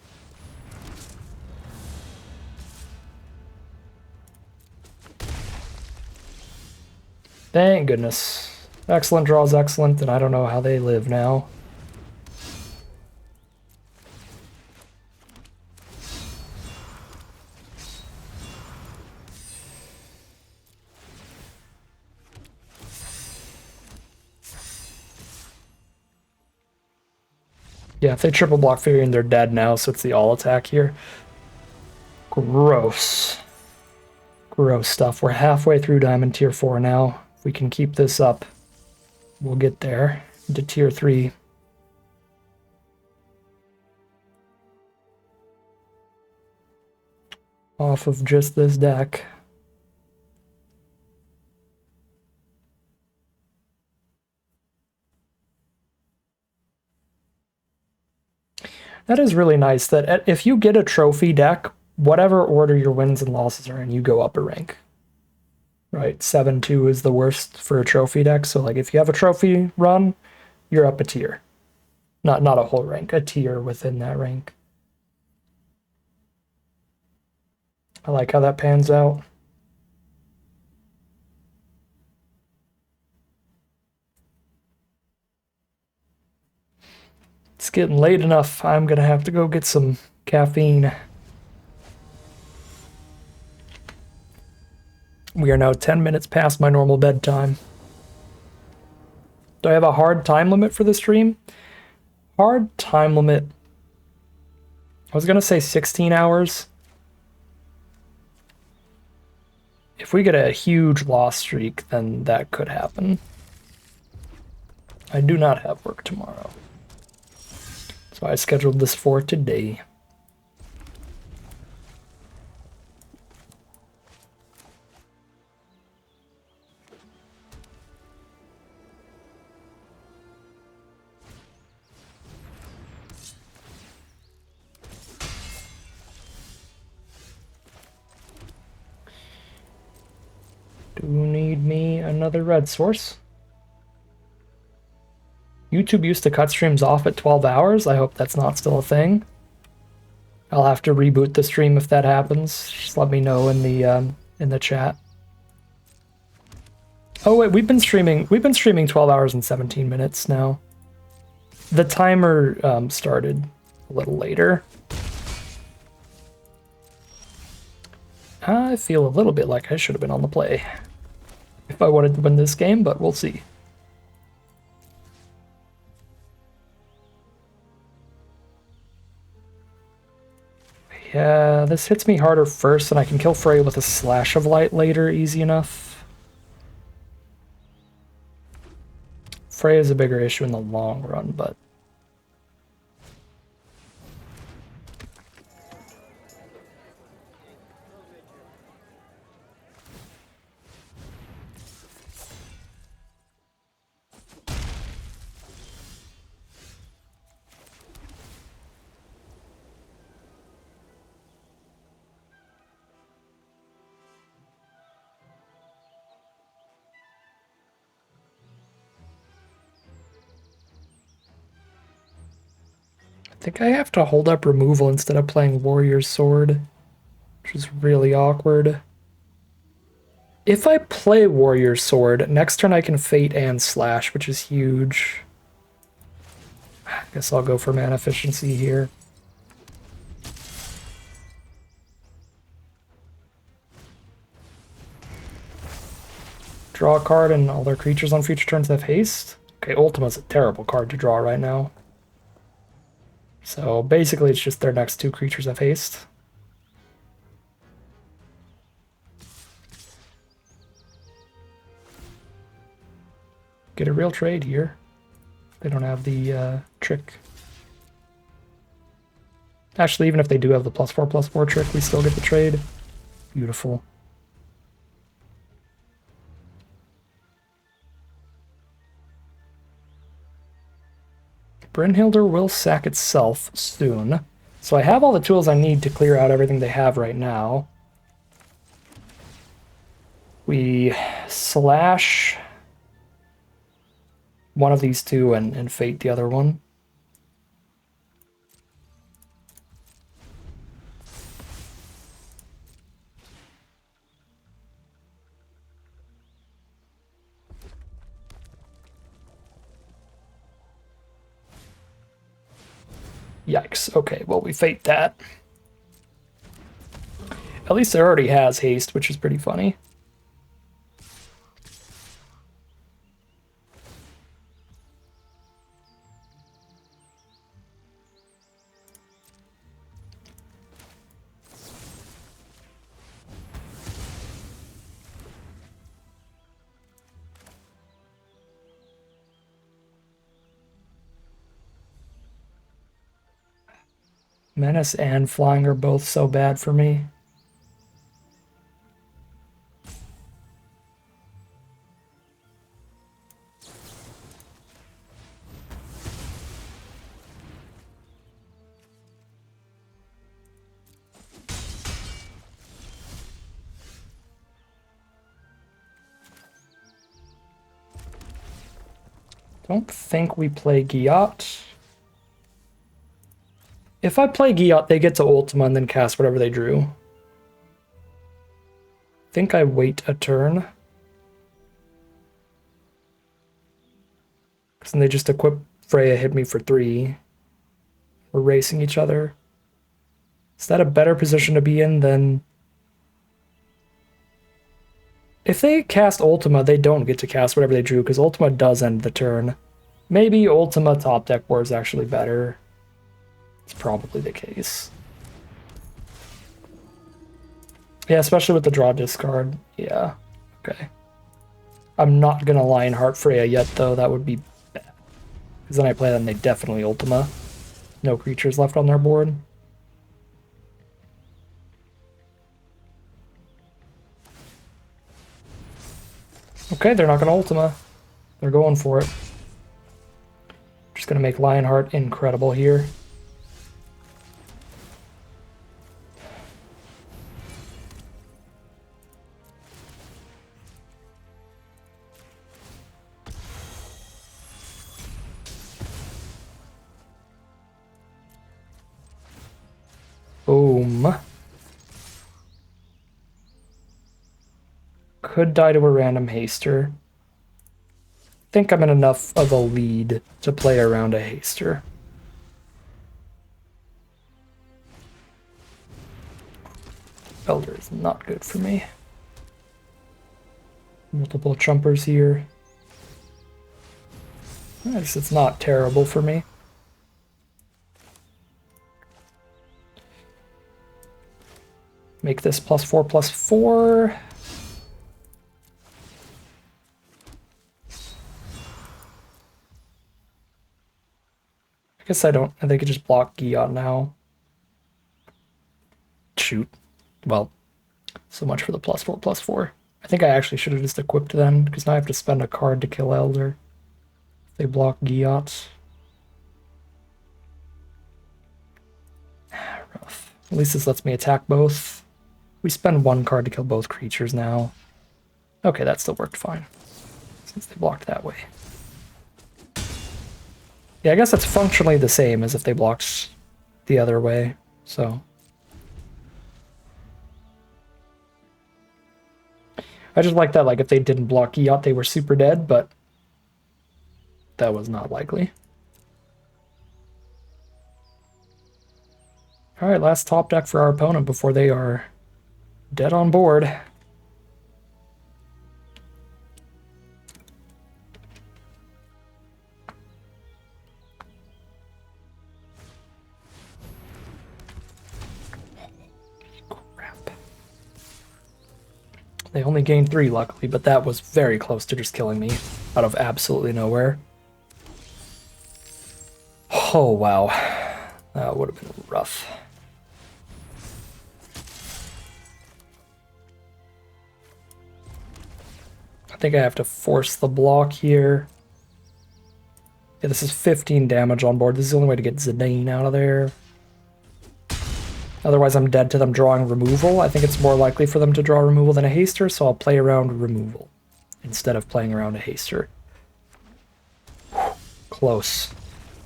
A: Thank goodness. Excellent draws, excellent, and I don't know how they live now. Yeah, if they triple block Firion, they're dead now, so it's the all attack here. Gross. Gross stuff. We're halfway through Diamond Tier 4 now. If we can keep this up, we'll get there into Tier 3. Off of just this deck. That is really nice that if you get a trophy deck, whatever order your wins and losses are in, you go up a rank. Right, 7-2 is the worst for a trophy deck, so like if you have a trophy run, you're up a tier. Not a whole rank, a tier within that rank. I like how that pans out. It's getting late enough. I'm gonna have to go get some caffeine. We are now 10 minutes past my normal bedtime. Do I have a hard time limit for the stream? Hard time limit. I was gonna say 16 hours. If we get a huge loss streak, then that could happen. I do not have work tomorrow. So I scheduled this for today. Do need me another red source. YouTube used to cut streams off at 12 hours. I hope that's not still a thing. I'll have to reboot the stream if that happens. Just let me know in the chat. Oh wait, we've been streaming 12 hours and 17 minutes now. The timer started a little later. I feel a little bit like I should have been on the play if I wanted to win this game, but we'll see. Yeah, this hits me harder first, and I can kill Frey with a slash of light later easy enough. Frey is a bigger issue in the long run, but... I think I have to hold up removal instead of playing Warrior's Sword, which is really awkward. If I play Warrior's Sword, next turn I can Fate and Slash, which is huge. I guess I'll go for mana efficiency here. Draw a card and all their creatures on future turns have haste. Okay, Ultima's a terrible card to draw right now. So basically it's just their next two creatures have haste. Get a real trade here. They don't have the trick. Actually, even if they do have the +4/+4 trick, we still get the trade. Beautiful. Brynhilder will sack itself soon. So I have all the tools I need to clear out everything they have right now. We slash one of these two and Fate the other one. Yikes. Okay, well, we Fate that. At least it already has haste, which is pretty funny. Menace and Flying are both so bad for me. Don't think we play Giat. If I play Giat, they get to Ultima and then cast whatever they drew. I think I wait a turn. Because then they just equip Freya, hit me for 3. We're racing each other. Is that a better position to be in than... If they cast Ultima, they don't get to cast whatever they drew, because Ultima does end the turn. Maybe Ultima top deck war is actually better. It's probably the case. Yeah, especially with the draw discard. Yeah, okay. I'm not gonna Lionheart Freya yet, though. That would be bad. Because then I play them, they definitely Ultima. No creatures left on their board. Okay, they're not gonna Ultima. They're going for it. Just gonna make Lionheart incredible here. Boom. Could die to a random haster. Think I'm in enough of a lead to play around a haster. Elder is not good for me. Multiple trumpers here. It's not terrible for me. Make this +4/+4. I guess I don't. They could just block Giot now. Shoot. Well, so much for the +4/+4. I think I actually should have just equipped then, because now I have to spend a card to kill Elder. If they block Giot. Rough. At least this lets me attack both. We spend one card to kill both creatures now. Okay, that still worked fine, since they blocked that way. Yeah, I guess that's functionally the same as if they blocked the other way, so. I just like that, like, if they didn't block Giot, they were super dead, but that was not likely. Alright, last top deck for our opponent before they are dead on board. Crap. They only gained 3, luckily, but that was very close to just killing me out of absolutely nowhere. Oh, wow. That would have been rough. I think I have to force the block here. Yeah, this is 15 damage on board. This is the only way to get Zidane out of there. Otherwise, I'm dead to them drawing removal. I think it's more likely for them to draw removal than a haster, so I'll play around removal instead of playing around a haster. Close.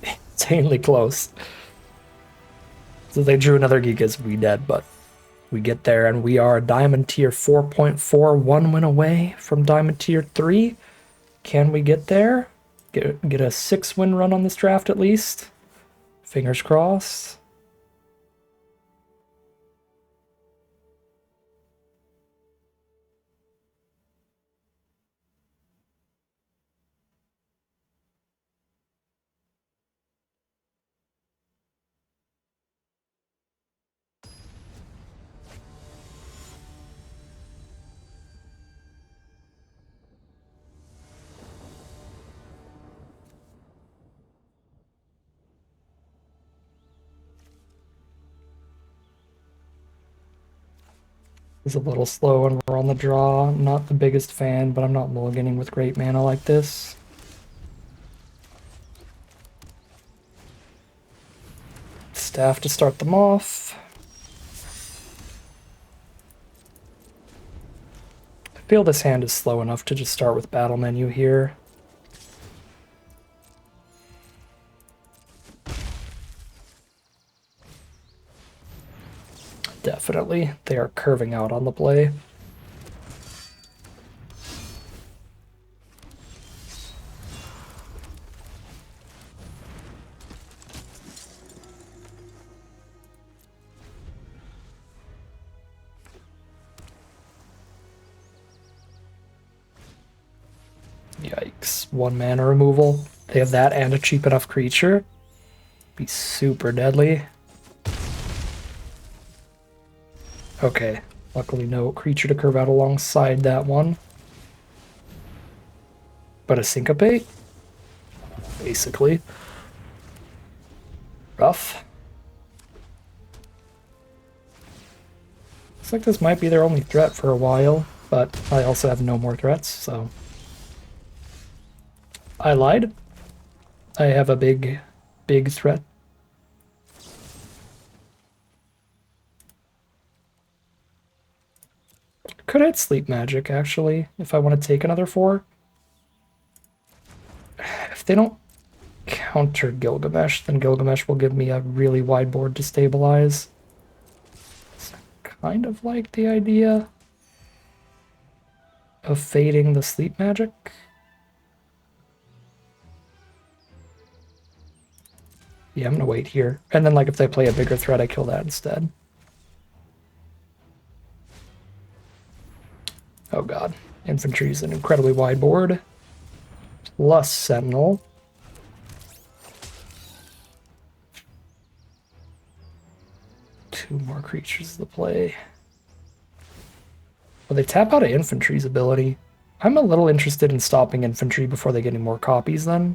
A: Insanely close. So they drew another Gigas, we dead, but we get there, and we are Diamond Tier 4.4, 1 win away from Diamond Tier 3. Can we get there? Get a 6-win run on this draft at least? Fingers crossed. It's a little slow when we're on the draw. Not the biggest fan, but I'm not mulliganing with great mana like this. Staff to start them off. I feel this hand is slow enough to just start with battle menu here. Definitely. They are curving out on the play. 6 1-mana removal. They have that and a cheap enough creature. Be super deadly. Okay, luckily no creature to curve out alongside that one. But a syncopate? Basically. Rough. Looks like this might be their only threat for a while, but I also have no more threats, so... I lied. I have a big threat. Could hit Sleep Magic, actually, if I want to take another 4. If they don't counter Gilgamesh, then Gilgamesh will give me a really wide board to stabilize. So I kind of like the idea of fading the Sleep Magic. Yeah, I'm gonna wait here. And then, like, if they play a bigger threat, I kill that instead. Oh god. Infantry is an incredibly wide board. Plus Sentinel. Two more creatures to play. Well, they tap out of Infantry's ability. I'm a little interested in stopping Infantry before they get any more copies then.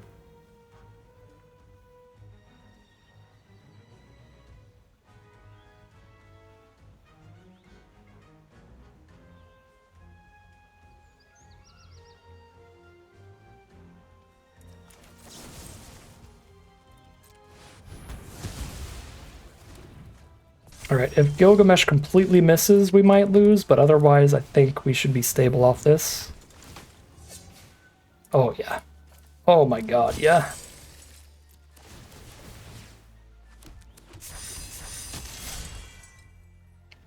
A: Alright, if Gilgamesh completely misses, we might lose, but otherwise I think we should be stable off this. Oh yeah. Oh my god, yeah.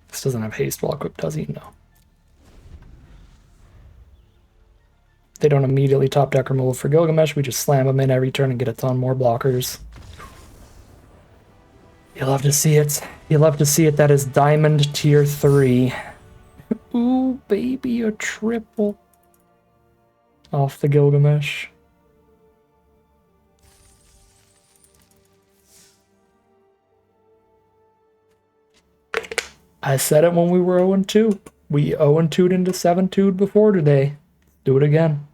A: This doesn't have haste while equipped, does he? No. They don't immediately top deck removal for Gilgamesh, we just slam them in every turn and get a ton more blockers. You love to see it. You love to see it. That is Diamond Tier 3. Ooh, baby, a triple. Off the Gilgamesh. I said it when we were 0-2. We 0-2'd into 7-2'd before today. Do it again.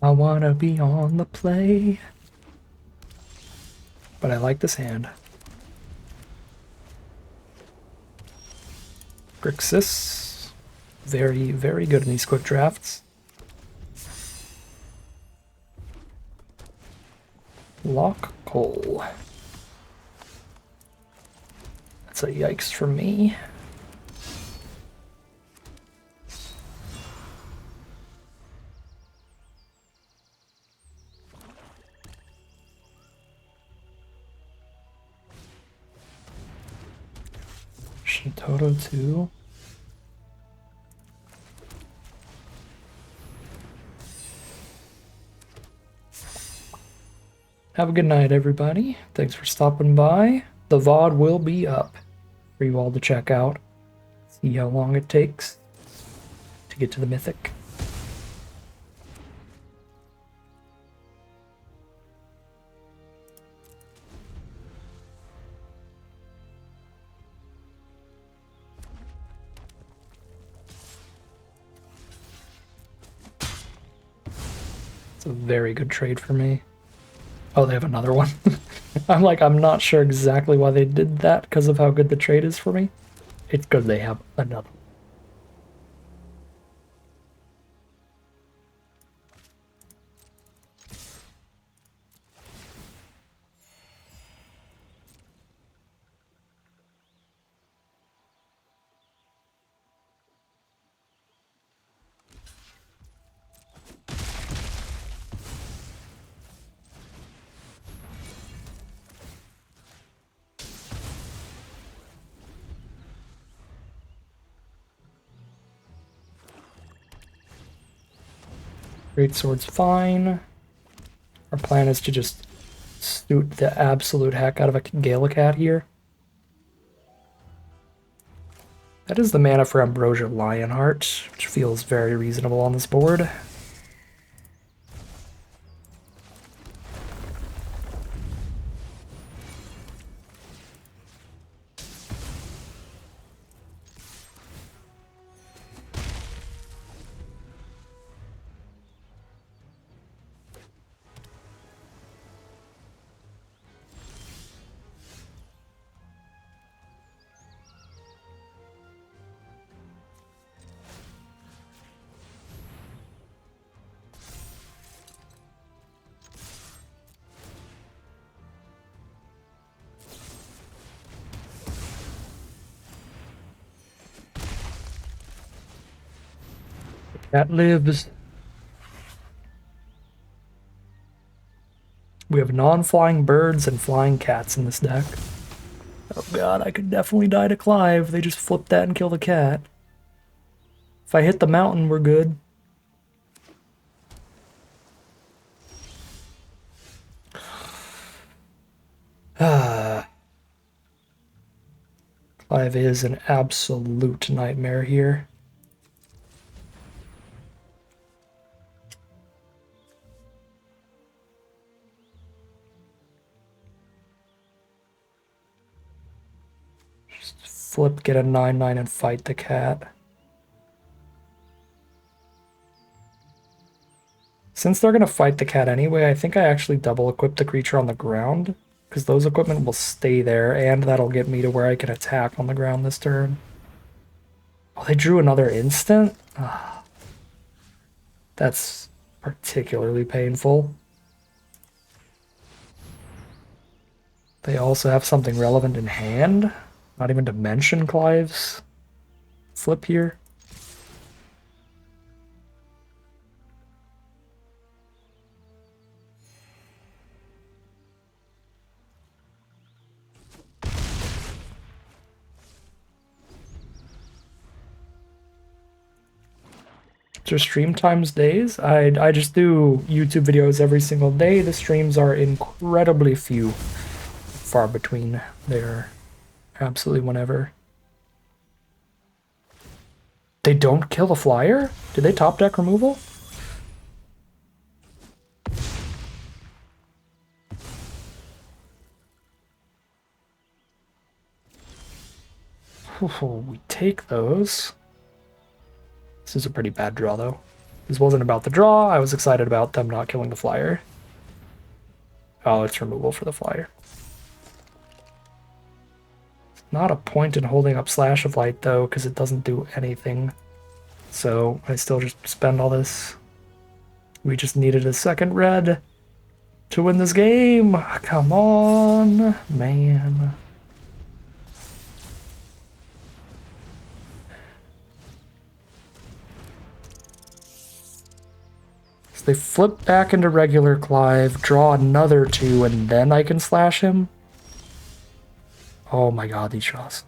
A: I wanna be on the play. But I like this hand. Crokeyz. Very, very good in these quick drafts. Lock Coal. That's a yikes for me. Toto 2. Have a good night, everybody. Thanks for stopping by. The VOD will be up for you all to check out. See how long it takes to get to the Mythic. It's a very good trade for me. Oh, they have another one. I'm not sure exactly why they did that because of how good the trade is for me. It's because they have another. Great sword's fine. Our plan is to just shoot the absolute heck out of a Gallicat here. That is the mana for Ambrosia Lionheart, which feels very reasonable on this board. Cat lives. We have non-flying birds and flying cats in this deck. Oh god, I could definitely die to Clive. They just flip that and kill the cat. If I hit the mountain, we're good. Clive is an absolute nightmare here. Just flip, get a 9/9 and fight the cat. Since they're going to fight the cat anyway, I think I actually double equip the creature on the ground, because those equipment will stay there, and that'll get me to where I can attack on the ground this turn. Oh, they drew another instant? Ah, that's particularly painful. They also have something relevant in hand, not even to mention Clive's flip here. Are stream times days? I just do YouTube videos every single day. The streams are incredibly few, far between. They're absolutely whenever. They don't kill the flyer? Did they top deck removal? We take those. This is a pretty bad draw, though. This wasn't about the draw. I was excited about them not killing the flyer. Oh, it's removal for the flyer. It's not a point in holding up Slash of Light, though, because it doesn't do anything. So I still just spend all this. We just needed a second red to win this game. Come on, man. They flip back into regular Clive, draw another 2, and then I can slash him? Oh my god, these draws.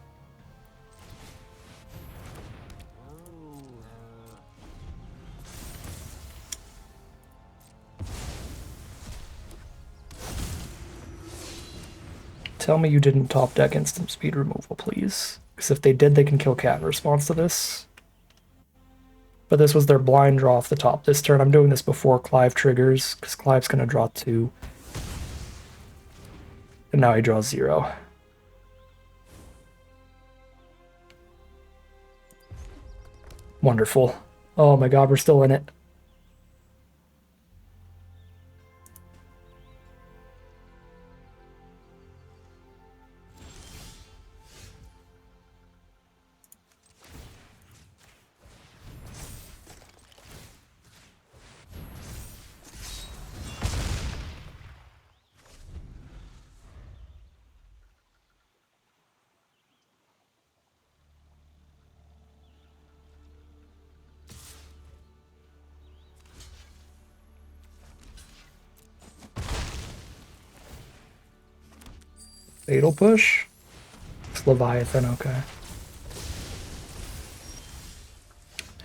A: Tell me you didn't top deck instant speed removal, please. Because if they did, they can kill cat in response to this. But this was their blind draw off the top this turn. I'm doing this before Clive triggers, because Clive's going to draw 2. And now he draws 0. Wonderful. Oh my god, we're still in it. Fatal push? It's Leviathan, okay.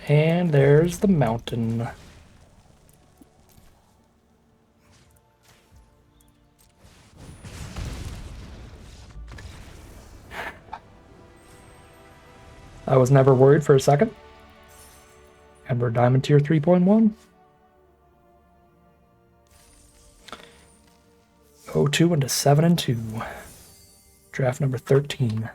A: And there's the mountain. I was never worried for a second. And we're Diamond Tier 3.1. 0-2 into 7-2. Draft number 13.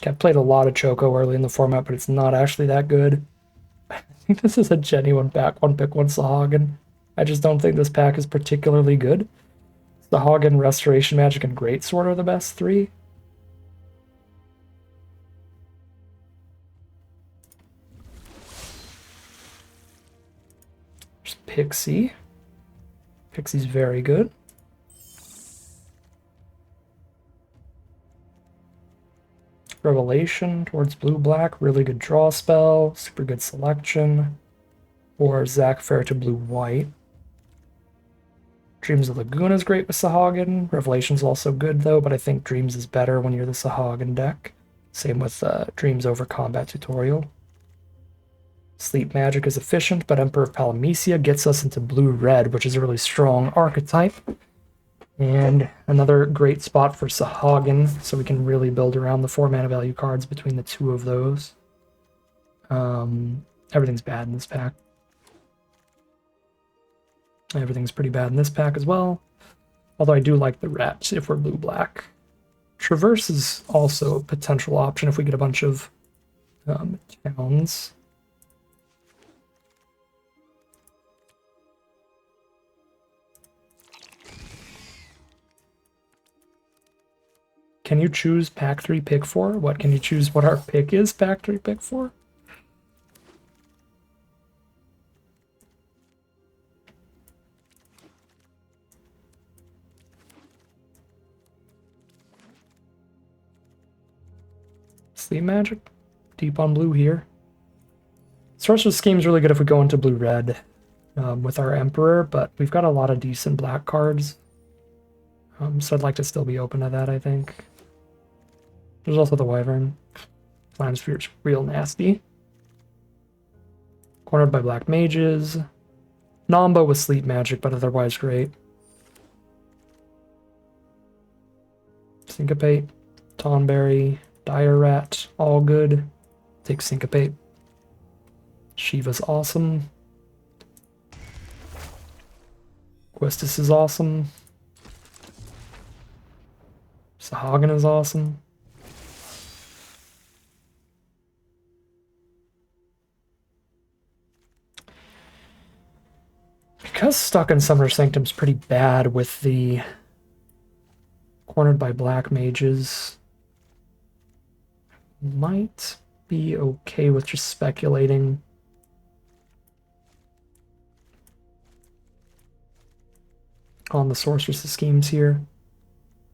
A: I've played a lot of Choco early in the format, but it's not actually that good. I think this is a genuine pack. One pick, one Sahagin. I just don't think this pack is particularly good. Sahagin, Restoration Magic, and Greatsword are the best three. There's Pixie. Pixie's very good. Revelation towards blue-black, really good draw spell, super good selection. Or Zach Fair to blue-white. Dreams of Laguna is great with Sahagin. Revelation's also good though, but I think Dreams is better when you're the Sahagin deck. Same with Dreams over Combat Tutorial. Sleep Magic is efficient, but Emperor of Palamecia gets us into blue-red, which is a really strong archetype. And another great spot for Sahagin, so we can really build around the 4 mana value cards between the two of those. Everything's bad in this pack. Everything's pretty bad in this pack as well. Although I do like the Rats if we're blue-black. Traverse is also a potential option if we get a bunch of towns. Can you choose pack 3, pick 4? What, can you choose what our pick is, pack 3, pick 4? Sleep Magic? Deep on blue here. Sorcerer's Scheme's really good if we go into blue-red with our Emperor, but we've got a lot of decent black cards. So I'd like to still be open to that, I think. There's also the Wyvern. Slime Sphere's real nasty. Cornered by black mages. Namba with Sleep Magic, but otherwise great. Syncopate. Tonberry. Dire Rat. All good. Take Syncopate. Shiva's awesome. Questus is awesome. Sahagin is awesome. Because Stuck in Summoner Sanctum's pretty bad with the Cornered by Black Mages, might be okay with just speculating. On the Sorceress' Schemes here.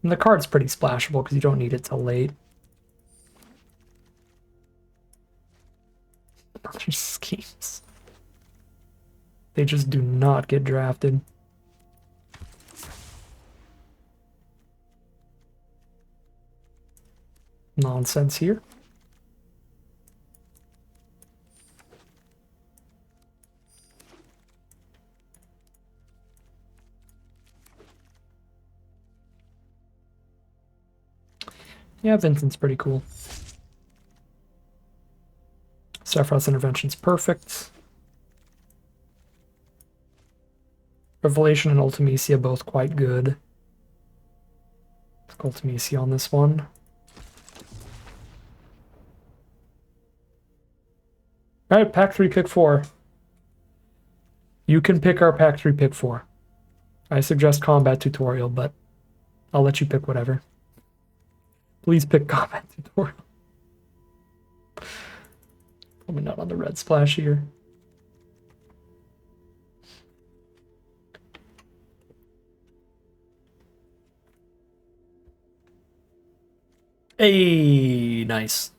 A: And the card's pretty splashable because you don't need it till late. Other schemes. They just do not get drafted. Nonsense here. Yeah, Vincent's pretty cool. Sephiroth's Intervention's perfect. Revelation and Ultimecia both quite good. Ultimecia on this one. Alright, pack 3, pick 4. You can pick our pack 3, pick 4. I suggest Combat Tutorial, but I'll let you pick whatever. Please pick Combat Tutorial. Probably not on the red splash here. Hey, nice.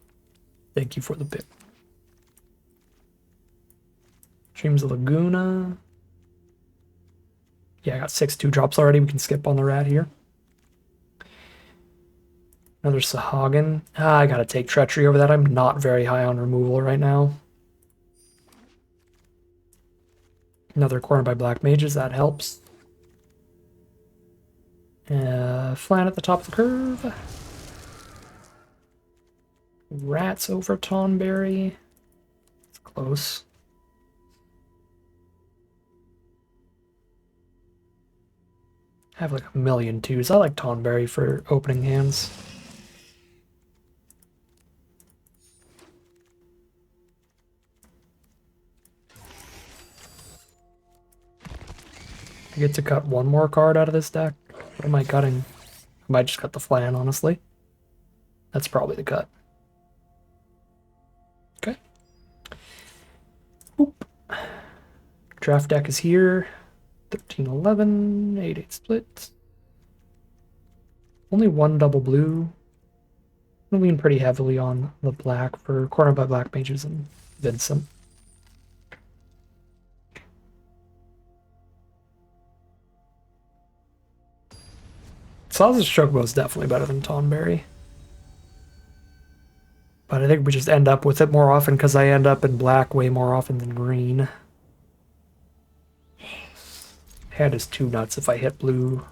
A: Thank you for the pick. Dreams of Laguna. Yeah, I got 6 2-drops already. We can skip on the rat here. Another Sahagin. I gotta take Treachery over that. I'm not very high on removal right now. Another Cornered by Black Mages. That helps. Flan at the top of the curve. Rats over Tonberry. It's close. I have like a million twos. I like Tonberry for opening hands. I get to cut one more card out of this deck. What am I cutting? I might just cut the Flan, honestly. That's probably the cut. Okay. Boop. Draft deck is here. 13-11, 8-8 split. Only one double blue. I'm gonna lean pretty heavily on the black for corner by black mages and Vincent. Sausage Chocobo is definitely better than Tonberry. But I think we just end up with it more often because I end up in black way more often than green. Hand is too nuts if I hit blue.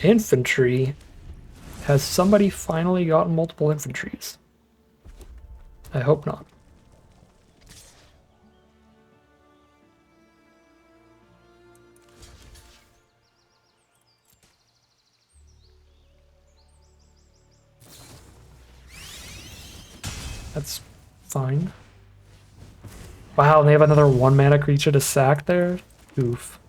A: Infantry. Has somebody finally gotten multiple infantries? I hope not. That's fine. Wow, and they have another 1-mana creature to sack there? Oof.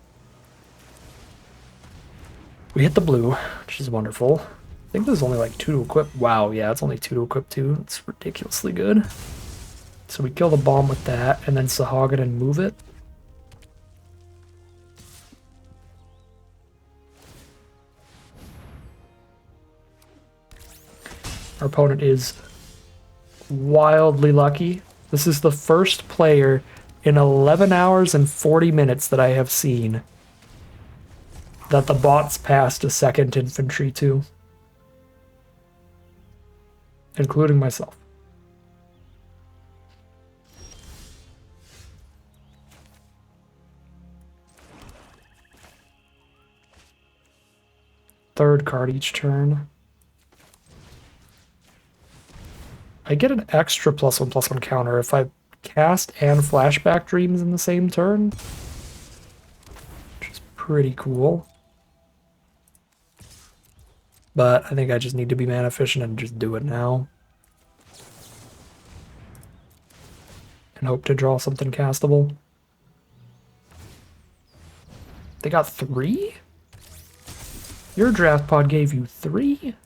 A: We hit the blue, which is wonderful. I think there's only like 2 to equip. Wow, yeah, it's only 2 to equip too. It's ridiculously good. So we kill the bomb with that, and then Sahag it and move it. Our opponent is wildly lucky. This is the first player in 11 hours and 40 minutes that I have seen that the bots passed a second infantry to, including myself. Third card each turn. I get an extra +1/+1 counter if I cast and flashback dreams in the same turn, which is pretty cool. But I think I just need to be mana efficient and just do it now. And hope to draw something castable. They got 3? Your draft pod gave you 3?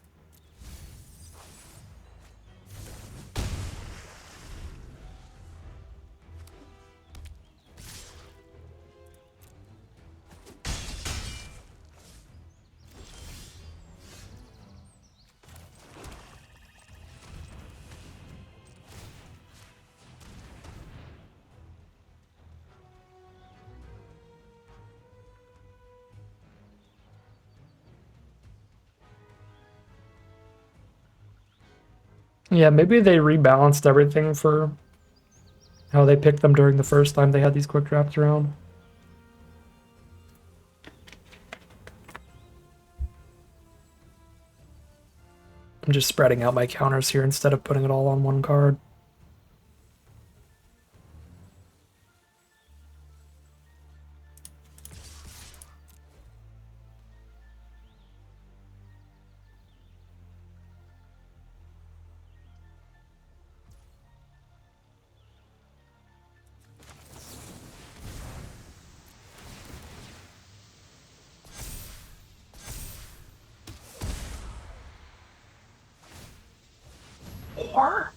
A: Yeah, maybe they rebalanced everything for how they picked them during the first time they had these quick drafts around. I'm just spreading out my counters here instead of putting it all on one card. Or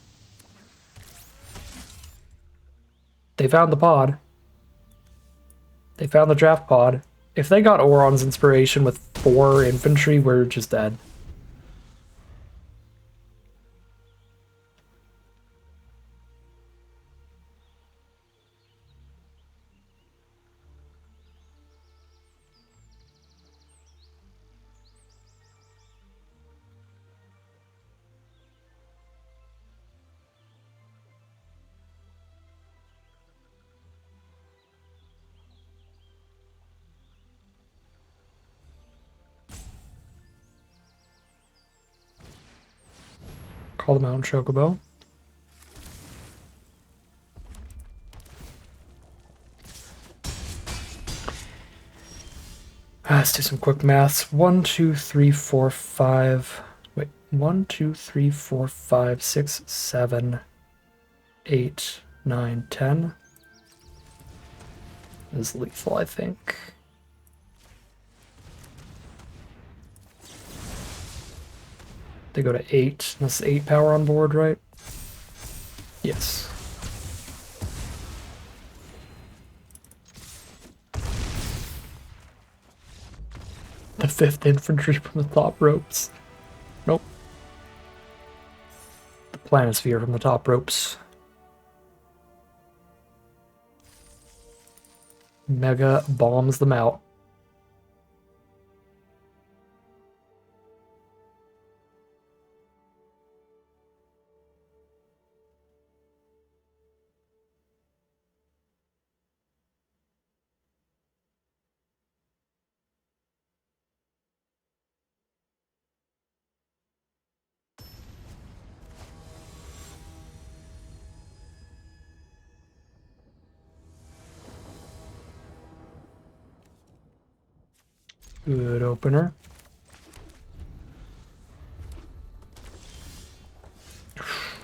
A: they found the pod. They found the draft pod. If they got Oron's inspiration with 4 infantry, we're just dead. Call the Mountain Chocobo. Let's do some quick maths. 1, 2, 3, 4, 5. Wait, 1, 2, 3, 4, 5, 6, 7, 8, 9, 10. Is lethal, I think. They go to 8. That's 8 power on board, right? Yes. The 5th Infantry from the top ropes. Nope. The Planisphere from the top ropes. Mega bombs them out. Good opener.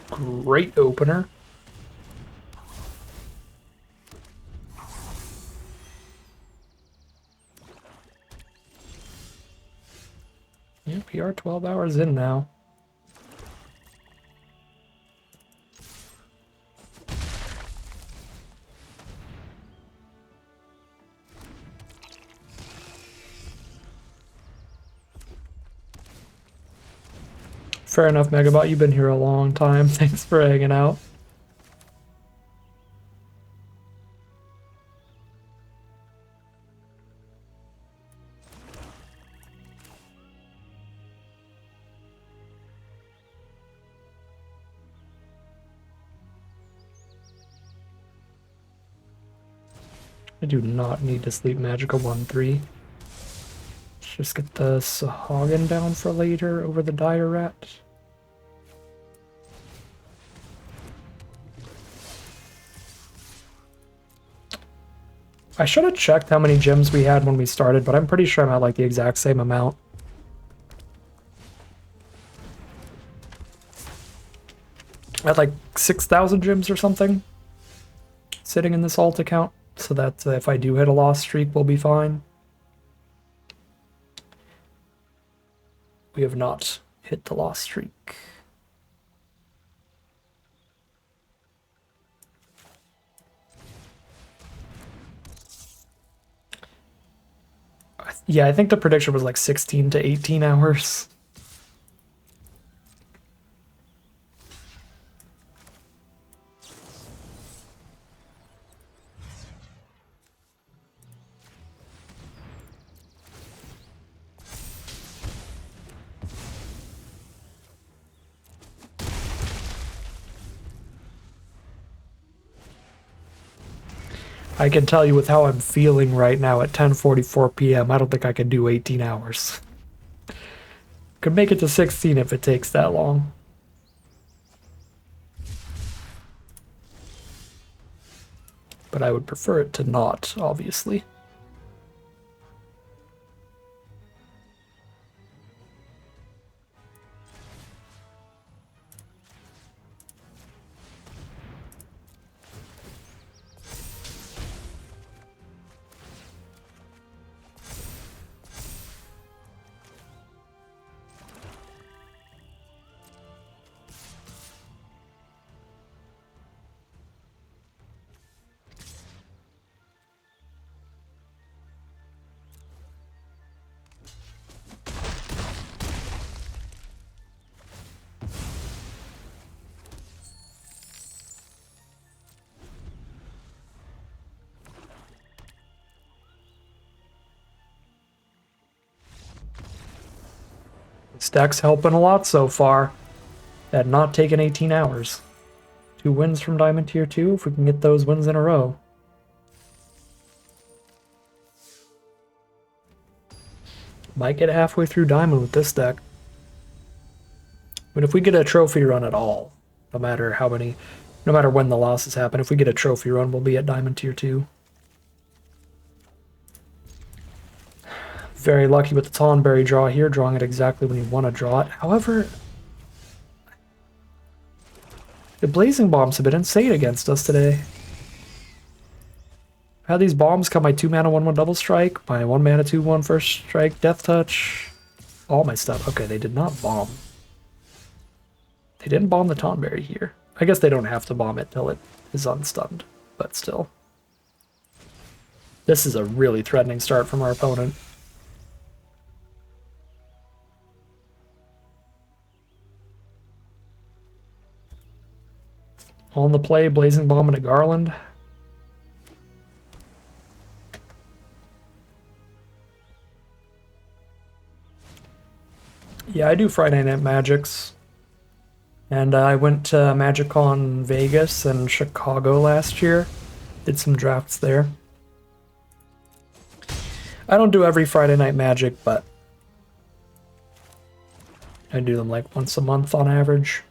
A: Great opener. Yep, we are 12 hours in now. Fair enough, Megabot. You've been here a long time. Thanks for hanging out. I do not need to sleep Magica 1-3. Let's just get the Sahagin down for later over the Dire Rat. I should have checked how many gems we had when we started, but I'm pretty sure I'm at like the exact same amount. I had like 6,000 gems or something sitting in this alt account, so that if I do hit a lost streak, we'll be fine. We have not hit the lost streak. Yeah, I think the prediction was like 16 to 18 hours. I can tell you with how I'm feeling right now at 10:44 p.m., I don't think I can do 18 hours. Could make it to 16 if it takes that long. But I would prefer it to not, obviously. This deck's helping a lot so far. At not taking 18 hours. 2 wins from Diamond Tier 2, if we can get those wins in a row. Might get halfway through Diamond with this deck. I mean, if we get a trophy run at all, no matter how many, no matter when the losses happen, if we get a trophy run, we'll be at Diamond Tier 2. Very lucky with the Tonberry draw here, drawing it exactly when you want to draw it. However, the Blazing Bombs have been insane against us today. I had these bombs come my 2-mana 1/1 double strike, my 1-mana 2/1 first strike, death touch, all my stuff. Okay, they did not bomb. They didn't bomb the Tonberry here. I guess they don't have to bomb it till it is unstunned, but still. This is a really threatening start from our opponent. On the play, Blazing Bomb and a Garland. Yeah, I do Friday Night Magics. And I went to MagicCon Vegas and Chicago last year. Did some drafts there. I don't do every Friday Night Magic, but I do them like once a month on average.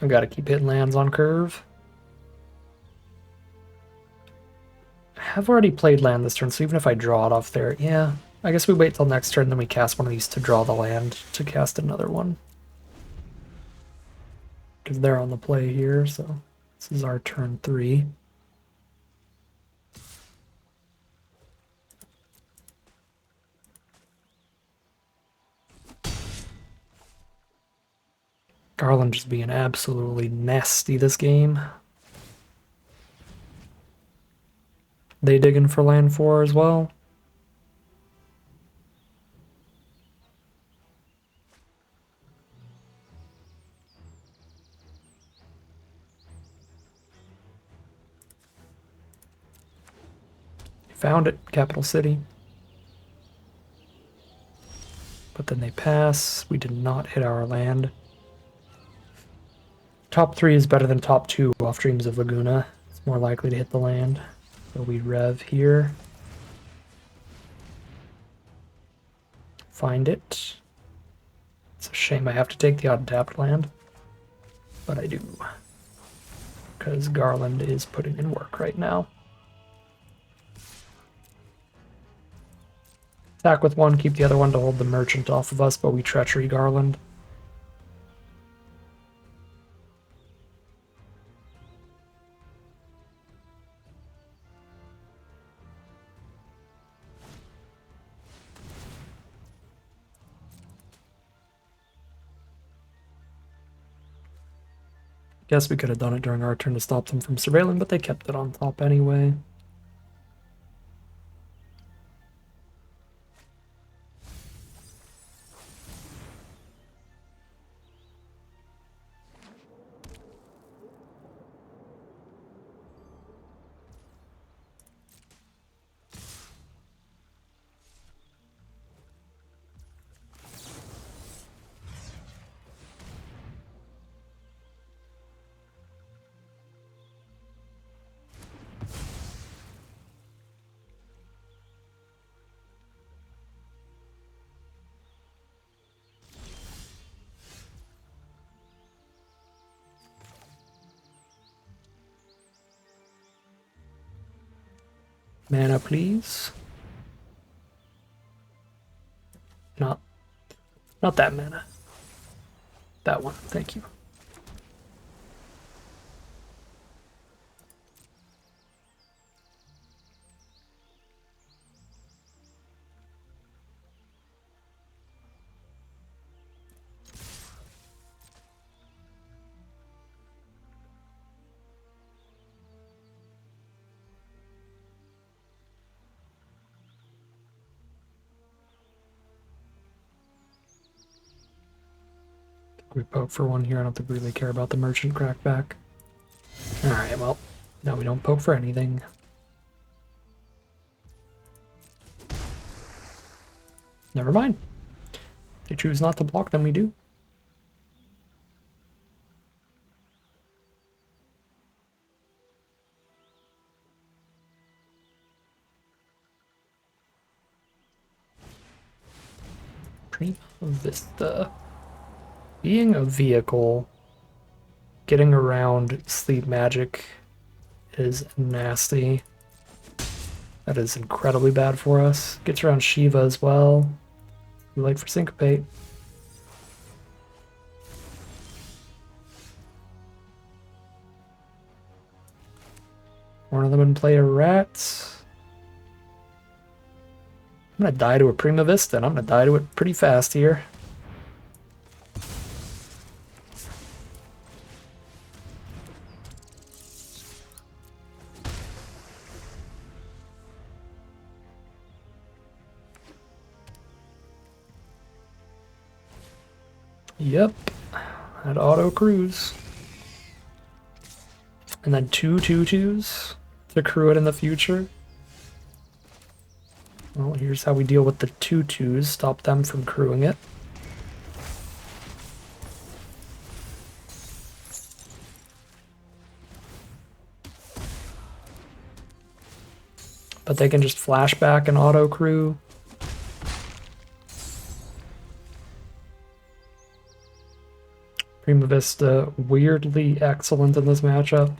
A: I gotta keep hitting lands on curve. I have already played land this turn, so even if I draw it off there, yeah. I guess we wait till next turn, then we cast one of these to draw the land to cast another one. Because they're on the play here, so this is our turn 3. Garland just being absolutely nasty this game. They digging for land 4 as well. Found it, Capital City. But then they pass. We did not hit our land. Top 3 is better than top 2 off Dreams of Laguna. It's more likely to hit the land. So we rev here. Find it. It's a shame I have to take the untapped land. But I do. Because Garland is putting in work right now. Attack with 1, keep the other one to hold the merchant off of us, but we treachery Garland. Guess we could have done it during our turn to stop them from surveilling, but they kept it on top anyway. Mana, please. Not that mana. That one, thank you. We poke for 1 here. I don't think we really care about the merchant crackback. Alright, well, now we don't poke for anything. Never mind. If they choose not to block, then we do. Prima Vista. Being a vehicle, getting around sleep magic is nasty. That is incredibly bad for us. Gets around Shiva as well. We like for Syncopate. One of them and play a rat. I'm gonna die to a Prima Vista, and I'm gonna die to it pretty fast here. Yep, that auto cruise. And then 2/2/2s to crew it in the future. Well, here's how we deal with the 2/2s, stop them from crewing it. But they can just flashback and auto crew. Prima Vista weirdly excellent in this matchup,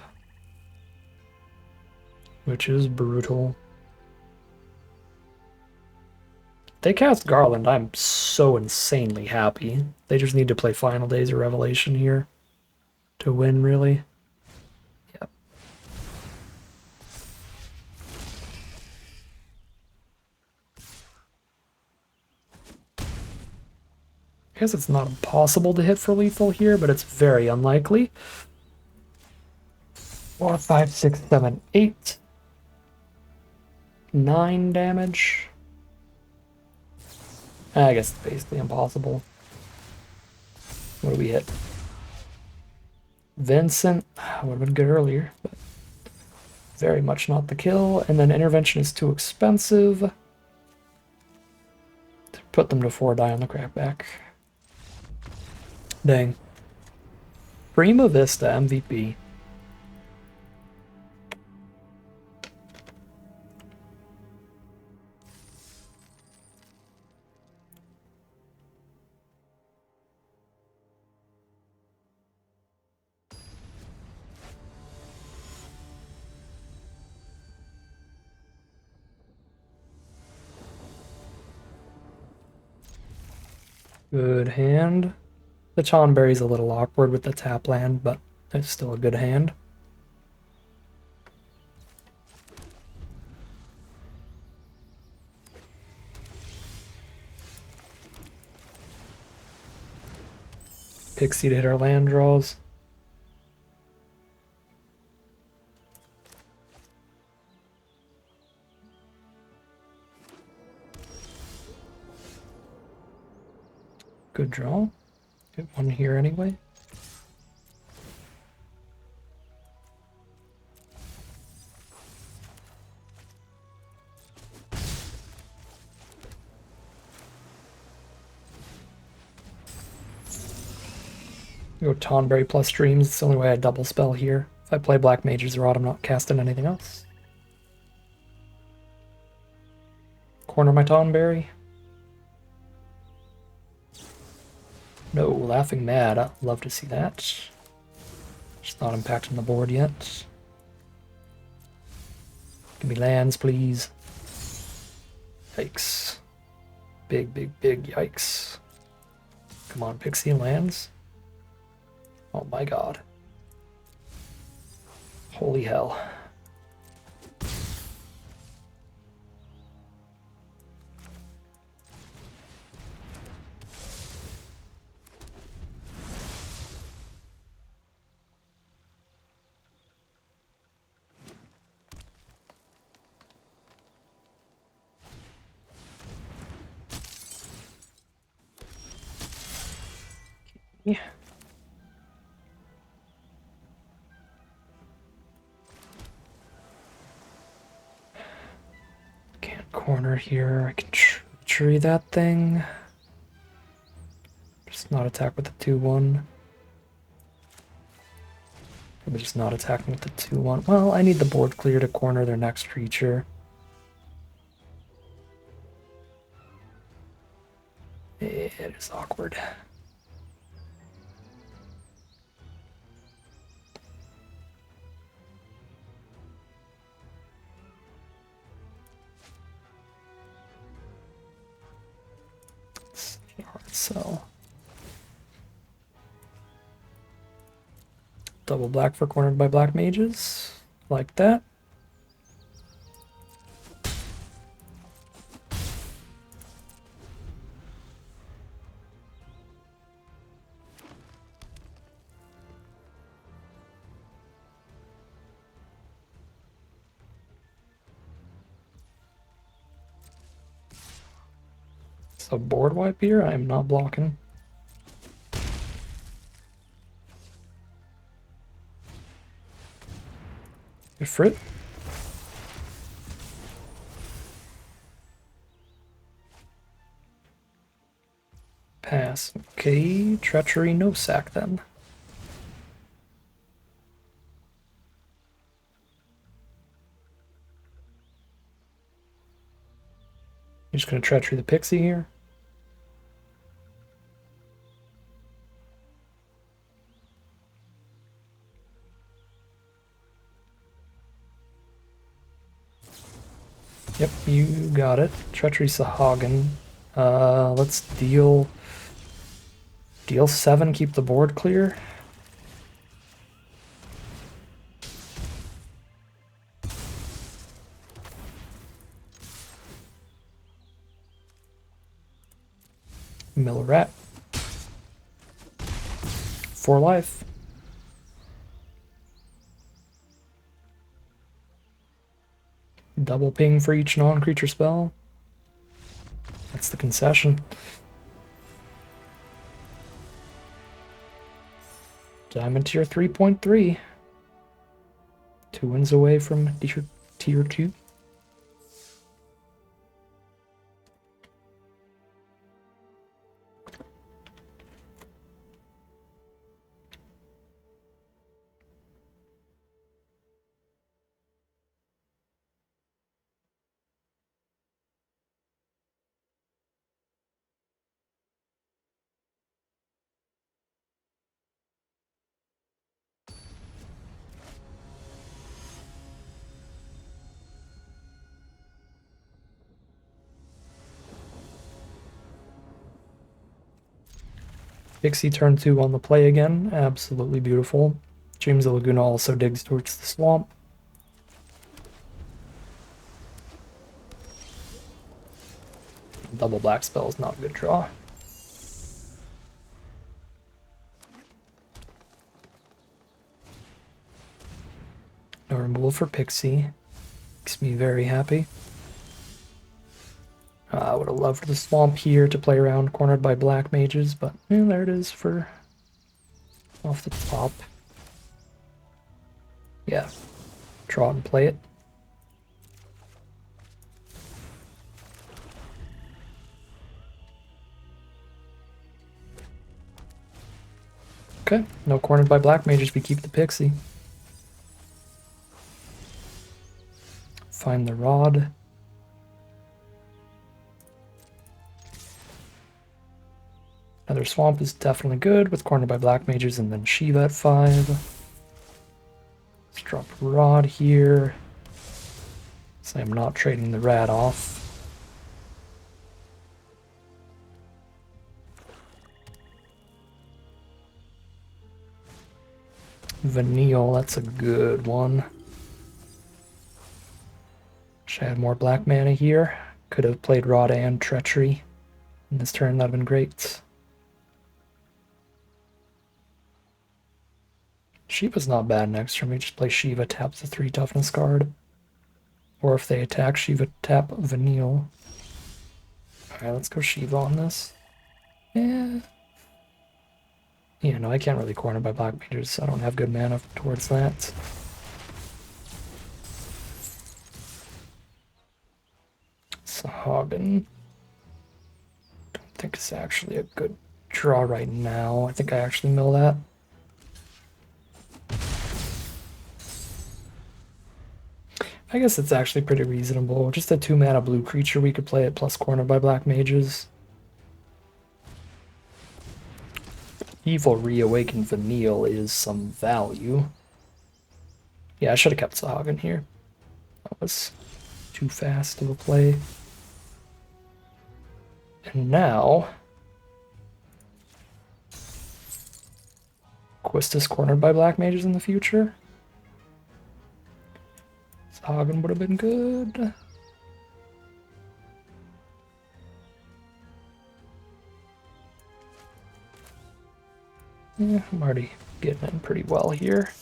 A: which is brutal. They cast Garland, I'm so insanely happy. They just need to play Final Days of Revelation here to win, really. Yep. I guess it's not impossible to hit for lethal here, but it's very unlikely. 4, 5, 6, 7, 8. 9 damage. I guess it's basically impossible. What do we hit? Vincent would have been good earlier, but very much not the kill. And then intervention is too expensive to put them to 4 die on the crackback. Dang. Prima Vista MVP. Good hand. The Tonberry's a little awkward with the tap land, but it's still a good hand. Pixie to hit our land draws. Good draw. Get one here anyway. Go Tonberry plus Dreams. It's the only way I double spell here. If I play Black Mage's Rod, I'm not casting anything else. Corner my Tonberry. No, Laughing Mad. I'd love to see that. Just not impacting the board yet. Give me lands, please. Yikes. Big, big, big yikes. Come on, Pixie lands. Oh my god. Holy hell. Yeah. Can't corner here. I can tree that thing. Just not attack with the 2/1. Probably just not attacking with the 2/1. Well, I need the board clear to corner their next creature. It is awkward. So double black for cornered by black mages, like that. So board wipe here, I am not blocking. Good for it. Pass. Okay, treachery, no sack then. You're just gonna treachery the pixie here. Yep, you got it. Treachery Sahagin. Let's deal 7, keep the board clear. Mill rat. 4 life. Double ping for each non-creature spell. That's the concession. Diamond tier 3.3. 2 wins away from tier 2. Pixie turn 2 on the play again. Absolutely beautiful. James the Laguna also digs towards the swamp. Double black spell is not a good draw. No removal for Pixie. Makes me very happy. I would have loved the swamp here to play around cornered by black mages, but there it is for off the top. Yeah, draw and play it. Okay, no cornered by black mages, we keep the Pixie. Find the rod. Another swamp is definitely good with cornered by black mages, and then Shiva at 5. Let's drop a rod here. So I'm not trading the rat off. Vanille, that's a good one. Wish I had more black mana here. Could have played Rod and Treachery in this turn, that would have been great. Shiva's not bad next turn. We just play Shiva, tap the 3 toughness card. Or if they attack, Shiva, tap Vanille. Alright, let's go Shiva on this. Yeah. Yeah, no, I can't really corner by black mages. I don't have good mana towards that. Sahagin. Don't think it's actually a good draw right now. I think I actually mill that. I guess it's actually pretty reasonable. Just a 2 mana blue creature we could play it plus corner by black mages. Evil Reawakened Vanille is some value. Yeah, I should have kept Sahagin here. That was too fast of a play. And now... Quistis cornered by black mages in the future. Sahagin would have been good. Yeah, I'm already getting in pretty well here.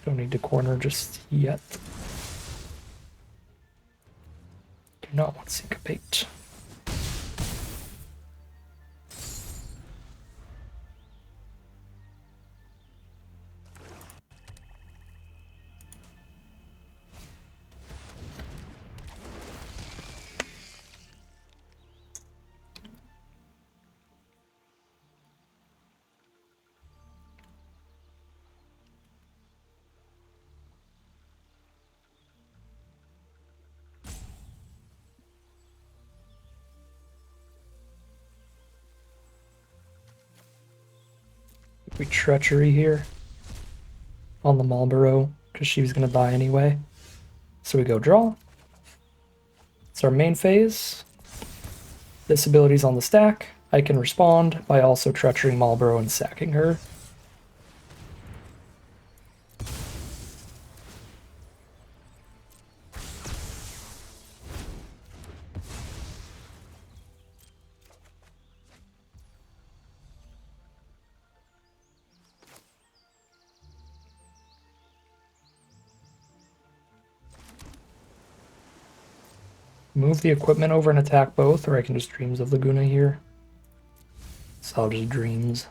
A: Don't need to corner just yet. Do not want Syncopate. We Treachery here on the Marlborough because she was going to die anyway. So we go draw. It's our main phase. This ability's on the stack. I can respond by also Treachery Marlborough and sacking her. Move the equipment over and attack both, or I can just Dreams of Laguna here. So I'll just Dreams.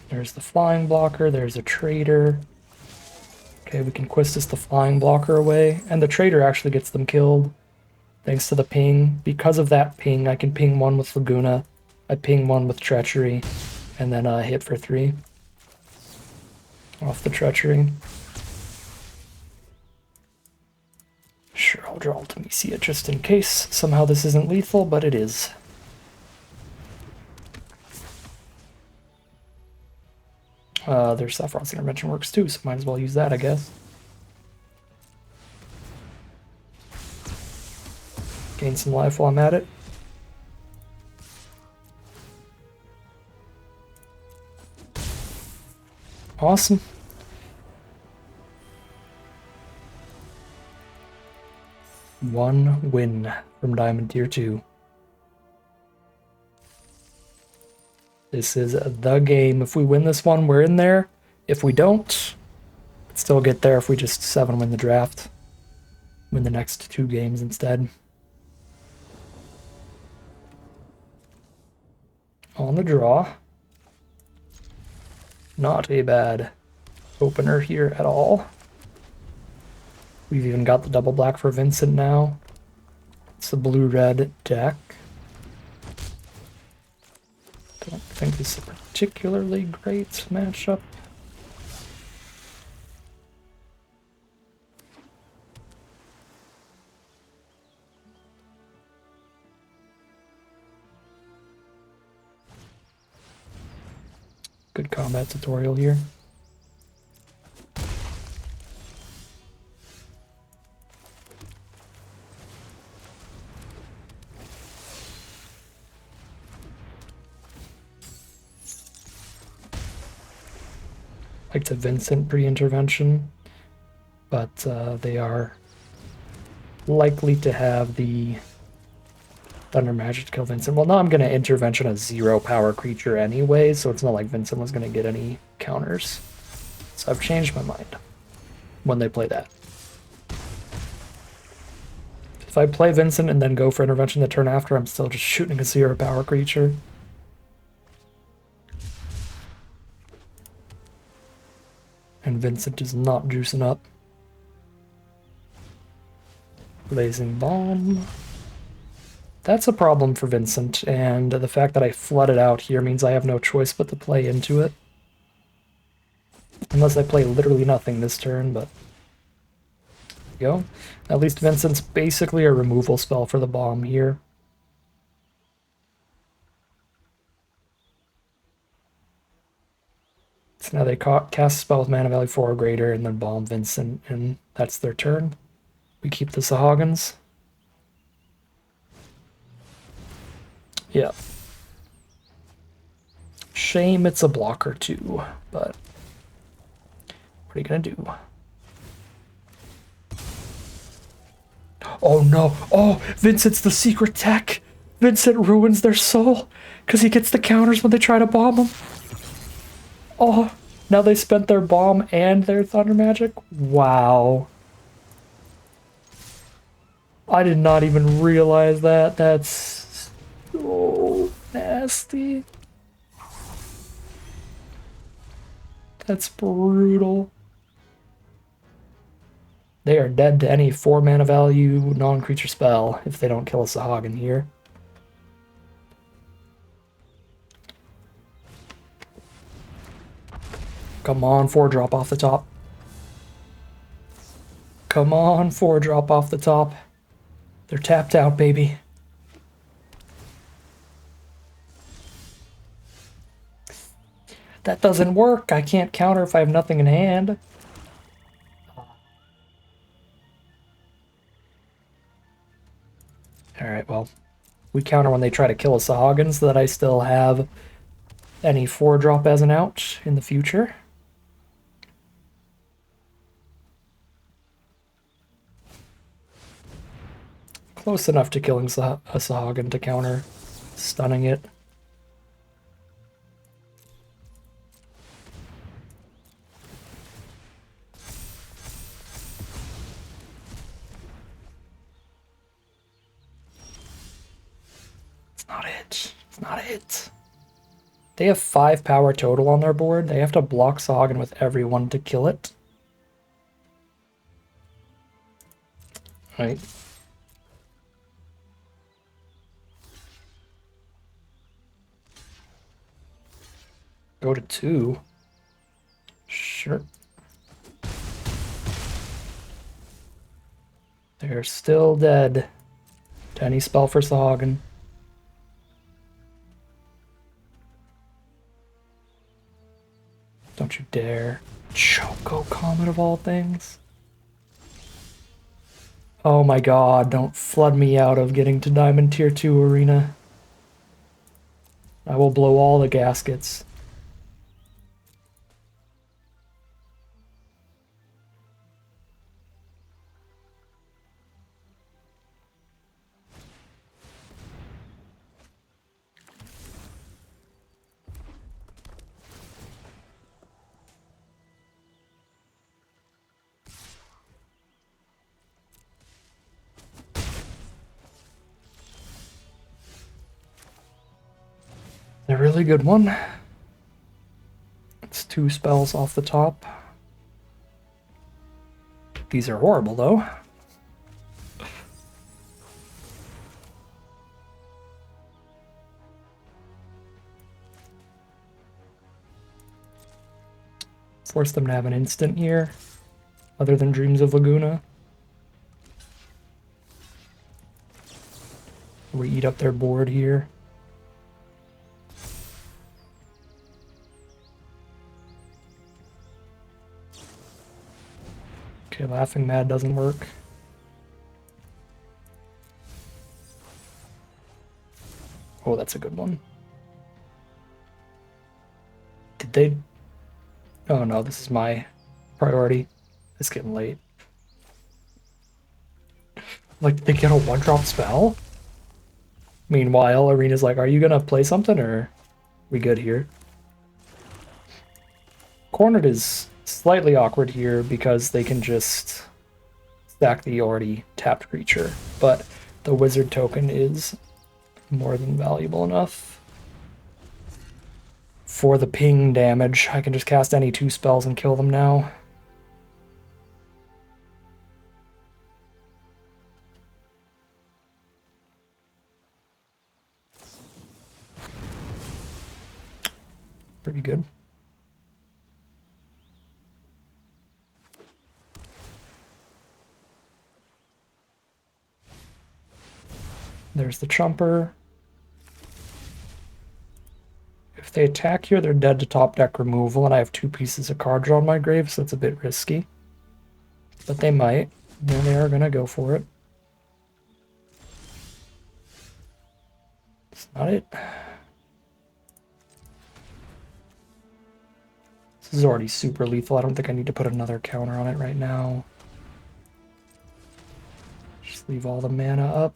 A: There's the flying blocker, there's a traitor. Okay, we can Quistis the flying blocker away, and the traitor actually gets them killed. Thanks to the ping. Because of that ping, I can ping one with Laguna. I ping one with Treachery, and then hit for 3. Off the Treachery. Sure, I'll draw Ultimisia just in case. Somehow this isn't lethal, but it is. Their Saffron's Intervention works too, so might as well use that, I guess. Gain some life while I'm at it. Awesome. One win from Diamond Tier 2. This is the game. If we win this one, we're in there. If we don't, still get there if we just 7-win the draft. Win the next 2 games instead. On the draw. Not a bad opener here at all. We've even got the double black for Vincent now. It's the blue-red deck. Don't think this is a particularly great matchup. Good combat tutorial here. Like the Vincent pre-intervention, but they are likely to have the Thunder Magic to kill Vincent. Well, now I'm going to intervention a 0-power creature anyway, so it's not like Vincent was going to get any counters. So I've changed my mind when they play that. If I play Vincent and then go for intervention the turn after, I'm still just shooting a 0-power creature. And Vincent is not juicing up. Blazing Bomb. That's a problem for Vincent, and the fact that I flooded out here means I have no choice but to play into it. Unless I play literally nothing this turn, but there you go. At least Vincent's basically a removal spell for the bomb here. So now they cast a spell with mana value 4 or greater and then bomb Vincent, and that's their turn. We keep the Sahagins. Yeah. Shame it's a blocker too, but what are you gonna do? Oh no! Oh, Vincent's the secret tech! Vincent ruins their soul because he gets the counters when they try to bomb him. Oh, now they spent their bomb and their thunder magic? Wow. I did not even realize that. That's so nasty. That's brutal. They are dead to any 4 mana value non-creature spell if they don't kill a Sahagin here. Come on, 4-drop off the top. Come on, 4-drop off the top. They're tapped out, baby. That doesn't work. I can't counter if I have nothing in hand. Alright, well, we counter when they try to kill a Sahagin so that I still have any 4-drop as an out in the future. Close enough to killing a Sahagin to counter, stunning it. It's not it. It's not it. They have 5 power total on their board. They have to block Sahagin with everyone to kill it. Right. Go to 2. Sure. They're still dead to any spell for Sahagin. Don't you dare. Choco Comet of all things. Oh my god, don't flood me out of getting to Diamond Tier 2 Arena. I will blow all the gaskets. A really good one. It's 2 spells off the top. These are horrible, though. Force them to have an instant here, other than Dreams of Laguna. We eat up their board here. Okay, Laughing Mad doesn't work. Oh, that's a good one. Did they... Oh no, this is my priority. It's getting late. Like, did they get a 1-drop spell? Meanwhile, Arena's like, are you gonna play something, or are we good here? Cornered is slightly awkward here because they can just stack the already tapped creature, but the wizard token is more than valuable enough. For the ping damage, I can just cast any 2 spells and kill them now. Pretty good. There's the Trumper. If they attack here, they're dead to top deck removal, and I have 2 pieces of card draw on my grave, so it's a bit risky. But they might, and they are gonna go for it. It's not it. This is already super lethal. I don't think I need to put another counter on it right now. Just leave all the mana up.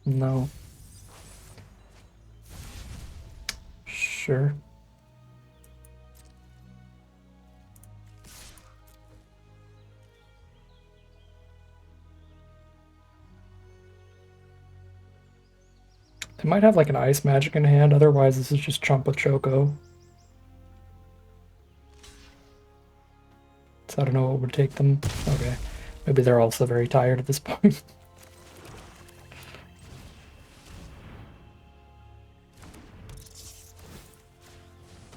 A: No. Sure. They might have like an ice magic in hand, otherwise this is just chump with Choco. So I don't know what would take them. Okay. Maybe they're also very tired at this point.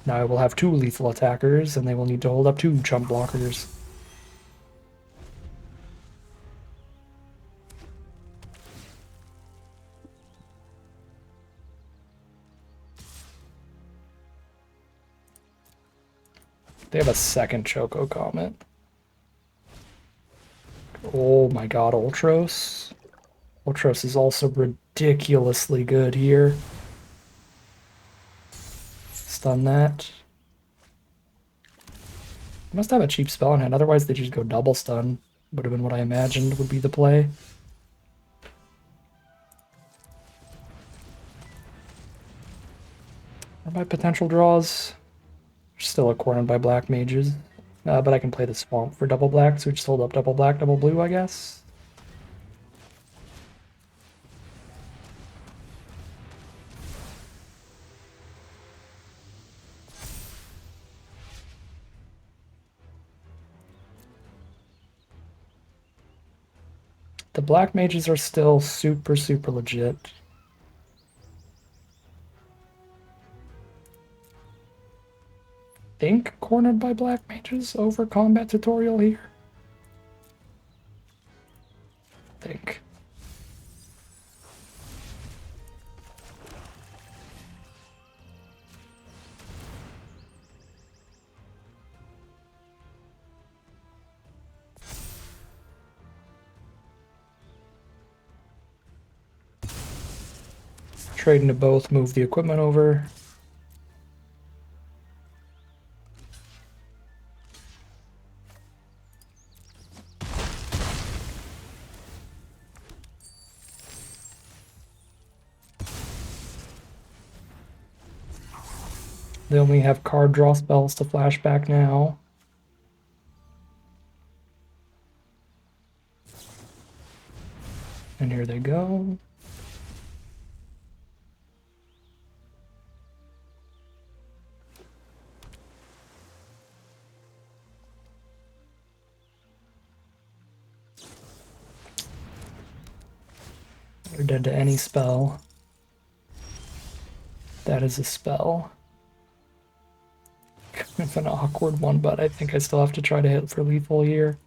A: Now I will have 2 lethal attackers, and they will need to hold up 2 chump blockers. They have a second Choco Comet. Oh my god, Ultros. Ultros is also ridiculously good here. Stun that. Must have a cheap spell in hand, otherwise they just go double stun. Would have been what I imagined would be the play. What are my potential draws? Still cornered by black mages. But I can play the swamp for double black, so we just hold up double black, double blue, I guess. The black mages are still super, super legit. Think cornered by black mages over combat tutorial here. Think. Trading to both, move the equipment over. They only have card draw spells to flashback now. And here they go. They're dead to any spell. That is a spell. Kind of an awkward one, but I think I still have to try to hit for lethal here.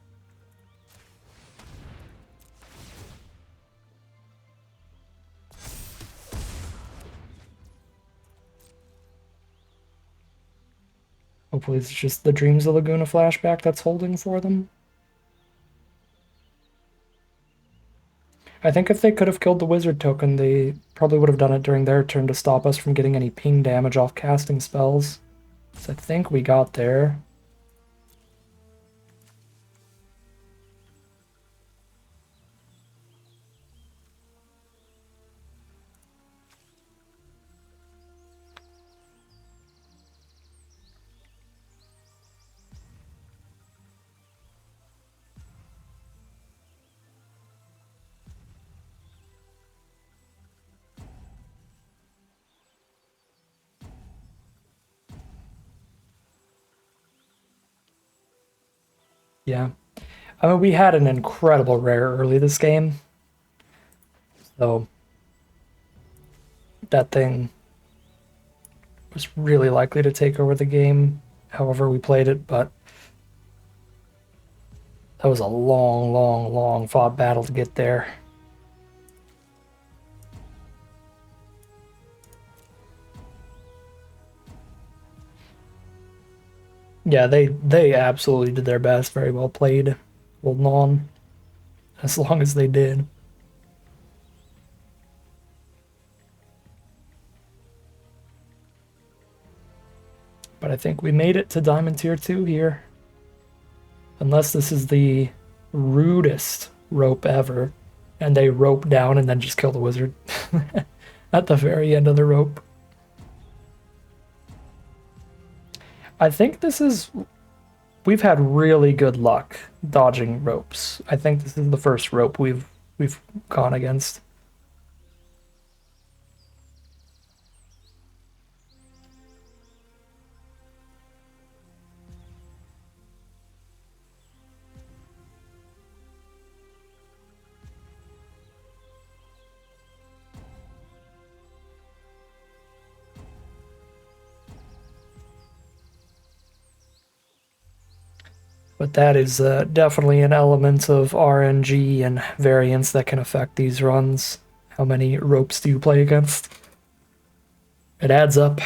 A: Hopefully it's just the Dreams of Laguna flashback that's holding for them. I think if they could have killed the wizard token, they probably would have done it during their turn to stop us from getting any ping damage off casting spells. So I think we got there. Yeah. I mean, we had an incredible rare early this game. So that thing was really likely to take over the game. however we played it, but that was a long, long, long fought battle to get there. Yeah, they absolutely did their best. Very well played. Holding on as long as they did. But I think we made it to Diamond Tier 2 here. Unless this is the rudest rope ever, and they rope down and then just kill the wizard at the very end of the rope. I think this is... We've had really good luck dodging ropes. I think this is the first rope we've gone against. But that is definitely an element of RNG and variance that can affect these runs. How many ropes do you play against? It adds up.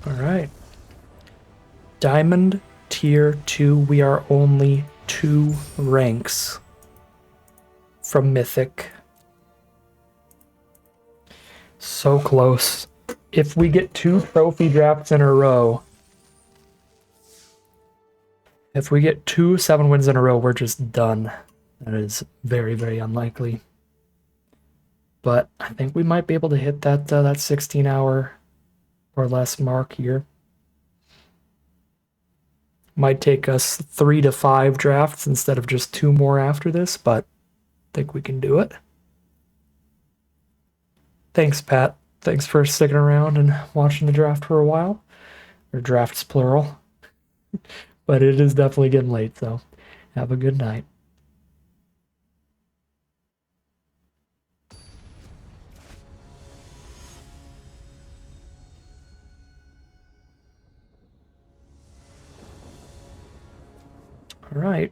A: All right. Diamond Tier 2, we are only 2 ranks from Mythic. So close. If we get 2 trophy drafts in a row, if we get 2 7 wins in a row, we're just done. That is very, very unlikely. But I think we might be able to hit that 16-hour or less mark here. Might take us 3 to 5 drafts instead of just 2 more after this, but I think we can do it. Thanks, Pat. Thanks for sticking around and watching the draft for a while. Or drafts plural. But it is definitely getting late, so have a good night. All right.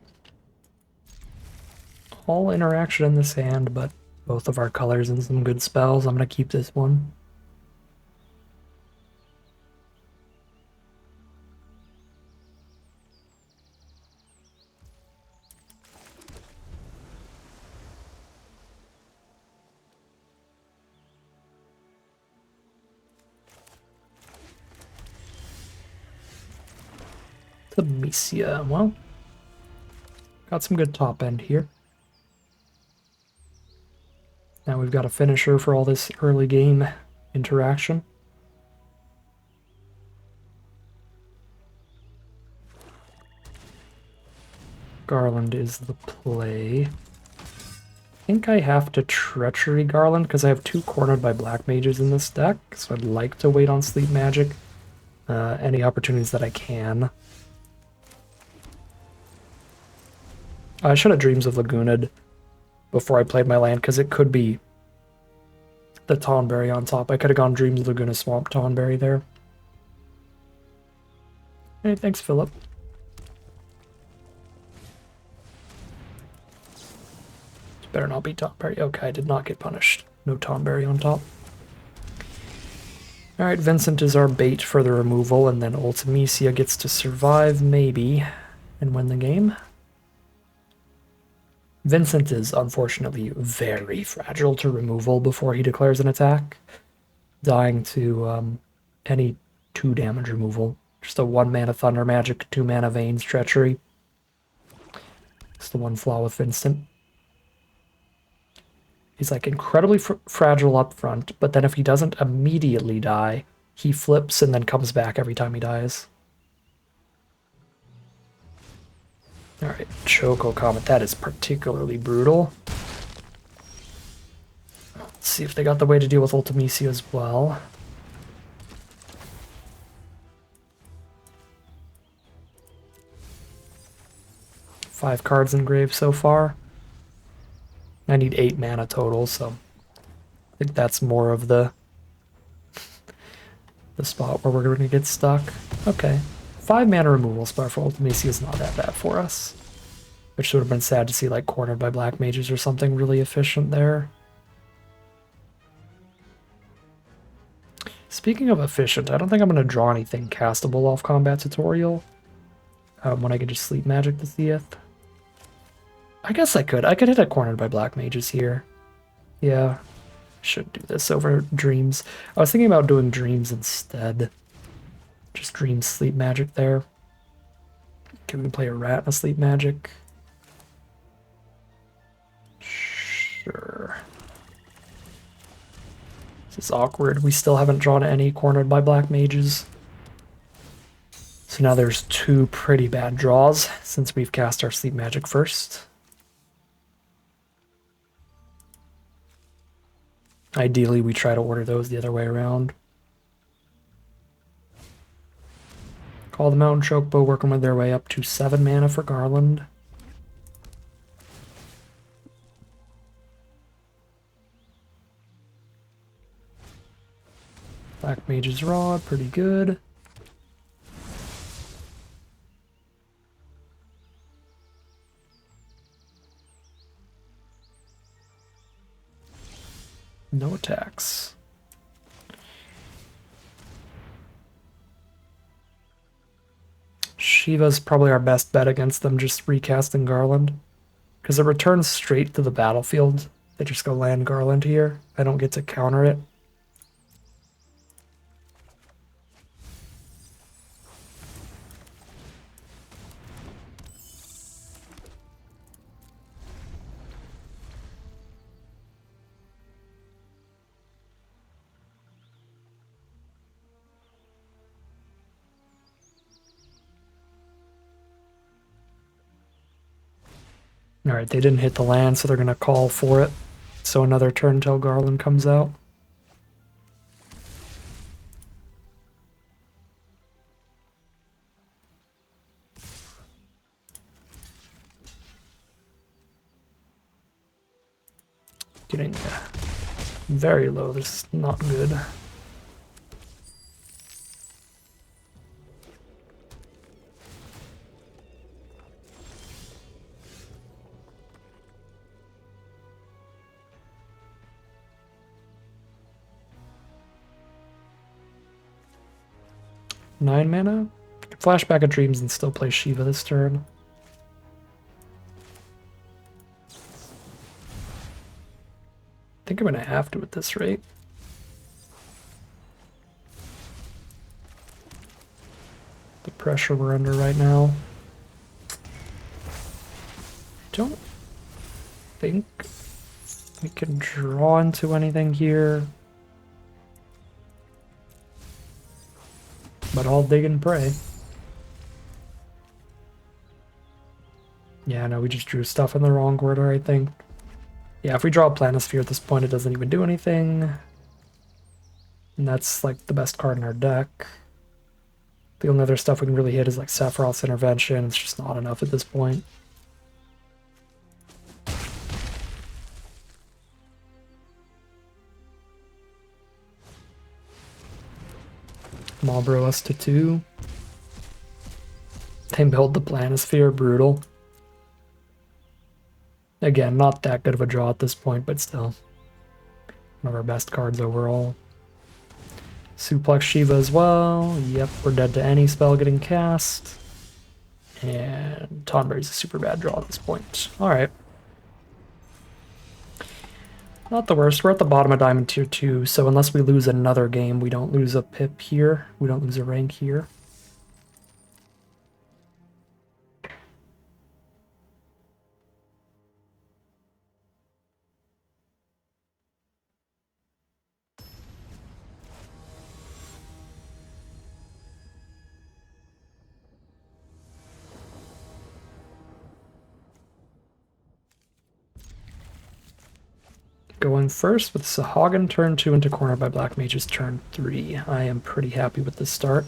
A: All interaction in this hand, but both of our colors and some good spells. I'm going to keep this one. Themesia, well, got some good top end here. Now we've got a finisher for all this early game interaction. Garland is the play. I think I have to Treachery Garland because I have 2 cornered by black mages in this deck, so I'd like to wait on Sleep Magic any opportunities that I can. I should have Dreams of Lagooned before I played my land, because it could be the Tonberry on top. I could have gone Dreams of Laguna Swamp Tonberry there. Hey, thanks, Philip. This better not be Tonberry. Okay, I did not get punished. No Tonberry on top. Alright, Vincent is our bait for the removal, and then Ultimecia gets to survive, maybe, and win the game. Vincent is unfortunately very fragile to removal before he declares an attack, dying to any 2 damage removal. Just a 1 mana Thunder Magic, 2 mana Veins Treachery. It's the one flaw with Vincent. He's like incredibly fragile up front, but then if he doesn't immediately die, he flips and then comes back every time he dies. Alright, Choco Comet, that is particularly brutal. Let's see if they got the way to deal with Ultimecia as well. 5 cards engraved so far. I need 8 mana total, so I think that's more of the spot where we're going to get stuck. Okay. 5 mana removal spell for Ultimacy is not that bad for us. Which would have been sad to see, like, cornered by black mages or something really efficient there. Speaking of efficient, I don't think I'm going to draw anything castable off Combat Tutorial. When I can just Sleep Magic the Theath. I guess I could. I could hit a cornered by black mages here. Yeah. Should do this over Dreams. I was thinking about doing Dreams instead. Just Dreams Sleep Magic there. Can we play a rat and a Sleep Magic? Sure. This is awkward. We still haven't drawn any cornered by black mages. So now there's 2 pretty bad draws since we've cast our Sleep Magic first. Ideally, we try to order those the other way around. Call the Mountain Chokebow, working with their way up to 7 mana for Garland. Black Mage's Rod, pretty good. No attacks. Shiva's probably our best bet against them, just recasting Garland. Because it returns straight to the battlefield. They just go land Garland here. I don't get to counter it. Alright, they didn't hit the land, so they're going to call for it. So another turn till Garland comes out. Getting very low, this is not good. Nine mana? Flashback of Dreams and still play Shiva this turn. I think I'm gonna have to at this rate. The pressure we're under right now. Don't think we can draw into anything here. But I'll dig and pray. Yeah, no, we just drew stuff in the wrong order, I think. Yeah, if we draw a Planisphere at this point, it doesn't even do anything. And that's, like, the best card in our deck. The only other stuff we can really hit is, like, Sephiroth's Intervention. It's just not enough at this point. Malbro us to 2. They build the Planisphere, brutal. Again, not that good of a draw at this point, but still. One of our best cards overall. Suplex Shiva as well. Yep, we're dead to any spell getting cast. And Tonberry's a super bad draw at this point. Alright. Not the worst. We're at the bottom of Diamond Tier 2, so unless we lose another game, we don't lose a pip here. We don't lose a rank here. Going first with Sahagin turn 2 into corner by Black Mages turn 3. I am pretty happy with this start.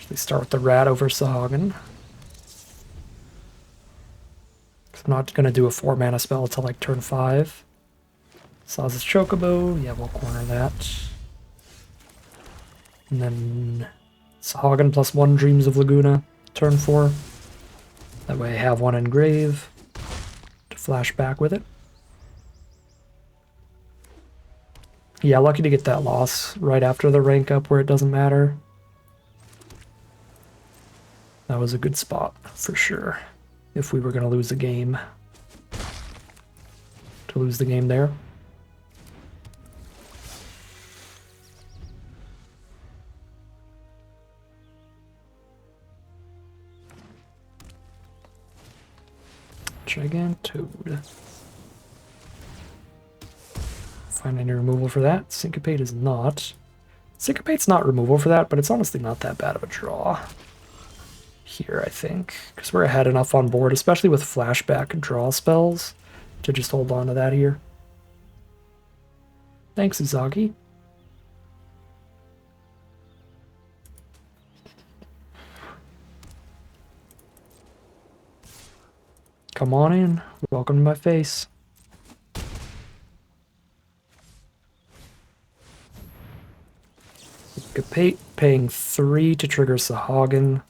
A: We start with the rat over Sahagin. I'm not going to do a 4-mana spell until like turn 5. Saz's Chocobo, yeah, we'll corner that. And then Sahagin +1 Dreams of Laguna, turn 4. That way I have one in grave to flash back with it. Yeah, lucky to get that loss right after the rank up where it doesn't matter. That was a good spot, for sure, if we were going to lose a game. To lose the game there. Gigantoad. Find any removal for that. Syncopate is not. Syncopate's not removal for that, but it's honestly not that bad of a draw here, I think, because we're ahead enough on board, especially with flashback and draw spells, to just hold on to that here. Thanks, Izagi. Come on in. Welcome to my face. Syncopate, paying 3 to trigger Sahagin.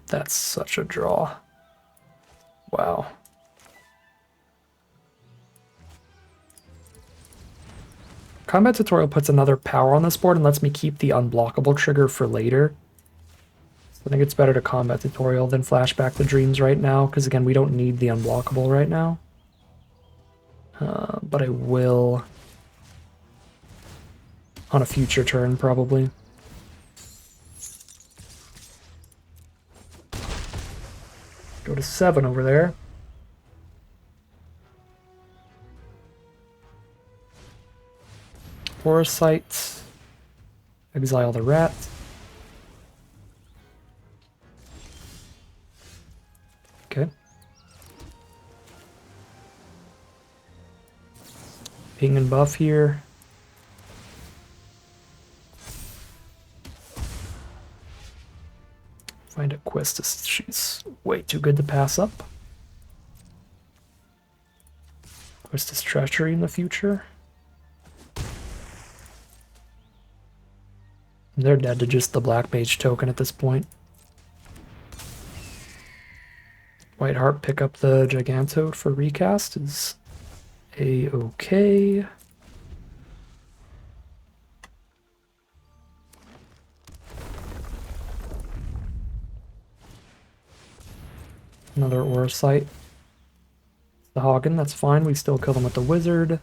A: That's such a draw. Wow. Combat Tutorial puts another power on this board and lets me keep the unblockable trigger for later. So I think it's better to Combat Tutorial than Flashback the Dreams right now, because again, we don't need the unblockable right now. But I will on a future turn, probably. Go to 7 over there. Foresight. Exile the rat. Okay. Ping and buff here. Find a Quest. She's way too good to pass up. Quest is Treachery in the future. They're dead to just the Black Mage token at this point. Whiteheart pick up the Gigantoad for recast is a-okay. Another Aura Sight. The Hagen, that's fine. We still kill them with the Wizard.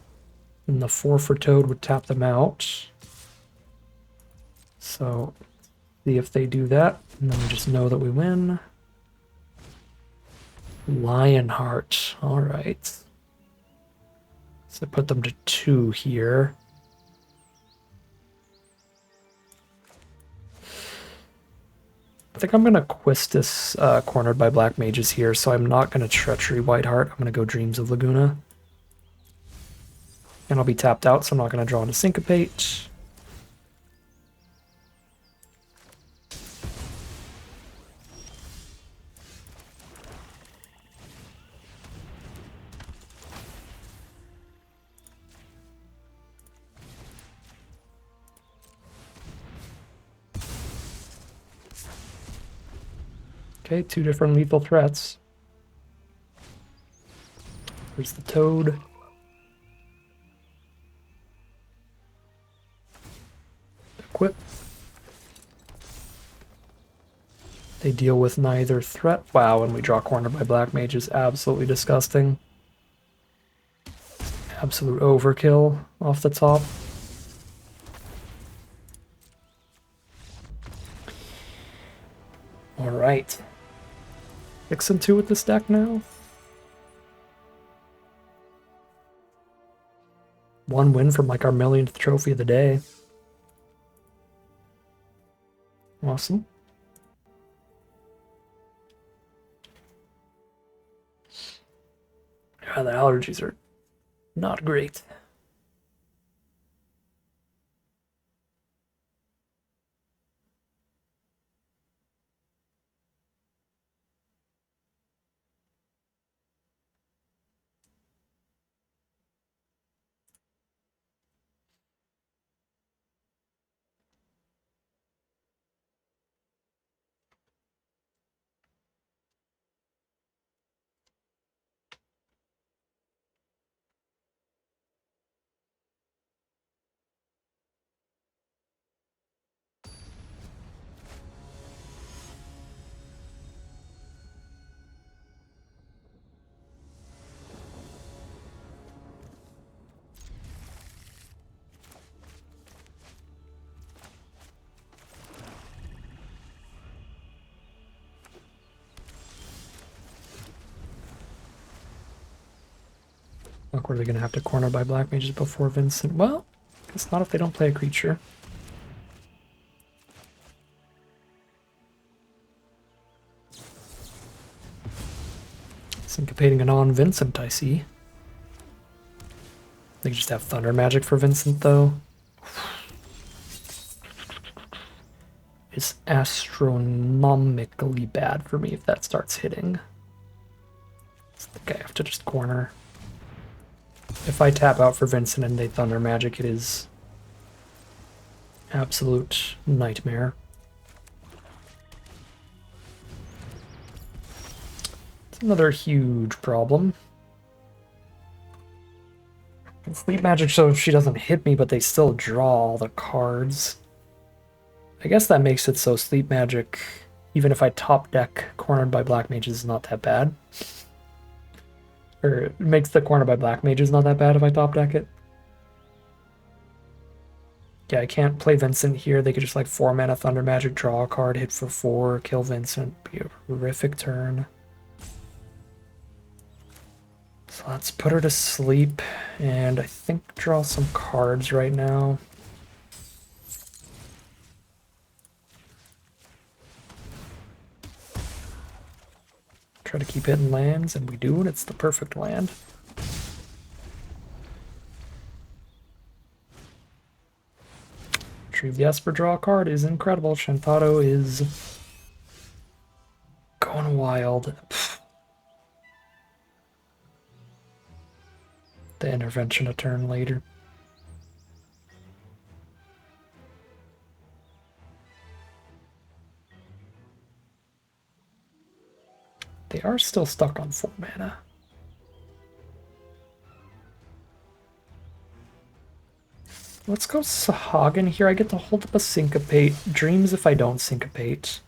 A: And the 4 for Toad would tap them out. So, see if they do that, and then we just know that we win. Lionheart, alright. So put them to 2 here. I think I'm going to Quistis cornered by Black Mages here, so I'm not going to Treachery Whiteheart. I'm going to go Dreams of Laguna. And I'll be tapped out, so I'm not going to draw into Syncopate. Okay, 2 different lethal threats. There's the Toad. Equip. They deal with neither threat. Wow, and we draw cornered by Black Mages. Absolutely disgusting. Absolute overkill off the top. Alright. 6-2 with this deck now. 1 win from like our millionth trophy of the day. Awesome. Yeah, the allergies are not great. Look, were they going to have to corner by black mages before Vincent? Well, guess not if they don't play a creature. Syncopating a non-Vincent, I see. They could just have Thunder Magic for Vincent, though. It's astronomically bad for me if that starts hitting. I think I have to just corner. If I tap out for Vincent and they Thunder Magic, it is absolute nightmare. It's another huge problem. Sleep Magic, so she doesn't hit me, but they still draw all the cards. I guess that makes it so Sleep Magic, even if I top deck cornered by black mages, is not that bad. Or it makes the corner by black mages not that bad if I top deck it. Yeah, I can't play Vincent here. They could just like 4 mana Thunder Magic, draw a card, hit for 4, kill Vincent. Be a horrific turn. So let's put her to sleep, and I think draw some cards right now. Try to keep hitting lands, and we do, and it's the perfect land. Retrieve the Esper, draw a card is incredible. Shantado is going wild. The intervention a turn later. They are still stuck on 4 mana. Let's go Sahagin here. I get to hold up a Syncopate. Dreams if I don't Syncopate.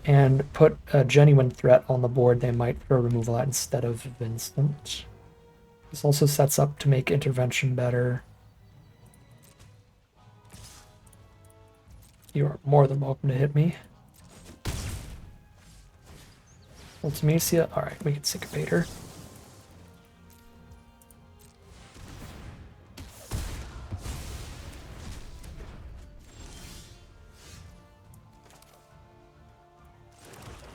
A: And put a genuine threat on the board. They might throw removal at instead of Vincent. This also sets up to make intervention better. You are more than welcome to hit me. Ultimacia. Alright, we can Syncopate her.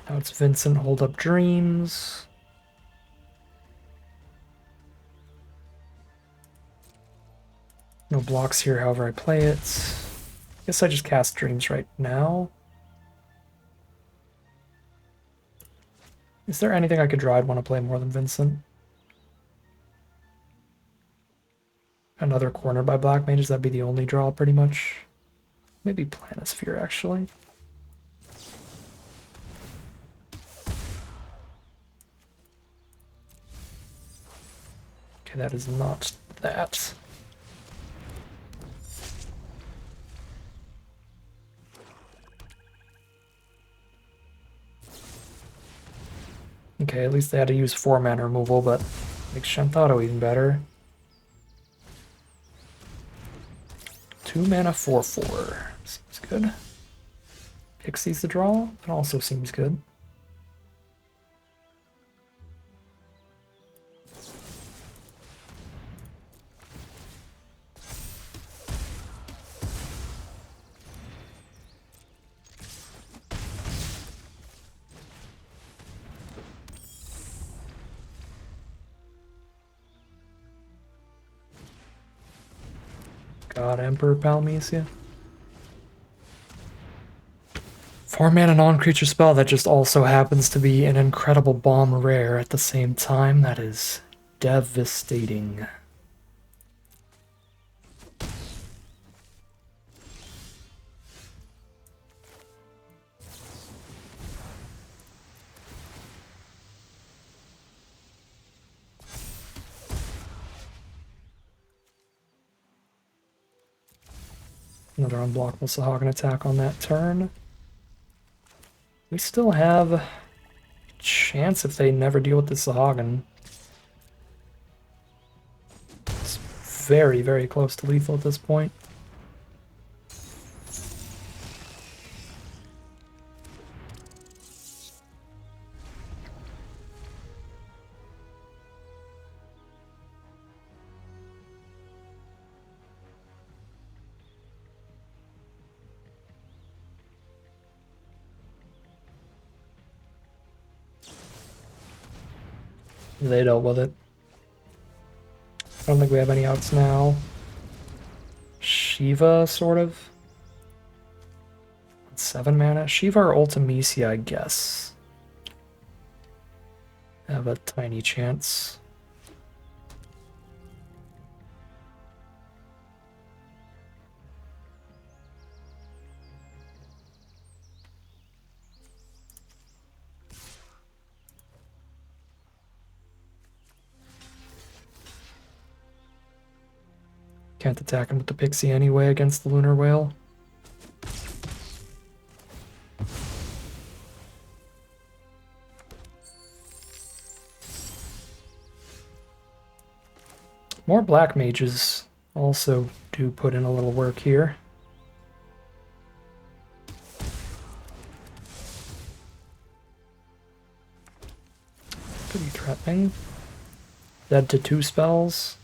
A: Now it's Vincent, hold up Dreams. No blocks here, however I play it. Guess I just cast Dreams right now. Is there anything I could draw I'd want to play more than Vincent? Another corner by black mages, that'd be the only draw pretty much. Maybe Planisphere actually. Okay, that is not that. Okay, at least they had to use 4 mana removal, but makes Shantado even better. 2 mana 4/4. Seems good. Pixies the draw, that also seems good. God, Emperor Palmesia. 4-mana non-creature spell that just also happens to be an incredible bomb rare at the same time. That is devastating. Another unblockable Sahagin attack on that turn. We still have a chance if they never deal with the Sahagin. It's very, very close to lethal at this point. They dealt with it. I don't think we have any outs now. Shiva, sort of. 7 mana. Shiva or Ultimecia, I guess. Have a tiny chance. Can't attack him with the Pixie anyway against the Lunar Whale. More black mages also do put in a little work here. Pretty threatening. Dead to 2 spells.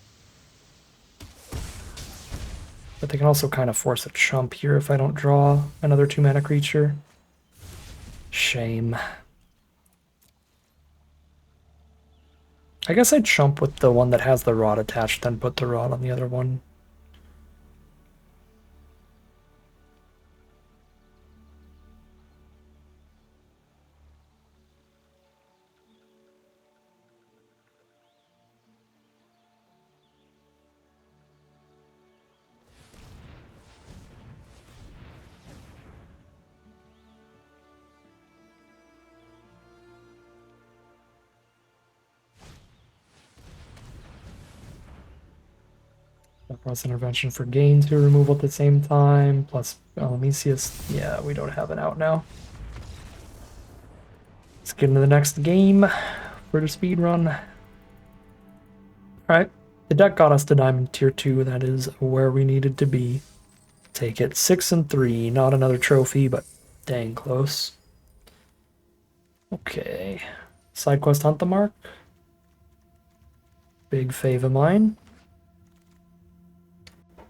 A: But they can also kind of force a chump here if I don't draw another 2-mana creature. Shame. I guess I'd chump with the one that has the rod attached, then put the rod on the other one. Plus intervention for gain to removal at the same time, plus Alamisius. Yeah, we don't have an out now. Let's get into the next game for the speedrun. Alright, the deck got us to Diamond Tier 2. That is where we needed to be. Take it 6 and 3. Not another trophy, but dang close. Okay. Side quest Hunt the Mark. Big fave of mine.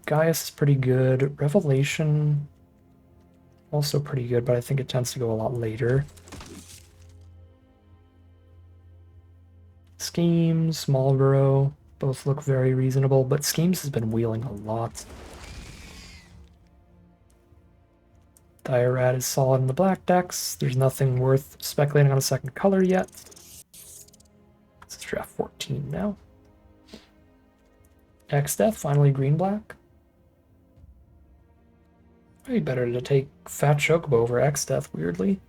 A: Gaius is pretty good. Revelation, also pretty good, but I think it tends to go a lot later. Schemes, Marlborough, both look very reasonable, but Schemes has been wheeling a lot. Diarad is solid in the black decks. There's nothing worth speculating on a second color yet. This is draft 14 now. X-Death, finally green-black. Probably better to take Fat Chocobo over X-Death, weirdly.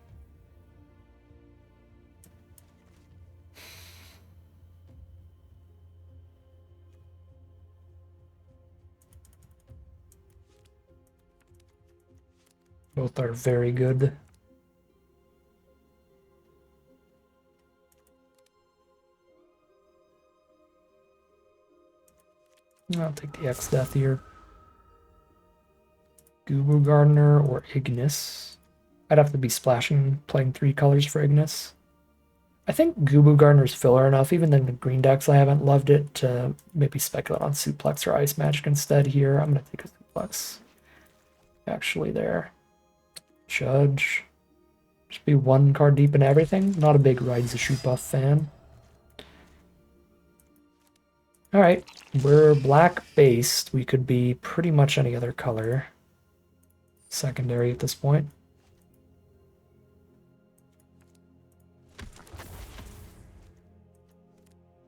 A: Both are very good. I'll take the X-Death here. Gubu Gardener or Ignis. I'd have to be splashing, playing 3 colors for Ignis. I think Gubu Gardener's filler enough, even in the green decks I haven't loved it, to maybe speculate on Suplex or Ice Magic instead here. I'm going to take a Suplex. Actually there. Judge. Just be 1 card deep in everything. Not a big Rides the Shoot buff fan. Alright, we're black based. We could be pretty much any other color. Secondary at this point.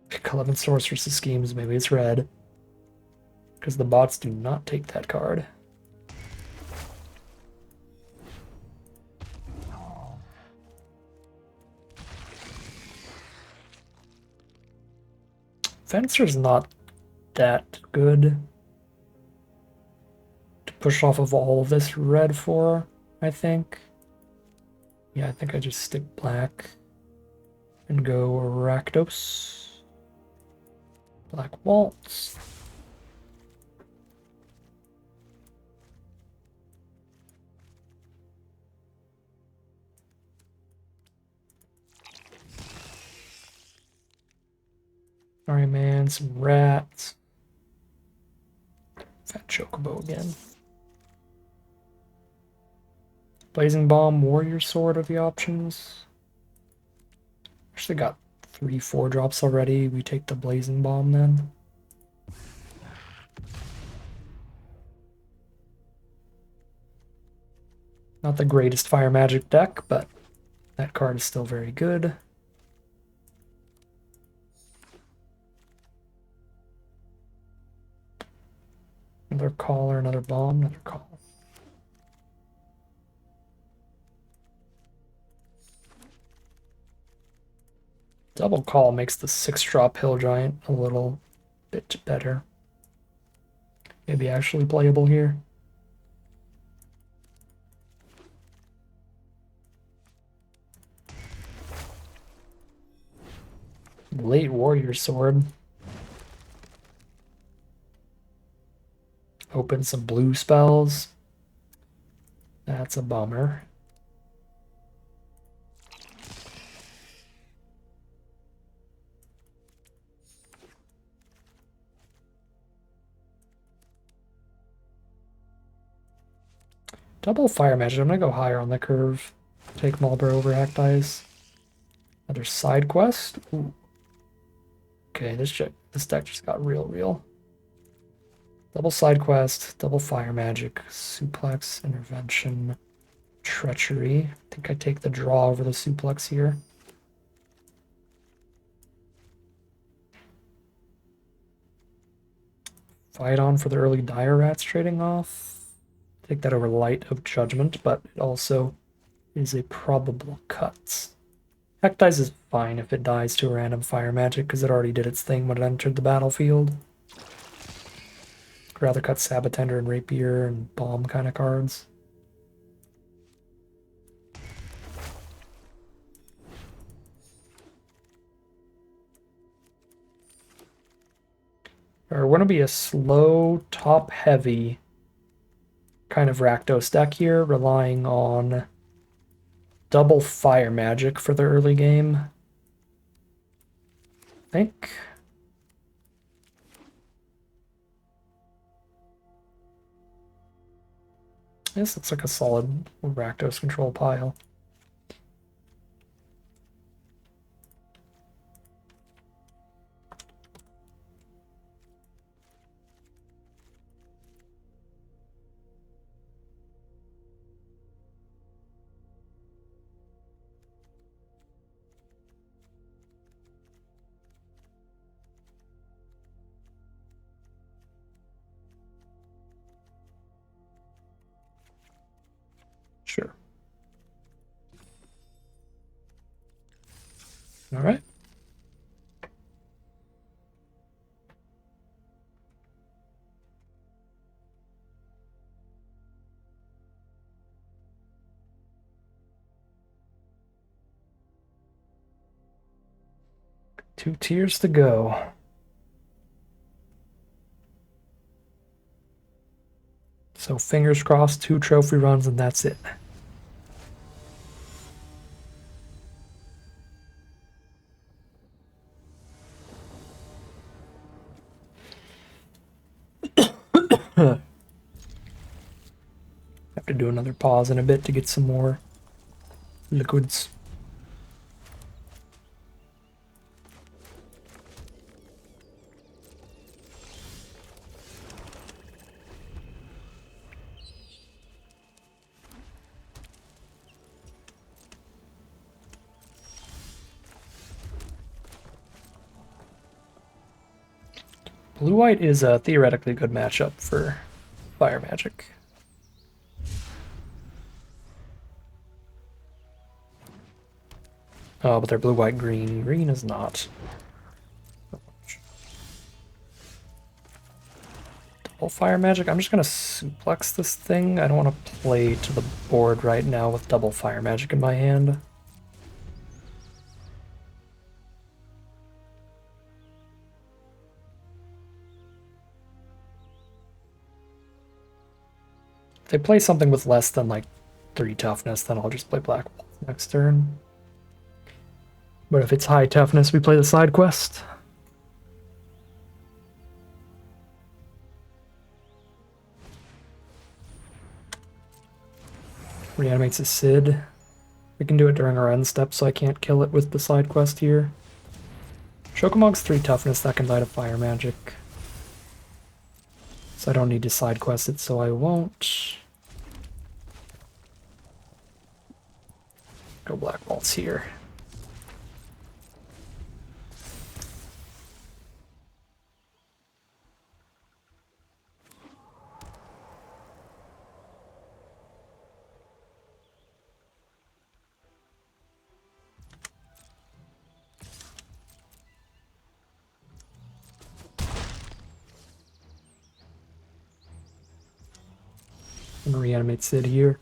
A: Pick 11 Sorceress Schemes, maybe it's red. Because the bots do not take that card. Fencer's not that good to push off of all of this red for, I think. Yeah, I think I just stick black and go Rakdos. Black Waltz. Sorry, man, some rats. Fat Chocobo again. Blazing Bomb, Warrior Sword are the options. Actually got 3 4-drops already. We take the Blazing Bomb then. Not the greatest fire magic deck, but that card is still very good. Another call or another bomb, another call. Double call makes the 6-drop Hill Giant a little bit better. Maybe actually playable here. Late Warrior Sword. Open some blue spells. That's a bummer. Double fire magic. I'm gonna go higher on the curve. Take Marlboro over Actize. Another side quest. Ooh. Okay, this deck just got real. Double side quest, double fire magic, suplex, intervention, treachery. I think I take the draw over the suplex here. Fight on for the early Dire Rats trading off. Take that over Light of Judgment, but it also is a probable cut. Actize is fine if it dies to a random fire magic because it already did its thing when it entered the battlefield. I'd rather cut Sabotender and Rapier and Bomb kind of cards. We're going to be a slow, top-heavy kind of Rakdos deck here, relying on double fire magic for the early game. I think. This looks like a solid Rakdos control pile. Sure. All right. Two tiers to go. So fingers crossed, 2 trophy runs, and that's it. Have to do another pause in a bit to get some more liquids. Blue-white is a theoretically good matchup for fire magic. Oh, but they're blue-white-green. Green is not. Double fire magic? I'm just gonna suplex this thing. I don't want to play to the board right now with double fire magic in my hand. If they play something with less than like 3 toughness, then I'll just play black next turn. But if it's high toughness, we play the side quest. Reanimates a Sid. We can do it during our end step, so I can't kill it with the side quest here. Shokumog's 3 toughness, that can die to fire magic. So I don't need to side quest it, so I won't. Go Black Waltz here. And reanimate Sid here.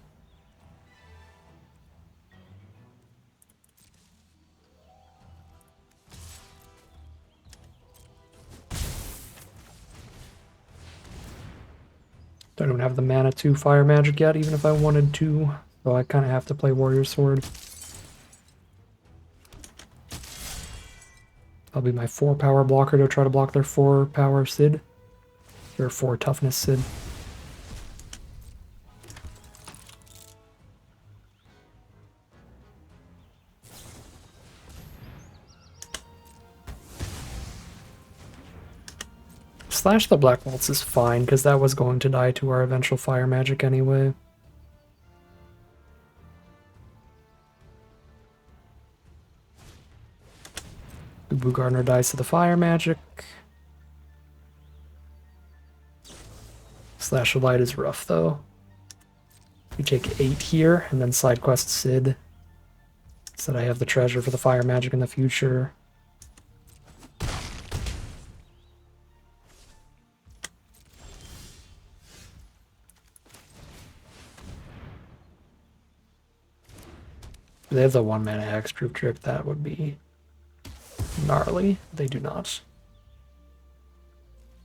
A: Don't even have the mana to fire magic yet, even if I wanted to. So I kind of have to play Warrior Sword. That'll be my 4 power blocker to try to block their 4 power Sid. Their 4 toughness Sid. Slash the Black Waltz is fine, because that was going to die to our eventual fire magic anyway. Boo Gardener dies to the fire magic. Slash of Light is rough, though. We take 8 here, and then side quest Sid. So that I have the treasure for the fire magic in the future. They have the 1 mana hexproof trick, that would be gnarly. They do not.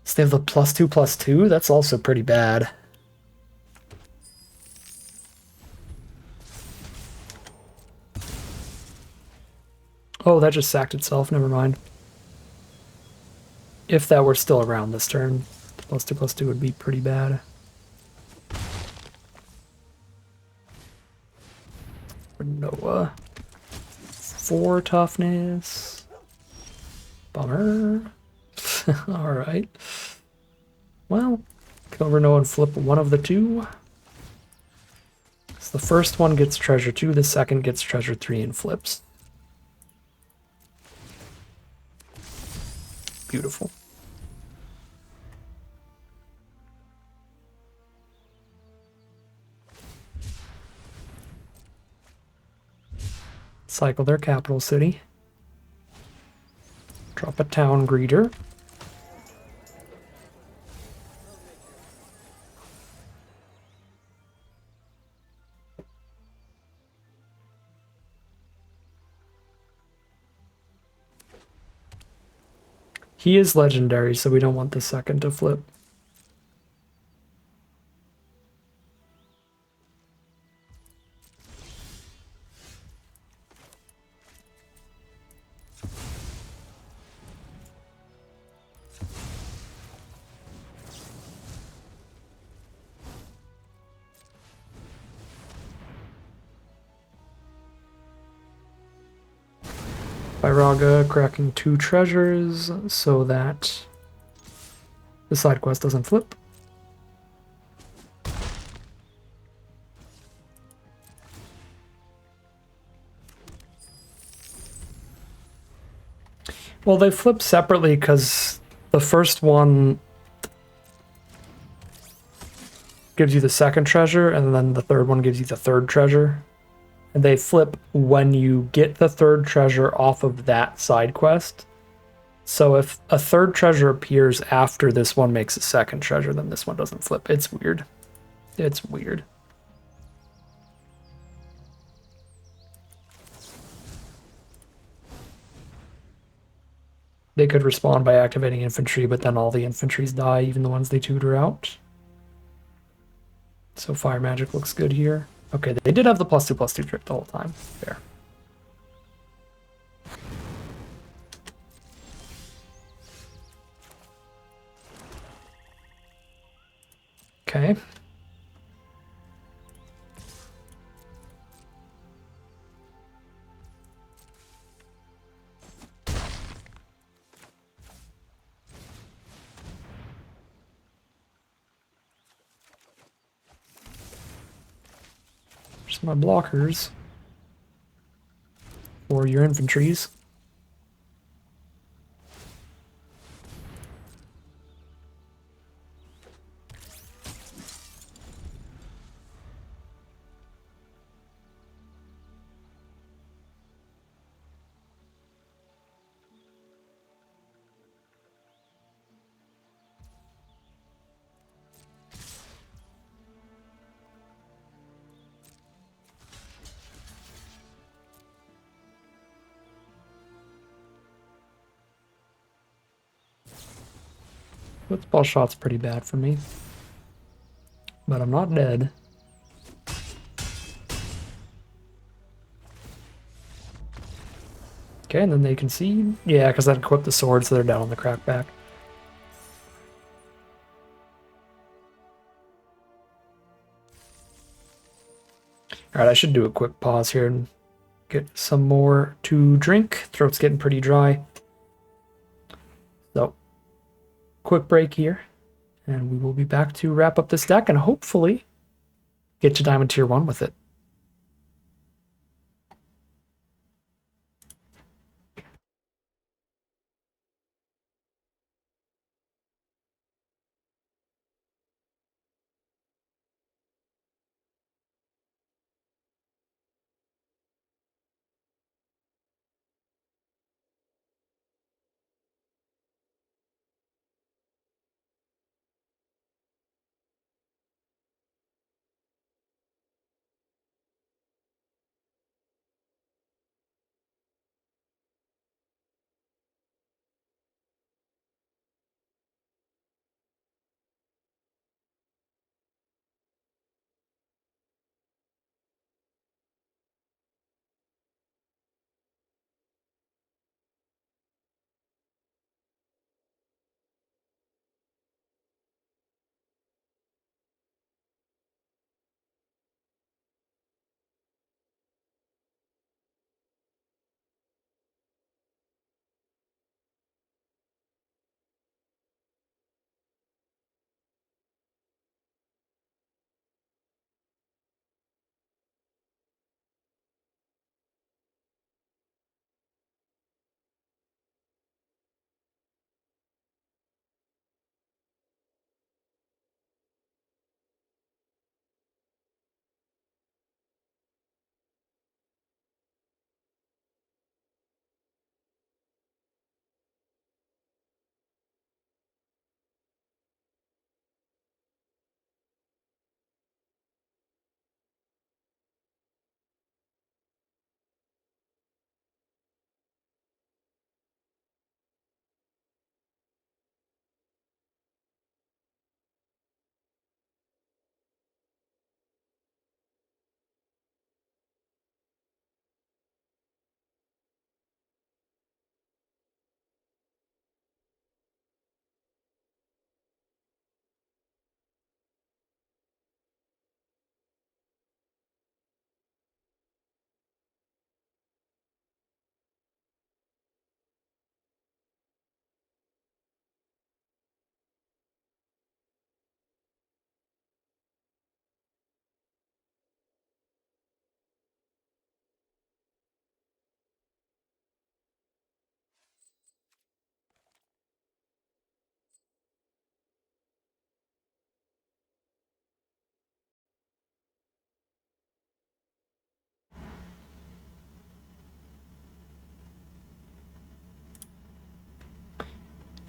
A: So they have the +2/+2? That's also pretty bad. Oh, that just sacked itself, never mind. If that were still around this turn, +2/+2 would be pretty bad. Noah. 4 toughness. Bummer. Alright. Well, kill over Noah and flip one of the 2. So the first one gets treasure 2, the second gets treasure 3 and flips. Beautiful. Cycle their capital city. Drop a town greeter. He is legendary, so we don't want the second to flip. Raga cracking 2 treasures so that the side quest doesn't flip. Well, they flip separately because The first one gives you the second treasure, and then the third one gives you the third treasure. And they flip when you get the third treasure off of that side quest. So if a third treasure appears after this one makes a second treasure, then this one doesn't flip. It's weird. It's weird. They could respond by activating infantry, but then all the infantries die, even the ones they tutor out. So fire magic looks good here. Okay, they did have the +2/+2 trick the whole time. Fair. Okay. There's my blockers for your infantries. Blitzball shot's pretty bad for me. But I'm not dead. Okay, and then they concede. Yeah, because that equipped the sword, so they're down on the crackback. Alright, I should do a quick pause here and get some more to drink. Throat's getting pretty dry. So, quick break here. And we will be back to wrap up this deck and hopefully get to Diamond Tier 1 with it.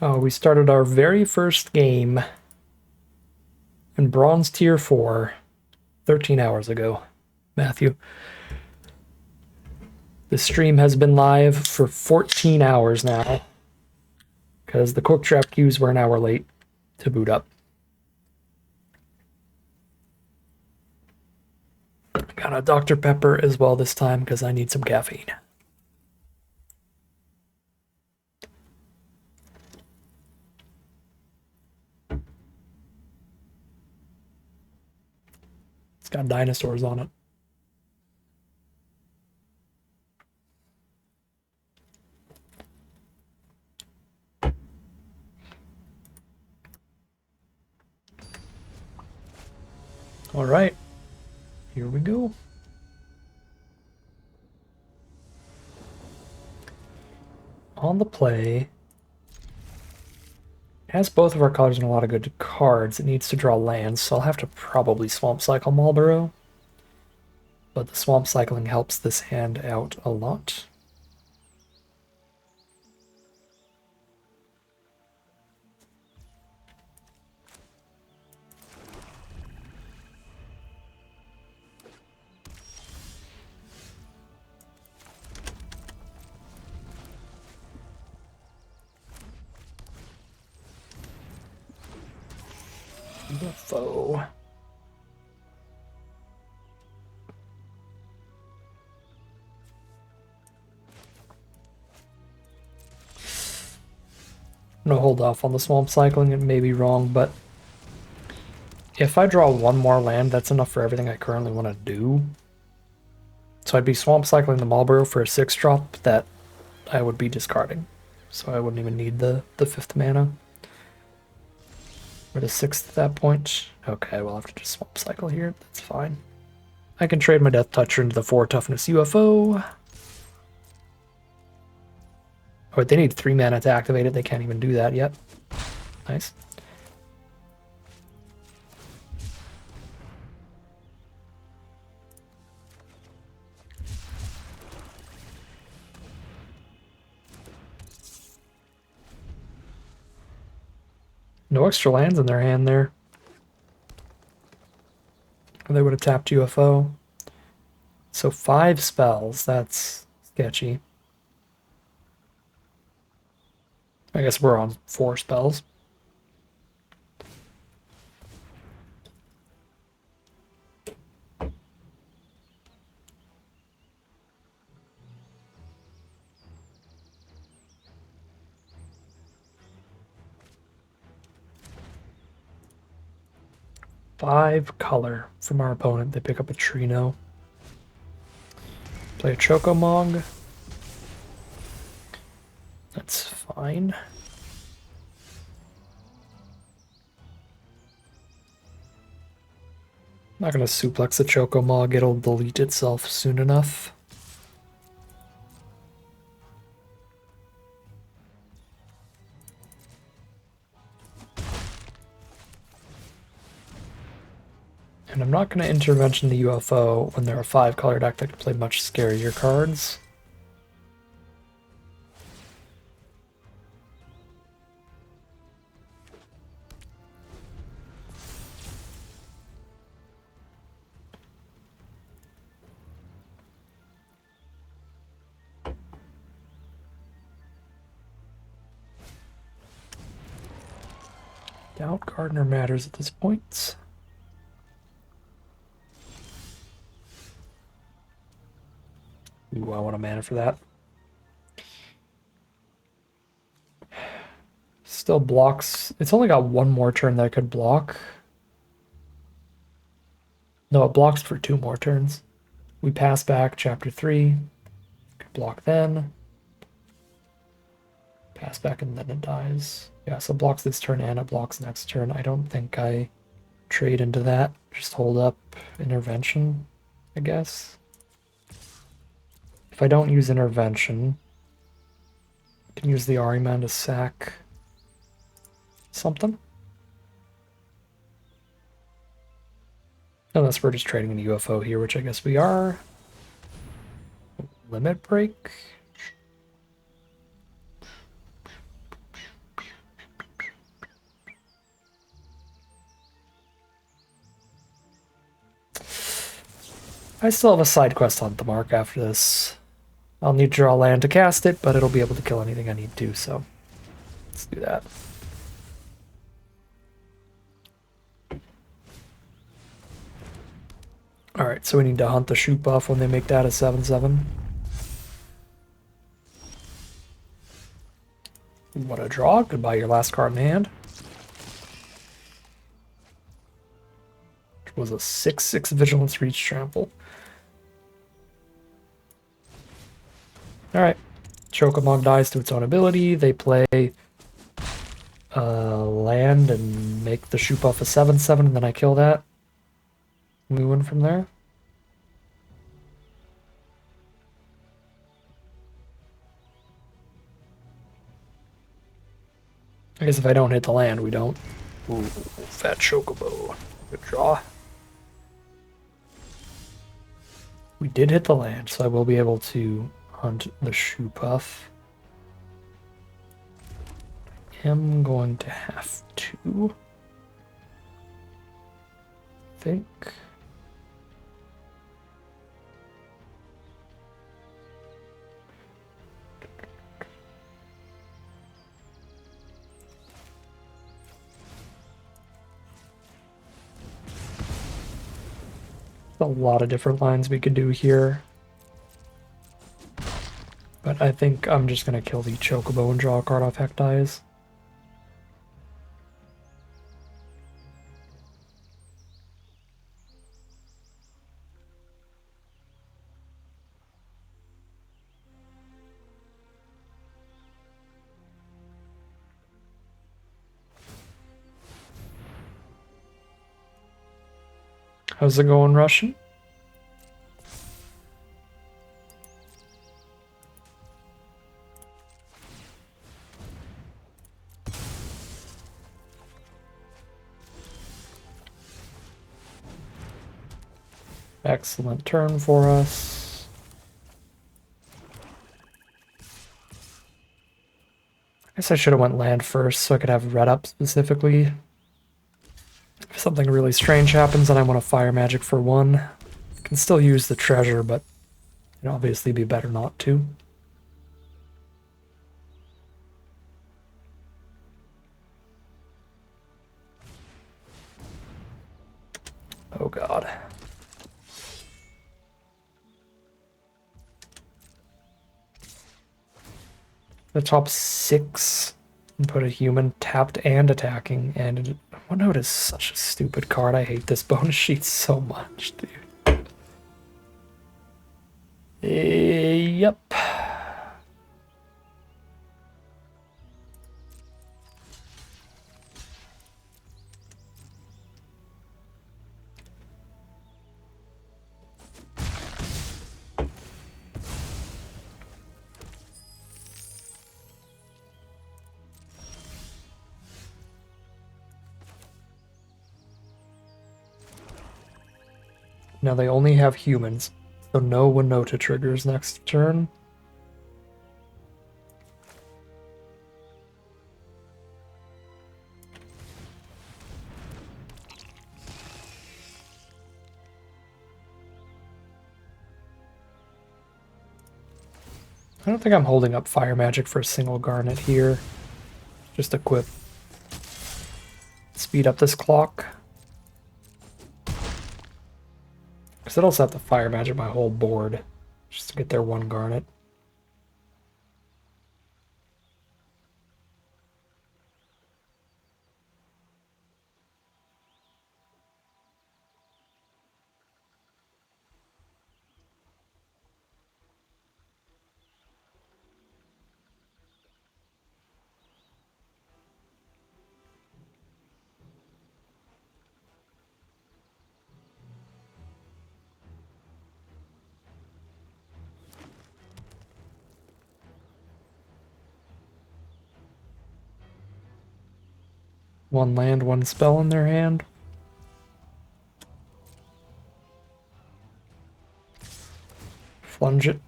A: Oh, we started our very first game in Bronze Tier 4 13 hours ago, Matthew. The stream has been live for 14 hours now because the Quick Trap queues were an hour late to boot up. Got a Dr. Pepper as well this time because I need some caffeine. It's got dinosaurs on it. All right, here we go. On the play, it has both of our colors and a lot of good cards. It needs to draw lands, so I'll have to probably Swamp Cycle Marlborough. But the Swamp Cycling helps this hand out a lot. UFO. I'm gonna hold off on the Swamp Cycling. It may be wrong, but if I draw one more land, that's enough for everything I currently want to do. So I'd be Swamp Cycling the Marlborough for a 6-drop that I would be discarding. So I wouldn't even need the 5th mana. Or the 6th at that point. Okay, we'll have to just Swamp Cycle here. That's fine. I can trade my Death Toucher into the 4 toughness UFO. Oh, they need 3 mana to activate it. They can't even do that yet. Nice. No extra lands in their hand there. Or they would have tapped UFO. So 5 spells. That's sketchy. I guess we're on 4 spells. Five color from our opponent. They pick up a Trino. Play a Chocomog. That's fine. I'm not going to suplex the Chocomog. It'll delete itself soon enough. And I'm not going to intervention the UFO when they're a 5-color deck that can play much scarier cards. Doubt Gardner matters at this point. Ooh, I want a mana for that. Still blocks. It's only got one more turn that I could block. No, it blocks for 2 more turns. We pass back chapter 3. Could block then. Pass back and then it dies. Yeah, so it blocks this turn and it blocks next turn. I don't think I trade into that. Just hold up intervention, I guess. If I don't use intervention, I can use the Ariman to sack something. Unless we're just trading a UFO here, which I guess we are. Limit break. I still have a side quest on the mark after this. I'll need to draw land to cast it, but it'll be able to kill anything I need to, so let's do that. Alright, so we need to hunt the shoot buff when they make that a 7/7. What a draw. Goodbye your last card in hand. Which was a 6/6 Vigilance Reach Trample. Alright. Chocomog dies to its own ability. They play land and make the shoot buff a 7/7, and then I kill that. We win from there. I guess if I don't hit the land, we don't. Ooh, fat chocobo. Good draw. We did hit the land, so I will be able to hunt the shoe puff. I'm going to have to think. A lot of different lines we could do here. But I think I'm just going to kill the Chocobo and draw a card off Hectize. How's it going, Russian? Excellent turn for us. I guess I should have went land first so I could have red up specifically. If something really strange happens and I want to fire magic for 1, I can still use the treasure, but it'd obviously be better not to. Oh god. The top 6 and put a human tapped and attacking, and OneNote is such a stupid card. I hate this bonus sheet so much, dude. Yep. Now they only have humans, so no Winota triggers next turn. I don't think I'm holding up fire magic for a single garnet here. Just equip. Speed up this clock. Because I'd also have to fire magic my whole board just to get their 1 garnet. One land, 1 spell in their hand. Flunge it.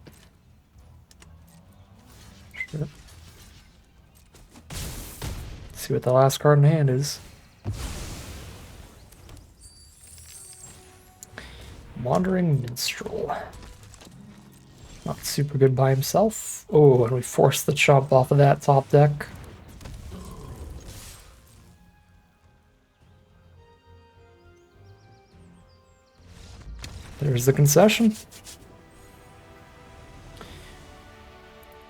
A: Sure. See what the last card in hand is. Wandering Minstrel. Not super good by himself. Oh, and we forced the chop off of that top deck. There's the concession.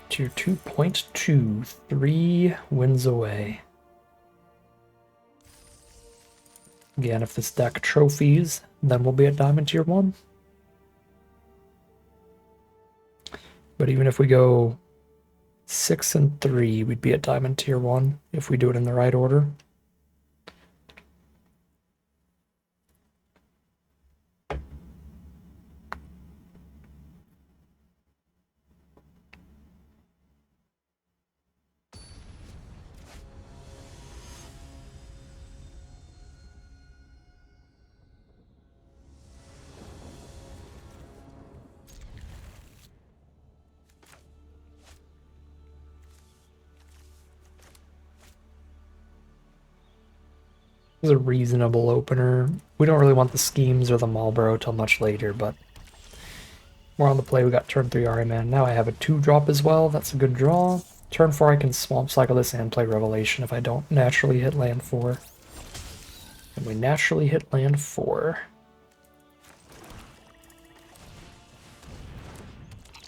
A: Tier 2.2, 3 wins away. Again, if this deck trophies, then we'll be at Diamond Tier 1. But even if we go 6 and 3, we'd be at Diamond Tier 1 if we do it in the right order. This is a reasonable opener. We don't really want the schemes or the Marlboro till much later, but we're on the play. We got turn 3 Ariman. Now I have a 2-drop as well. That's a good draw. Turn 4 I can Swamp Cycle this and play Revelation if I don't naturally hit land 4. And we naturally hit land 4.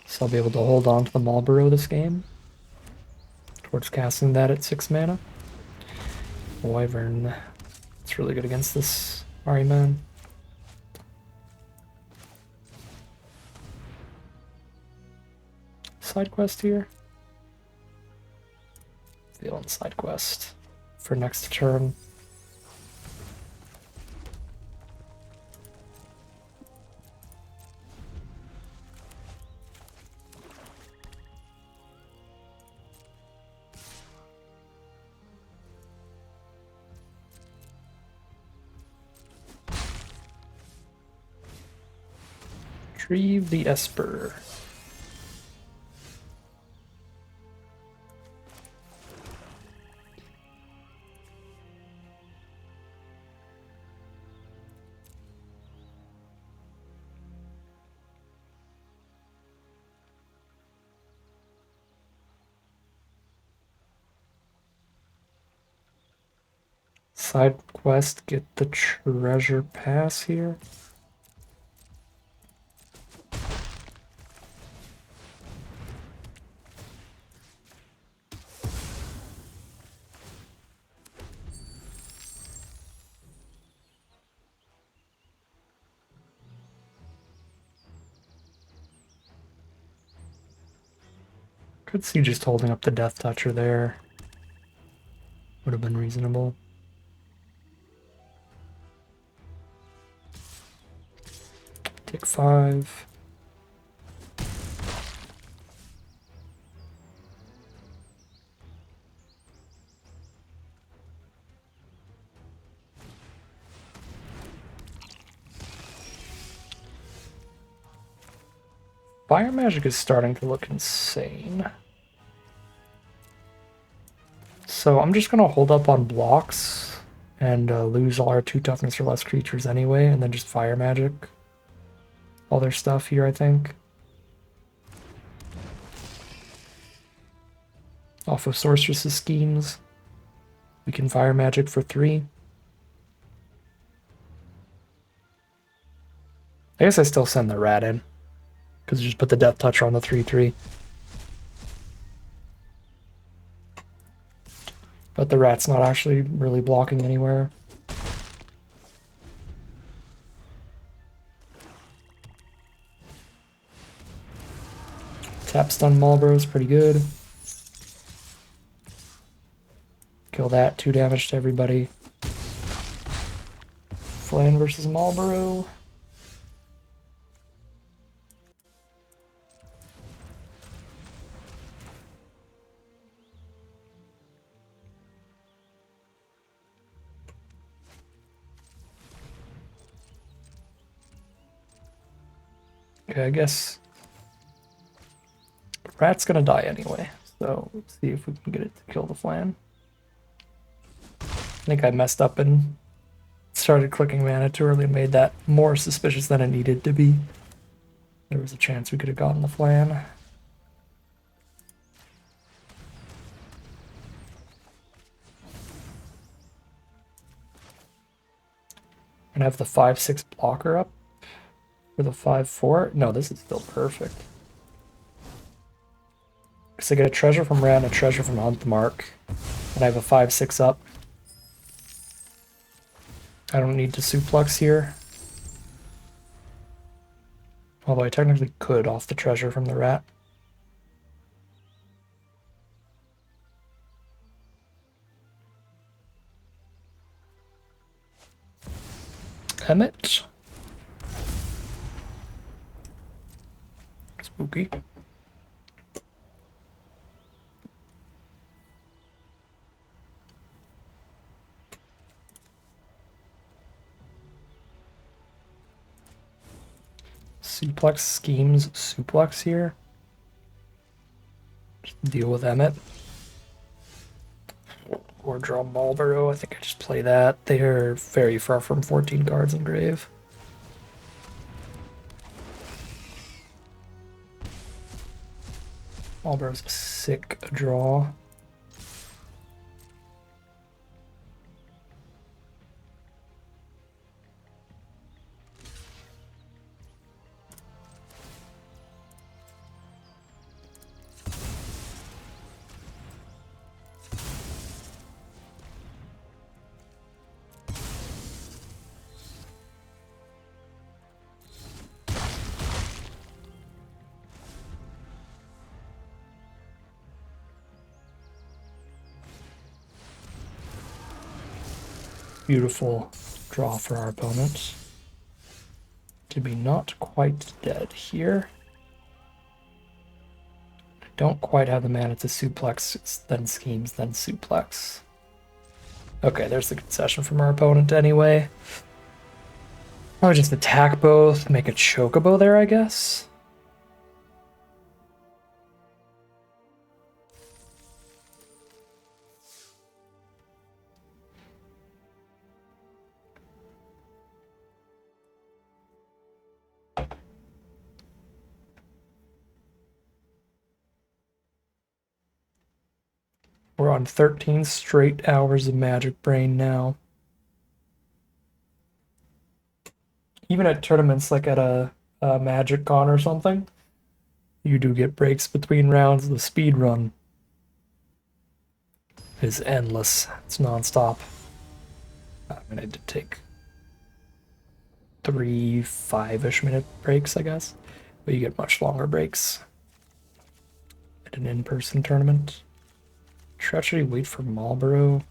A: So I'll be able to hold on to the Marlboro this game. Towards casting that at 6 mana. Wyvern. It's really good against this Ariman. Side quest here. Feeling side quest for next turn. Retrieve the Esper. Side quest, get the treasure pass here. Could see just holding up the Death Toucher there. Would have been reasonable. Take 5. Fire magic is starting to look insane. So I'm just gonna hold up on blocks and lose all our 2 toughness or less creatures anyway, and then just fire magic all their stuff here, I think. Off of Sorceress's schemes, we can fire magic for 3. I guess I still send the rat in, because you just put the Death Toucher on the 3/3. But the rat's not actually really blocking anywhere. Tap stun Marlboro is pretty good. Kill that, 2 damage to everybody. Flan versus Marlboro. Okay, I guess Rat's gonna die anyway, so let's see if we can get it to kill the Flan. I think I messed up in started clicking mana too early and made that more suspicious than it needed to be. There was a chance we could have gotten the flan. And I have the 5/6 blocker up for the 5/4. No, this is still perfect. Because I get a treasure from Rat and a treasure from Hunt the Mark. And I have a 5/6 up. I don't need to suplex here. Although I technically could off the treasure from the Rat. Emmet. Spooky. Suplex schemes suplex here. Just deal with Emmet. Or draw Marlborough. I think I just play that. They're very far from 14 cards in grave. Marlborough's a sick draw. Beautiful draw for our opponent. To be not quite dead here. I don't quite have the mana to suplex, it's then schemes, then suplex. Okay, there's the concession from our opponent anyway. I'll just attack both, make a chocobo there, I guess. We're on 13 straight hours of Magic Brain now. Even at tournaments like at a Magic Con or something, you do get breaks between rounds. The speed run is endless. It's nonstop. I mean, I did take 3 5-ish minute breaks, I guess, but you get much longer breaks at an in-person tournament. Should actually wait for Marlborough.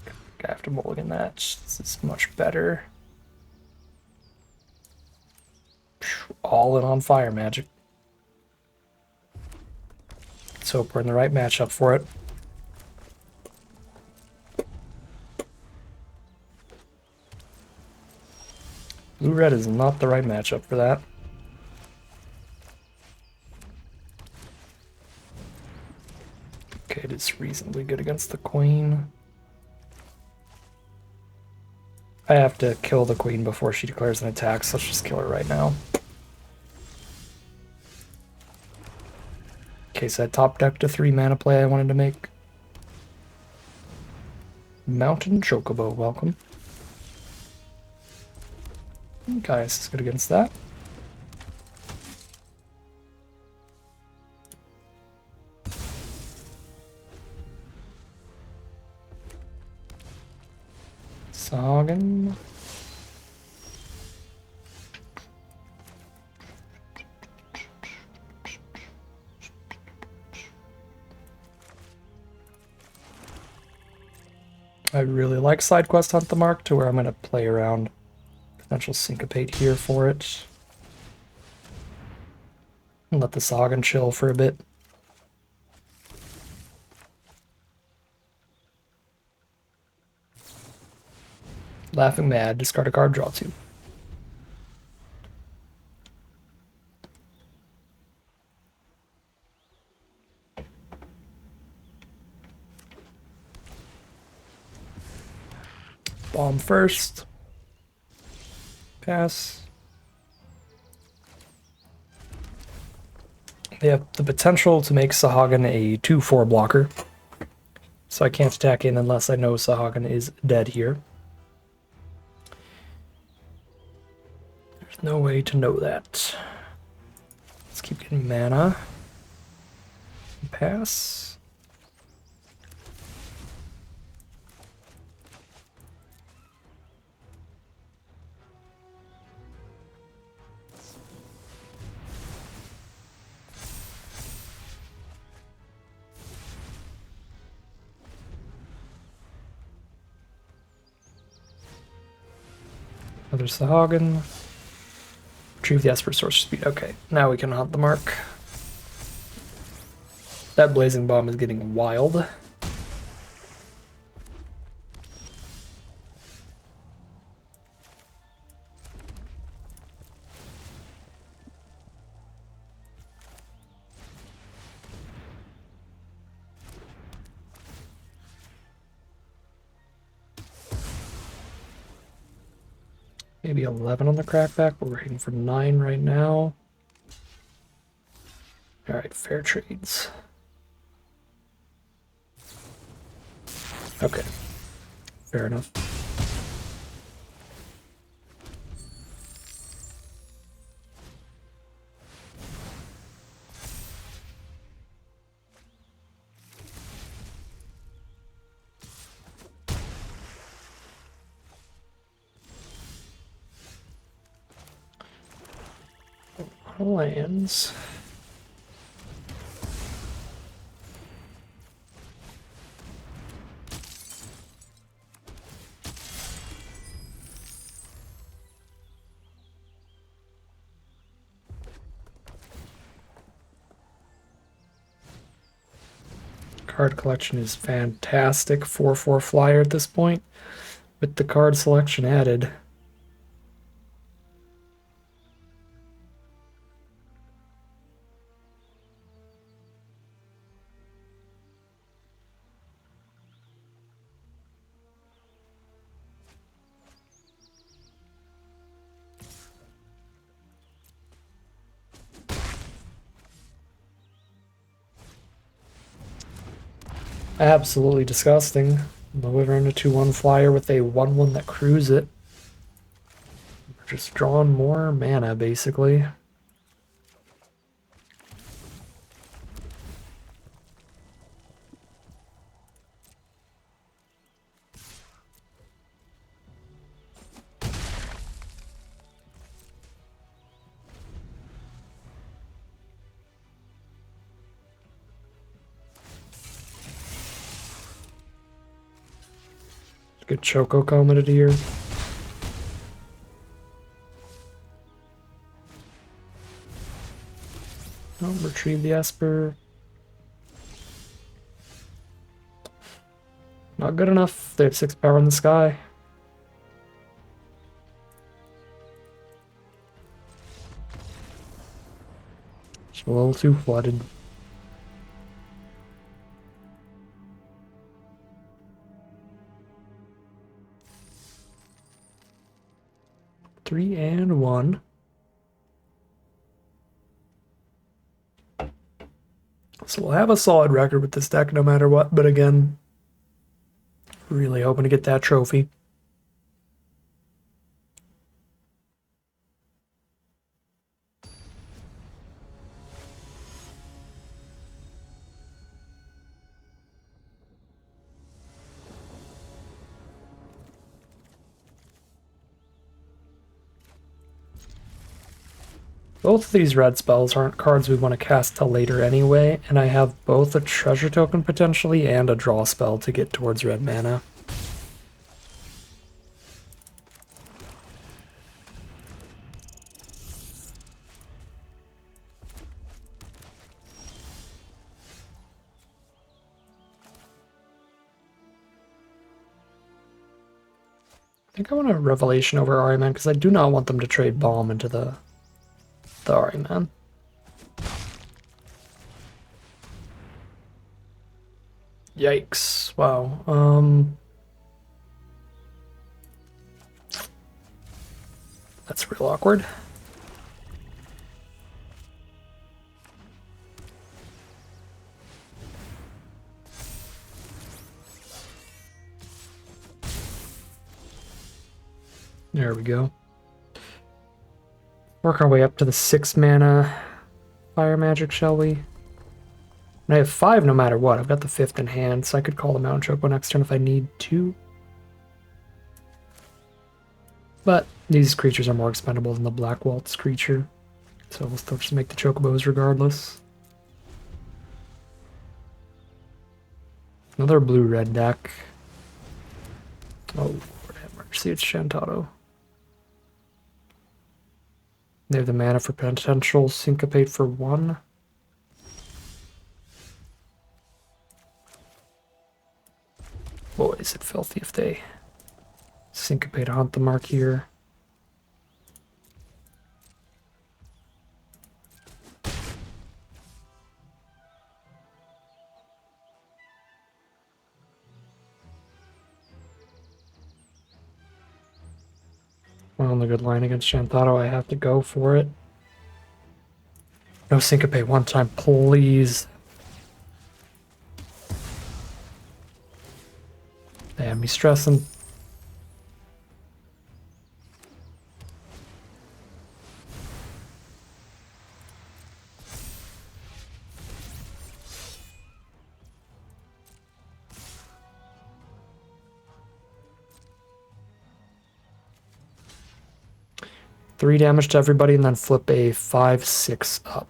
A: I have to mulligan that. This is much better. All in on fire magic. Let's hope we're in the right matchup for it. Blue-red is not the right matchup for that. Okay, it is reasonably good against the queen. I have to kill the queen before she declares an attack, so let's just kill her right now. Okay, so I top decked a 3 mana play I wanted to make. Mountain Chocobo, welcome. Gaius is good against that. Sagan. I really like side quest Hunt the Mark to where I'm going to play around potential syncopate here for it. And let the Sagan chill for a bit. Laughing Mad, discard a card, draw 2. Bomb first. Pass. They have the potential to make Sahagin a 2/4 blocker. So I can't attack in unless I know Sahagin is dead here. There's no way to know that. Let's keep getting mana. Pass. Another Sahagin. Retrieve the Esper Sorcerer Speed. Okay, now we can hunt the mark. That Blazing Bomb is getting wild. Maybe 11 on the crackback, but we're hitting for 9 right now. Alright, fair trades. Okay, fair enough. Lands. Card collection is fantastic. 4/4 flyer at this point, with the card selection added. Absolutely disgusting. Lower into 2/1 flyer with a 1/1 that crews it. We're just drawing more mana, basically. Good Choco commented here. Oh, retrieve the Esper. Not good enough. They have 6 power in the sky. Just a little too flooded. Three and 1. So we'll have a solid record with this deck no matter what, but again, really hoping to get that trophy. Both of these red spells aren't cards we want to cast till later anyway, and I have both a treasure token potentially and a draw spell to get towards red mana. I think I want a Revelation over Ariman because I do not want them to trade Bomb into the Ariman. Yikes. Wow. That's real awkward. There we go. Work our way up to the 6 mana fire magic, shall we? And I have 5 no matter what. I've got the 5th in hand, so I could call the Mountain Choco next turn if I need to. But these creatures are more expendable than the Black Waltz creature, so we'll still just make the Chocobos regardless. Another blue-red deck. Oh, Lord have mercy, it's Shantado. They have the mana for potential syncopate for 1. Boy, is it filthy if they syncopate a Hunt the Mark here. Well, on the good line against Shantado, I have to go for it. No syncopate one time, please. They have me stressing. Three damage to everybody and then flip a 5/6 up.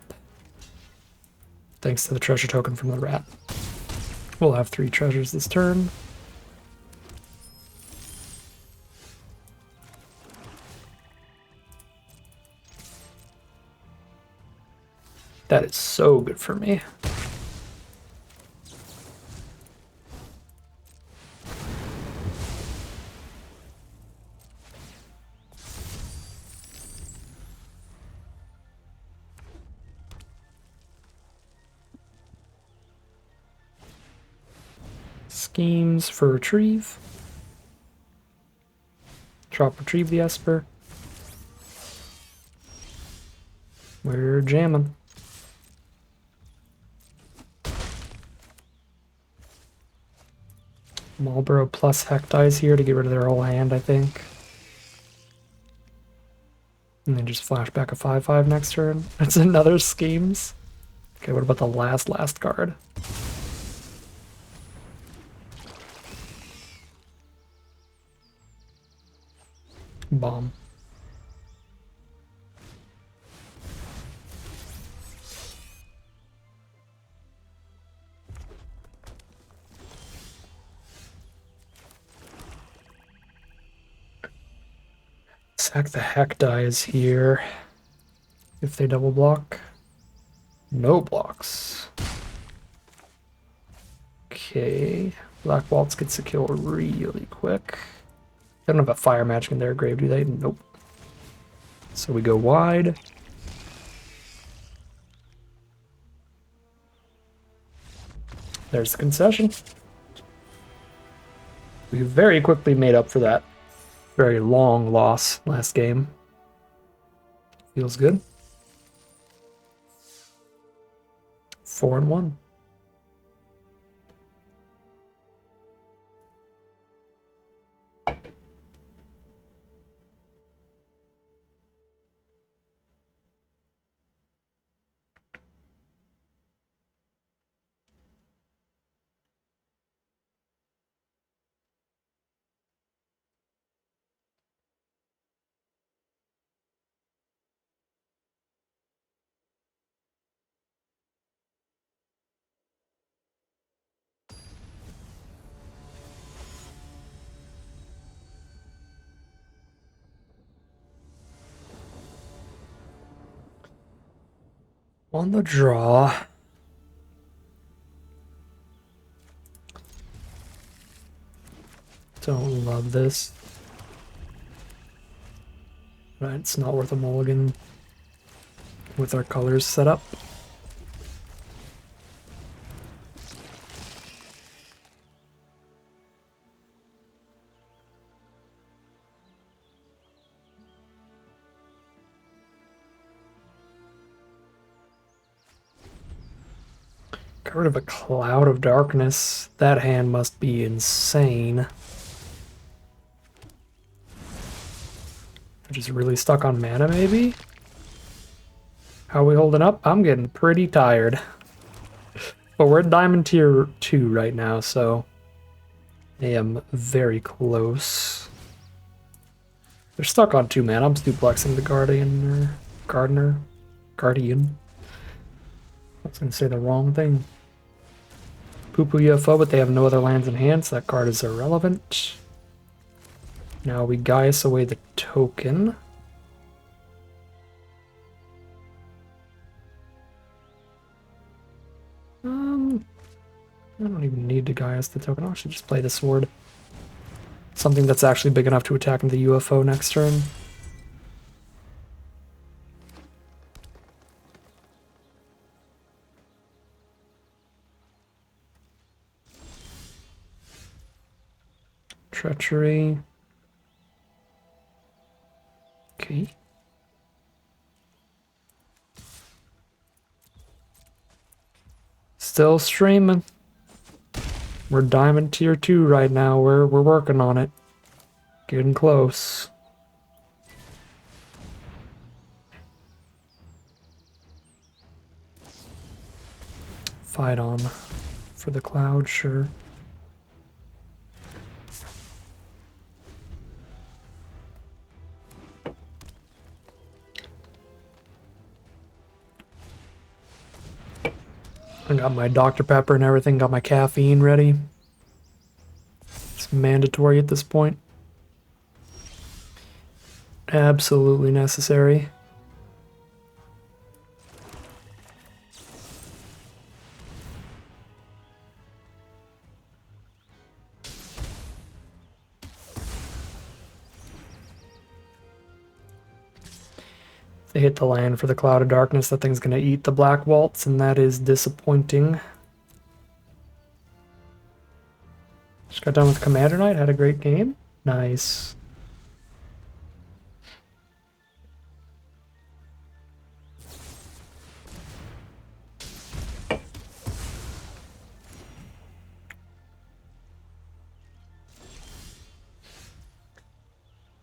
A: Thanks to the treasure token from the rat. We'll have 3 treasures this turn. That is so good for me. Schemes for retrieve. Drop retrieve the Esper. We're jamming. Marlboro plus Heck dies here to get rid of their whole hand, I think. And then just flash back a 5/5 next turn. That's another schemes. Okay, what about the last card? Bomb. Sack the Heck dies here. If they double block. No blocks. Okay. Black Waltz gets a kill really quick. They don't have a fire magic in their grave, do they? Nope. So we go wide. There's the concession. We very quickly made up for that very long loss last game. Feels good. 4-1. On the draw. Don't love this. But it's not worth a mulligan with our colors set up. Got rid of a Cloud of Darkness. That hand must be insane. I'm just really stuck on mana, maybe? How are we holding up? I'm getting pretty tired. But we're at Diamond Tier 2 right now, so I am very close. They're stuck on 2 mana. I'm duplexing the Guardian. I was going to say the wrong thing. Poo-poo UFO, but they have no other lands in hand, so that card is irrelevant. Now we Gaius away the token. I don't even need to Gaius the token. I should just play the sword. Something that's actually big enough to attack into the UFO next turn. Treachery. Okay. Still streaming. We're Diamond Tier 2 right now. We're working on it. Getting close. Fight on for the cloud, sure. I got my Dr. Pepper and everything, got my caffeine ready. It's mandatory at this point. Absolutely necessary. They hit the land for the Cloud of Darkness. That thing's going to eat the Black Waltz, and that is disappointing. Just got done with Commander Night. Had a great game. Nice.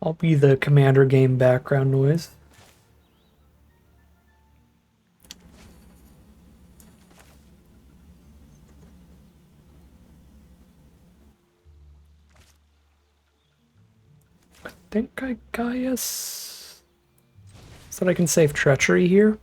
A: I'll be the Commander game background noise. I think I Gaius. So that I can save Treachery here.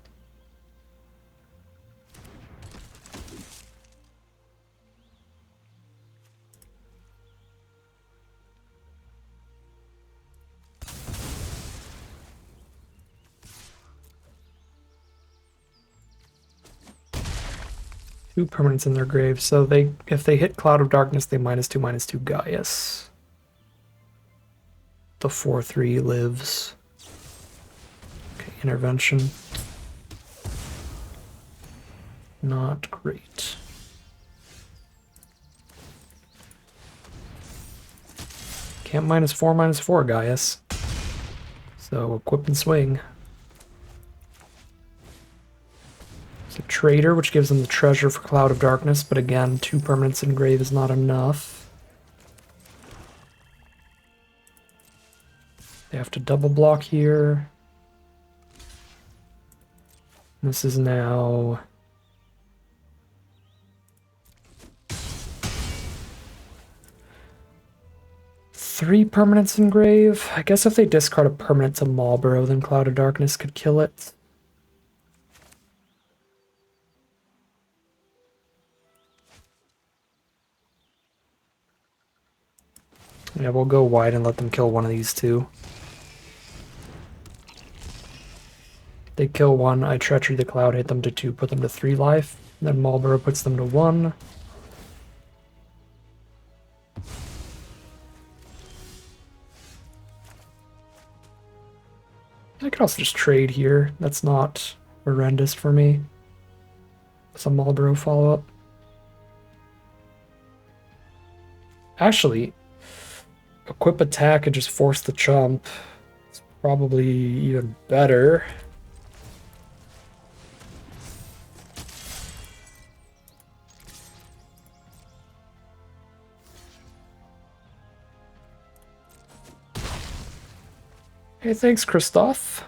A: Two permanents in their grave, so if they hit Cloud of Darkness, they -2/-2 Gaius. The 4/3 lives. Okay, intervention. Not great. Can't -4/-4 Gaius. So equip and swing. It's a Trader, which gives them the treasure for Cloud of Darkness, but again, 2 permanents in grave is not enough. They have to double block here. This is now... three permanents in grave. I guess if they discard a permanent to Marlborough, then Cloud of Darkness could kill it. Yeah, we'll go wide and let them kill one of these two. They kill one, I Treachery the Cloud, hit them to 2, put them to 3 life. Then Marlborough puts them to 1. I could also just trade here. That's not horrendous for me. Some Marlborough follow-up. Actually, equip attack and just force the chump. It's probably even better. Hey, thanks, Christoph.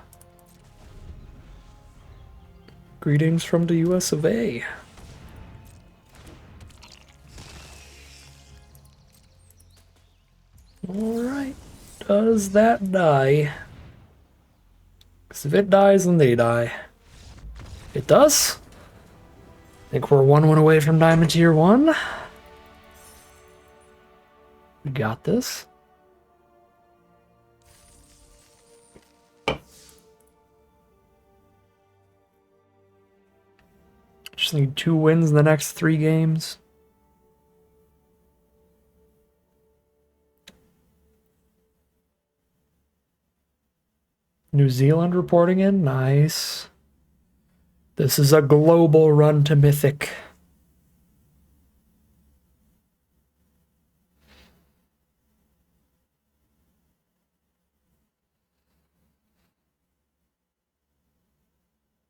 A: Greetings from the US of A. Alright. Does that die? Because if it dies, then they die. It does? I think we're 1-1 away from Diamond Tier 1. We got this. Just need 2 wins in the next 3 games. New Zealand reporting in. Nice. This is a global run to Mythic.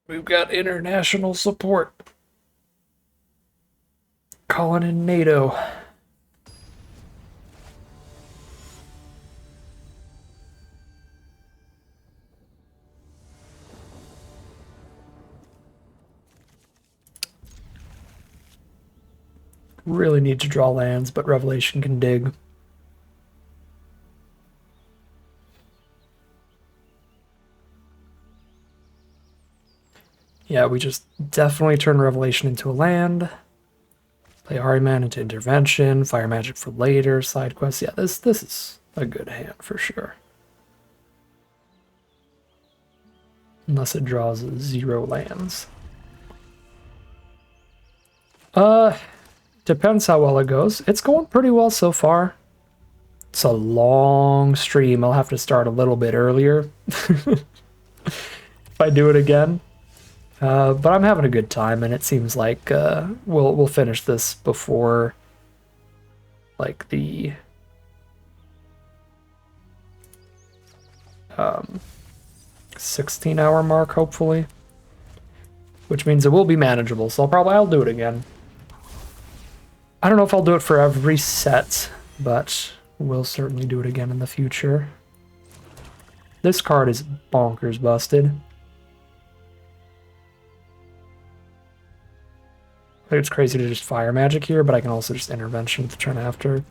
A: We've got international support. Calling in NATO. Really need to draw lands, but Revelation can dig. Yeah, we just definitely turn Revelation into a land. Play Ahriman into Intervention, Fire Magic for later, side quests. Yeah, this is a good hand for sure. Unless it draws 0 lands. Depends how well it goes. It's going pretty well so far. It's a long stream. I'll have to start a little bit earlier if I do it again. But I'm having a good time, and it seems like we'll finish this before like the 16-hour mark, hopefully, which means it will be manageable. So I'll do it again. I don't know if I'll do it for every set, but we'll certainly do it again in the future. This card is bonkers busted. I think it's crazy to just Fire Magic here, but I can also just Intervention the turn after.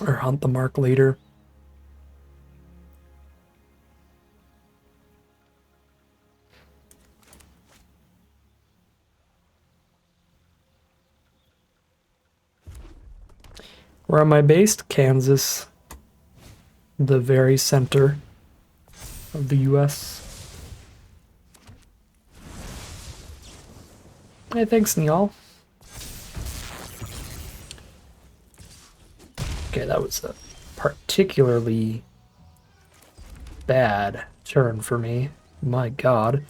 A: Or Hunt the Mark later. Where am I based? Kansas. The very center of the US. Hey, thanks, Neil. Okay, that was a particularly bad turn for me. My God.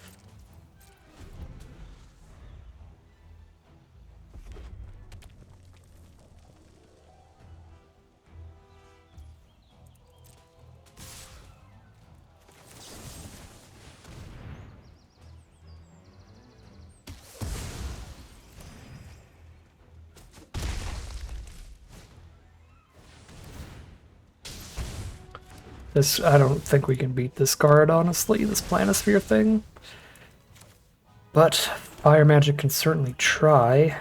A: I don't think we can beat this card, honestly, this Planisphere thing. But Fire Magic can certainly try.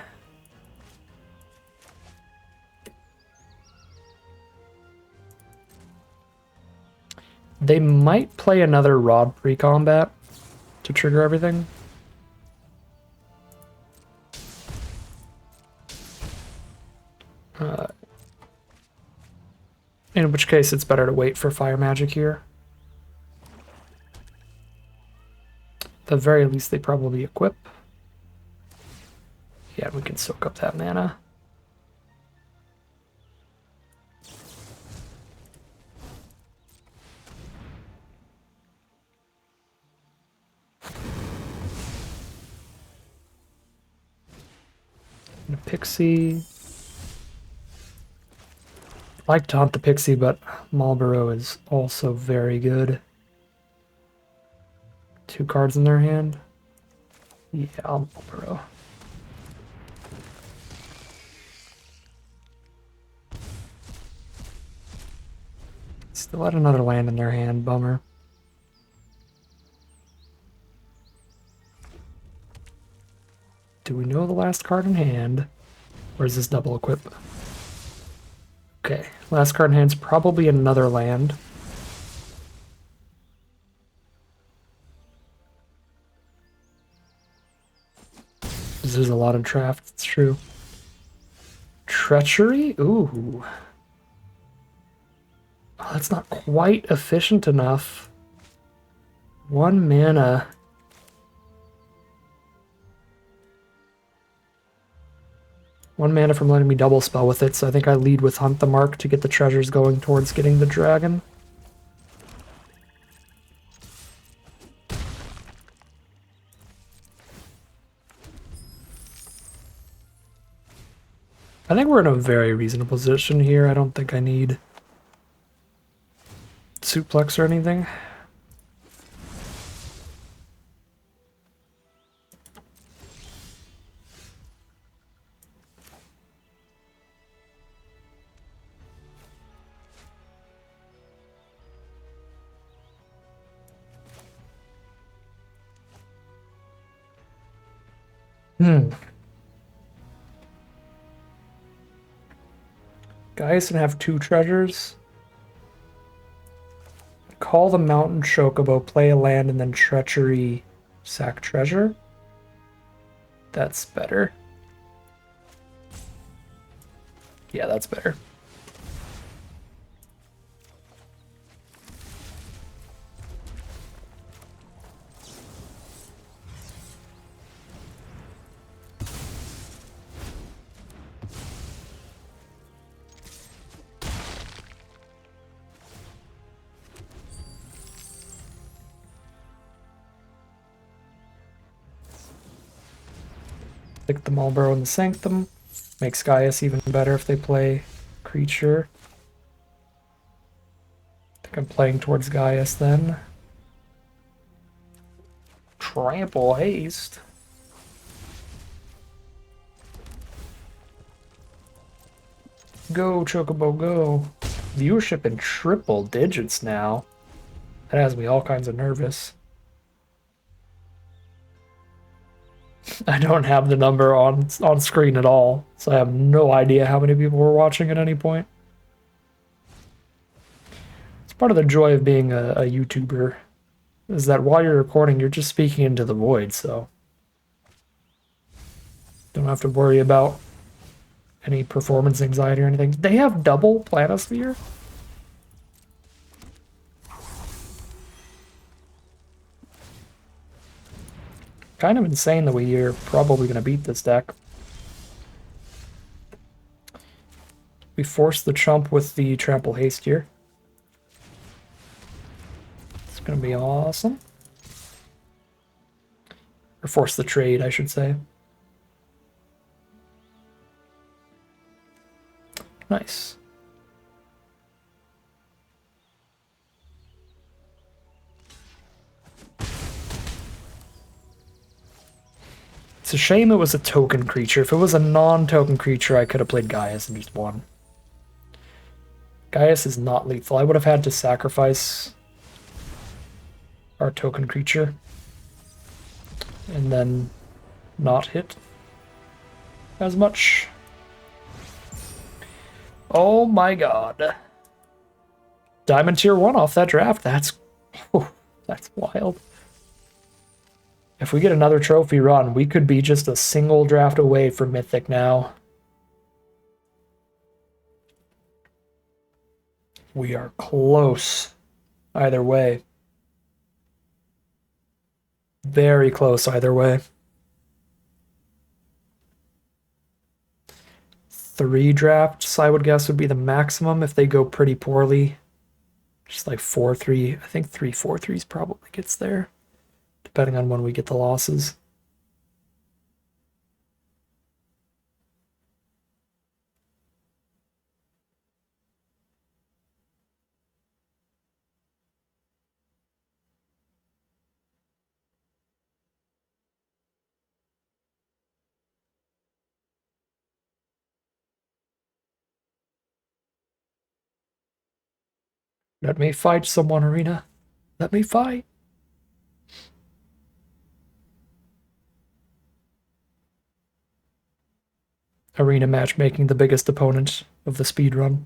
A: They might play another Rod pre-combat to trigger everything. In which case, it's better to wait for Fire Magic here. At the very least, they probably equip. Yeah, we can soak up that mana. And a Pixie. I like to hunt the Pixie, but Marlborough is also very good. 2 cards in their hand. Yeah, Marlborough. Still had another land in their hand, bummer. Do we know the last card in hand? Or is this double equip? Okay, last card in hand's probably another land. There's a lot of draft, it's true. Treachery? Ooh. Oh, that's not quite efficient enough. 1 mana. One mana from letting me double spell with it, so I think I lead with Hunt the Mark to get the treasures going towards getting the dragon. I think we're in a very reasonable position here. I don't think I need suplex or anything. Guys can have 2 treasures. Call the Mountain Chocobo, play a land, and then Treachery, sack treasure. That's better. Yeah, that's better. Pick the Marlborough and the Sanctum. Makes Gaius even better if they play creature. I think I'm playing towards Gaius then. Trample haste. Go, Chocobo, go. Viewership in triple digits now. That has me all kinds of nervous. I don't have the number on screen at all, so I have no idea how many people were watching at any point. It's part of the joy of being a YouTuber, is that while you're recording, you're just speaking into the void, so don't have to worry about any performance anxiety or anything. They have double Planisphere? Kind of insane that we are probably going to beat this deck. We force the chump with the trample haste here. It's going to be awesome. Or force the trade, I should say. Nice. It's a shame it was a token creature. If it was a non-token creature, I could have played Gaius and just won. Gaius is not lethal. I would have had to sacrifice our token creature and then not hit as much. Oh my god. Diamond tier 1 off that draft. That's wild. If we get another trophy run, we could be just a single draft away from Mythic now. We are close either way. Very close either way. 3 drafts, I would guess, would be the maximum if they go pretty poorly. Just like 4-3. I think 3-4-3s probably gets there, depending on when we get the losses. Let me fight someone, Arena. Let me fight. Arena matchmaking, the biggest opponent of the speedrun.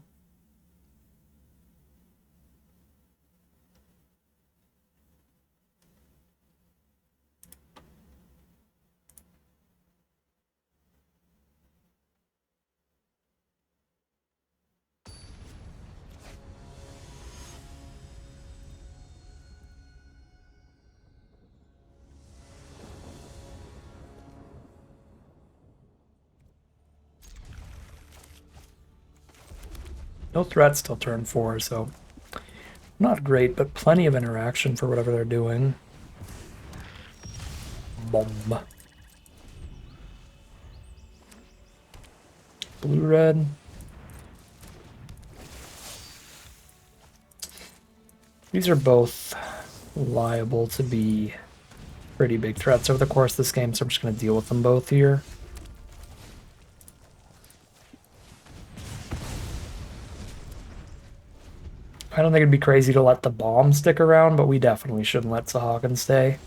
A: No threats till turn 4, so not great, but plenty of interaction for whatever they're doing. Bomb. Blue-red. These are both liable to be pretty big threats over the course of this game, so I'm just going to deal with them both here. I don't think it'd be crazy to let the bomb stick around, but we definitely shouldn't let Sahagin stay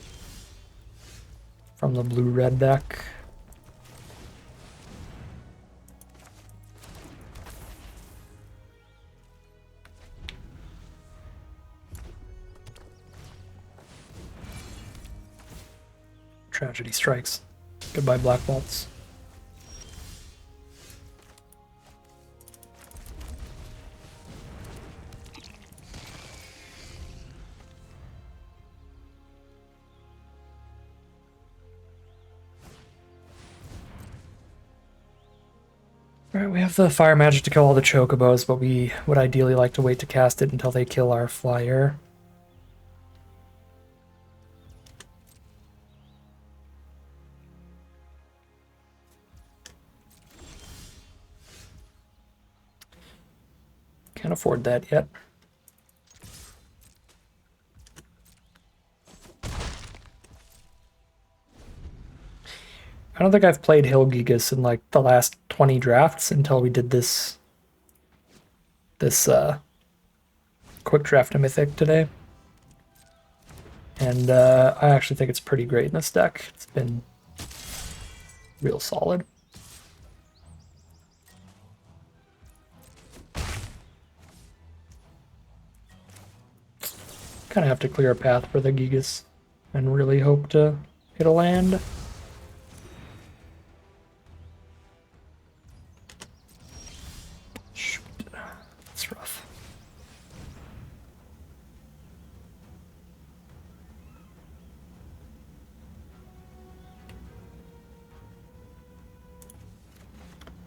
A: from the blue-red deck. Tragedy strikes. Goodbye, Black Bolts. Alright, we have the fire magic to kill all the chocobos, but we would ideally like to wait to cast it until they kill our flyer. Can't afford that yet. I don't think I've played Hill Gigas in like the last 20 drafts until we did this quick draft of Mythic today. And I actually think it's pretty great in this deck. It's been real solid. Kind of have to clear a path for the Gigas and really hope to hit a land. Shoot, that's rough.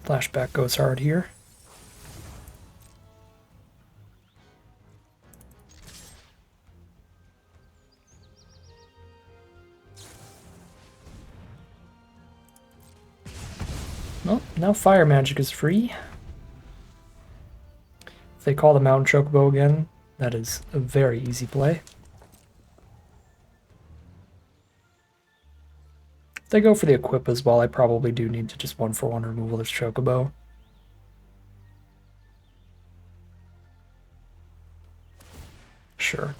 A: Flashback goes hard here. Well, now fire magic is free. If they call the Mountain Chocobo again, that is a very easy play. If they go for the equip as well, I probably do need to just 1-for-1 removal this Chocobo. Sure.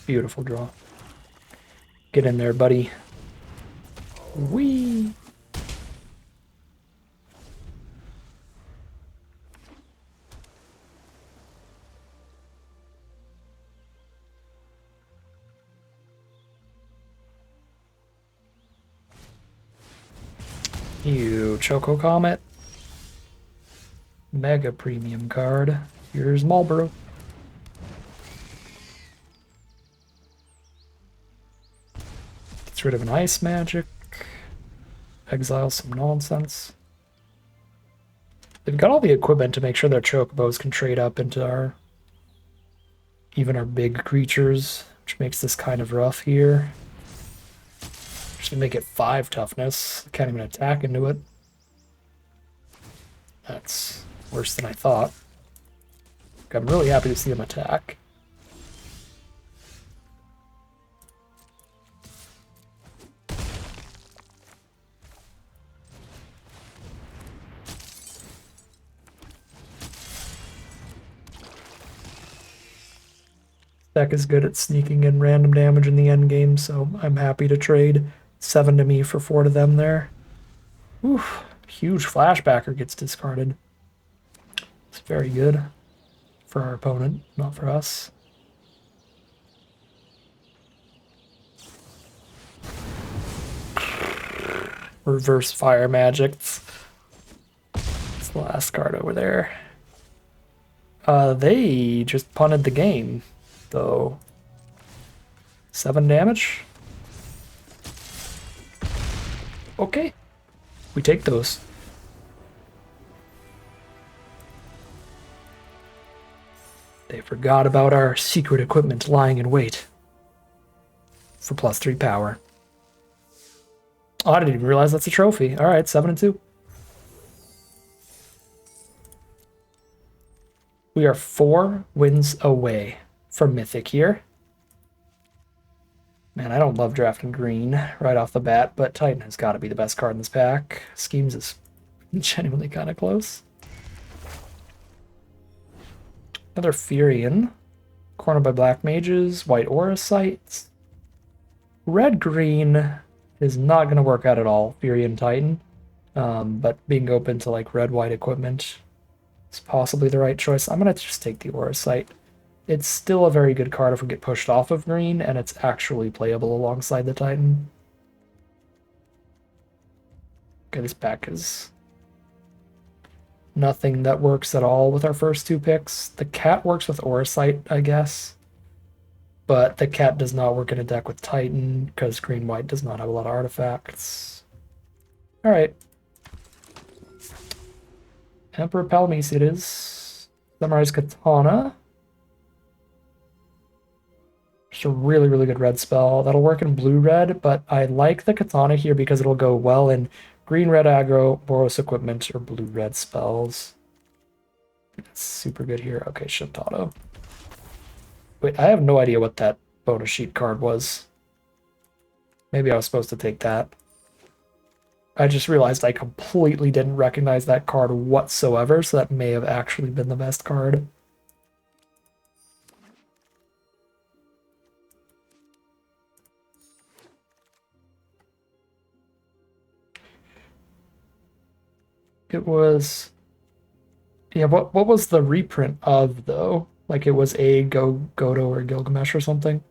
A: Beautiful draw. Get in there, buddy. Whee! You Choco Comet. Mega premium card. Here's Marlboro. Gets rid of an ice magic. Exile some nonsense. They've got all the equipment to make sure their chocobos can trade up into even our big creatures, which makes this kind of rough here. Just gonna make it 5 toughness. Can't even attack into it. That's worse than I thought. I'm really happy to see them attack. Deck is good at sneaking in random damage in the end game, so I'm happy to trade 7 to me for 4 to them there. Oof, huge flashbacker gets discarded. It's very good for our opponent, not for us. Reverse fire magic. It's the last card over there. They just punted the game, though. 7 damage. Okay. We take those. They forgot about our secret equipment lying in wait. For +3 power. Oh, I didn't even realize that's a trophy. Alright, 7 and 2. We are 4 wins away from Mythic here. Man, I don't love drafting green right off the bat, but Titan has got to be the best card in this pack. Schemes is genuinely kind of close. Another Furion. Cornered by black mages, white aura sites. Red-green is not going to work out at all, Furion Titan. But being open to like red-white equipment is possibly the right choice. I'm going to just take the aura site. It's still a very good card if we get pushed off of green, and it's actually playable alongside the Titan. Okay, this pack is nothing that works at all with our first 2 picks. The cat works with Auracite, I guess. But the cat does not work in a deck with Titan, because green-white does not have a lot of artifacts. Alright. Emperor Palameese it is. Samurai's Katana. Just a really, really good red spell. That'll work in blue-red, but I like the Katana here because it'll go well in green-red aggro, Boros equipment, or blue-red spells. It's super good here. Okay, Shintado. Wait, I have no idea what that bonus sheet card was. Maybe I was supposed to take that. I just realized I completely didn't recognize that card whatsoever, so that may have actually been the best card. It was... Yeah, what was the reprint of, though? Like, it was a Godo or Gilgamesh or something?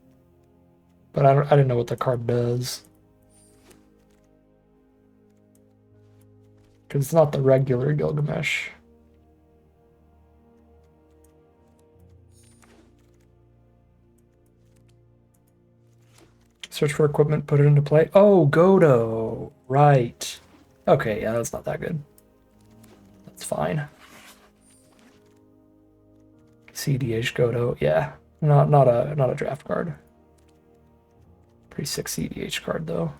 A: But I didn't know what the card does. Because it's not the regular Gilgamesh. Search for equipment, put it into play. Oh, Godo! Right. Okay, yeah, that's not that good. That's fine. CDH Godo, yeah. Not a draft card. Pretty sick CDH card though.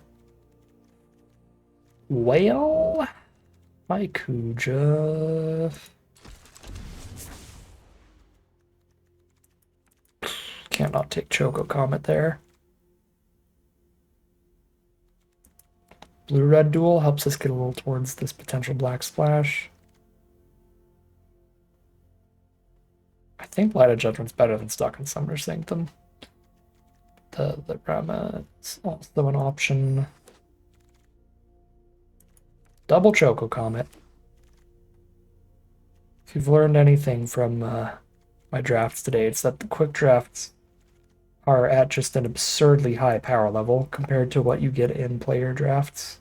A: Well, my Kuja. Can't not take Choco Comet there. Blue-red duel helps us get a little towards this potential black splash. I think Light of Judgment's better than Stuck in Summer Sanctum. The Rama is also an option. Double Choco Comet. If you've learned anything from my drafts today, it's that the quick drafts are at just an absurdly high power level compared to what you get in player drafts.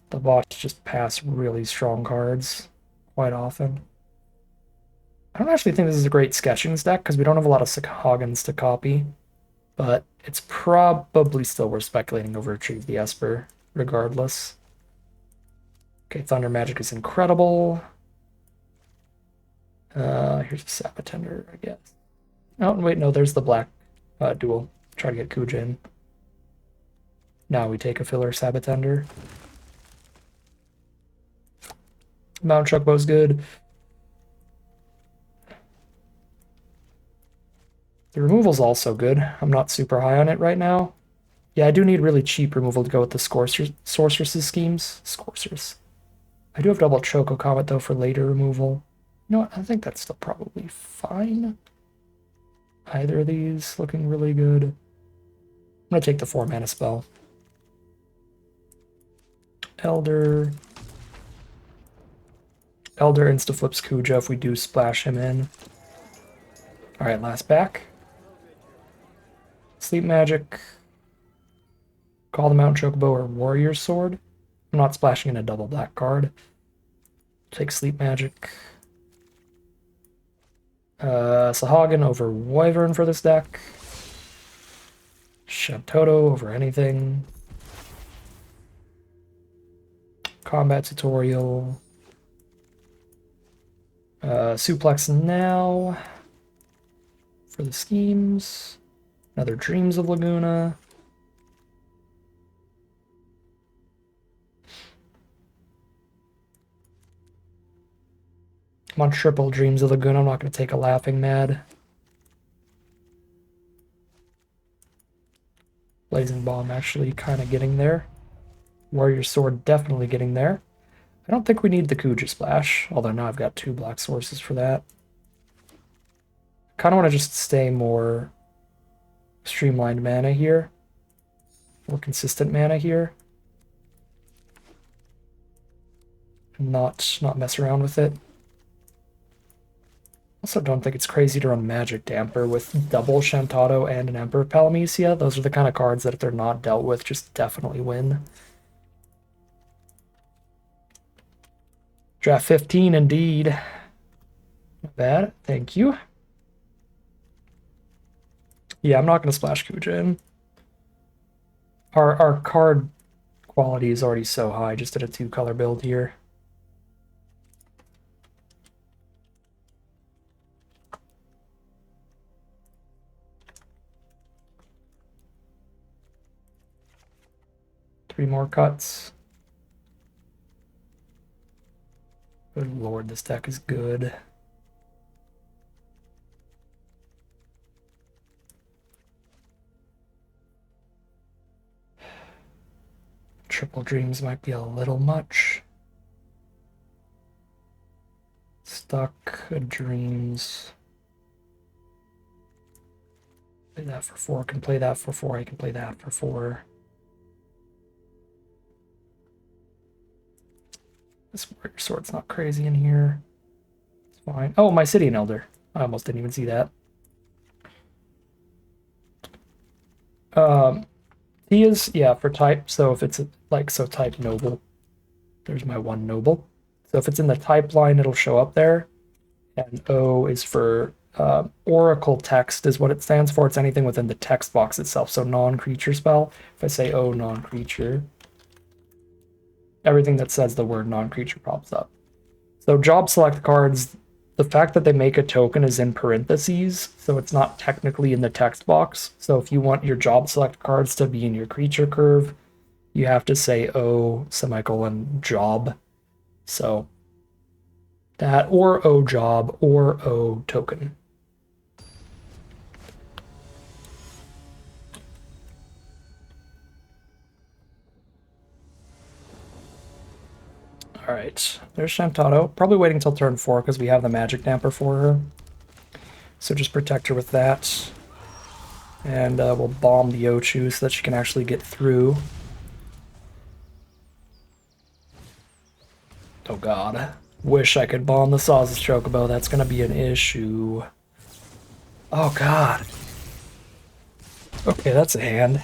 A: The bots just pass really strong cards quite often. I don't actually think this is a great Sketchings deck because we don't have a lot of Sahuagins to copy, but it's probably still worth speculating over Retrieve the Esper, regardless. Okay, Thunder Magic is incredible. Here's a Sabbatender, I guess. Oh, wait, no, there's the black duel. Try to get Kuja in. Now we take a filler Sabbatender. Mount Chuckbow's good. The removal's also good. I'm not super high on it right now. Yeah, I do need really cheap removal to go with the Sorceress's schemes. Sorceress. I do have double Choco Comet, though, for later removal. You know what? I think that's still probably fine. either of these looking really good. I'm gonna take the 4 mana spell. Elder. Elder insta-flips Kuja if we do splash him in. Alright, last back. Sleep Magic. Call the Mountain Chocobo or Warrior Sword. I'm not splashing in a double black card. Take Sleep Magic. Sahagin over Wyvern for this deck. Shantoto over anything. Combat Tutorial. Suplex now for the schemes. Another Dreams of Laguna. I'm on triple Dreams of Laguna. I'm not going to take a Laughing Mad. Blazing Bomb actually kind of getting there. Warrior Sword definitely getting there. I don't think we need the Kuja Splash, although now I've got 2 black sources for that. Kind of want to just stay more streamlined mana here. More consistent mana here. Not mess around with it. Also don't think it's crazy to run Magic Damper with double Shantado and an Emperor of Palamecia. Those are the kind of cards that if they're not dealt with, just definitely win. Draft 15 indeed. Not bad, thank you. Yeah, I'm not going to splash Kuja in. Our card quality is already so high, just at a 2-color build here. Three more cuts. Good lord, this deck is good. Triple Dreams might be a little much. Stuck Dreams. Play that for 4. Can play that for 4. I can play that for 4. This Warrior Sword's not crazy in here. It's fine. Oh, my Mythic Elder. I almost didn't even see that. He is, yeah, for type. So if it's like, so type Noble. There's my 1 Noble. So if it's in the type line, it'll show up there. And O is for Oracle text is what it stands for. It's anything within the text box itself. So non-creature spell. If I say O non-creature, everything that says the word non-creature pops up. So job select cards, the fact that they make a token is in parentheses, so it's not technically in the text box. So if you want your job select cards to be in your creature curve, you have to say O semicolon job. So that, or O job, or O token. All right, there's Shantado. Probably waiting until turn 4 because we have the Magic Damper for her. So just protect her with that. And we'll bomb the Ochu so that she can actually get through. Oh god. Wish I could bomb the Saw's Chocobo. That's going to be an issue. Oh god. Okay, that's a hand.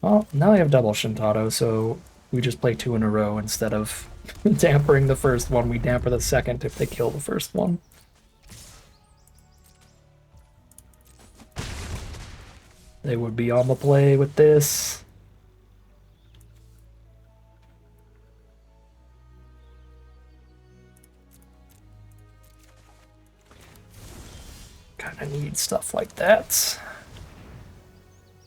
A: Well, now I have double Shantado, so we just play 2 in a row instead of dampering the first one. We damper the second if they kill the first one. They would be on the play with this. Kinda need stuff like that.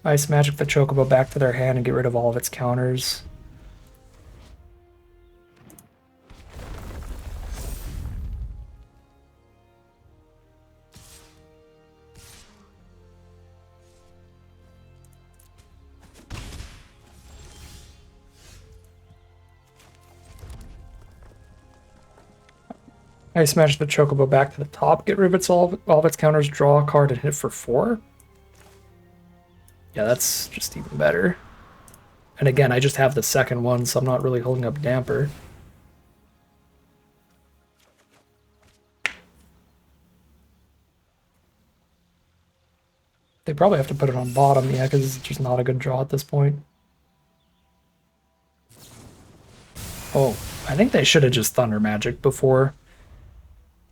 A: Ice Magic the Chocobo back to their hand and get rid of all of its counters. I smash the Chocobo back to the top, get rid of all of its counters, draw a card, and hit for 4. Yeah, that's just even better. And again, I just have the second one, so I'm not really holding up damper. They probably have to put it on bottom, yeah, because it's just not a good draw at this point. Oh, I think they should have just Thunder Magic before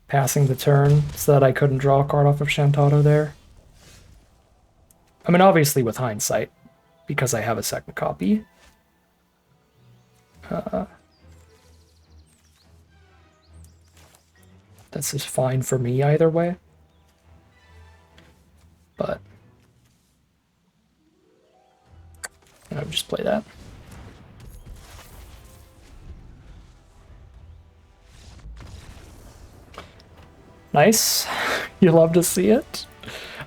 A: passing the turn so that I couldn't draw a card off of Shantado there. I mean, obviously with hindsight, because I have a second copy. This is fine for me either way. But I would just play that. Nice. You love to see it.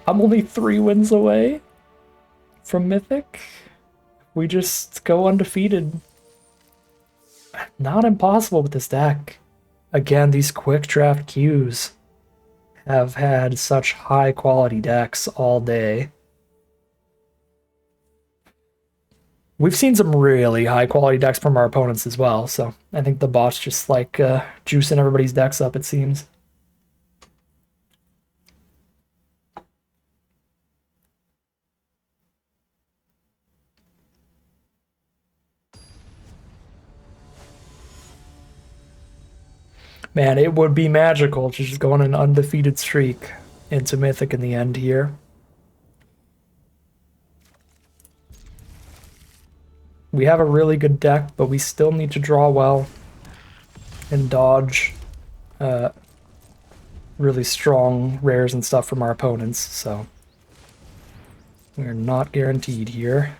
A: I'm only 3 wins away from Mythic. We just go undefeated. Not impossible with this deck. Again, these quick draft queues have had such high quality decks all day. We've seen some really high quality decks from our opponents as well, so I think the bot's just like juicing everybody's decks up, it seems. Man, it would be magical to just go on an undefeated streak into Mythic in the end here. We have a really good deck, but we still need to draw well and dodge really strong rares and stuff from our opponents, so we're not guaranteed here.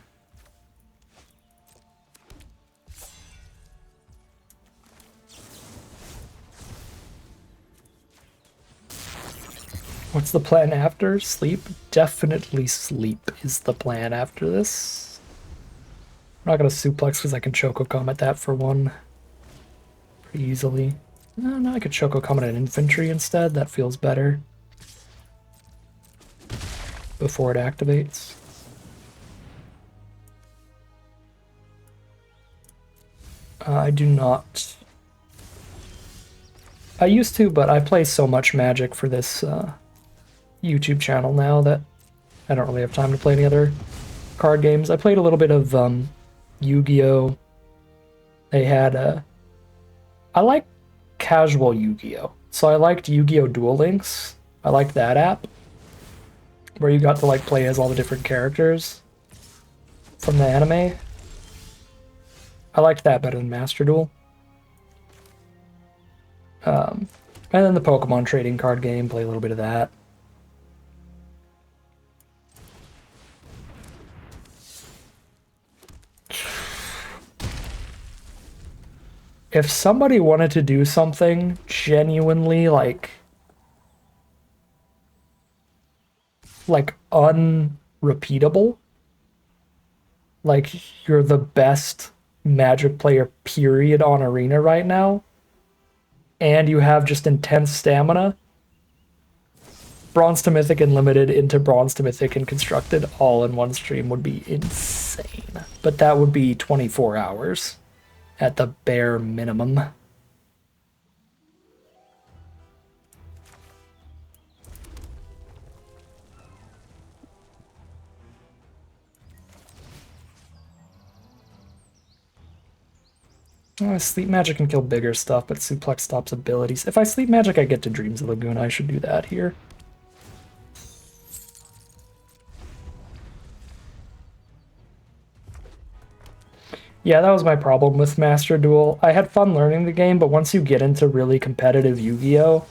A: What's the plan after? Sleep? Definitely sleep is the plan after this. I'm not gonna suplex because I can Choco Comet that for 1 pretty easily. No, I could Choco Comet an infantry instead. That feels better before it activates. I do not. I used to, but I play so much Magic for this YouTube channel now that I don't really have time to play any other card games. I played a little bit of Yu-Gi-Oh! They had I like casual Yu-Gi-Oh! So I liked Yu-Gi-Oh! Duel Links. I liked that app where you got to like play as all the different characters from the anime. I liked that better than Master Duel. And then the Pokemon trading card game, play a little bit of that. If somebody wanted to do something genuinely like unrepeatable, like you're the best Magic player period on Arena right now, and you have just intense stamina, Bronze to Mythic and Limited into Bronze to Mythic and Constructed all in one stream would be insane. But that would be 24 hours at the bare minimum. Sleep Magic can kill bigger stuff, but Suplex stops abilities. If I Sleep Magic, I get to Dreams of Laguna. I should do that here. Yeah, that was my problem with Master Duel. I had fun learning the game, but once you get into really competitive Yu-Gi-Oh!,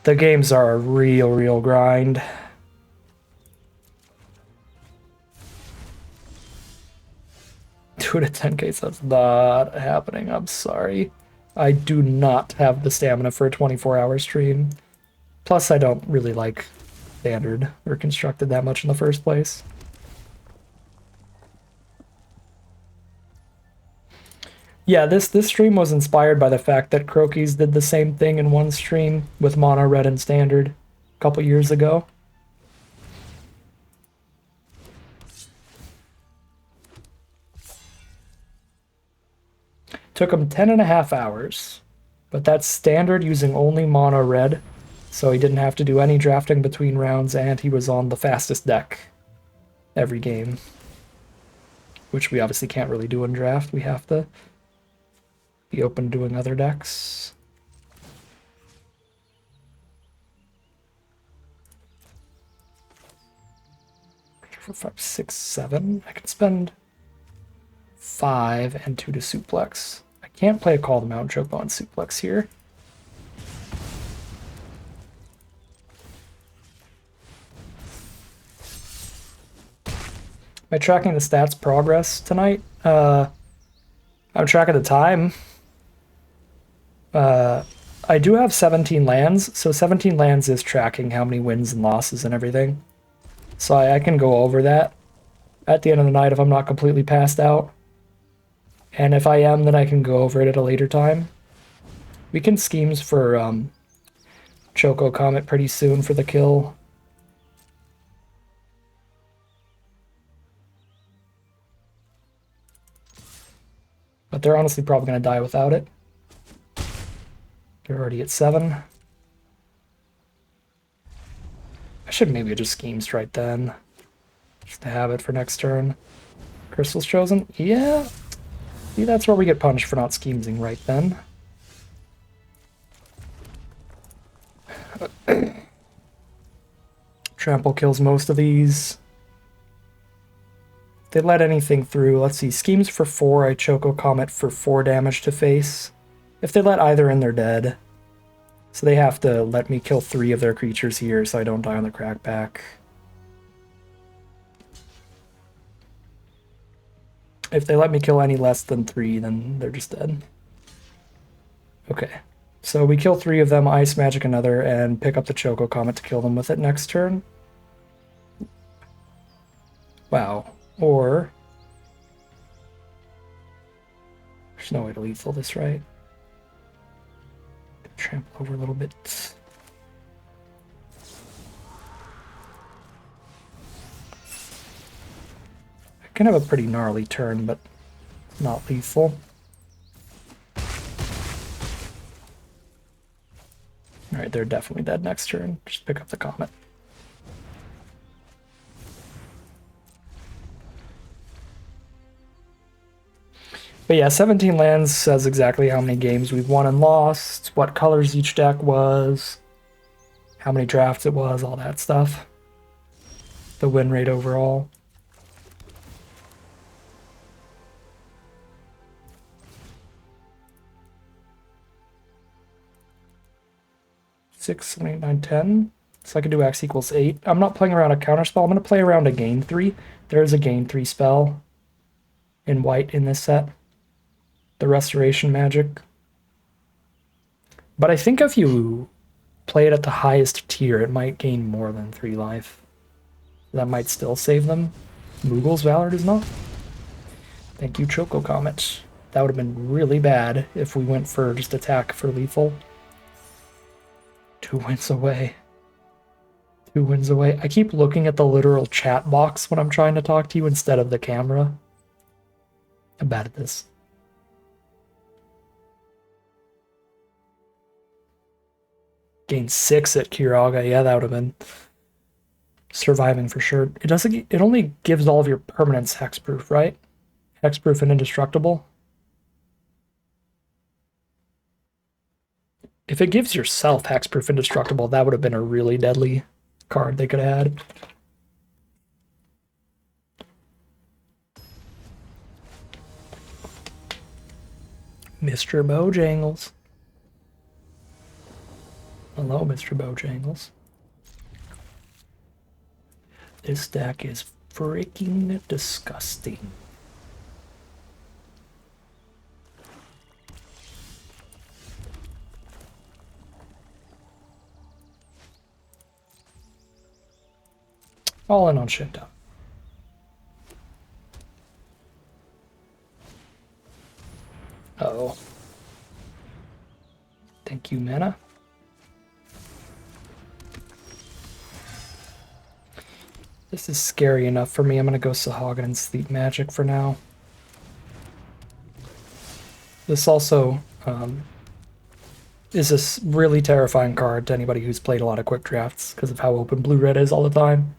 A: the games are a real grind. Do it at 10k, that's not happening. I'm sorry. I do not have the stamina for a 24-hour stream. Plus, I don't really like Standard or Constructed that much in the first place. Yeah, this stream was inspired by the fact that Crokeyz did the same thing in one stream with mono red and standard a couple years ago. Took him 10.5 hours, but that's standard using only mono red, so he didn't have to do any drafting between rounds, and he was on the fastest deck every game, which we obviously can't really do in draft. We have to be open to doing other decks. For 5, 6, 7, I can spend 5 and 2 to suplex. I can't play a Call the Mountain Choke on suplex here. Am I tracking the stats progress tonight? I'm tracking the time. I do have 17 lands, so 17 lands is tracking how many wins and losses and everything. So I can go over that at the end of the night if I'm not completely passed out. And if I am, then I can go over it at a later time. We can schemes for Choco Comet pretty soon for the kill. But they're honestly probably going to die without it. They're already at 7. I should maybe just schemes right then. Just to have it for next turn. Crystal's chosen? Yeah. See, that's where we get punished for not scheming right then. Trample kills most of these. If they let anything through, let's see, schemes for 4, I Choco Comet for 4 damage to face. If they let either in, they're dead. So they have to let me kill 3 of their creatures here so I don't die on the crackback. If they let me kill any less than 3, then they're just dead. Okay. So we kill 3 of them, Ice Magic another, and pick up the Choco Comet to kill them with it next turn. Wow. Or... there's no way to lethal this, right? Trample over a little bit. I can have a pretty gnarly turn, but not lethal. Alright, they're definitely dead next turn. Just pick up the Comet. But yeah, 17 lands says exactly how many games we've won and lost, what colors each deck was, how many drafts it was, all that stuff. The win rate overall. Six, 7, 8, 9, 10. So I can do X equals 8. I'm not playing around a counterspell. I'm going to play around a gain 3. There is a gain 3 spell in white in this set. The Restoration Magic. But I think if you play it at the highest tier, it might gain more than 3 life. That might still save them. Moogle's Valor does not. Thank you, Choco Comet. That would have been really bad if we went for just attack for lethal. 2 wins away. 2 wins away. I keep looking at the literal chat box when I'm trying to talk to you instead of the camera. I'm bad at this. Gain 6 at Kiraga. Yeah, that would have been surviving for sure. It doesn't. It only gives all of your permanents hexproof, right? Hexproof and indestructible. If it gives yourself hexproof indestructible, that would have been a really deadly card they could have had. Mr. Bojangles. Hello, Mr. Bojangles. This deck is freaking disgusting. All in on Shinto. Thank you, mana. This is scary enough for me. I'm gonna go Sahagin and Sleep Magic for now. This also is a really terrifying card to anybody who's played a lot of quick drafts because of how open blue-red is all the time.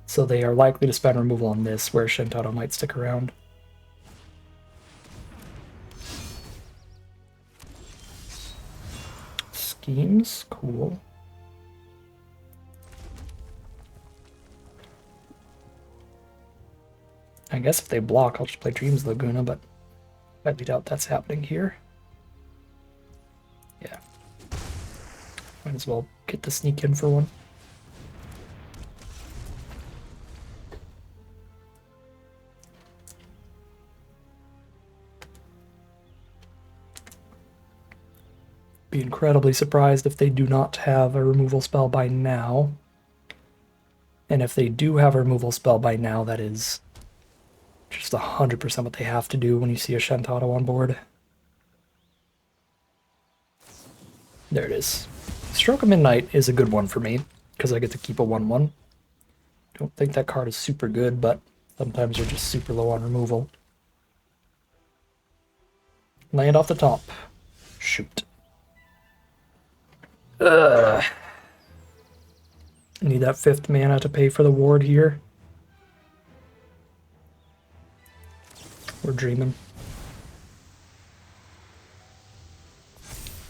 A: So they are likely to spend removal on this, where Shintaro might stick around. Schemes? Cool. I guess if they block, I'll just play Dreams Laguna, but I highly doubt that's happening here. Yeah. Might as well get the sneak in for one. Be incredibly surprised if they do not have a removal spell by now. And if they do have a removal spell by now, that is just 100% what they have to do when you see a Shintaro on board. There it is. Stroke of Midnight is a good one for me, because I get to keep a 1/1. Don't think that card is super good, but sometimes you're just super low on removal. Land off the top. Shoot. I need that 5th mana to pay for the ward here. We're dreaming.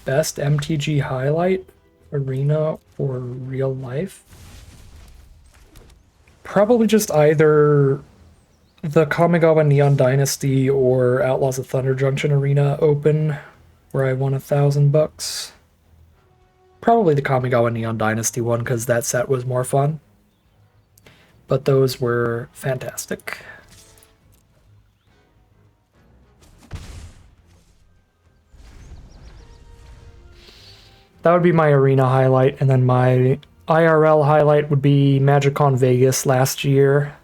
A: Best MTG highlight? Arena or real life? Probably just either the Kamigawa Neon Dynasty or Outlaws of Thunder Junction Arena Open, where I won $1,000. Probably the Kamigawa Neon Dynasty one, because that set was more fun. But those were fantastic. That would be my arena highlight, and then my IRL highlight would be MagicCon Vegas last year.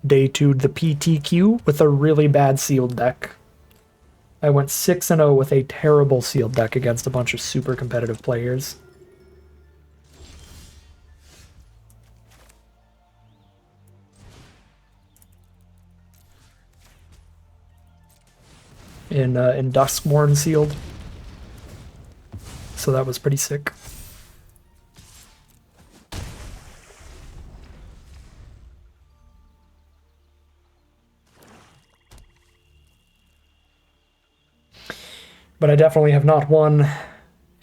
A: Day 2'd the PTQ with a really bad sealed deck. I went 6-0 with a terrible sealed deck against a bunch of super competitive players. In Duskmourn sealed. So that was pretty sick. But I definitely have not won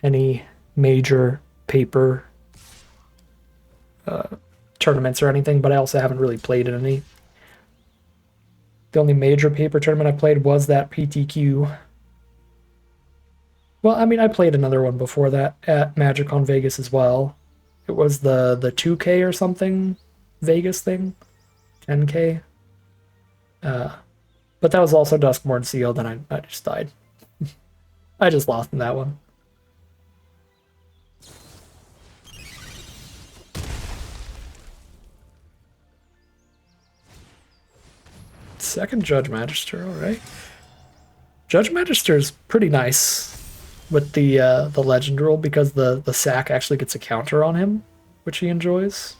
A: any major paper tournaments or anything, but I also haven't really played in any. The only major paper tournament I played was that PTQ. Well, I mean, I played another one before that at MagicCon Vegas as well. It was the 2K or something Vegas thing, 10K. But that was also Duskmourn sealed, and I just died. I just lost in that one. Second Judge Magister, alright. Judge Magister is pretty nice with the legend rule, because the sack actually gets a counter on him, which he enjoys.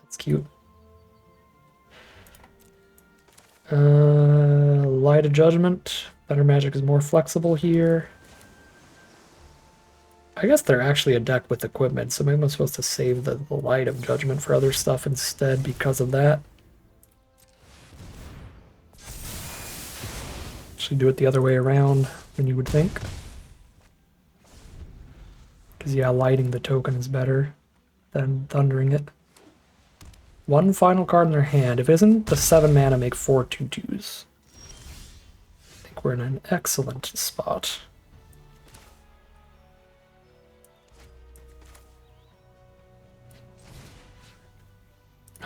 A: That's cute. Light of Judgment. Better Magic is more flexible here. I guess they're actually a deck with equipment, so maybe I'm supposed to save the Light of Judgment for other stuff instead because of that. Actually do it the other way around than you would think. Because, yeah, lighting the token is better than thundering it. One final card in their hand. If it isn't the 7 mana, make 4 2/2s. I think we're in an excellent spot.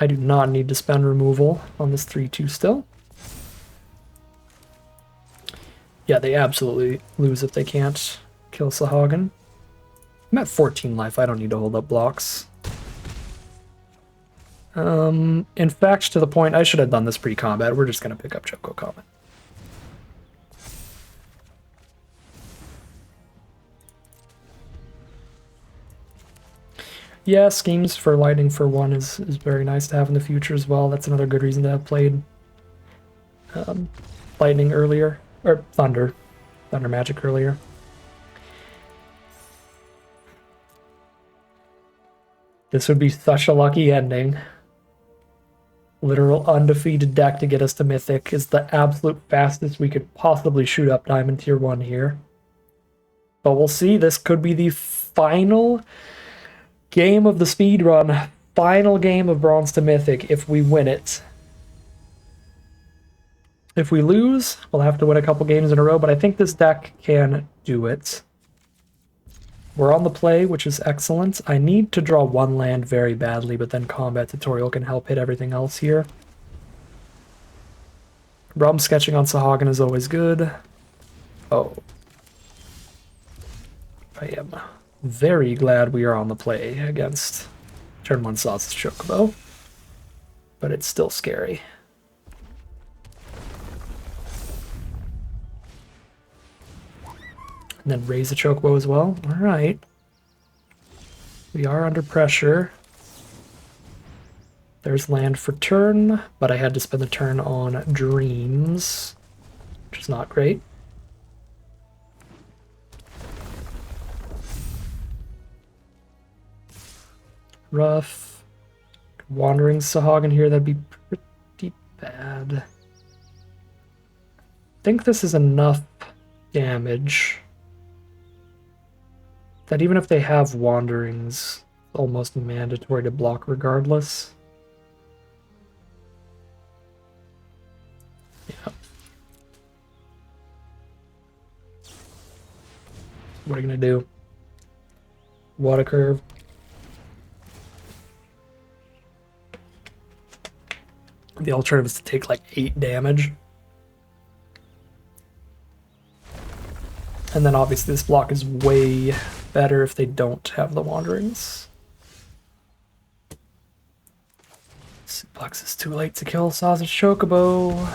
A: I do not need to spend removal on this 3/2 still. Yeah, they absolutely lose if they can't kill Sahagin. I'm at 14 life, I don't need to hold up blocks. In fact, to the point, I should have done this pre-combat. We're just going to pick up Choco Comet. Yeah, schemes for lightning for one is very nice to have in the future as well. That's another good reason to have played lightning earlier, or thunder magic earlier. This would be such a lucky ending. Literal undefeated deck to get us to Mythic is the absolute fastest we could possibly shoot up Diamond Tier 1 here. But we'll see. This could be the final game of the speedrun. Final game of Bronze to Mythic if we win it. If we lose, we'll have to win a couple games in a row, but I think this deck can do it. We're on the play, which is excellent. I need to draw one land very badly, but then Combat Tutorial can help hit everything else here. Rum sketching on Sahagin is always good. Oh. I am very glad we are on the play against turn 1 Sausage Chocobo, but it's still scary. And then raise the Chocobo as well. All right. We are under pressure. There's land for turn, but I had to spend the turn on Dreams, which is not great. Rough. Wandering Sahagin here, that'd be pretty bad. I think this is enough damage that even if they have Wanderings, it's almost mandatory to block regardless. Yeah. What are you gonna do? Water Curve. The alternative is to take like 8 damage. And then obviously this block is way better if they don't have the Wanderings. Suplex is too late to kill Sausage Chocobo.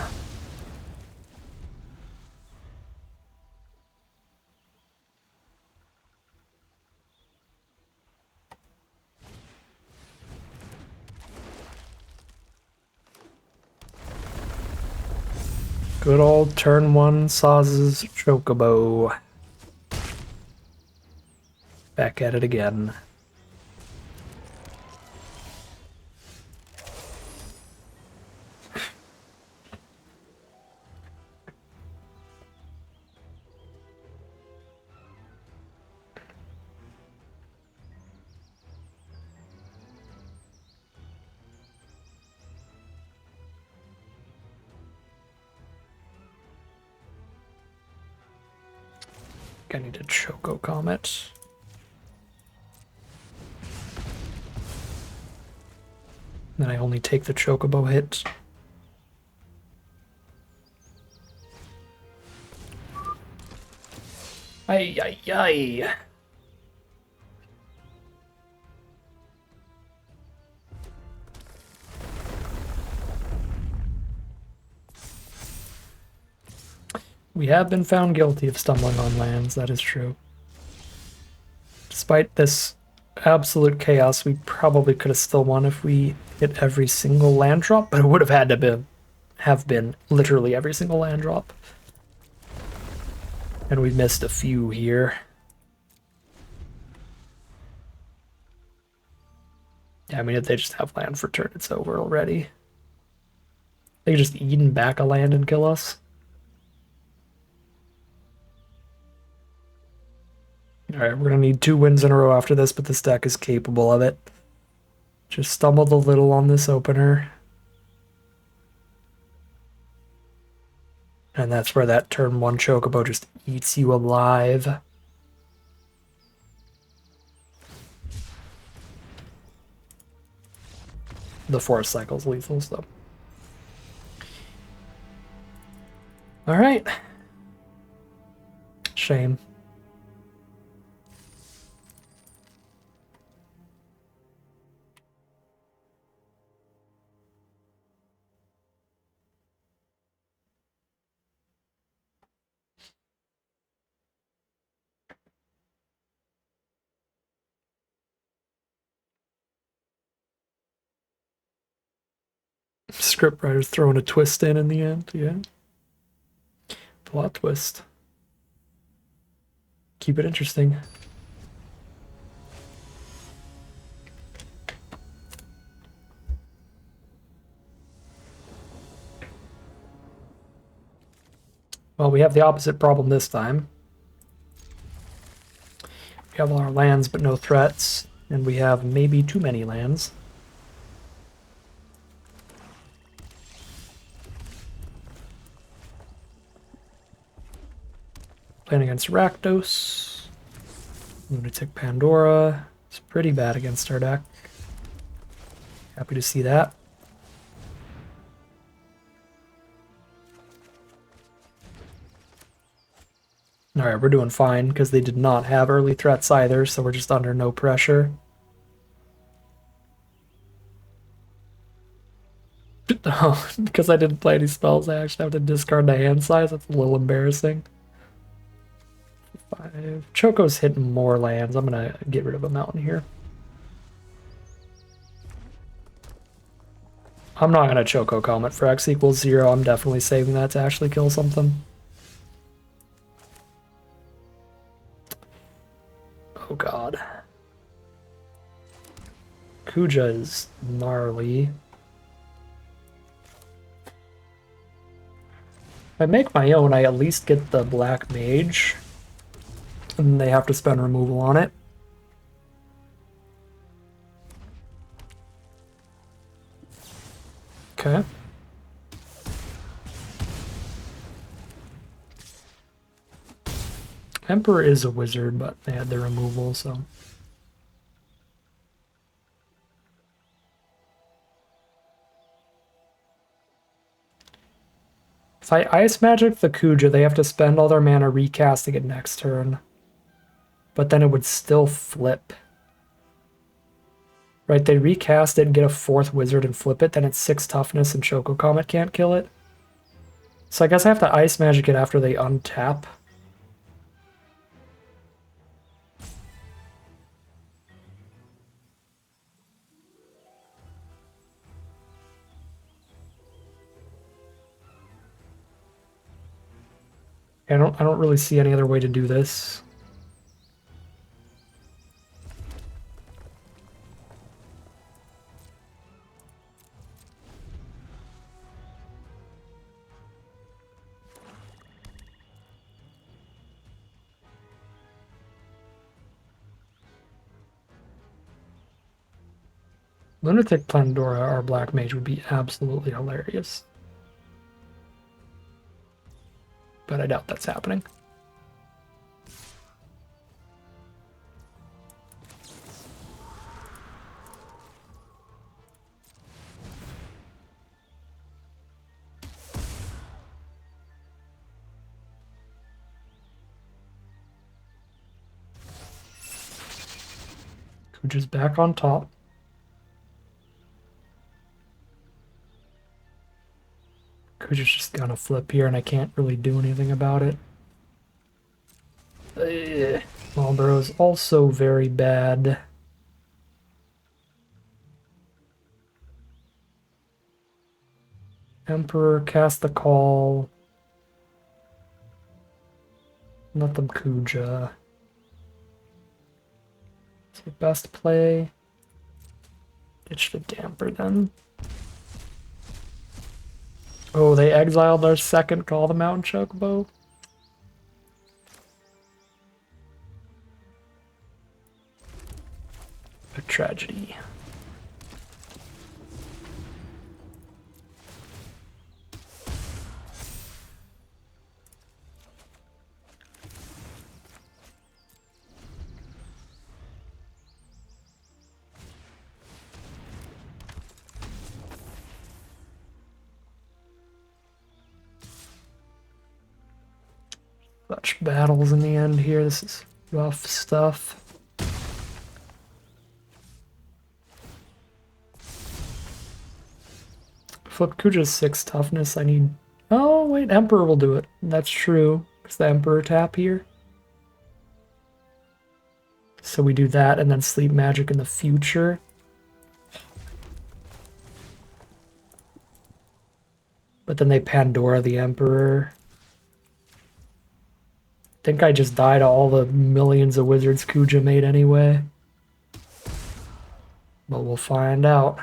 A: Good old turn 1 Sausage Chocobo. Back at it again. I need a Choco Comet. Then I only take the Chocobo hit. Ay, ay, ay. We have been found guilty of stumbling on lands, that is true. Despite this absolute chaos, we probably could have still won if we hit every single land drop, but it would have had to have been literally every single land drop. And we missed a few here. Yeah, I mean, if they just have land for turn, it's over already. They could just Eden back a land and kill us. Alright, we're gonna need 2 wins in a row after this, but this deck is capable of it. Just stumbled a little on this opener. And that's where that turn 1 Chocobo just eats you alive. The Forest Cycle's lethal, so. Alright. Shame. Scriptwriter's throwing a twist in the end, yeah. Plot twist. Keep it interesting. Well, we have the opposite problem this time. We have all our lands but no threats, and we have maybe too many lands. Playing against Rakdos. Lunatic Pandora. It's pretty bad against our deck. Happy to see that. Alright, we're doing fine because they did not have early threats either, so we're just under no pressure. Oh, because I didn't play any spells, I actually have to discard the hand size. That's a little embarrassing. 5. Choco's hitting more lands. I'm gonna get rid of a mountain here. I'm not gonna Choco Comet for X equals 0. I'm definitely saving that to actually kill something. Oh god. Kuja is gnarly. If I make my own, I at least get the Black Mage. And they have to spend removal on it. Okay. Emperor is a wizard, but they had their removal, so... If I Ice Magic the Kuja, they have to spend all their mana recasting it next turn. But then it would still flip. Right, they recast it and get a 4th wizard and flip it, then it's 6 toughness and Choco Comet can't kill it. So I guess I have to Ice Magic it after they untap. I don't really see any other way to do this. Lunatic Pandora, our Black Mage, would be absolutely hilarious. But I doubt that's happening. Kuja's back on top. Kuja's just gonna flip here and I can't really do anything about it. Marlboro is also very bad. Emperor, cast the call. Let them Kuja. So best play. Ditch the damper then. Oh, they exiled their second Call the Mountain Chocobo. A tragedy. Such battles in the end here. This is rough stuff. Flip Kuja's 6 toughness. I need... Oh, wait, Emperor will do it. That's true. It's the Emperor tap here. So we do that and then Sleep Magic in the future. But then they Pandora the Emperor. I think I just died to all the millions of wizards Kuja made anyway. But we'll find out.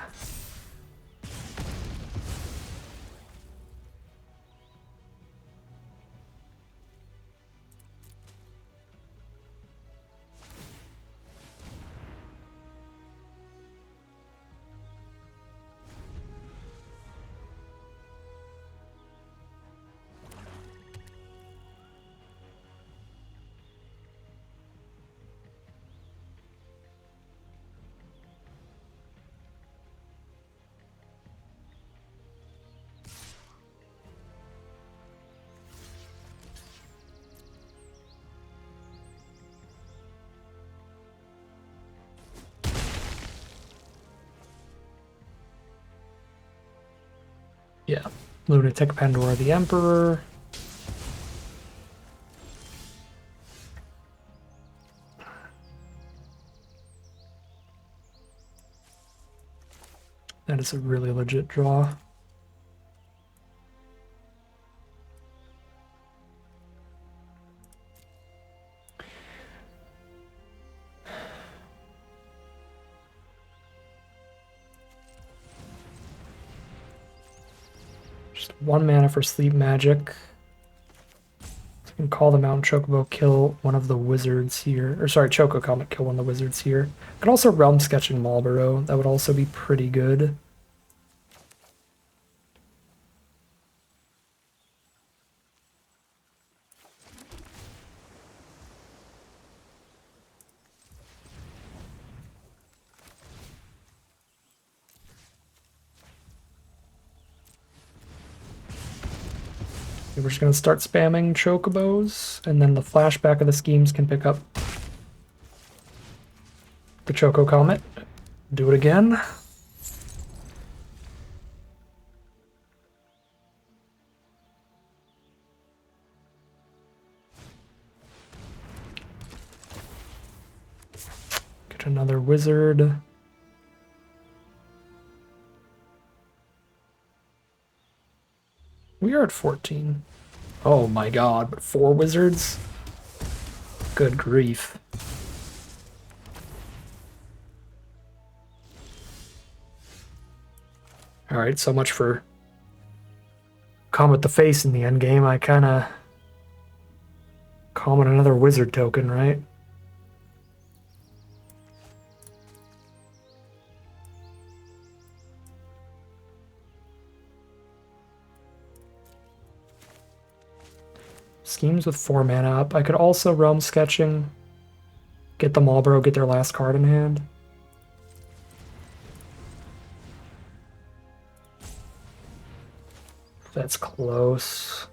A: Yeah, Lunatic Pandora the Emperor. That is a really legit draw. Just 1 mana for Sleep Magic. So you can call them out and Chocobo, kill one of the wizards here. Or sorry, Choco Comet, kill one of the wizards here. You can also Realm Sketch in Marlborough. That would also be pretty good. We're just going to start spamming Chocobos, and then the flashback of the schemes can pick up the Choco Comet. Do it again. Get another wizard. We are at 14. Oh my god, but 4 wizards? Good grief. Alright, so much for Comet the Face in the endgame. I kinda common another wizard token, right? Schemes with 4 mana up. I could also Realm Sketching, get the Marlborough, get their last card in hand. That's close.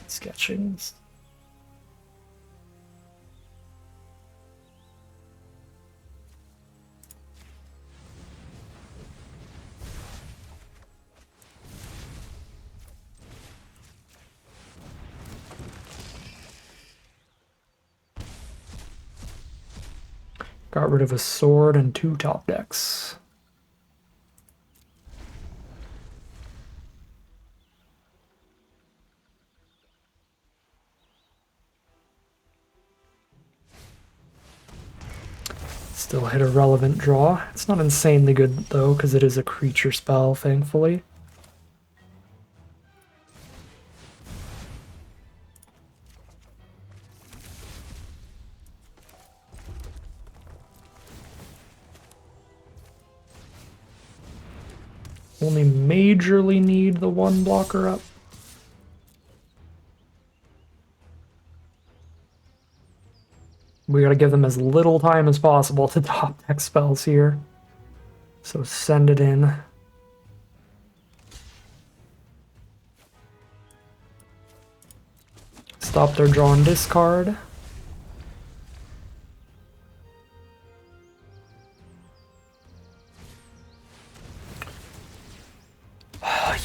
A: Sketchings. Got rid of a sword and 2 top decks. Still hit a relevant draw. It's not insanely good though, because it is a creature spell, thankfully. Only majorly need the 1 blocker up. We gotta give them as little time as possible to top deck spells here. So send it in. Stop their draw and discard.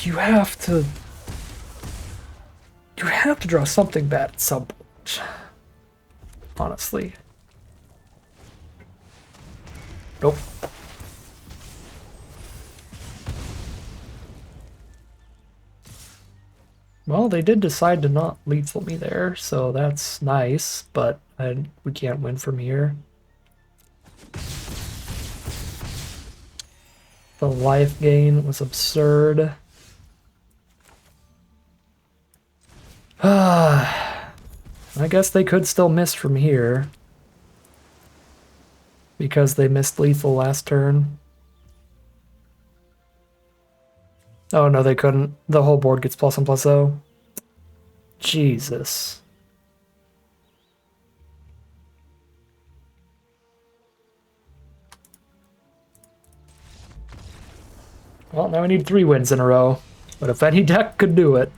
A: You have to draw something bad at some point. Honestly. Nope. Well, they did decide to not lethal me there, so that's nice, but we can't win from here. The life gain was absurd. I guess they could still miss from here. Because they missed lethal last turn. Oh no, they couldn't. The whole board gets +1/+0. Jesus. Well, now we need 3 wins in a row. But if any deck could do it.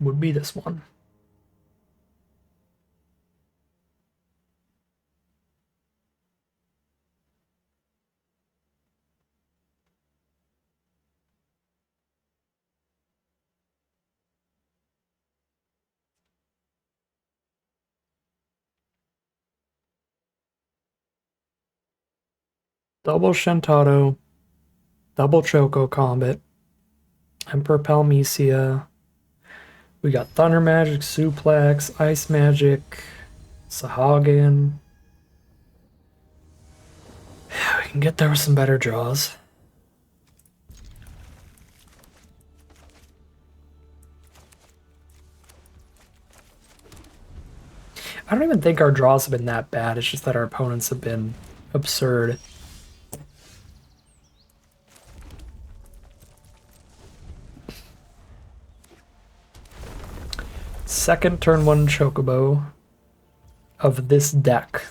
A: Would be this one. Double Shantado, double Choco Combat, Emperor Palmecia. We got Thunder Magic, Suplex, Ice Magic, Sahagin. We can get there with some better draws. I don't even think our draws have been that bad. It's just that our opponents have been absurd. Second turn 1 Chocobo of this deck.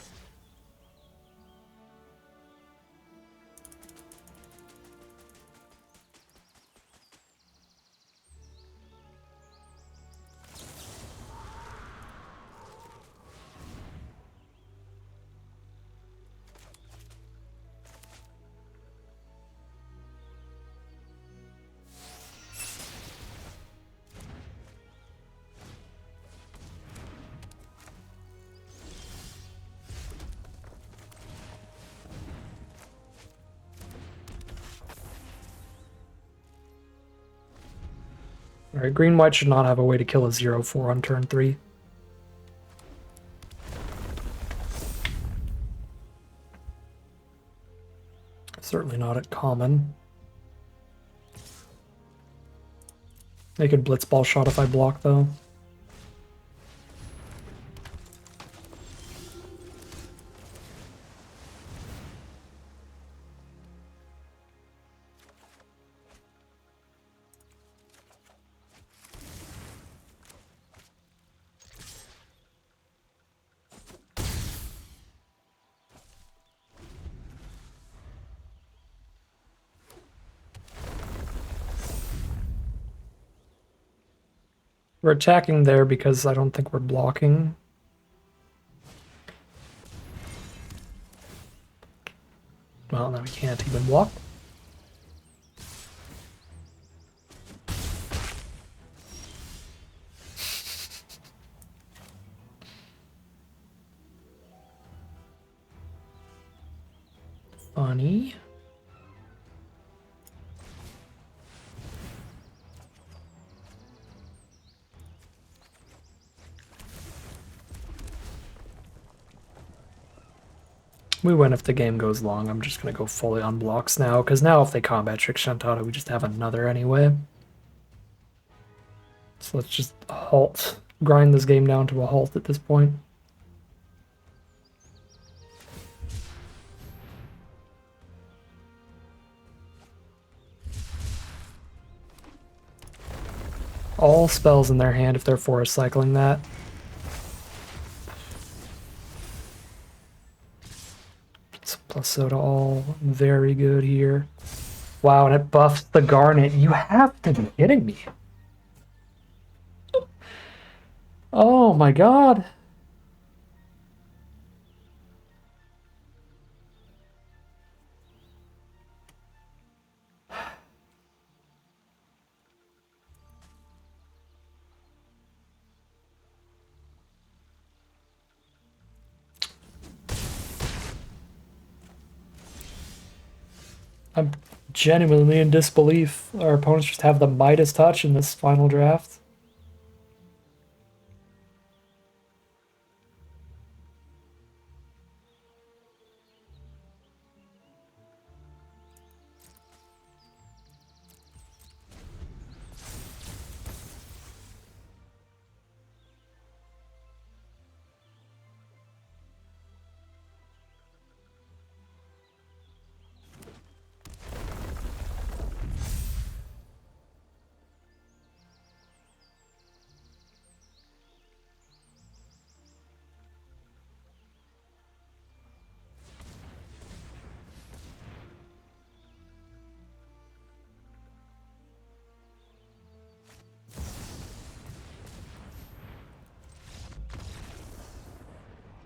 A: Alright, green-white should not have a way to kill a 0/4 on turn 3. Certainly not at common. They could blitzball shot if I block, though. We're attacking there because I don't think we're blocking. Well, now we can't even block. Funny. We win if the game goes long. I'm just going to go fully on blocks now, because now if they combat trick Shantado, we just have another anyway. So let's just halt, grind this game down to a halt at this point. All spells in their hand if they're forest cycling that. Plus soda all very good here. Wow, and it buffs the Garnet. You have to be kidding me. Oh my god. I'm genuinely in disbelief. Our opponents just have the Midas touch in this final draft.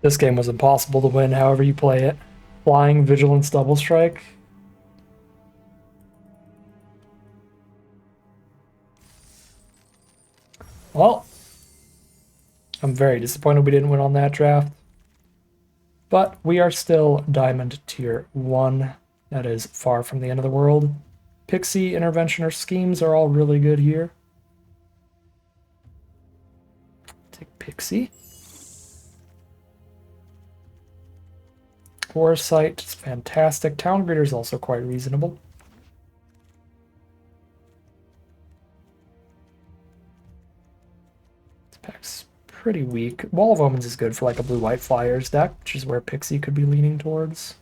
A: This game was impossible to win however you play it. Flying, Vigilance, Double Strike. Well, I'm very disappointed we didn't win on that draft. But we are still Diamond Tier 1. That is far from the end of the world. Pixie, Intervention, or Schemes are all really good here. Take Pixie. Foresight is fantastic. Town Greeter is also quite reasonable. This pack's pretty weak. Wall of Omens is good for like a blue-white Flyers deck, which is where Pixie could be leaning towards.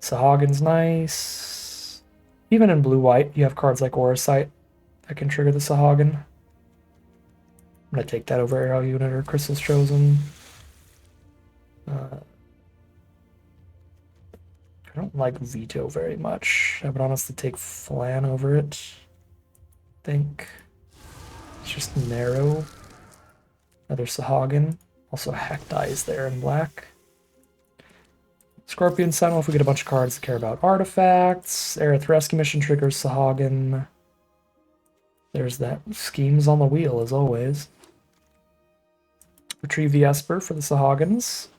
A: Sahagins nice. Even in blue-white, you have cards like Orisight that can trigger the Sahagin. I'm going to take that over Arrow Unit or Crystal's Chosen. I don't like Veto very much. I would honestly take Flan over it. I think it's just narrow. Another Sahagin. Also Hektai is there in black. Scorpion Sentinel if we get a bunch of cards that care about artifacts. Aerith Rescue Mission triggers Sahagin. There's that Schemes on the wheel as always. Retrieve the Esper for the Sahagins.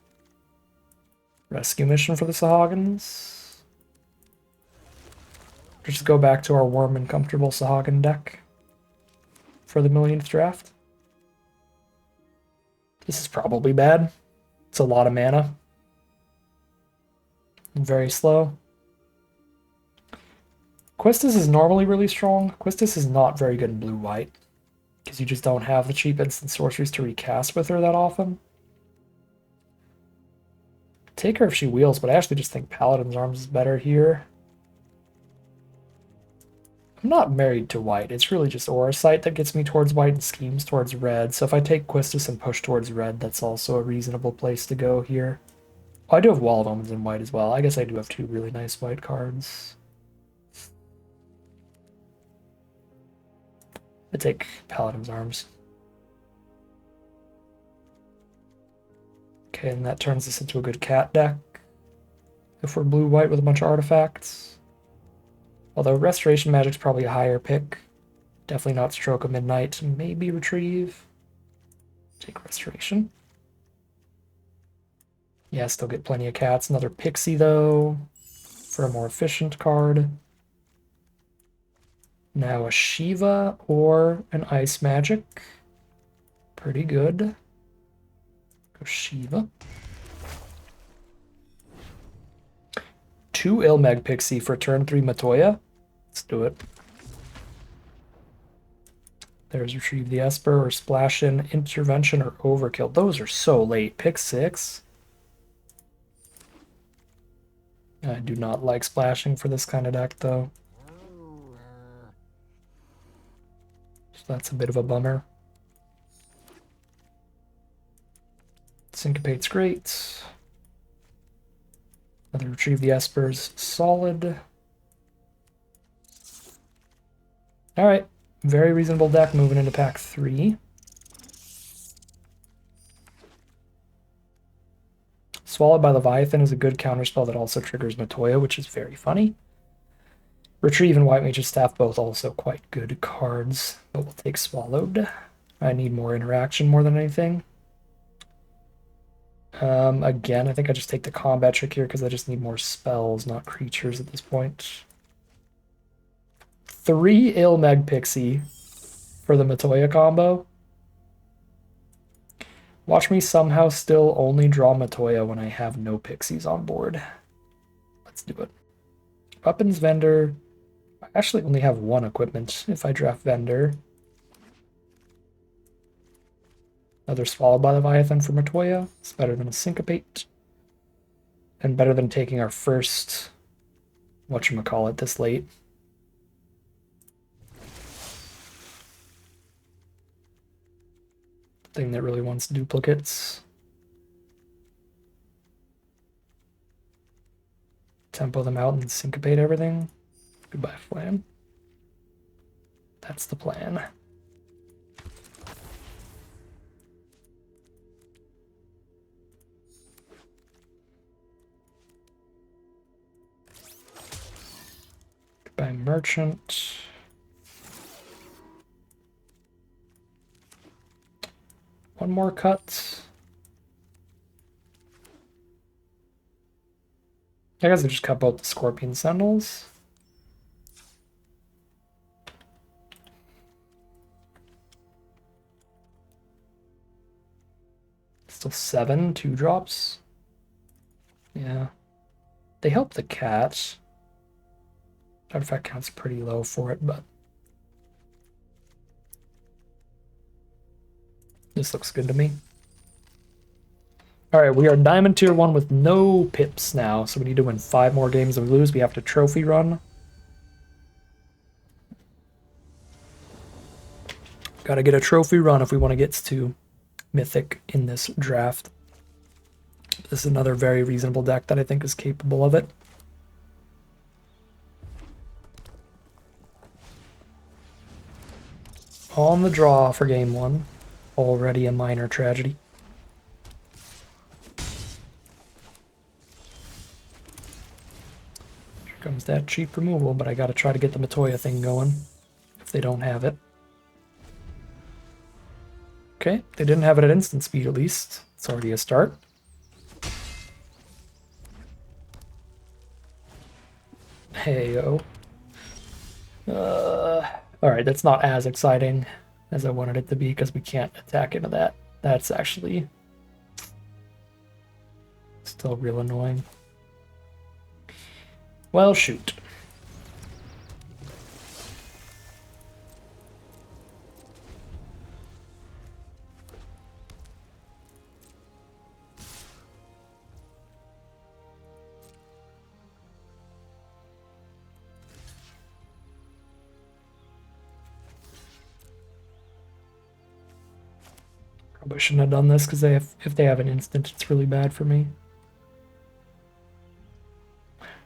A: Rescue Mission for the Sahagins. Just go back to our warm and comfortable Sahagin deck for the millionth draft. This is probably bad. It's a lot of mana. Very slow. Quistis is normally really strong. Quistis is not very good in blue-white because you just don't have the cheap instant sorceries to recast with her that often. Take her if she wheels, but I actually just think Paladin's Arms is better here. I'm not married to white. It's really just Orisight that gets me towards white and Schemes towards red. So if I take Quistis and push towards red, that's also a reasonable place to go here. Oh, I do have Wall of Omens in white as well. I guess I do have two really nice white cards. I take Paladin's Arms. Okay, and that turns this into a good cat deck. If we're blue-white with a bunch of artifacts. Although Restoration Magic's probably a higher pick. Definitely not Stroke of Midnight. Maybe Retrieve. Take Restoration. Yeah, still get plenty of cats. Another Pixie, though, for a more efficient card. Now a Shiva or an Ice Magic. Pretty good. Go Shiva. 2 Ilmeg Pixie for turn 3 Matoya. Let's do it. There's Retrieve the Esper or Splash In, Intervention, or Overkill. Those are so late. Pick 6. I do not like splashing for this kind of deck, though. So that's a bit of a bummer. Syncopate's great. Another Retrieve the Esper's solid. Alright, very reasonable deck moving into pack 3. Swallowed by Leviathan is a good counterspell that also triggers Matoya, which is very funny. Retrieve and White Mage's Staff both also quite good cards, but we'll take Swallowed. I need more interaction more than anything. Again, I think I just take the combat trick here because I just need more spells, not creatures at this point. 3 Ilmeg Pixie for the Matoya combo. Watch me somehow still only draw Matoya when I have no pixies on board. Let's do it. Weapons vendor. I actually only have 1 equipment if I draft vendor. Another Swallowed by Leviathan for Matoya. It's better than a Syncopate. And better than taking our first, whatchamacallit, this late. Thing that really wants duplicates. Tempo them out and syncopate everything. Goodbye, Flam. That's the plan. Goodbye, Merchant. One more cut. I guess I just cut both the Scorpion Sentinels. Still 7 2-drops. Yeah. They help the cat. Artifact count's pretty low for it, but this looks good to me. All right, we are Diamond Tier 1 with no pips now, so we need to win 5 more games. If we lose, we have to trophy run. Gotta get a trophy run if we want to get to Mythic in this draft. This is another very reasonable deck that I think is capable of it. On the draw for game 1. Already a minor tragedy. Here comes that cheap removal, but I gotta try to get the Matoya thing going if they don't have it. Okay, they didn't have it at instant speed at least. It's already a start. Hey-yo. Alright, that's not as exciting as I wanted it to be because we can't attack into that. That's actually still real annoying. Well, shoot. Probably shouldn't have done this because if they have an instant, it's really bad for me.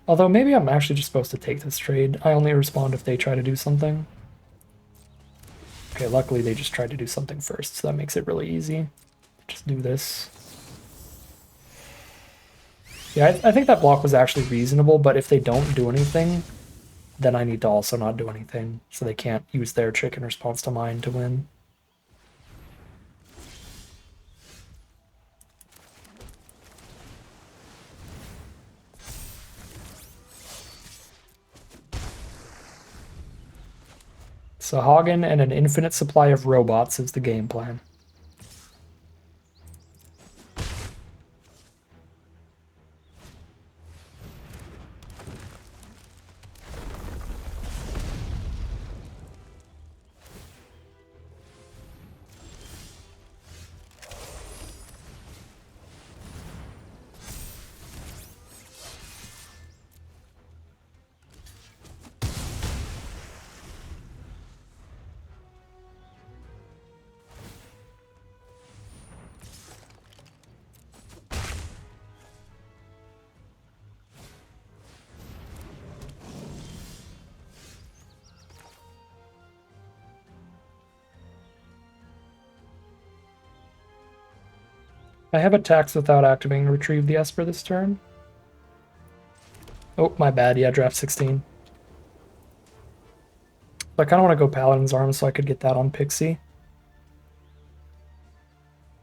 A: Although maybe I'm actually just supposed to take this trade. I only respond if they try to do something. Okay, luckily they just tried to do something first, so that makes it really easy. Just do this. Yeah, I think that block was actually reasonable, but if they don't do anything, then I need to also not do anything, so they can't use their trick in response to mine to win. Sahagin and an infinite supply of robots is the game plan. I have attacks without activating Retrieve the Esper this turn. Oh, my bad. Yeah, draft 16. I kind of want to go Paladin's Arm so I could get that on Pixie.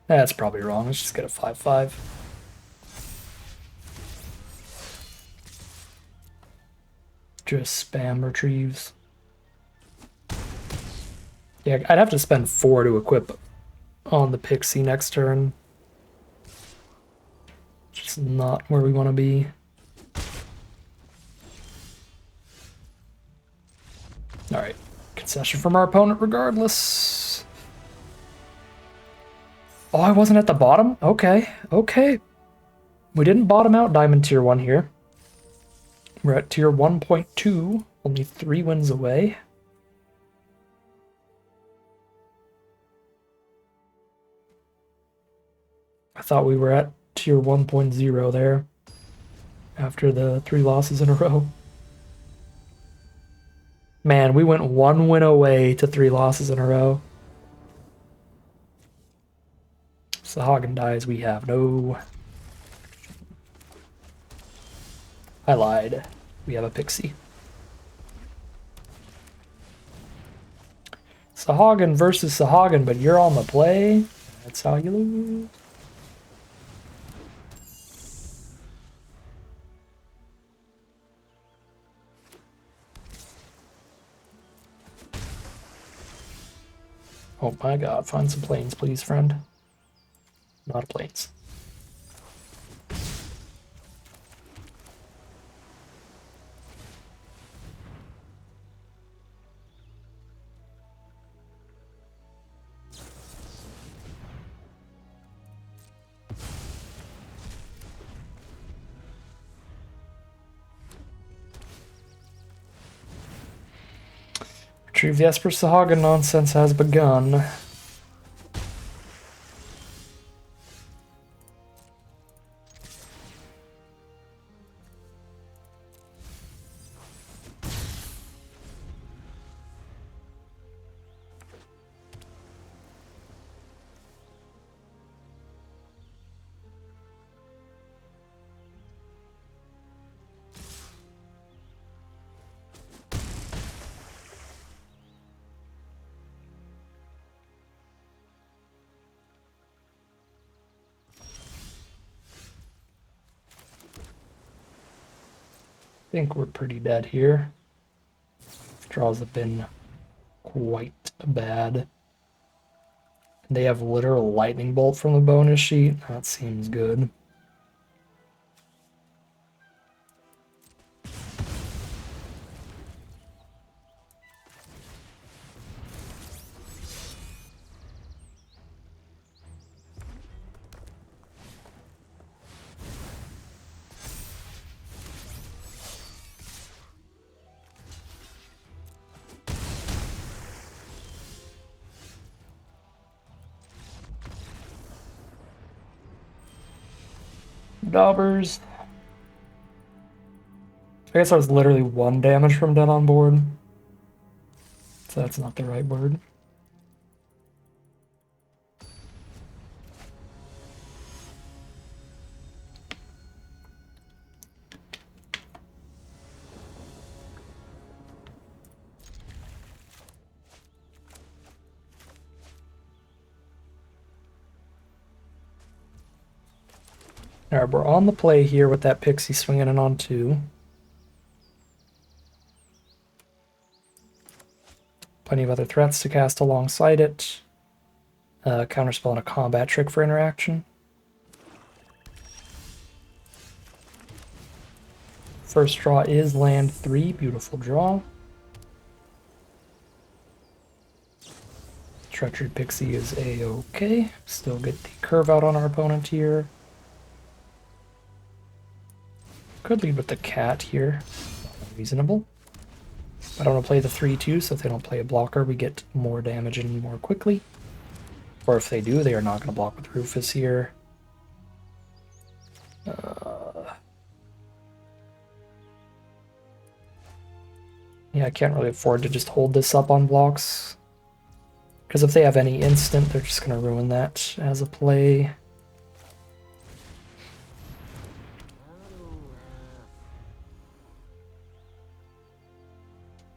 A: That's probably wrong. Let's just get a 5/5. Just spam retrieves. Yeah, I'd have to spend 4 to equip on the Pixie next turn. Just not where we want to be. Alright, concession from our opponent regardless. Oh, I wasn't at the bottom? Okay, okay. We didn't bottom out Diamond Tier 1 here. We're at Tier 1.2, only 3 wins away. I thought we were at Tier 1.0 there after the 3 losses in a row. Man, we went 1 win away to 3 losses in a row. Sahagin dies, we have no... I lied. We have a Pixie. Sahagin versus Sahagin, but you're on the play. That's how you lose. Oh my god, find some planes, please, friend. Not a planes. Retrieve the Esper Sahagin nonsense has begun. I think we're pretty dead here. Draws have been quite bad. They have literal lightning bolt from the bonus sheet. That seems good. Daubers. I guess I was literally 1 damage from dead on board. So that's not the right word. Alright, we're on the play here with that Pixie swinging in on 2. Plenty of other threats to cast alongside it. Counterspell and a combat trick for interaction. First draw is land 3, beautiful draw. Treachery Pixie is a-okay. Still get the curve out on our opponent here. Could lead with the cat here. Reasonable. I don't want to play the 3-2, so if they don't play a blocker, we get more damage in more quickly. Or if they do, they are not going to block with Rufus here. Yeah, I can't really afford to just hold this up on blocks. Because if they have any instant, they're just going to ruin that as a play.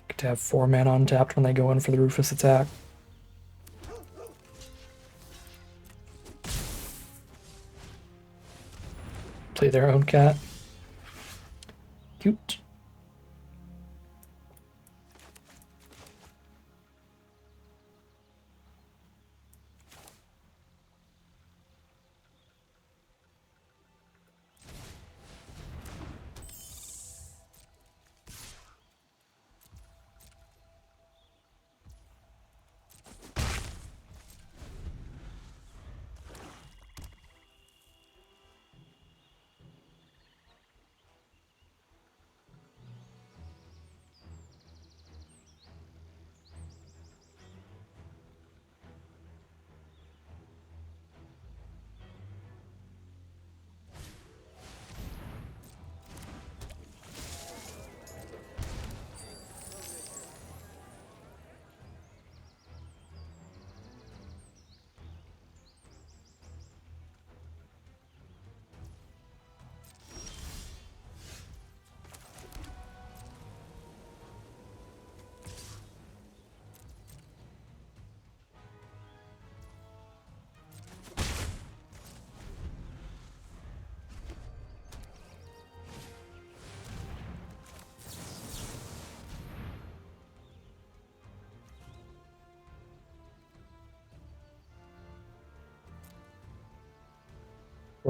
A: Get to have 4 mana untapped when they go in for the Rufus attack. Play their own cat. Cute.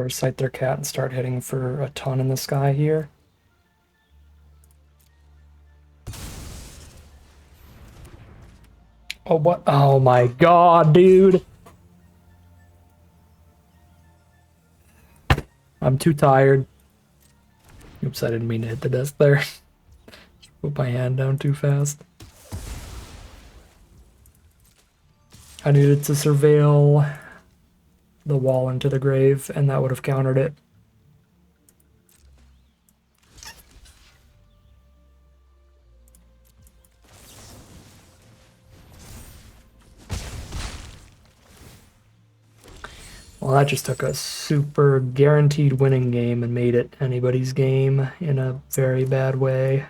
A: Or sight their cat and start hitting for a ton in the sky here. Oh, what? Oh my god, dude. I'm too tired. Oops, I didn't mean to hit the desk there. Put my hand down too fast. I needed to surveil the wall into the grave, and that would have countered it. Well, that just took a super guaranteed winning game and made it anybody's game in a very bad way.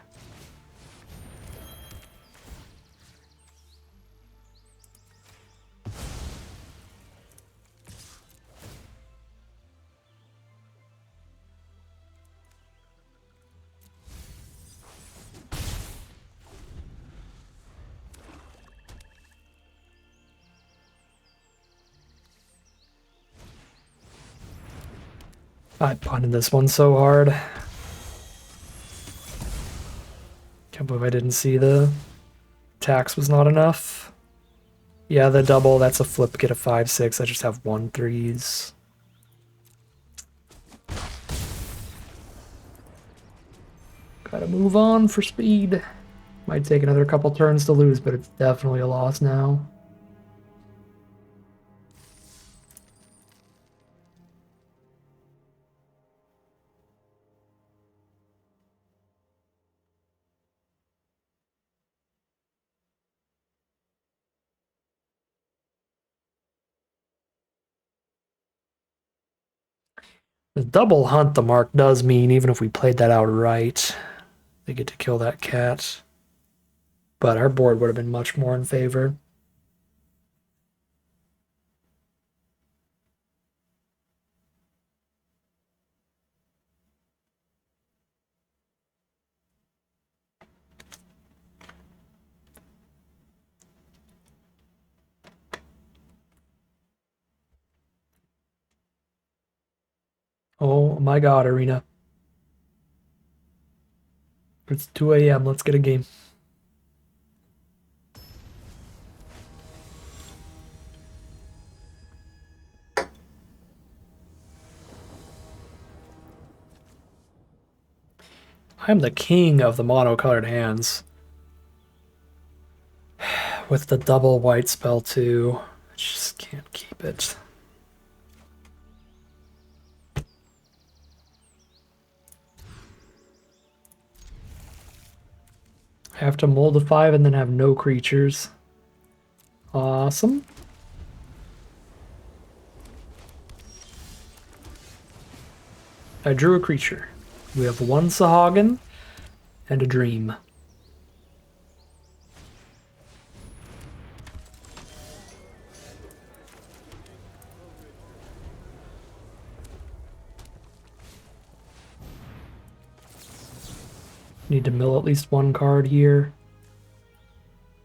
A: I punted this one so hard. Can't believe I didn't see the tax was not enough. Yeah, the double, that's a flip, get a 5-6. I just have 1-3s. Gotta move on for speed. Might take another couple turns to lose, but it's definitely a loss now. The double hunt the mark does mean, even if we played that out right, they get to kill that cat. But our board would have been much more in favor. Oh my god, Arena. It's 2 a.m. Let's get a game. I'm the king of the monocolored hands. With the double white spell too. I just can't keep it. I have to mold a 5 and then have no creatures. Awesome. I drew a creature. We have 1 Sahagin and a Dream. Need to mill at least 1 card here.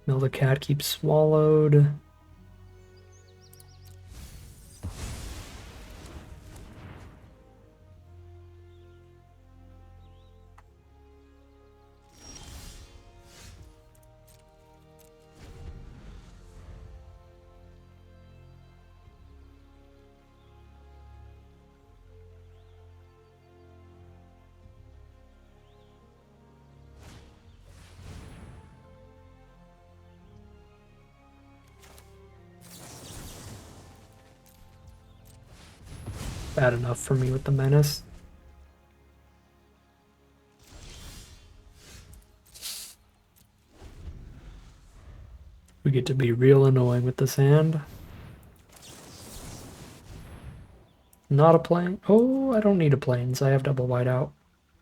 A: Mill the cat keeps swallowed. Bad enough for me with the menace. We get to be real annoying with this hand. Not a plane. Oh, I don't need a planes. I have double white out.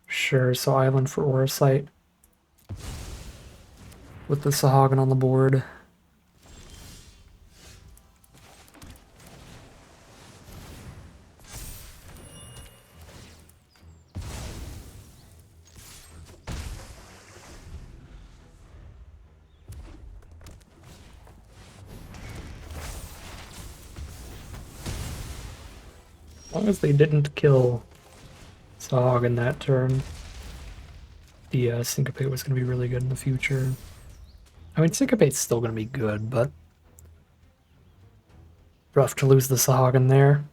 A: Sure, so island for Aura Sight. With the Sahagin on the board. long as they didn't kill Sahag in that turn, the Syncopate was going to be really good in the future. I mean, Syncopate's still going to be good, but rough to lose the Sahag in there.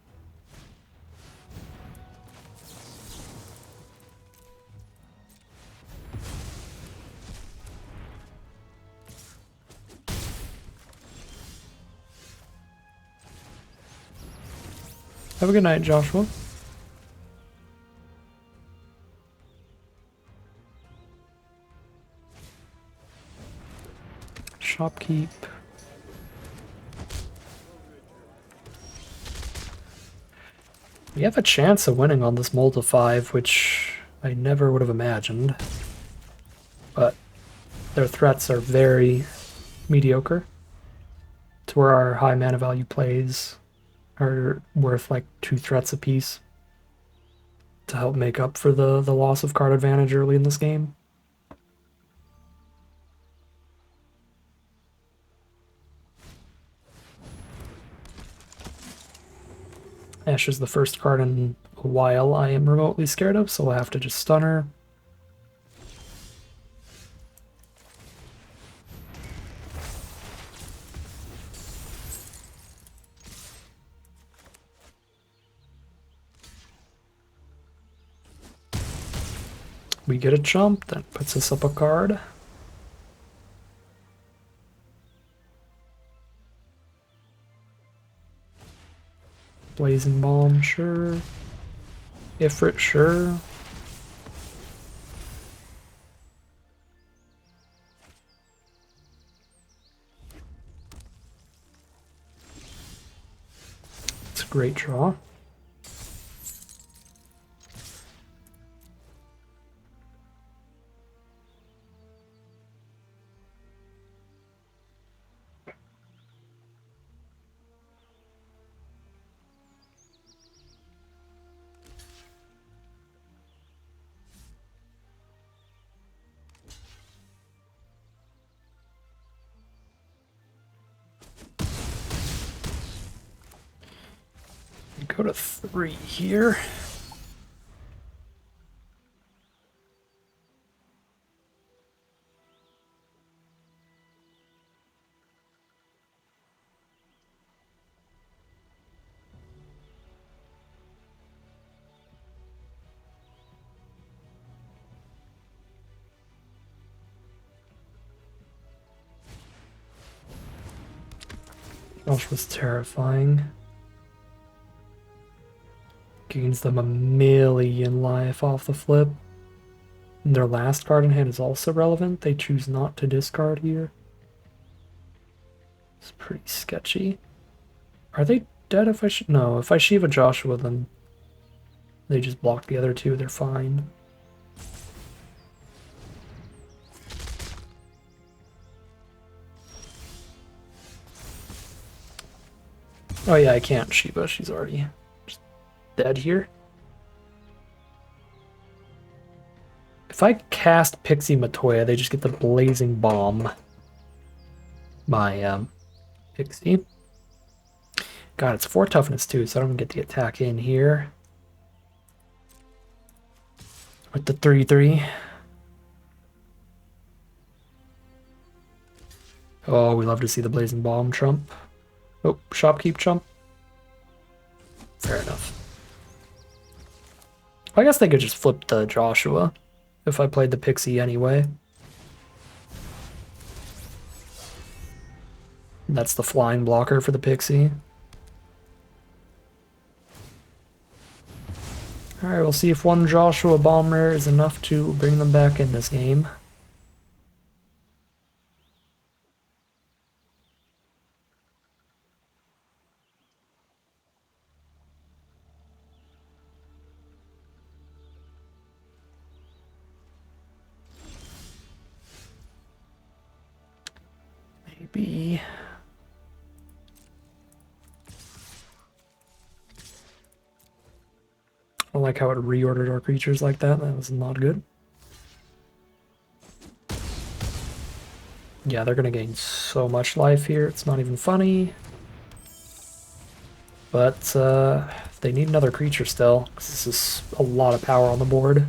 A: Have a good night, Joshua. Shopkeep. We have a chance of winning on this Mold of 5, which I never would have imagined. But their threats are very mediocre. To where our high mana value plays are worth like 2 threats apiece to help make up for the loss of card advantage early in this game. Ash is the first card in a while I am remotely scared of, so we'll have to just stun her. We get a jump, that puts us up a card. Blazing Bomb, sure. Ifrit, sure. It's a great draw. Go to 3 here. Josh was terrifying. Gains them 1,000,000 life off the flip. And their last card in hand is also relevant. They choose not to discard here. It's pretty sketchy. Are they dead if I no, if I Shiva Joshua, then they just block the other 2, they're fine. Oh yeah, I can't Shiva, she's already dead here. If I cast Pixie Matoya, they just get the Blazing Bomb. My Pixie. God, it's 4 toughness too, so I don't get the attack in here. With the 3/3. Oh, we love to see the Blazing Bomb trump. Oh, Shopkeep trump. Fair enough. I guess they could just flip the Joshua if I played the Pixie anyway. That's the flying blocker for the Pixie. Alright, we'll see if 1 Joshua Bomb Rare is enough to bring them back in this game. Maybe. I don't like how it reordered our creatures like that. That was not good. Yeah, they're going to gain so much life here. It's not even funny. But They need another creature still, because this is a lot of power on the board.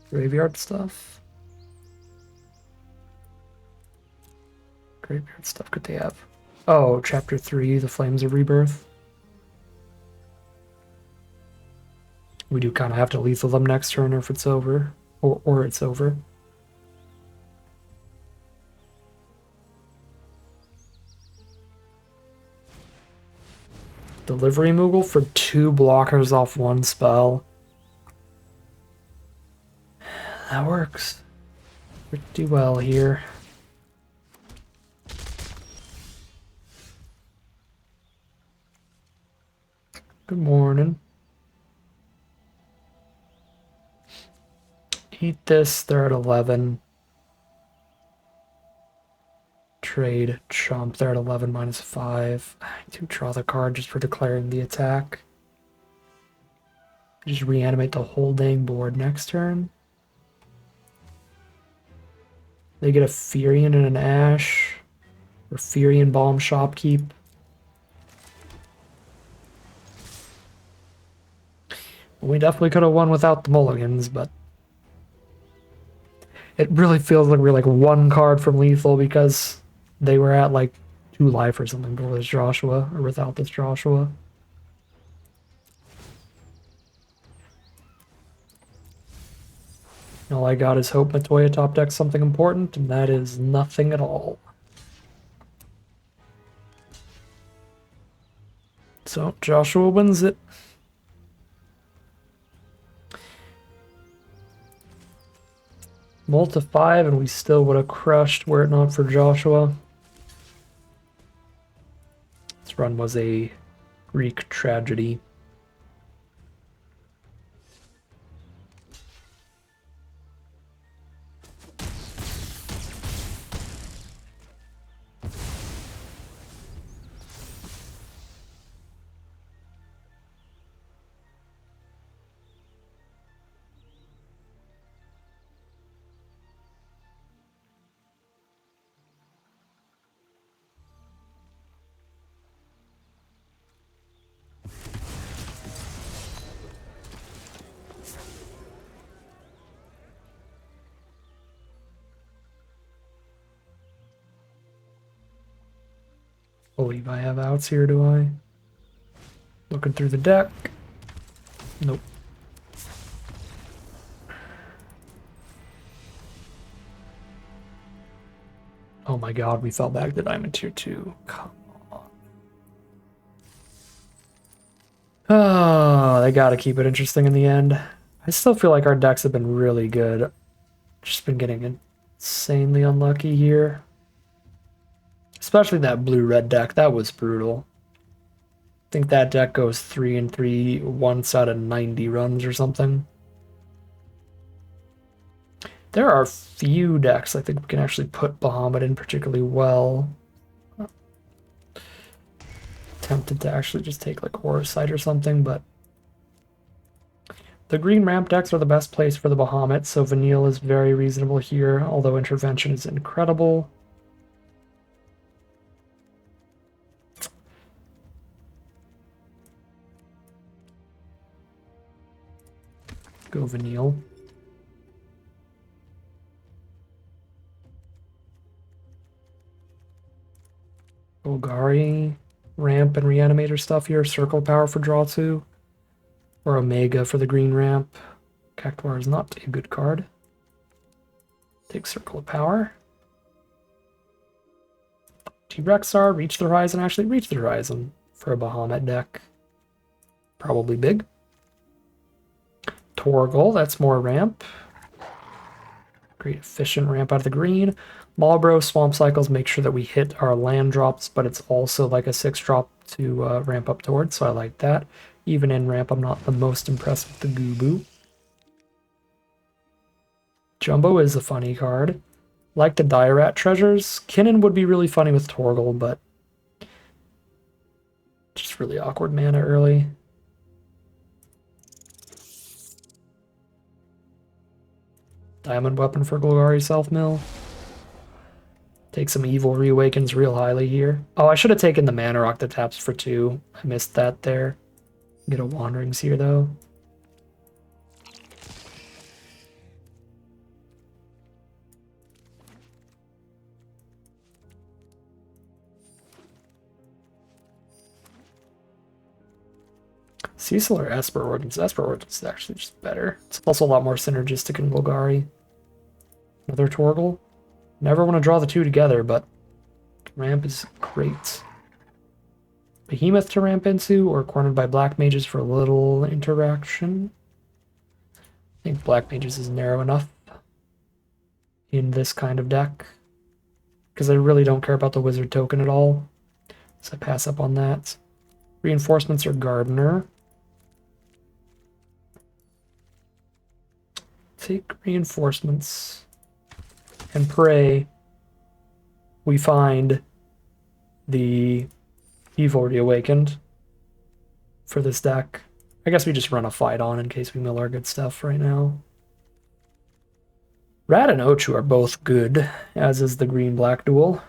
A: Graveyard stuff. Graveyard stuff could they have? Oh, Chapter 3, The Flames of Rebirth. We do kind of have to lethal them next turn if it's over. Or it's over. Delivery Moogle for 2 blockers off 1 spell. That works pretty well here. Good morning. Eat this, they're at 11. Trade, chump, they're at 11 minus 5. I do draw the card just for declaring the attack. Just reanimate the whole dang board next turn. They get a Furion and an Ash. Or Furion Bomb Shopkeep. We definitely could have won without the mulligans, but it really feels like we're like 1 card from lethal because they were at like 2 life or something before this Joshua, or without this Joshua. All I got is hope Matoya top decks something important, and that is nothing at all. So Joshua wins it. Multi 5, and we still would have crushed were it not for Joshua. This run was a Greek tragedy. I believe I have outs here, do I? Looking through the deck. Nope. Oh my god, we fell back to Diamond Tier 2. Come on. Oh, they gotta keep it interesting in the end. I still feel like our decks have been really good. Just been getting insanely unlucky here. Especially that blue-red deck, that was brutal. I think that deck goes 3-3 once out of 90 runs or something. There are few decks I think we can actually put Bahamut in particularly well. Tempted to actually just take like Horrorsight or something, but the green ramp decks are the best place for the Bahamut, so Vanille is very reasonable here, although Intervention is incredible. Go Vanille. Golgari, ramp and reanimator stuff here. Circle power for draw 2. Or Omega for the green ramp. Cactuar is not a good card. Take Circle of Power. T-Rexar, Reach the Horizon, actually Reach the Horizon for a Bahamut deck. Probably big. Torgal, that's more ramp. Great efficient ramp out of the green. Malbro, Swamp Cycles, make sure that we hit our land drops, but it's also like a 6-drop to ramp up towards, so I like that. Even in ramp, I'm not the most impressed with the Gubu. Jumbo is a funny card. Like the Diorat treasures. Kinnan would be really funny with Torgal, but just really awkward mana early. Diamond Weapon for Golgari Self-Mill. Take some Evil Reawakens real highly here. Oh, I should have taken the Mana Rock that taps for 2. I missed that there. Get a Wanderings here, though. Cecil or Esper Origins? Esper Origins is actually just better. It's also a lot more synergistic in Golgari. Another Torgal. Never want to draw the 2 together, but ramp is great. Behemoth to ramp into, or cornered by Black Mages for a little interaction. I think Black Mages is narrow enough in this kind of deck, because I really don't care about the Wizard token at all, so I pass up on that. Reinforcements or Gardener. Take Reinforcements and pray we find the Evil Reawakened for this deck. I guess we just run a fight on in case we mill our good stuff right now. Rat and Ochu are both good, as is the green-black duel.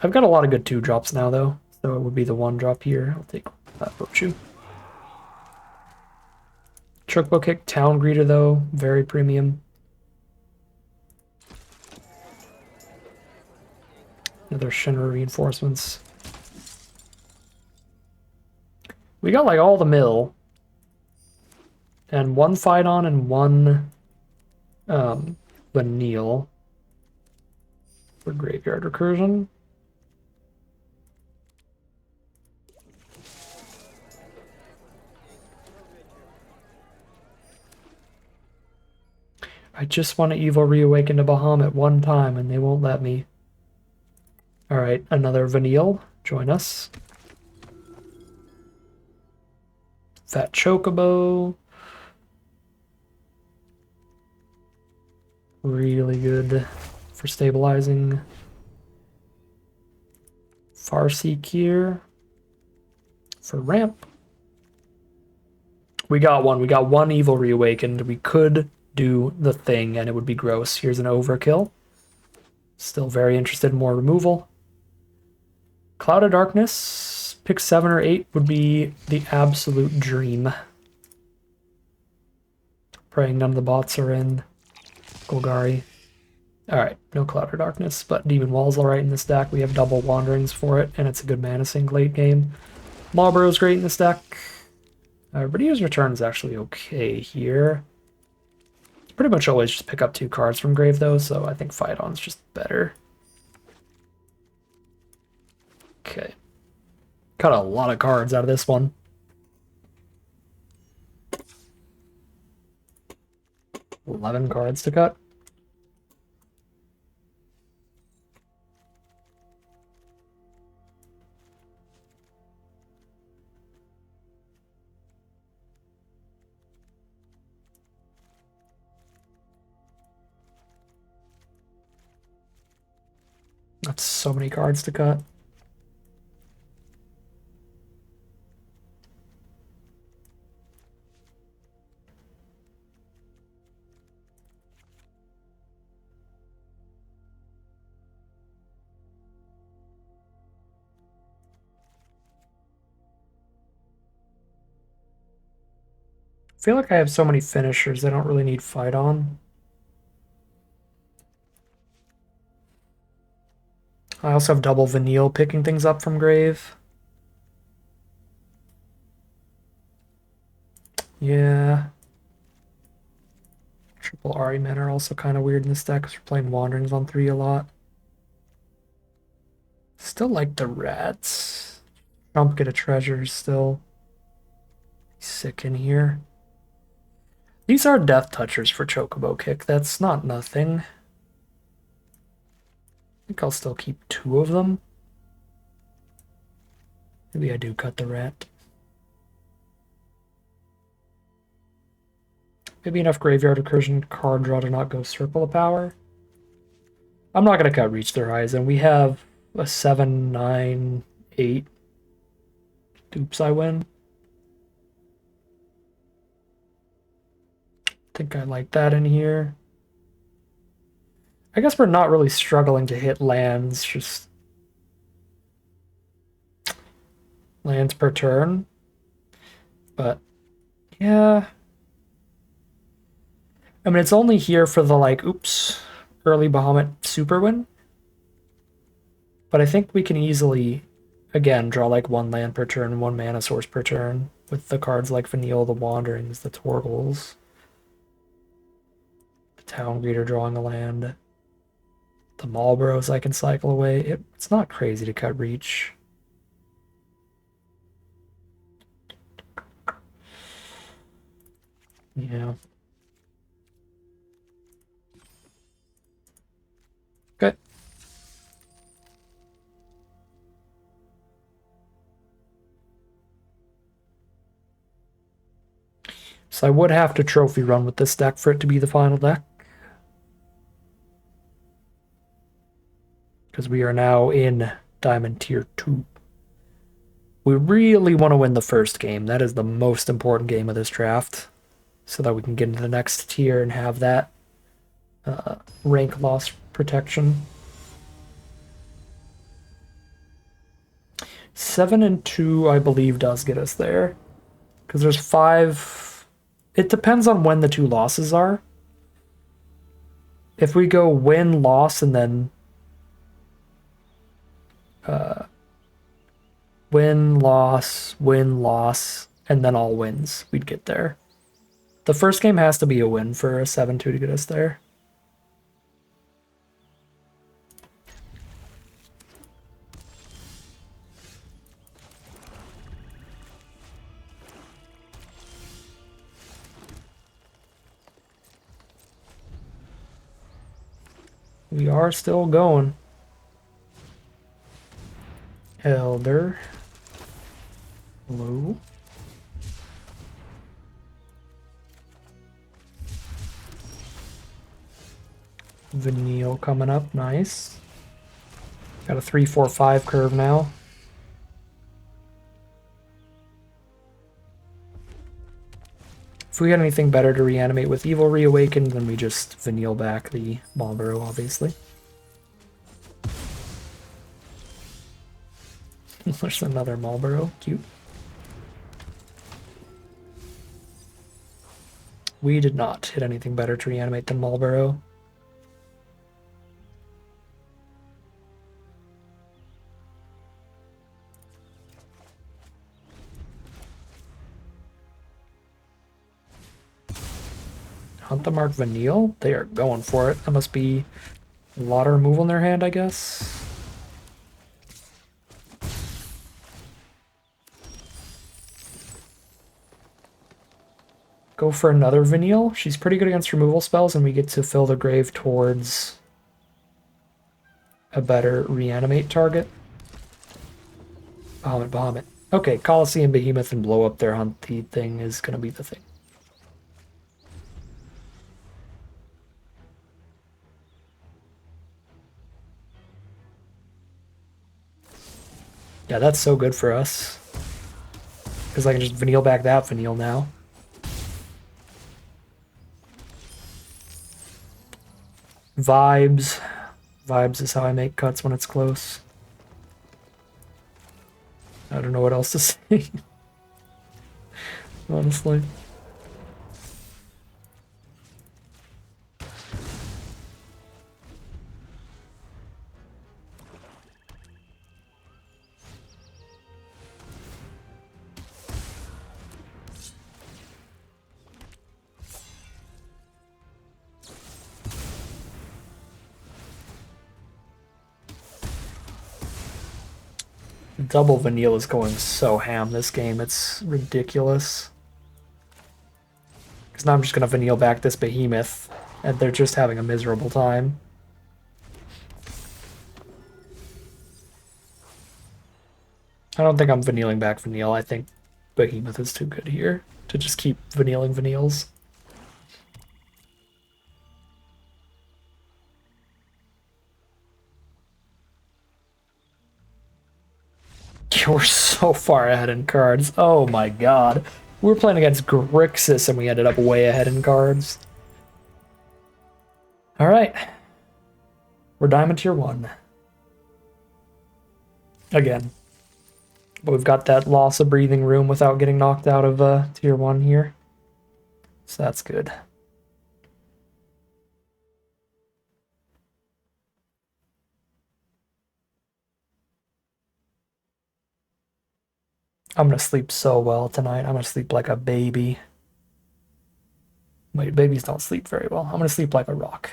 A: I've got a lot of good 2-drops now, though, so it would be the 1-drop here. I'll take that Ochu. Chocobo Kick, Town Greeter, though, very premium. Another Shinra Reinforcements. We got like all the mill. And 1 fight on and 1 Vanille for Graveyard Recursion. I just want to Evil Reawaken to Bahamut 1 time and they won't let me. Alright, another Vanille. Join us. Fat Chocobo. Really good for stabilizing. Farseek here for ramp. We got one. We got 1 Evil Reawakened. We could do the thing and it would be gross. Here's an Overkill. Still very interested in more removal. Cloud of Darkness, pick 7 or 8 would be the absolute dream. Praying none of the bots are in. Golgari. Alright, no Cloud of Darkness, but Demon Wall's alright in this deck. We have double Wanderings for it, and it's a good mana sink late game. Marlboro's great in this deck. Radio's Return is actually okay here. Pretty much always just pick up 2 cards from Grave, though, so I think Fight On's just better. Okay. Cut a lot of cards out of this one. $11 cards to cut. That's so many cards to cut. I feel like I have so many finishers, I don't really need Fight On. I also have double Vanille picking things up from Grave. Yeah. Triple Ari men are also kind of weird in this deck because we're playing Wanderings on 3 a lot. Still like the Rats. Trump get a treasure still. Sick in here. These are Death Touchers for Chocobo Kick. That's not nothing. I think I'll still keep 2 of them. Maybe I do cut the Rat. Maybe enough graveyard recursion card draw to not go circle of power. I'm not going to cut Reach the Horizon. We have a 7, 9, 8. Oops, I win. I think I like that in here. I guess we're not really struggling to hit lands, just lands per turn. But yeah. I mean, it's only here for the, like, oops, early Bahamut super win. But I think we can easily, again, draw like 1 land per turn, 1 mana source per turn with the cards like Vanille, the Wanderings, the Torgles, the Town Greeter drawing a land, the Marlboros I can cycle away. It's not crazy to cut Reach. Yeah. Okay. So I would have to trophy run with this deck for it to be the final deck. Because we are now in Diamond Tier 2. We really want to win the first game. That is the most important game of this draft. So that we can get into the next tier and have that rank loss protection. 7 and 2, I believe, does get us there. Because there's 5. It depends on when the 2 losses are. If we go win, loss, and then win, loss, and then all wins, we'd get there. The first game has to be a win for a 7-2 to get us there. We are still going. Elder. Blue. Vanille coming up, nice. Got a 3-4-5 curve now. If we had anything better to reanimate with Evil Reawakened, then we just Vanille back the Marlboro, obviously. There's another Marlboro, cute. We did not hit anything better to reanimate than Marlboro. Hunt the Mark Vanille? They are going for it. That must be a lot of removal in their hand, I guess. Go for another Vanille. She's pretty good against removal spells, and we get to fill the grave towards a better reanimate target. Bahamut. Okay, Colosseum, Behemoth, and blow up their hunt thing is going to be the thing. Yeah, that's so good for us. Because I can just Vanille back that Vanille now. Vibes. Vibes is how I make cuts when it's close. I don't know what else to say. Honestly. Double Vanille is going so ham this game, it's ridiculous. Because now I'm just going to Vanille back this Behemoth, and they're just having a miserable time. I don't think I'm Vanilling back Vanille. I think Behemoth is too good here to just keep Vanilling Vanilles. We're so far ahead in cards. Oh my god. We were playing against Grixis and we ended up way ahead in cards. Alright. We're Diamond Tier 1. Again. But we've got that loss of breathing room without getting knocked out of Tier 1 here. So that's good. I'm gonna sleep so well tonight. I'm gonna sleep like a baby. Wait, babies don't sleep very well. I'm gonna sleep like a rock.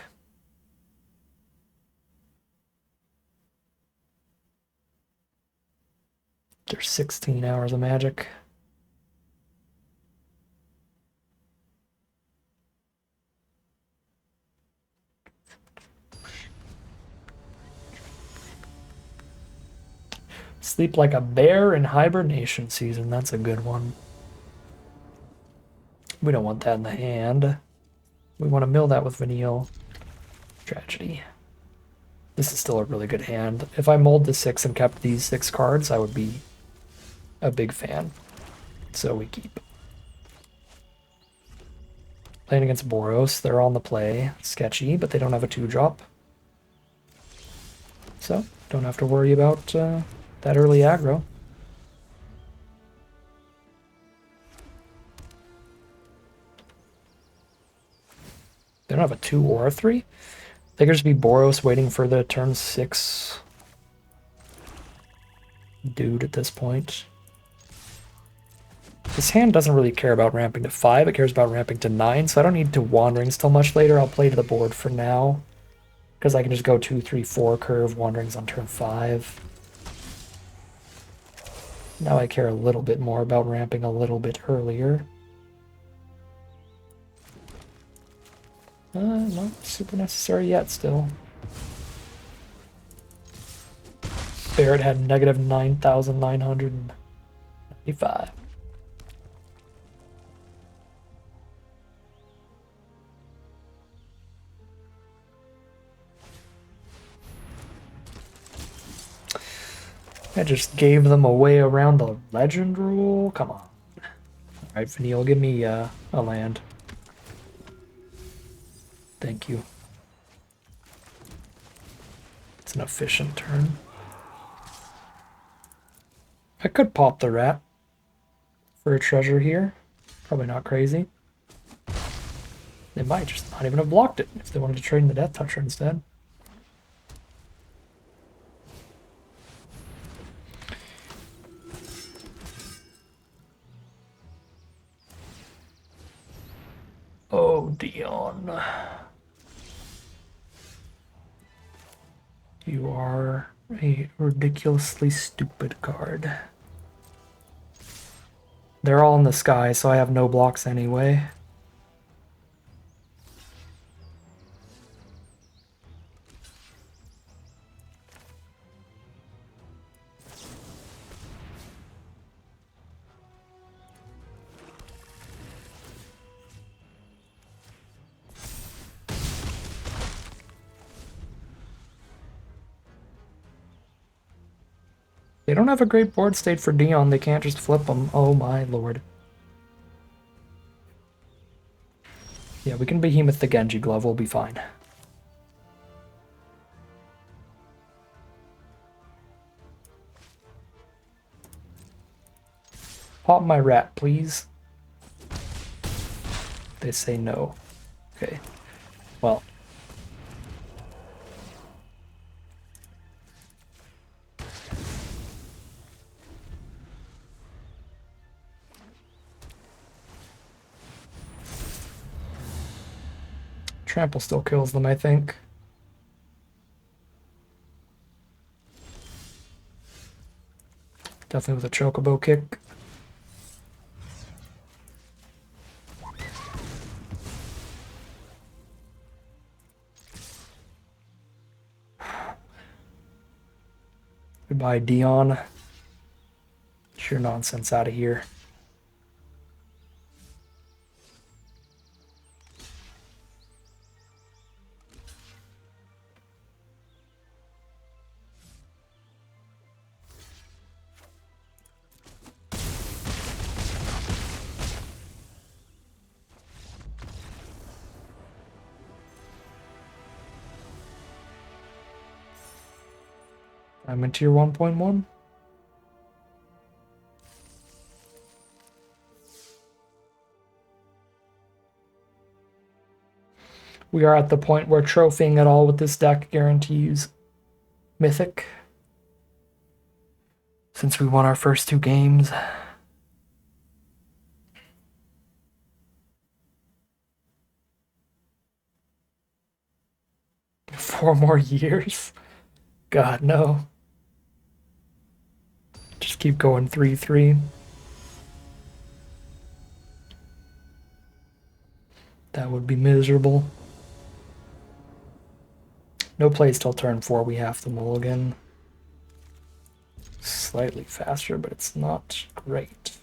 A: There's 16 hours of magic. Sleep like a bear in hibernation season. That's a good one. We don't want that in the hand. We want to mill that with Vanille. Tragedy. This is still a really good hand. If I mulled the 6 and kept these 6 cards, I would be a big fan. So we keep. Playing against Boros, they're on the play. Sketchy, but they don't have a 2-drop. So, don't have to worry about that early aggro. They don't have a 2 or a 3. They could just be Boros waiting for the turn 6 dude at this point. This hand doesn't really care about ramping to 5, it cares about ramping to 9, so I don't need to Wanderings till much later. I'll play to the board for now, because I can just go 2, 3, 4 curve Wanderings on turn 5. Now I care a little bit more about ramping a little bit earlier. Not super necessary yet still. Barrett had negative 9,995. I just gave them away around the legend rule. Come on. Alright, Vanille, give me a land. Thank you. It's an efficient turn. I could pop the rat for a treasure here. Probably not crazy. They might just not even have blocked it if they wanted to trade in the Death Toucher instead. Oh, Dion. You are a ridiculously stupid card. They're all in the sky, so I have no blocks anyway. They don't have a great board state for Dion. They can't just flip them. Oh my lord. Yeah, we can Behemoth the Genji Glove. We'll be fine. Pop my rat, please. They say no. Okay. Well. Trample still kills them, I think. Definitely with a Chocobo kick. Goodbye, Dion. Sheer nonsense out of here. I'm in tier 1.1. We are at the point where trophying at all with this deck guarantees Mythic. Since we won our first 2 games. Four more years? God, no. Just keep going 3-3. That would be miserable. No plays till turn 4, we have to mulligan. Slightly faster, but it's not great.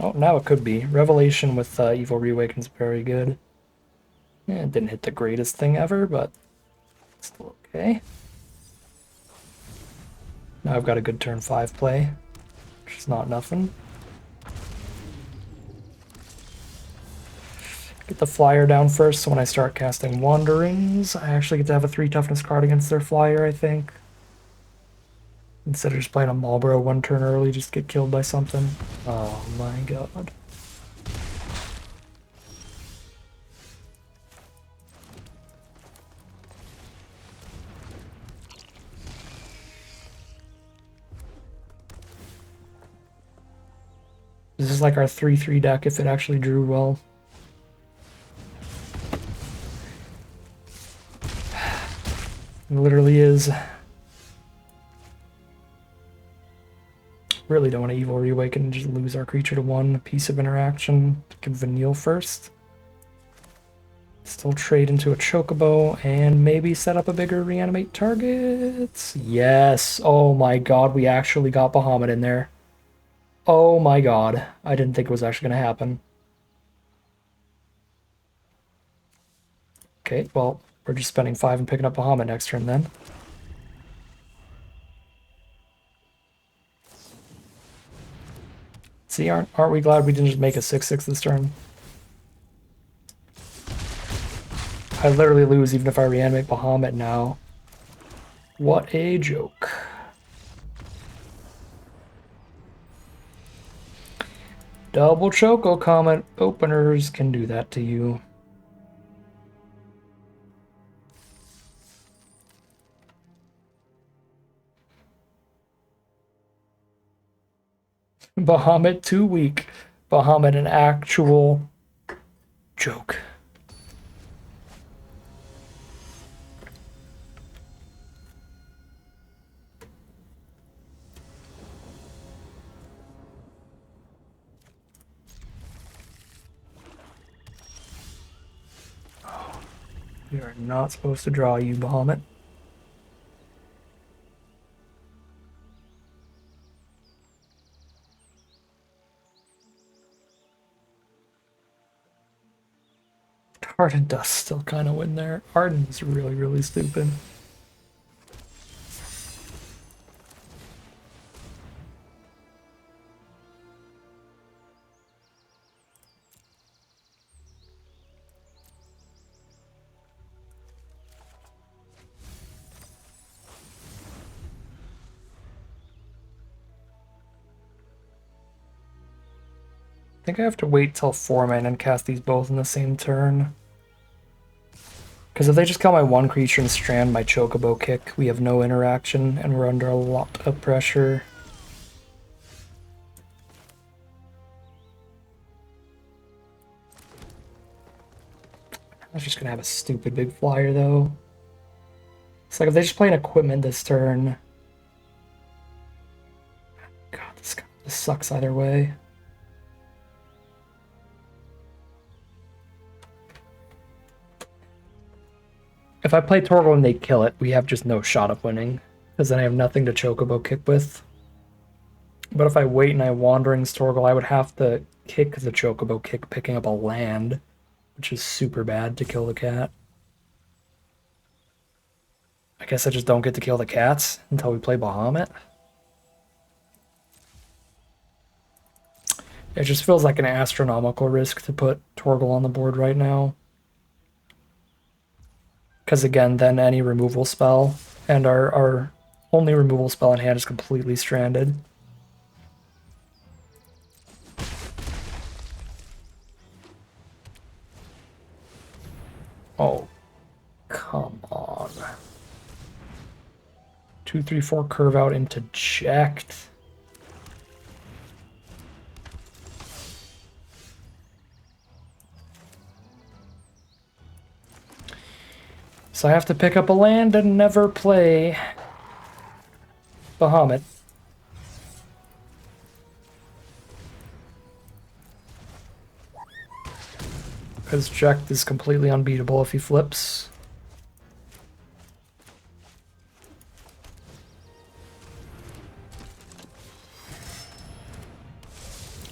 A: Oh, now it could be. Revelation with Evil Reawaken's very good. Yeah, it didn't hit the greatest thing ever, but still okay. Now I've got a good turn 5 play, which is not nothing. Get the flyer down first, so when I start casting Wanderings, I actually get to have a 3 toughness card against their flyer, I think. Instead of just playing a Marlboro 1 turn early, just get killed by something. Oh my god. This is like our 3-3 deck if it actually drew well. It literally is. Really don't want to Evil Reawaken and just lose our creature to 1 piece of interaction. Give Vanille first. Still trade into a Chocobo and maybe set up a bigger reanimate targets. Yes. Oh my god, we actually got Bahamut in there. Oh my god. I didn't think it was actually going to happen. Okay, well, we're just spending 5 and picking up Bahamut next turn then. See, aren't we glad we didn't just make a 6-6 this turn? I literally lose even if I reanimate Bahamut now. What a joke. Double Choco Comet openers can do that to you. Bahamut too weak. Bahamut an actual joke. We are not supposed to draw you, Bahamut. Arden does still kind of win there. Arden's really, really stupid. I think I have to wait till 4 mana and cast these both in the same turn. Because if they just kill my 1 creature and strand my Chocobo kick, we have no interaction and we're under a lot of pressure. I was just gonna have a stupid big flyer though. It's like if they just play an equipment this turn. God, this sucks either way. If I play Torgal and they kill it, we have just no shot of winning, because then I have nothing to Chocobo kick with. But if I wait and I Wanderings Torgal, I would have to kick the Chocobo kick, picking up a land, which is super bad to kill the cat. I guess I just don't get to kill the cats until we play Bahamut. It just feels like an astronomical risk to put Torgal on the board right now. Because again, then any removal spell, and our only removal spell in hand is completely stranded. Oh, come on. 2, 3, 4 curve out into checked. So I have to pick up a land and never play Bahamut. Because checked is completely unbeatable if he flips.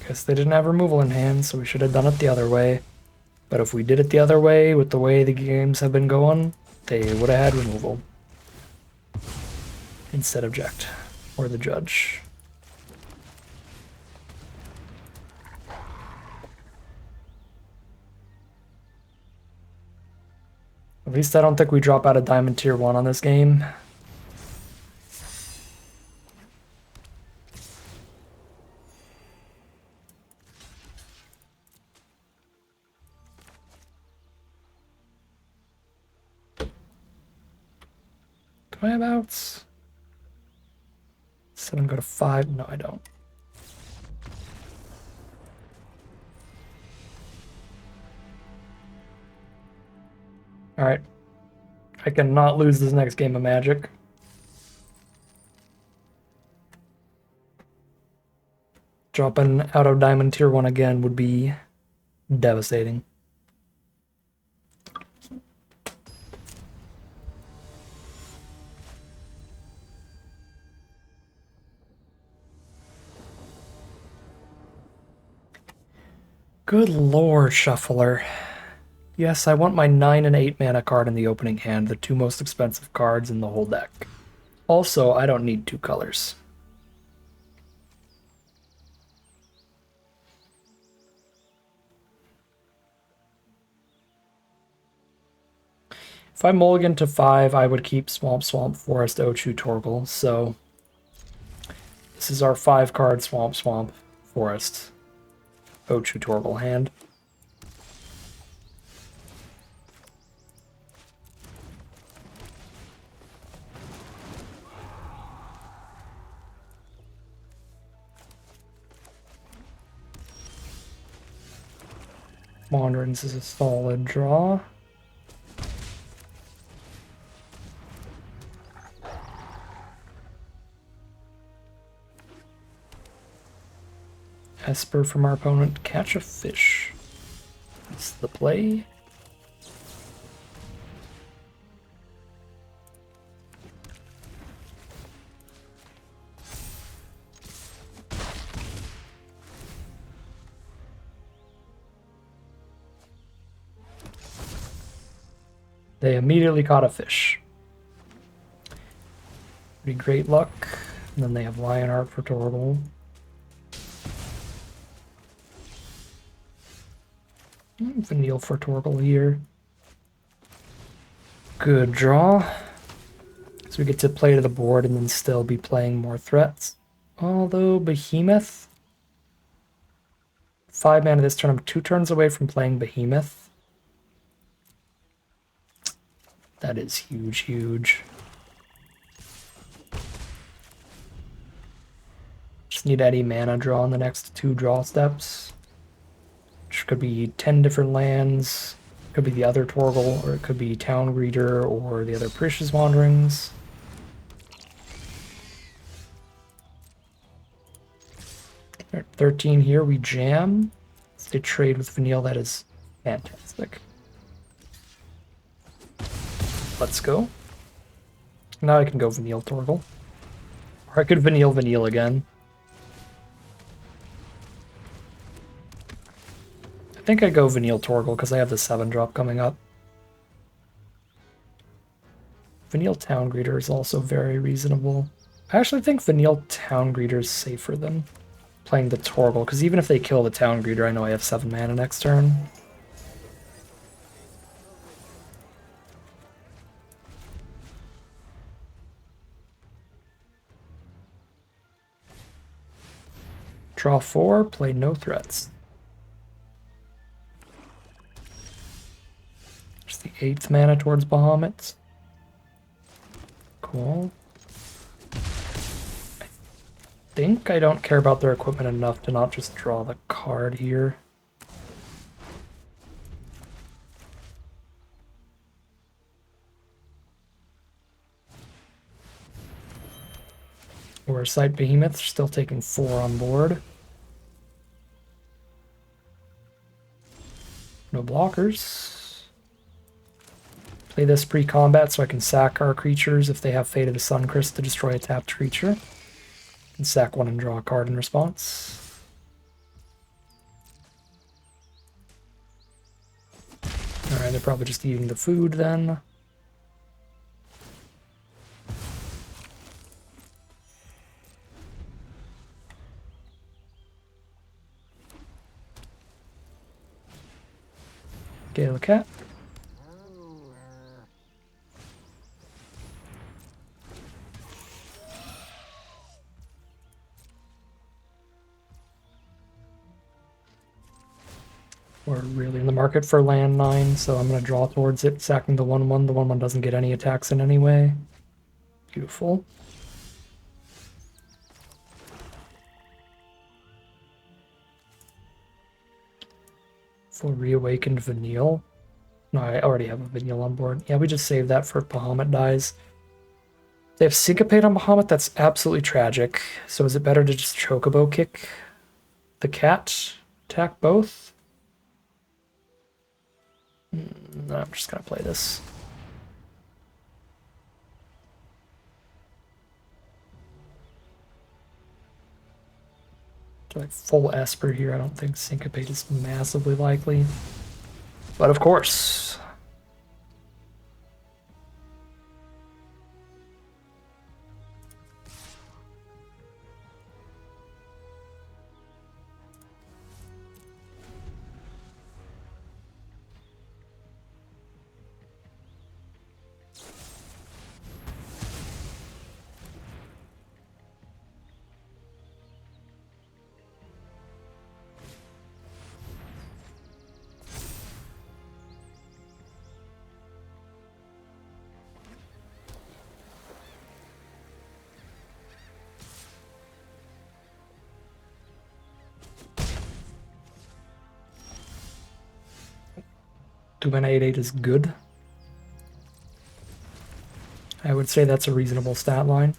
A: Guess they didn't have removal in hand, so we should have done it the other way. But if we did it the other way, with the way the games have been going, they would have had removal. Instead of Ject, or the judge. At least I don't think we drop out of Diamond Tier 1 on this game. Do I have outs? 7 go to 5? No, I don't. Alright. I cannot lose this next game of Magic. Dropping out of Diamond Tier 1 again would be devastating. Good lord, Shuffler. Yes, I want my 9 and 8 mana card in the opening hand, the two most expensive cards in the whole deck. Also, I don't need 2 colors. If I mulligan to 5, I would keep Swamp, Forest, Ochu, Torgal, so this is our 5-card Swamp, Forest, Ochu, Torgal hand. Wanderings is a solid draw. Esper from our opponent, catch a fish. That's the play. They immediately caught a fish. Pretty great luck. And then they have Lionheart for Torgal. Vanille for Torgal here. Good draw. So we get to play to the board and then still be playing more threats. Although Behemoth. 5 mana this turn. I'm 2 turns away from playing Behemoth. That is huge, huge. Just need any mana draw in the next 2 draw steps. Which could be 10 different lands. Could be the other Torgal, or it could be Town Greeter, or the other Precious Wanderings. At 13 here, we jam. It's a trade with Vanille that is fantastic. Let's go. Now I can go Vanille Torgal. Or I could Vanille again. I think I go Vanille Torgal because I have the 7-drop coming up. Vanille Town Greeter is also very reasonable. I actually think Vanille Town Greeter is safer than playing the Torgal, because even if they kill the Town Greeter, I know I have 7 mana next turn. Draw 4, play no threats. There's the 8th mana towards Bahamut. Cool. I think I don't care about their equipment enough to not just draw the card here. Or Sight Behemoth, still taking 4 on board. No blockers. Play this pre-combat so I can sack our creatures if they have Fate of the Suncrist to destroy a tapped creature. And sack 1 and draw a card in response. Alright, they're probably just eating the food then. Gale Cat. We're really in the market for land 9, so I'm going to draw towards it, sacking the 1/1. The 1/1 doesn't get any attacks in any way. Beautiful. For Reawakened Vanille. No, I already have a Vanille on board. Yeah, we just saved that for if Bahamut dies. They have Syncopate on Bahamut. That's absolutely tragic. So is it better to just Chocobo kick the cat? Attack both? No, I'm just going to play this. Like full Esper here, I don't think Syncopate is massively likely. But of course. When 8/8 is good. I would say that's a reasonable stat line.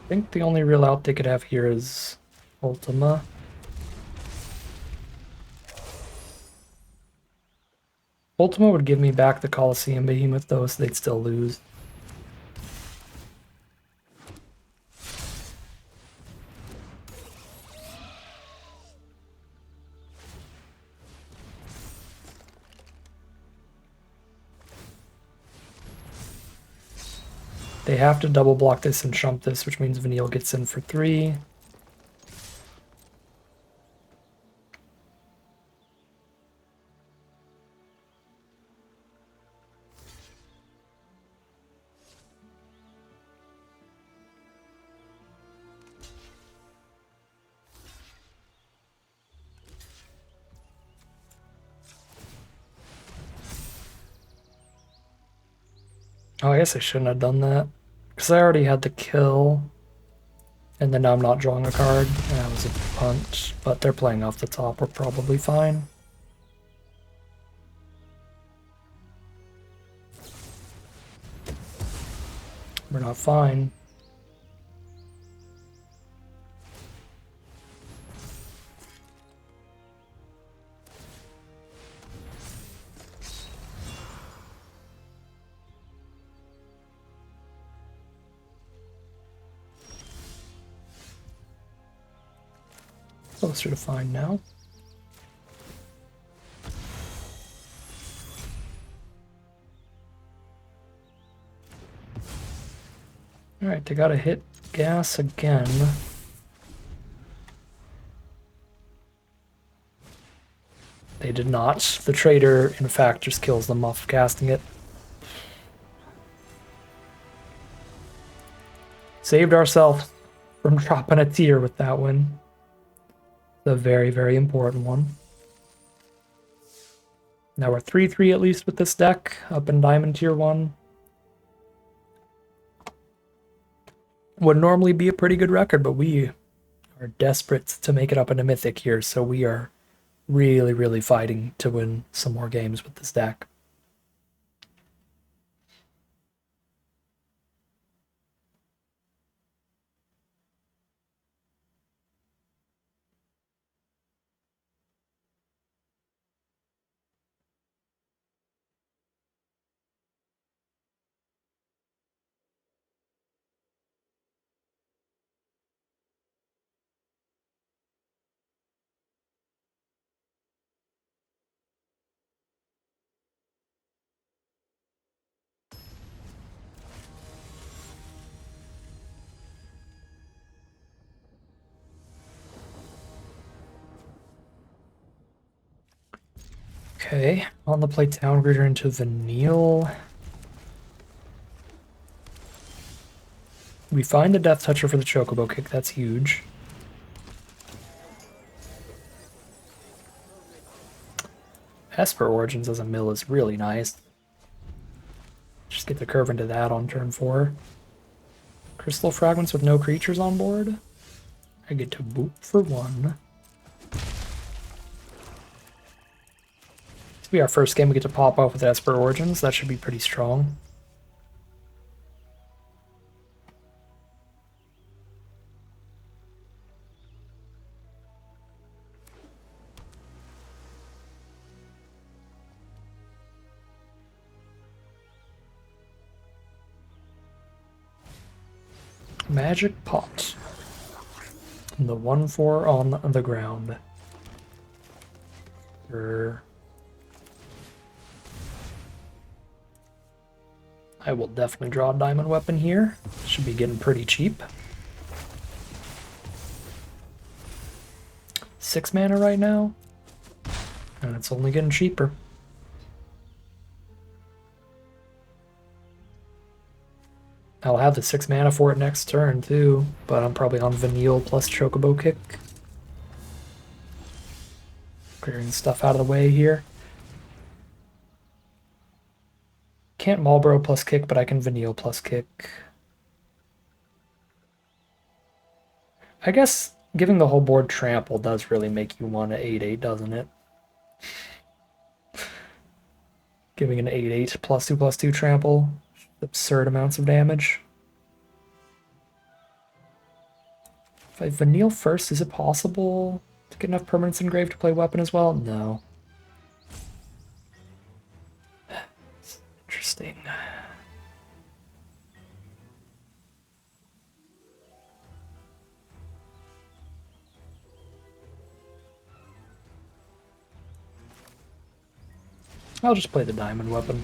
A: I think the only real out they could have here is Ultima. Ultima would give me back the Colosseum Behemoth though, so they'd still lose. They have to double block this and chump this, which means Vanille gets in for 3. Oh, I guess I shouldn't have done that. Because I already had the kill. And then now I'm not drawing a card. That was a punt. But they're playing off the top. We're probably fine. We're not fine. Closer to fine now. Alright, they gotta hit gas again. They did not. The trader, in fact, just kills them off casting it. Saved ourselves from dropping a tier with that win. The very, very important one. Now we're 3-3 at least with this deck, up in Diamond Tier 1. Would normally be a pretty good record, but we are desperate to make it up into Mythic here, so we are really, really fighting to win some more games with this deck. Okay, on the play Town Greeter into Vanille. We find a Death Toucher for the Chocobo Kick, that's huge. Esper Origins as a mill is really nice. Just get the curve into that on turn 4. Crystal Fragments with no creatures on board. I get to boot for 1. This will be our first game we get to pop off with Esper Origins. That should be pretty strong. Magic Pot. And the 1/4 on the ground. I will definitely draw a Diamond Weapon here. Should be getting pretty cheap. 6 mana right now. And it's only getting cheaper. I'll have the 6 mana for it next turn too, but I'm probably on Vanille plus Chocobo Kick. Clearing stuff out of the way here. Can't Marlboro plus Kick, but I can Vanille plus Kick. I guess giving the whole board Trample does really make you want an 8/8, doesn't it? Giving an 8/8 +2/+2 Trample. Absurd amounts of damage. If I Vanille first, is it possible to get enough permanents engraved to play Weapon as well? No. Interesting. I'll just play the Diamond Weapon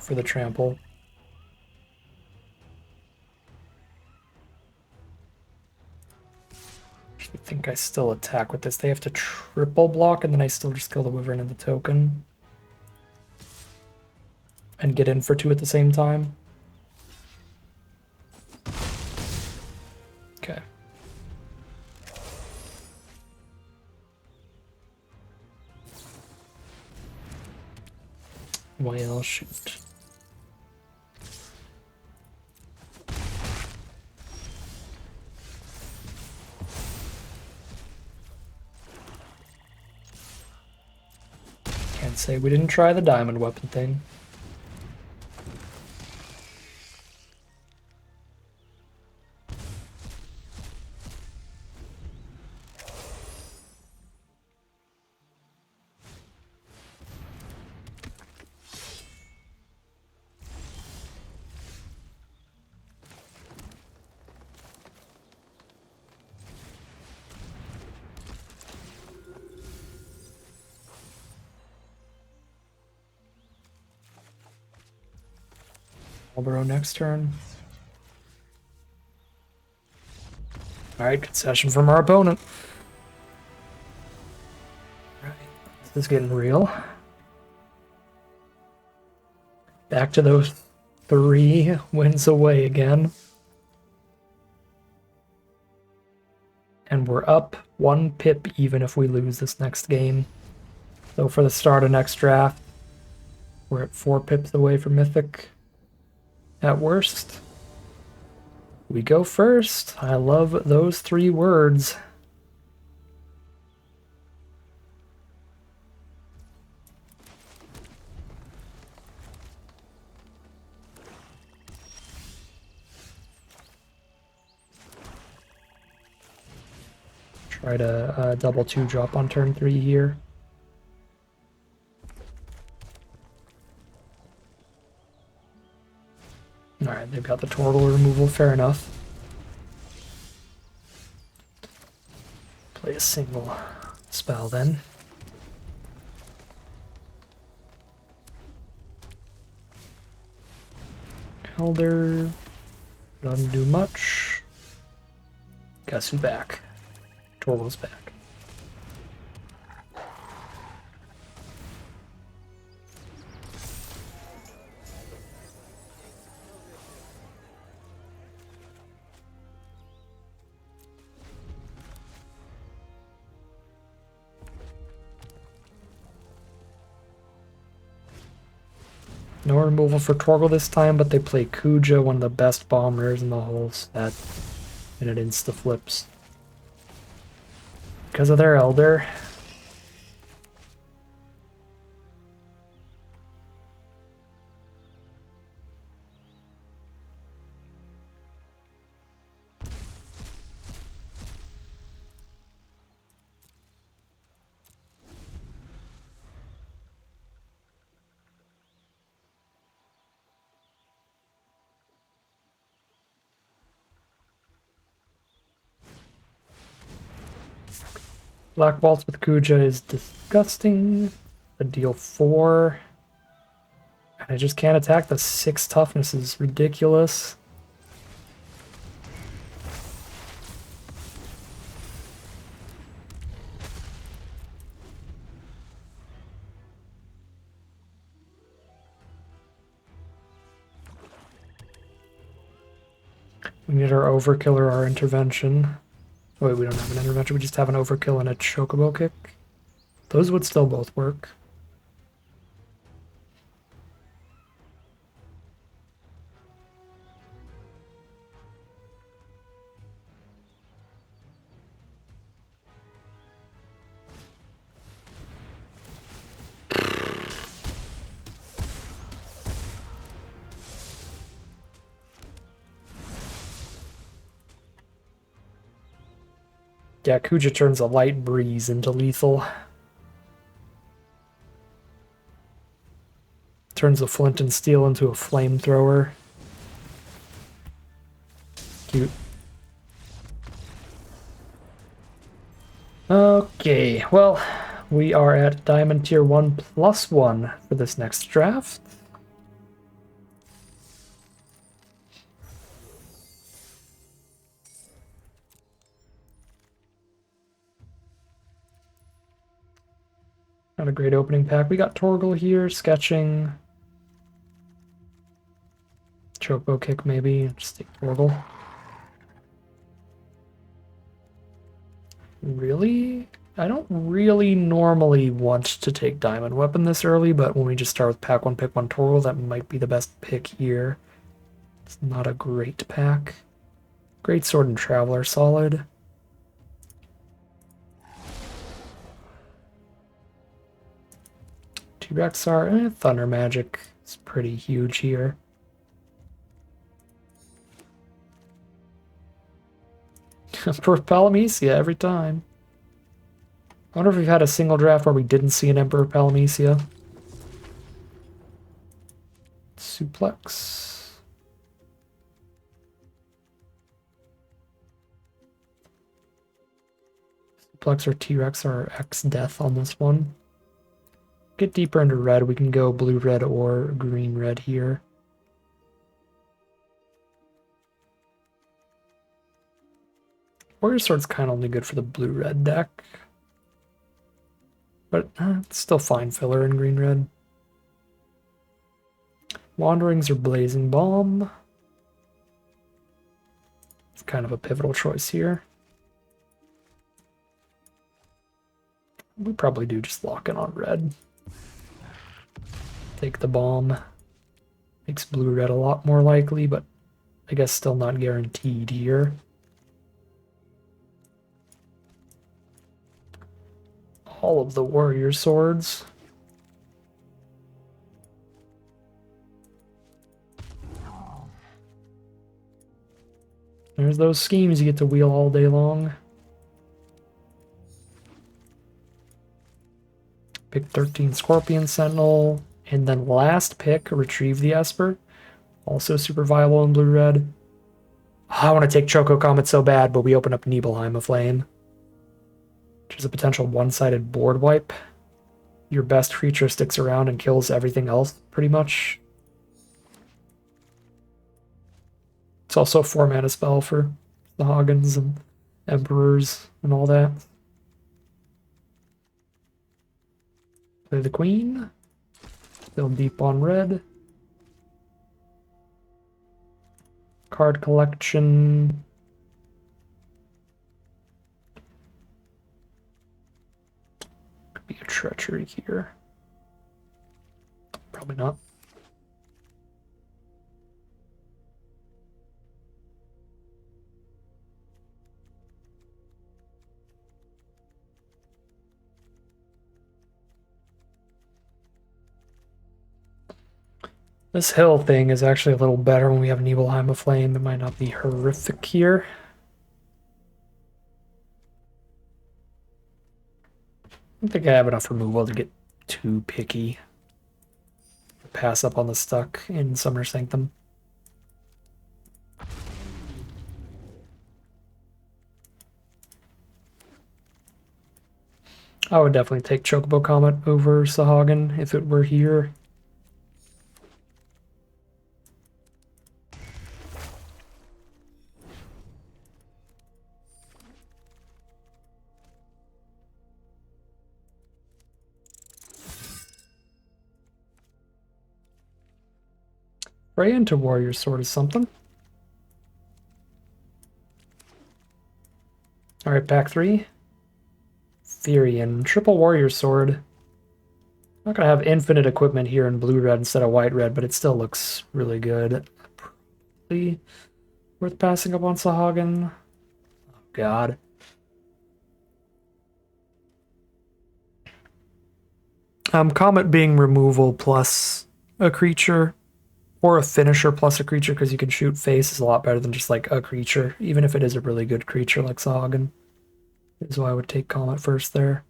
A: for the Trample. I think I still attack with this. They have to triple block, and then I still just kill the Wyvern and the token. And get in for 2 at the same time. Okay. Well, shoot. Can't say we didn't try the Diamond Weapon thing. Marlboro next turn. Alright, concession from our opponent. Alright, this is getting real. Back to those 3 wins away again. And we're up 1 pip even if we lose this next game. So for the start of next draft, we're at 4 pips away from Mythic. At worst, we go first. I love those 3 words. Try to double 2 drop on turn 3 here. Alright, they've got the Torgal removal, fair enough. Play a single spell then. Elder doesn't do much. Guess who's back? Torgal's back. No removal for Torgal this time, but they play Kuja, one of the best bombers in the whole set, and it insta-flips. Because of their Elder. Black Waltz with Kuja is disgusting. The deal 4. And I just can't attack. The 6 toughness is ridiculous. We need our overkill or our intervention. Wait, we don't have an intervention, we just have an overkill and a chocobo kick. Those would still both work. Yeah, Kuja turns a light breeze into lethal. Turns a flint and steel into a flamethrower. Cute. Okay, well, we are at Diamond Tier 1+1 for this next draft. Not a great opening pack. We got Torgal here, sketching. Choco kick maybe, just take Torgal. Really? I don't really normally want to take Diamond Weapon this early, but when we just start with pack 1, pick 1 Torgal, that might be the best pick here. It's not a great pack. Great Sword and Traveler, solid. T-Rex are Thunder Magic is pretty huge here. Emperor Palamecia every time. I wonder if we've had a single draft where we didn't see an Emperor Palamecia. Suplex. Suplex or T-Rex are X-Death on this one. Get deeper into red, we can go blue-red or green-red here. Warrior Sword's kind of only good for the blue-red deck. But it's still fine filler in green-red. Wanderings or Blazing Bomb. It's kind of a pivotal choice here. We probably do just lock in on red. Take the bomb. Makes blue-red a lot more likely, but I guess still not guaranteed here. All of the warrior swords. There's those schemes you get to wheel all day long. Pick 13 Scorpion Sentinel, and then last pick, retrieve the Esper. Also super viable in blue-red. I want to take Choco Comet so bad, but we open up Nibelheim of Flame, which is a potential one-sided board wipe. Your best creature sticks around and kills everything else, pretty much. It's also a 4-mana spell for the Hagens and Emperors and all that. Play the Queen. Build deep on red. Card collection. Could be a treachery here. Probably not. This hill thing is actually a little better when we have Nibelheim of Flame. It might not be horrific here. I don't think I have enough removal to get too picky. Pass up on the stuck in Summoner Sanctum. I would definitely take Chocobo Comet over Sahagin if it were here. Pray into Warrior Sword is something. Alright, pack 3. Therian. Triple Warrior Sword. I'm not going to have infinite equipment here in blue-red instead of white-red, but it still looks really good. Probably worth passing up on Sahagin. Oh, God. Comet being removal plus a creature, or a finisher plus a creature, because you can shoot face, is a lot better than just like a creature, even if it is a really good creature like Sahagin. Is why I would take Comet first there.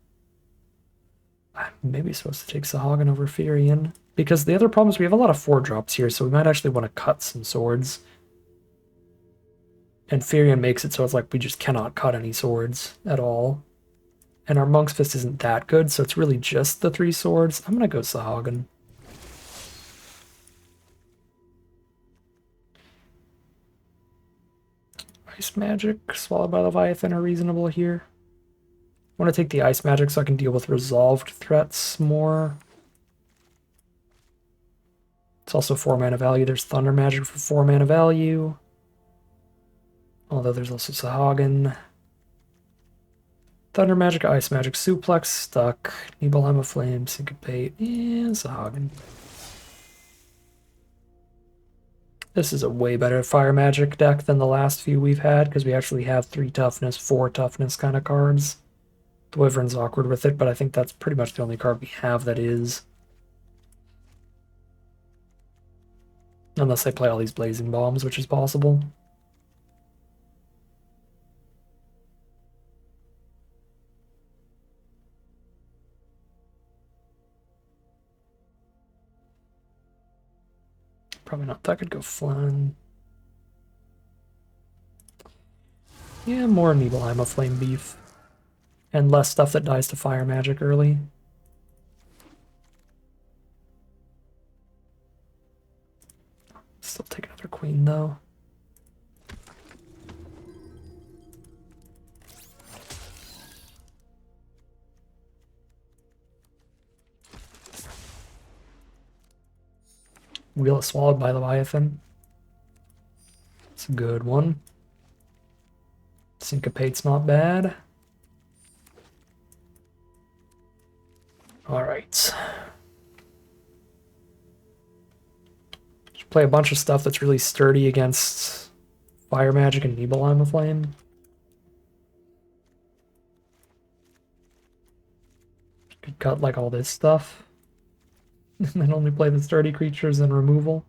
A: I'm maybe supposed to take Sahagin over Therian, because the other problem is we have a lot of 4-drops here, so we might actually want to cut some swords. And Therian makes it so it's like we just cannot cut any swords at all. And our Monk's Fist isn't that good, so it's really just the 3 swords. I'm going to go Sahagin. Ice Magic, Swallowed by Leviathan are reasonable here. I want to take the Ice Magic so I can deal with resolved threats more. It's also 4-mana value. There's Thunder Magic for 4-mana value. Although there's also Sahagin. Thunder Magic, Ice Magic, Suplex, Stuck, Nibelheim of Flame, Syncopate, and Sahagin. This is a way better Fire Magic deck than the last few we've had, because we actually have 3 toughness, 4 toughness kind of cards. The Wyvern's awkward with it, but I think that's pretty much the only card we have that is. Unless I play all these Blazing Bombs, which is possible. Probably not. That could go flying. Yeah, more Nibelheim of Flame beef. And less stuff that dies to Fire Magic early. Still take another Queen, though. Wheel it swallowed by Leviathan. It's a good one. Syncopate's not bad. Alright. Play a bunch of stuff that's really sturdy against Fire Magic and Nibelheim of Flame. Could cut like all this stuff. And then only play the sturdy creatures and removal.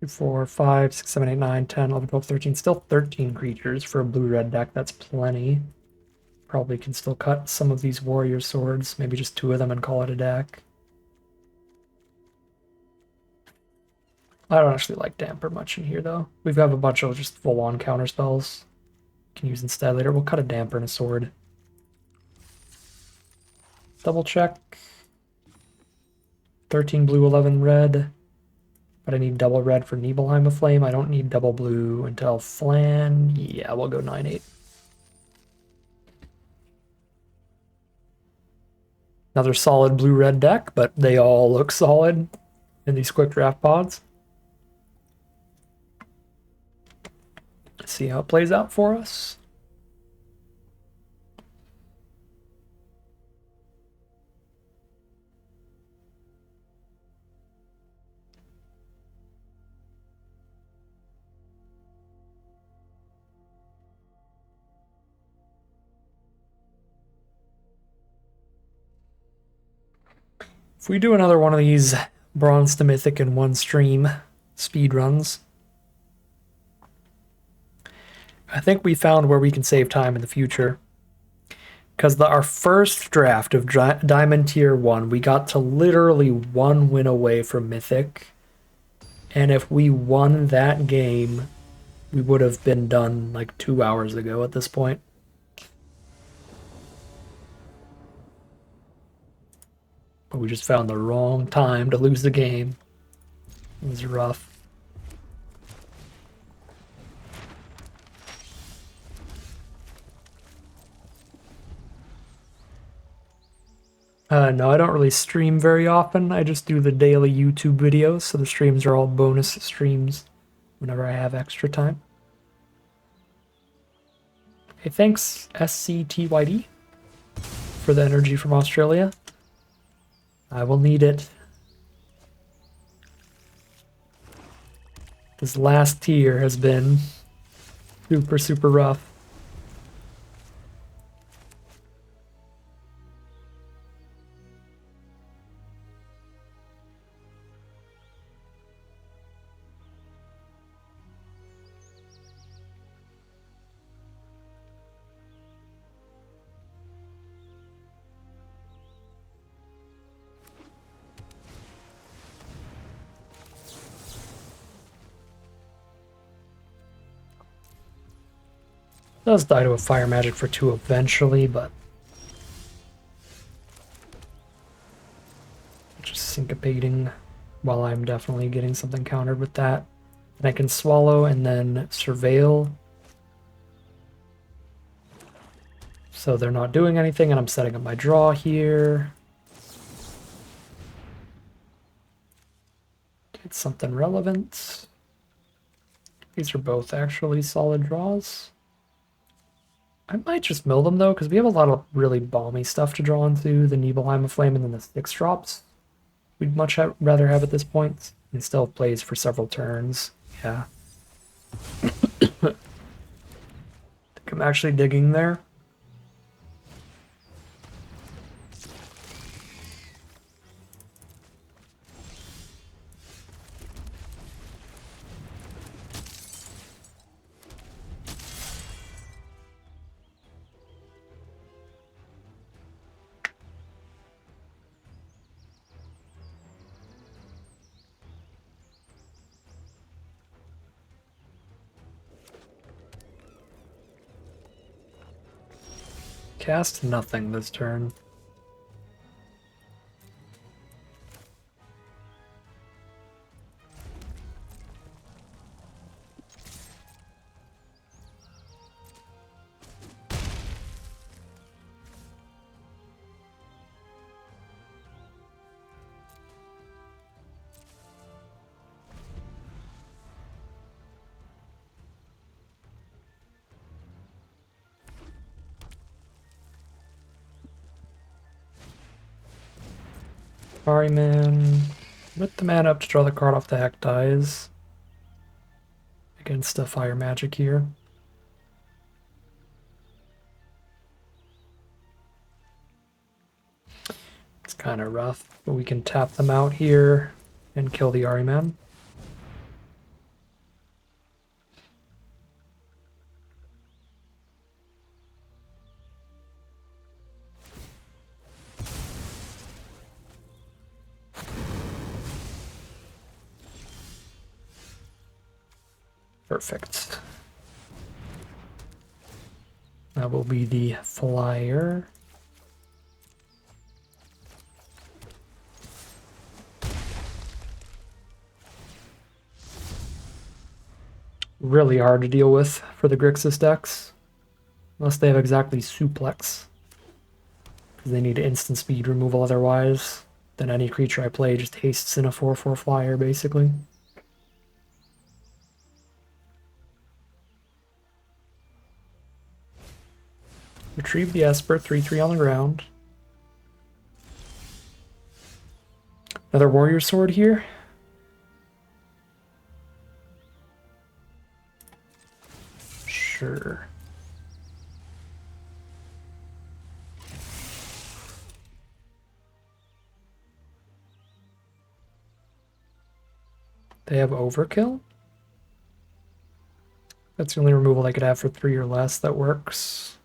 A: Two, 4, 5, 6, 7, 8, 9, 10, 11, 12, 13. Still 13 creatures for a blue-red deck. That's plenty. Probably can still cut some of these warrior swords. Maybe just 2 of them and call it a deck. I don't actually like Damper much in here, though. We've got a bunch of just full-on counter spells can use instead later. We'll cut a Damper and a sword. Double check. 13 blue, 11 red. But I need double red for Nibelheim of Flame. I don't need double blue until Flan. Yeah, we'll go 9-8. Another solid blue-red deck, but they all look solid in these quick draft pods. Let's see how it plays out for us. If we do another one of these Bronze to Mythic in one stream speed runs, I think we found where we can save time in the future. Because our first draft of Diamond Tier 1, we got to literally 1 win away from Mythic. And if we won that game, we would have been done like 2 hours ago at this point. But we just found the wrong time to lose the game. It was rough. No, I don't really stream very often. I just do the daily YouTube videos, so the streams are all bonus streams whenever I have extra time. Hey, thanks, SCTYD, for the energy from Australia. I will need it. This last tier has been super, super rough. Does die to a fire magic for 2 eventually, but just syncopating while I'm definitely getting something countered with that. And I can swallow and then surveil. So they're not doing anything, and I'm setting up my draw here. Get something relevant. These are both actually solid draws. I might just mill them, though, because we have a lot of really balmy stuff to draw into, the Nibelheim of Flame and then the 6 drops. We'd much rather have at this point. And still plays for several turns. Yeah. I think I'm actually digging there. Cast nothing this turn. Quarryman. With the mana up to draw the card off the heck dies. Against a fire magic here. It's kind of rough, but we can tap them out here and kill the Ariman. Perfect. That will be the flyer. Really hard to deal with for the Grixis decks. Unless they have exactly suplex. Because they need instant speed removal otherwise. Then any creature I play just hastes in a 4/4 flyer, basically. Retrieve the Esper, 3/3 on the ground. Another Warrior Sword here. Sure. They have Overkill? That's the only removal I could have for 3 or less that works.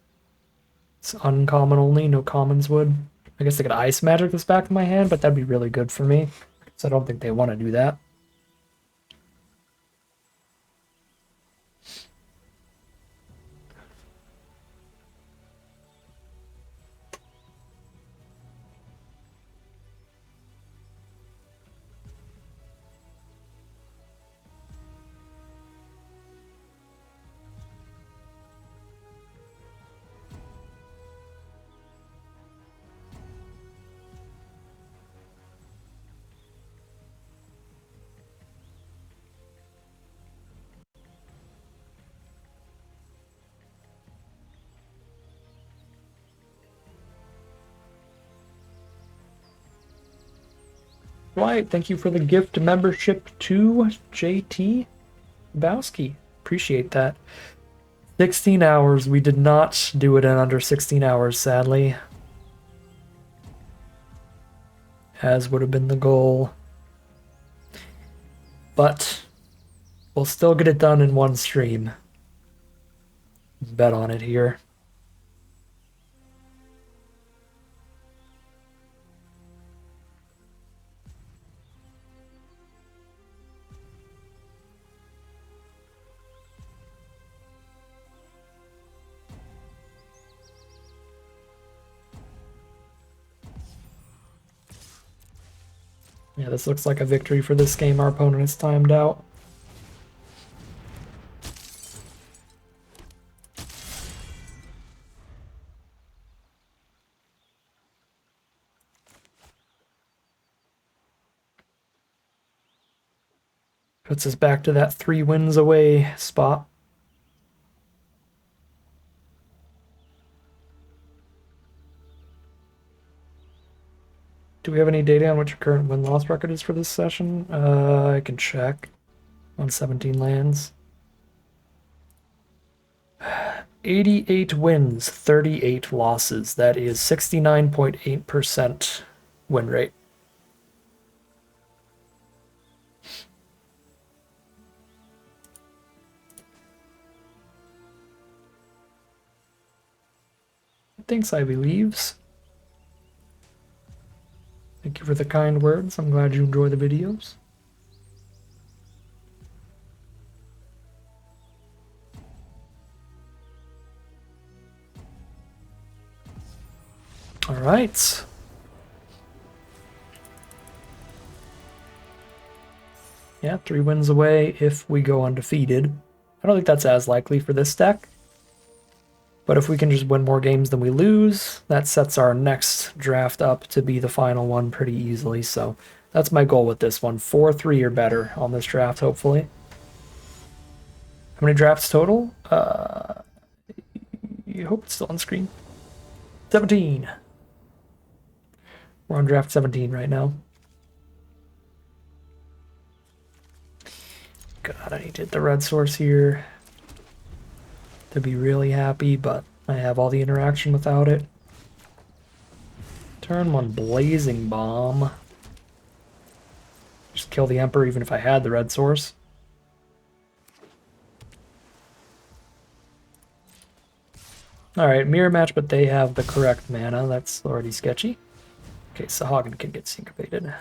A: It's uncommon only, no commons would. I guess I could Ice Magic this back in my hand, but that'd be really good for me. So I don't think they want to do that. Dwight, thank you for the gift membership to JT Bowski. Appreciate that. 16 hours. We did not do it in under 16 hours, sadly. As would have been the goal. But we'll still get it done in one stream. Bet on it here. Yeah, this looks like a victory for this game. Our opponent is timed out. Puts us back to that 3 wins away spot. Do we have any data on what your current win-loss record is for this session? I can check. On 17 lands. 88 wins, 38 losses. That is 69.8% win rate. Thanks, Ivy Leaves. Thank you for the kind words. I'm glad you enjoy the videos. All right. Yeah, 3 wins away if we go undefeated. I don't think that's as likely for this deck. But if we can just win more games than we lose, that sets our next draft up to be the final one pretty easily. So that's my goal with this one. 4-3 or better on this draft, hopefully. How many drafts total? You hope it's still on screen. 17. We're on draft 17 right now. God, I need to hit the red source here to be really happy, but I have all the interaction without it. Turn 1 blazing bomb. Just kill the Emperor even if I had the red source. Alright, mirror match, but they have the correct mana. That's already sketchy. Okay, Sahagin can get syncopated.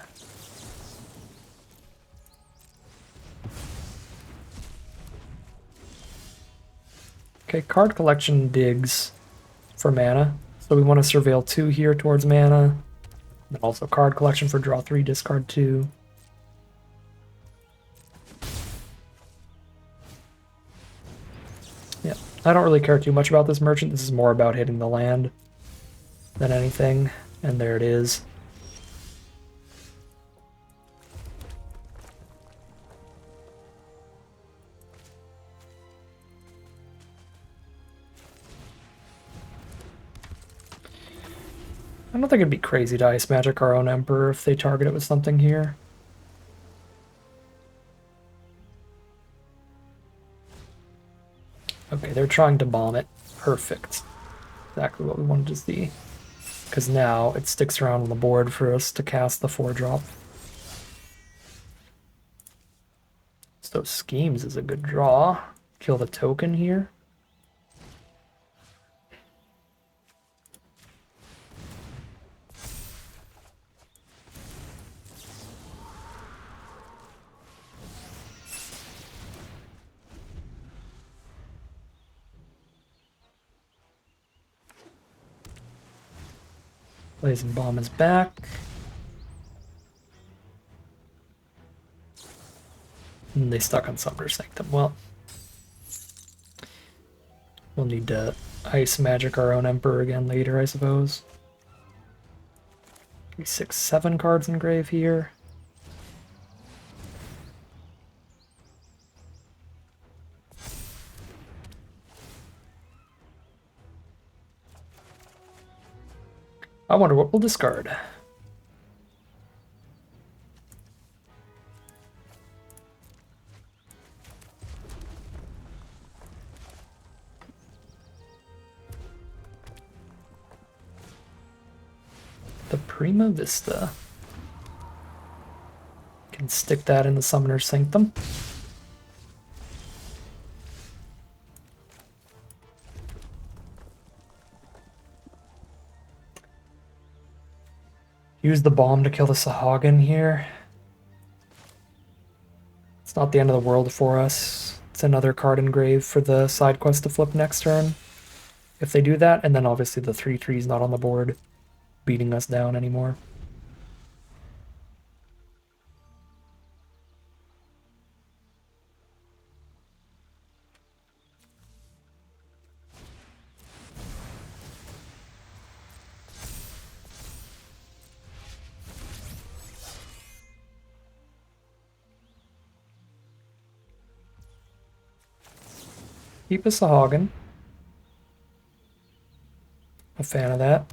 A: Okay, card collection digs for mana. So we want to surveil 2 here towards mana. And also card collection for draw 3, discard 2. Yeah, I don't really care too much about this merchant. This is more about hitting the land than anything. And there it is. I don't think it'd be crazy to ice magic our own Emperor if they target it with something here. Okay, they're trying to bomb it. Perfect. Exactly what we wanted to see. Because now it sticks around on the board for us to cast the 4-drop. So Schemes is a good draw. Kill the token here. Blazing Bomb is back. And they stuck on Summoner Sanctum. Well, we'll need to ice magic our own Emperor again later, I suppose. 6, 7 cards in grave here. I wonder what we'll discard. The Prima Vista. Can stick that in the Summoner's Sanctum. Use the bomb to kill the Sahagin here. It's not the end of the world for us. It's another card in grave for the side quest to flip next turn. If they do that, and then obviously the 3/3 is not on the board, beating us down anymore. Keep a Sahagin. A fan of that.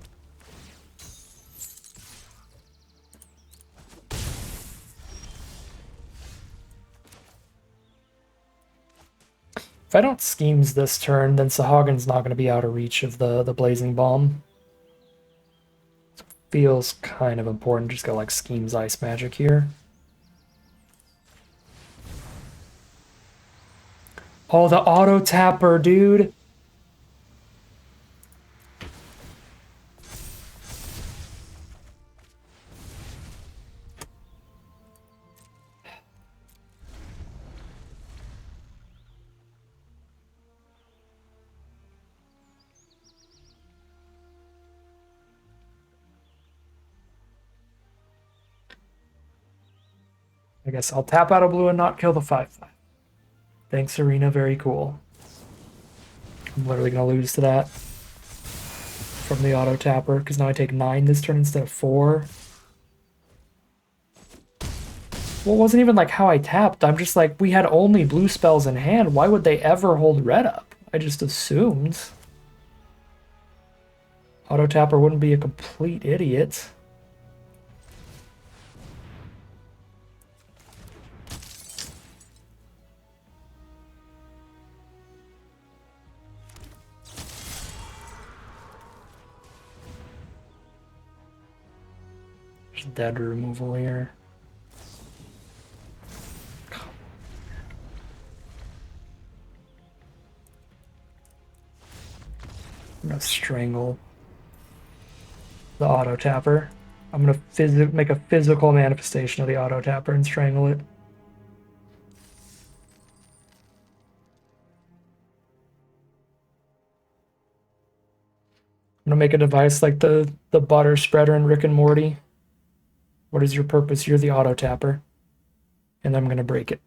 A: If I don't Schemes this turn, then Sahagin's not going to be out of reach of the Blazing Bomb. So it feels kind of important just go like Schemes Ice Magic here. Oh, the auto tapper, dude. I guess I'll tap out a blue and not kill the 5/5. Thanks, Arena. Very cool. I'm literally going to lose to that from the auto tapper because now I take 9 this turn instead of 4. Well, it wasn't even like how I tapped. I'm just like, we had only blue spells in hand. Why would they ever hold red up? I just assumed. Auto tapper wouldn't be a complete idiot. Just dead removal here. I'm gonna strangle the auto tapper. I'm gonna make a physical manifestation of the auto tapper and strangle it. I'm gonna make a device like the butter spreader in Rick and Morty. What is your purpose? You're the auto tapper. And I'm gonna break it.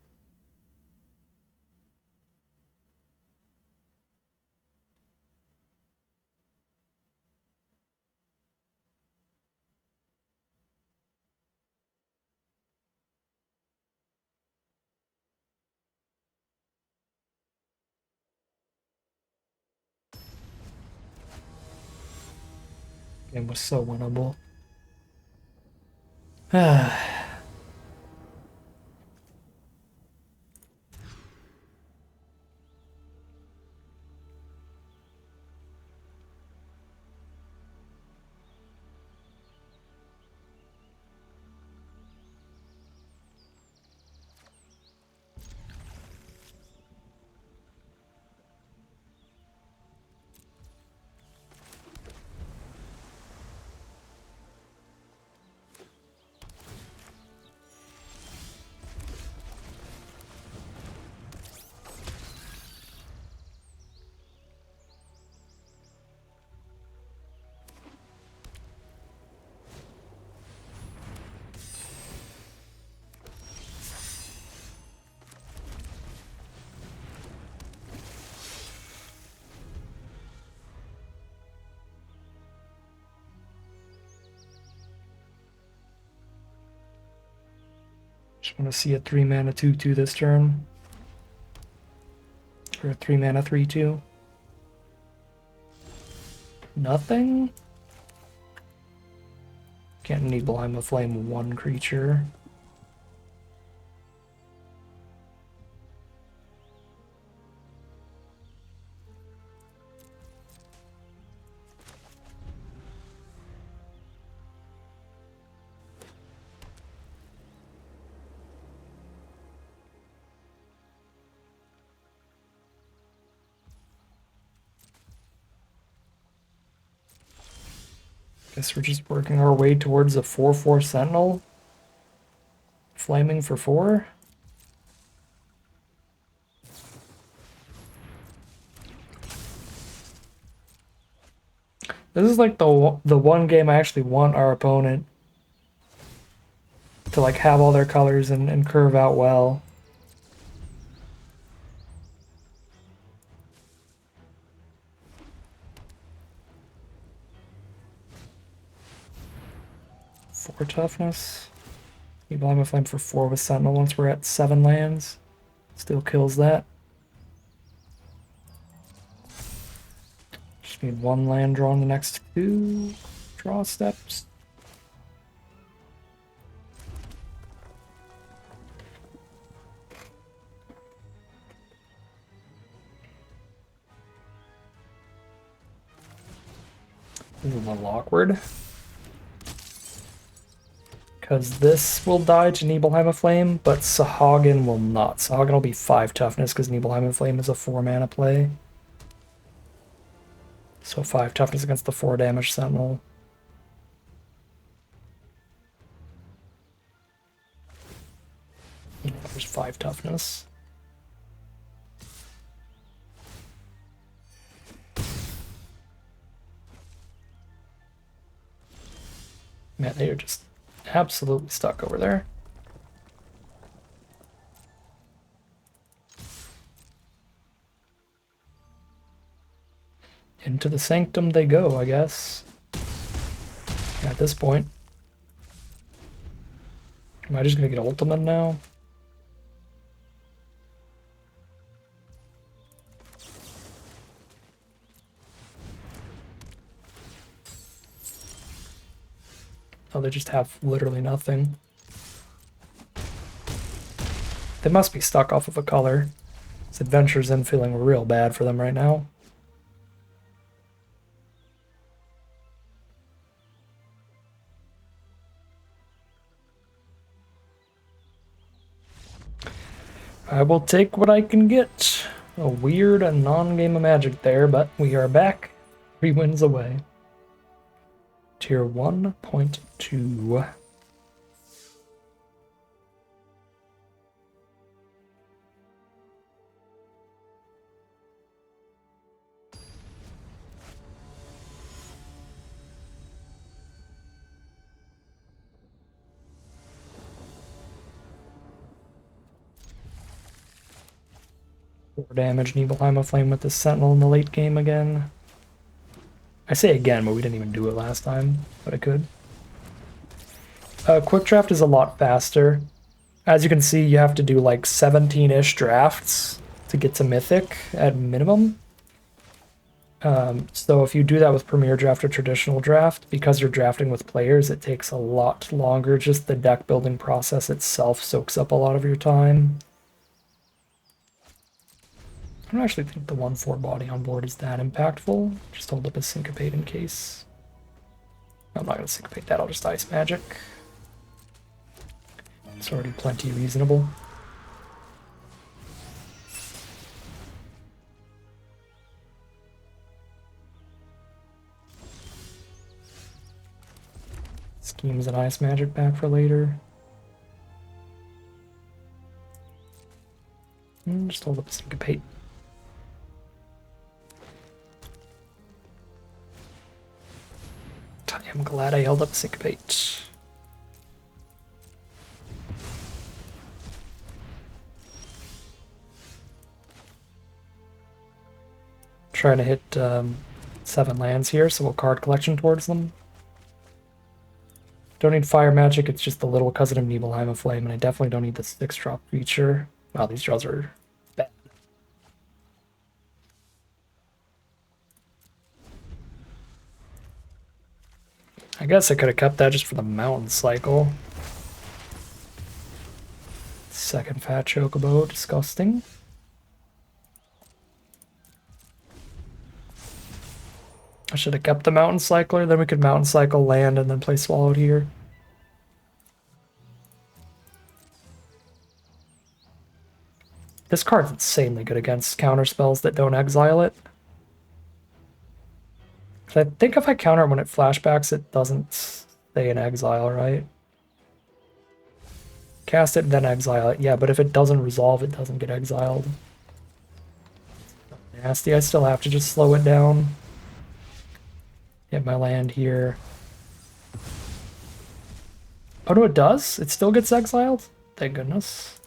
A: Game was so winnable. Just want to see a 3-mana 2/2 this turn. Or a 3-mana 3/2. Nothing? Can't Nibelheim a Flame one creature. Guess we're just working our way towards a 4/4 Sentinel. Flaming for 4. This is like the one game I actually want our opponent to like have all their colors and curve out well. Four toughness. Nibelheim a Flame for 4 with Sentinel once we're at 7 lands. Still kills that. Just need 1 land draw on the next 2 draw steps. This is a little awkward. Because this will die to Nibelheim of Flame, but Sahagin will not. Sahagin will be 5 toughness because Nibelheim of Flame is a 4-mana play. So 5 toughness against the 4 damage Sentinel. There's 5 toughness. Man, they are just absolutely stuck over there. Into the sanctum they go, I guess. At this point. Am I just gonna get ultimate now? Oh, they just have literally nothing. They must be stuck off of a color. This adventure's in feeling real bad for them right now. I will take what I can get. A weird and non-game of Magic there, but we are back. 3 wins away. Tier 1.2. Damage, Nibelheim of Flame with the Sentinel in the late game again. I say again, but we didn't even do it last time, but I could. Quick draft is a lot faster. As you can see, you have to do like 17-ish drafts to get to Mythic at minimum. So if you do that with Premier Draft or Traditional Draft, because you're drafting with players, it takes a lot longer. Just the deck building process itself soaks up a lot of your time. I don't actually think the 1/4 body on board is that impactful. Just hold up a Syncopate in case. I'm not going to Syncopate that, I'll just Ice Magic. It's already plenty reasonable. Schemes and Ice Magic back for later. And just hold up a Syncopate. I'm glad I held up Syncopate. Trying to hit 7 lands here, so we'll card collection towards them. Don't need Fire Magic, it's just the little cousin of Nibelheim of Flame, and I definitely don't need the 6-drop feature. Wow, these draws are bad. I guess I could have kept that just for the Mountain Cycle. Second Fat Chocobo, disgusting. I should have kept the Mountain Cycler, then we could Mountain Cycle land and then play Swallowed here. This card's insanely good against counter spells that don't exile it. I think if I counter it when it flashbacks, it doesn't stay in exile, right? Cast it and then exile it. Yeah, but if it doesn't resolve, it doesn't get exiled. Nasty. I still have to just slow it down. Get my land here. Oh, no, it does? It still gets exiled? Thank goodness.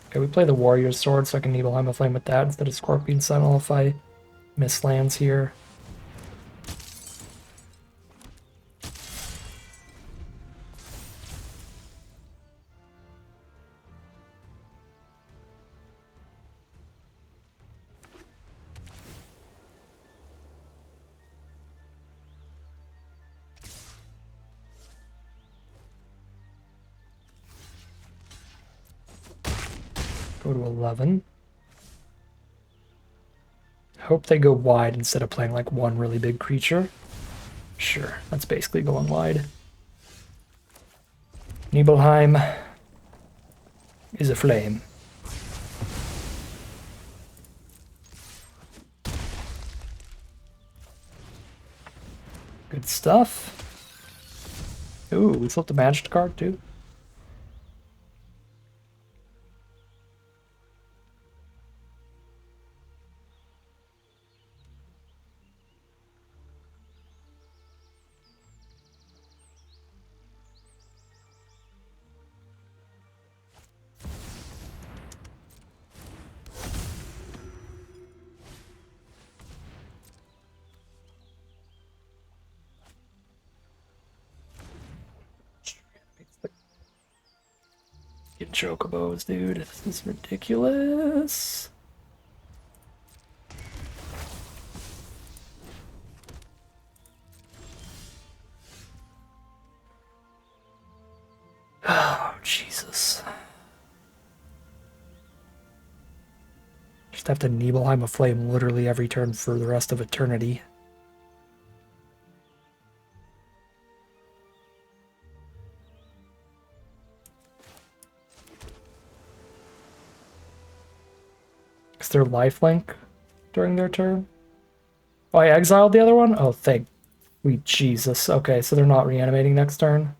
A: Okay, we play the Warrior's Sword so I can Nibelheim of Flame with that instead of Scorpion Sentinel if I miss lands here. Go to 11. Hope they go wide instead of playing like one really big creature. Sure, that's basically going wide. Nibelheim is a flame. Good stuff. Ooh, we flipped a magic card too. Get chocobos, dude. This is ridiculous. Oh, Jesus. Just have to Nibelheim a Flame literally every turn for the rest of eternity. Is there lifelink during their turn? Oh, I exiled the other one? Oh, thank sweet Jesus. Okay, so they're not reanimating next turn.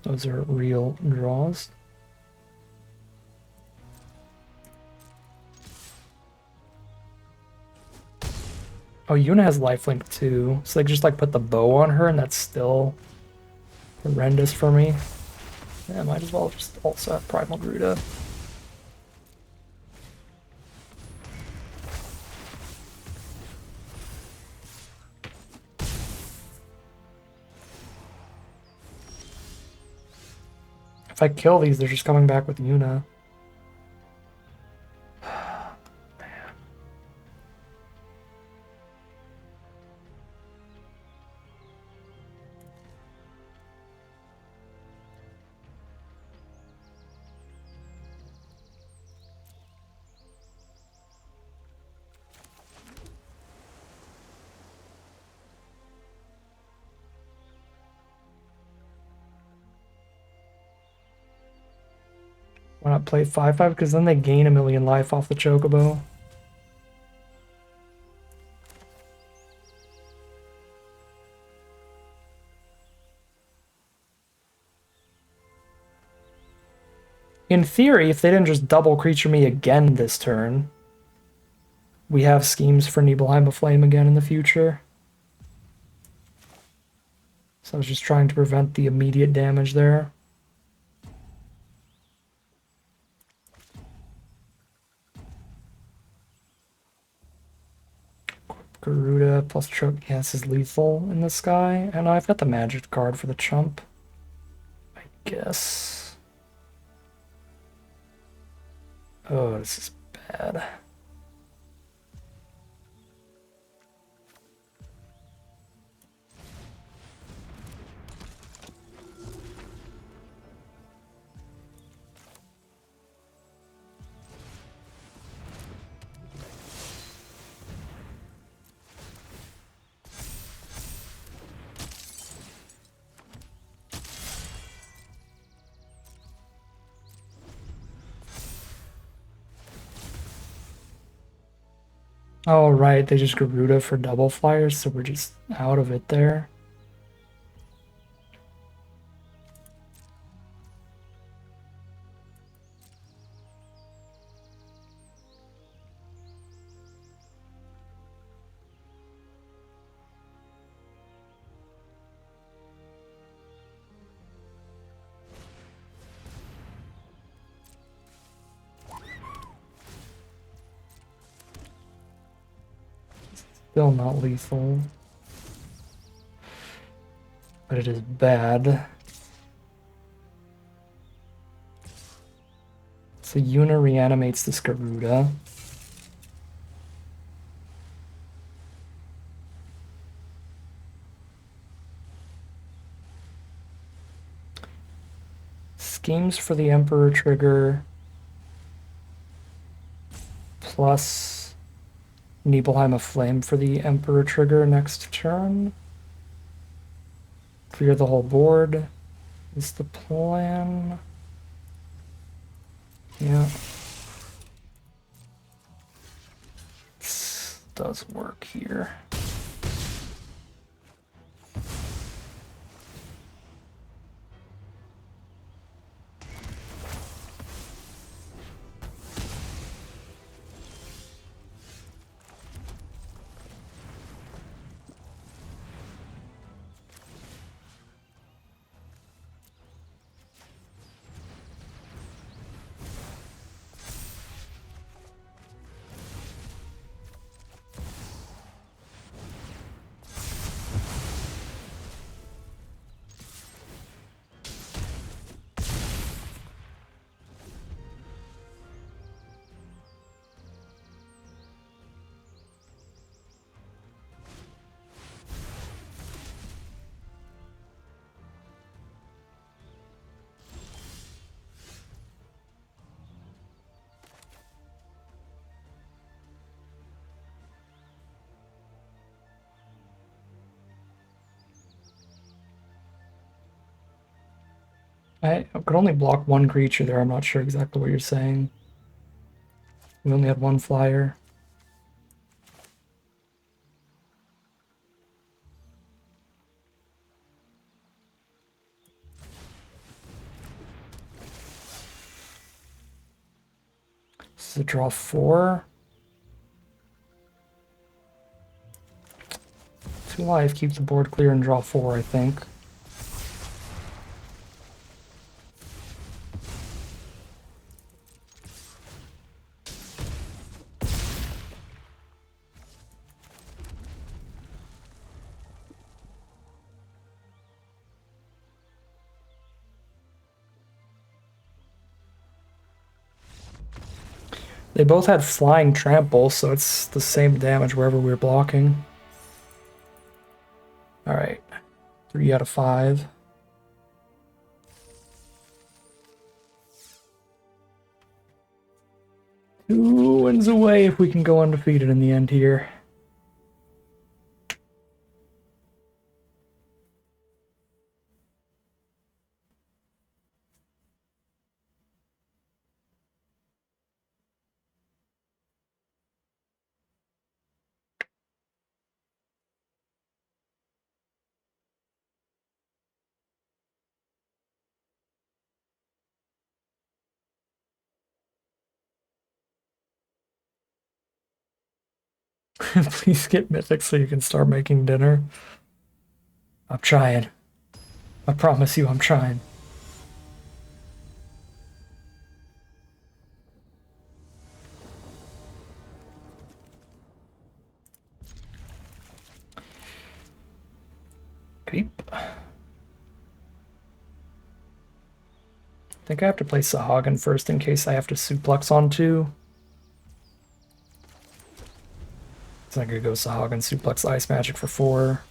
A: Those are real draws. Oh, Yuna has lifelink too, so they just like put the bow on her, and that's still horrendous for me. Yeah, might as well just also have Primal Garuda. If I kill these, they're just coming back with Yuna. Why not play 5/5? Because then they gain 1,000,000 life off the Chocobo. In theory, if they didn't just double creature me again this turn, we have schemes for Nibelheim of Flame again in the future. So I was just trying to prevent the immediate damage there. Garuda plus Choke. Yeah, this is lethal in the sky. And I've got the magic card for the chump, I guess. Oh, this is bad. Oh, right, they just Garuda for double flyers, so we're just out of it there. Still not lethal. But it is bad. So Yuna reanimates this Garuda. Schemes for the Emperor trigger. Plus Nibelheim of Flame for the Emperor trigger next turn. Clear the whole board is the plan. Yeah. This does work here. I could only block one creature there. I'm not sure exactly what you're saying. We only had one flyer. This is a draw 4. 2 life, keep the board clear and draw 4, I think. They both had flying trample, so it's the same damage wherever we're blocking. Alright. 3 out of 5. Two wins away if we can go undefeated in the end here. Please get Mythic so you can start making dinner. I'm trying. I promise you I'm trying. Creep. I think I have to play Sahagin first in case I have to suplex on 2. So I'm gonna go Sahagin suplex Ice Magic for 4.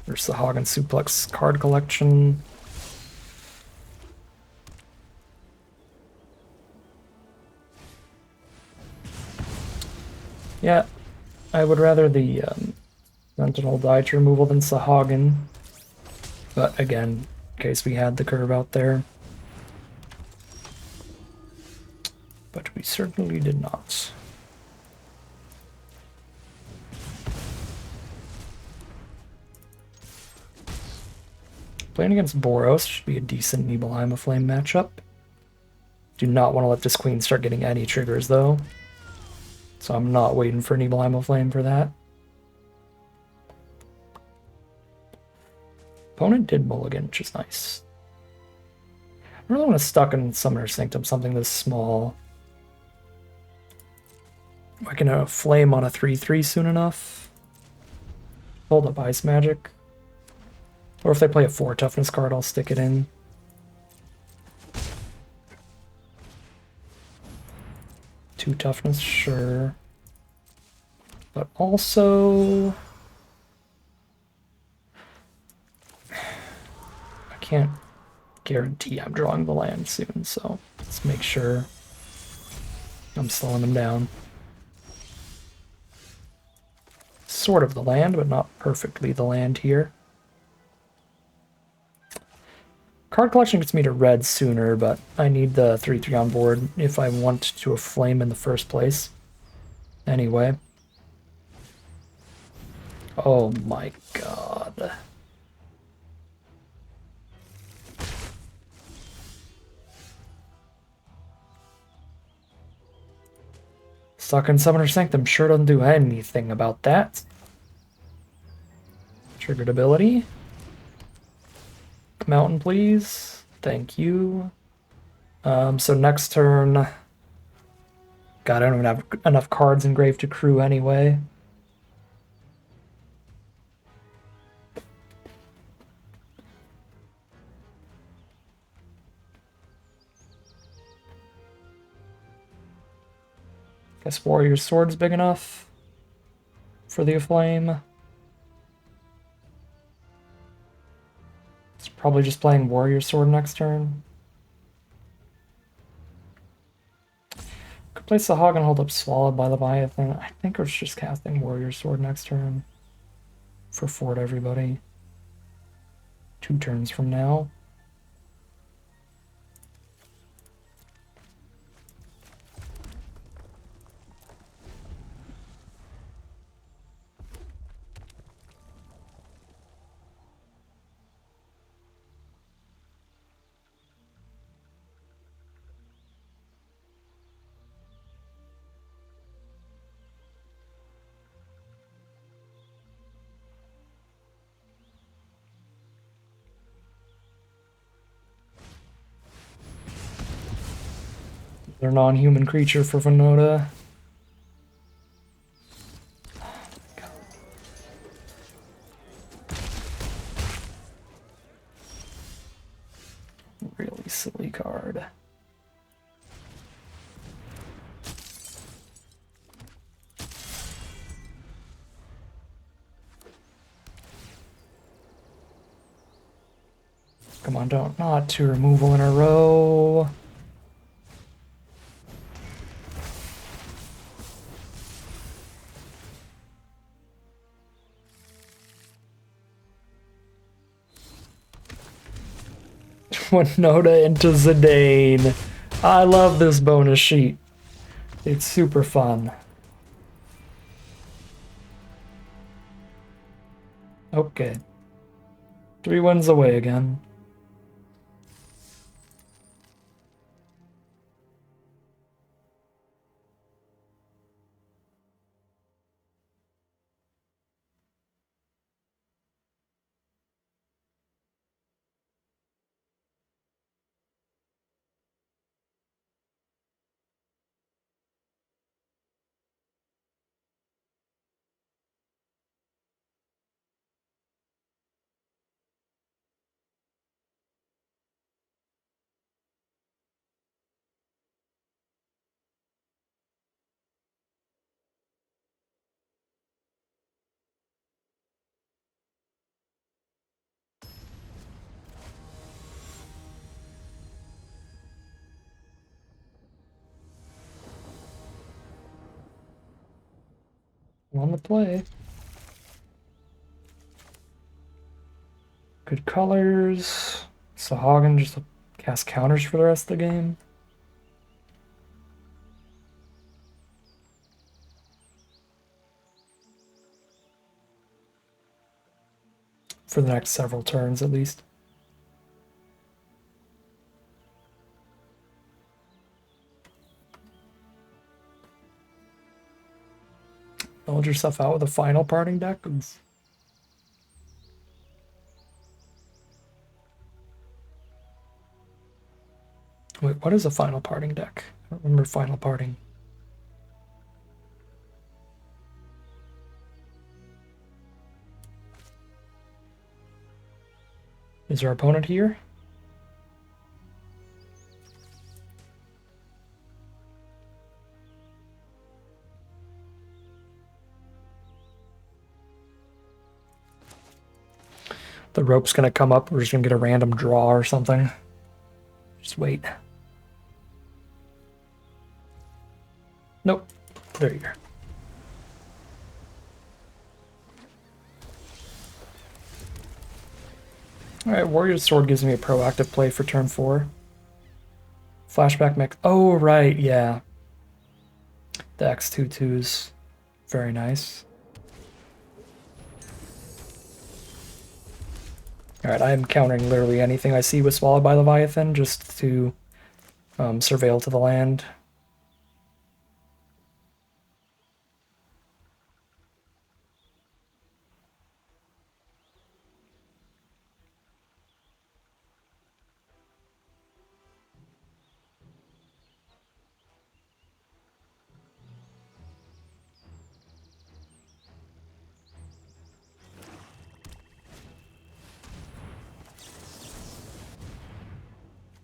A: Or Sahagin suplex card collection. Yeah, I would rather the Sentinel die to removal than Sahagin. But again, in case we had the curve out there. But we certainly did not. Playing against Boros should be a decent Nibelheim of Flame matchup. Do not want to let this queen start getting any triggers though. So I'm not waiting for Nibelheim of Flame for that. Opponent did mulligan, which is nice. I really want to stuck in Summoner's Sanctum, something this small. I can flame on a 3/3 soon enough. Hold up Ice Magic. Or if they play a 4 toughness card, I'll stick it in. Two toughness, sure. But also... I can't guarantee I'm drawing the land soon, so let's make sure I'm slowing them down. Sort of the land, but not perfectly the land here. Card collection gets me to red sooner, but I need the 3/3 on board if I want to flame in the first place. Anyway. Oh my god. Stuck in Summoner's Sanctum sure doesn't do anything about that. Triggered ability. Mountain, please. Thank you. So next turn... God, I don't even have enough cards engraved to crew anyway. Guess Warrior Sword's big enough for the Aflame. It's probably just playing Warrior Sword next turn. Could play Sahag and hold up Swallowed by Leviathan. I think it's just casting Warrior Sword next turn for 4 to everybody. 2 turns from now. They're non-human creature for Vinoda. Really silly card. Come on, don't, not two removal in a row. Winota into Zidane. I love this bonus sheet. It's super fun. Okay. 3 wins away again. On the play. Good colors. Sahagin just cast counters for the rest of the game. For the next several turns, at least. Build yourself out with a final parting deck. Oof. Wait, what is a final parting deck? I don't remember final parting. Is our opponent here? The rope's gonna come up. We're just gonna get a random draw or something. Just wait. Nope. There you go. Alright, Warrior's Sword gives me a proactive play for turn 4. Flashback mech. Oh, right, yeah. The X2/2's very nice. Alright, I am countering literally anything I see with Swallowed by Leviathan just to surveil to the land.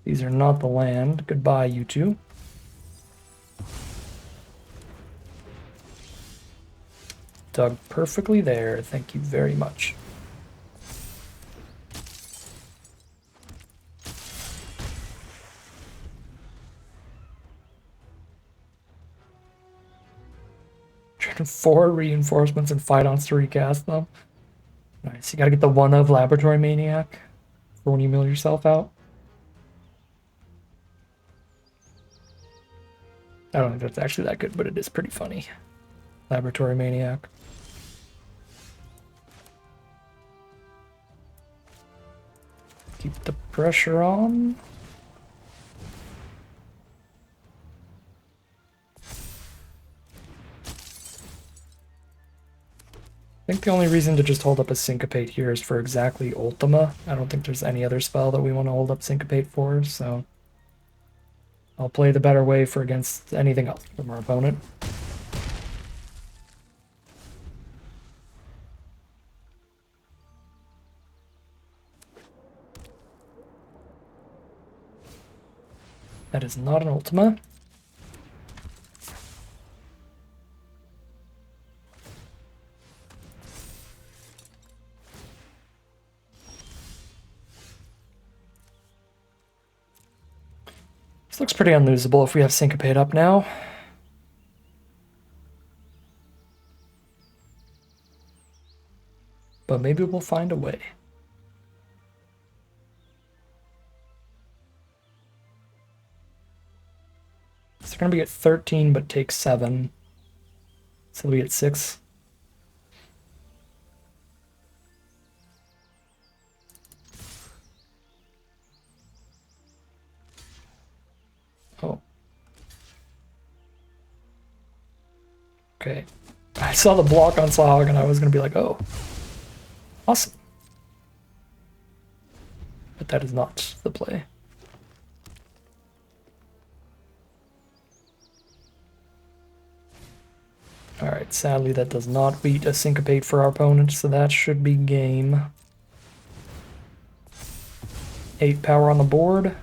A: These are not the land. Goodbye, you two. Dug perfectly there. Thank you very much. Turn 4 reinforcements and fight on to recast them. Nice. You gotta get the 1 of Laboratory Maniac for when you mill yourself out. I don't think that's actually that good, but it is pretty funny. Laboratory Maniac. Keep the pressure on. I think the only reason to just hold up a Syncopate here is for exactly Ultima. I don't think there's any other spell that we want to hold up Syncopate for, so... I'll play the better way for against anything else from our opponent. That is not an Ultima. This looks pretty unlosable if we have Syncopate up now. But maybe we'll find a way. So they're going to be at 13, but take 7. So we get 6. Oh. Okay. I saw the block on Slahog and I was going to be like, oh. Awesome. But that is not the play. Alright, sadly that does not beat a Syncopate for our opponent, so that should be game. 8 power on the board.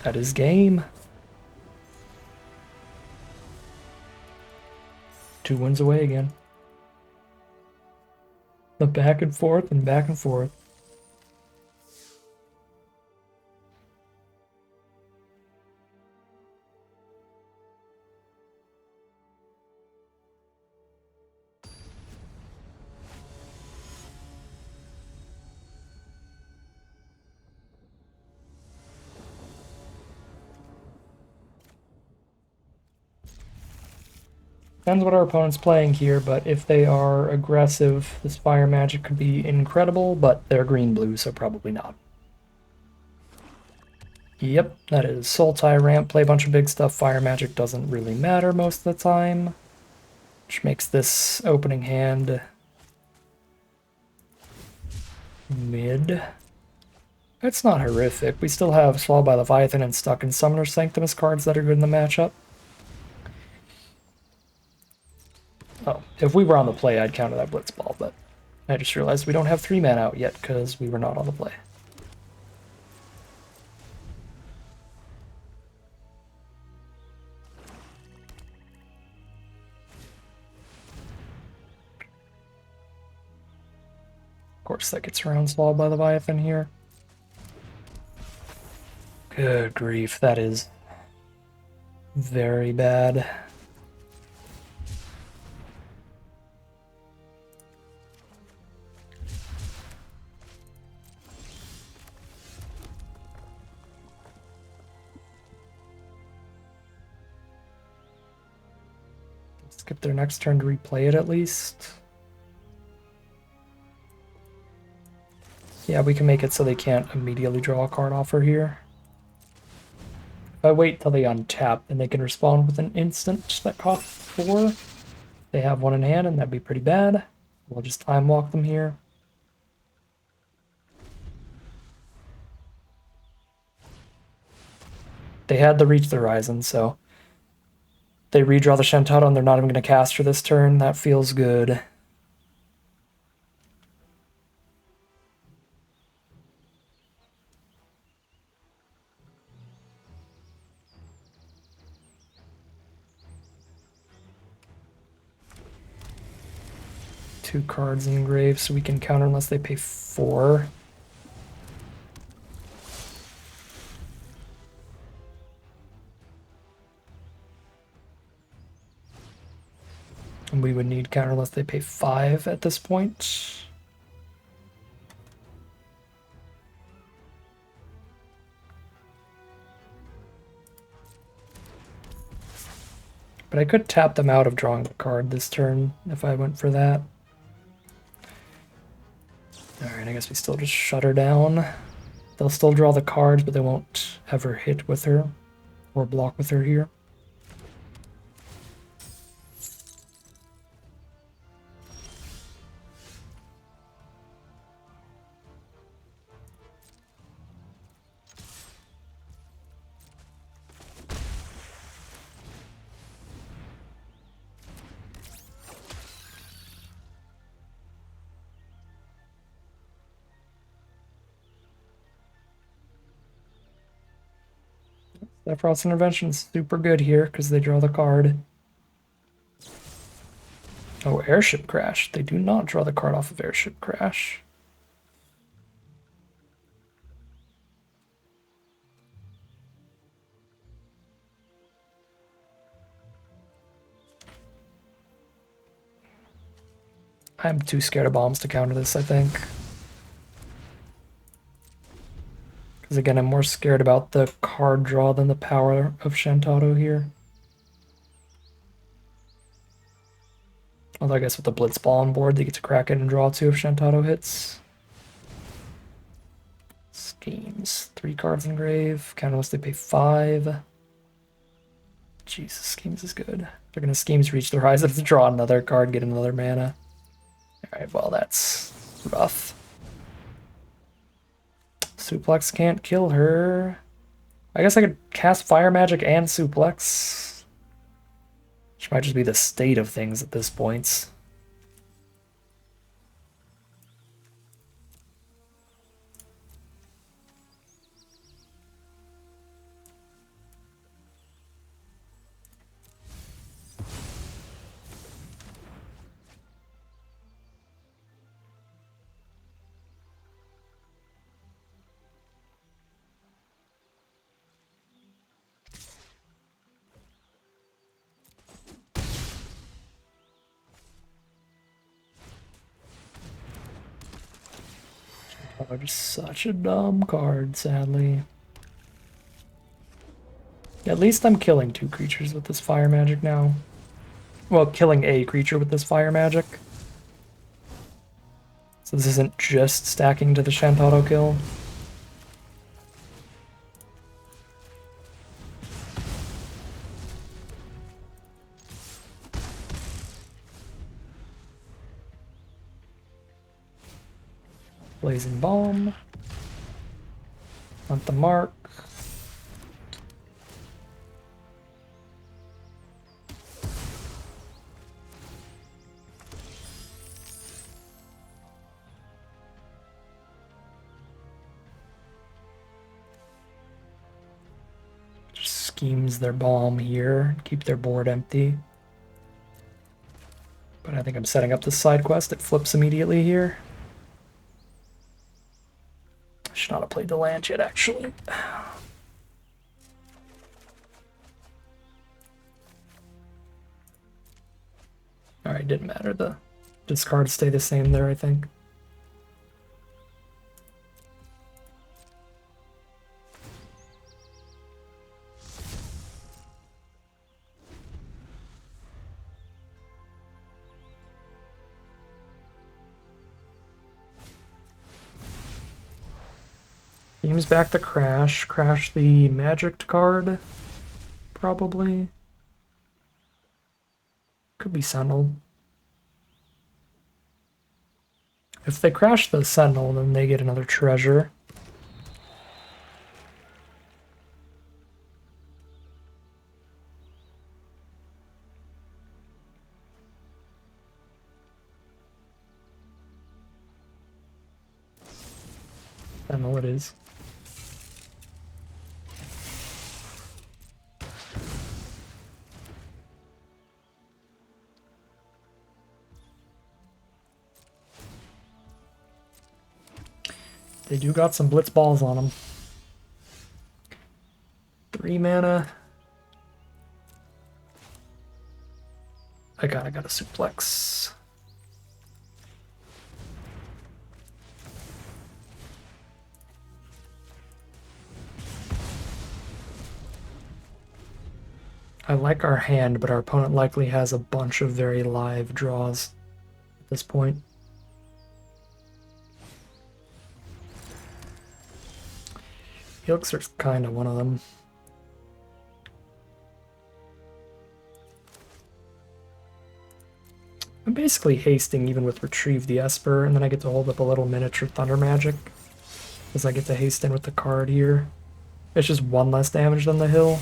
A: That is game. 2 wins away again. The back and forth and back and forth. Depends what our opponent's playing here, but if they are aggressive, this fire magic could be incredible, but they're green-blue, so probably not. Yep, that is Sultai ramp, play a bunch of big stuff, fire magic doesn't really matter most of the time, which makes this opening hand mid. It's not horrific. We still have Swallowed by Leviathan and Stuck in Summoner's Sanctum as cards that are good in the matchup. Oh, if we were on the play, I'd counter that Blitzball, but I just realized we don't have 3-man out yet because we were not on the play. Of course, that gets around Swallowed by Leviathan here. Good grief, that is very bad. Skip their next turn to replay it at least. Yeah, we can make it so they can't immediately draw a card off her here. If I wait till they untap, then they can respond with an instant that costs 4. They have 1 in hand, and that'd be pretty bad. We'll just time walk them here. They had the Reach the Horizon, so they redraw the Shantaro and they're not even going to cast her this turn. That feels good. Two cards engraved, so we can counter unless they pay 4. And we would need counter unless they pay 5 at this point. But I could tap them out of drawing the card this turn if I went for that. Alright, I guess we still just shut her down. They'll still draw the cards, but they won't ever hit with her or block with her here. That Frost Intervention's super good here because they draw the card. Oh, Airship Crash. They do not draw the card off of Airship Crash. I'm too scared of bombs to counter this, I think. Because again, I'm more scared about the card draw than the power of Shantado here. Although I guess with the Blitz Ball on board, they get to crack it and draw 2 if Shantado hits. Schemes. 3 cards in grave. Count unless they pay 5. Jesus, Schemes is good. They're gonna Schemes reach their highs. They have to draw another card, get another mana. Alright, well that's rough. Suplex can't kill her. I guess I could cast Fire Magic and Suplex. Which might just be the state of things at this point. Oh, just such a dumb card, sadly. At least I'm killing 2 creatures with this Fire Magic now. Well, killing a creature with this Fire Magic. So this isn't just stacking to the Shantado kill. Blazing Bomb. On the mark. Just schemes their bomb here, keep their board empty. But I think I'm setting up this side quest. It flips immediately here. Should not have played the land yet, actually. Alright, didn't matter. The discards stay the same there, I think. Seems back to Crash. Crash the Magic card, probably. Could be Sentinel. If they crash the Sentinel, then they get another treasure. Sentinel it is. They do got some blitz balls on them. 3 mana. I got a suplex. I like our hand, but our opponent likely has a bunch of very live draws at this point. Helixer's kind of one of them. I'm basically hasting even with Retrieve the Esper, and then I get to hold up a little miniature Thunder Magic, because I get to haste in with the card here. It's just 1 less damage than the hill,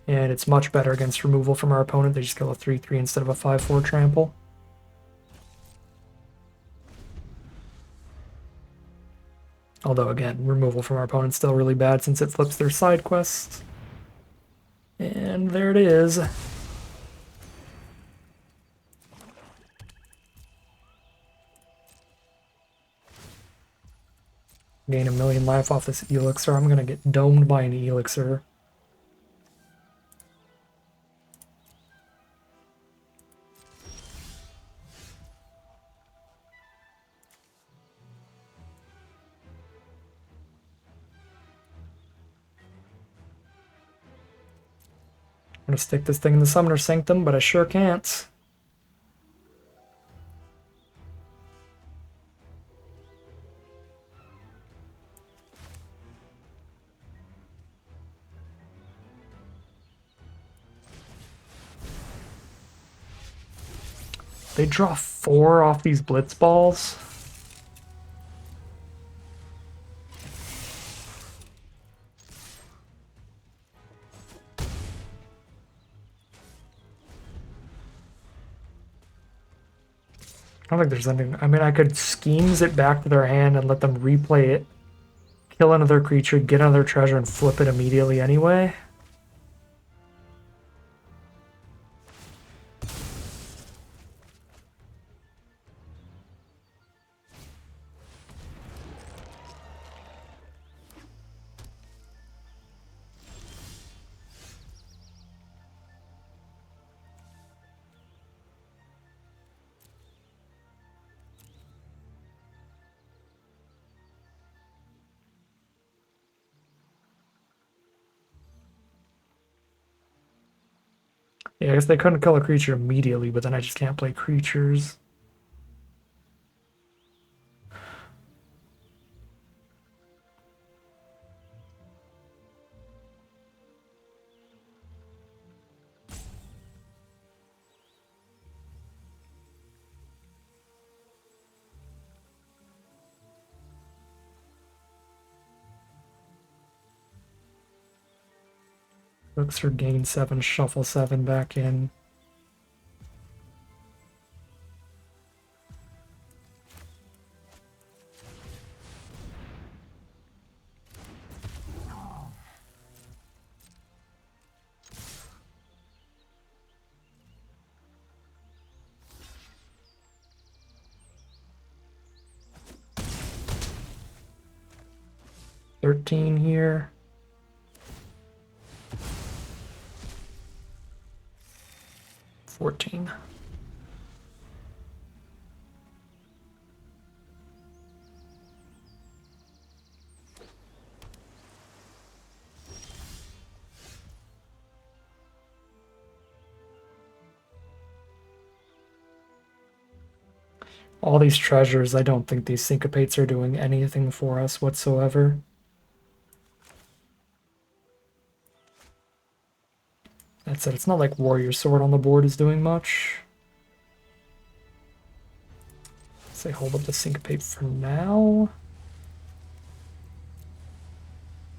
A: and it's much better against removal from our opponent. They just kill a 3/3 instead of a 5/4 trample. Although, again, removal from our opponent's still really bad since it flips their side quests. And there it is. Gain 1,000,000 life off this elixir. I'm gonna get domed by an elixir. I'm gonna stick this thing in the Summoner Sanctum, but I sure can't. They draw 4 off these blitz balls. I don't think there's anything. I mean, I could schemes it back to their hand and let them replay it, kill another creature, get another treasure, and flip it immediately anyway. Yeah, I guess they couldn't kill a creature immediately, but then I just can't play creatures. Looks for gain 7, shuffle 7 back in. $13 here. $14. All these treasures, I don't think these syncopates are doing anything for us whatsoever. That said, it's not like Warrior Sword on the board is doing much. Say hold up the syncopate for now.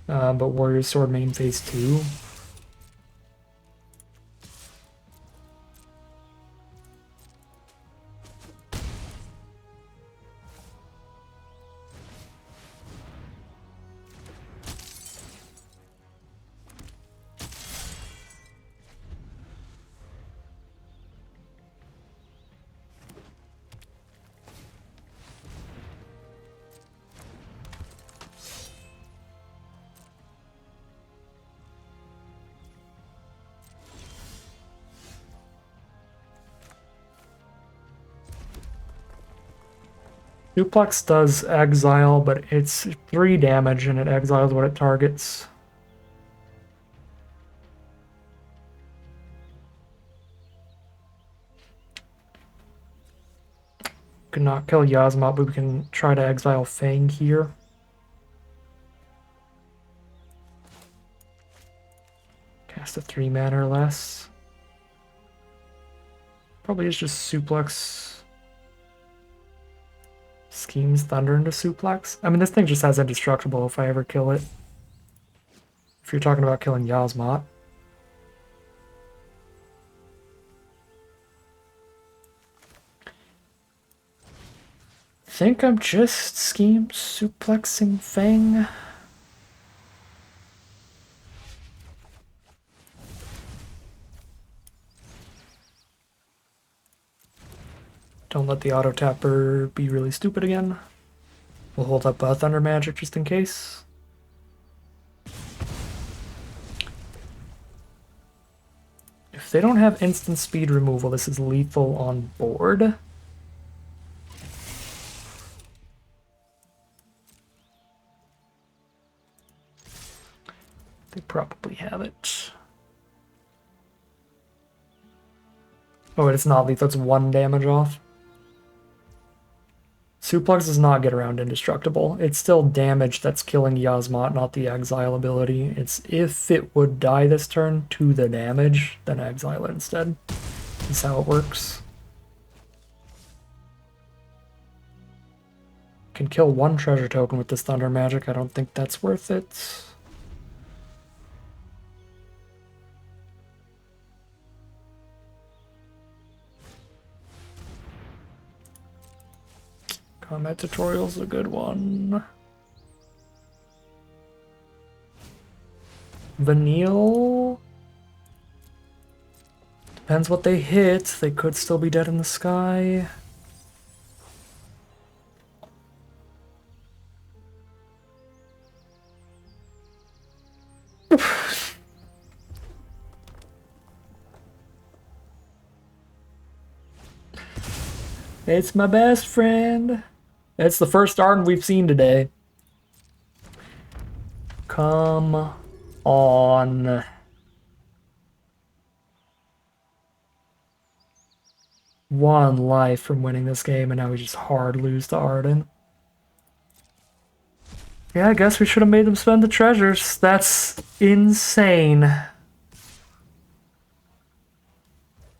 A: But Warrior Sword main phase 2. Duplex does exile, but it's 3 damage and it exiles what it targets. Could not kill Yawgmoth, but we can try to exile Fang here. Cast a 3 mana or less. Probably is just suplex. Schemes Thunder into suplex. I mean, this thing just has indestructible if I ever kill it. If you're talking about killing Yawgmoth. I think I'm just scheme suplexing Fang. Don't let the auto tapper be really stupid again. We'll hold up Thunder Magic just in case. If they don't have instant speed removal, this is lethal on board. They probably have it. Oh, it's not lethal, it's 1 damage off. Suplex does not get around indestructible. It's still damage that's killing Yasmat, not the exile ability. It's if it would die this turn to the damage, then exile it instead. That's how it works. Can kill 1 treasure token with this Thunder Magic. I don't think that's worth it. Combat tutorial's a good one. Vanille. Depends what they hit. They could still be dead in the sky. It's my best friend. It's the first Arden we've seen today. Come on. One life from winning this game, and now we just hard lose to Arden. Yeah, I guess we should have made them spend the treasures. That's insane.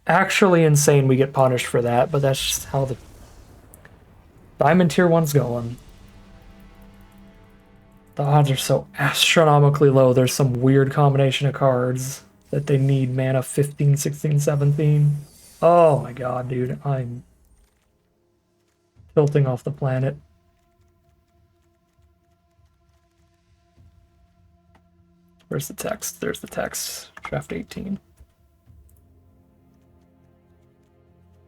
A: Actually insane we get punished for that, but that's just how the Diamond Tier 1's going. The odds are so astronomically low. There's some weird combination of cards that they need mana 15, 16, 17. Oh my god, dude. I'm tilting off the planet. Where's the text? There's the text. Draft 18.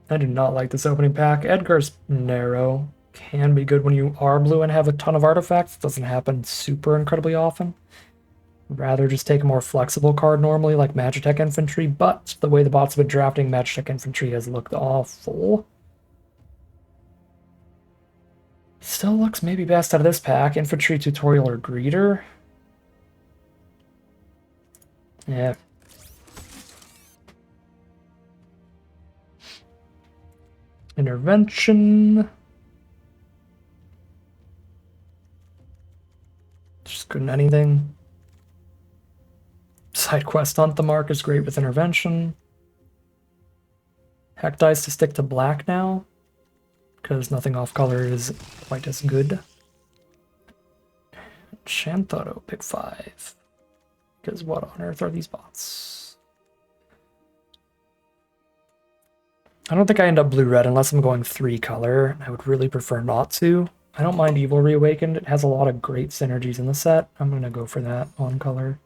A: I do not like this opening pack. Edgar's narrow. Can be good when you are blue and have a ton of artifacts. It doesn't happen super incredibly often. Rather just take a more flexible card normally, like Magitech Infantry, but the way the bots have been drafting, Magitech Infantry has looked awful. Still looks maybe best out of this pack. Infantry, Tutorial, or Greeter. Yeah. Intervention. Just couldn't anything. Side quest Hunt the Mark is great with intervention. Heck dice to stick to black now, because nothing off color is quite as good. Shantaro, pick 5. Because what on earth are these bots? I don't think I end up blue-red unless I'm going 3 color. I would really prefer not to. I don't mind Evil Reawakened. It has a lot of great synergies in the set. I'm going to go for that on color.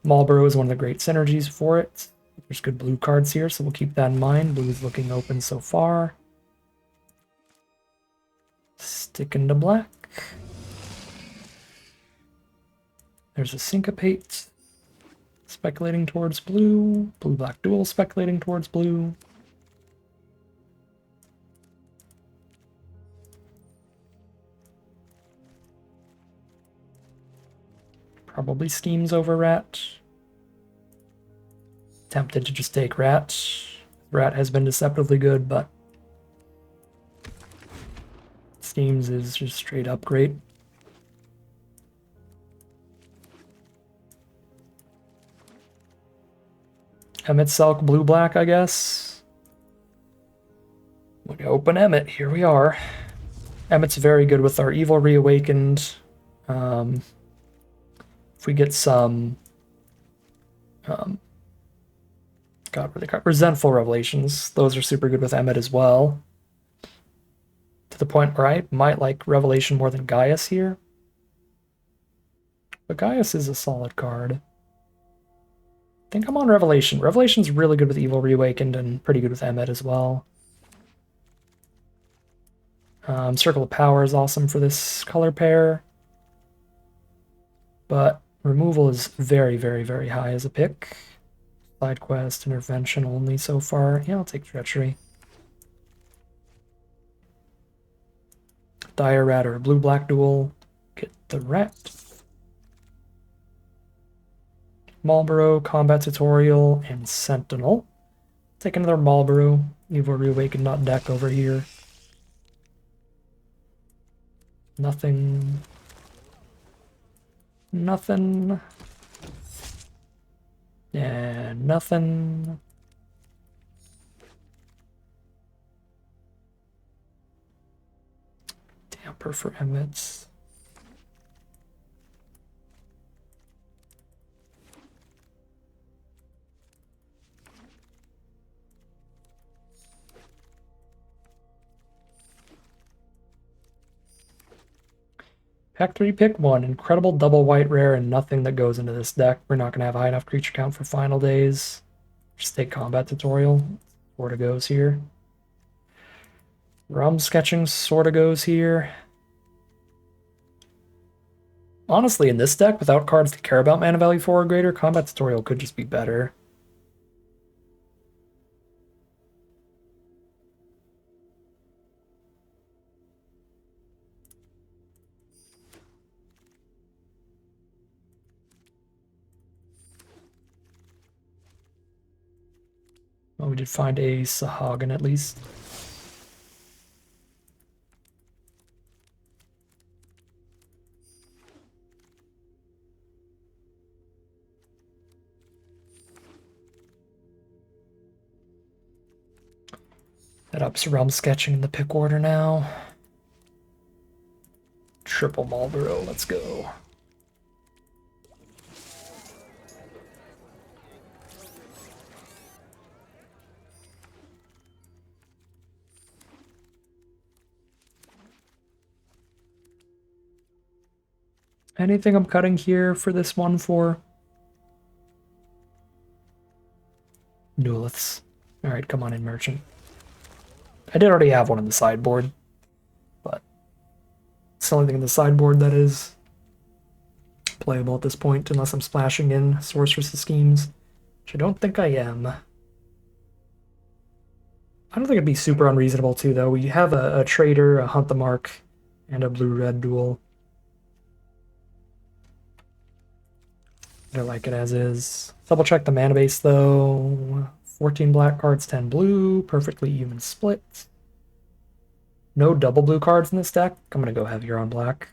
A: Marlboro is one of the great synergies for it. There's good blue cards here, so we'll keep that in mind. Blue is looking open so far. Stick into black. There's a Syncopate. Speculating towards blue. Blue-black duel speculating towards blue. Probably schemes over rat. Tempted to just take rat. Rat has been deceptively good, but schemes is just straight up great. Emmet Selk blue-black, I guess. When you open Emmet, here we are. Emmet's very good with our Evil Reawakened. If we get some, God, what are they called? Resentful Revelations. Those are super good with Emmet as well. To the point where I might like Revelation more than Gaius here. But Gaius is a solid card. I think I'm on Revelation. Revelation's really good with Evil Reawakened and pretty good with Emmet as well. Circle of Power is awesome for this color pair, but removal is very, very, very high as a pick. Side quest, intervention only so far. Yeah, I'll take Treachery. Dire Rat or a blue-black duel. Get the rat. Marlboro, Combat Tutorial, and Sentinel. Take another Marlboro. Evil Reawakened not deck over here. Nothing. Nothing. And nothing. Damper for Emmets. Pack 3, pick 1. Incredible double white rare and nothing that goes into this deck. We're not going to have high enough creature count for final days. Just take Combat Tutorial. Sorta goes here. Rum Sketching sorta goes here. Honestly, in this deck, without cards that care about mana value 4 or greater, Combat Tutorial could just be better. Well, we did find a Sahagin at least. That ups Realm Sketching in the pick order now. Triple Marlboro, let's go. Anything I'm cutting here for this one for? Dueliths. Alright, come on in, Merchant. I did already have one in the sideboard, but it's the only thing in the sideboard that is playable at this point, unless I'm splashing in Sorceress' Schemes, which I don't think I am. I don't think it'd be super unreasonable too, though. We have a Trader, a Hunt the Mark, and a blue-red duel. I like it as is. Double check the mana base though. 14 black cards, 10 blue. Perfectly even split. No double blue cards in this deck. I'm gonna go heavier on black.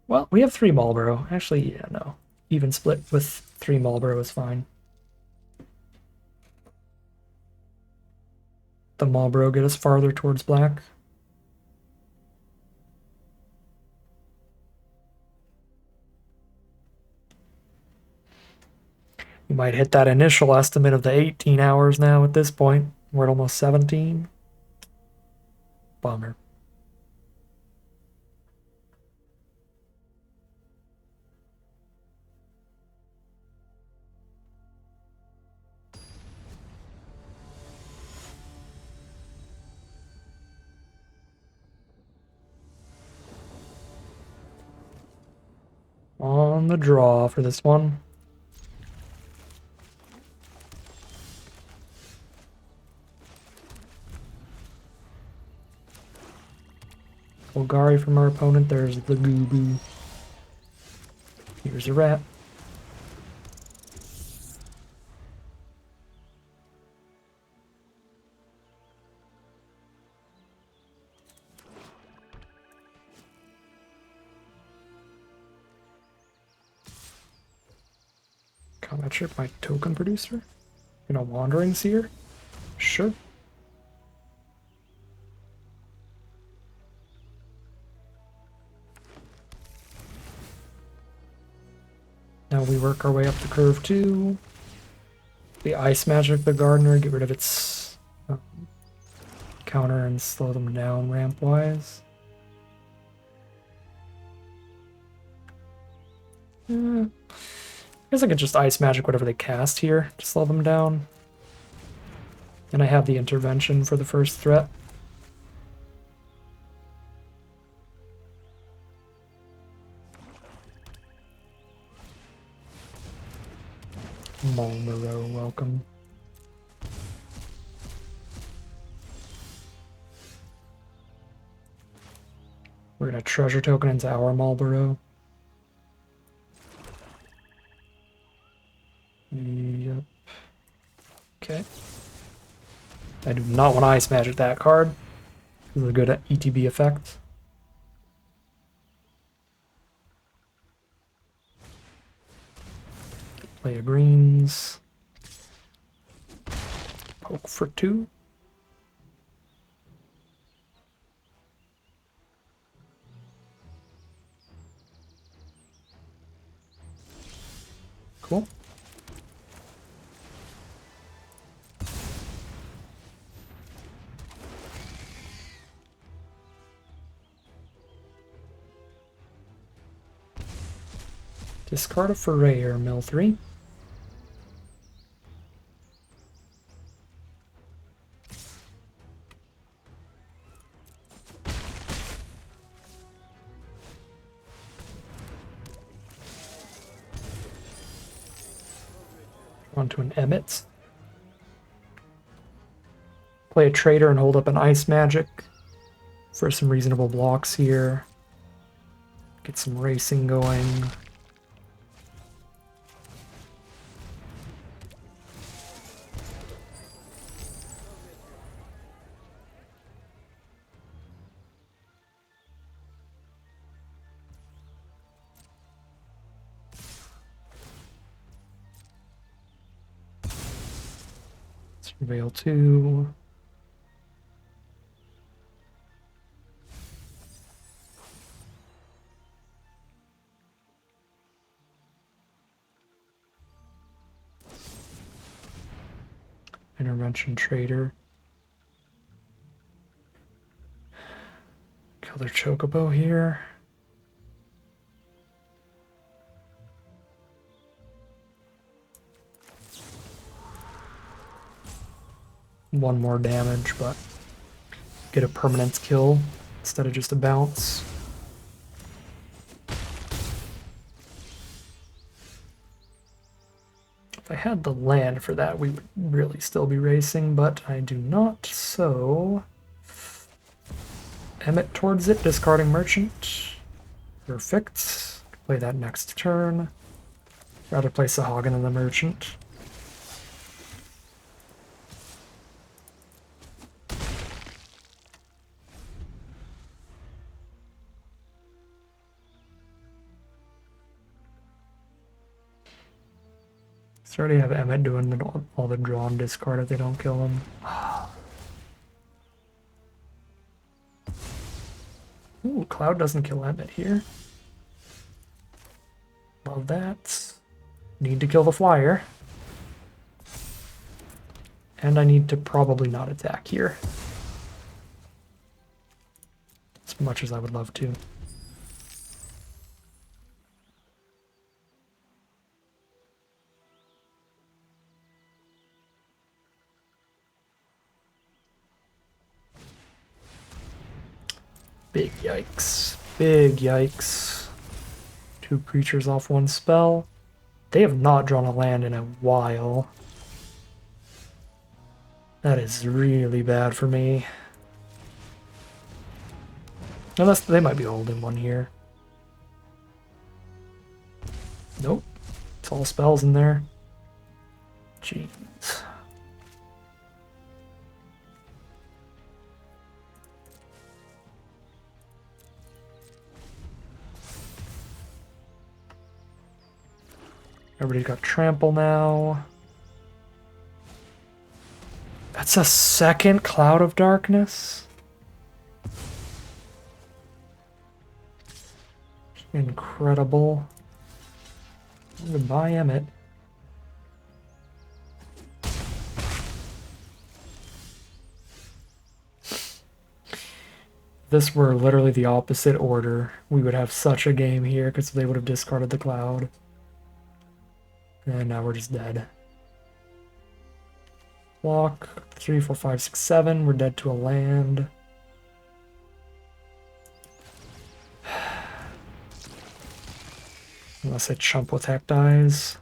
A: Well, we have 3 Marlboro. Actually, yeah, no. Even split with 3 Marlboro is fine. The Marlboro get us farther towards black. You might hit that initial estimate of the 18 hours now at this point. We're at almost 17. Bummer. On the draw for this one. Golgari from our opponent. There's the Goo-Goo. Here's a rat. Combat Ship, my token producer? In a Wandering Seer? Sure. Now we work our way up the curve too. The Ice Magic the Gardener, get rid of its counter and slow them down ramp-wise. I guess I could just Ice Magic whatever they cast here to slow them down. And I have the intervention for the first threat. Marlboro, welcome. We're gonna treasure token into our Marlboro. Yep. Okay. I do not want to ice magic that card. This is a good ETB effect. Play a greens. Poke for 2. Cool. Discard a foray or mill 3. Onto an Emmet. Play a trader and hold up an ice magic for some reasonable blocks here. Get some racing going. Surveil 2. Intervention trader. Kill their chocobo here. One more damage, but get a permanent kill instead of just a bounce. If I had the land for that, we would really still be racing, but I do not, so... Emmet towards it, discarding Merchant. Perfect. Play that next turn. Rather play Sahagin than the Merchant. So I already have Emmet doing all the drawn discard if they don't kill him. Ooh, Cloud doesn't kill Emmet here. Love that. Need to kill the flyer. And I need to probably not attack here. As much as I would love to. Big yikes. Big yikes. 2 creatures off 1 spell. They have not drawn a land in a while. That is really bad for me. Unless they might be holding one here. Nope. It's all spells in there. Jeez. Everybody's got trample now. That's a second Cloud of Darkness? Incredible. Goodbye, Emmet. If this were literally the opposite order, we would have such a game here because they would have discarded the Cloud. And now we're just dead. Block 3, 4, 5, 6, 7. We're dead to a land. Unless I chump with Tech dies.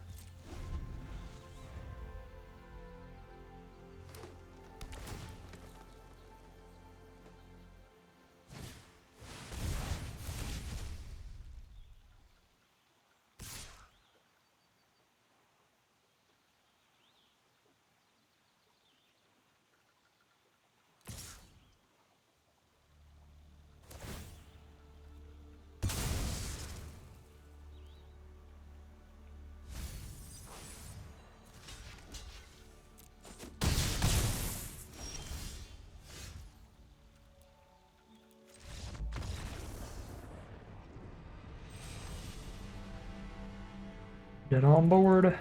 A: Get on board.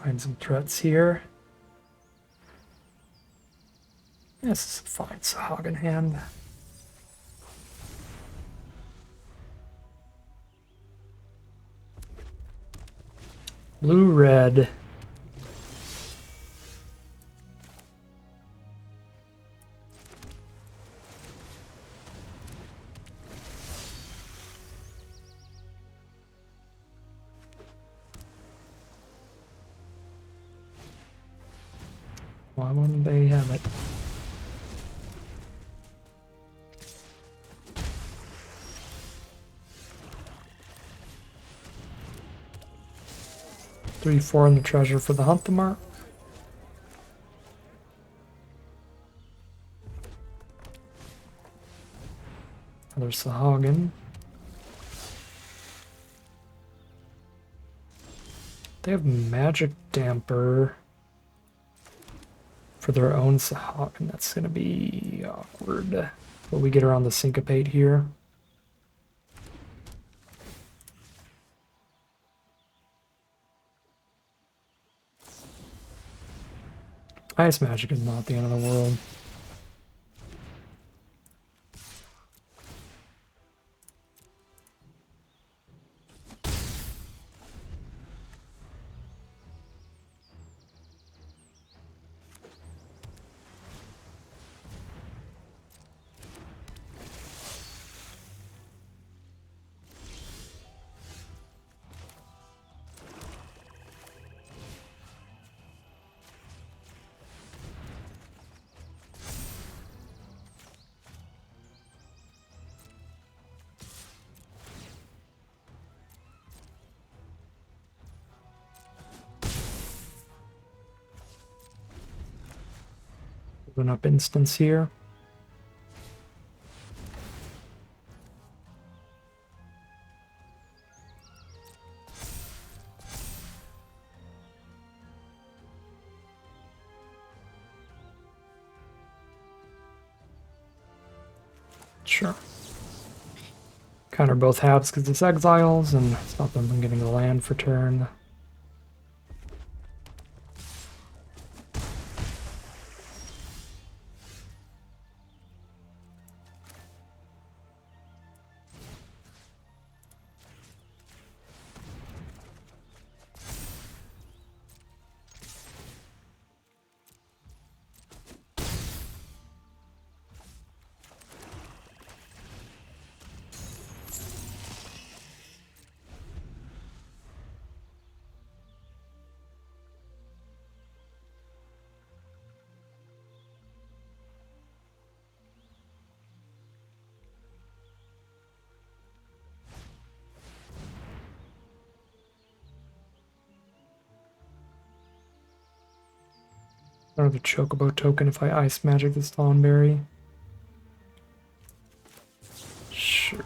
A: Find some threats here. This is a fine Sahagin hand. Blue-red. Why wouldn't they have it? Three, four in the treasure for the hunt the mark. Another Sahagin. They have magic damper for their own Sahagin. That's gonna be awkward. But we get around the syncopate here. Ice magic is not the end of the world. Open up instance here. Sure. Counter both halves because it's exiles and stop them from getting a land for turn. Another Chocobo token if I ice magic this Thornberry. Sure.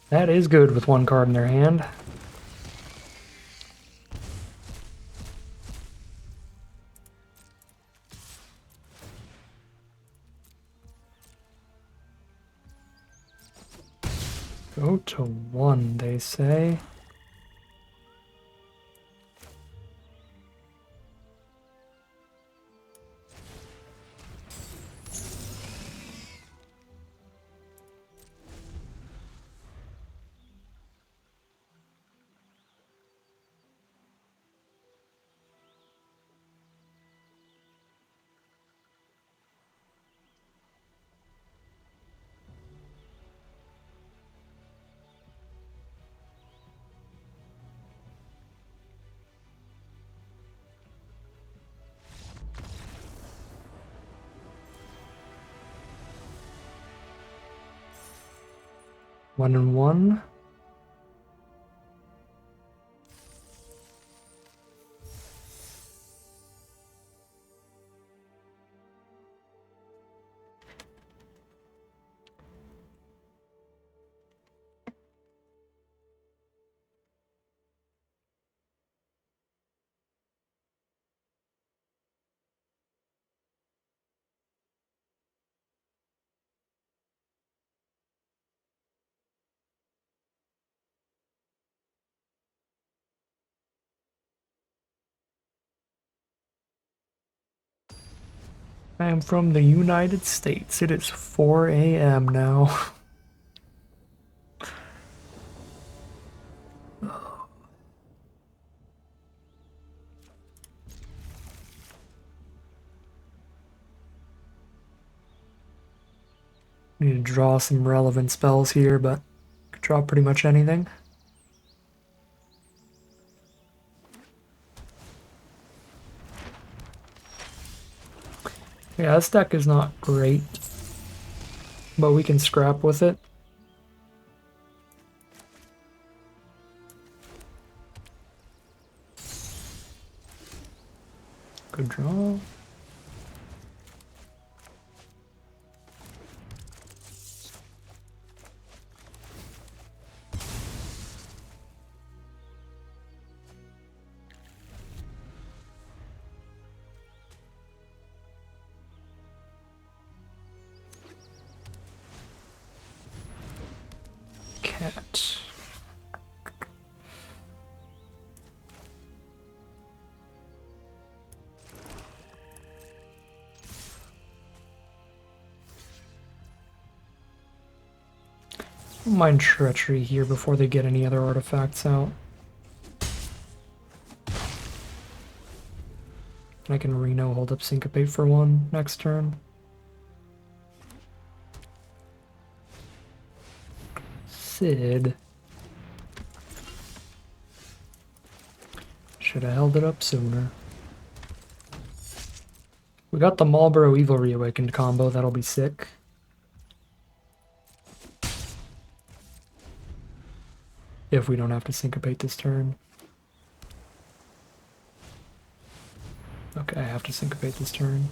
A: That is good with one card in their hand. Go to one, they say. 1-1. I am from the United States. It is 4 a.m. now. Need to draw some relevant spells here, but could draw pretty much anything. Yeah, this deck is not great, but we can scrap with it. Good draw. Cat. Don't mind Treachery here before they get any other artifacts out. I can Reno hold up Syncopate for 1 next turn. Sid. Should have held it up sooner. We got the Marlboro Evil Reawakened combo, that'll be sick. If we don't have to Syncopate this turn. Okay, I have to Syncopate this turn.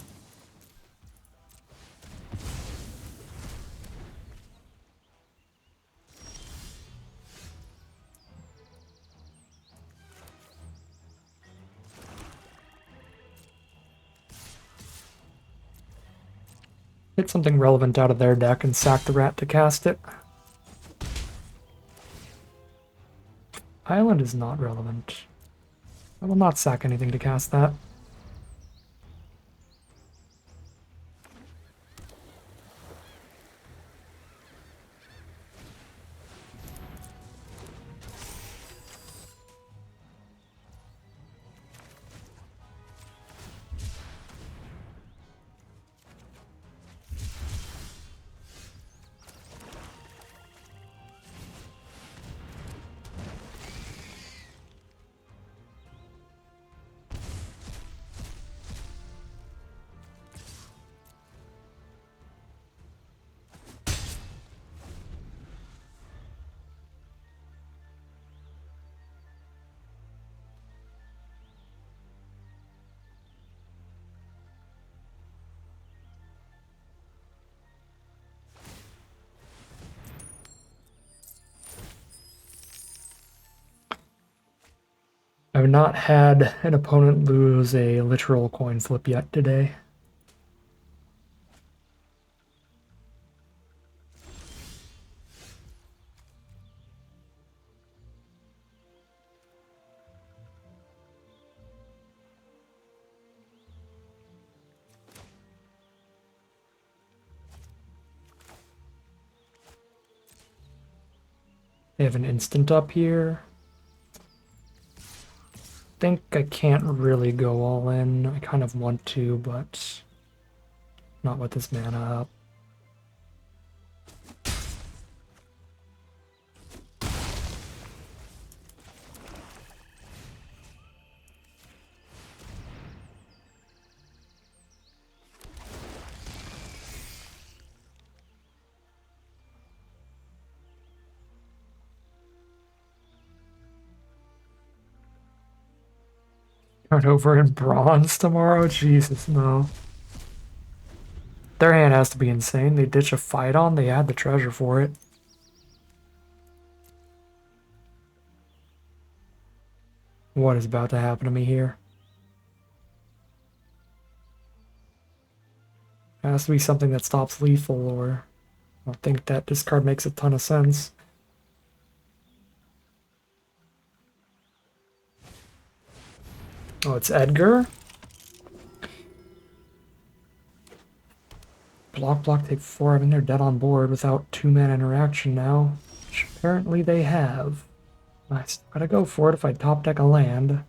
A: Get something relevant out of their deck and sack the rat to cast it. Island is not relevant. I will not sack anything to cast that. I've not had an opponent lose a literal coin flip yet today. They have an instant up here. Think I can't really go all in. I kind of want to, but not with this mana up. Turn over in bronze tomorrow? Jesus, no. Their hand has to be insane. They ditch a fight on, they add the treasure for it. What is about to happen to me here? It has to be something that stops lethal, or I don't think that this card makes a ton of sense. Oh, it's Edgar? Block, take 4. I mean, they're dead on board without 2-man interaction now, which apparently they have. I still gotta go for it if I top deck a land.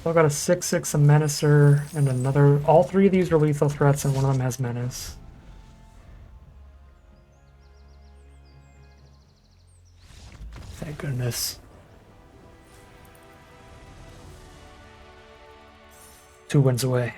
A: So I've got a 6/6, a Menacer, and another. All 3 of these are lethal threats, and one of them has Menace. Thank goodness. 2 wins away.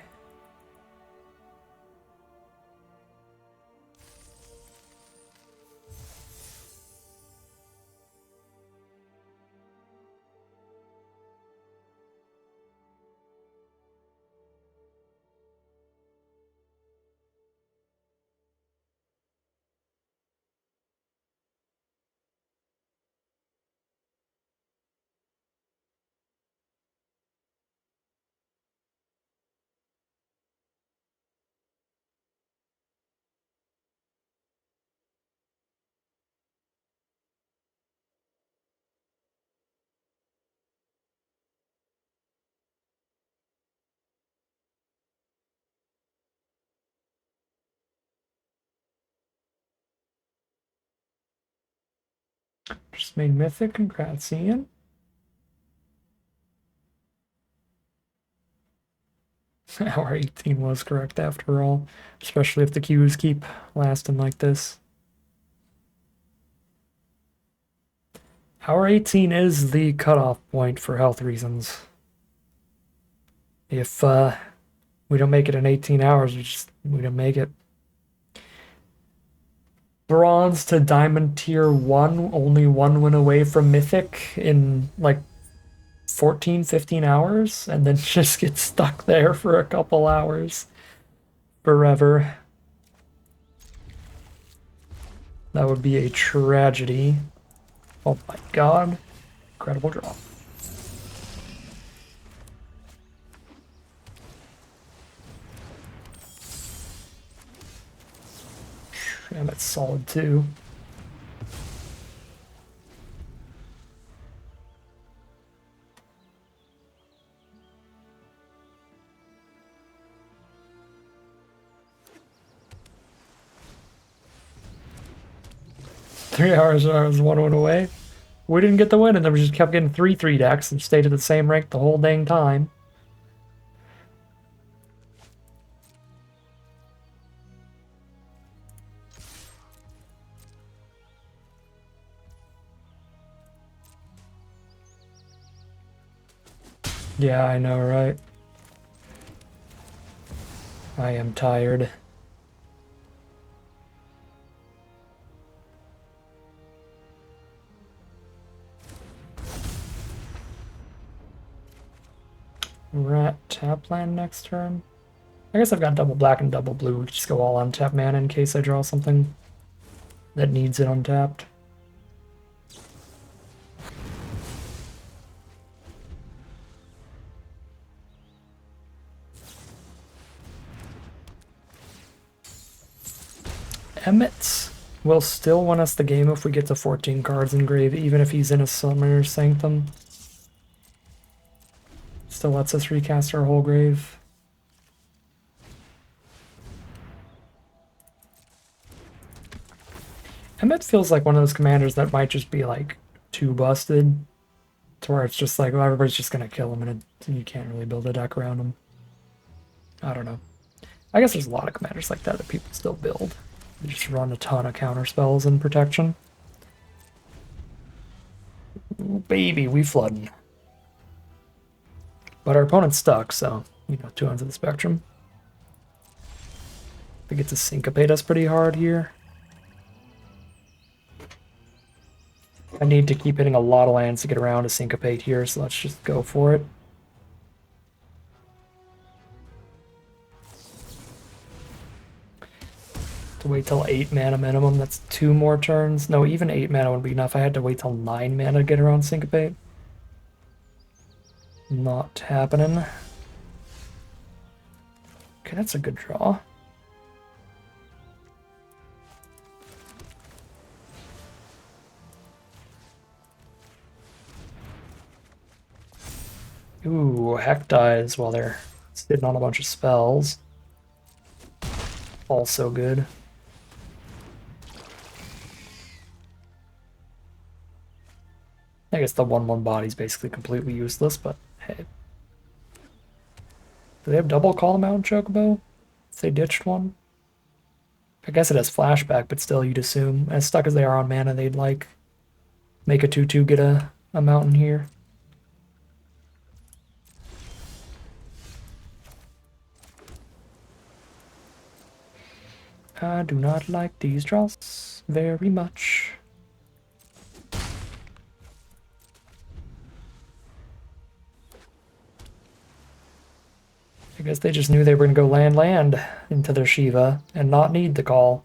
A: Just made Mythic, congrats, Ian. Hour 18 was correct after all, especially if the queues keep lasting like this. Hour 18 is the cutoff point for health reasons. If we don't make it in 18 hours, we don't make it. Bronze to Diamond Tier 1, only 1 win away from Mythic in like 14, 15 hours, and then just get stuck there for a couple hours. Forever. That would be a tragedy. Oh my god. Incredible draw. And that's solid too. Three hours, I was 1 win away. We didn't get the win, and then we just kept getting 3/3 decks and stayed at the same rank the whole dang time. Yeah, I know, right? I am tired. Rat tap land next turn. I guess I've got double black and double blue. Just go all on tap mana in case I draw something that needs it untapped. Emmett will still win us the game if we get to 14 cards in grave, even if he's in a Summoner's Sanctum. Still lets us recast our whole grave. That feels like one of those commanders that might just be like too busted to where it's just like, well, everybody's just gonna kill him and you can't really build a deck around him. I don't know. I guess there's a lot of commanders like that people still build. They just run a ton of counter spells and protection. Ooh, baby, we flooding. But our opponent's stuck, so, you know, two ends of the spectrum. They get to syncopate us pretty hard here. I need to keep hitting a lot of lands to get around to syncopate here, so let's just go for it. To wait till 8 mana minimum, that's 2 more turns. No, even 8 mana would be enough. I had to wait till 9 mana to get around syncopate. Not happening. Okay, that's a good draw. Ooh, Heck dies while they're sitting on a bunch of spells. Also good. I guess the 1/1 body's basically completely useless, but hey. Do they have double Call Them Out in Chocobo? If they ditched one? I guess it has flashback, but still, you'd assume, as stuck as they are on mana, they'd like make a 2/2 get a mountain here. I do not like these draws very much. I guess they just knew they were going to go land into their Shiva and not need the call.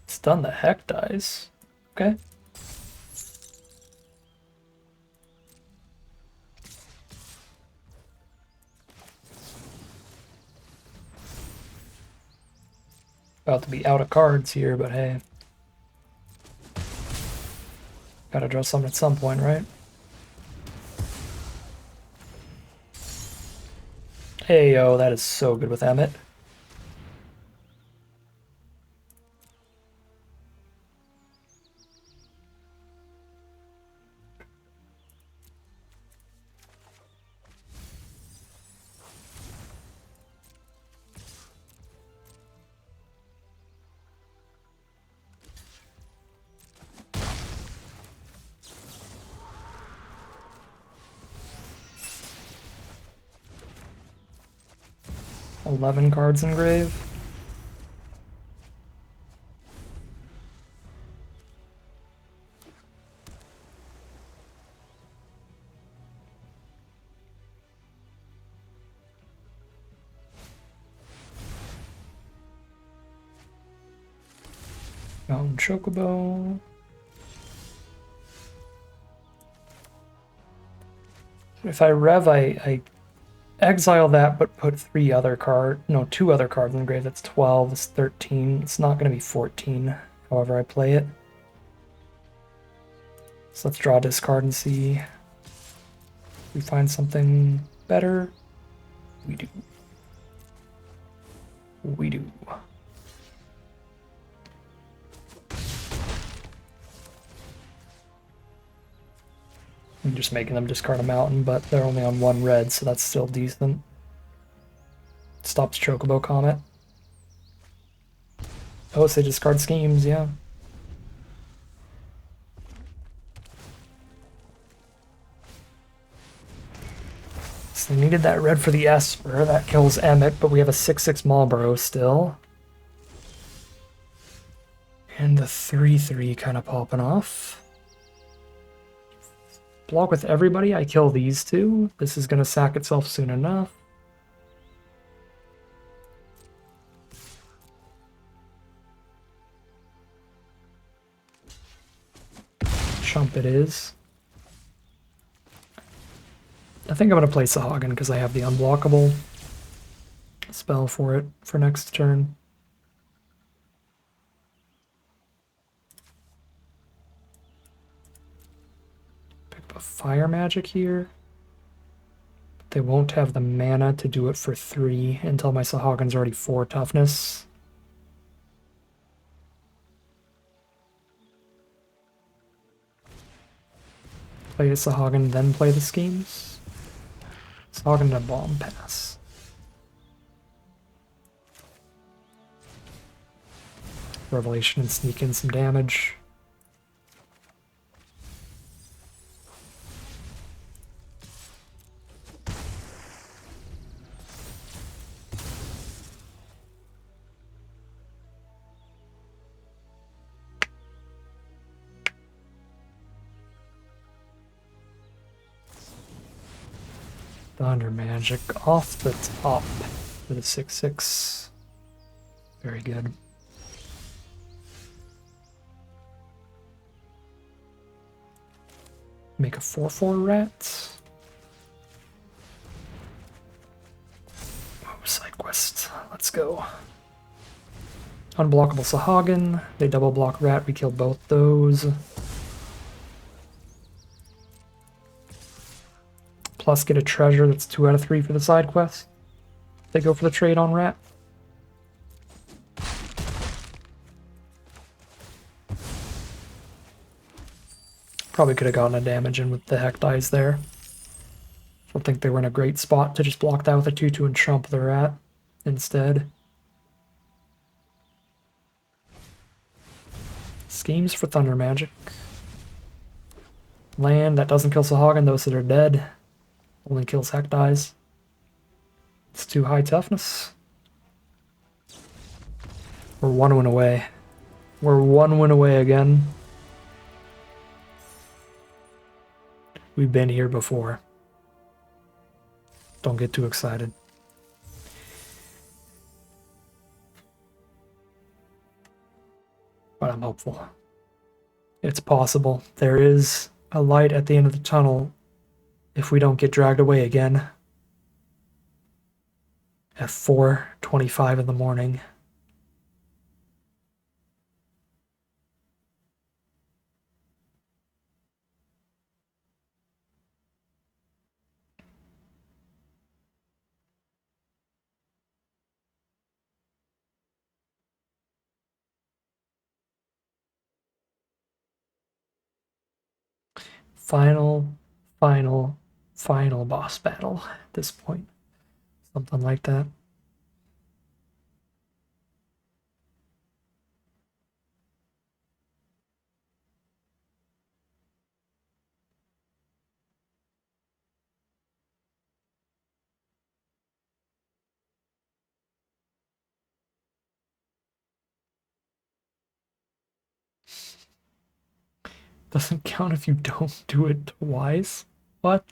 A: Stun the Heck dies. Okay. About to be out of cards here, but hey. Gotta draw something at some point, right? Hey, yo, that is so good with Emmett. $11 cards in grave. Mountain Chocobo. If I rev, I exile that, but put two other cards in the grave. That's 12, it's 13. It's not going to be 14, however I play it. So let's draw a discard and see if we find something better. We do. We do. I'm just making them discard a mountain, but they're only on 1 red, so that's still decent. Stops Chocobo Comet. Oh, so they discard schemes, yeah. So they needed that red for the Esper. That kills Emmett, but we have a 6/6 Marlboro still. And the 3/3 kind of popping off. Block with everybody, I kill these two. This is going to sack itself soon enough. Chump it is. I think I'm going to play Sahagin because I have the unblockable spell for it for next turn. Pick up a Fire Magic here. They won't have the mana to do it for 3 until my Sahagins already 4 toughness. Play a Sahagin, then play the schemes. Sahagin to bomb pass. Revelation and sneak in some damage. Thunder Magic off the top for the 6/6. Very good. Make a 4/4 rat. Oh, side quest. Let's go. Unblockable Sahagin. They double block rat. We kill both those. Plus get a treasure that's 2 out of 3 for the side quest. They go for the trade on rat. Probably could have gotten a damage in with the heck dies there. I don't think they were in a great spot to just block that with a 2/2 and chump the rat instead. Schemes for Thunder Magic. Land, that doesn't kill Sahagin, those that are dead. Only kills heck dies. It's too high toughness. We're 1 win away. We're 1 win away again. We've been here before. Don't get too excited. But I'm hopeful. It's possible. There is a light at the end of the tunnel if we don't get dragged away again at 4:25 in the morning. Final boss battle at this point. Something like that. Doesn't count if you don't do it twice? What?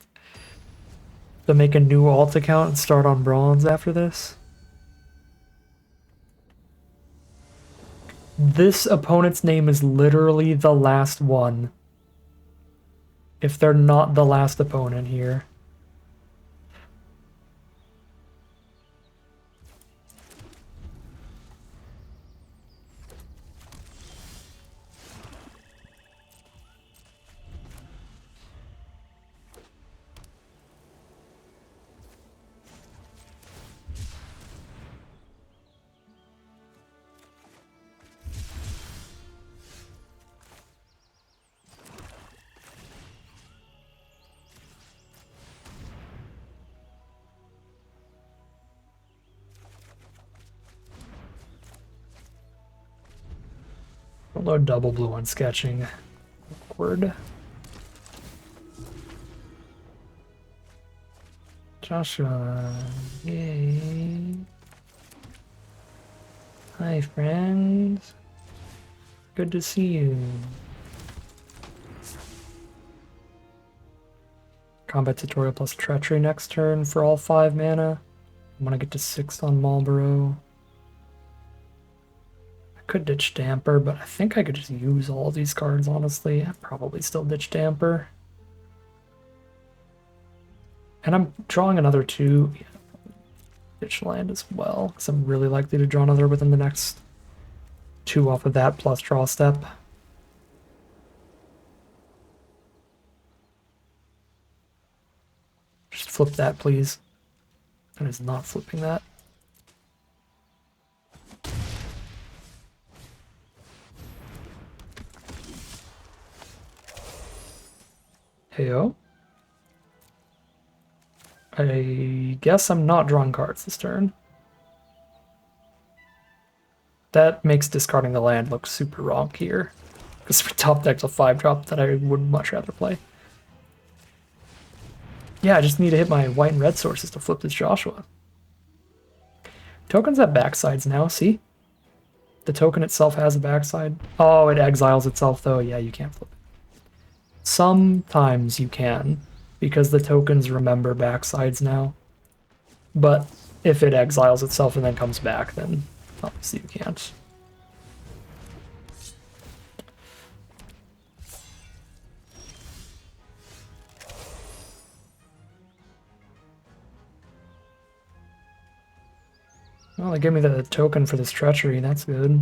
A: To make a new alt account and start on bronze after this? This opponent's name is literally the last one. If they're not the last opponent here. Load double blue on sketching. Awkward. Joshua. Yay. Hi, friends. Good to see you. Combat tutorial plus treachery next turn for all 5 mana. I'm gonna get to 6 on Marlboro. Could ditch Damper, but I think I could just use all of these cards, honestly. I'd probably still ditch Damper. And I'm drawing another 2. Yeah, ditch land as well, because I'm really likely to draw another within the next 2 off of that, plus draw step. Just Flip that, please. That is not flipping that. Heyo. I guess I'm not drawing cards this turn. That makes discarding the land look super wrong here. Because we top deck's a 5-drop that I would much rather play. Yeah, I just need to hit my white and red sources to flip this Joshua. Tokens have backsides now, see? The token itself has a backside. Oh, it exiles itself though. Yeah, you can't flip it. Sometimes you can, because the tokens remember backsides now. But if it exiles itself and then comes back, then obviously you can't. Well, they give me the token for this treachery, that's good.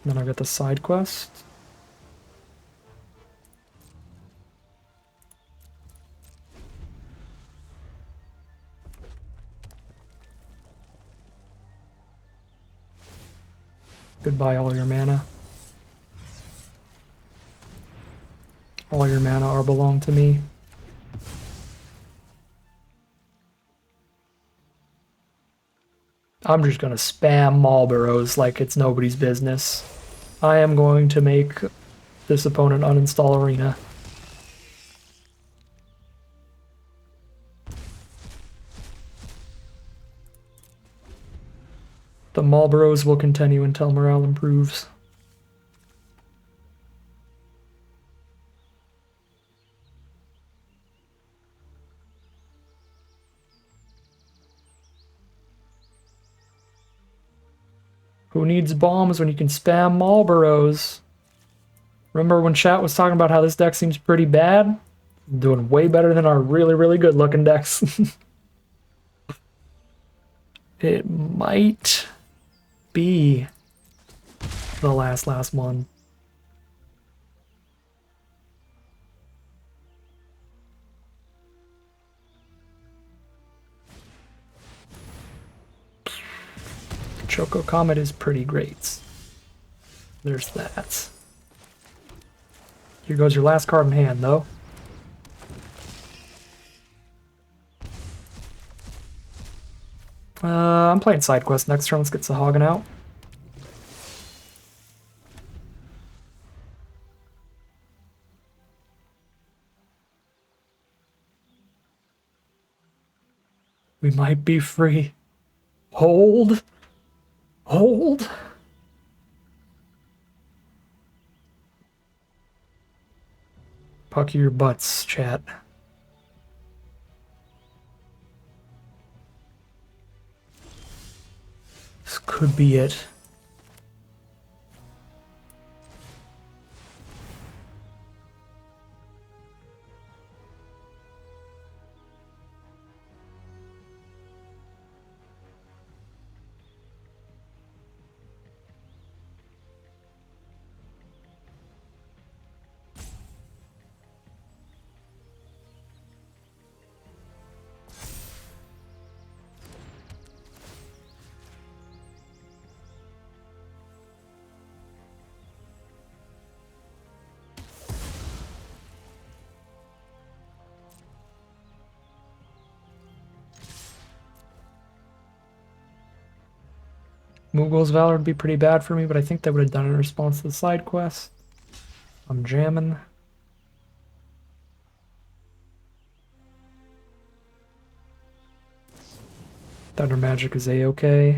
A: Then I got the side quest. Goodbye, all your mana. All your mana are belong to me. I'm just gonna spam Marlboros like it's nobody's business. I am going to make this opponent uninstall Arena. The Marlboros will continue until morale improves. Who needs bombs when you can spam Marlboros? Remember when chat was talking about how this deck seems pretty bad? Doing way better than our really, really good looking decks. It might be the last one. Choco Comet is pretty great. There's that. Here goes your last card in hand, though. I'm playing side quest next turn. Let's get Sahagin out. We might be free. Hold. Hold. Pucker your butts, chat. This could be it. Moogle's Valor would be pretty bad for me, but I think they would have done it in response to the side quest. I'm jamming. Thunder Magic is a-okay.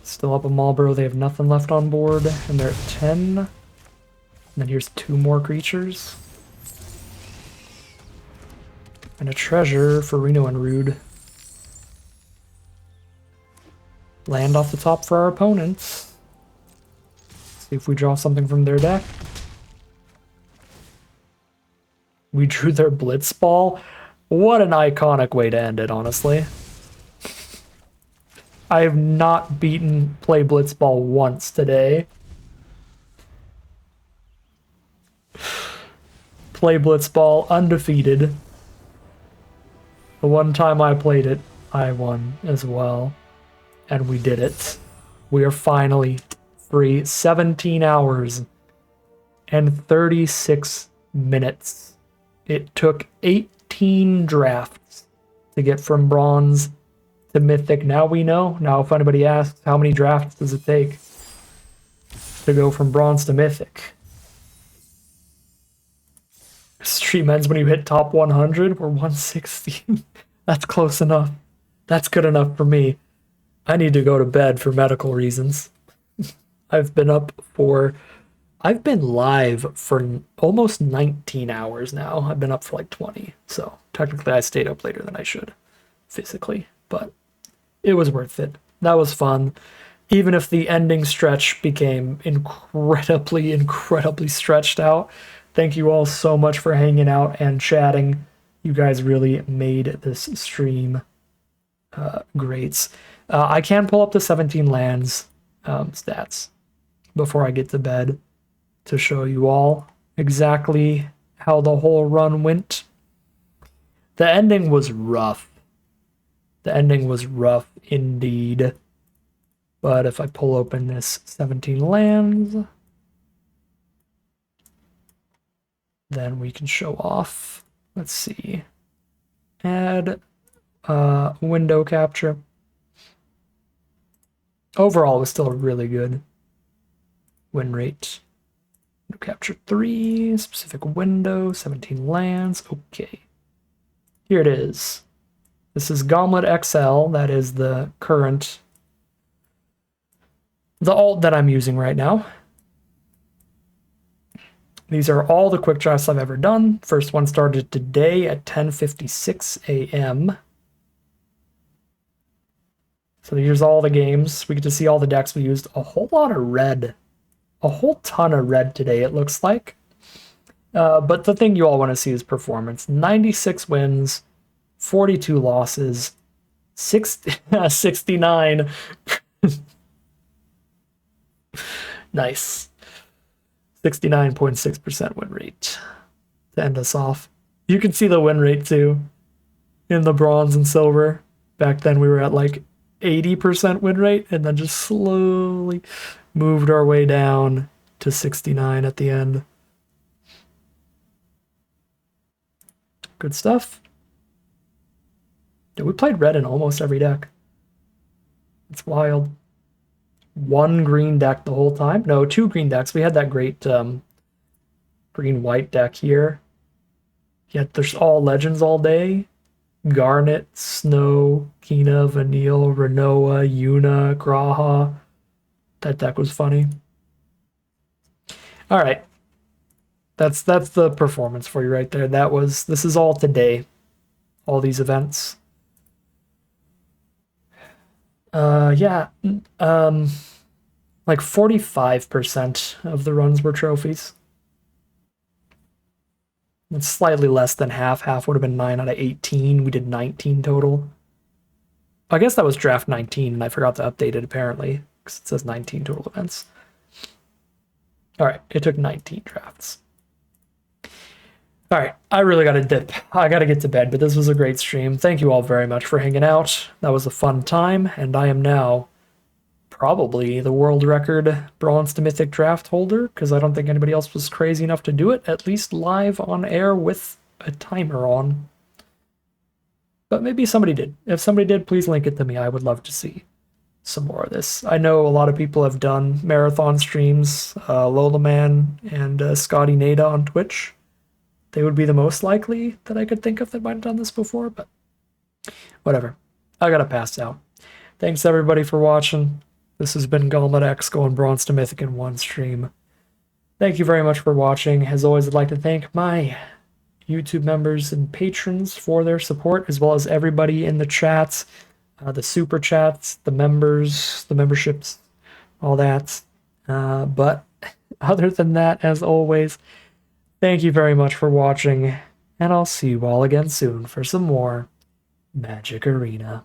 A: Still up a Marlboro, they have nothing left on board, and they're at 10. And then here's 2 more creatures. And a treasure for Reno and Rude. Land off the top for our opponents. See if we draw something from their deck. We drew their Blitzball. What an iconic way to end it, honestly. I have not beaten Play Blitzball once today. Play Blitzball undefeated. The one time I played it, I won as well. And we did it. We are finally free. 17 hours and 36 minutes. It took 18 drafts to get from bronze to mythic. Now we know. Now if anybody asks, how many drafts does it take to go from bronze to mythic? Stream ends when you hit top 100 or 160. That's close enough. That's good enough for me. I need to go to bed for medical reasons. I've been live for almost 19 hours now. I've been up for like 20. So technically I stayed up later than I should physically, but it was worth it. That was fun. Even if the ending stretch became incredibly stretched out. Thank you all so much for hanging out and chatting. You guys really made this stream great. I can pull up the 17 lands stats before I get to bed to show you all exactly how the whole run went. The ending was rough. The ending was rough indeed. But if I pull open this 17 lands, then we can show off. Let's see. Add window capture. Overall, it was still a really good win rate. Window capture 3, specific window, 17 lands. Okay. Here it is. This is Gauntlet XL. That is the alt that I'm using right now. These are all the quick drafts I've ever done. First one started today at 10:56 a.m. So here's all the games. We get to see all the decks we used. A whole lot of red. A whole ton of red today, it looks like. But the thing you all want to see is performance. 96 wins, 42 losses, 69. Nice. 69.6% win rate to end us off. You can see the win rate too in the bronze and silver. Back then we were at like 80% win rate and then just slowly moved our way down to 69 at the end. Good stuff. Yeah, we played red in almost every deck. It's wild. One green deck the whole time. No, 2 green decks. We had that great green-white deck here. Yet there's all legends all day. Garnet, Snow, Kina, Vanille, Renoa, Yuna, Graha. That deck was funny. All right. That's the performance for you right there. This is all today. All these events. Yeah. Like 45% of the runs were trophies. It's slightly less than half. Half would have been 9 out of 18. We did 19 total. I guess that was draft 19, and I forgot to update it apparently, because it says 19 total events. All right, it took 19 drafts. All right, I really got to dip. I got to get to bed, but this was a great stream. Thank you all very much for hanging out. That was a fun time, and I am now probably the world record bronze to mythic draft holder, because I don't think anybody else was crazy enough to do it, at least live on air with a timer on. But maybe somebody did. If somebody did, please link it to me. I would love to see some more of this. I know a lot of people have done marathon streams, Lola Man and Scotty Nada on Twitch. They would be the most likely that I could think of that might have done this before, but whatever. I gotta pass out. Thanks everybody for watching. This has been Gauntlet X going bronze to mythic in one stream. Thank you very much for watching. As always, I'd like to thank my YouTube members and patrons for their support, as well as everybody in the chats, the super chats, the members, the memberships, all that. But other than that, as always, thank you very much for watching, and I'll see you all again soon for some more Magic Arena.